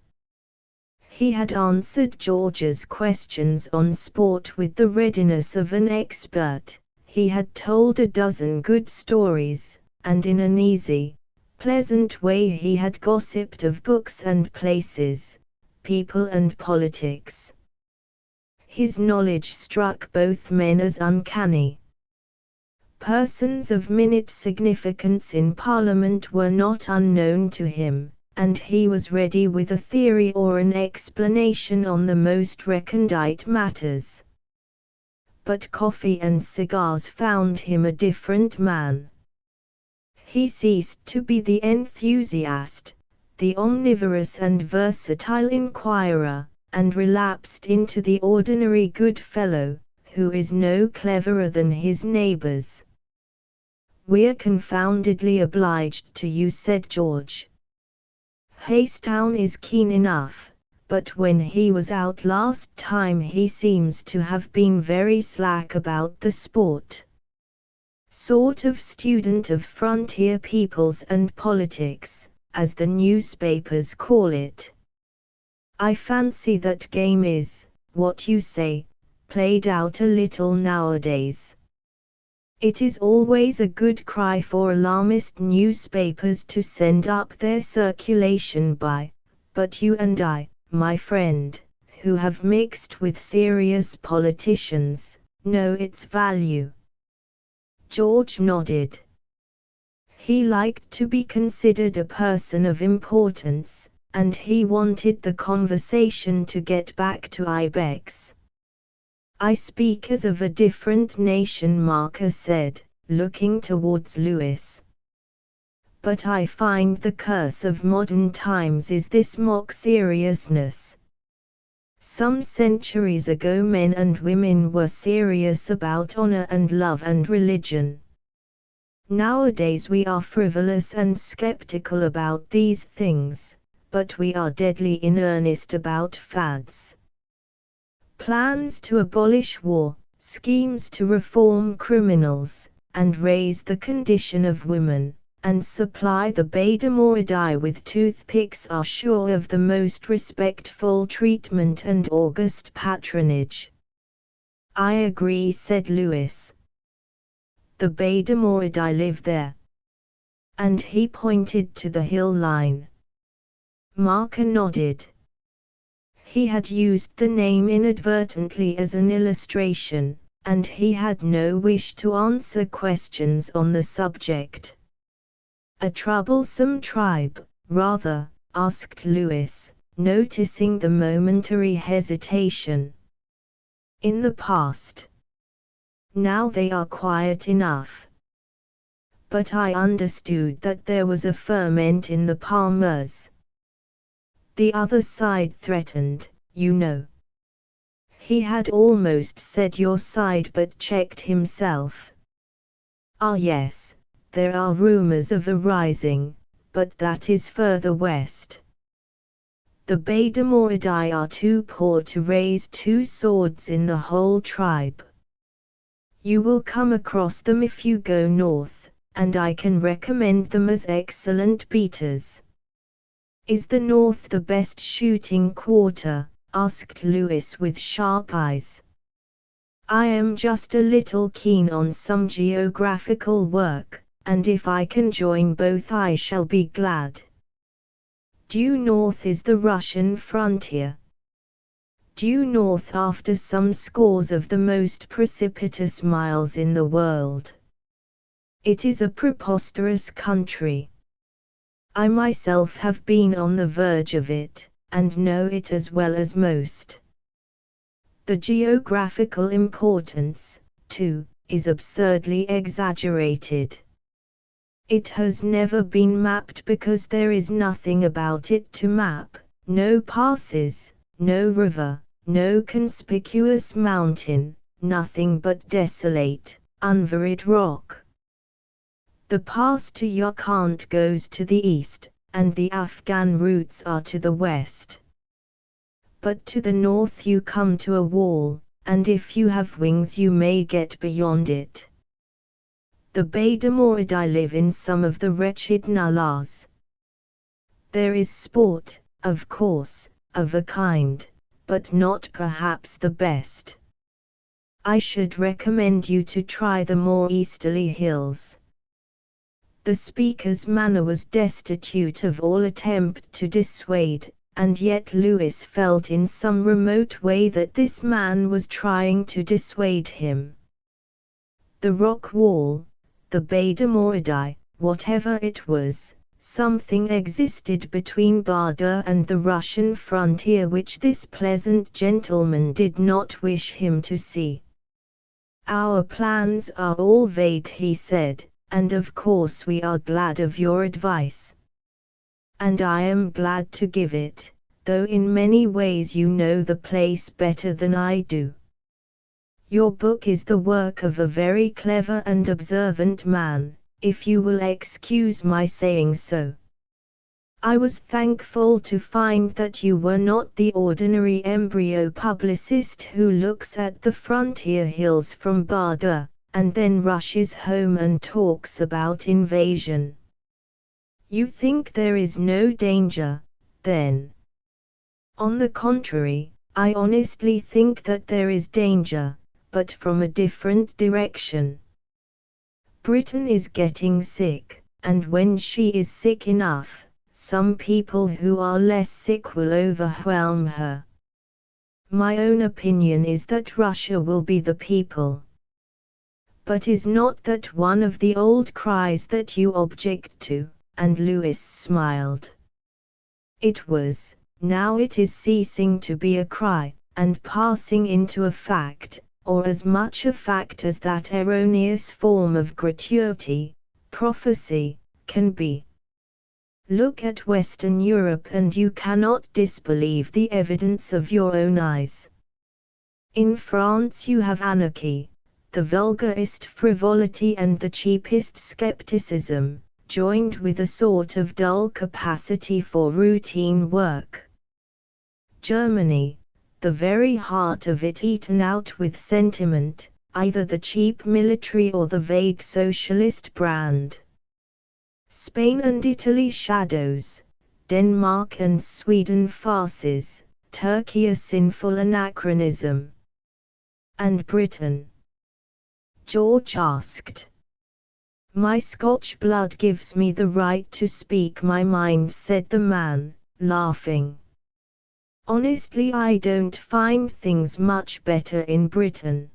He had answered George's questions on sport with the readiness of an expert. He had told a dozen good stories, and in an easy, pleasant way he had gossiped of books and places, people and politics. His knowledge struck both men as uncanny. Persons of minute significance in Parliament were not unknown to him, and he was ready with a theory or an explanation on the most recondite matters. But coffee and cigars found him a different man. He ceased to be the enthusiast, the omnivorous and versatile inquirer, and relapsed into the ordinary good fellow, who is no cleverer than his neighbors. "We're confoundedly obliged to you," said George. "Haystown is keen enough, but when he was out last time he seems to have been very slack about the sport. Sort of student of frontier peoples and politics, as the newspapers call it. I fancy that game is, what you say, played out a little nowadays. It is always a good cry for alarmist newspapers to send up their circulation by, but you and I, my friend, who have mixed with serious politicians, know its value." George nodded. He liked to be considered a person of importance, and he wanted the conversation to get back to Ibex. "I speak as of a different nation," Marker said, looking towards Lewis. "But I find the curse of modern times is this mock seriousness. Some centuries ago men and women were serious about honor and love and religion. Nowadays we are frivolous and skeptical about these things, but we are deadly in earnest about fads. plans to abolish war, schemes to reform criminals, and raise the condition of women, and supply the Beda with toothpicks are sure of the most respectful treatment and august patronage. I agree, said Lewis. The Beda live there. And he pointed to the hill line. Marker nodded. He had used the name inadvertently as an illustration, and he had no wish to answer questions on the subject. A troublesome tribe, rather, asked Lewis, noticing the momentary hesitation. In the past. Now they are quiet enough. But I understood that there was a ferment in the Palmers. The other side threatened, you know. He had almost said your side but checked himself. Ah yes, there are rumors of a rising, but that is further west. The Beda are too poor to raise two swords in the whole tribe. You will come across them if you go north, and I can recommend them as excellent beaters. Is the north the best shooting quarter? Asked Lewis with sharp eyes. I am just a little keen on some geographical work, and if I can join both I shall be glad. Due north is the Russian frontier. Due north after some scores of the most precipitous miles in the world. It is a preposterous country. I myself have been on the verge of it, and know it as well as most. The geographical importance, too, is absurdly exaggerated. It has never been mapped because there is nothing about it to map, no passes, no river, no conspicuous mountain, nothing but desolate, unvaried rock. The pass to Yakhant goes to the east, and the Afghan routes are to the west. But to the north you come to a wall, and if you have wings you may get beyond it. The Beda live in some of the wretched nullahs. There is sport, of course, of a kind, but not perhaps the best. I should recommend you to try the more easterly hills. The speaker's manner was destitute of all attempt to dissuade, and yet Lewis felt in some remote way that this man was trying to dissuade him. The rock wall, the Beda whatever it was, something existed between Bada and the Russian frontier which this pleasant gentleman did not wish him to see. Our plans are all vague, he said, and of course we are glad of your advice. And I am glad to give it, though in many ways you know the place better than I do. Your book is the work of a very clever and observant man, if you will excuse my saying so. I was thankful to find that you were not the ordinary embryo publicist who looks at the frontier hills from Bada, and then rushes home and talks about invasion. You think there is no danger, then? On the contrary, I honestly think that there is danger, but from a different direction. Britain is getting sick, and when she is sick enough, some people who are less sick will overwhelm her. My own opinion is that Russia will be the people. But is not that one of the old cries that you object to? And Lewis smiled. It was, now it is ceasing to be a cry, and passing into a fact, or as much a fact as that erroneous form of gratuity, prophecy, can be. Look at Western Europe and you cannot disbelieve the evidence of your own eyes. In France you have anarchy, the vulgarest frivolity and the cheapest skepticism, joined with a sort of dull capacity for routine work. Germany, the very heart of it eaten out with sentiment, either the cheap military or the vague socialist brand. Spain and Italy shadows, Denmark and Sweden farces, Turkey a sinful anachronism. And Britain? George asked. My Scotch blood gives me the right to speak my mind, said the man, laughing. Honestly, I don't find things much better in Britain.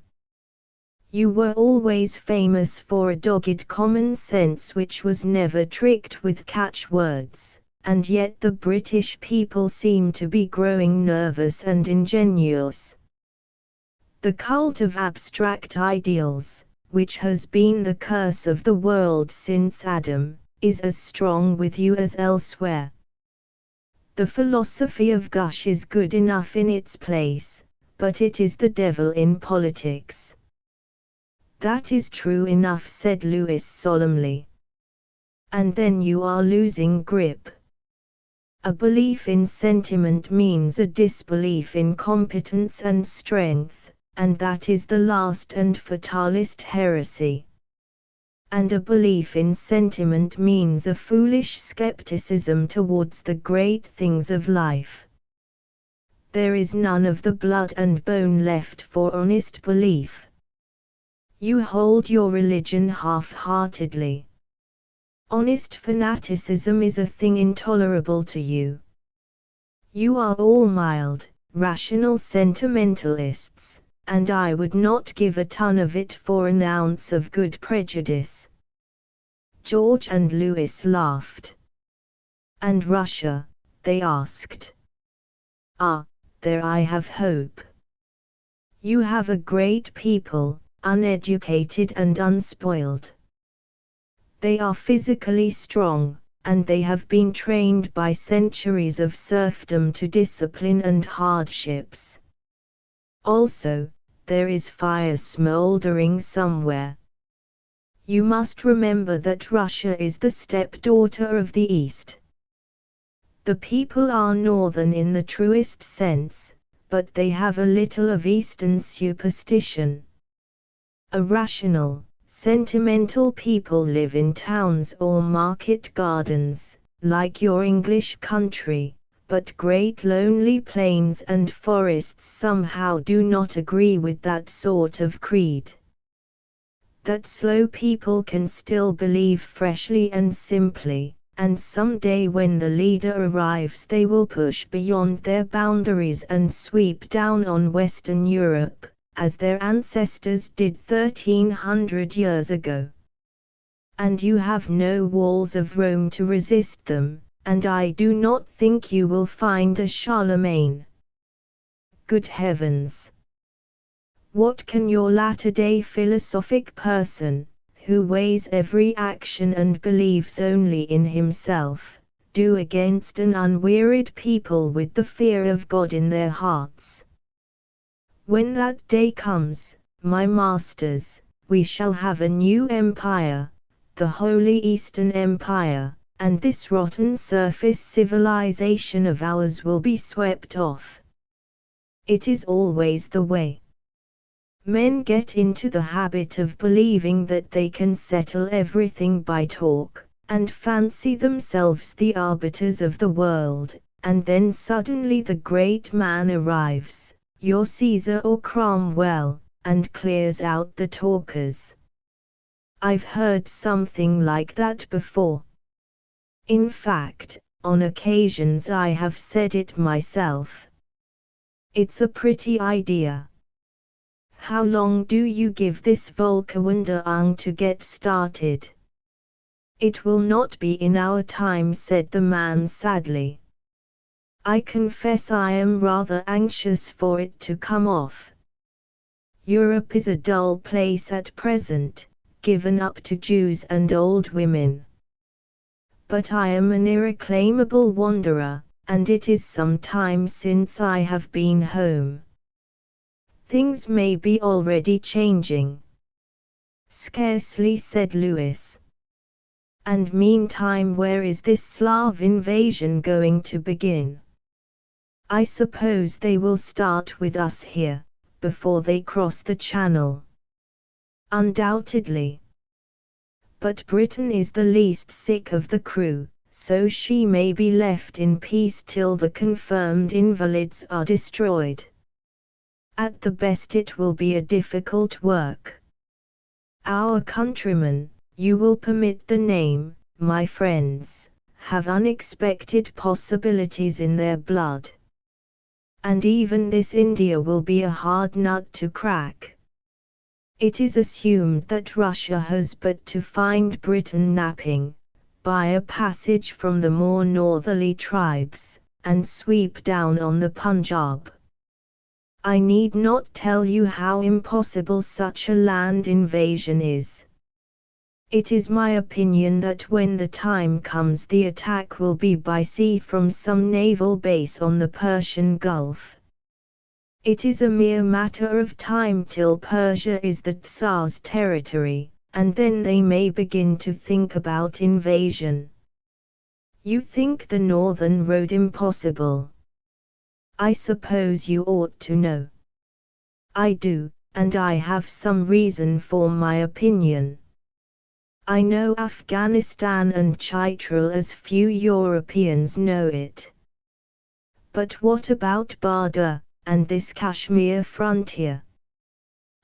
You were always famous for a dogged common sense which was never tricked with catchwords, and yet the British people seem to be growing nervous and ingenuous. The cult of abstract ideals, which has been the curse of the world since Adam, is as strong with you as elsewhere. The philosophy of gush is good enough in its place, but it is the devil in politics. That is true enough, said Lewis solemnly. And then you are losing grip. A belief in sentiment means a disbelief in competence and strength, and that is the last and fatalist heresy. And a belief in sentiment means a foolish skepticism towards the great things of life. There is none of the blood and bone left for honest belief. You hold your religion half-heartedly. Honest fanaticism is a thing intolerable to you. You are all mild, rational sentimentalists, and I would not give a ton of it for an ounce of good prejudice. George and Lewis laughed. And Russia? They asked. Ah, there I have hope. You have a great people, uneducated and unspoiled. They are physically strong, and they have been trained by centuries of serfdom to discipline and hardships. Also, there is fire smoldering somewhere. You must remember that Russia is the stepdaughter of the East. The people are northern in the truest sense, but they have a little of Eastern superstition. A rational, sentimental people live in towns or market gardens, like your English country, but great lonely plains and forests somehow do not agree with that sort of creed. That slow people can still believe freshly and simply, and someday when the leader arrives they will push beyond their boundaries and sweep down on Western Europe, as their ancestors did 1300 years ago. And you have no walls of Rome to resist them, and I do not think you will find a Charlemagne. Good heavens! What can your latter-day philosophic person, who weighs every action and believes only in himself, do against an unwearied people with the fear of God in their hearts? When that day comes, my masters, we shall have a new empire, the Holy Eastern Empire, and this rotten surface civilization of ours will be swept off. It is always the way. Men get into the habit of believing that they can settle everything by talk, and fancy themselves the arbiters of the world, and then suddenly the great man arrives, your Caesar or Cromwell, and clears out the talkers. I've heard something like that before. In fact, on occasions I have said it myself. It's a pretty idea. How long do you give this Volkswanderung to get started? It will not be in our time, said the man sadly. I confess I am rather anxious for it to come off. Europe is a dull place at present, given up to Jews and old women. But I am an irreclaimable wanderer, and it is some time since I have been home. Things may be already changing. Scarcely, said Lewis. And meantime, where is this Slav invasion going to begin? I suppose they will start with us here, before they cross the Channel. Undoubtedly. But Britain is the least sick of the crew, so she may be left in peace till the confirmed invalids are destroyed. At the best it will be a difficult work. Our countrymen, you will permit the name, my friends, have unexpected possibilities in their blood. And even this India will be a hard nut to crack. It is assumed that Russia has but to find Britain napping, buy a passage from the more northerly tribes, and sweep down on the Punjab. I need not tell you how impossible such a land invasion is. It is my opinion that when the time comes the attack will be by sea from some naval base on the Persian Gulf. It is a mere matter of time till Persia is the Tsar's territory, and then they may begin to think about invasion. You think the northern road impossible? I suppose you ought to know. I do, and I have some reason for my opinion. I know Afghanistan and Chitral as few Europeans know it. But what about Barda, and this Kashmir frontier?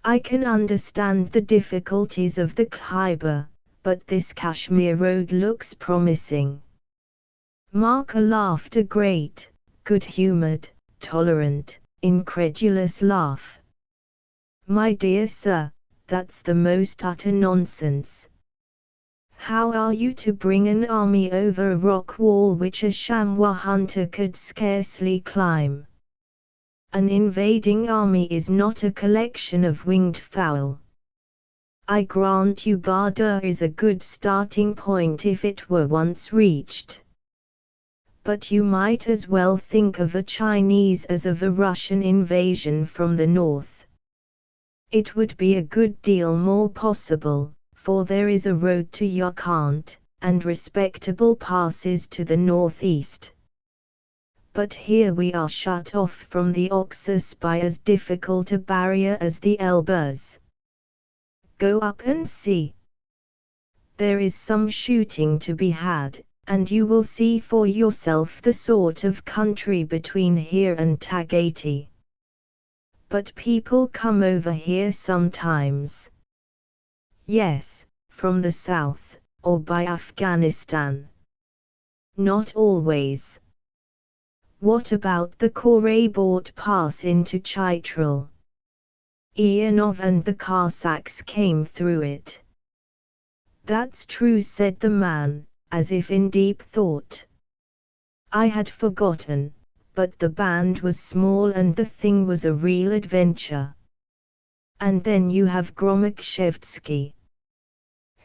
I can understand the difficulties of the Khyber, but this Kashmir road looks promising. Marka laughed a great, good-humoured, tolerant, incredulous laugh. My dear sir, that's the most utter nonsense. How are you to bring an army over a rock wall which a chamois hunter could scarcely climb? An invading army is not a collection of winged fowl. I grant you Barda is a good starting point if it were once reached. But you might as well think of a Chinese as of a Russian invasion from the north. It would be a good deal more possible, for there is a road to Yarkand, and respectable passes to the northeast. But here we are shut off from the Oxus by as difficult a barrier as the Elbers. Go up and see. There is some shooting to be had, and you will see for yourself the sort of country between here and Tagati. But people come over here sometimes. Yes, from the south, or by Afghanistan. Not always. What about the Koraybort Pass into Chitral? Ianov and the Cossacks came through it. That's true, said the man, as if in deep thought. I had forgotten, but the band was small and the thing was a real adventure. And then you have Gromyshevsky.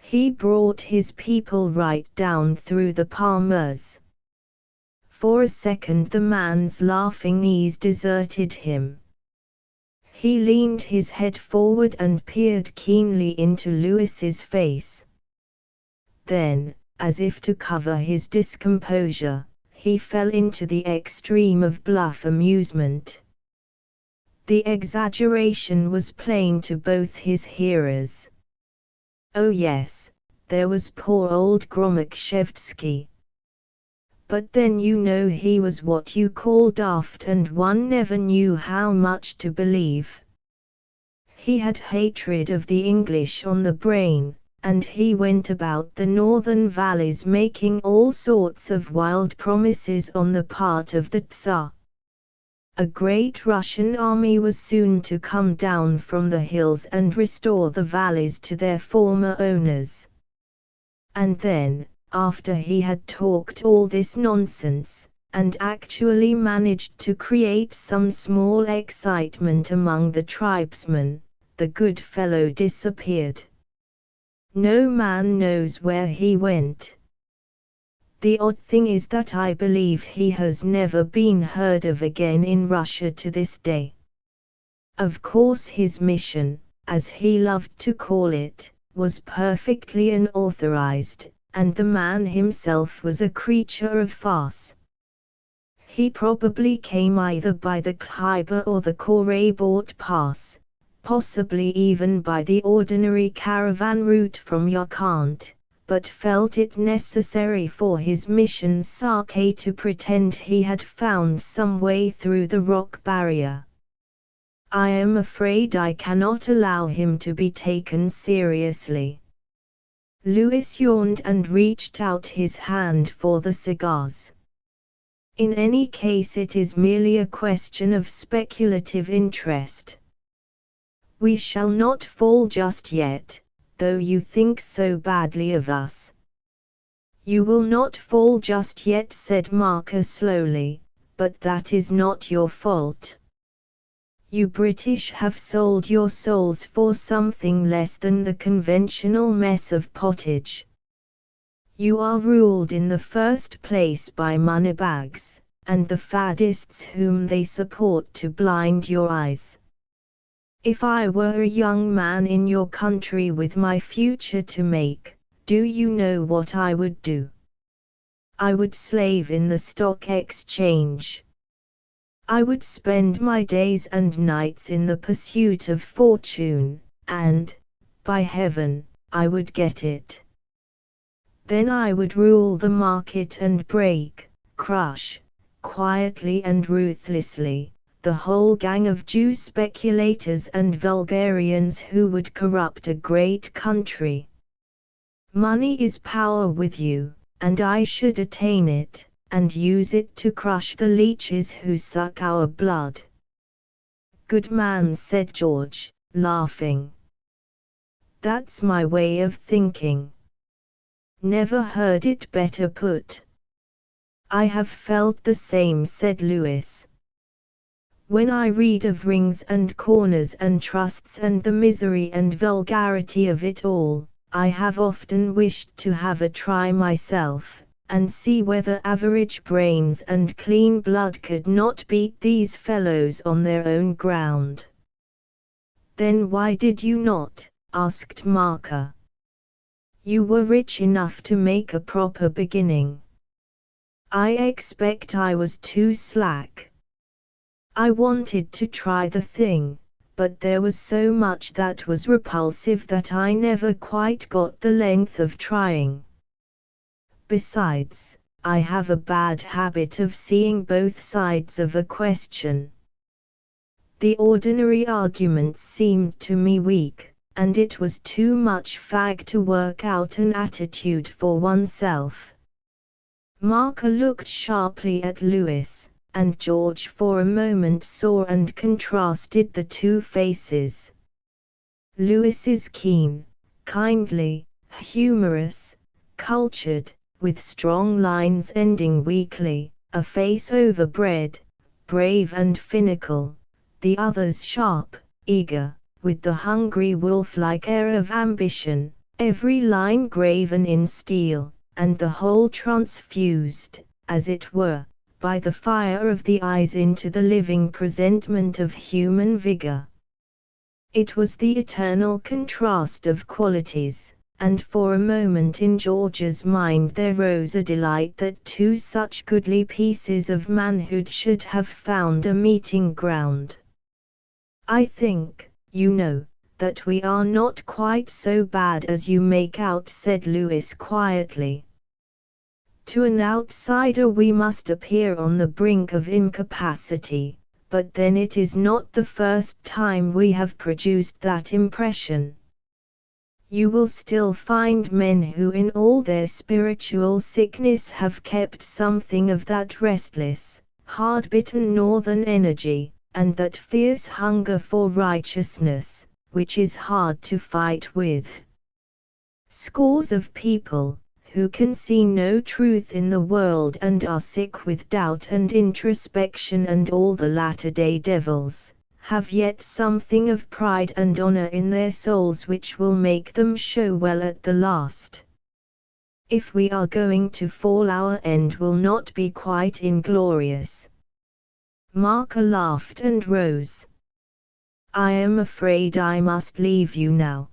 He brought his people right down through the Palmers. For a second the man's laughing ease deserted him. He leaned his head forward and peered keenly into Lewis's face. Then, as if to cover his discomposure, he fell into the extreme of bluff amusement. The exaggeration was plain to both his hearers. Oh yes, there was poor old Gromyshevsky. But then you know he was what you call daft and one never knew how much to believe. He had hatred of the English on the brain, and he went about the northern valleys making all sorts of wild promises on the part of the Tsar. A great Russian army was soon to come down from the hills and restore the valleys to their former owners. And then, after he had talked all this nonsense, and actually managed to create some small excitement among the tribesmen, the good fellow disappeared. No man knows where he went. The odd thing is that I believe he has never been heard of again in Russia to this day. Of course his mission, as he loved to call it, was perfectly unauthorized, and the man himself was a creature of farce. He probably came either by the Khyber or the Koraybort Pass, possibly even by the ordinary caravan route from Yarkant, but felt it necessary for his mission Sake to pretend he had found some way through the rock barrier. I am afraid I cannot allow him to be taken seriously. Lewis yawned and reached out his hand for the cigars. In any case, it is merely a question of speculative interest. We shall not fall just yet, though you think so badly of us. You will not fall just yet, said Marker slowly, but that is not your fault. You British have sold your souls for something less than the conventional mess of pottage. You are ruled in the first place by moneybags, and the faddists whom they support to blind your eyes. If I were a young man in your country with my future to make, do you know what I would do? I would slave in the stock exchange. I would spend my days and nights in the pursuit of fortune, and, by heaven, I would get it. Then I would rule the market and break, crush, quietly and ruthlessly, the whole gang of Jew speculators and vulgarians who would corrupt a great country. Money is power with you, and I should attain it, and use it to crush the leeches who suck our blood. Good man, said George, laughing. That's my way of thinking. Never heard it better put. I have felt the same, said Lewis. When I read of rings and corners and trusts and the misery and vulgarity of it all, I have often wished to have a try myself, and see whether average brains and clean blood could not beat these fellows on their own ground. Then why did you not? Asked Marker. You were rich enough to make a proper beginning. I expect I was too slack. I wanted to try the thing, but there was so much that was repulsive that I never quite got the length of trying. Besides, I have a bad habit of seeing both sides of a question. The ordinary arguments seemed to me weak, and it was too much fag to work out an attitude for oneself. Marker looked sharply at Lewis, and George for a moment saw and contrasted the two faces. Lewis is keen, kindly, humorous, cultured, with strong lines ending weakly, a face overbred, brave and finical. The other's sharp, eager, with the hungry wolf-like air of ambition, every line graven in steel, and the whole transfused, as it were, by the fire of the eyes into the living presentment of human vigor. It was the eternal contrast of qualities, and for a moment in George's mind there rose a delight that two such goodly pieces of manhood should have found a meeting ground. I think, you know, that we are not quite so bad as you make out, said Lewis quietly. To an outsider we must appear on the brink of incapacity, but then it is not the first time we have produced that impression. You will still find men who in all their spiritual sickness have kept something of that restless, hard-bitten northern energy, and that fierce hunger for righteousness, which is hard to fight with. Scores of people, who can see no truth in the world and are sick with doubt and introspection and all the latter-day devils, have yet something of pride and honor in their souls which will make them show well at the last. If we are going to fall, our end will not be quite inglorious. Marker laughed and rose. I am afraid I must leave you now.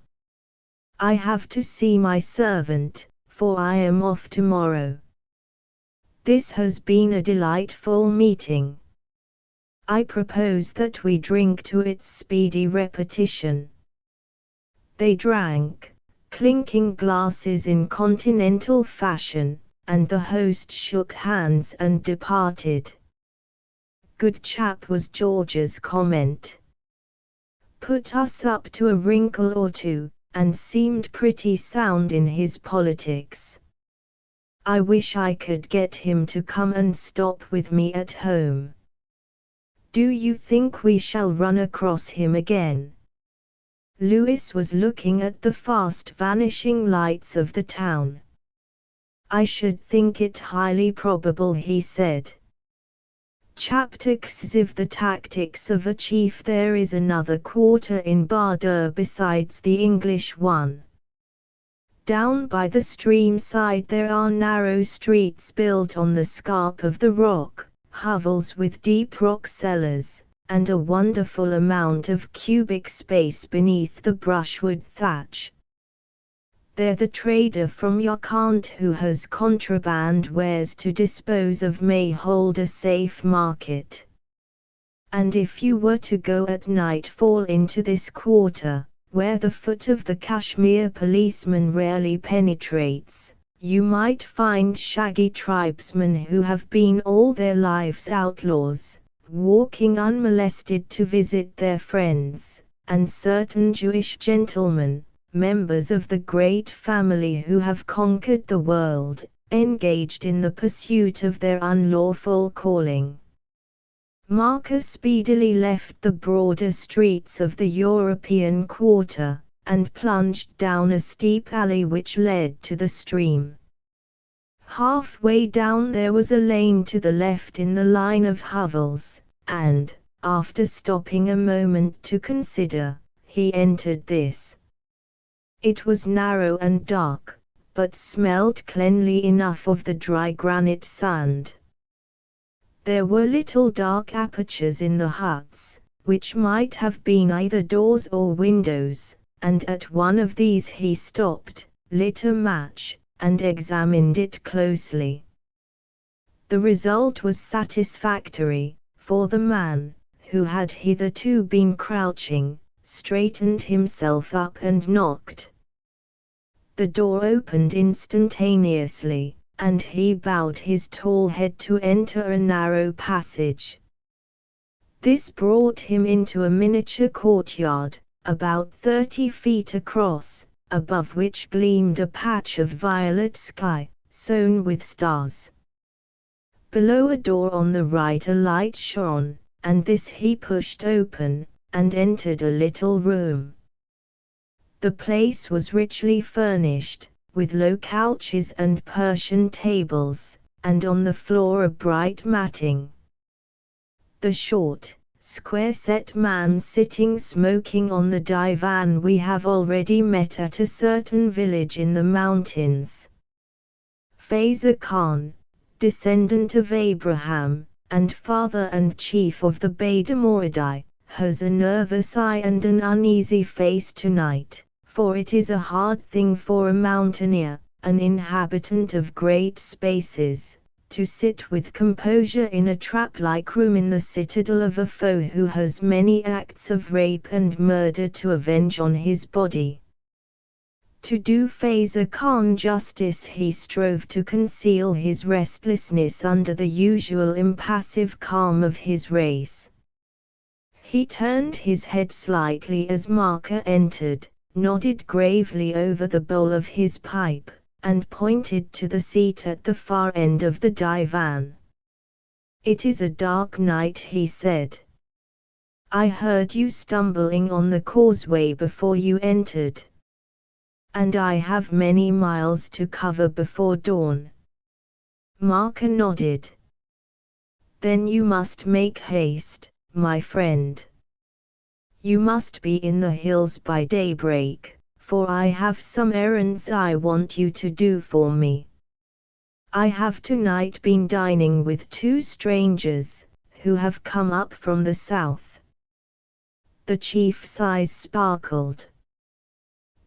I have to see my servant, for I am off tomorrow. This has been a delightful meeting. I propose that we drink to its speedy repetition." They drank, clinking glasses in continental fashion, and the host shook hands and departed. "Good chap," was George's comment. "Put us up to a wrinkle or two, and seemed pretty sound in his politics. I wish I could get him to come and stop with me at home. Do you think we shall run across him again?" Lewis was looking at the fast vanishing lights of the town. "I should think it highly probable," he said. Chapter 6: The Tactics of a Chief. There is another quarter in Bardur besides the English one. Down by the stream side there are narrow streets built on the scarp of the rock, hovels with deep rock cellars, and a wonderful amount of cubic space beneath the brushwood thatch. There the trader from Buchan who has contraband wares to dispose of may hold a safe market. And if you were to go at nightfall into this quarter, where the foot of the Kashmir policeman rarely penetrates, you might find shaggy tribesmen who have been all their lives outlaws, walking unmolested to visit their friends, and certain Jewish gentlemen, members of the great family who have conquered the world, engaged in the pursuit of their unlawful calling. Marcus speedily left the broader streets of the European quarter, and plunged down a steep alley which led to the stream. Halfway down there was a lane to the left in the line of hovels, and, after stopping a moment to consider, he entered this. It was narrow and dark, but smelt cleanly enough of the dry granite sand. There were little dark apertures in the huts, which might have been either doors or windows, and at one of these he stopped, lit a match, and examined it closely. The result was satisfactory, for the man, who had hitherto been crouching, straightened himself up and knocked. The door opened instantaneously, and he bowed his tall head to enter a narrow passage. This brought him into a miniature courtyard, about 30 feet across, above which gleamed a patch of violet sky, sown with stars. Below a door on the right a light shone, and this he pushed open, and entered a little room. The place was richly furnished, with low couches and Persian tables, and on the floor a bright matting. The short, square-set man sitting smoking on the divan we have already met at a certain village in the mountains. Faiza Khan, descendant of Abraham, and father and chief of the Badamoridai, has a nervous eye and an uneasy face tonight. For it is a hard thing for a mountaineer, an inhabitant of great spaces, to sit with composure in a trap-like room in the citadel of a foe who has many acts of rape and murder to avenge on his body. To do Faiza Khan justice, he strove to conceal his restlessness under the usual impassive calm of his race. He turned his head slightly as Marka entered, nodded gravely over the bowl of his pipe, and pointed to the seat at the far end of the divan. "It is a dark night," he said. "I heard you stumbling on the causeway before you entered. And I have many miles to cover before dawn." Marka nodded. "Then you must make haste, my friend. You must be in the hills by daybreak, for I have some errands I want you to do for me. I have tonight been dining with 2 strangers, who have come up from the south." The chief's eyes sparkled.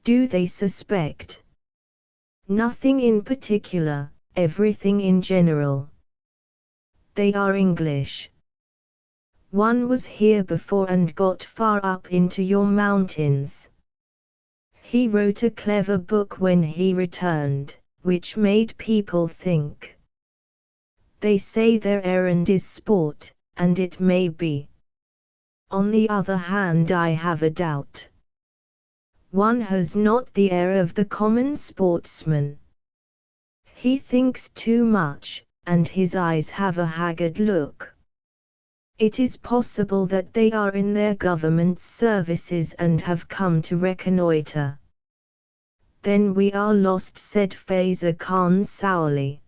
"Do they suspect?" "Nothing in particular, everything in general. They are English. One was here before and got far up into your mountains. He wrote a clever book when he returned, which made people think. They say their errand is sport, and it may be. On the other hand, I have a doubt. One has not the air of the common sportsman. He thinks too much, and his eyes have a haggard look. It is possible that they are in their government's services and have come to reconnoiter. Then we are lost, said Faiza Khan sourly.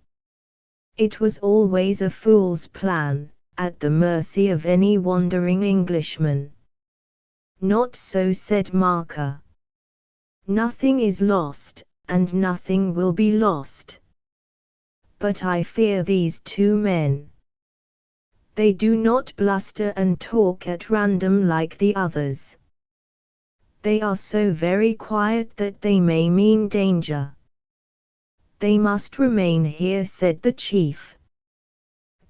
It was always a fool's plan, at the mercy of any wandering Englishman. Not so, said Marker. Nothing is lost, and nothing will be lost. But I fear these two men. They do not bluster and talk at random like the others. They are so very quiet that they may mean danger. They must remain here, said the chief.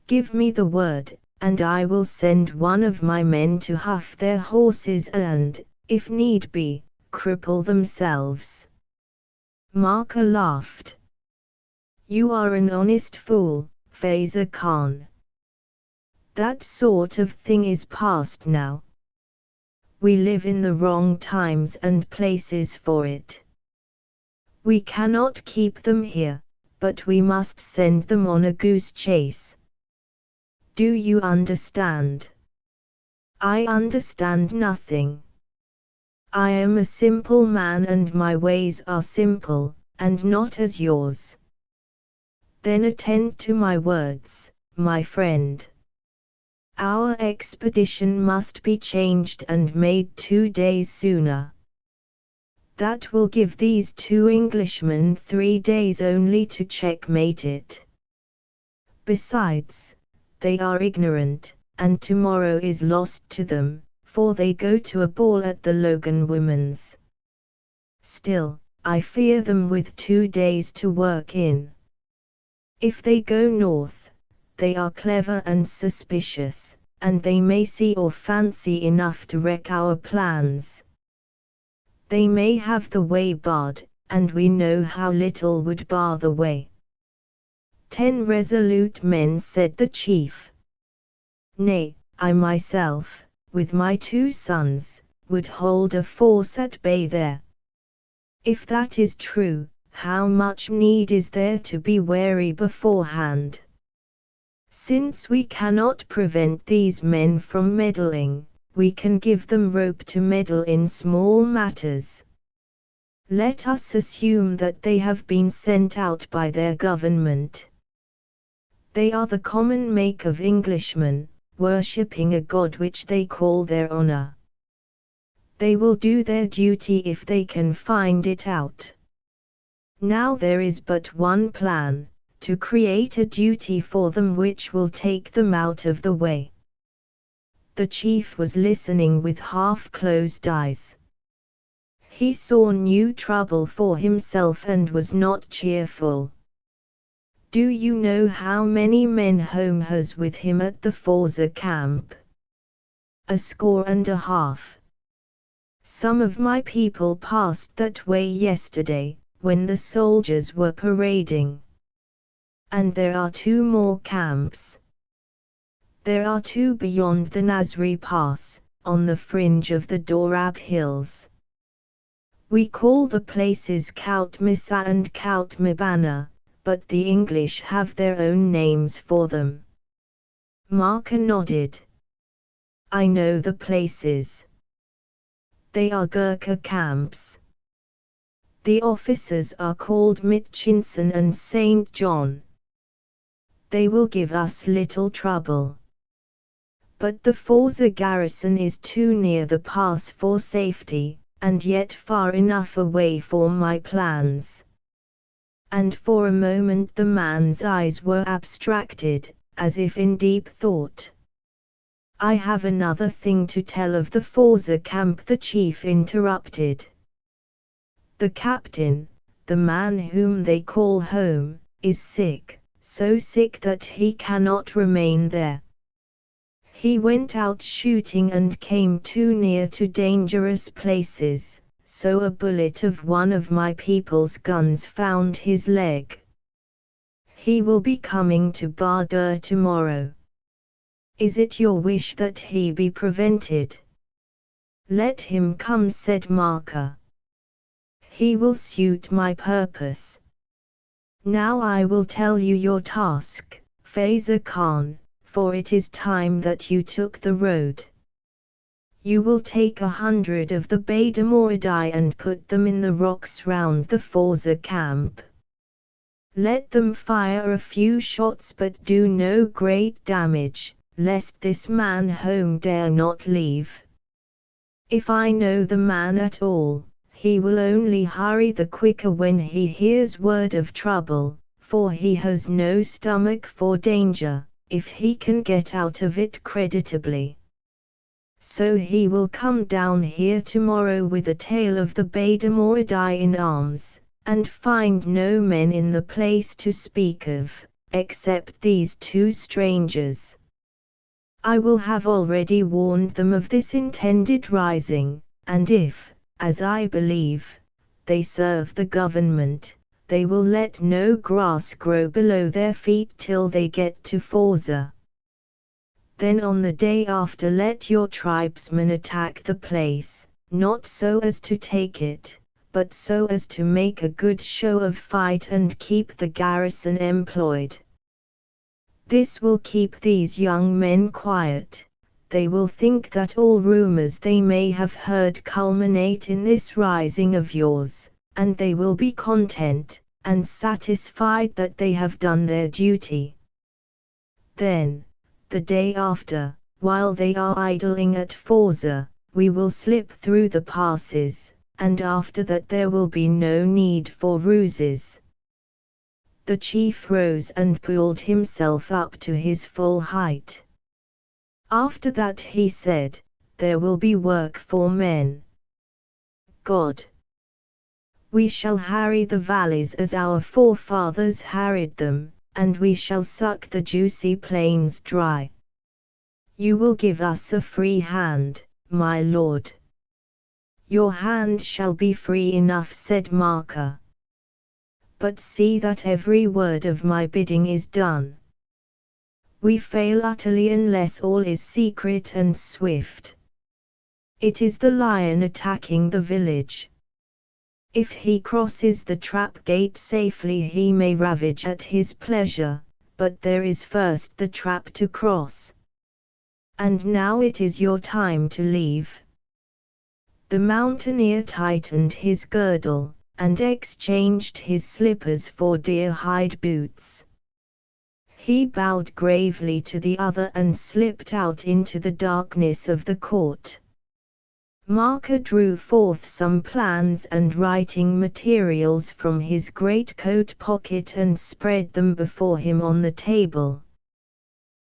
Give me the word, and I will send one of my men to huff their horses and, if need be, cripple themselves. Marker laughed. You are an honest fool, Faiza Khan. That sort of thing is past now. We live in the wrong times and places for it. We cannot keep them here, but we must send them on a goose chase. Do you understand? I understand nothing. I am a simple man and my ways are simple, and not as yours. Then attend to my words, my friend. Our expedition must be changed and made 2 days sooner. That will give these two Englishmen 3 days only to checkmate it. Besides, they are ignorant, and tomorrow is lost to them, for they go to a ball at the Logan Women's. Still, I fear them with 2 days to work in. If they go north, they are clever and suspicious, and they may see or fancy enough to wreck our plans. They may have the way barred, and we know how little would bar the way. 10 resolute men, said the chief. Nay, I myself, with my 2 sons, would hold a force at bay there. If that is true, how much need is there to be wary beforehand? Since we cannot prevent these men from meddling, we can give them rope to meddle in small matters. Let us assume that they have been sent out by their government. They are the common make of Englishmen, worshipping a god which they call their honor. They will do their duty if they can find it out. Now there is but one plan, to create a duty for them which will take them out of the way. The chief was listening with half-closed eyes. He saw new trouble for himself and was not cheerful. Do you know how many men Home has with him at the Forza camp? 150. Some of my people passed that way yesterday, when the soldiers were parading. And there are 2 more camps. There are 2 beyond the Nasri Pass, on the fringe of the Dorab Hills. We call the places Kaut Misa and Kaut Mabana, but the English have their own names for them. Marker nodded. I know the places. They are Gurkha camps. The officers are called Mitchinson and St. John. They will give us little trouble. But the Forza garrison is too near the pass for safety, and yet far enough away for my plans. And for a moment the man's eyes were abstracted, as if in deep thought. I have another thing to tell of the Forza camp, the chief interrupted. The captain, the man whom they call Home, is sick, so sick that he cannot remain there. He went out shooting and came too near to dangerous places, so a bullet of one of my people's guns found his leg. He will be coming to Badur tomorrow. Is it your wish that he be prevented? Let him come, said Marka. He will suit my purpose. Now I will tell you your task, Faiza Khan, for it is time that you took the road. You will take 100 of the Badamoridai and put them in the rocks round the Forza camp. Let them fire a few shots but do no great damage, lest this man home dare not leave. If I know the man at all, he will only hurry the quicker when he hears word of trouble, for he has no stomach for danger, if he can get out of it creditably. So he will come down here tomorrow with a tale of the Badamoridai in arms, and find no men in the place to speak of, except these two strangers. I will have already warned them of this intended rising, and if, as I believe, they serve the government, they will let no grass grow below their feet till they get to Forza. Then on the day after let your tribesmen attack the place, not so as to take it, but so as to make a good show of fight and keep the garrison employed. This will keep these young men quiet. They will think that all rumors they may have heard culminate in this rising of yours, and they will be content, and satisfied that they have done their duty. Then, the day after, while they are idling at Forza, we will slip through the passes, and after that there will be no need for ruses. The chief rose and pulled himself up to his full height. After that he said, there will be work for men. God. We shall harry the valleys as our forefathers harried them, and we shall suck the juicy plains dry. You will give us a free hand, my lord. Your hand shall be free enough, said Marka. But see that every word of my bidding is done. We fail utterly unless all is secret and swift. It is the lion attacking the village. If he crosses the trap gate safely he may ravage at his pleasure, but there is first the trap to cross. And now it is your time to leave. The mountaineer tightened his girdle, and exchanged his slippers for deer-hide boots. He bowed gravely to the other and slipped out into the darkness of the court. Marka drew forth some plans and writing materials from his greatcoat pocket and spread them before him on the table.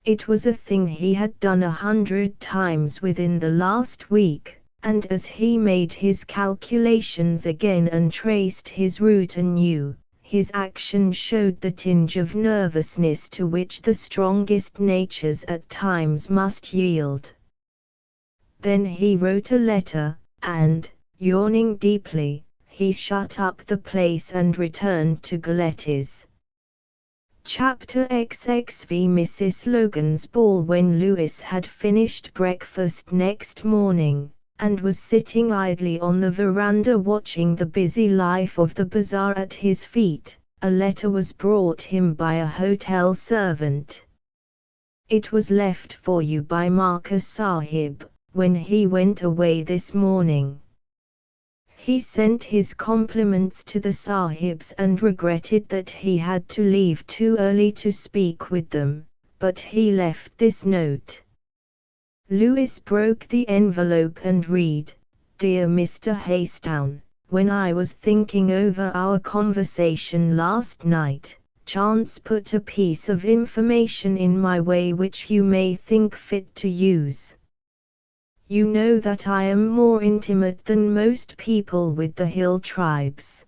It was a thing he had done 100 times within the last week, and as he made his calculations again and traced his route anew, his action showed the tinge of nervousness to which the strongest natures at times must yield. Then he wrote a letter, and, yawning deeply, he shut up the place and returned to Galetti's. Chapter XXV Mrs. Logan's ball. When Lewis had finished breakfast next morning, and was sitting idly on the veranda watching the busy life of the bazaar at his feet, a letter was brought him by a hotel servant. It was left for you by Marka Sahib, when he went away this morning. He sent his compliments to the Sahibs and regretted that he had to leave too early to speak with them, but he left this note. Lewis broke the envelope and read, Dear Mr. Haystown, when I was thinking over our conversation last night, chance put a piece of information in my way which you may think fit to use. You know that I am more intimate than most people with the hill tribes.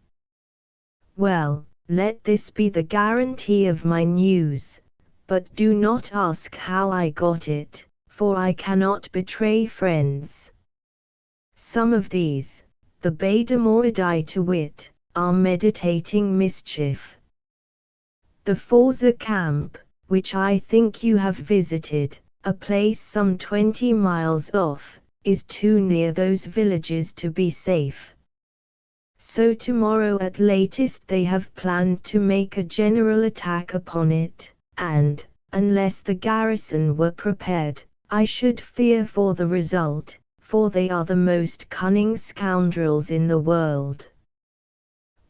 Well, Let this be the guarantee of my news, but do not ask how I got it, for I cannot betray friends. Some of these, the Baedamoridae to wit, are meditating mischief. The Forza camp, which I think you have visited, a place some 20 miles off, is too near those villages to be safe. So tomorrow at latest they have planned to make a general attack upon it, and, unless the garrison were prepared, I should fear for the result, for they are the most cunning scoundrels in the world.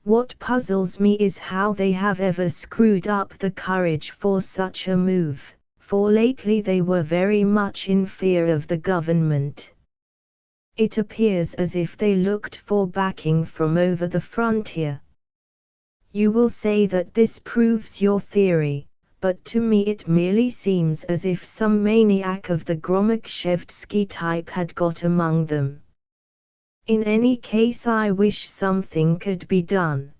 What puzzles me is how they have ever screwed up the courage for such a move, for lately they were very much in fear of the government. It appears as if they looked for backing from over the frontier. You will say that this proves your theory, but to me it merely seems as if some maniac of the Gromyshevsky type had got among them. In any case, I wish something could be done.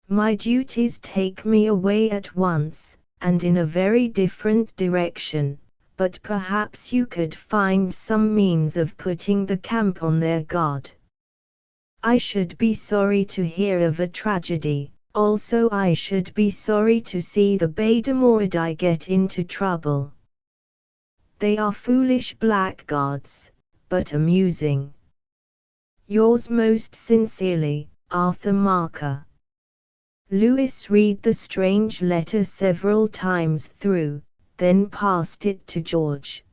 My duties take me away at once, and in a very different direction, but perhaps you could find some means of putting the camp on their guard. I should be sorry to hear of a tragedy, also I should be sorry to see the Baedamoridae get into trouble. They are foolish blackguards, but amusing. Yours most sincerely, Arthur Marker. Lewis read the strange letter several times through, then passed it to George.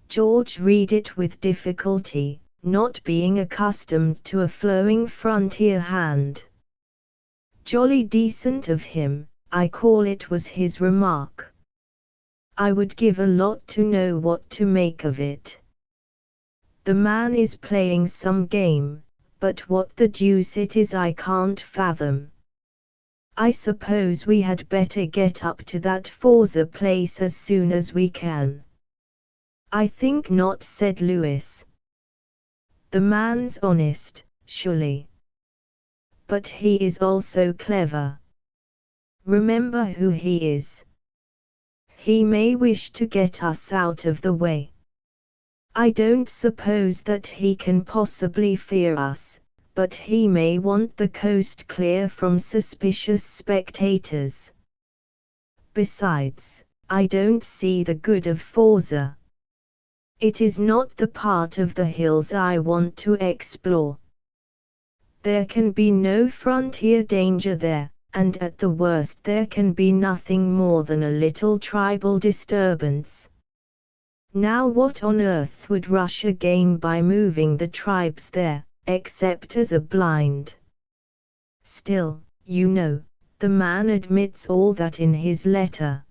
George read it with difficulty, not being accustomed to a flowing frontier hand. Jolly decent of him, I call it, was his remark. I would give a lot to know what to make of it. The man is playing some game, but what the deuce it is I can't fathom. I suppose we had better get up to that Forza place as soon as we can. I think not, said Lewis. The man's honest, surely. But he is also clever. Remember who he is. He may wish to get us out of the way. I don't suppose that he can possibly fear us, but he may want the coast clear from suspicious spectators. Besides, I don't see the good of Forza. It is not the part of the hills I want to explore. There can be no frontier danger there, and at the worst there can be nothing more than a little tribal disturbance. Now what on earth would Russia gain by moving the tribes there, except as a blind? Still, you know, the man admits all that in his letter.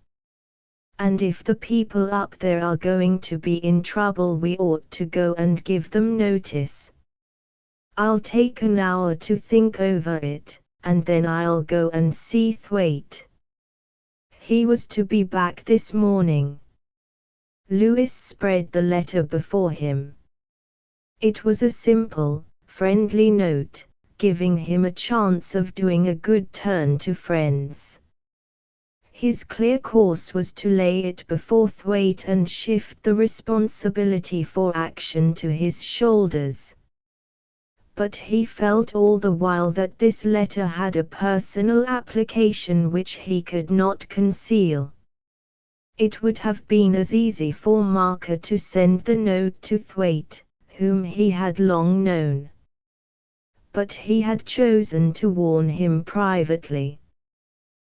And if the people up there are going to be in trouble, we ought to go and give them notice. I'll take an hour to think over it, and then I'll go and see Thwaite. He was to be back this morning. Lewis spread the letter before him. It was a simple, friendly note, giving him a chance of doing a good turn to friends. His clear course was to lay it before Thwaite and shift the responsibility for action to his shoulders. But he felt all the while that this letter had a personal application which he could not conceal. It would have been as easy for Marker to send the note to Thwaite, whom he had long known. But he had chosen to warn him privately.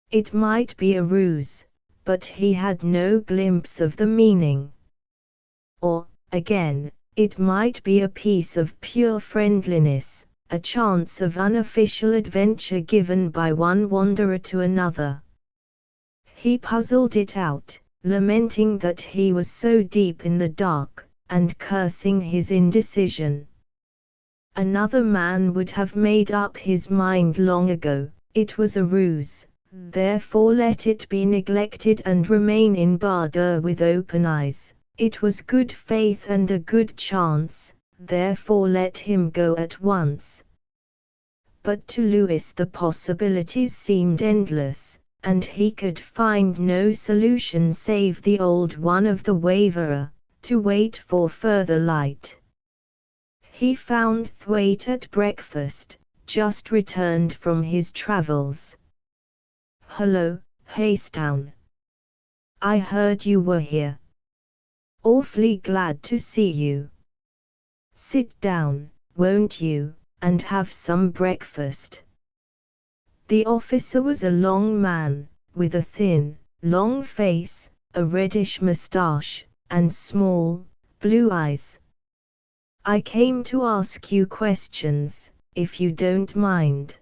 It might be a ruse, but he had no glimpse of the meaning. Or, again, it might be a piece of pure friendliness, a chance of unofficial adventure given by one wanderer to another. He puzzled it out, lamenting that he was so deep in the dark, and cursing his indecision. Another man would have made up his mind long ago. It was a ruse, therefore let it be neglected and remain in Bardur with open eyes. It was good faith and a good chance, therefore let him go at once. but to Lewis the possibilities seemed endless, and he could find no solution save the old one of the waverer, to wait for further light. He found Thwaite at breakfast, just returned from his travels. "Hello, Haystown. I heard you were here. Awfully glad to see you. Sit down, won't you, and have some breakfast." The officer was a long man, with a thin, long face, a reddish moustache, and small, blue eyes. "I came to ask you questions, if you don't mind.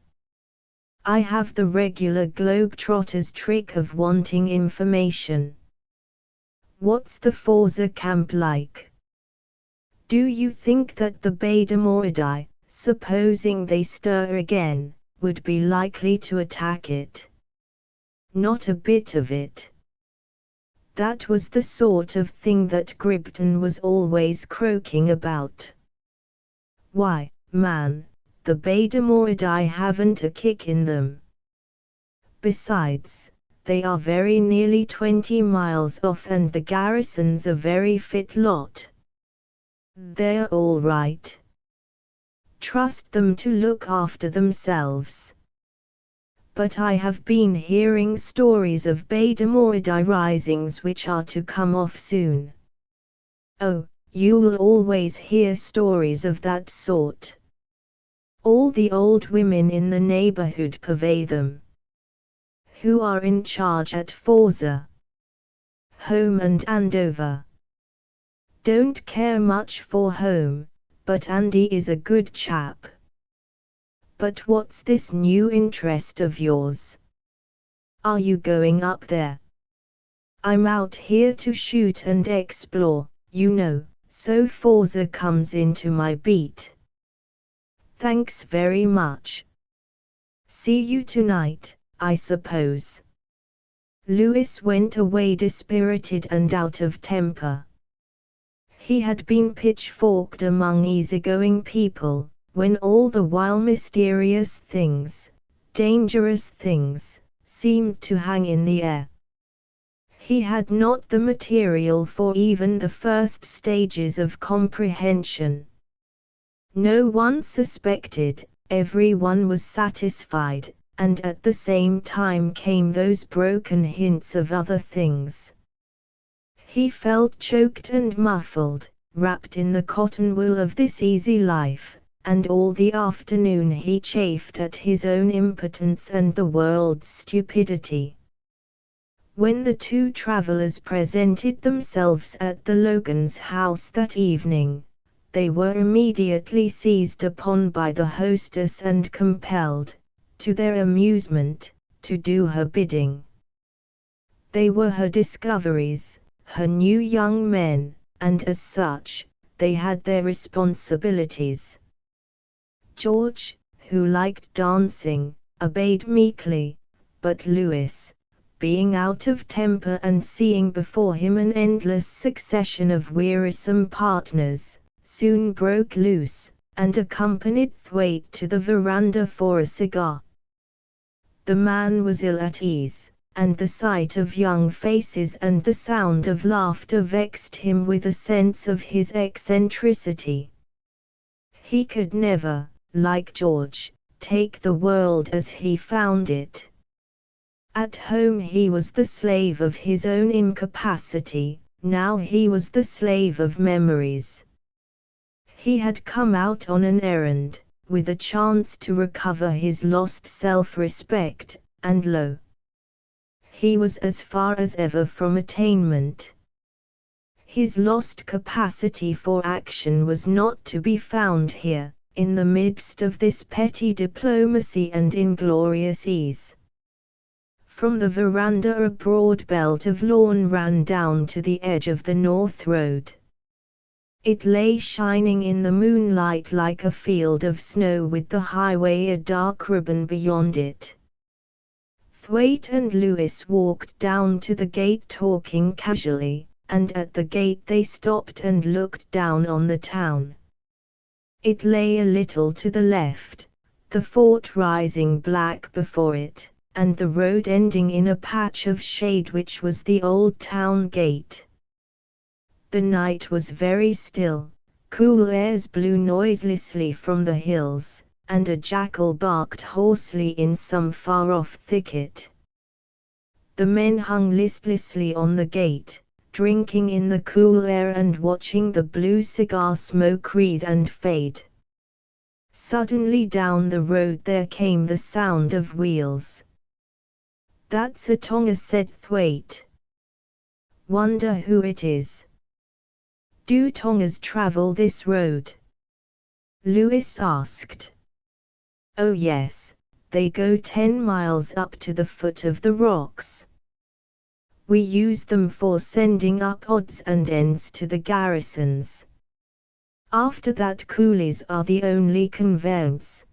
I have the regular globetrotter's trick of wanting information. What's the Forza camp like? Do you think that the Beta, supposing they stir again, would be likely to attack it?" "Not a bit of it. That was the sort of thing that Gribton was always croaking about. Why, man, the Beta haven't a kick in them. Besides, they are very nearly 20 miles off and the garrison's a very fit lot. They're all right. Trust them to look after themselves. But I have been hearing stories of Beta risings which are to come off soon." "Oh, you'll always hear stories of that sort. All the old women in the neighborhood purvey them." "Who are in charge at Forza?" "Home and Andover. Don't care much for Home, but Andy is a good chap." "But what's this new interest of yours? Are you going up there?" "I'm out here to shoot and explore, you know, so Forza comes into my beat." "Thanks very much. See you tonight, I suppose." Lewis went away dispirited and out of temper. He had been pitchforked among easygoing people, when all the while mysterious things, dangerous things, seemed to hang in the air. He had not the material for even the first stages of comprehension. No one suspected, everyone was satisfied, and at the same time came those broken hints of other things. He felt choked and muffled, wrapped in the cotton wool of this easy life, and all the afternoon he chafed at his own impotence and the world's stupidity. When the two travelers presented themselves at the Logans' house that evening, they were immediately seized upon by the hostess and compelled, to their amusement, to do her bidding. They were her discoveries, her new young men, and as such, they had their responsibilities. George, who liked dancing, obeyed meekly, but Lewis, being out of temper and seeing before him an endless succession of wearisome partners, soon broke loose, and accompanied Thwaite to the veranda for a cigar. The man was ill at ease, and the sight of young faces and the sound of laughter vexed him with a sense of his eccentricity. He could never, like George, take the world as he found it. At home he was the slave of his own incapacity, now he was the slave of memories. He had come out on an errand, with a chance to recover his lost self-respect, and lo! He was as far as ever from attainment. His lost capacity for action was not to be found here, in the midst of this petty diplomacy and inglorious ease. From the veranda a broad belt of lawn ran down to the edge of the north road. It lay shining in the moonlight like a field of snow with the highway a dark ribbon beyond it. Thwaite and Lewis walked down to the gate talking casually, and at the gate they stopped and looked down on the town. It lay a little to the left, the fort rising black before it, and the road ending in a patch of shade which was the old town gate. The night was very still, cool airs blew noiselessly from the hills, and a jackal barked hoarsely in some far-off thicket. The men hung listlessly on the gate, drinking in the cool air and watching the blue cigar smoke wreathe and fade. Suddenly down the road there came the sound of wheels. "That's a Tonga," said Thwaite. "Wonder who it is." "Do Tongas travel this road?" Lewis asked. "Oh yes, they go 10 miles up to the foot of the rocks. We use them for sending up odds and ends to the garrisons. After that coolies are the only conveyance.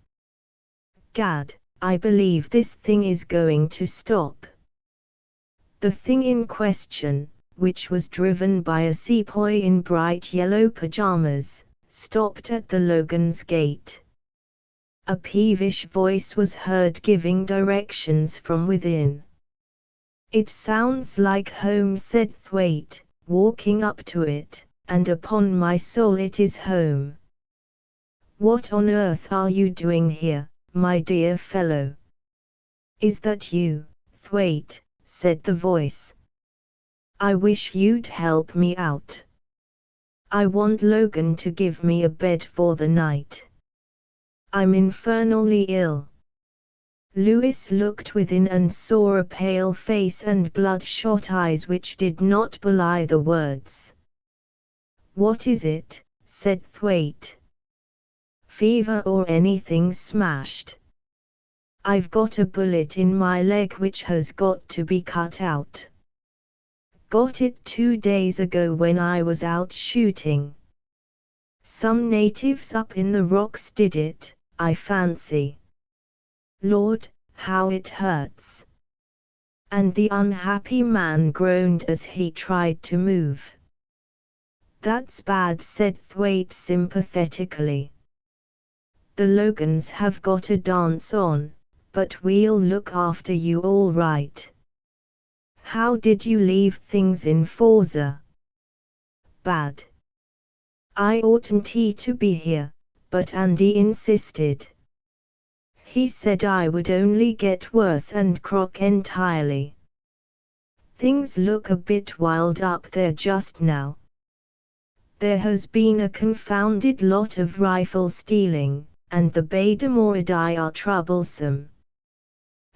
Gad, I believe this thing is going to stop." The thing in question, which was driven by a sepoy in bright yellow pajamas, stopped at the Logan's gate. A peevish voice was heard giving directions from within. "It sounds like home," said Thwaite, walking up to it, "and upon my soul it is home." "What on earth are you doing here, my dear fellow?" "Is that you, Thwaite?" said the voice. "I wish you'd help me out. I want Logan to give me a bed for the night. I'm infernally ill." Lewis looked within and saw a pale face and bloodshot eyes which did not belie the words. "What is it?" said Thwaite. "Fever or anything smashed? I've got a bullet in my leg which has got to be cut out. Got it 2 days ago when I was out shooting. Some natives up in the rocks did it, I fancy. Lord, how it hurts." And the unhappy man groaned as he tried to move. "That's bad," said Thwaite sympathetically. "The Logans have got a dance on, but we'll look after you all right. How did you leave things in Forza?" "Bad. I oughtn't to be here, but Andy insisted. He said I would only get worse and crock entirely. Things look a bit wild up there just now. There has been a confounded lot of rifle stealing, and the Baidamoridae are troublesome.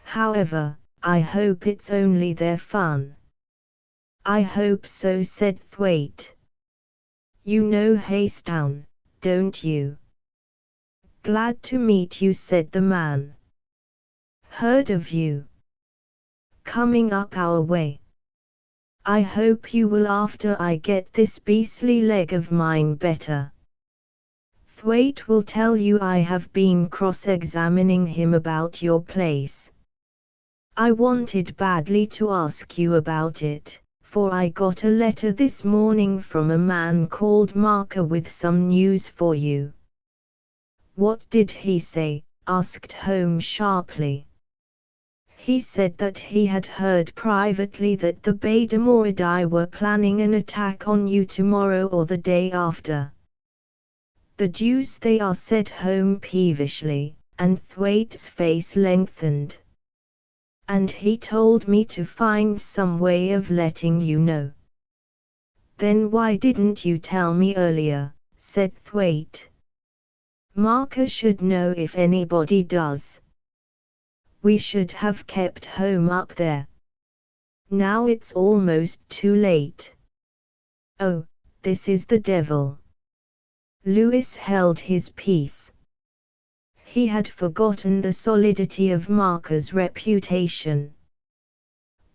However, I hope it's only their fun." "I hope so," said Thwaite. "You know Haystown, don't you?" "Glad to meet you," said the man. "Heard of you. Coming up our way. I hope you will after I get this beastly leg of mine better. Thwaite will tell you I have been cross-examining him about your place. I wanted badly to ask you about it, for I got a letter this morning from a man called Marker with some news for you." "What did he say?" asked Holmes sharply. "He said that he had heard privately that the Baidamoridae were planning an attack on you tomorrow or the day after." "The deuce they are," said Holmes peevishly, and Thwaite's face lengthened. "And he told me to find some way of letting you know." "Then why didn't you tell me earlier?" said Thwaite. "Marker should know if anybody does. We should have kept home up there. Now it's almost too late. Oh, this is the devil." Lewis held his peace. He had forgotten the solidity of Marker's reputation.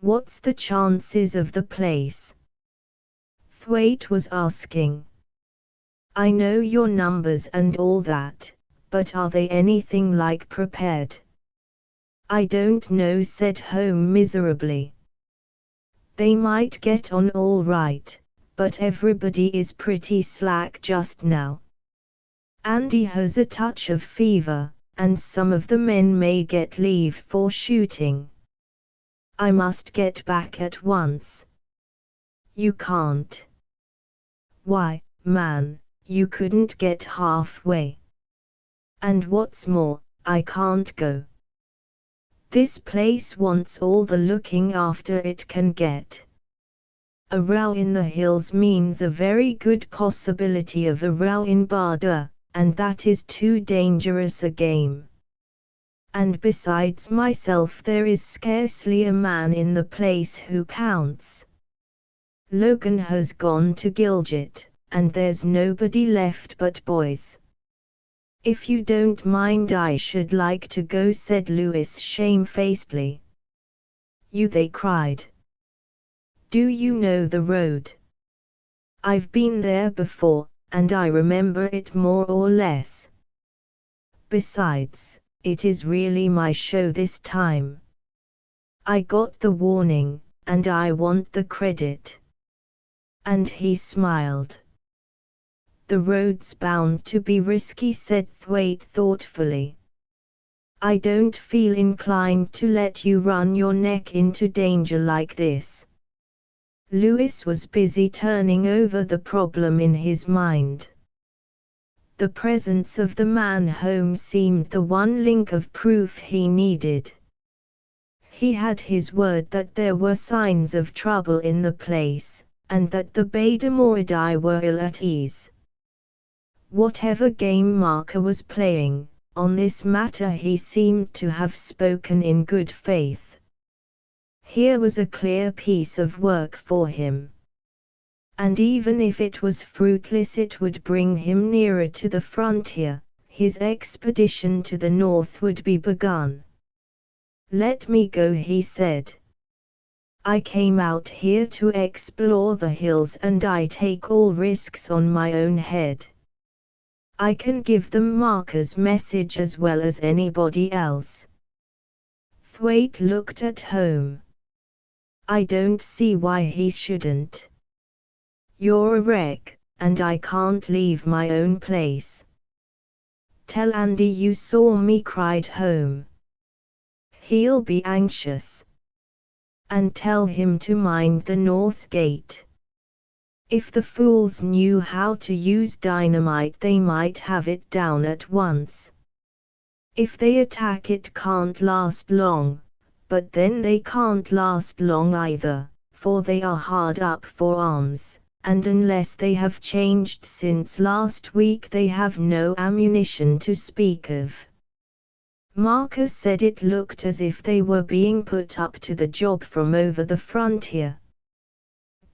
"What's the chances of the place?" Thwaite was asking. "I know your numbers and all that, but are they anything like prepared?" "I don't know," said Holmes miserably. "They might get on all right, but everybody is pretty slack just now. Andy has a touch of fever, and some of the men may get leave for shooting. I must get back at once. You can't. Why, man, you couldn't get halfway. And what's more, I can't go. This place wants all the looking after it can get. A row in the hills means a very good possibility of a row in Barda, and that is too dangerous a game. And besides myself there is scarcely a man in the place who counts. Logan has gone to Gilgit, and there's nobody left but boys. If you don't mind I should like to go, said Lewis shamefacedly. You, they cried. Do you know the road? I've been there before, and I remember it more or less. Besides, it is really my show this time. I got the warning, and I want the credit. And he smiled. The road's bound to be risky, said Thwaite thoughtfully. I don't feel inclined to let you run your neck into danger like this. Lewis was busy turning over the problem in his mind. The presence of the man home seemed the one link of proof he needed. He had his word that there were signs of trouble in the place, and that the Baidamoridai were ill at ease. Whatever game Marker was playing, on this matter he seemed to have spoken in good faith. Here was a clear piece of work for him. And even if it was fruitless it would bring him nearer to the frontier. His expedition to the north would be begun. Let me go, he said. I came out here to explore the hills and I take all risks on my own head. I can give them Marker's message as well as anybody else. Thwaite looked at home. I don't see why he shouldn't. You're a wreck, and I can't leave my own place. Tell Andy you saw me, cried home. He'll be anxious. And tell him to mind the north gate. If the fools knew how to use dynamite they might have it down at once. If they attack it can't last long, but then they can't last long either, for they are hard up for arms. And unless they have changed since last week they have no ammunition to speak of. Marker said it looked as if they were being put up to the job from over the frontier.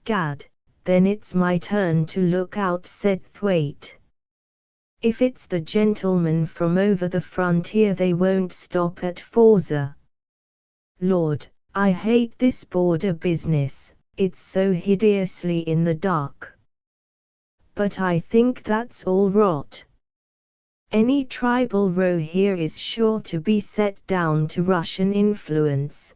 Gad, then it's my turn to look out, said Thwaite. If it's the gentlemen from over the frontier they won't stop at Forza. Lord, I hate this border business. It's so hideously in the dark. But I think that's all rot. Any tribal row here is sure to be set down to Russian influence.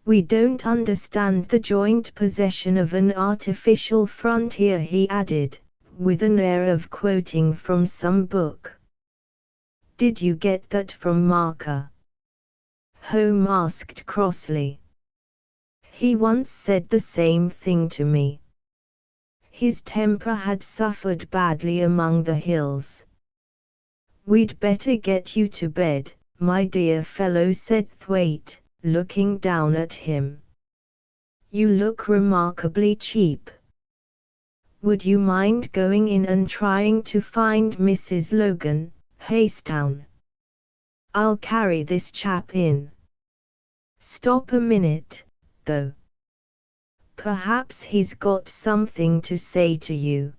We don't understand the joint possession of an artificial frontier, he added, with an air of quoting from some book. Did you get that from Marker? Home asked crossly. He once said the same thing to me. His temper had suffered badly among the hills. We'd better get you to bed, my dear fellow, said Thwaite, looking down at him. You look remarkably cheap. Would you mind going in and trying to find Mrs. Logan, Haystown? I'll carry this chap in. Stop a minute, though. Perhaps he's got something to say to you.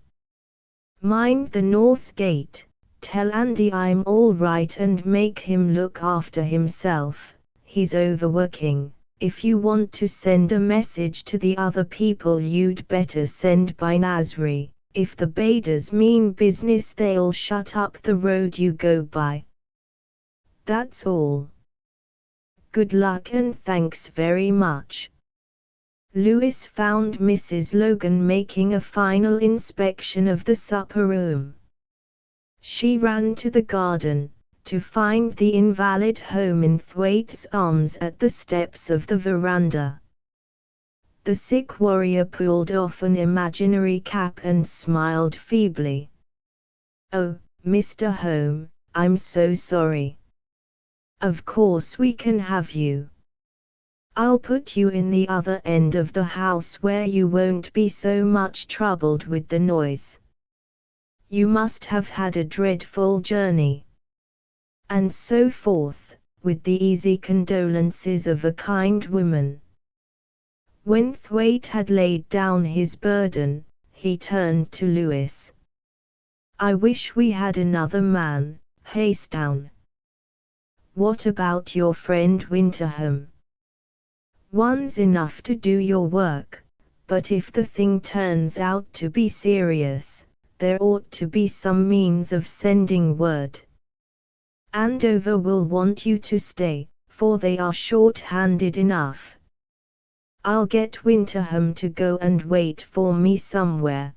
Mind the north gate, tell Andy I'm all right and make him look after himself, he's overworking. If you want to send a message to the other people you'd better send by Nasri. If the Baders mean business they'll shut up the road you go by. That's all. Good luck and thanks very much. Lewis found Mrs. Logan making a final inspection of the supper room. She ran to the garden, to find the invalid home in Thwaites' arms at the steps of the veranda. The sick warrior pulled off an imaginary cap and smiled feebly. "Oh, Mr. Home, I'm so sorry. Of course we can have you. I'll put you in the other end of the house where you won't be so much troubled with the noise. You must have had a dreadful journey." And so forth, with the easy condolences of a kind woman. When Thwaite had laid down his burden, he turned to Lewis. "I wish we had another man, Haystown. What about your friend Winterham? One's enough to do your work, but if the thing turns out to be serious, there ought to be some means of sending word. Andover will want you to stay, for they are short-handed enough. I'll get Winterham to go and wait for me somewhere.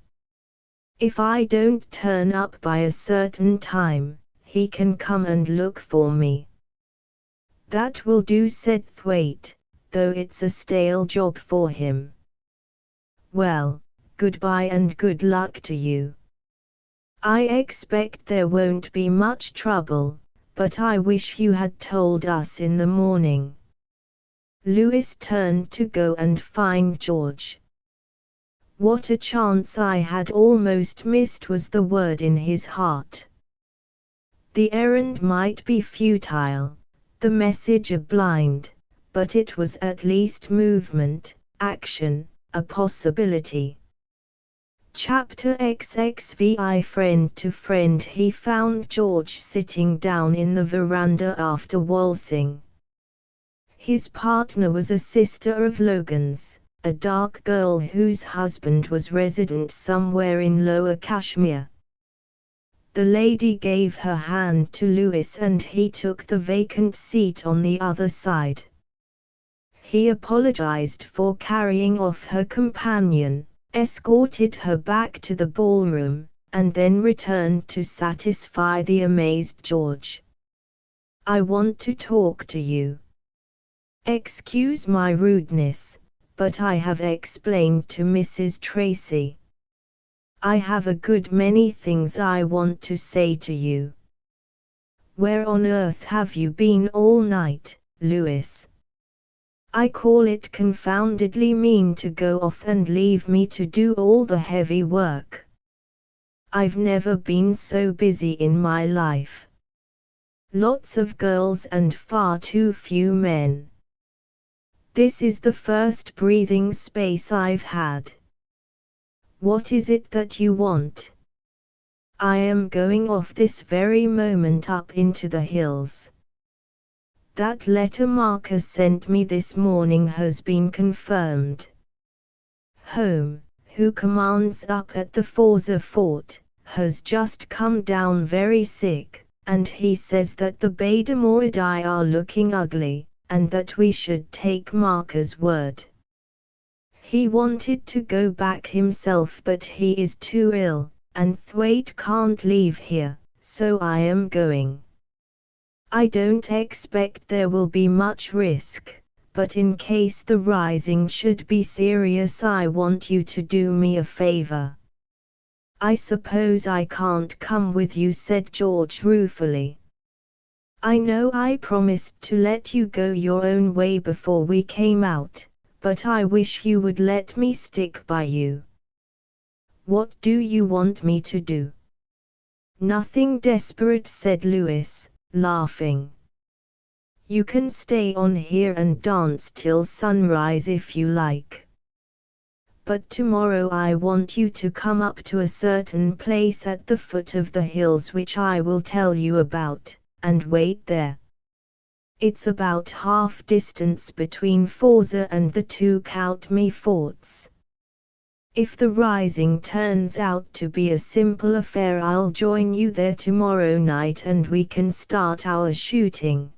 If I don't turn up by a certain time, he can come and look for me." "That will do," said Thwaite, "though it's a stale job for him. Well, goodbye and good luck to you. I expect there won't be much trouble, but I wish you had told us in the morning." Lewis turned to go and find George. What a chance I had almost missed, was the word in his heart. The errand might be futile, the message a blind, but it was at least movement, action, a possibility. Chapter XXVI. Friend to friend. He found George sitting down in the veranda after waltzing. His partner was a sister of Logan's, a dark girl whose husband was resident somewhere in Lower Kashmir. The lady gave her hand to Lewis and he took the vacant seat on the other side. He apologized for carrying off her companion, escorted her back to the ballroom, and then returned to satisfy the amazed George. "I want to talk to you. Excuse my rudeness, but I have explained to Mrs. Tracy. I have a good many things I want to say to you." "Where on earth have you been all night, Lewis? I call it confoundedly mean to go off and leave me to do all the heavy work. I've never been so busy in my life. Lots of girls and far too few men. This is the first breathing space I've had. What is it that you want?" "I am going off this very moment up into the hills. That letter Marcus sent me this morning has been confirmed. Home, who commands up at the Forza fort, has just come down very sick, and he says that the Badamoradi are looking ugly, and that we should take Marcus' word. He wanted to go back himself, but he is too ill, and Thwaite can't leave here, so I am going. I don't expect there will be much risk, but in case the rising should be serious, I want you to do me a favor." "I suppose I can't come with you," said George ruefully. "I know I promised to let you go your own way before we came out, but I wish you would let me stick by you." "What do you want me to do?" "Nothing desperate," said Lewis, laughing. "You can stay on here and dance till sunrise if you like. But tomorrow I want you to come up to a certain place at the foot of the hills which I will tell you about, and wait there. It's about half distance between Forza and the two Coutmy forts. If the rising turns out to be a simple affair, I'll join you there tomorrow night and we can start our shooting.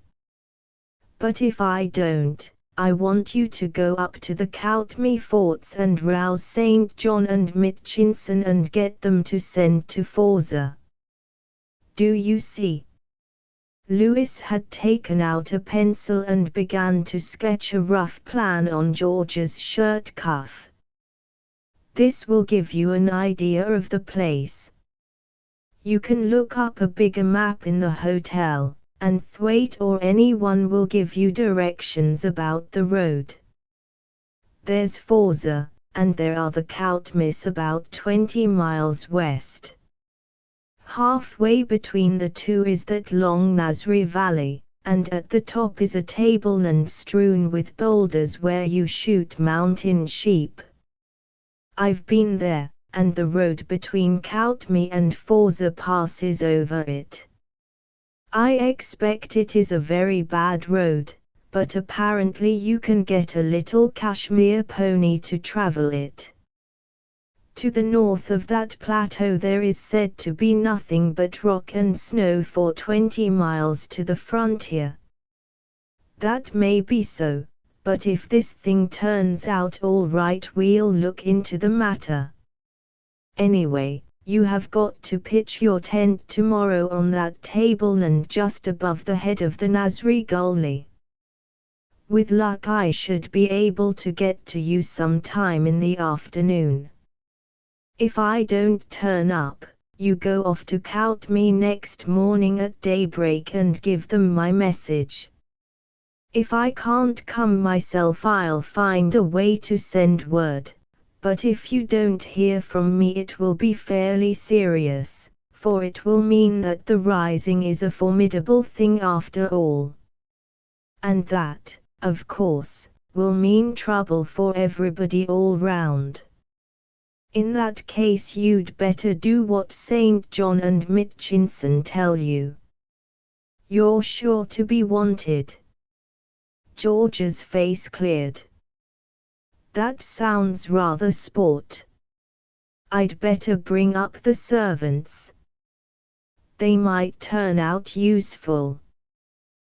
But if I don't, I want you to go up to the Coutmy forts and rouse St. John and Mitchinson and get them to send to Forza. Do you see?" Lewis had taken out a pencil and began to sketch a rough plan on George's shirt cuff. This will give you an idea of the place. You can look up a bigger map in the hotel, and Thwaite or anyone will give you directions about the road. There's Forza, and there are the Koutmis about 20 miles west. Halfway between the two is that long Nasri Valley, and at the top is a tableland strewn with boulders where you shoot mountain sheep. I've been there, and the road between Koutmi and Forza passes over it. I expect it is a very bad road, but apparently you can get a little Kashmir pony to travel it. To the north of that plateau there is said to be nothing but rock and snow for 20 miles to the frontier. That may be so, but if this thing turns out all right we'll look into the matter. Anyway, you have got to pitch your tent tomorrow on that tableland just above the head of the Nasri Gully. With luck I should be able to get to you sometime in the afternoon. If I don't turn up, you go off to Koutmi next morning at daybreak and give them my message. If I can't come myself I'll find a way to send word, but if you don't hear from me it will be fairly serious, for it will mean that the rising is a formidable thing after all. And that, of course, will mean trouble for everybody all round. In that case you'd better do what St. John and Mitchinson tell you. You're sure to be wanted. George's face cleared. That sounds rather sport. I'd better bring up the servants. They might turn out useful.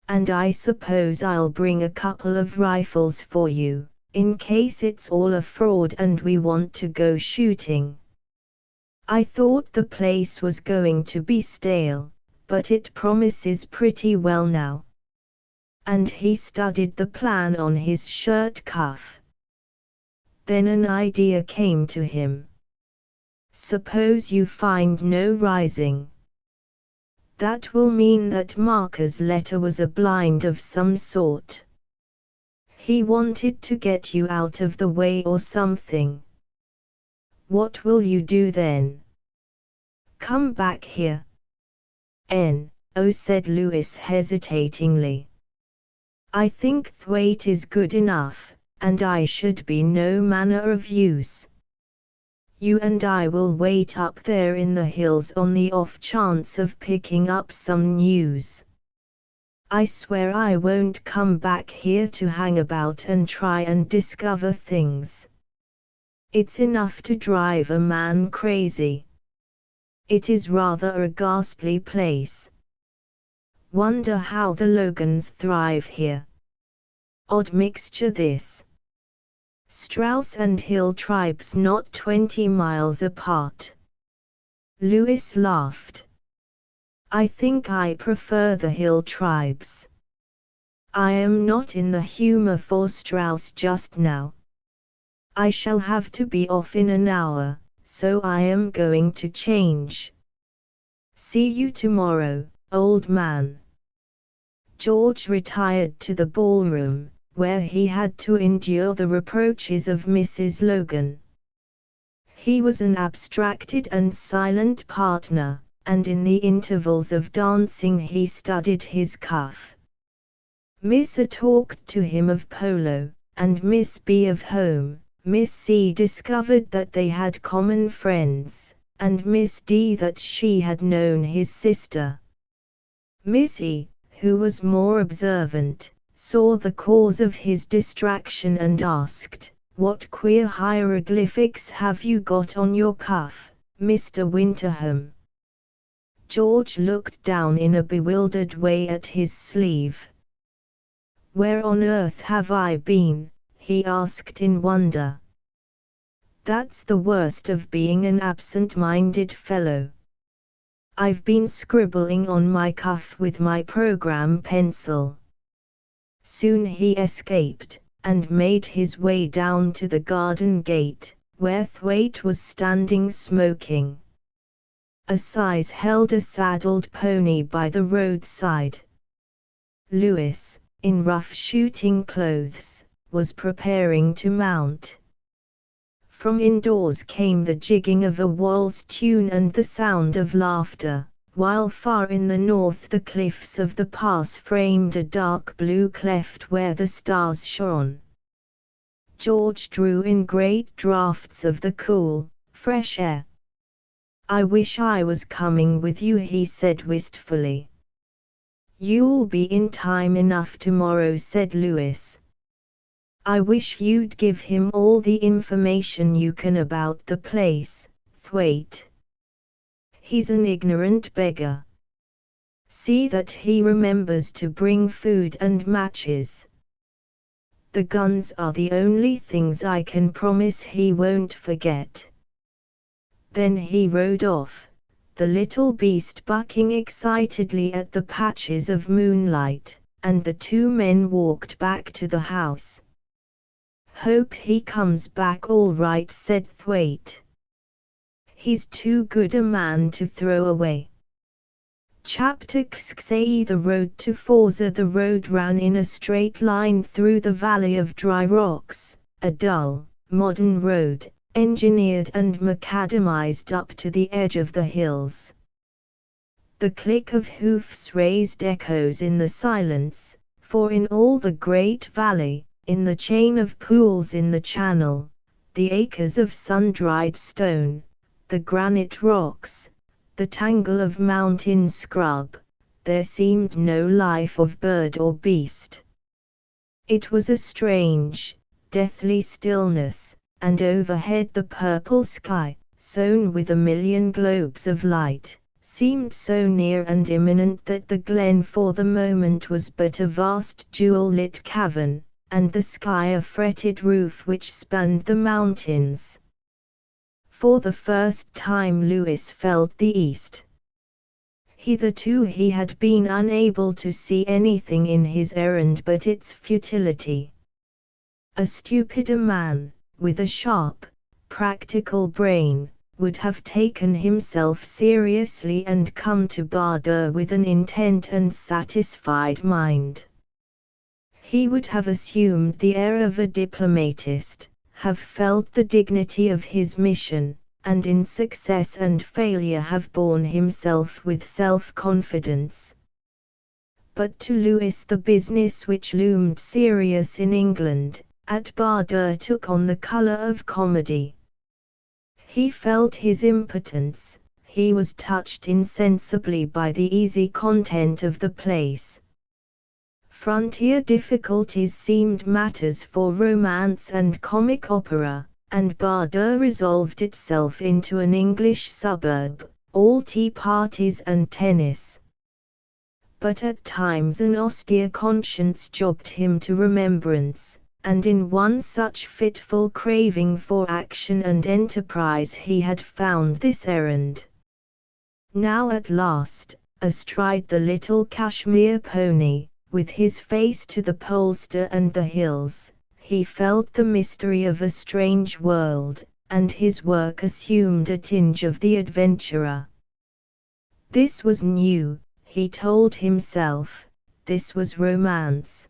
And I suppose I'll bring a couple of rifles for you, in case it's all a fraud and we want to go shooting. I thought the place was going to be stale, but it promises pretty well now. And he studied the plan on his shirt cuff. Then an idea came to him. Suppose you find no rising. That will mean that Marker's letter was a blind of some sort. He wanted to get you out of the way or something. What will you do then? Come back here. No, said Lewis hesitatingly. I think Thwaite is good enough, and I should be no manner of use. You and I will wait up there in the hills on the off chance of picking up some news. I swear I won't come back here to hang about and try and discover things. It's enough to drive a man crazy. It is rather a ghastly place. Wonder how the Logans thrive here. Odd mixture this. Strauss and Hill tribes not 20 miles apart. Lewis laughed. I think I prefer the Hill tribes. I am not in the humor for Strauss just now. I shall have to be off in an hour, so I am going to change. See you tomorrow, old man. George retired to the ballroom, where he had to endure the reproaches of Mrs. Logan. He was an abstracted and silent partner, and in the intervals of dancing he studied his cuff. Miss A talked to him of polo, and Miss B of home. Miss C discovered that they had common friends, and Miss D that she had known his sister. Miss E, who was more observant, saw the cause of his distraction and asked, "What queer hieroglyphics have you got on your cuff, Mr. Winterham?" George looked down in a bewildered way at his sleeve. "Where on earth have I been?" he asked in wonder. "That's the worst of being an absent-minded fellow. I've been scribbling on my cuff with my program pencil." Soon he escaped, and made his way down to the garden gate, where Thwaite was standing smoking. Assize held a saddled pony by the roadside. Lewis, in rough shooting clothes, was preparing to mount. From indoors came the jigging of a waltz tune and the sound of laughter, while far in the north the cliffs of the pass framed a dark blue cleft where the stars shone. George drew in great draughts of the cool, fresh air. "I wish I was coming with you," he said wistfully. "You'll be in time enough tomorrow," said Lewis. "I wish you'd give him all the information you can about the place, Thwaite. He's an ignorant beggar. See that he remembers to bring food and matches. The guns are the only things I can promise he won't forget." Then he rode off, the little beast bucking excitedly at the patches of moonlight, and the two men walked back to the house. "Hope he comes back all right," said Thwaite. "He's too good a man to throw away." Chapter 6. The road to Forza. The road ran in a straight line through the valley of dry rocks, a dull, modern road, engineered and macadamized up to the edge of the hills. The click of hoofs raised echoes in the silence, for in all the great valley, in the chain of pools in the channel, the acres of sun-dried stone, the granite rocks, the tangle of mountain scrub, there seemed no life of bird or beast. It was a strange, deathly stillness, and overhead the purple sky, sown with a million globes of light, seemed so near and imminent that the glen for the moment was but a vast jewel-lit cavern, and the sky a fretted roof which spanned the mountains. For the first time Lewis felt the east. Hitherto he had been unable to see anything in his errand but its futility. A stupider man, with a sharp, practical brain, would have taken himself seriously and come to Bardur with an intent and satisfied mind. He would have assumed the air of a diplomatist, have felt the dignity of his mission, and in success and failure have borne himself with self-confidence. But to Lewis the business which loomed serious in England, at Bardur took on the colour of comedy. He felt his impotence, he was touched insensibly by the easy content of the place. Frontier difficulties seemed matters for romance and comic opera, and Bardur resolved itself into an English suburb, all tea parties and tennis. But at times an austere conscience jogged him to remembrance, and in one such fitful craving for action and enterprise he had found this errand. Now at last, astride the little cashmere pony, with his face to the polster and the hills, he felt the mystery of a strange world, and his work assumed a tinge of the adventurer. This was new, he told himself, this was romance.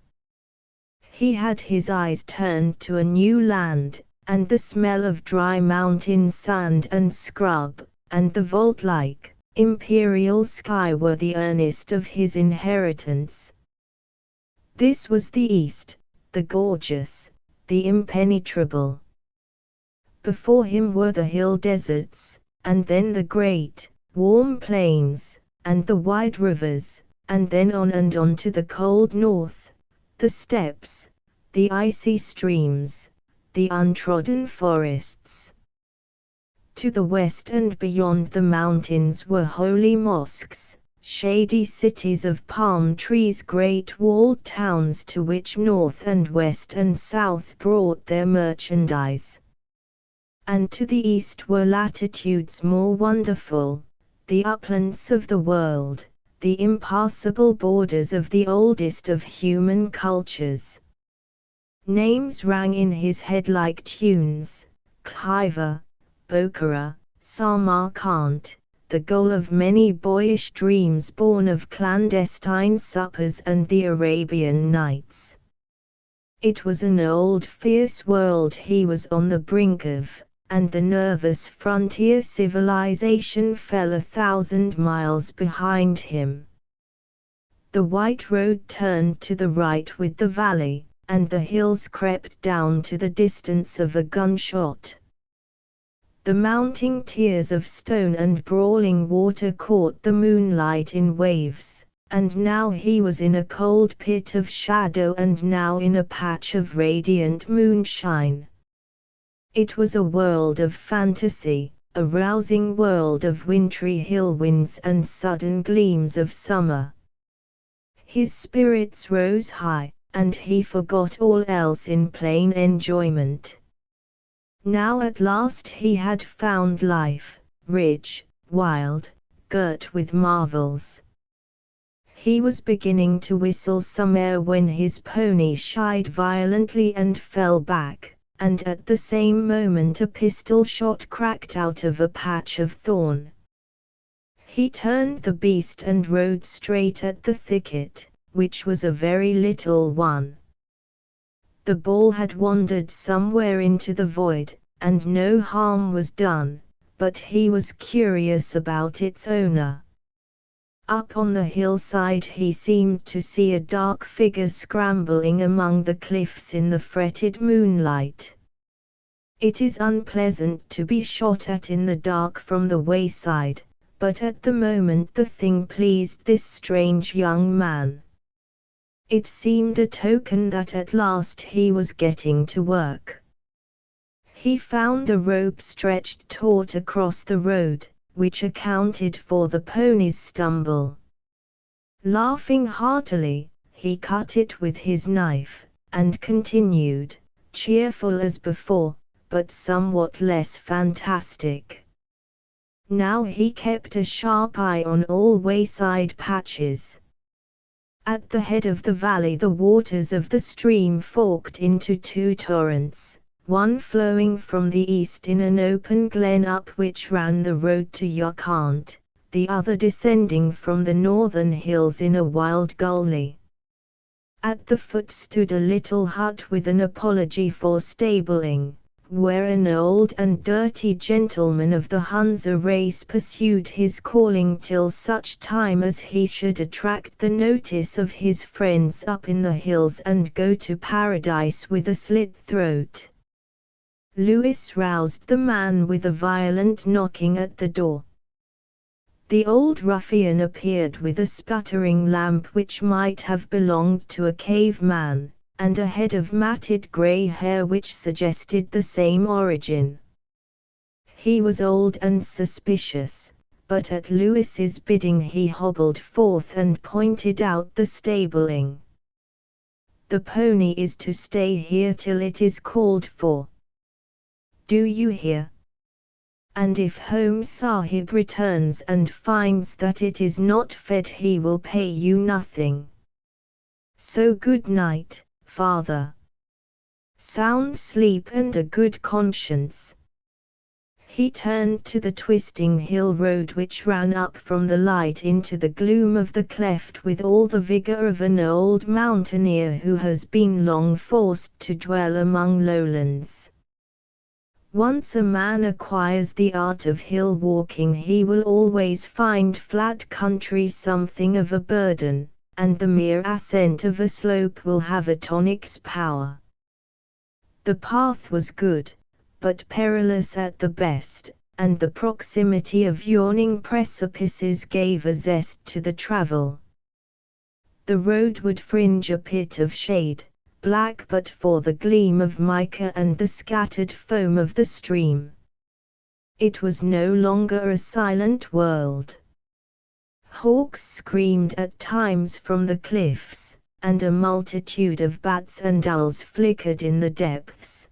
He had his eyes turned to a new land, and the smell of dry mountain sand and scrub, and the vault-like, imperial sky were the earnest of his inheritance. This was the East, the gorgeous, the impenetrable. Before him were the hill deserts, and then the great, warm plains, and the wide rivers, and then on and on to the cold north, the steppes, the icy streams, the untrodden forests. To the west and beyond the mountains were holy mosques, shady cities of palm trees, great walled towns to which north and west and south brought their merchandise. And to the east were latitudes more wonderful, the uplands of the world, the impassable borders of the oldest of human cultures. Names rang in his head like tunes: Khiva, Bokhara, Samarkand, the goal of many boyish dreams born of clandestine suppers and the Arabian Nights. It was an old fierce world he was on the brink of, and the nervous frontier civilization fell 1,000 miles behind him. The white road turned to the right with the valley, and the hills crept down to the distance of a gunshot. The mounting tiers of stone and brawling water caught the moonlight in waves, and now he was in a cold pit of shadow and now in a patch of radiant moonshine. It was a world of fantasy, a rousing world of wintry hill winds and sudden gleams of summer. His spirits rose high, and he forgot all else in plain enjoyment. Now at last he had found life, rich, wild, girt with marvels. He was beginning to whistle some air when his pony shied violently and fell back, and at the same moment a pistol shot cracked out of a patch of thorn. He turned the beast and rode straight at the thicket, which was a very little one. The ball had wandered somewhere into the void, and no harm was done, but he was curious about its owner. Up on the hillside he seemed to see a dark figure scrambling among the cliffs in the fretted moonlight. It is unpleasant to be shot at in the dark from the wayside, but at the moment the thing pleased this strange young man. It seemed a token that at last he was getting to work. He found a rope stretched taut across the road, which accounted for the pony's stumble. Laughing heartily, he cut it with his knife, and continued, cheerful as before, but somewhat less fantastic. Now he kept a sharp eye on all wayside patches. At the head of the valley the waters of the stream forked into two torrents, one flowing from the east in an open glen up which ran the road to Buchan, the other descending from the northern hills in a wild gully. At the foot stood a little hut with an apology for stabling, where an old and dirty gentleman of the Hunza race pursued his calling till such time as he should attract the notice of his friends up in the hills and go to paradise with a slit throat. Lewis roused the man with a violent knocking at the door. The old ruffian appeared with a sputtering lamp which might have belonged to a caveman, and a head of matted grey hair which suggested the same origin. He was old and suspicious, but at Lewis's bidding he hobbled forth and pointed out the stabling. "The pony is to stay here till it is called for. Do you hear? And if Home Sahib returns and finds that it is not fed he will pay you nothing. So good night, father. Sound sleep and a good conscience." He turned to the twisting hill road which ran up from the light into the gloom of the cleft with all the vigor of an old mountaineer who has been long forced to dwell among lowlands. Once a man acquires the art of hill walking he will always find flat country something of a burden, and the mere ascent of a slope will have a tonic's power. The path was good, but perilous at the best, and the proximity of yawning precipices gave a zest to the travel. The road would fringe a pit of shade, black but for the gleam of mica and the scattered foam of the stream. It was no longer a silent world. Hawks screamed at times from the cliffs, and a multitude of bats and owls flickered in the depths.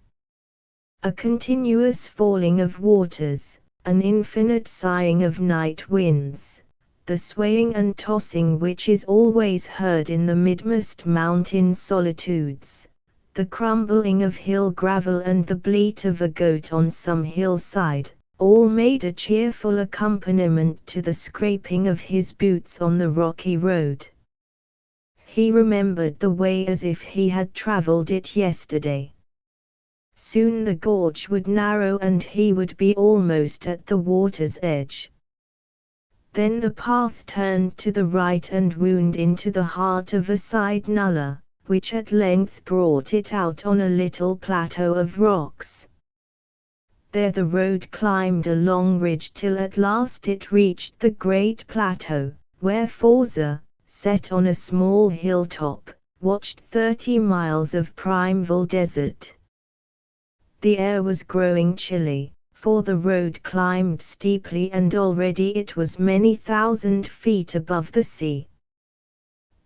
A continuous falling of waters, an infinite sighing of night winds, the swaying and tossing which is always heard in the midmost mountain solitudes, the crumbling of hill gravel and the bleat of a goat on some hillside, all made a cheerful accompaniment to the scraping of his boots on the rocky road. He remembered the way as if he had travelled it yesterday. Soon the gorge would narrow and he would be almost at the water's edge. Then the path turned to the right and wound into the heart of a side nullah, which at length brought it out on a little plateau of rocks. There the road climbed a long ridge till at last it reached the great plateau, where Forza, set on a small hilltop, watched 30 miles of primeval desert. The air was growing chilly, for the road climbed steeply and already it was many thousand feet above the sea.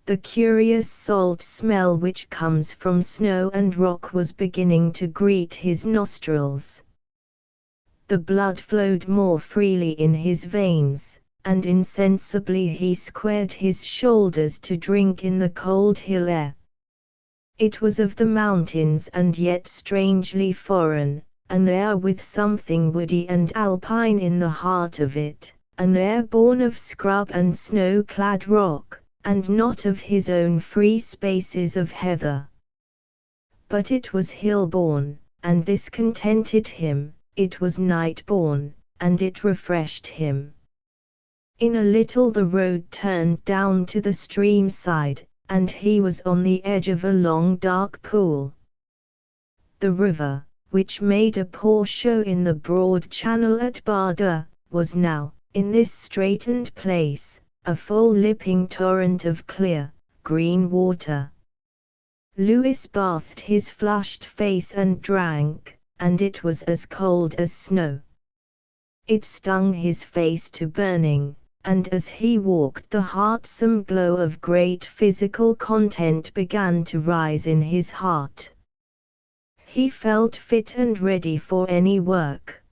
The curious salt smell which comes from snow and rock was beginning to greet his nostrils. The blood flowed more freely in his veins, and insensibly he squared his shoulders to drink in the cold hill air. It was of the mountains and yet strangely foreign, an air with something woody and alpine in the heart of it, an air born of scrub and snow-clad rock, and not of his own free spaces of heather. But it was hill-born, and this contented him, it was night-born, and it refreshed him. In a little the road turned down to the stream side, and he was on the edge of a long dark pool. The river, which made a poor show in the broad channel at Barda, was now, in this straitened place, a full-lipping torrent of clear, green water. Lewis bathed his flushed face and drank, and it was as cold as snow. It stung his face to burning, and as he walked the heartsome glow of great physical content began to rise in his heart. He felt fit and ready for any work.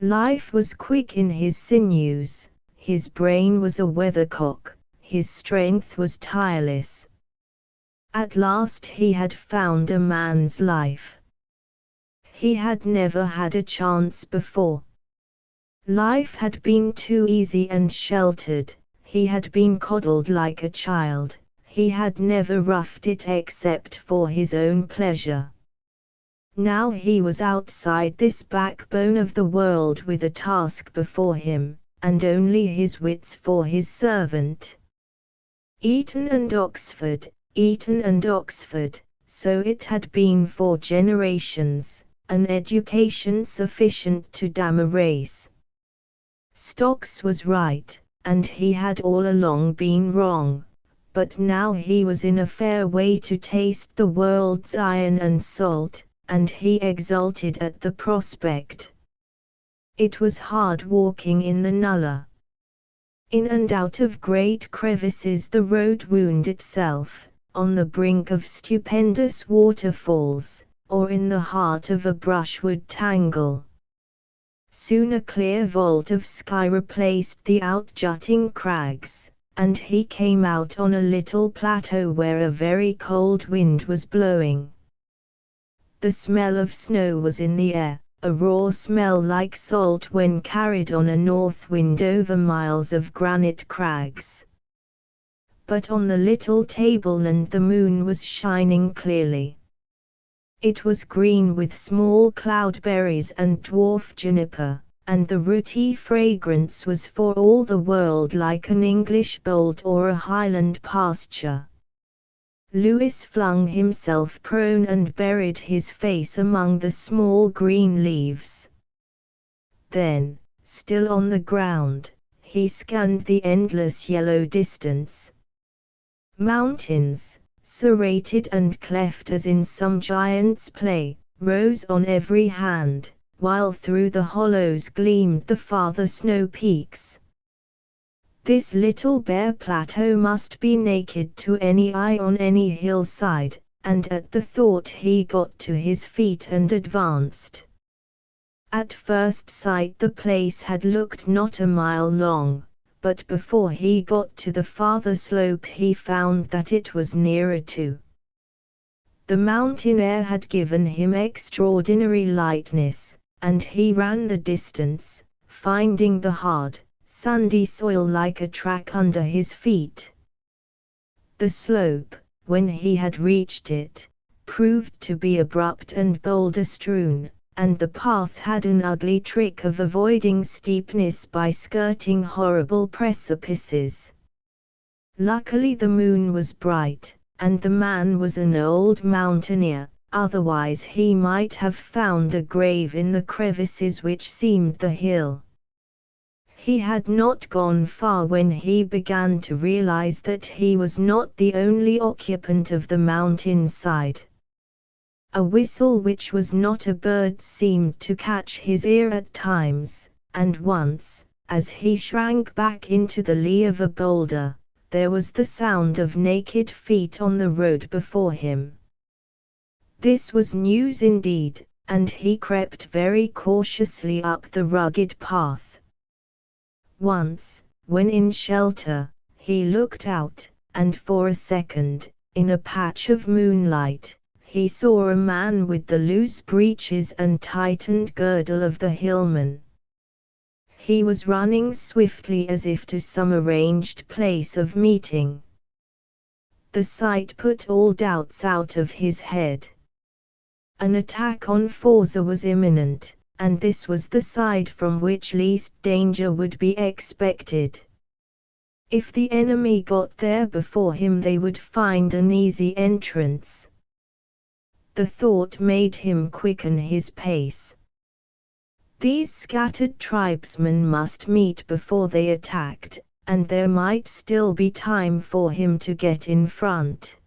Life was quick in his sinews, his brain was a weathercock, his strength was tireless. At last he had found a man's life. He had never had a chance before. Life had been too easy and sheltered, he had been coddled like a child, he had never roughed it except for his own pleasure. Now he was outside this backbone of the world with a task before him, and only his wits for his servant. Eton and Oxford, so it had been for generations, an education sufficient to damn a race. Stocks was right, and he had all along been wrong, but now he was in a fair way to taste the world's iron and salt, and he exulted at the prospect. It was hard walking in the nullah. In and out of great crevices the road wound itself, on the brink of stupendous waterfalls, or in the heart of a brushwood tangle. Soon a clear vault of sky replaced the outjutting crags, and he came out on a little plateau where a very cold wind was blowing. The smell of snow was in the air, a raw smell like salt when carried on a north wind over miles of granite crags. But on the little tableland the moon was shining clearly. It was green with small cloudberries and dwarf juniper, and the rooty fragrance was for all the world like an English bolt or a Highland pasture. Lewis flung himself prone and buried his face among the small green leaves. Then, still on the ground, he scanned the endless yellow distance. Mountains, serrated and cleft as in some giant's play, rose on every hand, while through the hollows gleamed the farther snow peaks. This little bare plateau must be naked to any eye on any hillside, and at the thought he got to his feet and advanced. At first sight the place had looked not a mile long, but before he got to the farther slope he found that it was nearer to. The mountain air had given him extraordinary lightness, and he ran the distance, finding the hard, sandy soil like a track under his feet. The slope, when he had reached it, proved to be abrupt and boulder-strewn, and the path had an ugly trick of avoiding steepness by skirting horrible precipices. Luckily the moon was bright, and the man was an old mountaineer, otherwise he might have found a grave in the crevices which seamed the hill. He had not gone far when he began to realize that he was not the only occupant of the mountain side. A whistle which was not a bird seemed to catch his ear at times, and once, as he shrank back into the lee of a boulder, there was the sound of naked feet on the road before him. This was news indeed, and he crept very cautiously up the rugged path. Once, when in shelter, he looked out, and for a second, in a patch of moonlight, he saw a man with the loose breeches and tightened girdle of the hillman. He was running swiftly as if to some arranged place of meeting. The sight put all doubts out of his head. An attack on Forza was imminent, and this was the side from which least danger would be expected. If the enemy got there before him they would find an easy entrance. The thought made him quicken his pace. These scattered tribesmen must meet before they attacked, and there might still be time for him to get in front.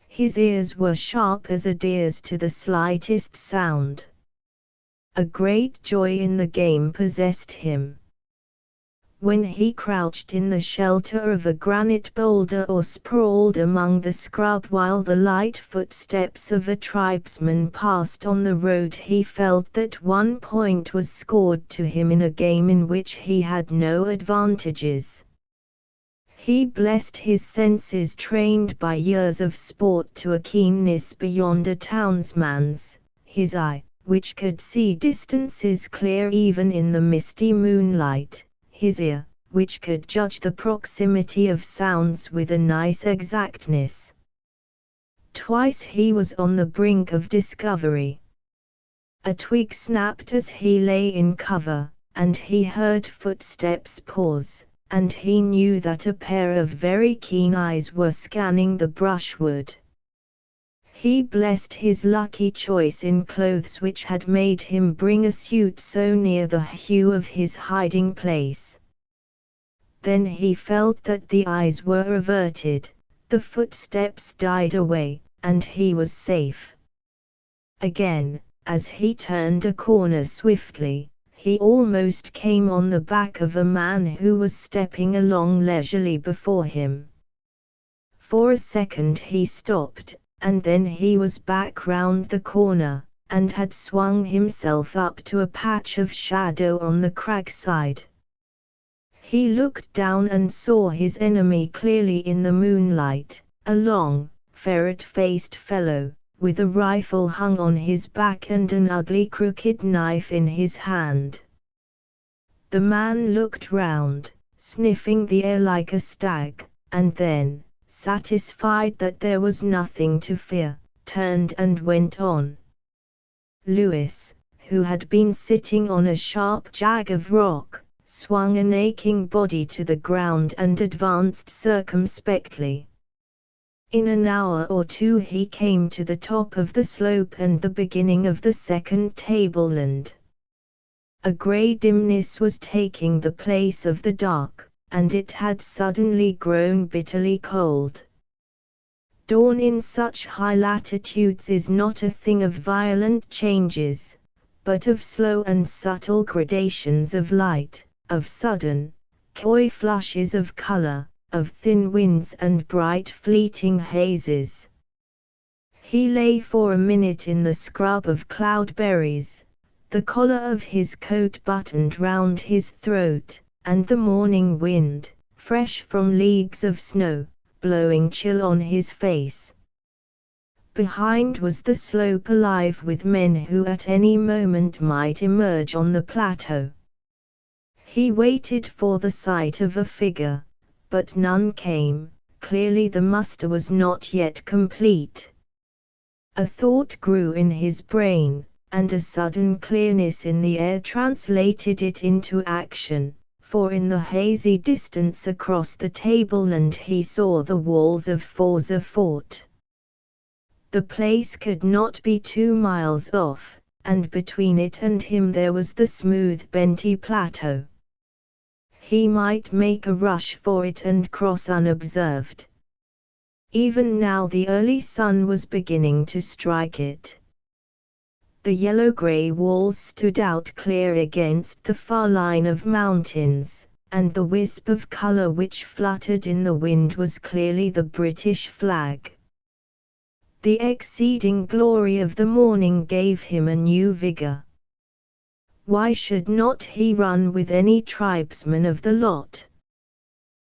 His ears were sharp as a deer's to the slightest sound. A great joy in the game possessed him. When he crouched in the shelter of a granite boulder or sprawled among the scrub while the light footsteps of a tribesman passed on the road, he felt that 1 point was scored to him in a game in which he had no advantages. He blessed his senses trained by years of sport to a keenness beyond a townsman's, his eye, which could see distances clear even in the misty moonlight, his ear, which could judge the proximity of sounds with a nice exactness. Twice he was on the brink of discovery. A twig snapped as he lay in cover, and he heard footsteps pause, and he knew that a pair of very keen eyes were scanning the brushwood. He blessed his lucky choice in clothes which had made him bring a suit so near the hue of his hiding place. Then he felt that the eyes were averted, the footsteps died away, and he was safe. Again, as he turned a corner swiftly, he almost came on the back of a man who was stepping along leisurely before him. For a second he stopped, and then he was back round the corner, and had swung himself up to a patch of shadow on the crag side. He looked down and saw his enemy clearly in the moonlight, a long, ferret-faced fellow, with a rifle hung on his back and an ugly crooked knife in his hand. The man looked round, sniffing the air like a stag, and then, satisfied that there was nothing to fear, turned and went on. Lewis, who had been sitting on a sharp jag of rock, swung an aching body to the ground and advanced circumspectly. In an hour or two he came to the top of the slope and the beginning of the second tableland. A grey dimness was taking the place of the dark, and it had suddenly grown bitterly cold. Dawn in such high latitudes is not a thing of violent changes, but of slow and subtle gradations of light, of sudden, coy flushes of color, of thin winds and bright fleeting hazes. He lay for a minute in the scrub of cloudberries, the collar of his coat buttoned round his throat, and the morning wind, fresh from leagues of snow, blowing chill on his face. Behind was the slope alive with men who at any moment might emerge on the plateau. He waited for the sight of a figure, but none came. Clearly the muster was not yet complete. A thought grew in his brain, and a sudden clearness in the air translated it into action, for in the hazy distance across the tableland he saw the walls of Forza Fort. The place could not be 2 miles off, and between it and him there was the smooth benty plateau. He might make a rush for it and cross unobserved. Even now the early sun was beginning to strike it. The yellow-grey walls stood out clear against the far line of mountains, and the wisp of colour which fluttered in the wind was clearly the British flag. The exceeding glory of the morning gave him a new vigour. Why should not he run with any tribesman of the lot?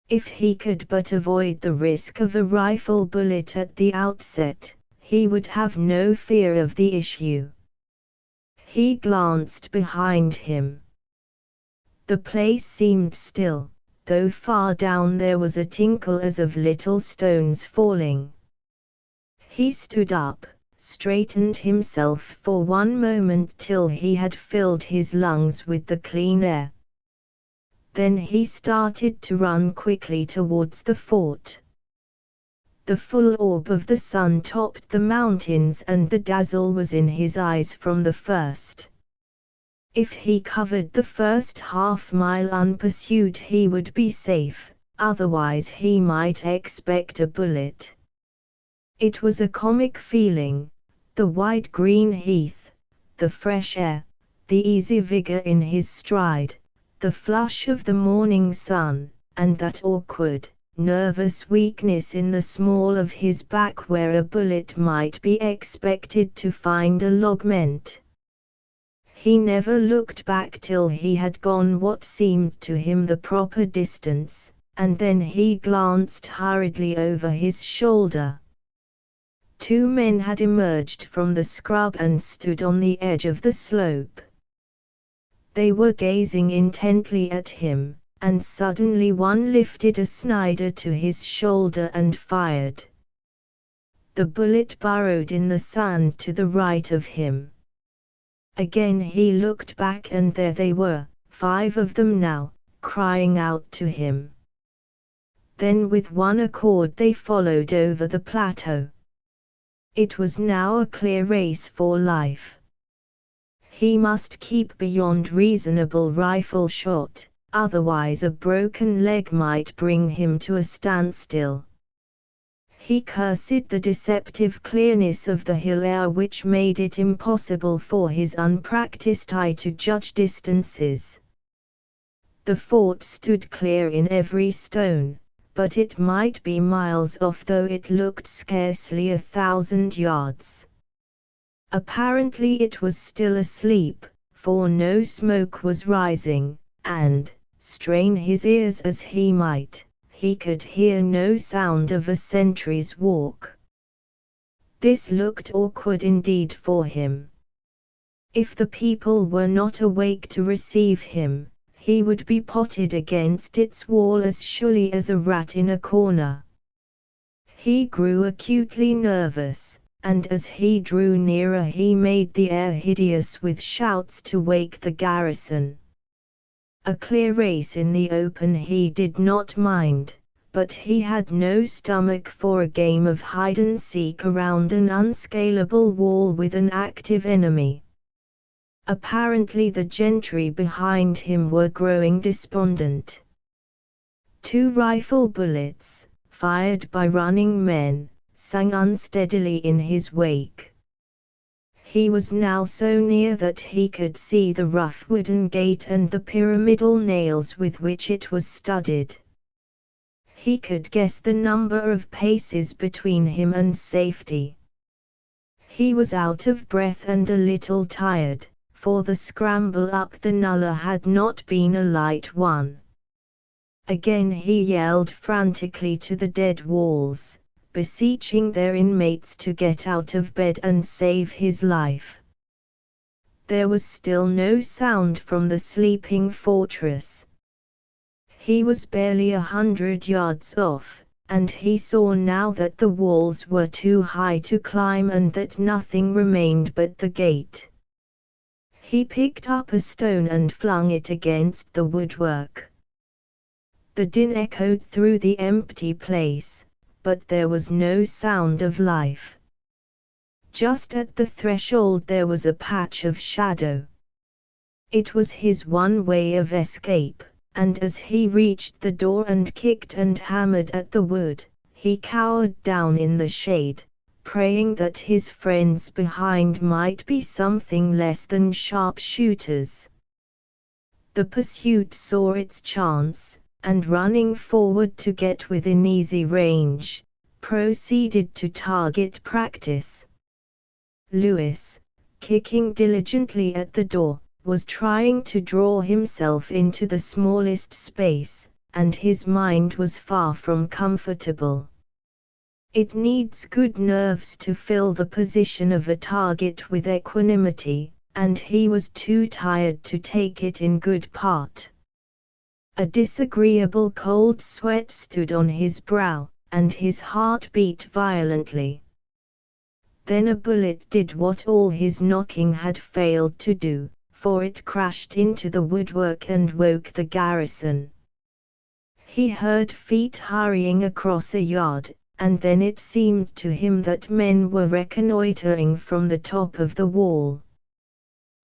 If he could but avoid the risk of a rifle bullet at the outset, he would have no fear of the issue. He glanced behind him. The place seemed still, though far down there was a tinkle as of little stones falling. He stood up, straightened himself for one moment till he had filled his lungs with the clean air. Then he started to run quickly towards the fort. The full orb of the sun topped the mountains and the dazzle was in his eyes from the first. If he covered the first half-mile unpursued he would be safe, otherwise he might expect a bullet. It was a comic feeling, the wide green heath, the fresh air, the easy vigor in his stride, the flush of the morning sun, and that awkward, nervous weakness in the small of his back where a bullet might be expected to find a lodgment. He never looked back till he had gone what seemed to him the proper distance, and then he glanced hurriedly over his shoulder. 2 men had emerged from the scrub and stood on the edge of the slope. They were gazing intently at him, and suddenly one lifted a Snider to his shoulder and fired. The bullet burrowed in the sand to the right of him. Again he looked back and there they were, 5 of them now, crying out to him. Then with one accord they followed over the plateau. It was now a clear race for life. He must keep beyond reasonable rifle shot, otherwise a broken leg might bring him to a standstill. He cursed the deceptive clearness of the hill air which made it impossible for his unpracticed eye to judge distances. The fort stood clear in every stone, but it might be miles off though it looked scarcely 1,000 yards. Apparently it was still asleep, for no smoke was rising, and, strain his ears as he might, he could hear no sound of a sentry's walk. This looked awkward indeed for him. If the people were not awake to receive him, he would be potted against its wall as surely as a rat in a corner. He grew acutely nervous, and as he drew nearer he made the air hideous with shouts to wake the garrison. A clear race in the open he did not mind, but he had no stomach for a game of hide-and-seek around an unscalable wall with an active enemy. Apparently the gentry behind him were growing despondent. 2 rifle bullets, fired by running men, sang unsteadily in his wake. He was now so near that he could see the rough wooden gate and the pyramidal nails with which it was studded. He could guess the number of paces between him and safety. He was out of breath and a little tired, for the scramble up the nullah had not been a light one. Again he yelled frantically to the dead walls, beseeching their inmates to get out of bed and save his life. There was still no sound from the sleeping fortress. He was barely 100 yards off, and he saw now that the walls were too high to climb and that nothing remained but the gate. He picked up a stone and flung it against the woodwork. The din echoed through the empty place, but there was no sound of life. Just at the threshold there was a patch of shadow. It was his one way of escape, and as he reached the door and kicked and hammered at the wood, he cowered down in the shade, praying that his friends behind might be something less than sharpshooters. The pursuit saw its chance, and running forward to get within easy range, proceeded to target practice. Lewis, kicking diligently at the door, was trying to draw himself into the smallest space, and his mind was far from comfortable. It needs good nerves to fill the position of a target with equanimity, and he was too tired to take it in good part. A disagreeable cold sweat stood on his brow, and his heart beat violently. Then a bullet did what all his knocking had failed to do, for it crashed into the woodwork and woke the garrison. He heard feet hurrying across a yard, and then it seemed to him that men were reconnoitering from the top of the wall.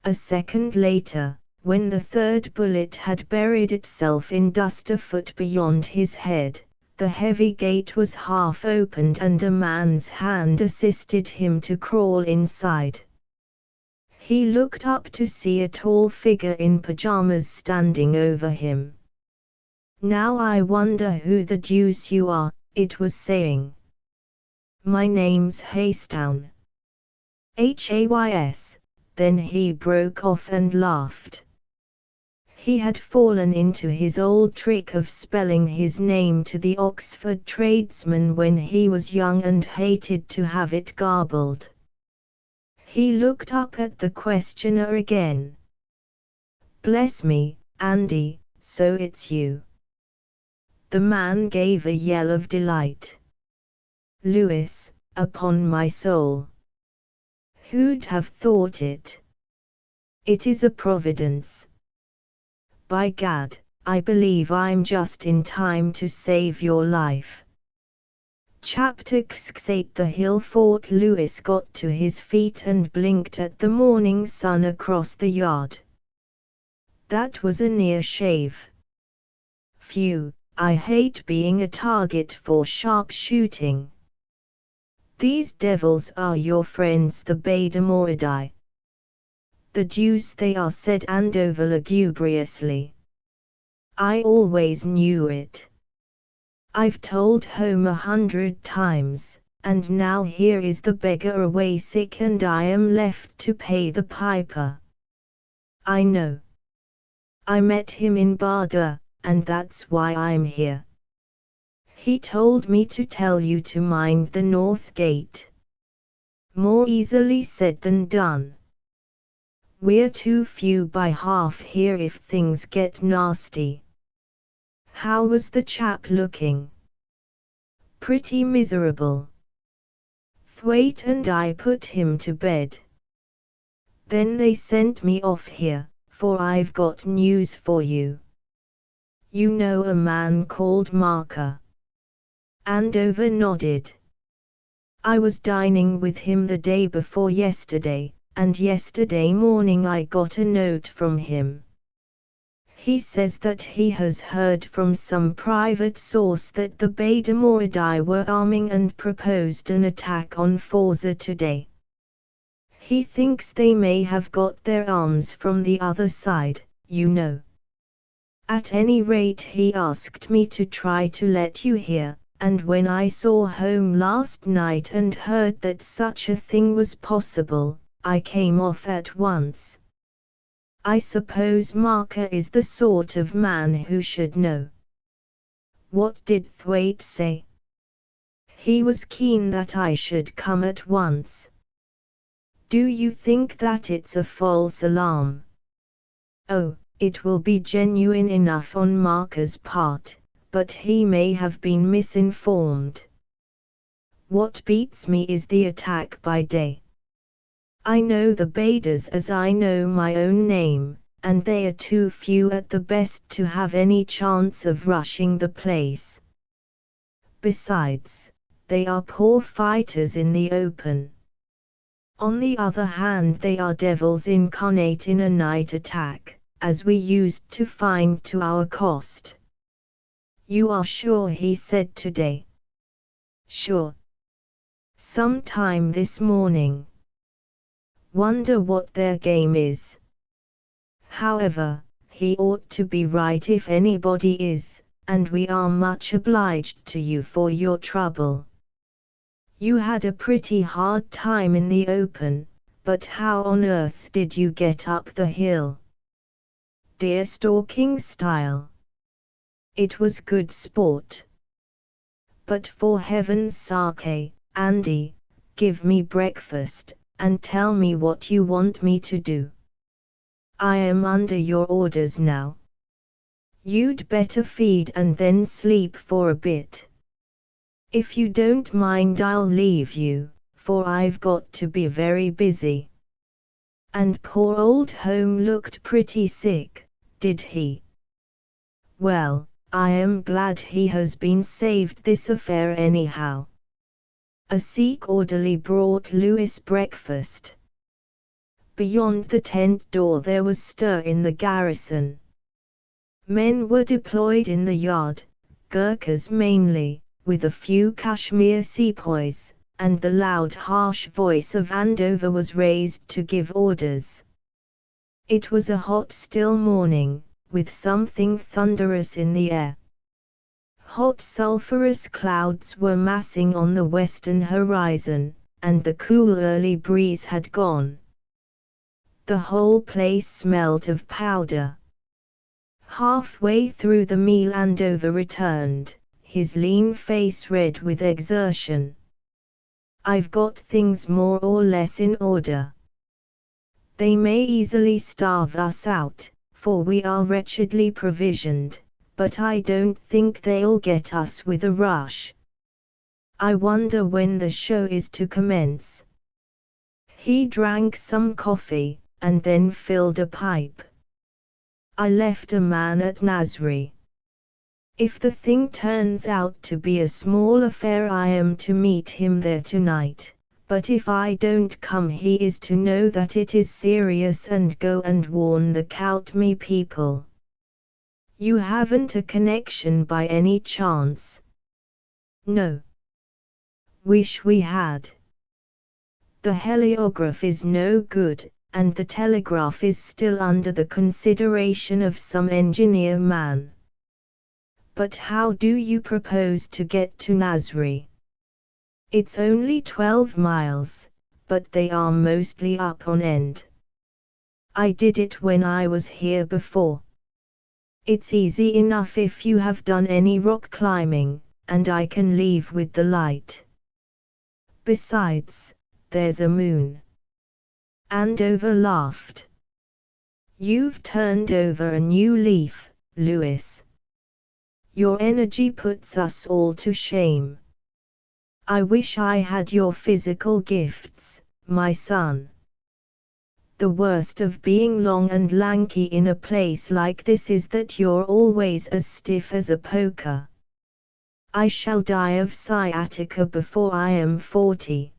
A second later, when the third bullet had buried itself in dust a foot beyond his head, the heavy gate was half opened and a man's hand assisted him to crawl inside. He looked up to see a tall figure in pajamas standing over him. "Now I wonder who the deuce you are," it was saying. "My name's Haystown." Hays. Then he broke off and laughed. He had fallen into his old trick of spelling his name to the Oxford tradesman when he was young and hated to have it garbled. He looked up at the questioner again. "Bless me, Andy, so it's you." The man gave a yell of delight. "Lewis, upon my soul. Who'd have thought it? It is a providence. By gad, I believe I'm just in time to save your life." Chapter 8. The hill fort. Lewis got to his feet and blinked at the morning sun across the yard. That was a near shave. Phew, I hate being a target for sharpshooting. "These devils are your friends the Bademoridae." "The deuce they are," said Andover lugubriously. "I always knew it. I've told home 100 times, and now here is the beggar away sick and I am left to pay the piper." "I know. I met him in Barda, and that's why I'm here. He told me to tell you to mind the north gate." More easily said than done. "We're too few by half here if things get nasty." How was the chap looking? "Pretty miserable. Thwaite and I put him to bed. Then they sent me off here, for I've got news for you. You know a man called Marker?" Andover nodded. "I was dining with him the day before yesterday, and yesterday morning I got a note from him. He says that he has heard from some private source that the Bademoridae were arming and proposed an attack on Forza today. He thinks they may have got their arms from the other side, you know. At any rate he asked me to try to let you hear, and when I saw home last night and heard that such a thing was possible, I came off at once. I suppose Marker is the sort of man who should know. What did Thwaite say? He was keen that I should come at once. Do you think that it's a false alarm? Oh, it will be genuine enough on Marker's part, but he may have been misinformed. What beats me is the attack by day. I know the Baders as I know my own name, and they are too few at the best to have any chance of rushing the place. Besides, they are poor fighters in the open. On the other hand, they are devils incarnate in a night attack, as we used to find to our cost. You are sure he said today? Sure. Sometime this morning. Wonder what their game is. However, he ought to be right if anybody is, and we are much obliged to you for your trouble. You had a pretty hard time in the open, but how on earth did you get up the hill? Deer stalking style. It was good sport. But for heaven's sake, Andy, give me breakfast, and tell me what you want me to do. I am under your orders now. You'd better feed and then sleep for a bit. If you don't mind, I'll leave you, for I've got to be very busy. And poor old Home looked pretty sick, did he? Well, I am glad he has been saved this affair anyhow. A Sikh orderly brought Lewis breakfast. Beyond the tent door there was stir in the garrison. Men were deployed in the yard, Gurkhas mainly, with a few Kashmir sepoys, and the loud harsh voice of Andover was raised to give orders. It was a hot still morning, with something thunderous in the air. Hot sulphurous clouds were massing on the western horizon, and the cool early breeze had gone. The whole place smelt of powder. Halfway through the meal Andover returned, his lean face red with exertion. I've got things more or less in order. They may easily starve us out, for we are wretchedly provisioned, but I don't think they'll get us with a rush. I wonder when the show is to commence. He drank some coffee, and then filled a pipe. I left a man at Nasri. If the thing turns out to be a small affair, I am to meet him there tonight, but if I don't come, he is to know that it is serious and go and warn the Koutmi people. You haven't a connection by any chance? No. Wish we had. The heliograph is no good, and the telegraph is still under the consideration of some engineer man. But how do you propose to get to Nasri? It's only 12 miles, but they are mostly up on end. I did it when I was here before. It's easy enough if you have done any rock climbing, and I can leave with the light. Besides, there's a moon. Andover laughed. You've turned over a new leaf, Lewis. Your energy puts us all to shame. I wish I had your physical gifts, my son. The worst of being long and lanky in a place like this is that you're always as stiff as a poker. I shall die of sciatica before I am 40.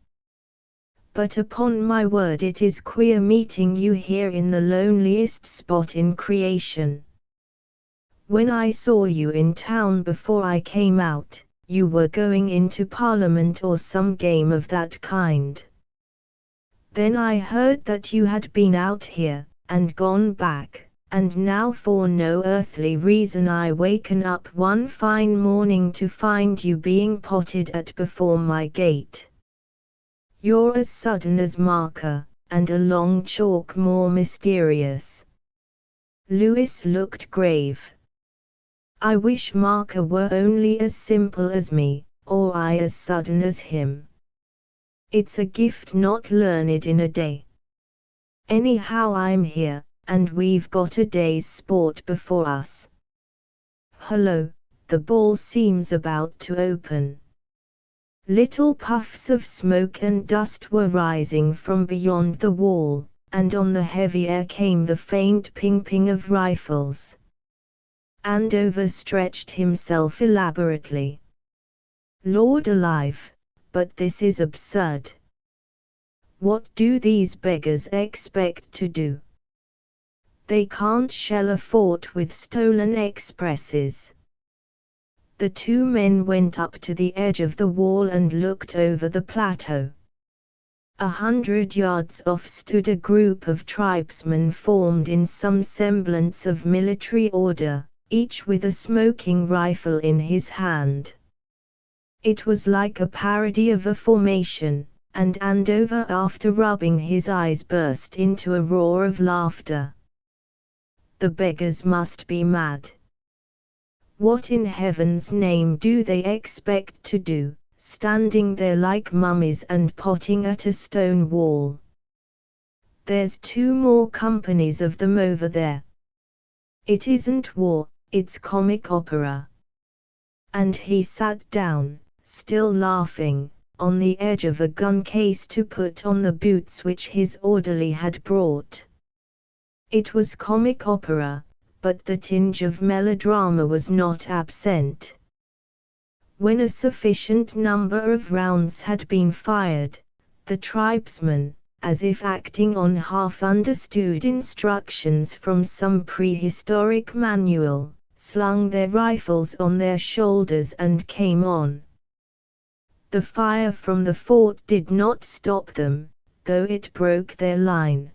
But upon my word, it is queer meeting you here in the loneliest spot in creation. When I saw you in town before I came out, you were going into Parliament or some game of that kind. Then I heard that you had been out here, and gone back, and now for no earthly reason I waken up one fine morning to find you being potted at before my gate. You're as sudden as Marker, and a long chalk more mysterious. Lewis looked grave. I wish Marker were only as simple as me, or I as sudden as him. It's a gift not learned in a day. Anyhow I'm here, and we've got a day's sport before us. Hullo, the ball seems about to open. Little puffs of smoke and dust were rising from beyond the wall, and on the heavy air came the faint ping-ping of rifles. Andover stretched himself elaborately. Lord alive, but this is absurd. What do these beggars expect to do? They can't shell a fort with stolen expresses. The two men went up to the edge of the wall and looked over the plateau. 100 yards off stood a group of tribesmen formed in some semblance of military order, each with a smoking rifle in his hand. It was like a parody of a formation, and Andover, after rubbing his eyes, burst into a roar of laughter. The beggars must be mad. What in heaven's name do they expect to do, standing there like mummies and potting at a stone wall? There's 2 more companies of them over there. It isn't war, it's comic opera. And he sat down, still laughing, on the edge of a gun case to put on the boots which his orderly had brought. It was comic opera, but the tinge of melodrama was not absent. When a sufficient number of rounds had been fired, the tribesmen, as if acting on half-understood instructions from some prehistoric manual, slung their rifles on their shoulders and came on. The fire from the fort did not stop them, though it broke their line.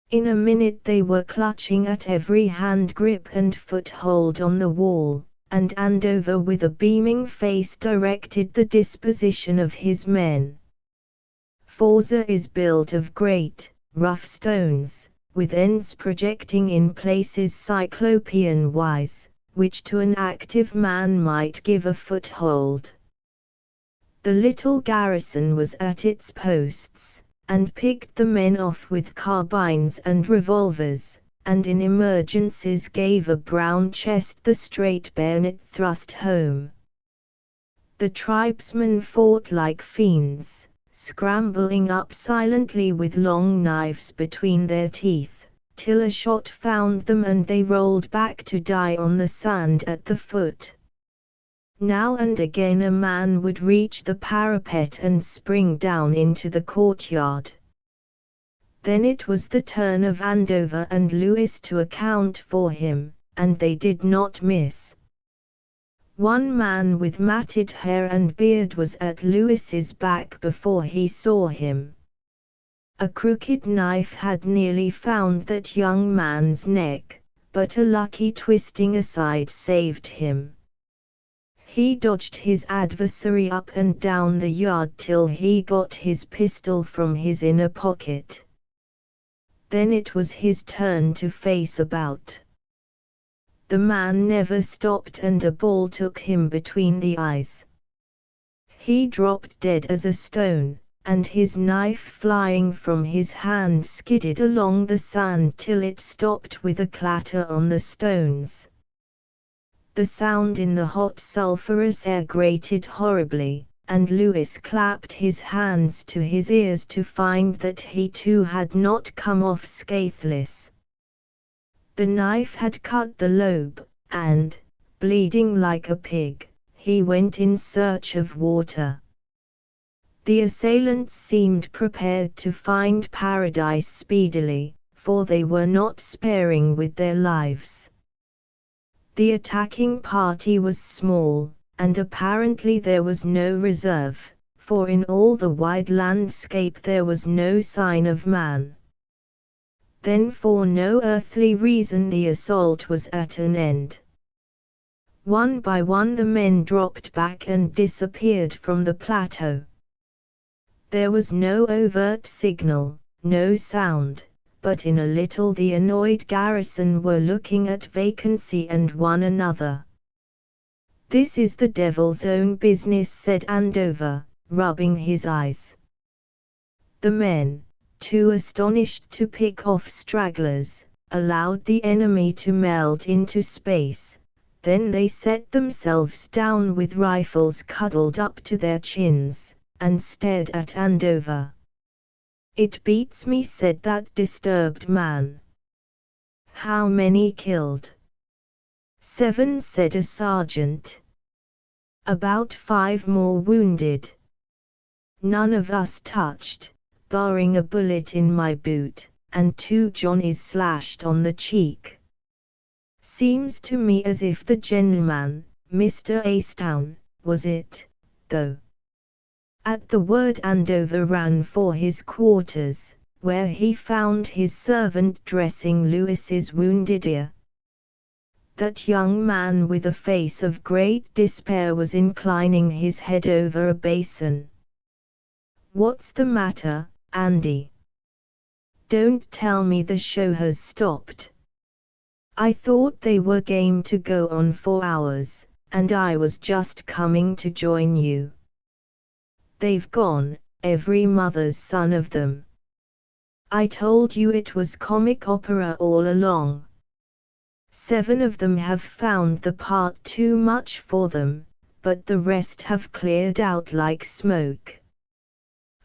In a minute they were clutching at every hand grip and foothold on the wall, and Andover with a beaming face directed the disposition of his men. Forza is built of great, rough stones, with ends projecting in places cyclopean-wise, which to an active man might give a foothold. The little garrison was at its posts, and picked the men off with carbines and revolvers, and in emergencies gave a brown chest the straight bayonet thrust home. The tribesmen fought like fiends, scrambling up silently with long knives between their teeth, till a shot found them and they rolled back to die on the sand at the foot. Now and again a man would reach the parapet and spring down into the courtyard. Then it was the turn of Andover and Lewis to account for him, and they did not miss. One man with matted hair and beard was at Lewis's back before he saw him. A crooked knife had nearly found that young man's neck, but a lucky twisting aside saved him. He dodged his adversary up and down the yard till he got his pistol from his inner pocket. Then it was his turn to face about. The man never stopped and a ball took him between the eyes. He dropped dead as a stone, and his knife flying from his hand skidded along the sand till it stopped with a clatter on the stones. The sound in the hot sulphurous air grated horribly, and Lewis clapped his hands to his ears to find that he too had not come off scatheless. The knife had cut the lobe, and, bleeding like a pig, he went in search of water. The assailants seemed prepared to find paradise speedily, for they were not sparing with their lives. The attacking party was small, and apparently there was no reserve, for in all the wide landscape there was no sign of man. Then for no earthly reason the assault was at an end. One by one the men dropped back and disappeared from the plateau. There was no overt signal, no sound, but in a little the annoyed garrison were looking at vacancy and one another. "This is the devil's own business," said Andover, rubbing his eyes. The men, too astonished to pick off stragglers, allowed the enemy to melt into space. Then they set themselves down with rifles cuddled up to their chins, and stared at Andover. "It beats me," said that disturbed man. "How many killed?" "7," said a sergeant. "About 5 more wounded. None of us touched, barring a bullet in my boot, and 2 Johnnies slashed on the cheek. Seems to me as if the gentleman, Mr. Acetown, was it, though." At the word Andover ran for his quarters, where he found his servant dressing Lewis's wounded ear. That young man with a face of great despair was inclining his head over a basin. "What's the matter, Andy? Don't tell me the show has stopped. I thought they were game to go on for hours, and I was just coming to join you." "They've gone, every mother's son of them. I told you it was comic opera all along. 7 of them have found the part too much for them, but the rest have cleared out like smoke.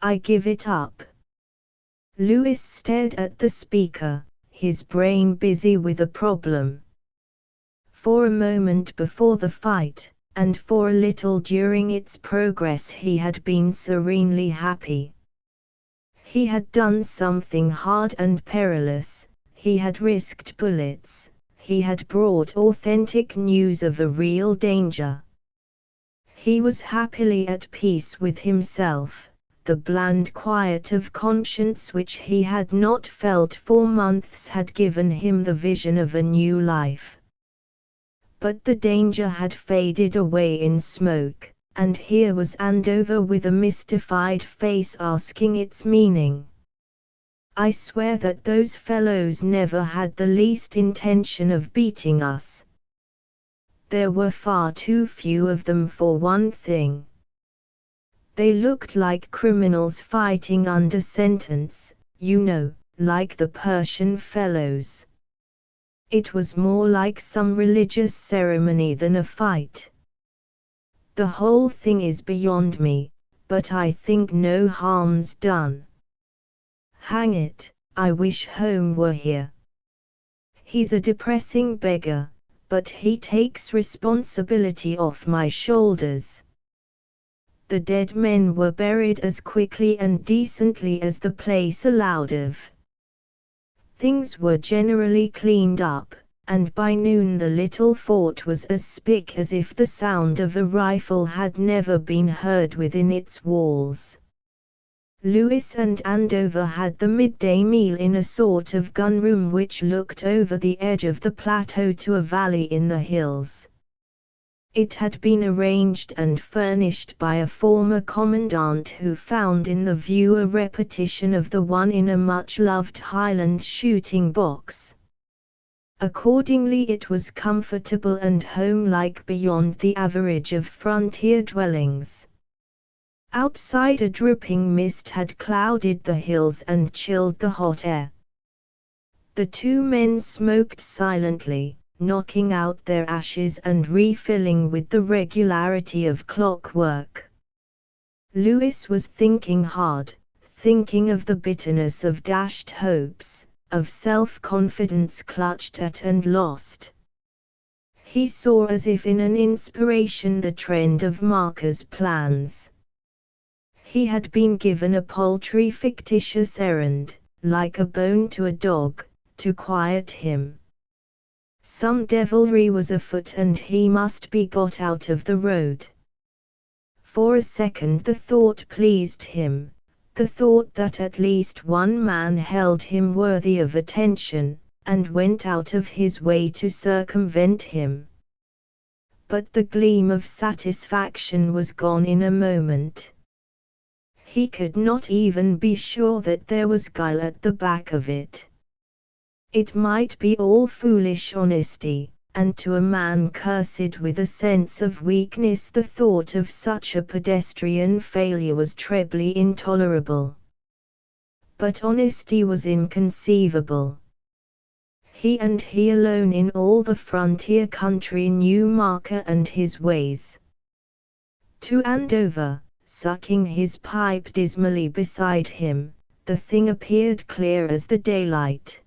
I give it up." Lewis stared at the speaker, his brain busy with a problem. For a moment before the fight, and for a little during its progress, he had been serenely happy. He had done something hard and perilous, he had risked bullets, he had brought authentic news of a real danger. He was happily at peace with himself. The bland quiet of conscience which he had not felt for months had given him the vision of a new life. But the danger had faded away in smoke, and here was Andover with a mystified face asking its meaning. "I swear that those fellows never had the least intention of beating us. There were far too few of them for one thing. They looked like criminals fighting under sentence, you know, like the Persian fellows. It was more like some religious ceremony than a fight. The whole thing is beyond me, but I think no harm's done. Hang it, I wish Home were here. He's a depressing beggar, but he takes responsibility off my shoulders." The dead men were buried as quickly and decently as the place allowed of. Things were generally cleaned up, and by noon the little fort was as spick as if the sound of a rifle had never been heard within its walls. Lewis and Andover had the midday meal in a sort of gunroom which looked over the edge of the plateau to a valley in the hills. It had been arranged and furnished by a former commandant who found in the view a repetition of the one in a much-loved Highland shooting box. Accordingly it was comfortable and home-like beyond the average of frontier dwellings. Outside a dripping mist had clouded the hills and chilled the hot air. The 2 men smoked silently, knocking out their ashes and refilling with the regularity of clockwork. Lewis was thinking hard, thinking of the bitterness of dashed hopes, of self-confidence clutched at and lost. He saw as if in an inspiration the trend of Marker's plans. He had been given a paltry fictitious errand, like a bone to a dog, to quiet him. Some devilry was afoot and he must be got out of the road. For a second the thought pleased him, the thought that at least one man held him worthy of attention, and went out of his way to circumvent him. But the gleam of satisfaction was gone in a moment. He could not even be sure that there was guile at the back of it. It might be all foolish honesty, and to a man cursed with a sense of weakness the thought of such a pedestrian failure was trebly intolerable. But honesty was inconceivable. He and he alone in all the frontier country knew Marker and his ways. To Andover, sucking his pipe dismally beside him, the thing appeared clear as the daylight.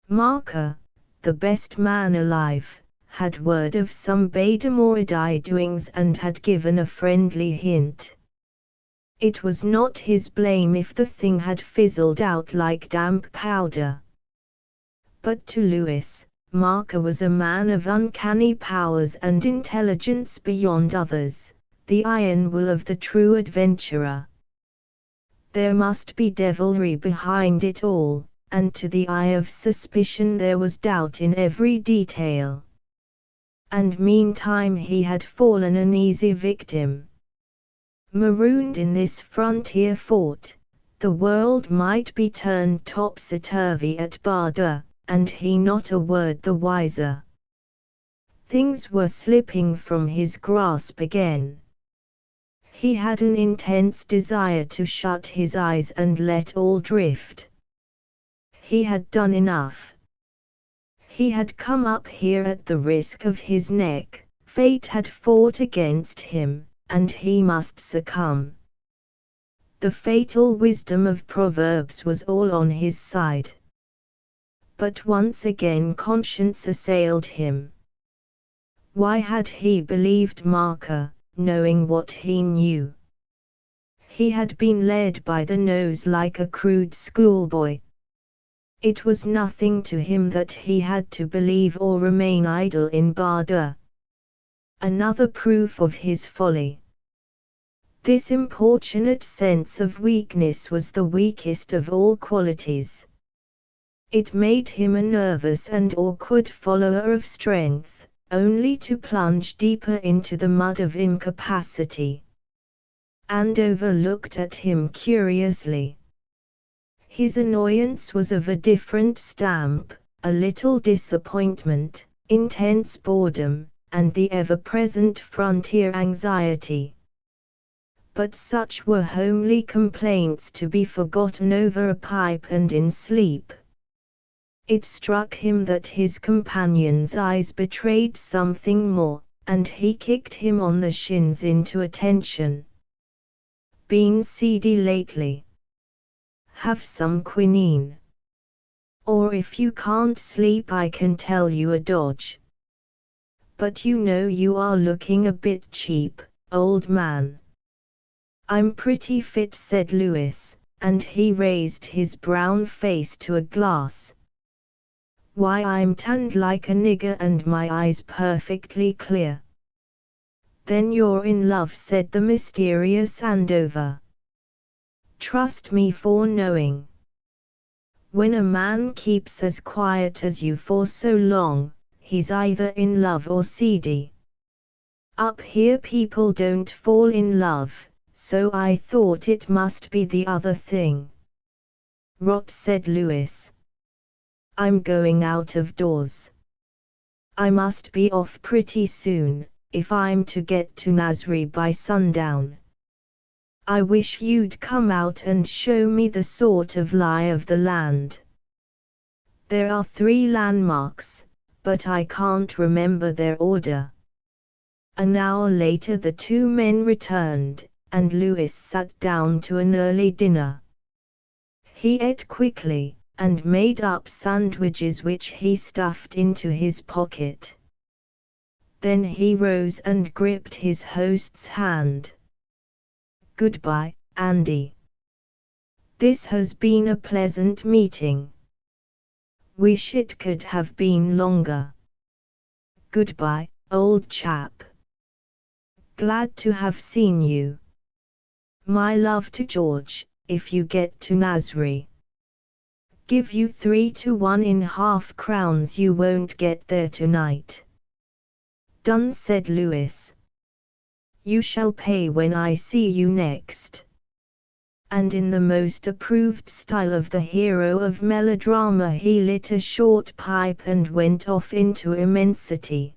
Marker, the best man alive, had word of some Bademoridae doings and had given a friendly hint. It was not his blame if the thing had fizzled out like damp powder. But to Lewis, Marker was a man of uncanny powers and intelligence beyond others, the iron will of the true adventurer. There must be devilry behind it all, and to the eye of suspicion there was doubt in every detail. And meantime he had fallen an easy victim. Marooned in this frontier fort, the world might be turned topsy-turvy at Barda, and he not a word the wiser. Things were slipping from his grasp again. He had an intense desire to shut his eyes and let all drift. He had done enough. He had come up here at the risk of his neck, fate had fought against him, and he must succumb. The fatal wisdom of Proverbs was all on his side. But once again conscience assailed him. Why had he believed Marker, knowing what he knew? He had been led by the nose like a crude schoolboy. It was nothing to him that he had to believe or remain idle in Barda. Another proof of his folly. This importunate sense of weakness was the weakest of all qualities. It made him a nervous and awkward follower of strength, only to plunge deeper into the mud of incapacity. Andover looked at him curiously. His annoyance was of a different stamp, a little disappointment, intense boredom, and the ever-present frontier anxiety. But such were homely complaints to be forgotten over a pipe and in sleep. It struck him that his companion's eyes betrayed something more, and he kicked him on the shins into attention. "Been seedy lately? Have some quinine. Or if you can't sleep I can tell you a dodge. But you know you are looking a bit cheap, old man." "I'm pretty fit," said Lewis, and he raised his brown face to a glass. "Why, I'm tanned like a nigger and my eyes perfectly clear." "Then you're in love," said the mysterious Andover. "Trust me for knowing. When a man keeps as quiet as you for so long, he's either in love or seedy. Up here people don't fall in love, so I thought it must be the other thing." "Rot," said Lewis. "I'm going out of doors. I must be off pretty soon, if I'm to get to Nasri by sundown. I wish you'd come out and show me the sort of lie of the land. There are 3 landmarks, but I can't remember their order." An hour later the 2 men returned, and Lewis sat down to an early dinner. He ate quickly, and made up sandwiches which he stuffed into his pocket. Then he rose and gripped his host's hand. "Goodbye, Andy. This has been a pleasant meeting. Wish it could have been longer. Goodbye, old chap. Glad to have seen you. My love to George, if you get to Nasri. Give you 3 to 1 in half-crowns you won't get there tonight." "Done," said Lewis. "You shall pay when I see you next." and in the most approved style of the hero of melodrama he lit a short pipe and went off into immensity.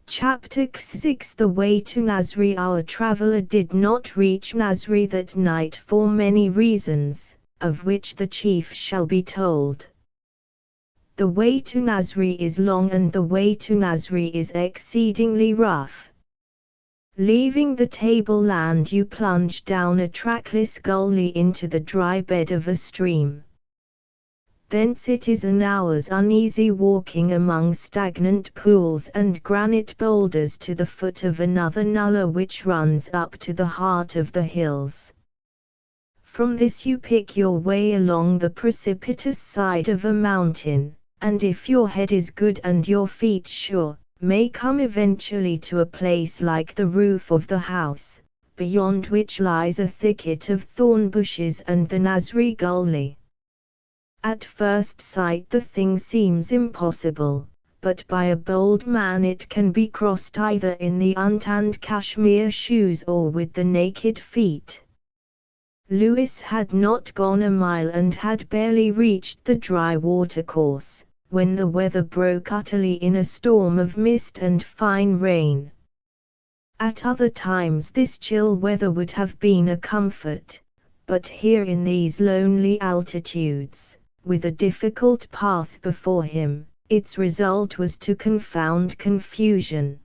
Chapter 6 The way to Nasri. Our traveller did not reach Nasri that night for many reasons, of which the chief shall be told. The way to Nasri is long and the way to Nasri is exceedingly rough. Leaving the tableland you plunge down a trackless gully into the dry bed of a stream. Thence it is an hour's uneasy walking among stagnant pools and granite boulders to the foot of another nullah which runs up to the heart of the hills. From this you pick your way along the precipitous side of a mountain, and if your head is good and your feet sure, may come eventually to a place like the roof of the house, beyond which lies a thicket of thorn bushes and the Nasri Gully. At first sight the thing seems impossible, but by a bold man it can be crossed either in the untanned cashmere shoes or with the naked feet. Lewis had not gone a mile and had barely reached the dry watercourse, when the weather broke utterly in a storm of mist and fine rain. At other times this chill weather would have been a comfort, but here in these lonely altitudes, with a difficult path before him, its result was to confound confusion.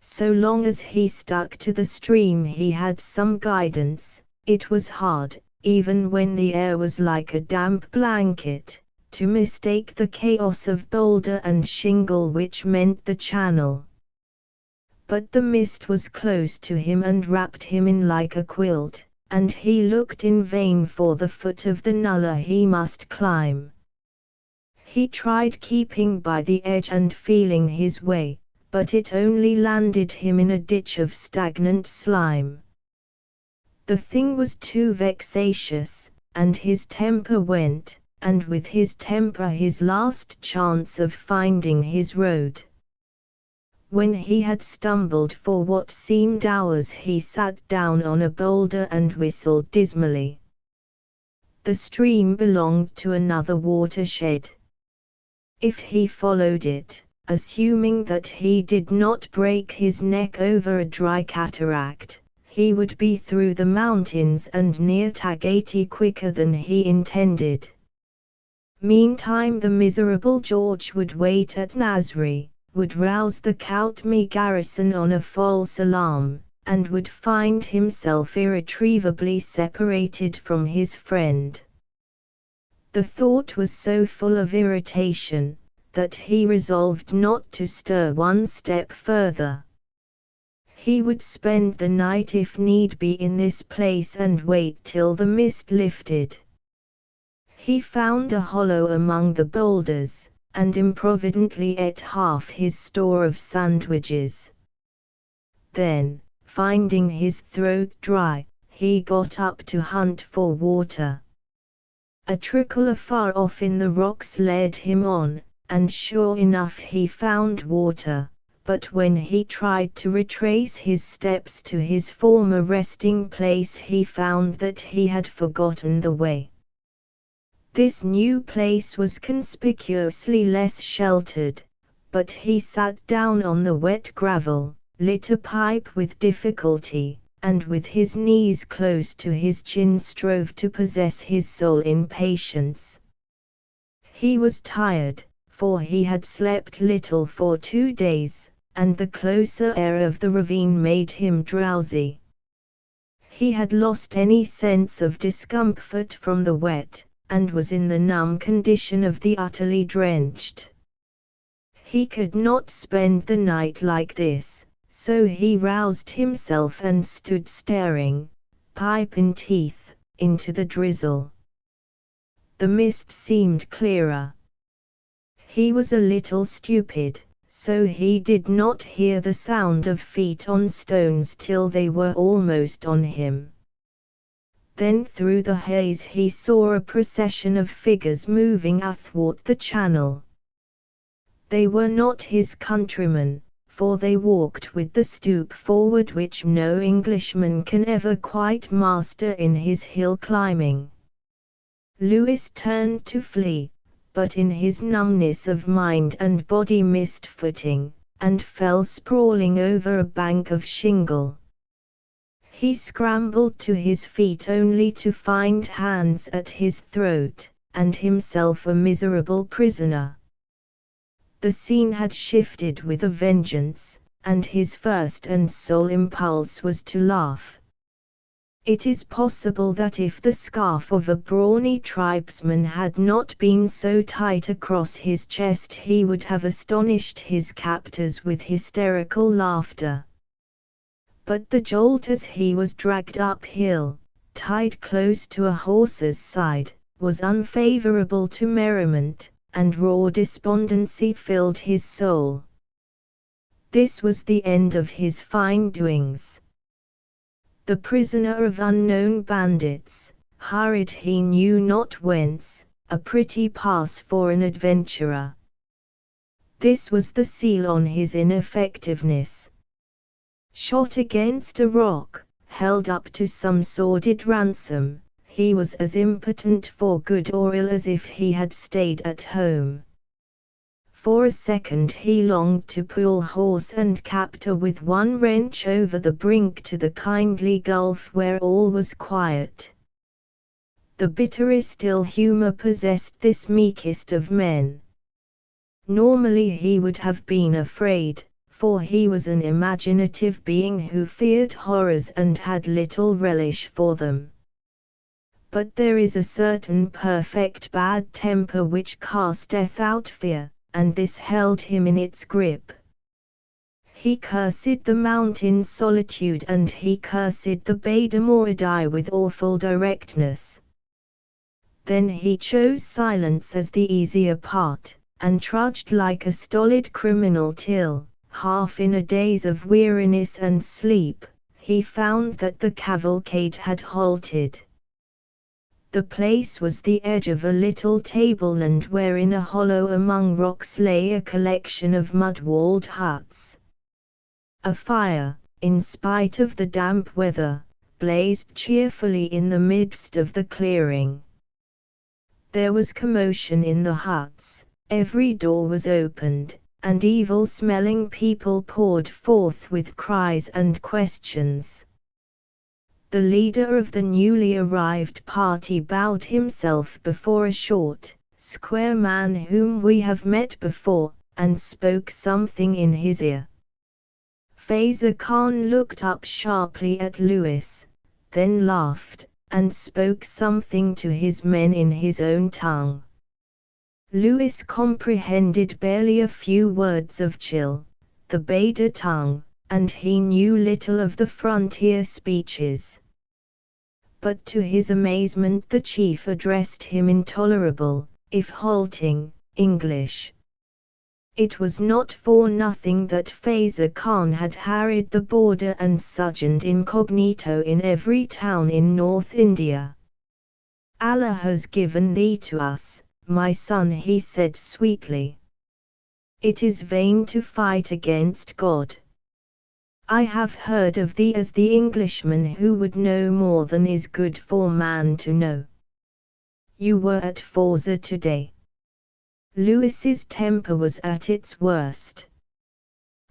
So long as he stuck to the stream he had some guidance. It was hard, even when the air was like a damp blanket, to mistake the chaos of boulder and shingle which meant the channel. But the mist was close to him and wrapped him in like a quilt, and he looked in vain for the foot of the nullah he must climb. He tried keeping by the edge and feeling his way, but it only landed him in a ditch of stagnant slime. The thing was too vexatious, and his temper went, and with his temper his last chance of finding his road. When he had stumbled for what seemed hours he sat down on a boulder and whistled dismally. The stream belonged to another watershed. If he followed it, assuming that he did not break his neck over a dry cataract, he would be through the mountains and near Tagati quicker than he intended. Meantime the miserable George would wait at Nasri, would rouse the Koutmi garrison on a false alarm, and would find himself irretrievably separated from his friend. The thought was so full of irritation, that he resolved not to stir one step further. He would spend the night if need be in this place and wait till the mist lifted. He found a hollow among the boulders, and improvidently ate half his store of sandwiches. Then, finding his throat dry, he got up to hunt for water. A trickle afar off in the rocks led him on, and sure enough he found water, but when he tried to retrace his steps to his former resting place he found that he had forgotten the way. This new place was conspicuously less sheltered, but he sat down on the wet gravel, lit a pipe with difficulty, and with his knees close to his chin strove to possess his soul in patience. He was tired, for he had slept little for 2 days, and the closer air of the ravine made him drowsy. He had lost any sense of discomfort from the wet, and was in the numb condition of the utterly drenched. He could not spend the night like this, so he roused himself and stood staring, pipe in teeth, into the drizzle. The mist seemed clearer. He was a little stupid, so he did not hear the sound of feet on stones till they were almost on him. Then through the haze he saw a procession of figures moving athwart the channel. They were not his countrymen, for they walked with the stoop forward which no Englishman can ever quite master in his hill climbing. Lewis turned to flee, but in his numbness of mind and body missed footing, and fell sprawling over a bank of shingle. He scrambled to his feet only to find hands at his throat, and himself a miserable prisoner. The scene had shifted with a vengeance, and his first and sole impulse was to laugh. It is possible that if the scarf of a brawny tribesman had not been so tight across his chest he would have astonished his captors with hysterical laughter. But the jolt as he was dragged uphill, tied close to a horse's side, was unfavorable to merriment, and raw despondency filled his soul. This was the end of his fine doings. The prisoner of unknown bandits, hurried he knew not whence, a pretty pass for an adventurer. This was the seal on his ineffectiveness. Shot against a rock, held up to some sordid ransom, he was as impotent for good or ill as if he had stayed at home. For a second he longed to pull horse and captor with one wrench over the brink to the kindly gulf where all was quiet. The bitterest ill humor possessed this meekest of men. Normally he would have been afraid, for he was an imaginative being who feared horrors and had little relish for them. But there is a certain perfect bad temper which casteth out fear, and this held him in its grip. He cursed the mountain solitude and he cursed the Beda Moridai with awful directness. Then he chose silence as the easier part, and trudged like a stolid criminal till, half in a daze of weariness and sleep, he found that the cavalcade had halted. The place was the edge of a little tableland where in a hollow among rocks lay a collection of mud-walled huts. A fire, in spite of the damp weather, blazed cheerfully in the midst of the clearing. There was commotion in the huts, every door was opened, and evil-smelling people poured forth with cries and questions. The leader of the newly arrived party bowed himself before a short, square man whom we have met before, and spoke something in his ear. Faiza Khan looked up sharply at Lewis, then laughed, and spoke something to his men in his own tongue. Lewis comprehended barely a few words of Chil, the Beda tongue, and he knew little of the frontier speeches. But to his amazement the chief addressed him in tolerable, if halting, English. It was not for nothing that Faiza Khan had harried the border and sojourned incognito in every town in North India. Allah has given thee to us, my son, he said sweetly. It is vain to fight against God. I have heard of thee as the Englishman who would know more than is good for man to know. You were at Forza today. Lewis's temper was at its worst.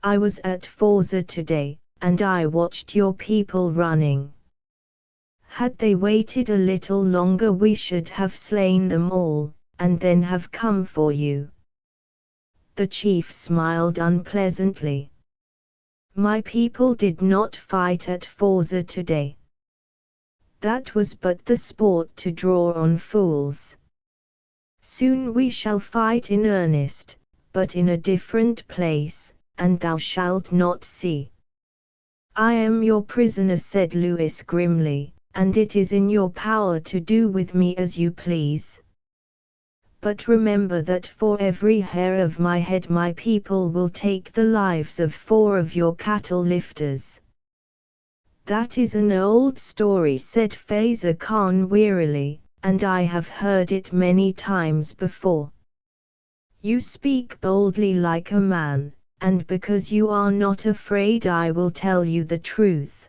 I was at Forza today, and I watched your people running. Had they waited a little longer we should have slain them all, and then have come for you. The chief smiled unpleasantly. My people did not fight at Forza today. That was but the sport to draw on fools. Soon we shall fight in earnest, but in a different place, and thou shalt not see. I am your prisoner, said Lewis grimly, and it is in your power to do with me as you please. But remember that for every hair of my head my people will take the lives of 4 of your cattle lifters. That is an old story, said Faiza Khan wearily, and I have heard it many times before. You speak boldly like a man, and because you are not afraid I will tell you the truth.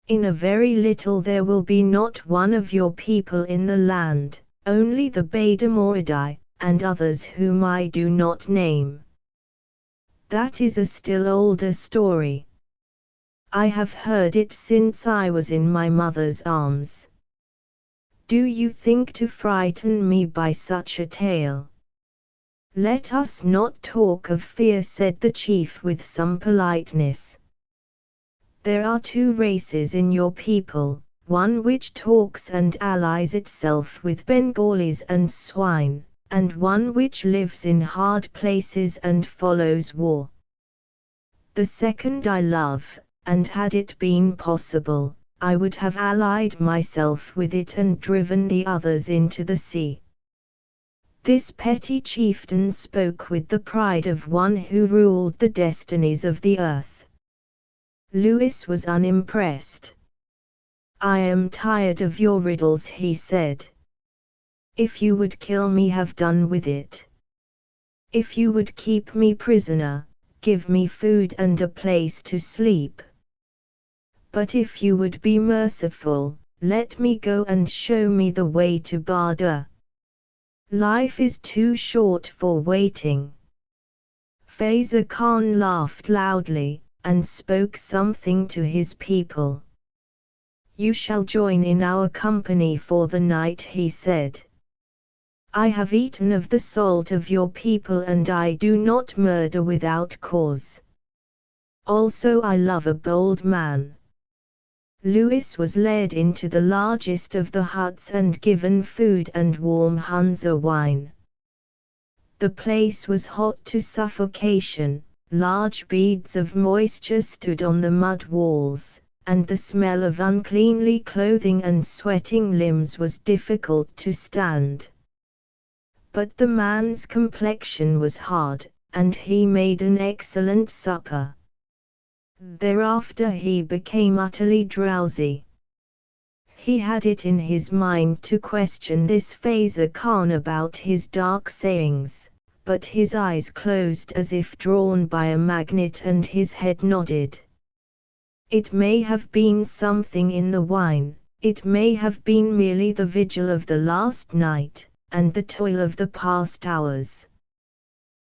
In a very little there will be not one of your people in the land, only the Beda and others whom I do not name. That is a still older story. I have heard it since I was in my mother's arms. Do you think to frighten me by such a tale? Let us not talk of fear, said the chief with some politeness. There are two races in your people, one which talks and allies itself with Bengalis and swine, and one which lives in hard places and follows war. The second I love, and had it been possible, I would have allied myself with it and driven the others into the sea. This petty chieftain spoke with the pride of one who ruled the destinies of the earth. Lewis was unimpressed. I am tired of your riddles, he said. If you would kill me, have done with it. If you would keep me prisoner, give me food and a place to sleep. But if you would be merciful, let me go and show me the way to Bada. Life is too short for waiting. Faiza Khan laughed loudly, and spoke something to his people. You shall join in our company for the night, he said. I have eaten of the salt of your people and I do not murder without cause. Also I love a bold man. Lewis was led into the largest of the huts and given food and warm Hunza wine. The place was hot to suffocation, large beads of moisture stood on the mud walls, and the smell of uncleanly clothing and sweating limbs was difficult to stand. But the man's complexion was hard, and he made an excellent supper. Thereafter he became utterly drowsy. He had it in his mind to question this Faiza Khan about his dark sayings, but his eyes closed as if drawn by a magnet and his head nodded. It may have been something in the wine, it may have been merely the vigil of the last night, and the toil of the past hours.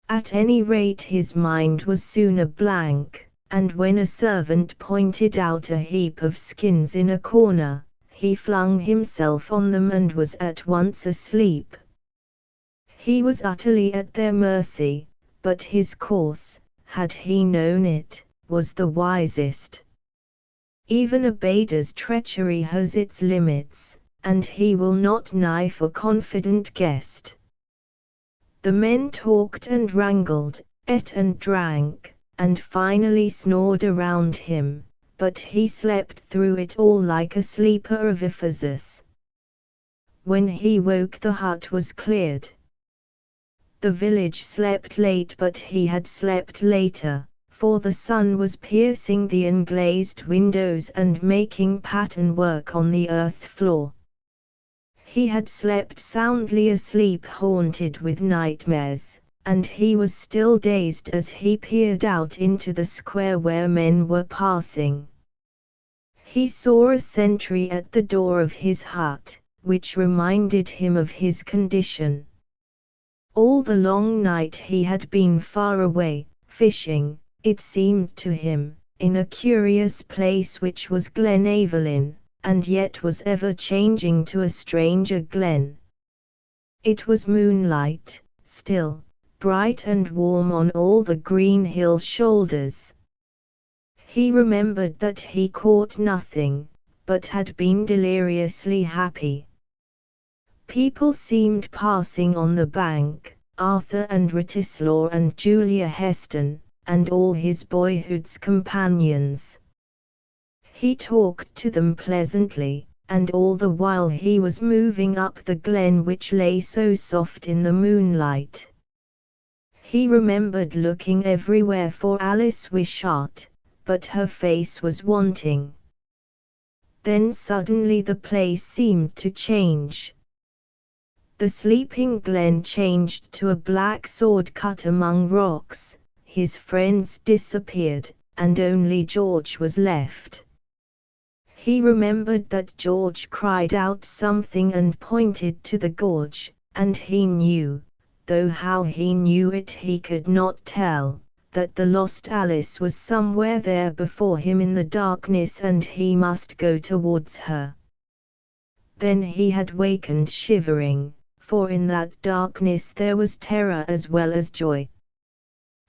At any rate his mind was soon a blank, and when a servant pointed out a heap of skins in a corner, he flung himself on them and was at once asleep. He was utterly at their mercy, but his course, had he known it, was the wisest. Even a Beda's treachery has its limits, and he will not knife a confident guest. The men talked and wrangled, ate and drank, and finally snored around him, but he slept through it all like a sleeper of Ephesus. When he woke the hut was cleared. The village slept late, but he had slept later, for the sun was piercing the unglazed windows and making pattern work on the earth floor. He had slept soundly, asleep, haunted with nightmares, and he was still dazed as he peered out into the square where men were passing. He saw a sentry at the door of his hut, which reminded him of his condition. All the long night he had been far away, fishing, it seemed to him, in a curious place which was Glen Evelyn, and yet was ever changing to a stranger glen. It was moonlight, still, bright and warm on all the green hill shoulders. He remembered that he caught nothing, but had been deliriously happy. People seemed passing on the bank, Arthur and Ratislaw and Julia Heston, and all his boyhood's companions. He talked to them pleasantly, and all the while he was moving up the glen which lay so soft in the moonlight. He remembered looking everywhere for Alice Wishart, but her face was wanting. Then suddenly the place seemed to change. The sleeping glen changed to a black sword cut among rocks, his friends disappeared, and only George was left. He remembered that George cried out something and pointed to the gorge, and he knew, though how he knew it he could not tell, that the lost Alice was somewhere there before him in the darkness and he must go towards her. Then he had wakened shivering, for in that darkness there was terror as well as joy.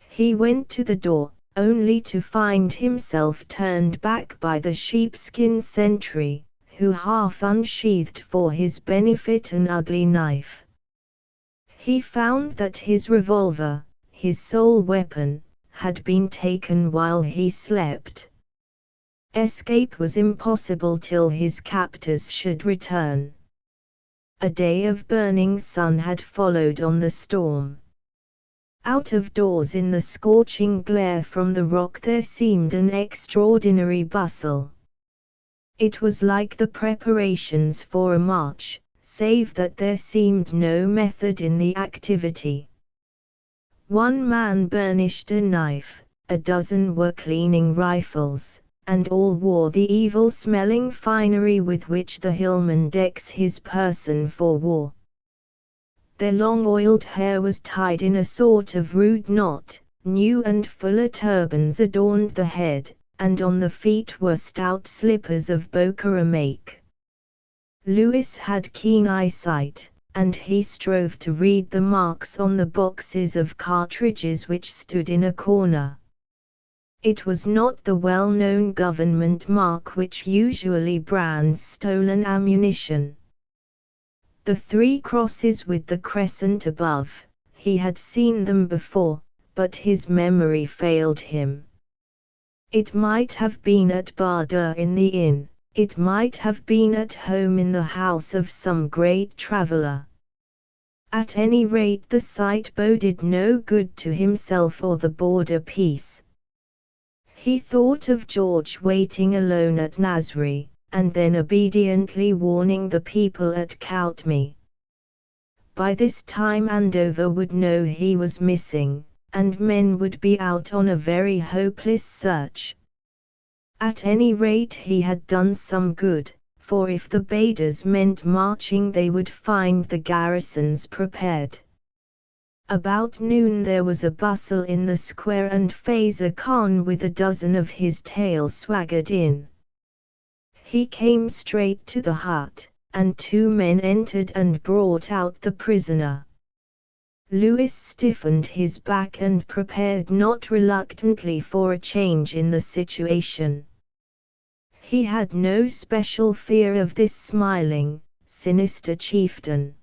He went to the door, only to find himself turned back by the sheepskin sentry, who half unsheathed for his benefit an ugly knife. He found that his revolver, his sole weapon, had been taken while he slept. Escape was impossible till his captors should return. A day of burning sun had followed on the storm. Out of doors in the scorching glare from the rock there seemed an extraordinary bustle. It was like the preparations for a march, save that there seemed no method in the activity. One man burnished a knife, a dozen were cleaning rifles, and all wore the evil-smelling finery with which the hillman decks his person for war. Their long oiled hair was tied in a sort of rude knot, new and fuller turbans adorned the head, and on the feet were stout slippers of Bokhara make. Lewis had keen eyesight, and he strove to read the marks on the boxes of cartridges which stood in a corner. It was not the well-known government mark which usually brands stolen ammunition. The three crosses with the crescent above, he had seen them before, but his memory failed him. It might have been at Bardur in the inn, it might have been at home in the house of some great traveller. At any rate the sight boded no good to himself or the border peace. He thought of George waiting alone at Nasri, and then obediently warning the people at Koutmi. By this time Andover would know he was missing, and men would be out on a very hopeless search. At any rate he had done some good, for if the Baders meant marching they would find the garrisons prepared. About noon there was a bustle in the square and Faiza Khan with a dozen of his tail swaggered in. He came straight to the hut, and two men entered and brought out the prisoner. Lewis stiffened his back and prepared not reluctantly for a change in the situation. He had no special fear of this smiling, sinister chieftain.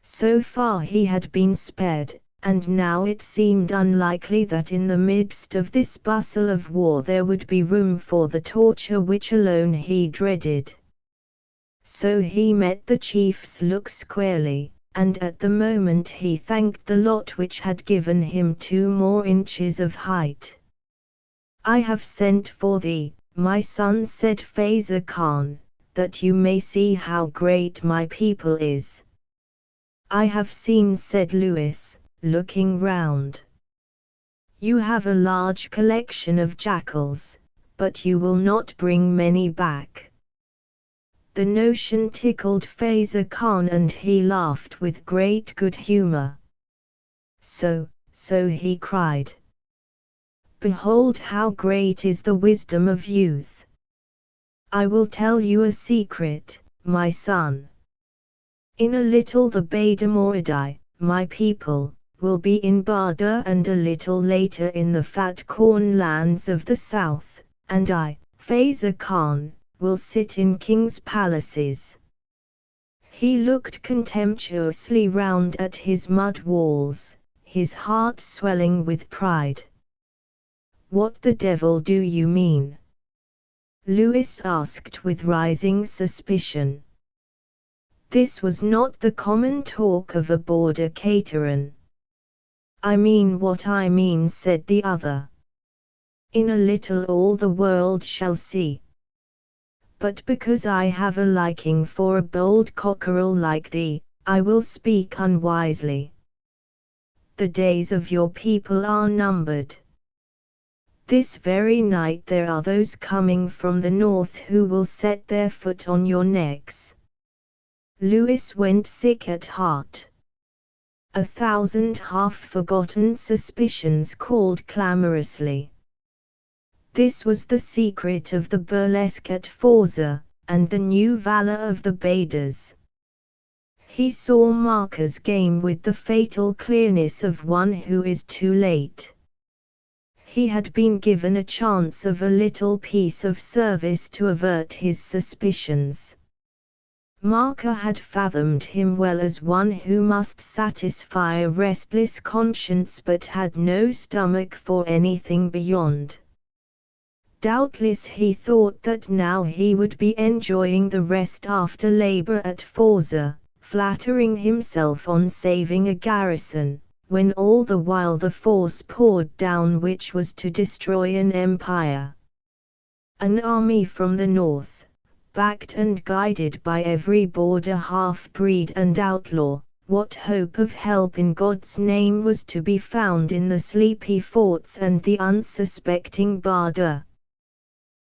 So far he had been spared, and now it seemed unlikely that in the midst of this bustle of war there would be room for the torture which alone he dreaded. So he met the chief's look squarely, and at the moment he thanked the lot which had given him 2 more inches of height. "I have sent for thee, my son," said Faiza Khan, "that you may see how great my people is." "I have seen," said Lewis, looking round. "You have a large collection of jackals, but you will not bring many back." The notion tickled Faiza Khan and he laughed with great good humor. So, he cried. "Behold how great is the wisdom of youth. I will tell you a secret, my son. In a little the Badamoridai, my people, will be in Bardur and a little later in the fat corn lands of the south, and I, Faiza Khan, will sit in kings' palaces." He looked contemptuously round at his mud walls, his heart swelling with pride. "What the devil do you mean?" Lewis asked with rising suspicion. This was not the common talk of a border cateran. "I mean what I mean," said the other. "In a little all the world shall see. But because I have a liking for a bold cockerel like thee, I will speak unwisely. the days of your people are numbered. This very night there are those coming from the north who will set their foot on your necks. Lewis went sick at heart. 1,000 half-forgotten suspicions called clamorously. This was the secret of the burlesque at Forza, and the new valor of the Baders. He saw Marker's game with the fatal clearness of one who is too late. He had been given a chance of a little piece of service to avert his suspicions. Marker had fathomed him well as one who must satisfy a restless conscience but had no stomach for anything beyond. Doubtless he thought that now he would be enjoying the rest after labor at Forza, flattering himself on saving a garrison, when all the while the force poured down which was to destroy an empire. An army from the north, backed and guided by every border half-breed and outlaw. What hope of help in God's name was to be found in the sleepy forts and the unsuspecting Barda,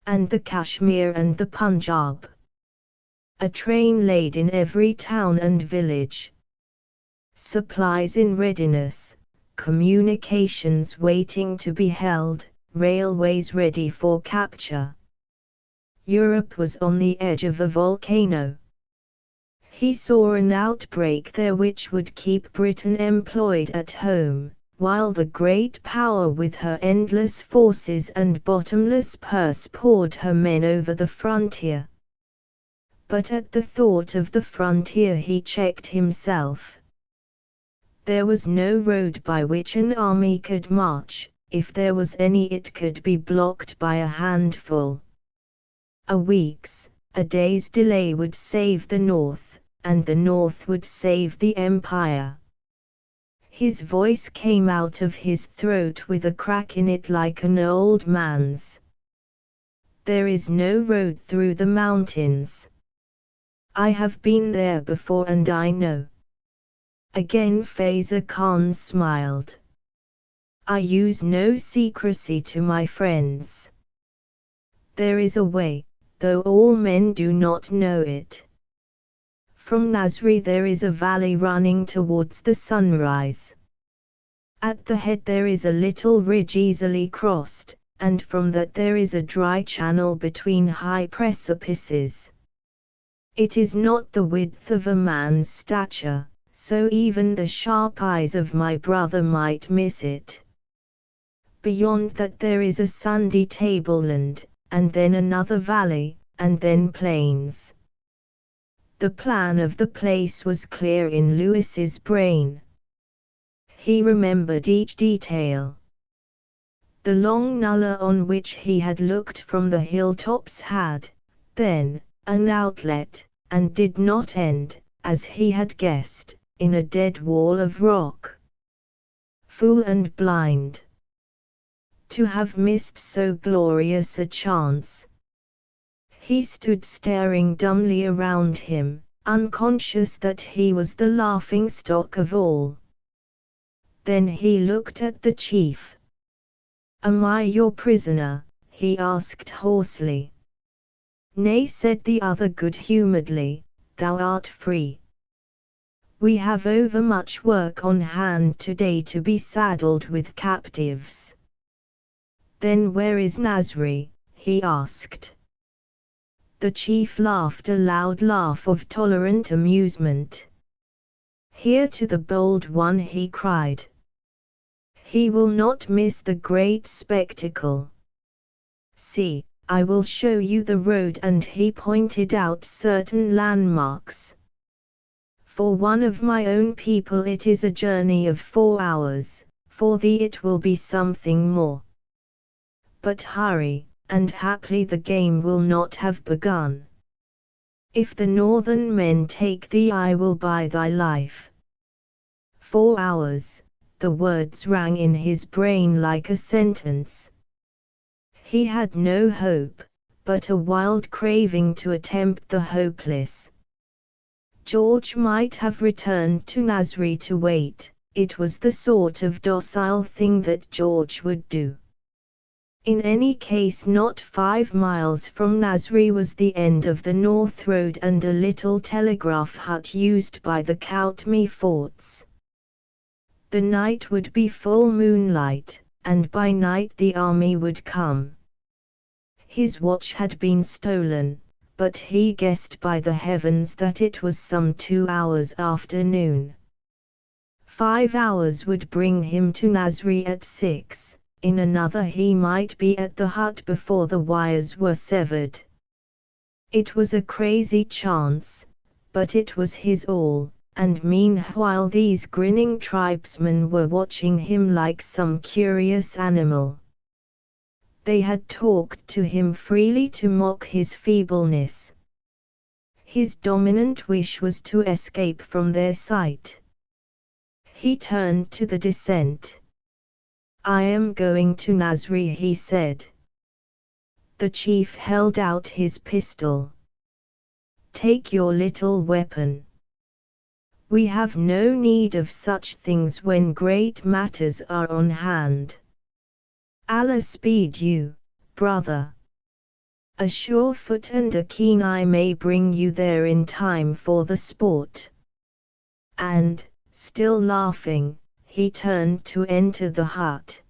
and the Kashmir and the Punjab? A train laid in every town and village. Supplies in readiness, communications waiting to be held, railways ready for capture. Europe was on the edge of a volcano. He saw an outbreak there which would keep Britain employed at home, while the great power with her endless forces and bottomless purse poured her men over the frontier. But at the thought of the frontier he checked himself. There was no road by which an army could march. If there was any, it could be blocked by a handful. A week's, a day's delay would save the North, and the North would save the Empire. His voice came out of his throat with a crack in it like an old man's. There is no road through the mountains. I have been there before and I know. Again Faiza Khan smiled. I use no secrecy to my friends. There is a way, though all men do not know it. From Nasri there is a valley running towards the sunrise. At the head there is a little ridge easily crossed, and from that there is a dry channel between high precipices. It is not the width of a man's stature, so even the sharp eyes of my brother might miss it. Beyond that there is a sandy tableland, and then another valley, and then plains. The plan of the place was clear in Lewis's brain. He remembered each detail. The long nullah on which he had looked from the hilltops had, then, an outlet, and did not end, as he had guessed, in a dead wall of rock. Fool and blind. To have missed so glorious a chance. He stood staring dumbly around him, unconscious that he was the laughing-stock of all. Then he looked at the chief. Am I your prisoner? He asked hoarsely. Nay, said the other good-humouredly, thou art free. We have overmuch work on hand today to be saddled with captives. Then where is Nasri? He asked. The chief laughed a loud laugh of tolerant amusement. Here to the bold one, he cried. He will not miss the great spectacle. See, I will show you the road, and he pointed out certain landmarks. For one of my own people it is a journey of 4 hours, for thee it will be something more. But hurry, and haply the game will not have begun. If the northern men take thee, I will buy thy life. 4 hours, the words rang in his brain like a sentence. He had no hope, but a wild craving to attempt the hopeless. George might have returned to Nasri to wait, it was the sort of docile thing that George would do. In any case, not 5 miles from Nasri was the end of the North Road and a little telegraph hut used by the Koutmi forts. The night would be full moonlight, and by night the army would come. His watch had been stolen, but he guessed by the heavens that it was some 2 hours after noon. 5 hours would bring him to Nasri at 6, in another he might be at the hut before the wires were severed. It was a crazy chance, but it was his all, and meanwhile these grinning tribesmen were watching him like some curious animal. They had talked to him freely to mock his feebleness. His dominant wish was to escape from their sight. He turned to the descent. "I am going to Nasri," he said. The chief held out his pistol. "Take your little weapon. We have no need of such things when great matters are on hand. Allah speed you, brother. A sure foot and a keen eye may bring you there in time for the sport." And, still laughing, he turned to enter the hut.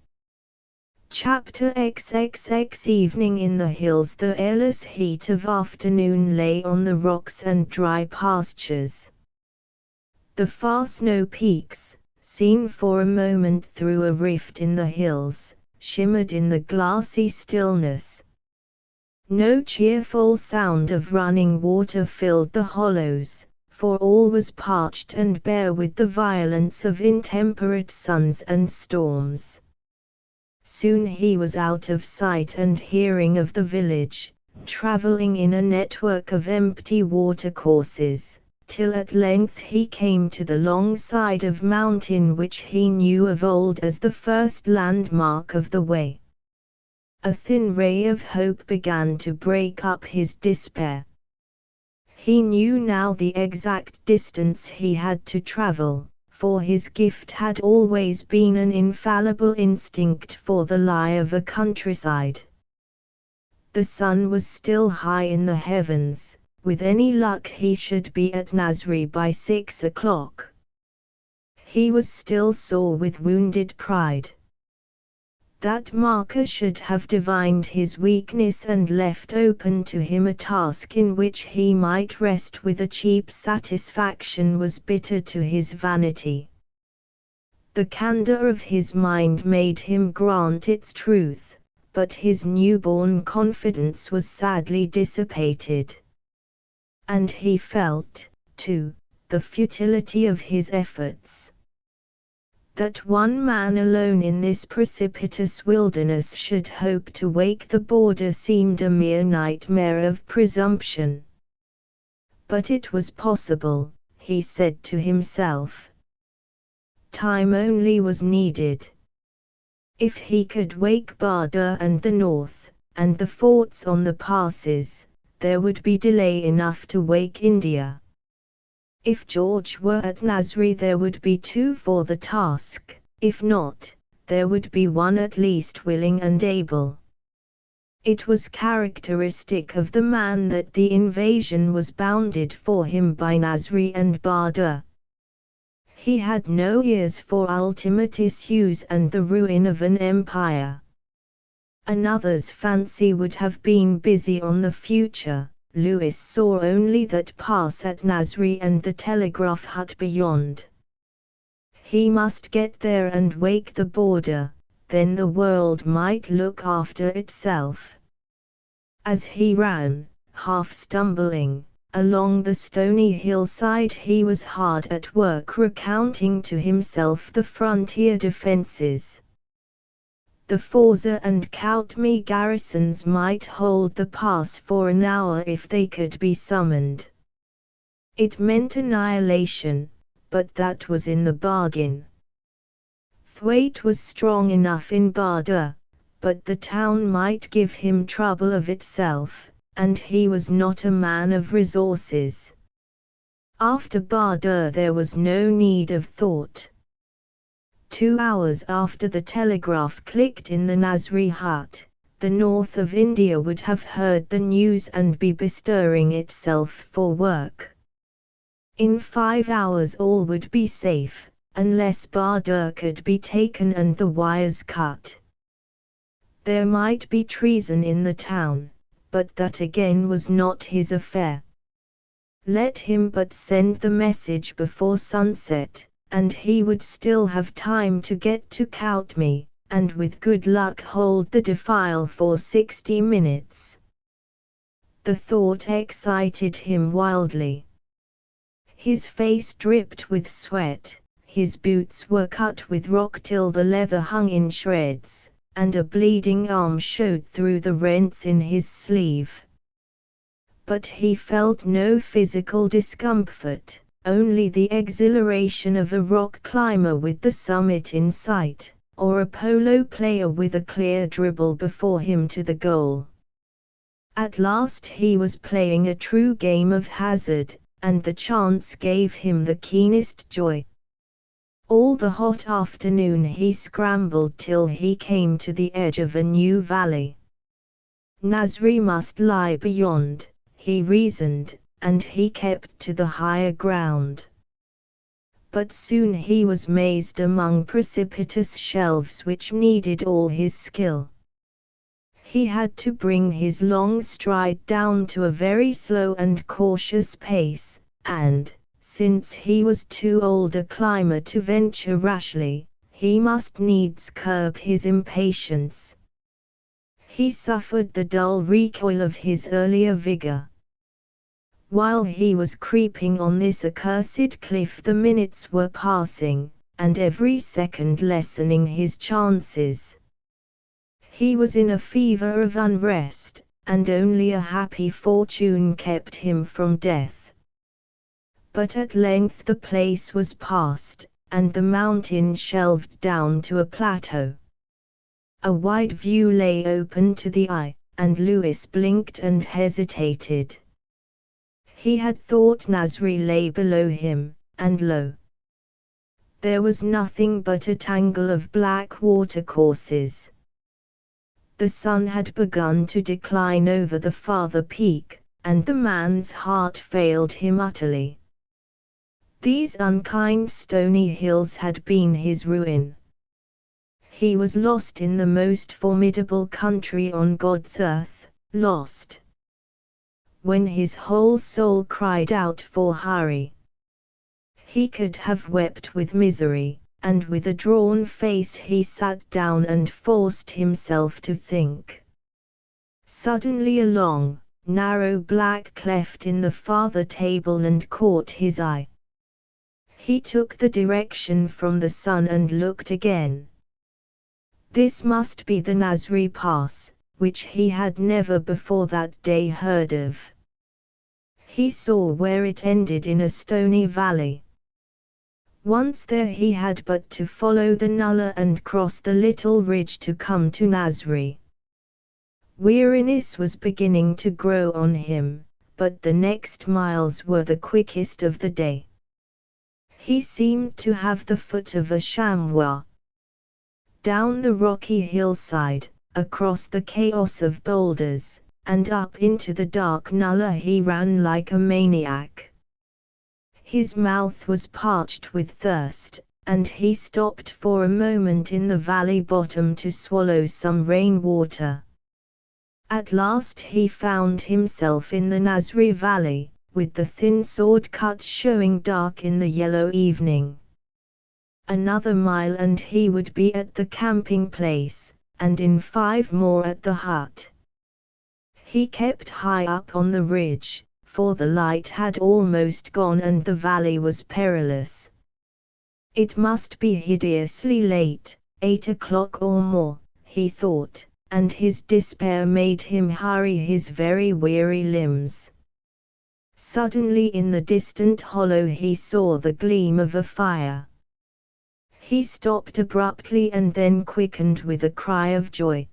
Chapter XXX. Evening in the hills. The airless heat of afternoon lay on the rocks and dry pastures. The far snow peaks, seen for a moment through a rift in the hills, shimmered in the glassy stillness. No cheerful sound of running water filled the hollows, for all was parched and bare with the violence of intemperate suns and storms. Soon he was out of sight and hearing of the village, travelling in a network of empty watercourses, till at length he came to the long side of mountain which he knew of old as the first landmark of the way. A thin ray of hope began to break up his despair. He knew now the exact distance he had to travel, for his gift had always been an infallible instinct for the lie of a countryside. The sun was still high in the heavens. With any luck he should be at Nasri by 6 o'clock. He was still sore with wounded pride. That marker should have divined his weakness and left open to him a task in which he might rest with a cheap satisfaction was bitter to his vanity. The candour of his mind made him grant its truth, but his newborn confidence was sadly dissipated. And he felt, too, the futility of his efforts. That one man alone in this precipitous wilderness should hope to wake the border seemed a mere nightmare of presumption. But it was possible, he said to himself. Time only was needed. If he could wake Barda and the north, and the forts on the passes, there would be delay enough to wake India. If George were at Nasri there would be 2 for the task, if not, there would be 1 at least willing and able. It was characteristic of the man that the invasion was bounded for him by Nasri and Barda. He had no ears for ultimate issues and the ruin of an empire. Another's fancy would have been busy on the future. Lewis saw only that pass at Nasri and the telegraph hut beyond. He must get there and wake the border, then the world might look after itself. As he ran, half stumbling, along the stony hillside he was hard at work recounting to himself the frontier defences. The Forza and Koutmi garrisons might hold the pass for an hour if they could be summoned. It meant annihilation, but that was in the bargain. Thwaite was strong enough in Barda, but the town might give him trouble of itself, and he was not a man of resources. After Barda there was no need of thought. 2 hours after the telegraph clicked in the Nasri hut, the north of India would have heard the news and be bestirring itself for work. In 5 hours all would be safe, unless Bahadur could be taken and the wires cut. There might be treason in the town, but that again was not his affair. Let him but send the message before sunset, and he would still have time to get to Koutmi, and with good luck hold the defile for 60 minutes. The thought excited him wildly. His face dripped with sweat, his boots were cut with rock till the leather hung in shreds, and a bleeding arm showed through the rents in his sleeve. But he felt no physical discomfort, only the exhilaration of a rock climber with the summit in sight, or a polo player with a clear dribble before him to the goal. At last he was playing a true game of hazard, and the chance gave him the keenest joy. All the hot afternoon he scrambled till he came to the edge of a new valley. Nasri must lie beyond, he reasoned, and he kept to the higher ground. But soon he was mazed among precipitous shelves which needed all his skill. He had to bring his long stride down to a very slow and cautious pace, and, since he was too old a climber to venture rashly, he must needs curb his impatience. He suffered the dull recoil of his earlier vigor. While he was creeping on this accursed cliff the minutes were passing, and every second lessening his chances. He was in a fever of unrest, and only a happy fortune kept him from death. But at length the place was passed, and the mountain shelved down to a plateau. A wide view lay open to the eye, and Lewis blinked and hesitated. He had thought Nasri lay below him, and lo! There was nothing but a tangle of black watercourses. The sun had begun to decline over the farther peak, and the man's heart failed him utterly. These unkind stony hills had been his ruin. He was lost in the most formidable country on God's earth, lost. When his whole soul cried out for hurry, he could have wept with misery, and with a drawn face he sat down and forced himself to think. Suddenly a long, narrow black cleft in the farther tableland caught his eye. He took the direction from the sun and looked again. This must be the Nasri Pass, which he had never before that day heard of. He saw where it ended in a stony valley. Once there he had but to follow the nullah and cross the little ridge to come to Nasri. Weariness was beginning to grow on him, but the next miles were the quickest of the day. He seemed to have the foot of a chamois. Down the rocky hillside, across the chaos of boulders, and up into the dark nullah he ran like a maniac. His mouth was parched with thirst, and he stopped for a moment in the valley bottom to swallow some rain water. At last he found himself in the Nasri Valley, with the thin sword cuts showing dark in the yellow evening. Another mile and he would be at the camping place, and in 5 more at the hut. He kept high up on the ridge, for the light had almost gone and the valley was perilous. It must be hideously late, 8 o'clock or more, he thought, and his despair made him hurry his very weary limbs. Suddenly in the distant hollow he saw the gleam of a fire. He stopped abruptly and then quickened with a cry of joy.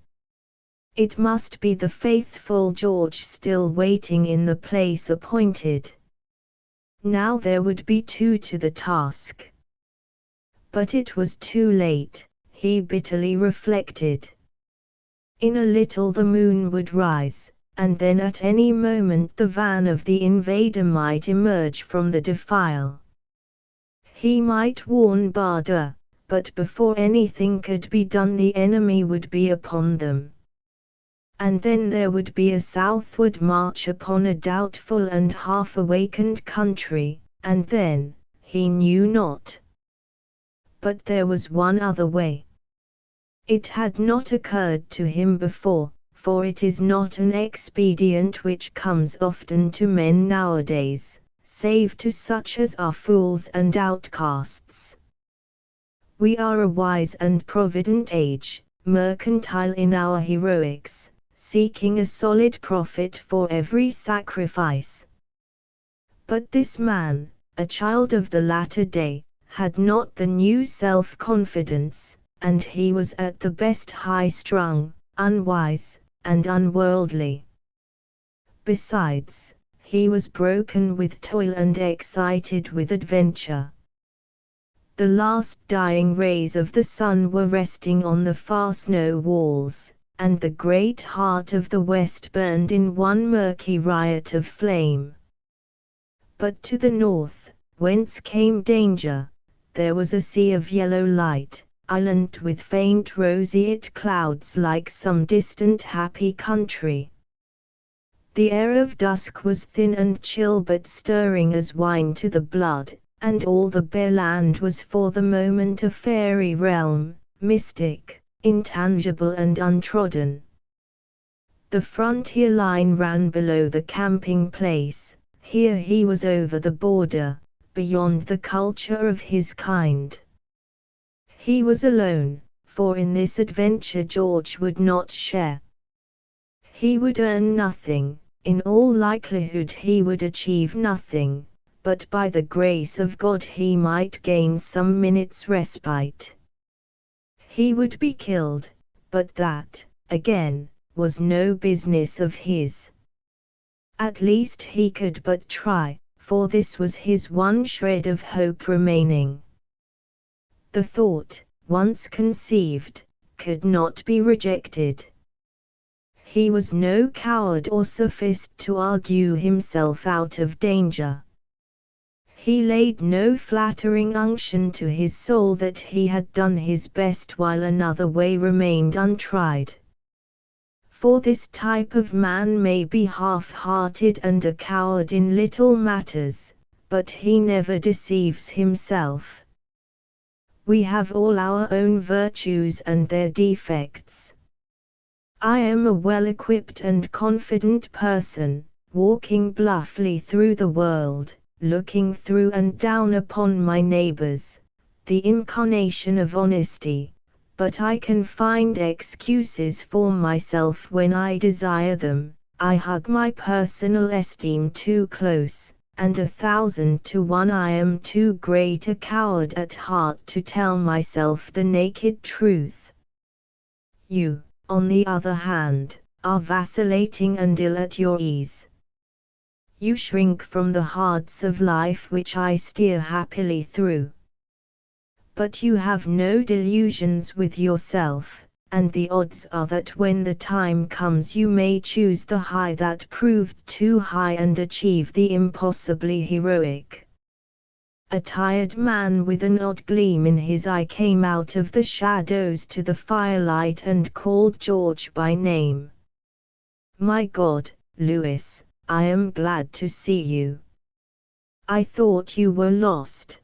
It must be the faithful George still waiting in the place appointed. Now there would be 2 to the task. But it was too late, he bitterly reflected. In a little the moon would rise, and then at any moment the van of the invader might emerge from the defile. He might warn Bada, but before anything could be done the enemy would be upon them. And then there would be a southward march upon a doubtful and half-awakened country, and then, he knew not. But there was one other way. It had not occurred to him before, for it is not an expedient which comes often to men nowadays, save to such as are fools and outcasts. We are a wise and provident age, mercantile in our heroics, seeking a solid profit for every sacrifice. But this man, a child of the latter day, had not the new self-confidence, and he was at the best high-strung, unwise, and unworldly. Besides, he was broken with toil and excited with adventure. The last dying rays of the sun were resting on the far snow walls, and the great heart of the west burned in one murky riot of flame. But to the north, whence came danger, there was a sea of yellow light, island with faint roseate clouds like some distant happy country. The air of dusk was thin and chill but stirring as wine to the blood, and all the bare land was for the moment a fairy realm, mystic, intangible and untrodden. The frontier line ran below the camping place, here he was over the border, beyond the culture of his kind. He was alone, for in this adventure George would not share. He would earn nothing, in all likelihood he would achieve nothing, but by the grace of God he might gain some minutes' respite. He would be killed, but that, again, was no business of his. At least he could but try, for this was his one shred of hope remaining. The thought, once conceived, could not be rejected. He was no coward or sophist to argue himself out of danger. He laid no flattering unction to his soul that he had done his best while another way remained untried. For this type of man may be half-hearted and a coward in little matters, but he never deceives himself. We have all our own virtues and their defects. I am a well-equipped and confident person, walking bluffly through the world, looking through and down upon my neighbors, the incarnation of honesty, but I can find excuses for myself when I desire them. I hug my personal esteem too close, and 1,000 to 1 I am too great a coward at heart to tell myself the naked truth. You, on the other hand, are vacillating and ill at your ease. You shrink from the hearts of life which I steer happily through. But you have no delusions with yourself, and the odds are that when the time comes you may choose the high that proved too high and achieve the impossibly heroic. A tired man with an odd gleam in his eye came out of the shadows to the firelight and called George by name. "My God, Lewis, I am glad to see you. I thought you were lost."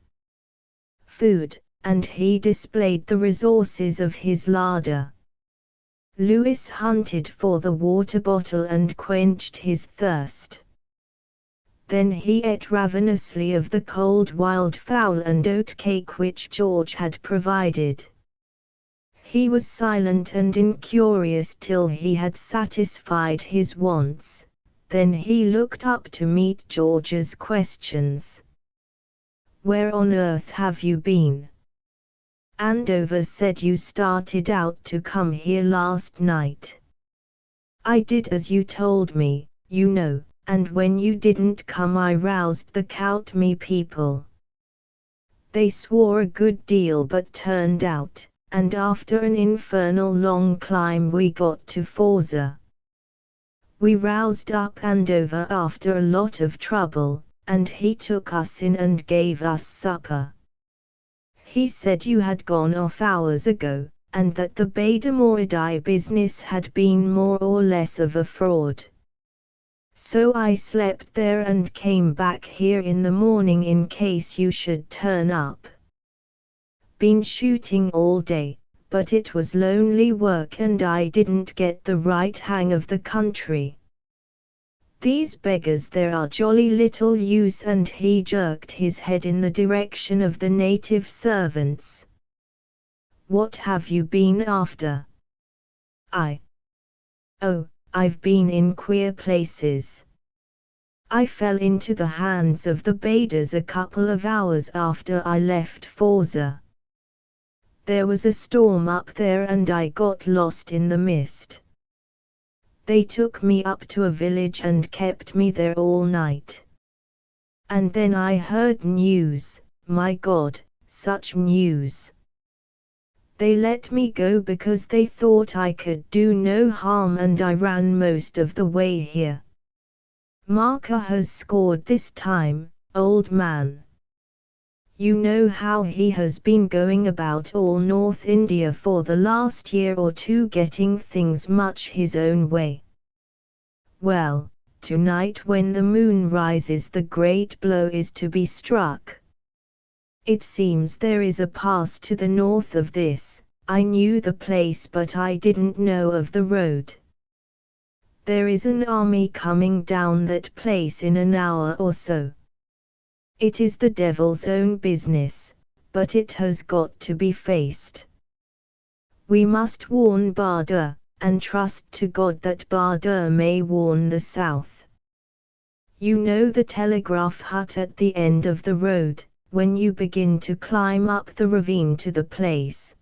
Food, and he displayed the resources of his larder. Lewis hunted for the water bottle and quenched his thirst. Then he ate ravenously of the cold wildfowl and oat cake which George had provided. He was silent and incurious till he had satisfied his wants, then he looked up to meet George's questions. "Where on earth have you been? Andover said you started out to come here last night." "I did as you told me, you know, and when you didn't come I roused the Coutmy people." They swore a good deal but turned out, and after an infernal long climb we got to Forza. We roused up Andover after a lot of trouble, and he took us in and gave us supper. He said you had gone off hours ago, and that the Beda business had been more or less of a fraud. So I slept there and came back here in the morning in case you should turn up. Been shooting all day, but it was lonely work and I didn't get the right hang of the country. These beggars there are jolly little use, and he jerked his head in the direction of the native servants. What have you been after? Oh, I've been in queer places. I fell into the hands of the Bedas a couple of hours after I left Forza. There was a storm up there and I got lost in the mist. They took me up to a village and kept me there all night. And then I heard news, my God, such news. They let me go because they thought I could do no harm, and I ran most of the way here. Marker has scored this time, old man. You know how he has been going about all North India for the last year or two getting things much his own way. Well, tonight when the moon rises the great blow is to be struck. It seems there is a pass to the north of this. I knew the place but I didn't know of the road. There is an army coming down that place in an hour or so. It is the devil's own business, but it has got to be faced. We must warn Bahadur, and trust to God that Bahadur may warn the south. You know the telegraph hut at the end of the road, when you begin to climb up the ravine to the place.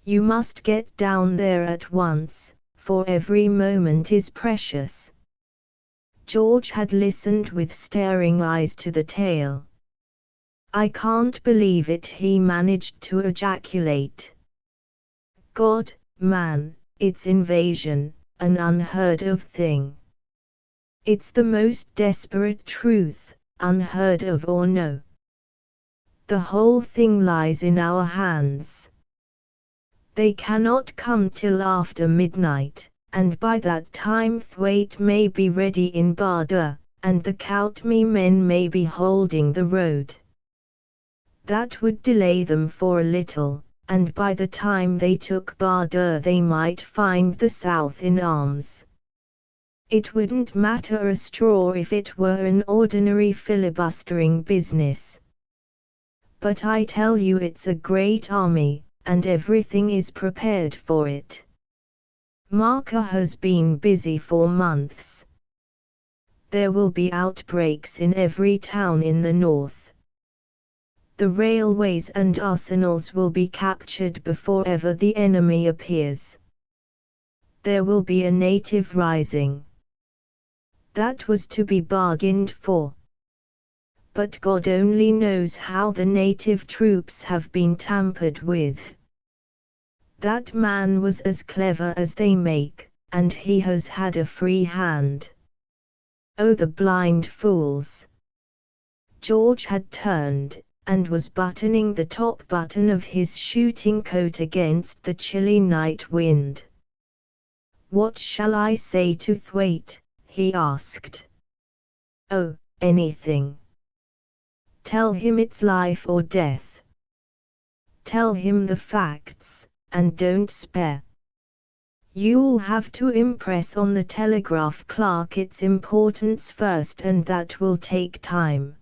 You must get down there at once, for every moment is precious. George had listened with staring eyes to the tale. I can't believe it, he managed to ejaculate. God, man, it's invasion, an unheard of thing. It's the most desperate truth, unheard of or no. The whole thing lies in our hands. They cannot come till after midnight, and by that time Thwaite may be ready in Bahadur, and the Koutmi men may be holding the road. That would delay them for a little, and by the time they took Bahadur they might find the south in arms. It wouldn't matter a straw if it were an ordinary filibustering business. But I tell you it's a great army, and everything is prepared for it. Marker has been busy for months. There will be outbreaks in every town in the north. The railways and arsenals will be captured before ever the enemy appears. There will be a native rising. That was to be bargained for. But God only knows how the native troops have been tampered with. That man was as clever as they make, and he has had a free hand. Oh, the blind fools! George had turned, and was buttoning the top button of his shooting coat against the chilly night wind. What shall I say to Thwaite? He asked. Oh, anything. Tell him it's life or death. Tell him the facts, and don't spare. You'll have to impress on the telegraph clerk its importance first, and that will take time.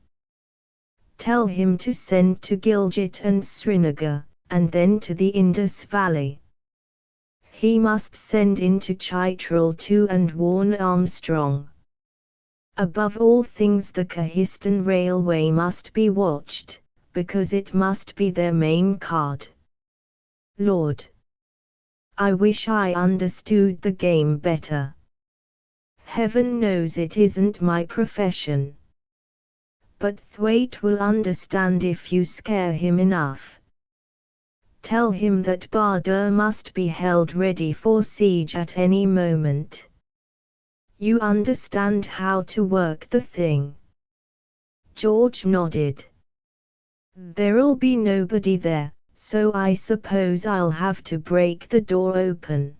Tell him to send to Gilgit and Srinagar, and then to the Indus Valley. He must send into Chitral too and warn Armstrong. Above all things the Kahistan Railway must be watched, because it must be their main card. Lord! I wish I understood the game better. Heaven knows it isn't my profession. but Thwaite will understand if you scare him enough. Tell him that Bardur must be held ready for siege at any moment. You understand how to work the thing?" George nodded. "There'll be nobody there, so I suppose I'll have to break the door open.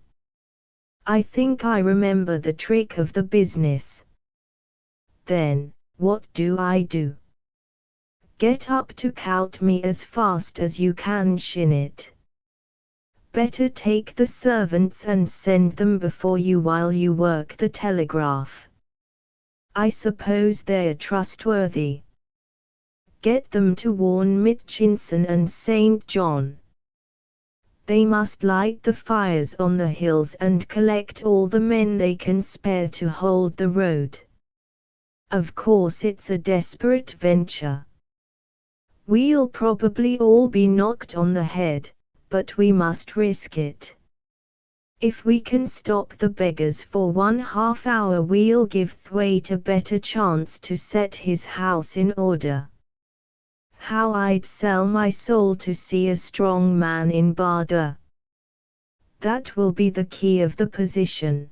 I think I remember the trick of the business." "Then, what do I do?" "Get up to Cout me as fast as you can, Shinnet. Better take the servants and send them before you while you work the telegraph. I suppose they're trustworthy. Get them to warn Mitchinson and St. John. They must light the fires on the hills and collect all the men they can spare to hold the road. Of course it's a desperate venture. We'll probably all be knocked on the head, but we must risk it. If we can stop the beggars for 1/2 hour, we'll give Thwaite a better chance to set his house in order. How I'd sell my soul to see a strong man in Bardur. That will be the key of the position.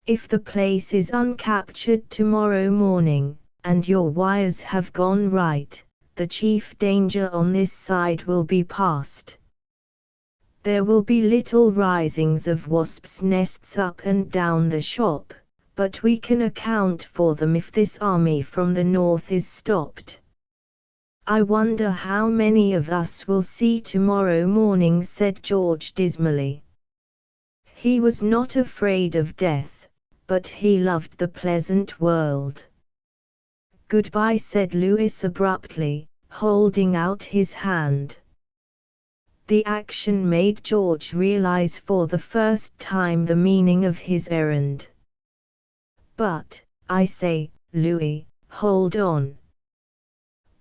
If the place is uncaptured tomorrow morning, and your wires have gone right, the chief danger on this side will be past. There will be little risings of wasps' nests up and down the shop, but we can account for them if this army from the north is stopped. I wonder how many of us will see tomorrow morning," said George dismally. He was not afraid of death, but he loved the pleasant world. "Goodbye," said Lewis abruptly, holding out his hand. The action made George realize for the first time the meaning of his errand. "But, I say, Louis, hold on.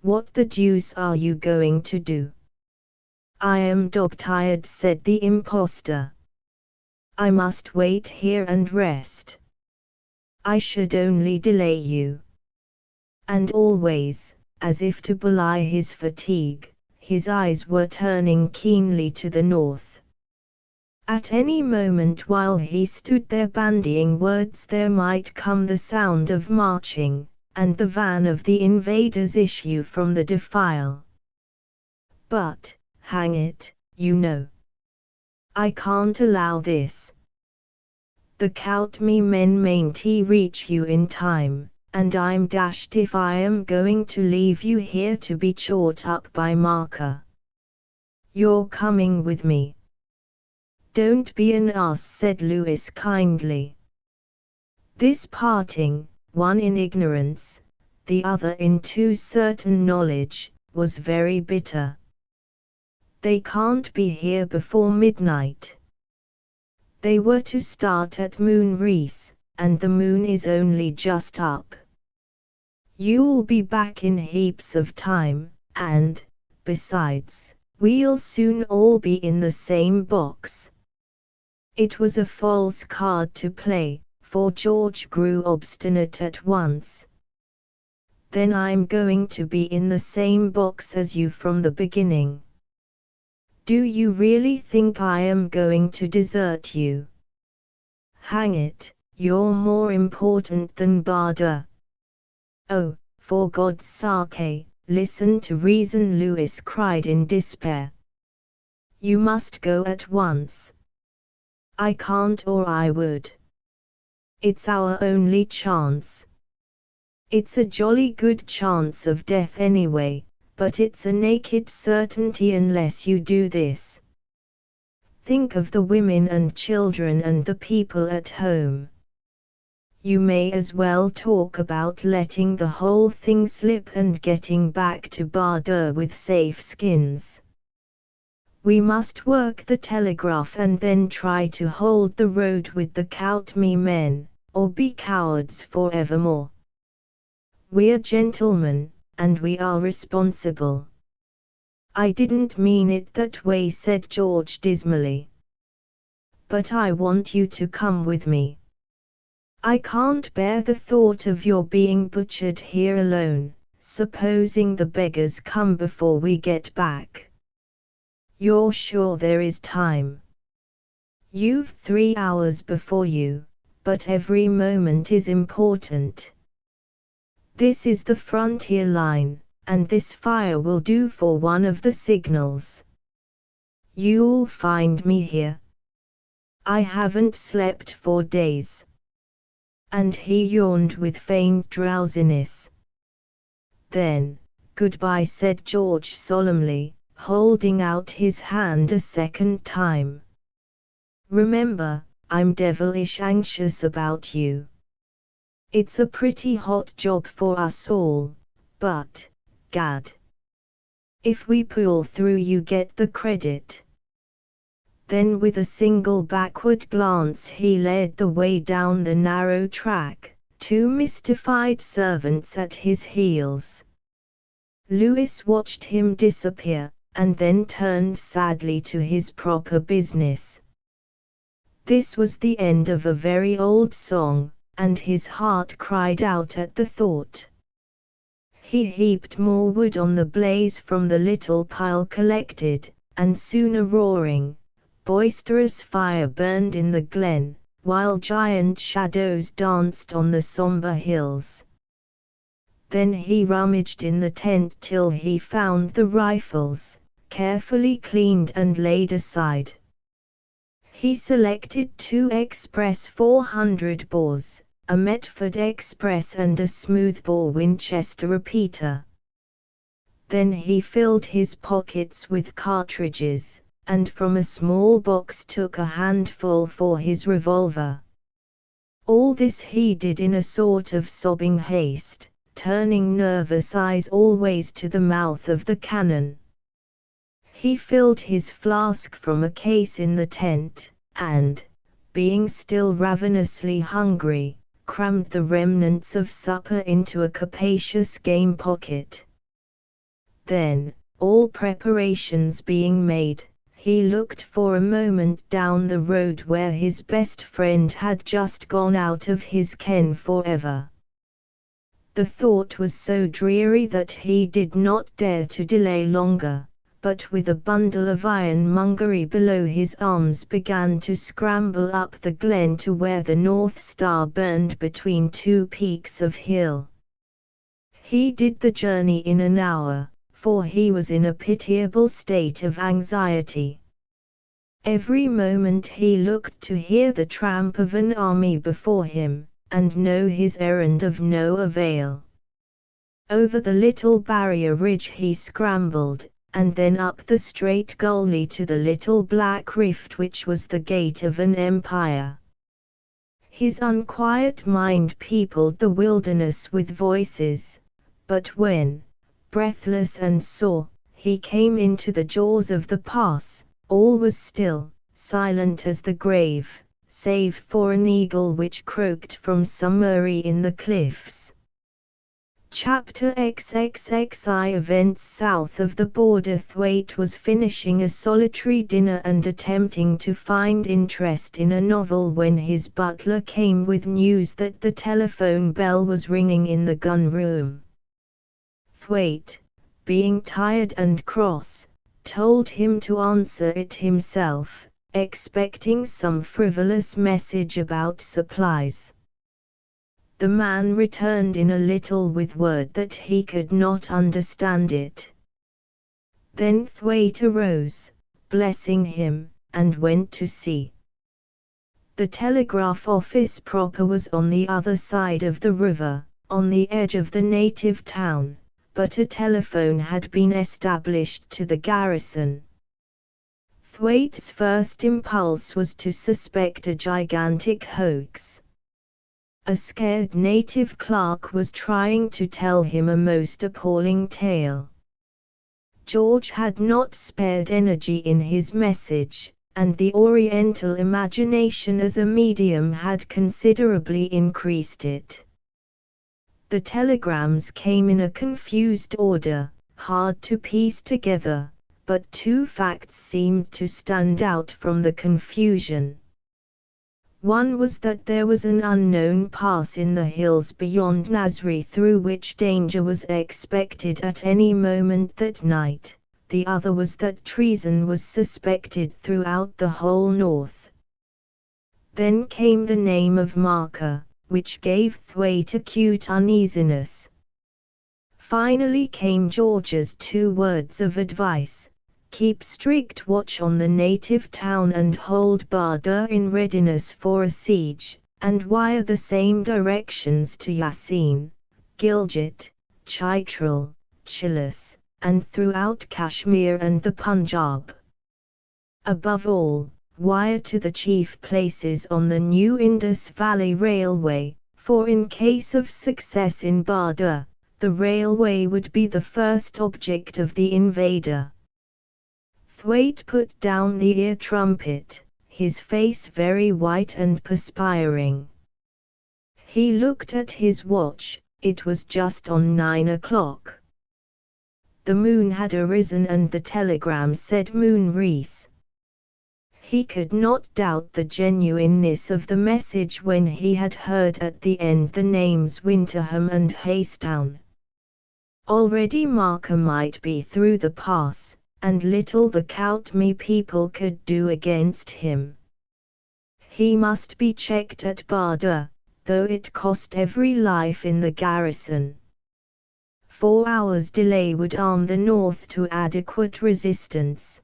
What the deuce are you going to do?" "I am dog-tired," said the impostor. "I must wait here and rest. I should only delay you." And always, as if to belie his fatigue, his eyes were turning keenly to the north. At any moment while he stood there bandying words there might come the sound of marching, and the van of the invaders issue from the defile. "But, hang it, you know, I can't allow this. The Cout me men mayn't reach you in time, and I'm dashed if I am going to leave you here to be chawed up by Marker. You're coming with me." "Don't be an ass," said Lewis kindly. This parting, one in ignorance, the other in too certain knowledge, was very bitter. They can't be here before midnight. They were to start at Moonreese, and the moon is only just up. You'll be back in heaps of time, and, besides, we'll soon all be in the same box. It was a false card to play, for George grew obstinate at once. "Then I'm going to be in the same box as you from the beginning." "Do you really think I am going to desert you?" "Hang it, you're more important than Bardur." "Oh, for God's sake, listen to reason," Lewis cried in despair. "You must go at once." "I can't, or I would. It's our only chance. It's a jolly good chance of death anyway, but it's a naked certainty unless you do this. Think of the women and children and the people at home. You may as well talk about letting the whole thing slip and getting back to Bardur with safe skins. We must work the telegraph and then try to hold the road with the Cout me men, or be cowards forevermore. We're gentlemen, and we are responsible." "I didn't mean it that way," said George dismally. "But I want you to come with me. I can't bear the thought of your being butchered here alone, supposing the beggars come before we get back. You're sure there is time? You've 3 hours before you, but every moment is important. This is the frontier line, and this fire will do for one of the signals. You'll find me here. I haven't slept for days. And he yawned with faint drowsiness. Then, goodbye, said George solemnly, holding out his hand a second time. Remember, I'm devilish anxious about you. It's a pretty hot job for us all, but, gad, if we pull through you get the credit. Then with a single backward glance he led the way down the narrow track, 2 mystified servants at his heels. Louis watched him disappear, and then turned sadly to his proper business. This was the end of a very old song, and his heart cried out at the thought. He heaped more wood on the blaze from the little pile collected, and soon a roaring, boisterous fire burned in the glen, while giant shadows danced on the somber hills. Then he rummaged in the tent till he found the rifles, carefully cleaned and laid aside. He selected 2 Express 400 bores, a Metford Express and a smoothbore Winchester repeater. Then he filled his pockets with cartridges, and from a small box took a handful for his revolver. All this he did in a sort of sobbing haste, turning nervous eyes always to the mouth of the cannon. He filled his flask from a case in the tent, and, being still ravenously hungry, crammed the remnants of supper into a capacious game pocket. Then, all preparations being made, he looked for a moment down the road where his best friend had just gone out of his ken forever. The thought was so dreary that he did not dare to delay longer, but with a bundle of ironmongery below his arms began to scramble up the glen to where the North Star burned between 2 peaks of hill. He did the journey in an hour, for he was in a pitiable state of anxiety. Every moment he looked to hear the tramp of an army before him, and know his errand of no avail. Over the little barrier ridge he scrambled, and then up the straight gully to the little black rift which was the gate of an empire. His unquiet mind peopled the wilderness with voices, but when, breathless and sore, he came into the jaws of the pass, all was still, silent as the grave, save for an eagle which croaked from some eyrie in the cliffs. Chapter XXXI Events south of the border. Thwaite was finishing a solitary dinner and attempting to find interest in a novel when his butler came with news that the telephone bell was ringing in the gun room. Thwaite, being tired and cross, told him to answer it himself, expecting some frivolous message about supplies. The man returned in a little with word that he could not understand it. Then Thwaite arose, blessing him, and went to see. The telegraph office proper was on the other side of the river, on the edge of the native town, but a telephone had been established to the garrison. Thwaite's first impulse was to suspect a gigantic hoax. A scared native clerk was trying to tell him a most appalling tale. George had not spared energy in his message, and the Oriental imagination as a medium had considerably increased it. The telegrams came in a confused order, hard to piece together, but 2 facts seemed to stand out from the confusion. One was that there was an unknown pass in the hills beyond Nasri through which danger was expected at any moment that night. The other was that treason was suspected throughout the whole north. Then came the name of Marker, which gave Thwaite acute uneasiness. Finally came George's 2 words of advice: keep strict watch on the native town and hold Badr in readiness for a siege, and wire the same directions to Yassin, Gilgit, Chitral, Chilas, and throughout Kashmir and the Punjab. Above all, wire to the chief places on the new Indus Valley Railway, for in case of success in Badr, the railway would be the first object of the invader. Thwaite put down the ear trumpet, his face very white and perspiring. He looked at his watch, it was just on 9 o'clock. The moon had arisen and the telegram said Moon Rees. He could not doubt the genuineness of the message when he had heard at the end the names Winterham and Haystown. Already Marker might be through the pass, and little the Coutmy people could do against him. He must be checked at Badr, though it cost every life in the garrison. 4 hours' delay would arm the north to adequate resistance.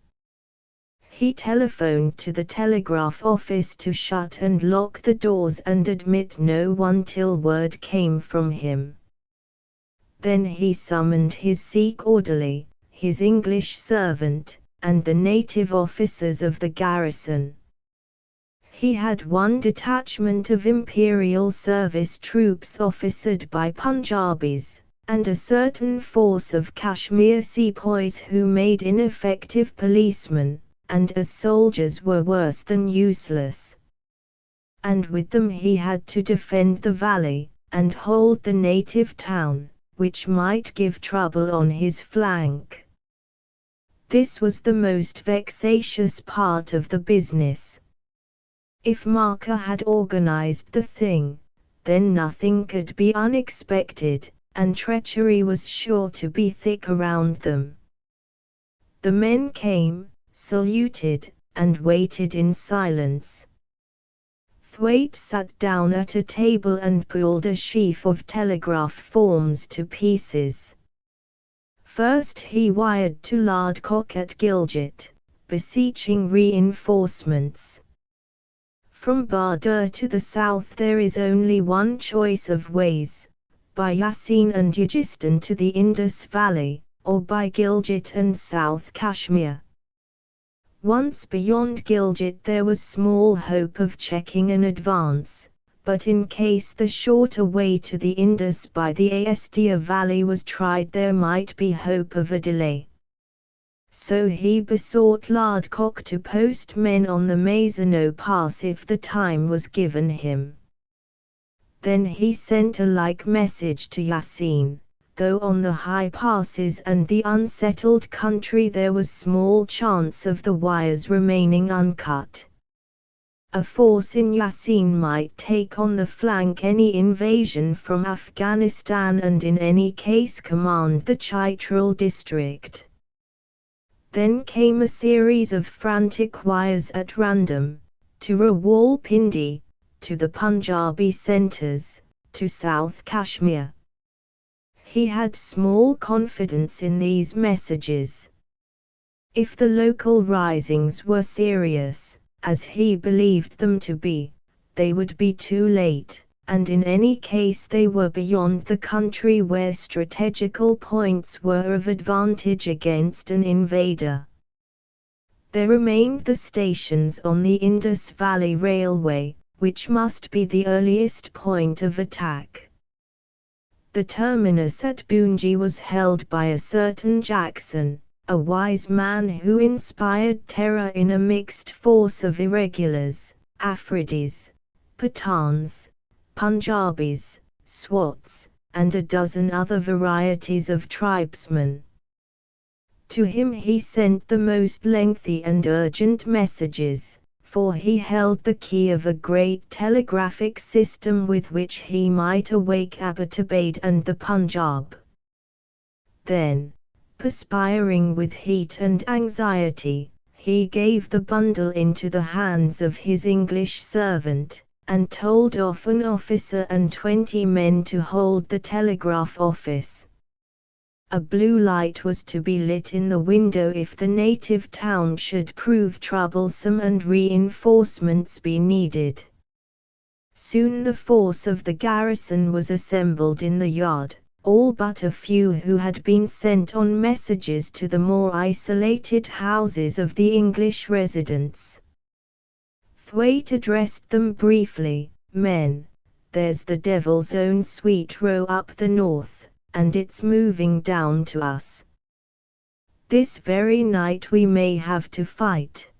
He telephoned to the telegraph office to shut and lock the doors and admit no one till word came from him. Then he summoned his Sikh orderly, his English servant, and the native officers of the garrison. He had 1 detachment of Imperial Service troops officered by Punjabis, and a certain force of Kashmir sepoys who made ineffective policemen, and as soldiers were worse than useless. And with them he had to defend the valley, and hold the native town, which might give trouble on his flank. This was the most vexatious part of the business. If Marker had organized the thing, then nothing could be unexpected, and treachery was sure to be thick around them. The men came, saluted, and waited in silence. Thwaite sat down at a table and pulled a sheaf of telegraph forms to pieces. First he wired to Lardcock at Gilgit, beseeching reinforcements. From Badr to the south there is only one choice of ways, by Yassin and Yagistan to the Indus Valley, or by Gilgit and South Kashmir. Once beyond Gilgit there was small hope of checking an advance, but in case the shorter way to the Indus by the Aestia Valley was tried there might be hope of a delay. So he besought Lardcock to post men on the Mazenot Pass if the time was given him. Then he sent a like message to Yassin, though on the high passes and the unsettled country there was small chance of the wires remaining uncut. A force in Yassin might take on the flank any invasion from Afghanistan and in any case command the Chitral district. Then came a series of frantic wires at random, to Rawalpindi, to the Punjabi centres, to South Kashmir. He had small confidence in these messages. If the local risings were serious, as he believed them to be, they would be too late, and in any case they were beyond the country where strategical points were of advantage against an invader. There remained the stations on the Indus Valley Railway, which must be the earliest point of attack. The terminus at Boonji was held by a certain Jackson, a wise man who inspired terror in a mixed force of irregulars, Afridis, Pathans, Punjabis, Swats, and a dozen other varieties of tribesmen. To him he sent the most lengthy and urgent messages, for he held the key of a great telegraphic system with which he might awake Abbottabad and the Punjab. Then, perspiring with heat and anxiety, he gave the bundle into the hands of his English servant, and told off an officer and 20 men to hold the telegraph office. A blue light was to be lit in the window if the native town should prove troublesome and reinforcements be needed. Soon the force of the garrison was assembled in the yard, all but a few who had been sent on messages to the more isolated houses of the English residents. Thwaite addressed them briefly: "Men, there's the devil's own sweet row up the north, and it's moving down to us. This very night we may have to fight.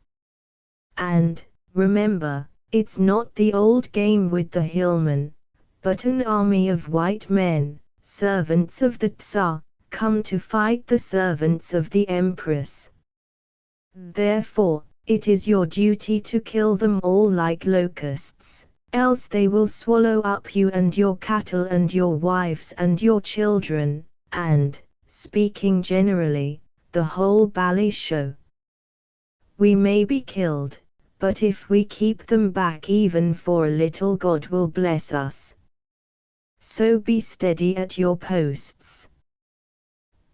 And, remember, it's not the old game with the hillmen, but an army of white men, servants of the Tsar, come to fight the servants of the Empress. Therefore, it is your duty to kill them all like locusts, else they will swallow up you and your cattle and your wives and your children, and, speaking generally, the whole bally show. We may be killed, but if we keep them back even for a little, God will bless us. So be steady at your posts."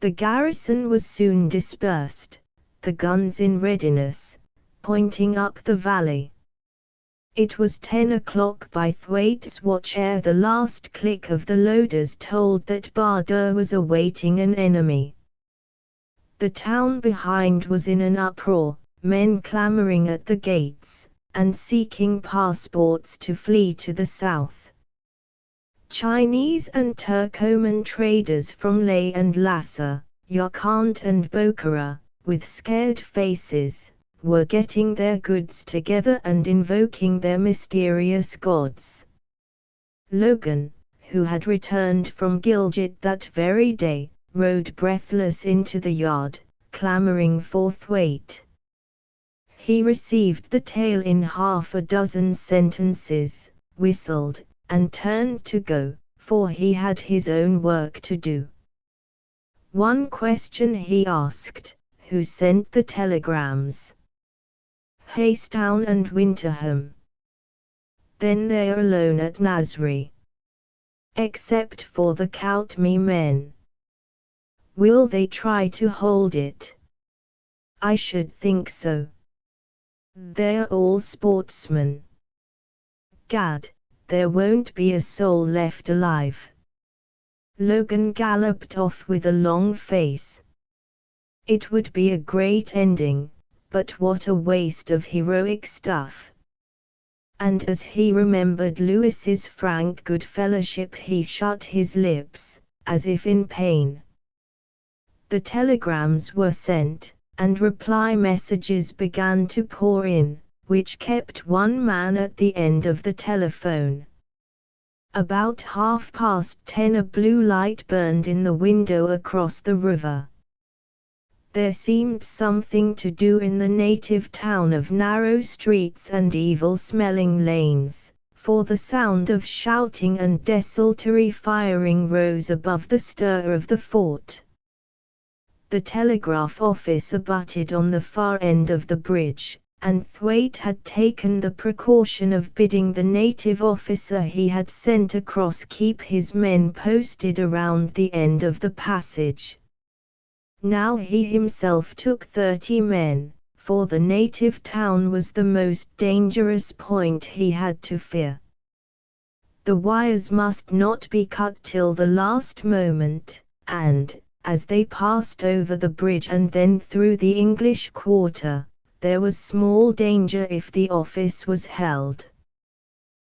The garrison was soon dispersed, the guns in readiness, pointing up the valley. It was 10 o'clock by Thwaite's watch ere the last click of the loaders told that Bahadur was awaiting an enemy. The town behind was in an uproar, men clamoring at the gates, and seeking passports to flee to the south. Chinese and Turkoman traders from Leh and Lhasa, Yarkand and Bokhara, with scared faces, were getting their goods together and invoking their mysterious gods. Logan, who had returned from Gilgit that very day, rode breathless into the yard, clamoring for Thwaite. He received the tale in half a dozen sentences, whistled, and turned to go, for he had his own work to do. One question he asked: "Who sent the telegrams?" "Hastown and Winterham." "Then they're alone at Nasri." "Except for the Koutmi men." "Will they try to hold it?" "I should think so. They're all sportsmen." "Gad, there won't be a soul left alive." Logan galloped off with a long face. It would be a great ending, but what a waste of heroic stuff. And as he remembered Lewis's frank good fellowship, he shut his lips, as if in pain. The telegrams were sent, and reply messages began to pour in, which kept one man at the end of the telephone. About 10:30 a blue light burned in the window across the river. There seemed something to do in the native town of narrow streets and evil-smelling lanes, for the sound of shouting and desultory firing rose above the stir of the fort. The telegraph office abutted on the far end of the bridge, and Thwaite had taken the precaution of bidding the native officer he had sent across keep his men posted around the end of the passage. Now he himself took 30 men, for the native town was the most dangerous point he had to fear. The wires must not be cut till the last moment, and, as they passed over the bridge and then through the English quarter, there was small danger if the office was held.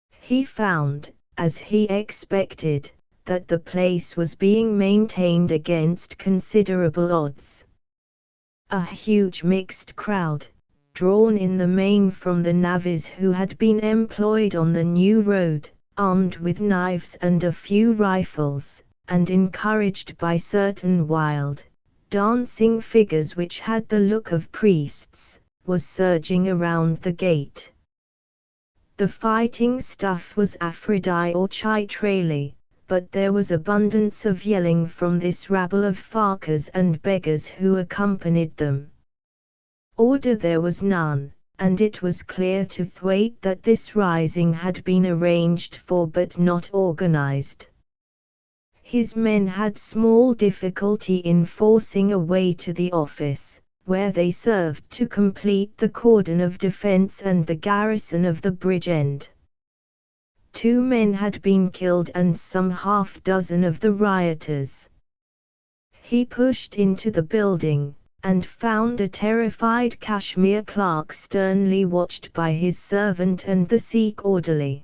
He found, as he expected, that the place was being maintained against considerable odds. A huge mixed crowd, drawn in the main from the navvies who had been employed on the new road, armed with knives and a few rifles, and encouraged by certain wild, dancing figures which had the look of priests, was surging around the gate. The fighting stuff was Aphrodite or Chitrali, but there was abundance of yelling from this rabble of farkers and beggars who accompanied them. Order there was none, and it was clear to Thwaite that this rising had been arranged for but not organized. His men had small difficulty in forcing a way to the office, where they served to complete the cordon of defense and the garrison of the bridge end. 2 men had been killed and some half-dozen of the rioters. He pushed into the building, and found a terrified Kashmir clerk sternly watched by his servant and the Sikh orderly.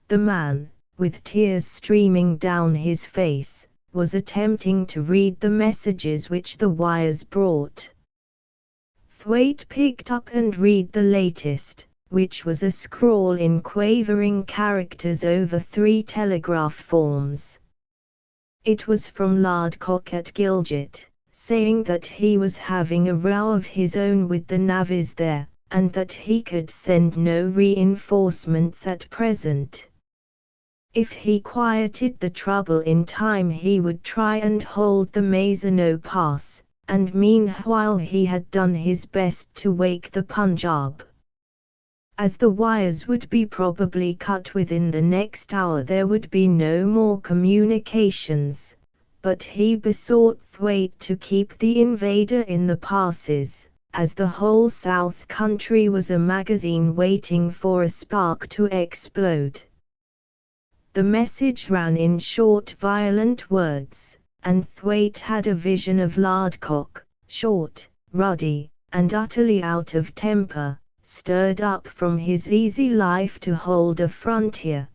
The man, with tears streaming down his face, was attempting to read the messages which the wires brought. Thwaite picked up and read the latest, which was a scrawl in quavering characters over 3 telegraph forms. It was from Lardcock at Gilgit, saying that he was having a row of his own with the navvies there, and that he could send no reinforcements at present. If he quieted the trouble in time he would try and hold the Mazenot Pass, and meanwhile he had done his best to wake the Punjab. As the wires would be probably cut within the next hour there would be no more communications, but he besought Thwaite to keep the invader in the passes, as the whole south country was a magazine waiting for a spark to explode. The message ran in short violent words, and Thwaite had a vision of Lardcock, short, ruddy, and utterly out of temper, stirred up from his easy life to hold a frontier.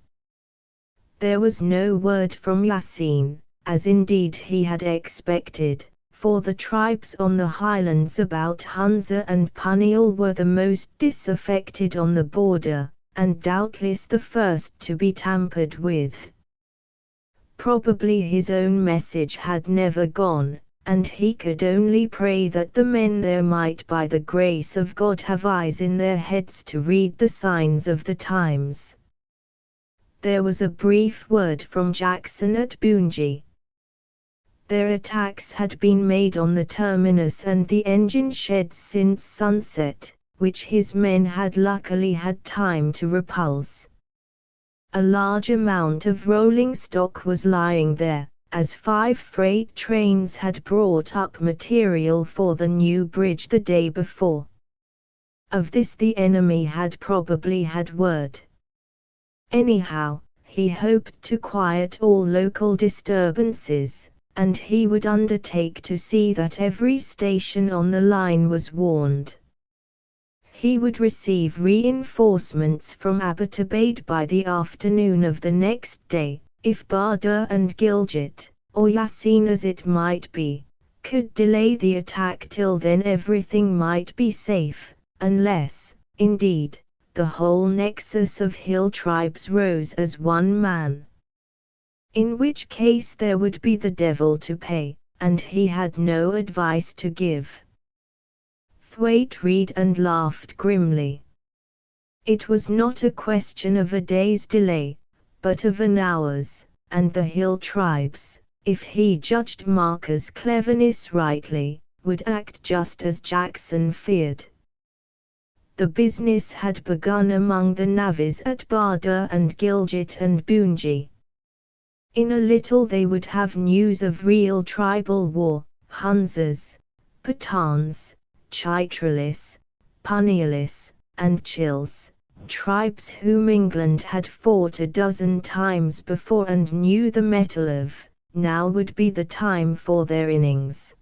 There was no word from Yasin, as indeed he had expected, for the tribes on the highlands about Hunza and Puniel were the most disaffected on the border, and doubtless the first to be tampered with. Probably his own message had never gone, and he could only pray that the men there might by the grace of God have eyes in their heads to read the signs of the times. There was a brief word from Jackson at Buchan. Their attacks had been made on the terminus and the engine sheds since sunset, which his men had luckily had time to repulse. A large amount of rolling stock was lying there, as 5 freight trains had brought up material for the new bridge the day before. Of this the enemy had probably had word. Anyhow, he hoped to quiet all local disturbances, and he would undertake to see that every station on the line was warned. He would receive reinforcements from Abbottabad by the afternoon of the next day, if Badur and Gilgit, or Yasin as it might be, could delay the attack till then everything might be safe, unless, indeed, the whole nexus of hill tribes rose as one man. In which case there would be the devil to pay, and he had no advice to give. Thwaite read and laughed grimly. It was not a question of a day's delay, but of an hour's, and the hill tribes, if he judged Marker's cleverness rightly, would act just as Jackson feared. The business had begun among the navvies at Badur and Gilgit and Buchan. In a little they would have news of real tribal war, Hunzas, Pathans, Chitralis, Punielis, and Chils, tribes whom England had fought a dozen times before and knew the mettle of. Now would be the time for their innings.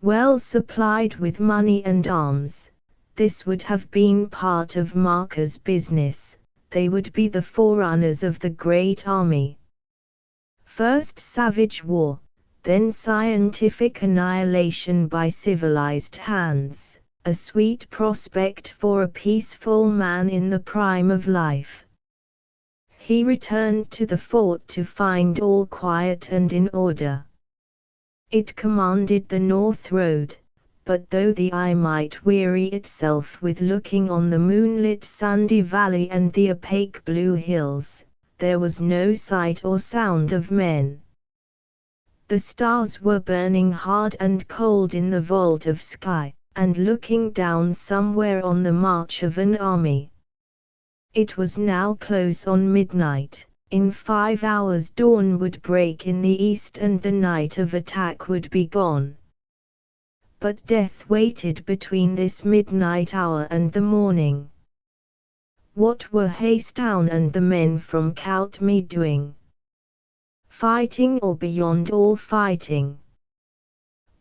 Well supplied with money and arms, this would have been part of Marker's business. They would be the forerunners of the great army. First savage war, then scientific annihilation by civilized hands, a sweet prospect for a peaceful man in the prime of life. He returned to the fort to find all quiet and in order. It commanded the north road, but though the eye might weary itself with looking on the moonlit sandy valley and the opaque blue hills, there was no sight or sound of men. The stars were burning hard and cold in the vault of sky, and looking down somewhere on the march of an army. It was now close on midnight. In 5 hours dawn would break in the east and the night of attack would be gone. But death waited between this midnight hour and the morning. What were Haystown and the men from Coutmy doing? Fighting or beyond all fighting?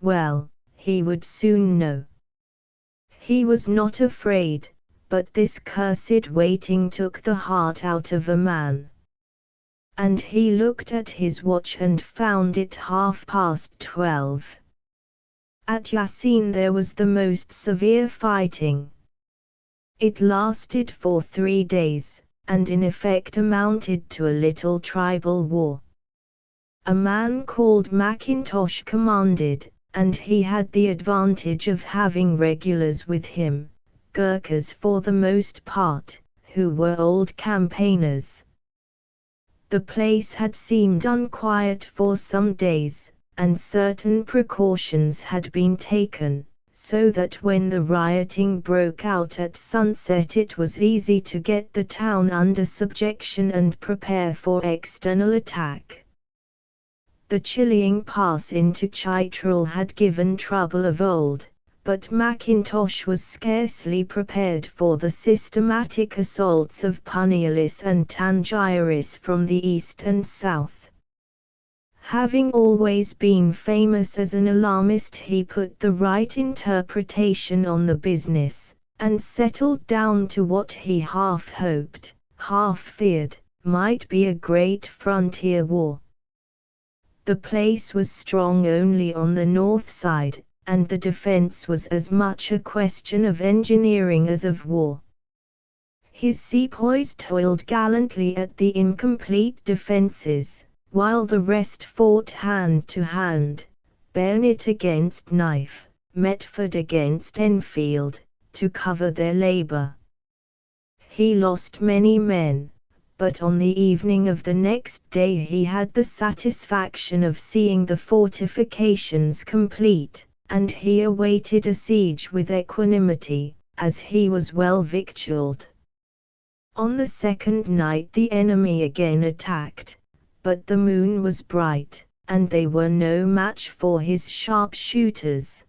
Well, he would soon know. He was not afraid, but this cursed waiting took the heart out of a man. And he looked at his watch and found it 12:30. At Yasin there was the most severe fighting. It lasted for 3 days, and in effect amounted to a little tribal war. A man called Mackintosh commanded, and he had the advantage of having regulars with him, Gurkhas for the most part, who were old campaigners. The place had seemed unquiet for some days, and certain precautions had been taken, so that when the rioting broke out at sunset it was easy to get the town under subjection and prepare for external attack. The Chilean pass into Chitral had given trouble of old, but Mackintosh was scarcely prepared for the systematic assaults of Puniolis and Tangiris from the east and south. Having always been famous as an alarmist, he put the right interpretation on the business, and settled down to what he half hoped, half feared, might be a great frontier war. The place was strong only on the north side, and the defense was as much a question of engineering as of war. His sepoys toiled gallantly at the incomplete defenses, while the rest fought hand to hand, bayonet against knife, Metford against Enfield, to cover their labor. He lost many men, but on the evening of the next day he had the satisfaction of seeing the fortifications complete, and he awaited a siege with equanimity, as he was well victualled. On the second night the enemy again attacked, but the moon was bright, and they were no match for his sharpshooters.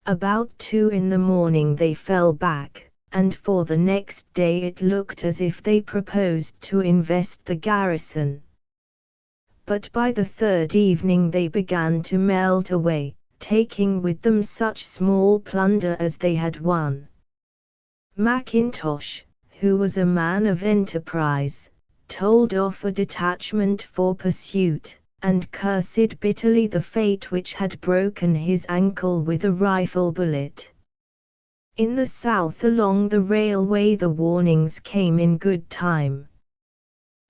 About 2 in the morning they fell back, and for the next day it looked as if they proposed to invest the garrison. But by the third evening they began to melt away, taking with them such small plunder as they had won. Mackintosh, who was a man of enterprise, told off a detachment for pursuit, and cursed bitterly the fate which had broken his ankle with a rifle bullet. In the south along the railway the warnings came in good time.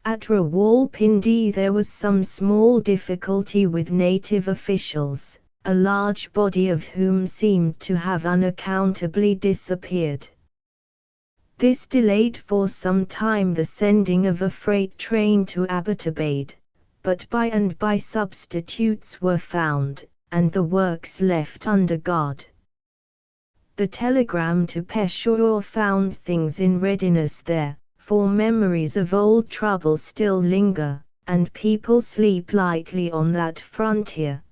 At Rawalpindi there was some small difficulty with native officials, a large body of whom seemed to have unaccountably disappeared. This delayed for some time the sending of a freight train to Abbottabad, but by and by substitutes were found, and the works left under guard. The telegram to Peshawar found things in readiness there, for memories of old trouble still linger, and people sleep lightly on that frontier.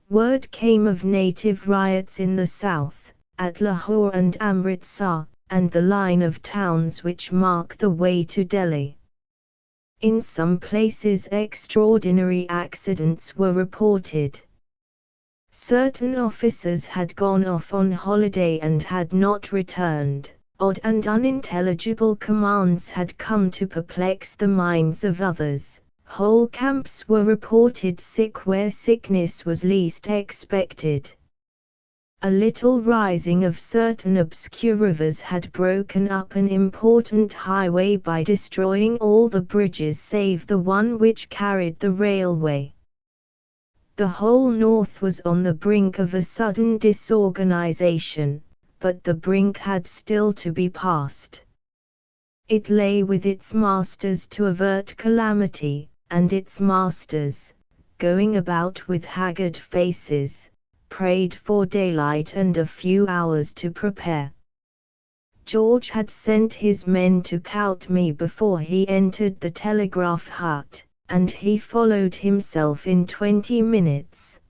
Word came of native riots in the south, at Lahore and Amritsar, and the line of towns which mark the way to Delhi. In some places extraordinary accidents were reported. Certain officers had gone off on holiday and had not returned. Odd and unintelligible commands had come to perplex the minds of others. Whole camps were reported sick where sickness was least expected. A little rising of certain obscure rivers had broken up an important highway by destroying all the bridges save the one which carried the railway. The whole north was on the brink of a sudden disorganization, but the brink had still to be passed. It lay with its masters to avert calamity, and its masters, going about with haggard faces, prayed for daylight and a few hours to prepare. George had sent his men to count me before he entered the telegraph hut, and he followed himself in 20 minutes.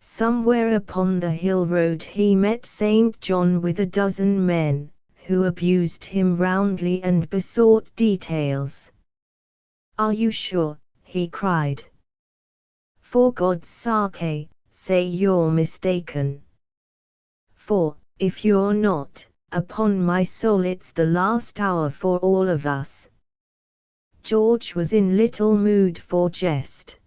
Somewhere upon the hill road he met St. John with a dozen men, who abused him roundly and besought details. "Are you sure?" he cried. "For God's sake, say you're mistaken. For, if you're not, upon my soul it's the last hour for all of us." George was in little mood for jest.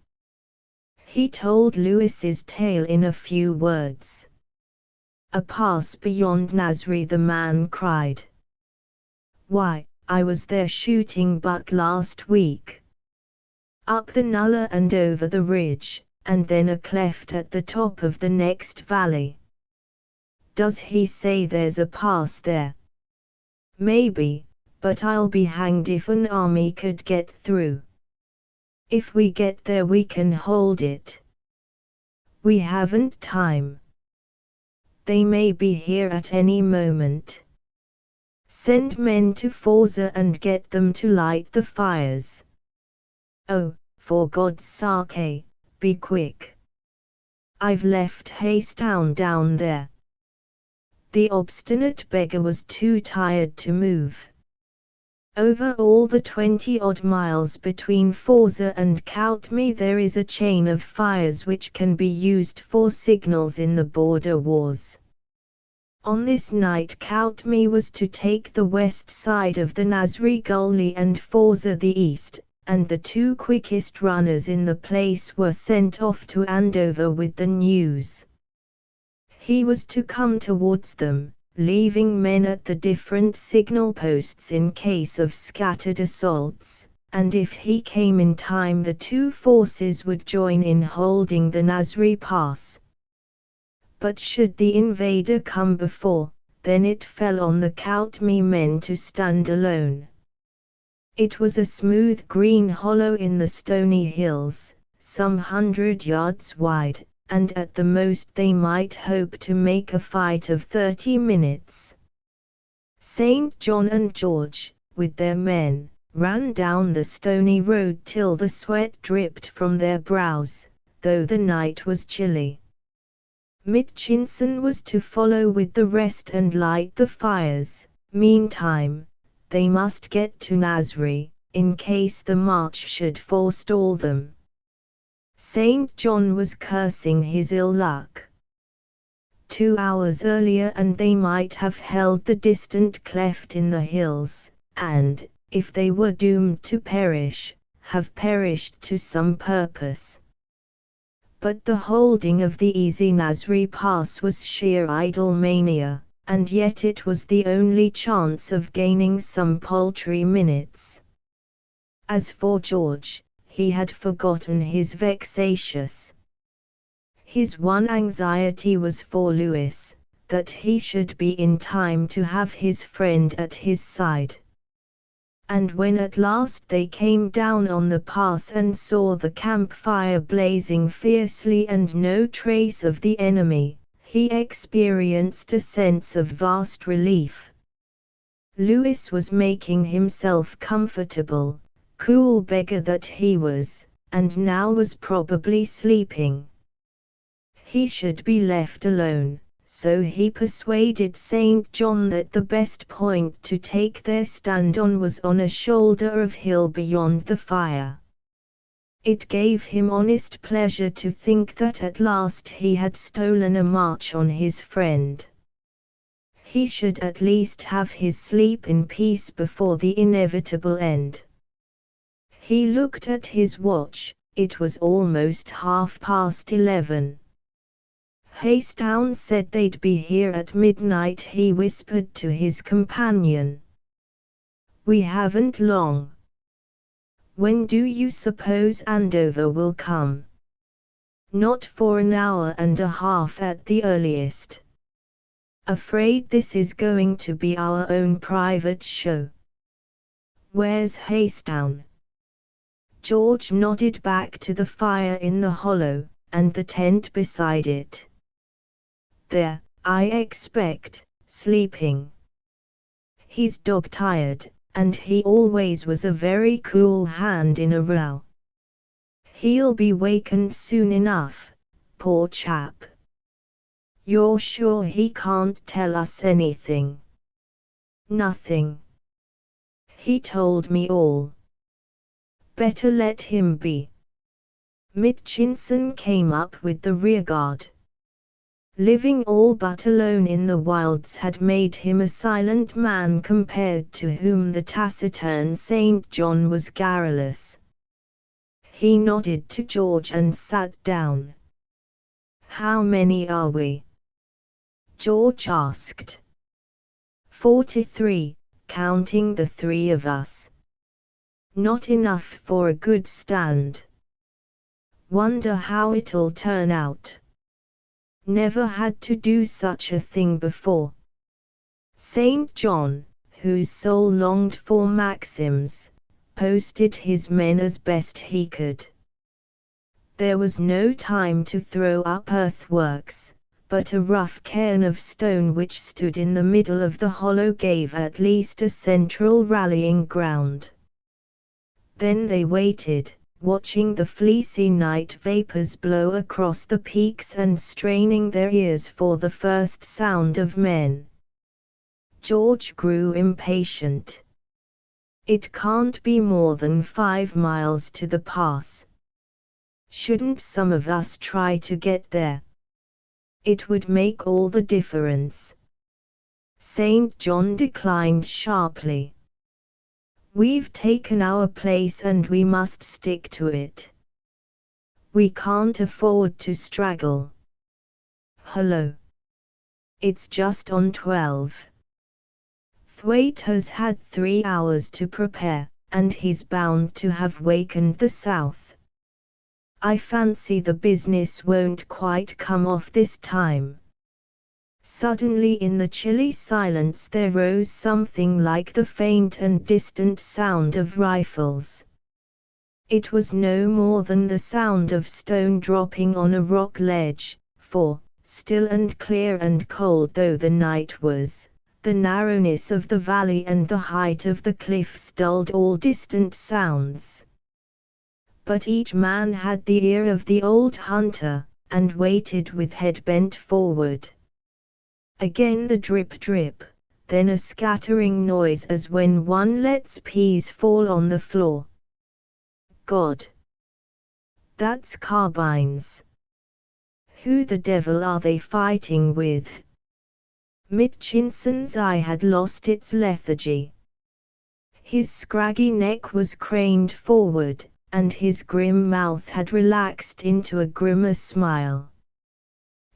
He told Lewis's tale in a few words. "A pass beyond Nasri," the man cried. "Why, I was there shooting buck last week. Up the nullah and over the ridge, and then a cleft at the top of the next valley. Does he say there's a pass there? Maybe, but I'll be hanged if an army could get through. If we get there we can hold it. We haven't time. They may be here at any moment. Send men to Forza and get them to light the fires. Oh, for God's sake, be quick. I've left Haystown down there." The obstinate beggar was too tired to move. Over all the 20-odd miles between Forza and Coutme there is a chain of fires which can be used for signals in the border wars. On this night Coutme was to take the west side of the Nasri Gully and Forza the east, and the two quickest runners in the place were sent off to Andover with the news. He was to come towards them, leaving men at the different signal posts in case of scattered assaults, and if he came in time the two forces would join in holding the Nasri Pass. But should the invader come before, then it fell on the Coutme men to stand alone. It was a smooth green hollow in the stony hills, some 100 yards wide, and at the most they might hope to make a fight of 30 minutes. St. John and George, with their men, ran down the stony road till the sweat dripped from their brows, though the night was chilly. Mitchinson was to follow with the rest and light the fires. Meantime, they must get to Nasri, in case the march should forestall them. St. John was cursing his ill luck. 2 hours earlier and they might have held the distant cleft in the hills, and, if they were doomed to perish, have perished to some purpose. But the holding of the easy Nasri Pass was sheer idle mania, and yet it was the only chance of gaining some paltry minutes. As for George, he had forgotten his vexatious. His one anxiety was for Lewis, that he should be in time to have his friend at his side. And when at last they came down on the pass and saw the campfire blazing fiercely and no trace of the enemy, he experienced a sense of vast relief. Lewis was making himself comfortable, cool beggar that he was, and now was probably sleeping. He should be left alone, so he persuaded St. John that the best point to take their stand on was on a shoulder of hill beyond the fire. It gave him honest pleasure to think that at last he had stolen a march on his friend. He should at least have his sleep in peace before the inevitable end. He looked at his watch, it was almost 11:30. Haystown said they'd be here at midnight, he whispered to his companion. We haven't long. When do you suppose Andover will come? Not for an hour and a half at the earliest. Afraid this is going to be our own private show. Where's Haystown? George nodded back to the fire in the hollow, and the tent beside it. There, I expect, sleeping. He's dog-tired, and he always was a very cool hand in a row. He'll be wakened soon enough, poor chap. You're sure he can't tell us anything? Nothing. He told me all. Better let him be. Mitchinson came up with the rearguard. Living all but alone in the wilds had made him a silent man compared to whom the taciturn St. John was garrulous. He nodded to George and sat down. How many are we? George asked. 43, counting the three of us. Not enough for a good stand. Wonder how it'll turn out. Never had to do such a thing before. St. John, whose soul longed for maxims, posted his men as best he could. There was no time to throw up earthworks, but a rough cairn of stone which stood in the middle of the hollow gave at least a central rallying ground. Then they waited, watching the fleecy night vapors blow across the peaks and straining their ears for the first sound of men. George grew impatient. It can't be more than 5 miles to the pass. Shouldn't some of us try to get there? It would make all the difference. St. John declined sharply. We've taken our place and we must stick to it. We can't afford to straggle. Hello. It's just on 12. Thwaite has had 3 hours to prepare, and he's bound to have wakened the south. I fancy the business won't quite come off this time. Suddenly in the chilly silence there rose something like the faint and distant sound of rifles. It was no more than the sound of stone dropping on a rock ledge, for, still and clear and cold though the night was, the narrowness of the valley and the height of the cliffs dulled all distant sounds. But each man had the ear of the old hunter, and waited with head bent forward. Again the drip-drip, then a scattering noise as when one lets peas fall on the floor. God! That's carbines. Who the devil are they fighting with? Mitchinson's eye had lost its lethargy. His scraggy neck was craned forward, and his grim mouth had relaxed into a grimmer smile.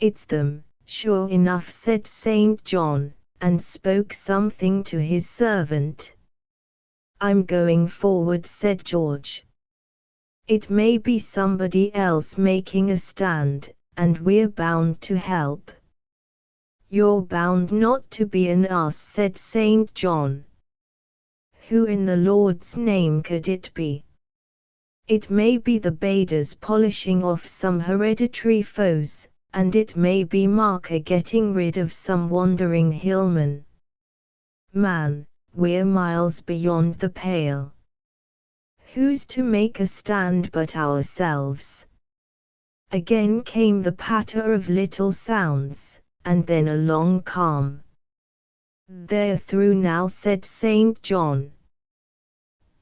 It's them, sure enough, said St. John, and spoke something to his servant. I'm going forward, said George. It may be somebody else making a stand, and we're bound to help. You're bound not to be an ass, said St. John. Who in the Lord's name could it be? It may be the Baders polishing off some hereditary foes, and it may be Marker getting rid of some wandering hillman. Man, we're miles beyond the pale. Who's to make a stand but ourselves? Again came the patter of little sounds, and then a long calm. They're through now, said St. John.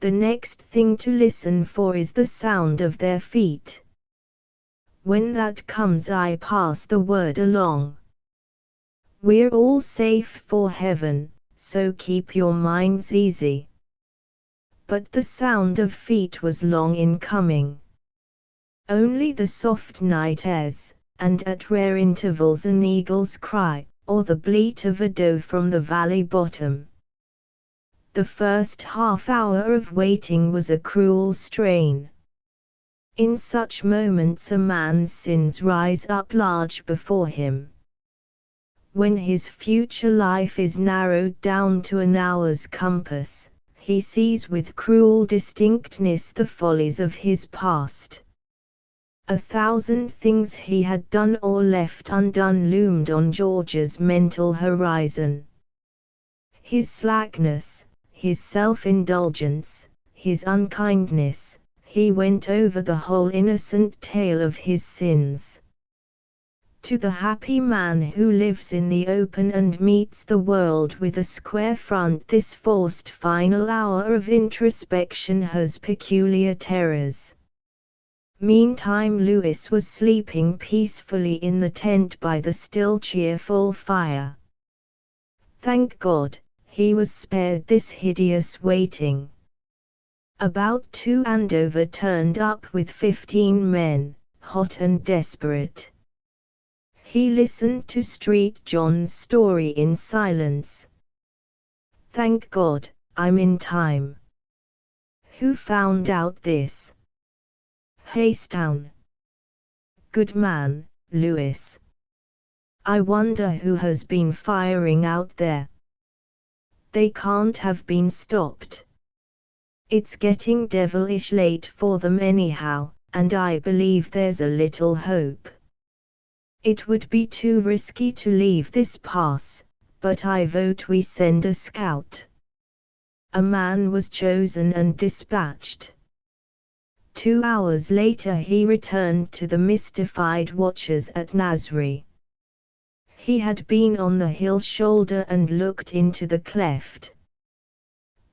The next thing to listen for is the sound of their feet. When that comes I pass the word along. We're all safe for heaven, so keep your minds easy. But the sound of feet was long in coming. Only the soft night airs, and at rare intervals an eagle's cry, or the bleat of a doe from the valley bottom. The first half hour of waiting was a cruel strain. In such moments a man's sins rise up large before him. When his future life is narrowed down to an hour's compass, he sees with cruel distinctness the follies of his past. 1,000 things he had done or left undone loomed on George's mental horizon. His slackness, his self-indulgence, his unkindness, he went over the whole innocent tale of his sins. To the happy man who lives in the open and meets the world with a square front, this forced final hour of introspection has peculiar terrors. Meantime Lewis was sleeping peacefully in the tent by the still cheerful fire. Thank God, he was spared this hideous waiting. About 2 Andover turned up with 15 men, hot and desperate. He listened to Street John's story in silence. Thank God, I'm in time. Who found out this? Haystown. Good man, Lewis. I wonder who has been firing out there. They can't have been stopped. It's getting devilish late for them anyhow, and I believe there's a little hope. It would be too risky to leave this pass, but I vote we send a scout. A man was chosen and dispatched. 2 hours later he returned to the mystified watchers at Nasri. He had been on the hill shoulder and looked into the cleft.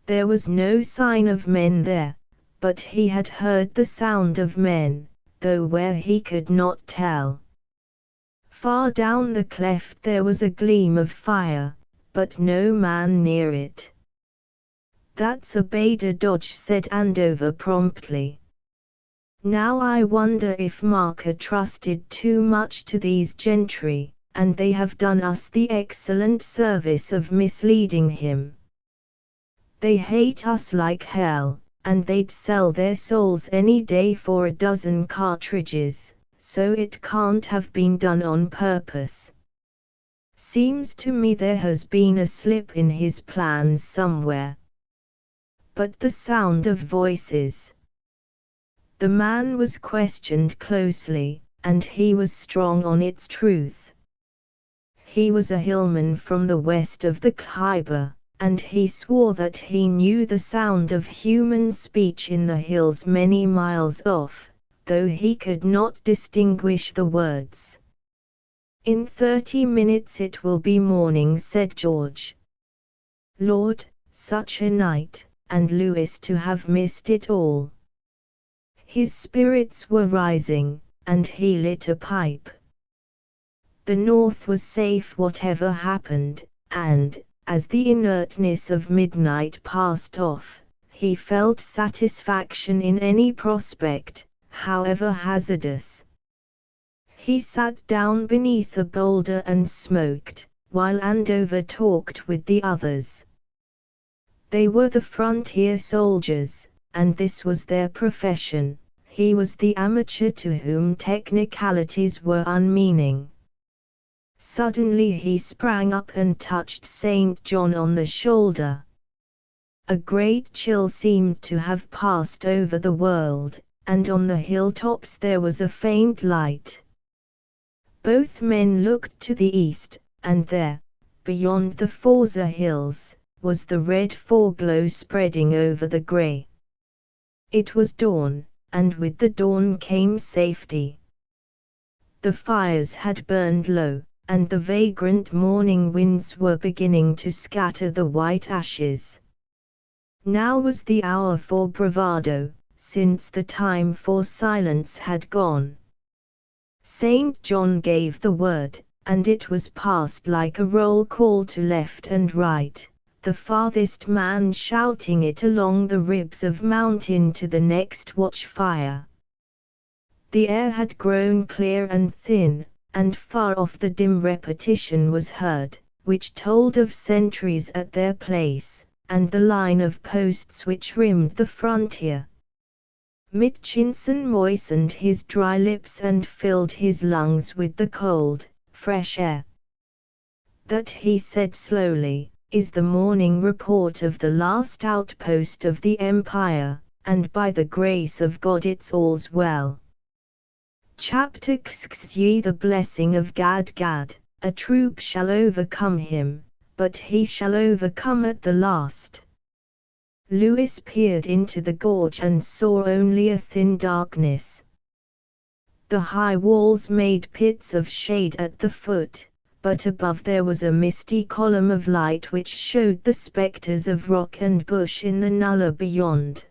There was no sign of men there, but he had heard the sound of men, though where he could not tell. Far down the cleft there was a gleam of fire, but no man near it. That's a Bader dodge, said Andover promptly. Now I wonder if Marker trusted too much to these gentry, and they have done us the excellent service of misleading him. They hate us like hell, and they'd sell their souls any day for a dozen cartridges. So it can't have been done on purpose. Seems to me there has been a slip in his plans somewhere. But the sound of voices. The man was questioned closely, and he was strong on its truth. He was a hillman from the west of the Khyber, and he swore that he knew the sound of human speech in the hills many miles off, though he could not distinguish the words. In 30 minutes it will be morning, said George. Lord, such a night, and Lewis to have missed it all. His spirits were rising, and he lit a pipe. The North was safe whatever happened, and, as the inertness of midnight passed off, he felt satisfaction in any prospect, however hazardous. He sat down beneath a boulder and smoked, while Andover talked with the others. They were the frontier soldiers, and this was their profession. He was the amateur to whom technicalities were unmeaning. Suddenly he sprang up and touched St. John on the shoulder. A great chill seemed to have passed over the world, and on the hilltops there was a faint light. Both men looked to the east, and there, beyond the Forza hills, was the red foreglow spreading over the grey. It was dawn, and with the dawn came safety. The fires had burned low, and the vagrant morning winds were beginning to scatter the white ashes. Now was the hour for bravado, since the time for silence had gone. St. John gave the word, and it was passed like a roll call to left and right, the farthest man shouting it along the ribs of mountain to the next watchfire. The air had grown clear and thin, and far off the dim repetition was heard, which told of sentries at their place, and the line of posts which rimmed the frontier. Mitchinson moistened his dry lips and filled his lungs with the cold, fresh air. "That," he said slowly, "is the morning report of the last outpost of the Empire, and by the grace of God it's all's well. Chapter Xxi. The blessing of Gad. A troop shall overcome him, but he shall overcome at the last." Lewis peered into the gorge and saw only a thin darkness. The high walls made pits of shade at the foot, but above there was a misty column of light which showed the spectres of rock and bush in the nullah beyond.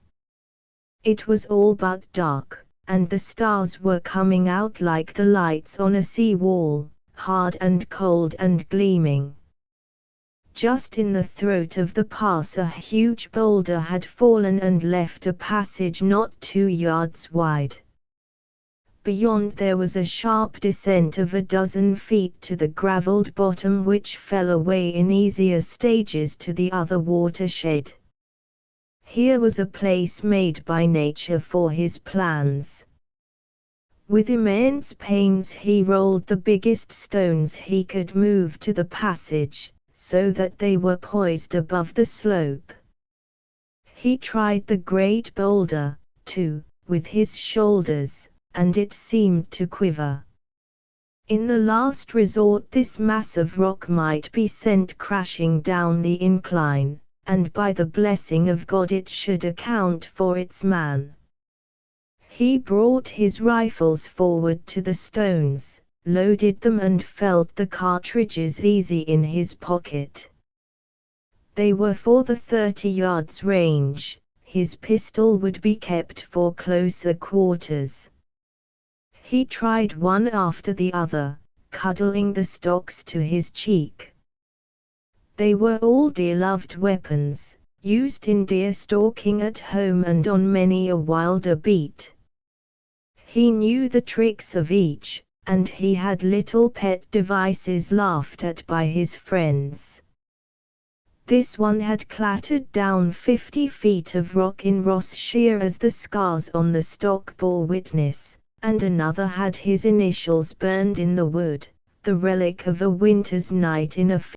It was all but dark, and the stars were coming out like the lights on a sea wall, hard and cold and gleaming. Just in the throat of the pass a huge boulder had fallen and left a passage not 2 yards wide. Beyond there was a sharp descent of a dozen feet to the gravelled bottom which fell away in easier stages to the other watershed. Here was a place made by nature for his plans. With immense pains he rolled the biggest stones he could move to the passage, so that they were poised above the slope. He tried the great boulder, too, with his shoulders, and it seemed to quiver. In the last resort this mass of rock might be sent crashing down the incline, and by the blessing of God it should account for its man. He brought his rifles forward to the stones, loaded them and felt the cartridges easy in his pocket. They were for the 30 yards range, his pistol would be kept for closer quarters. He tried one after the other, cuddling the stocks to his cheek. They were all dear-loved weapons, used in deer stalking at home and on many a wilder beat. He knew the tricks of each, and he had little pet devices laughed at by his friends. This one had clattered down 50 feet of rock in Ross sheer as the scars on the stock bore witness, and another had his initials burned in the wood, the relic of a winter's night in a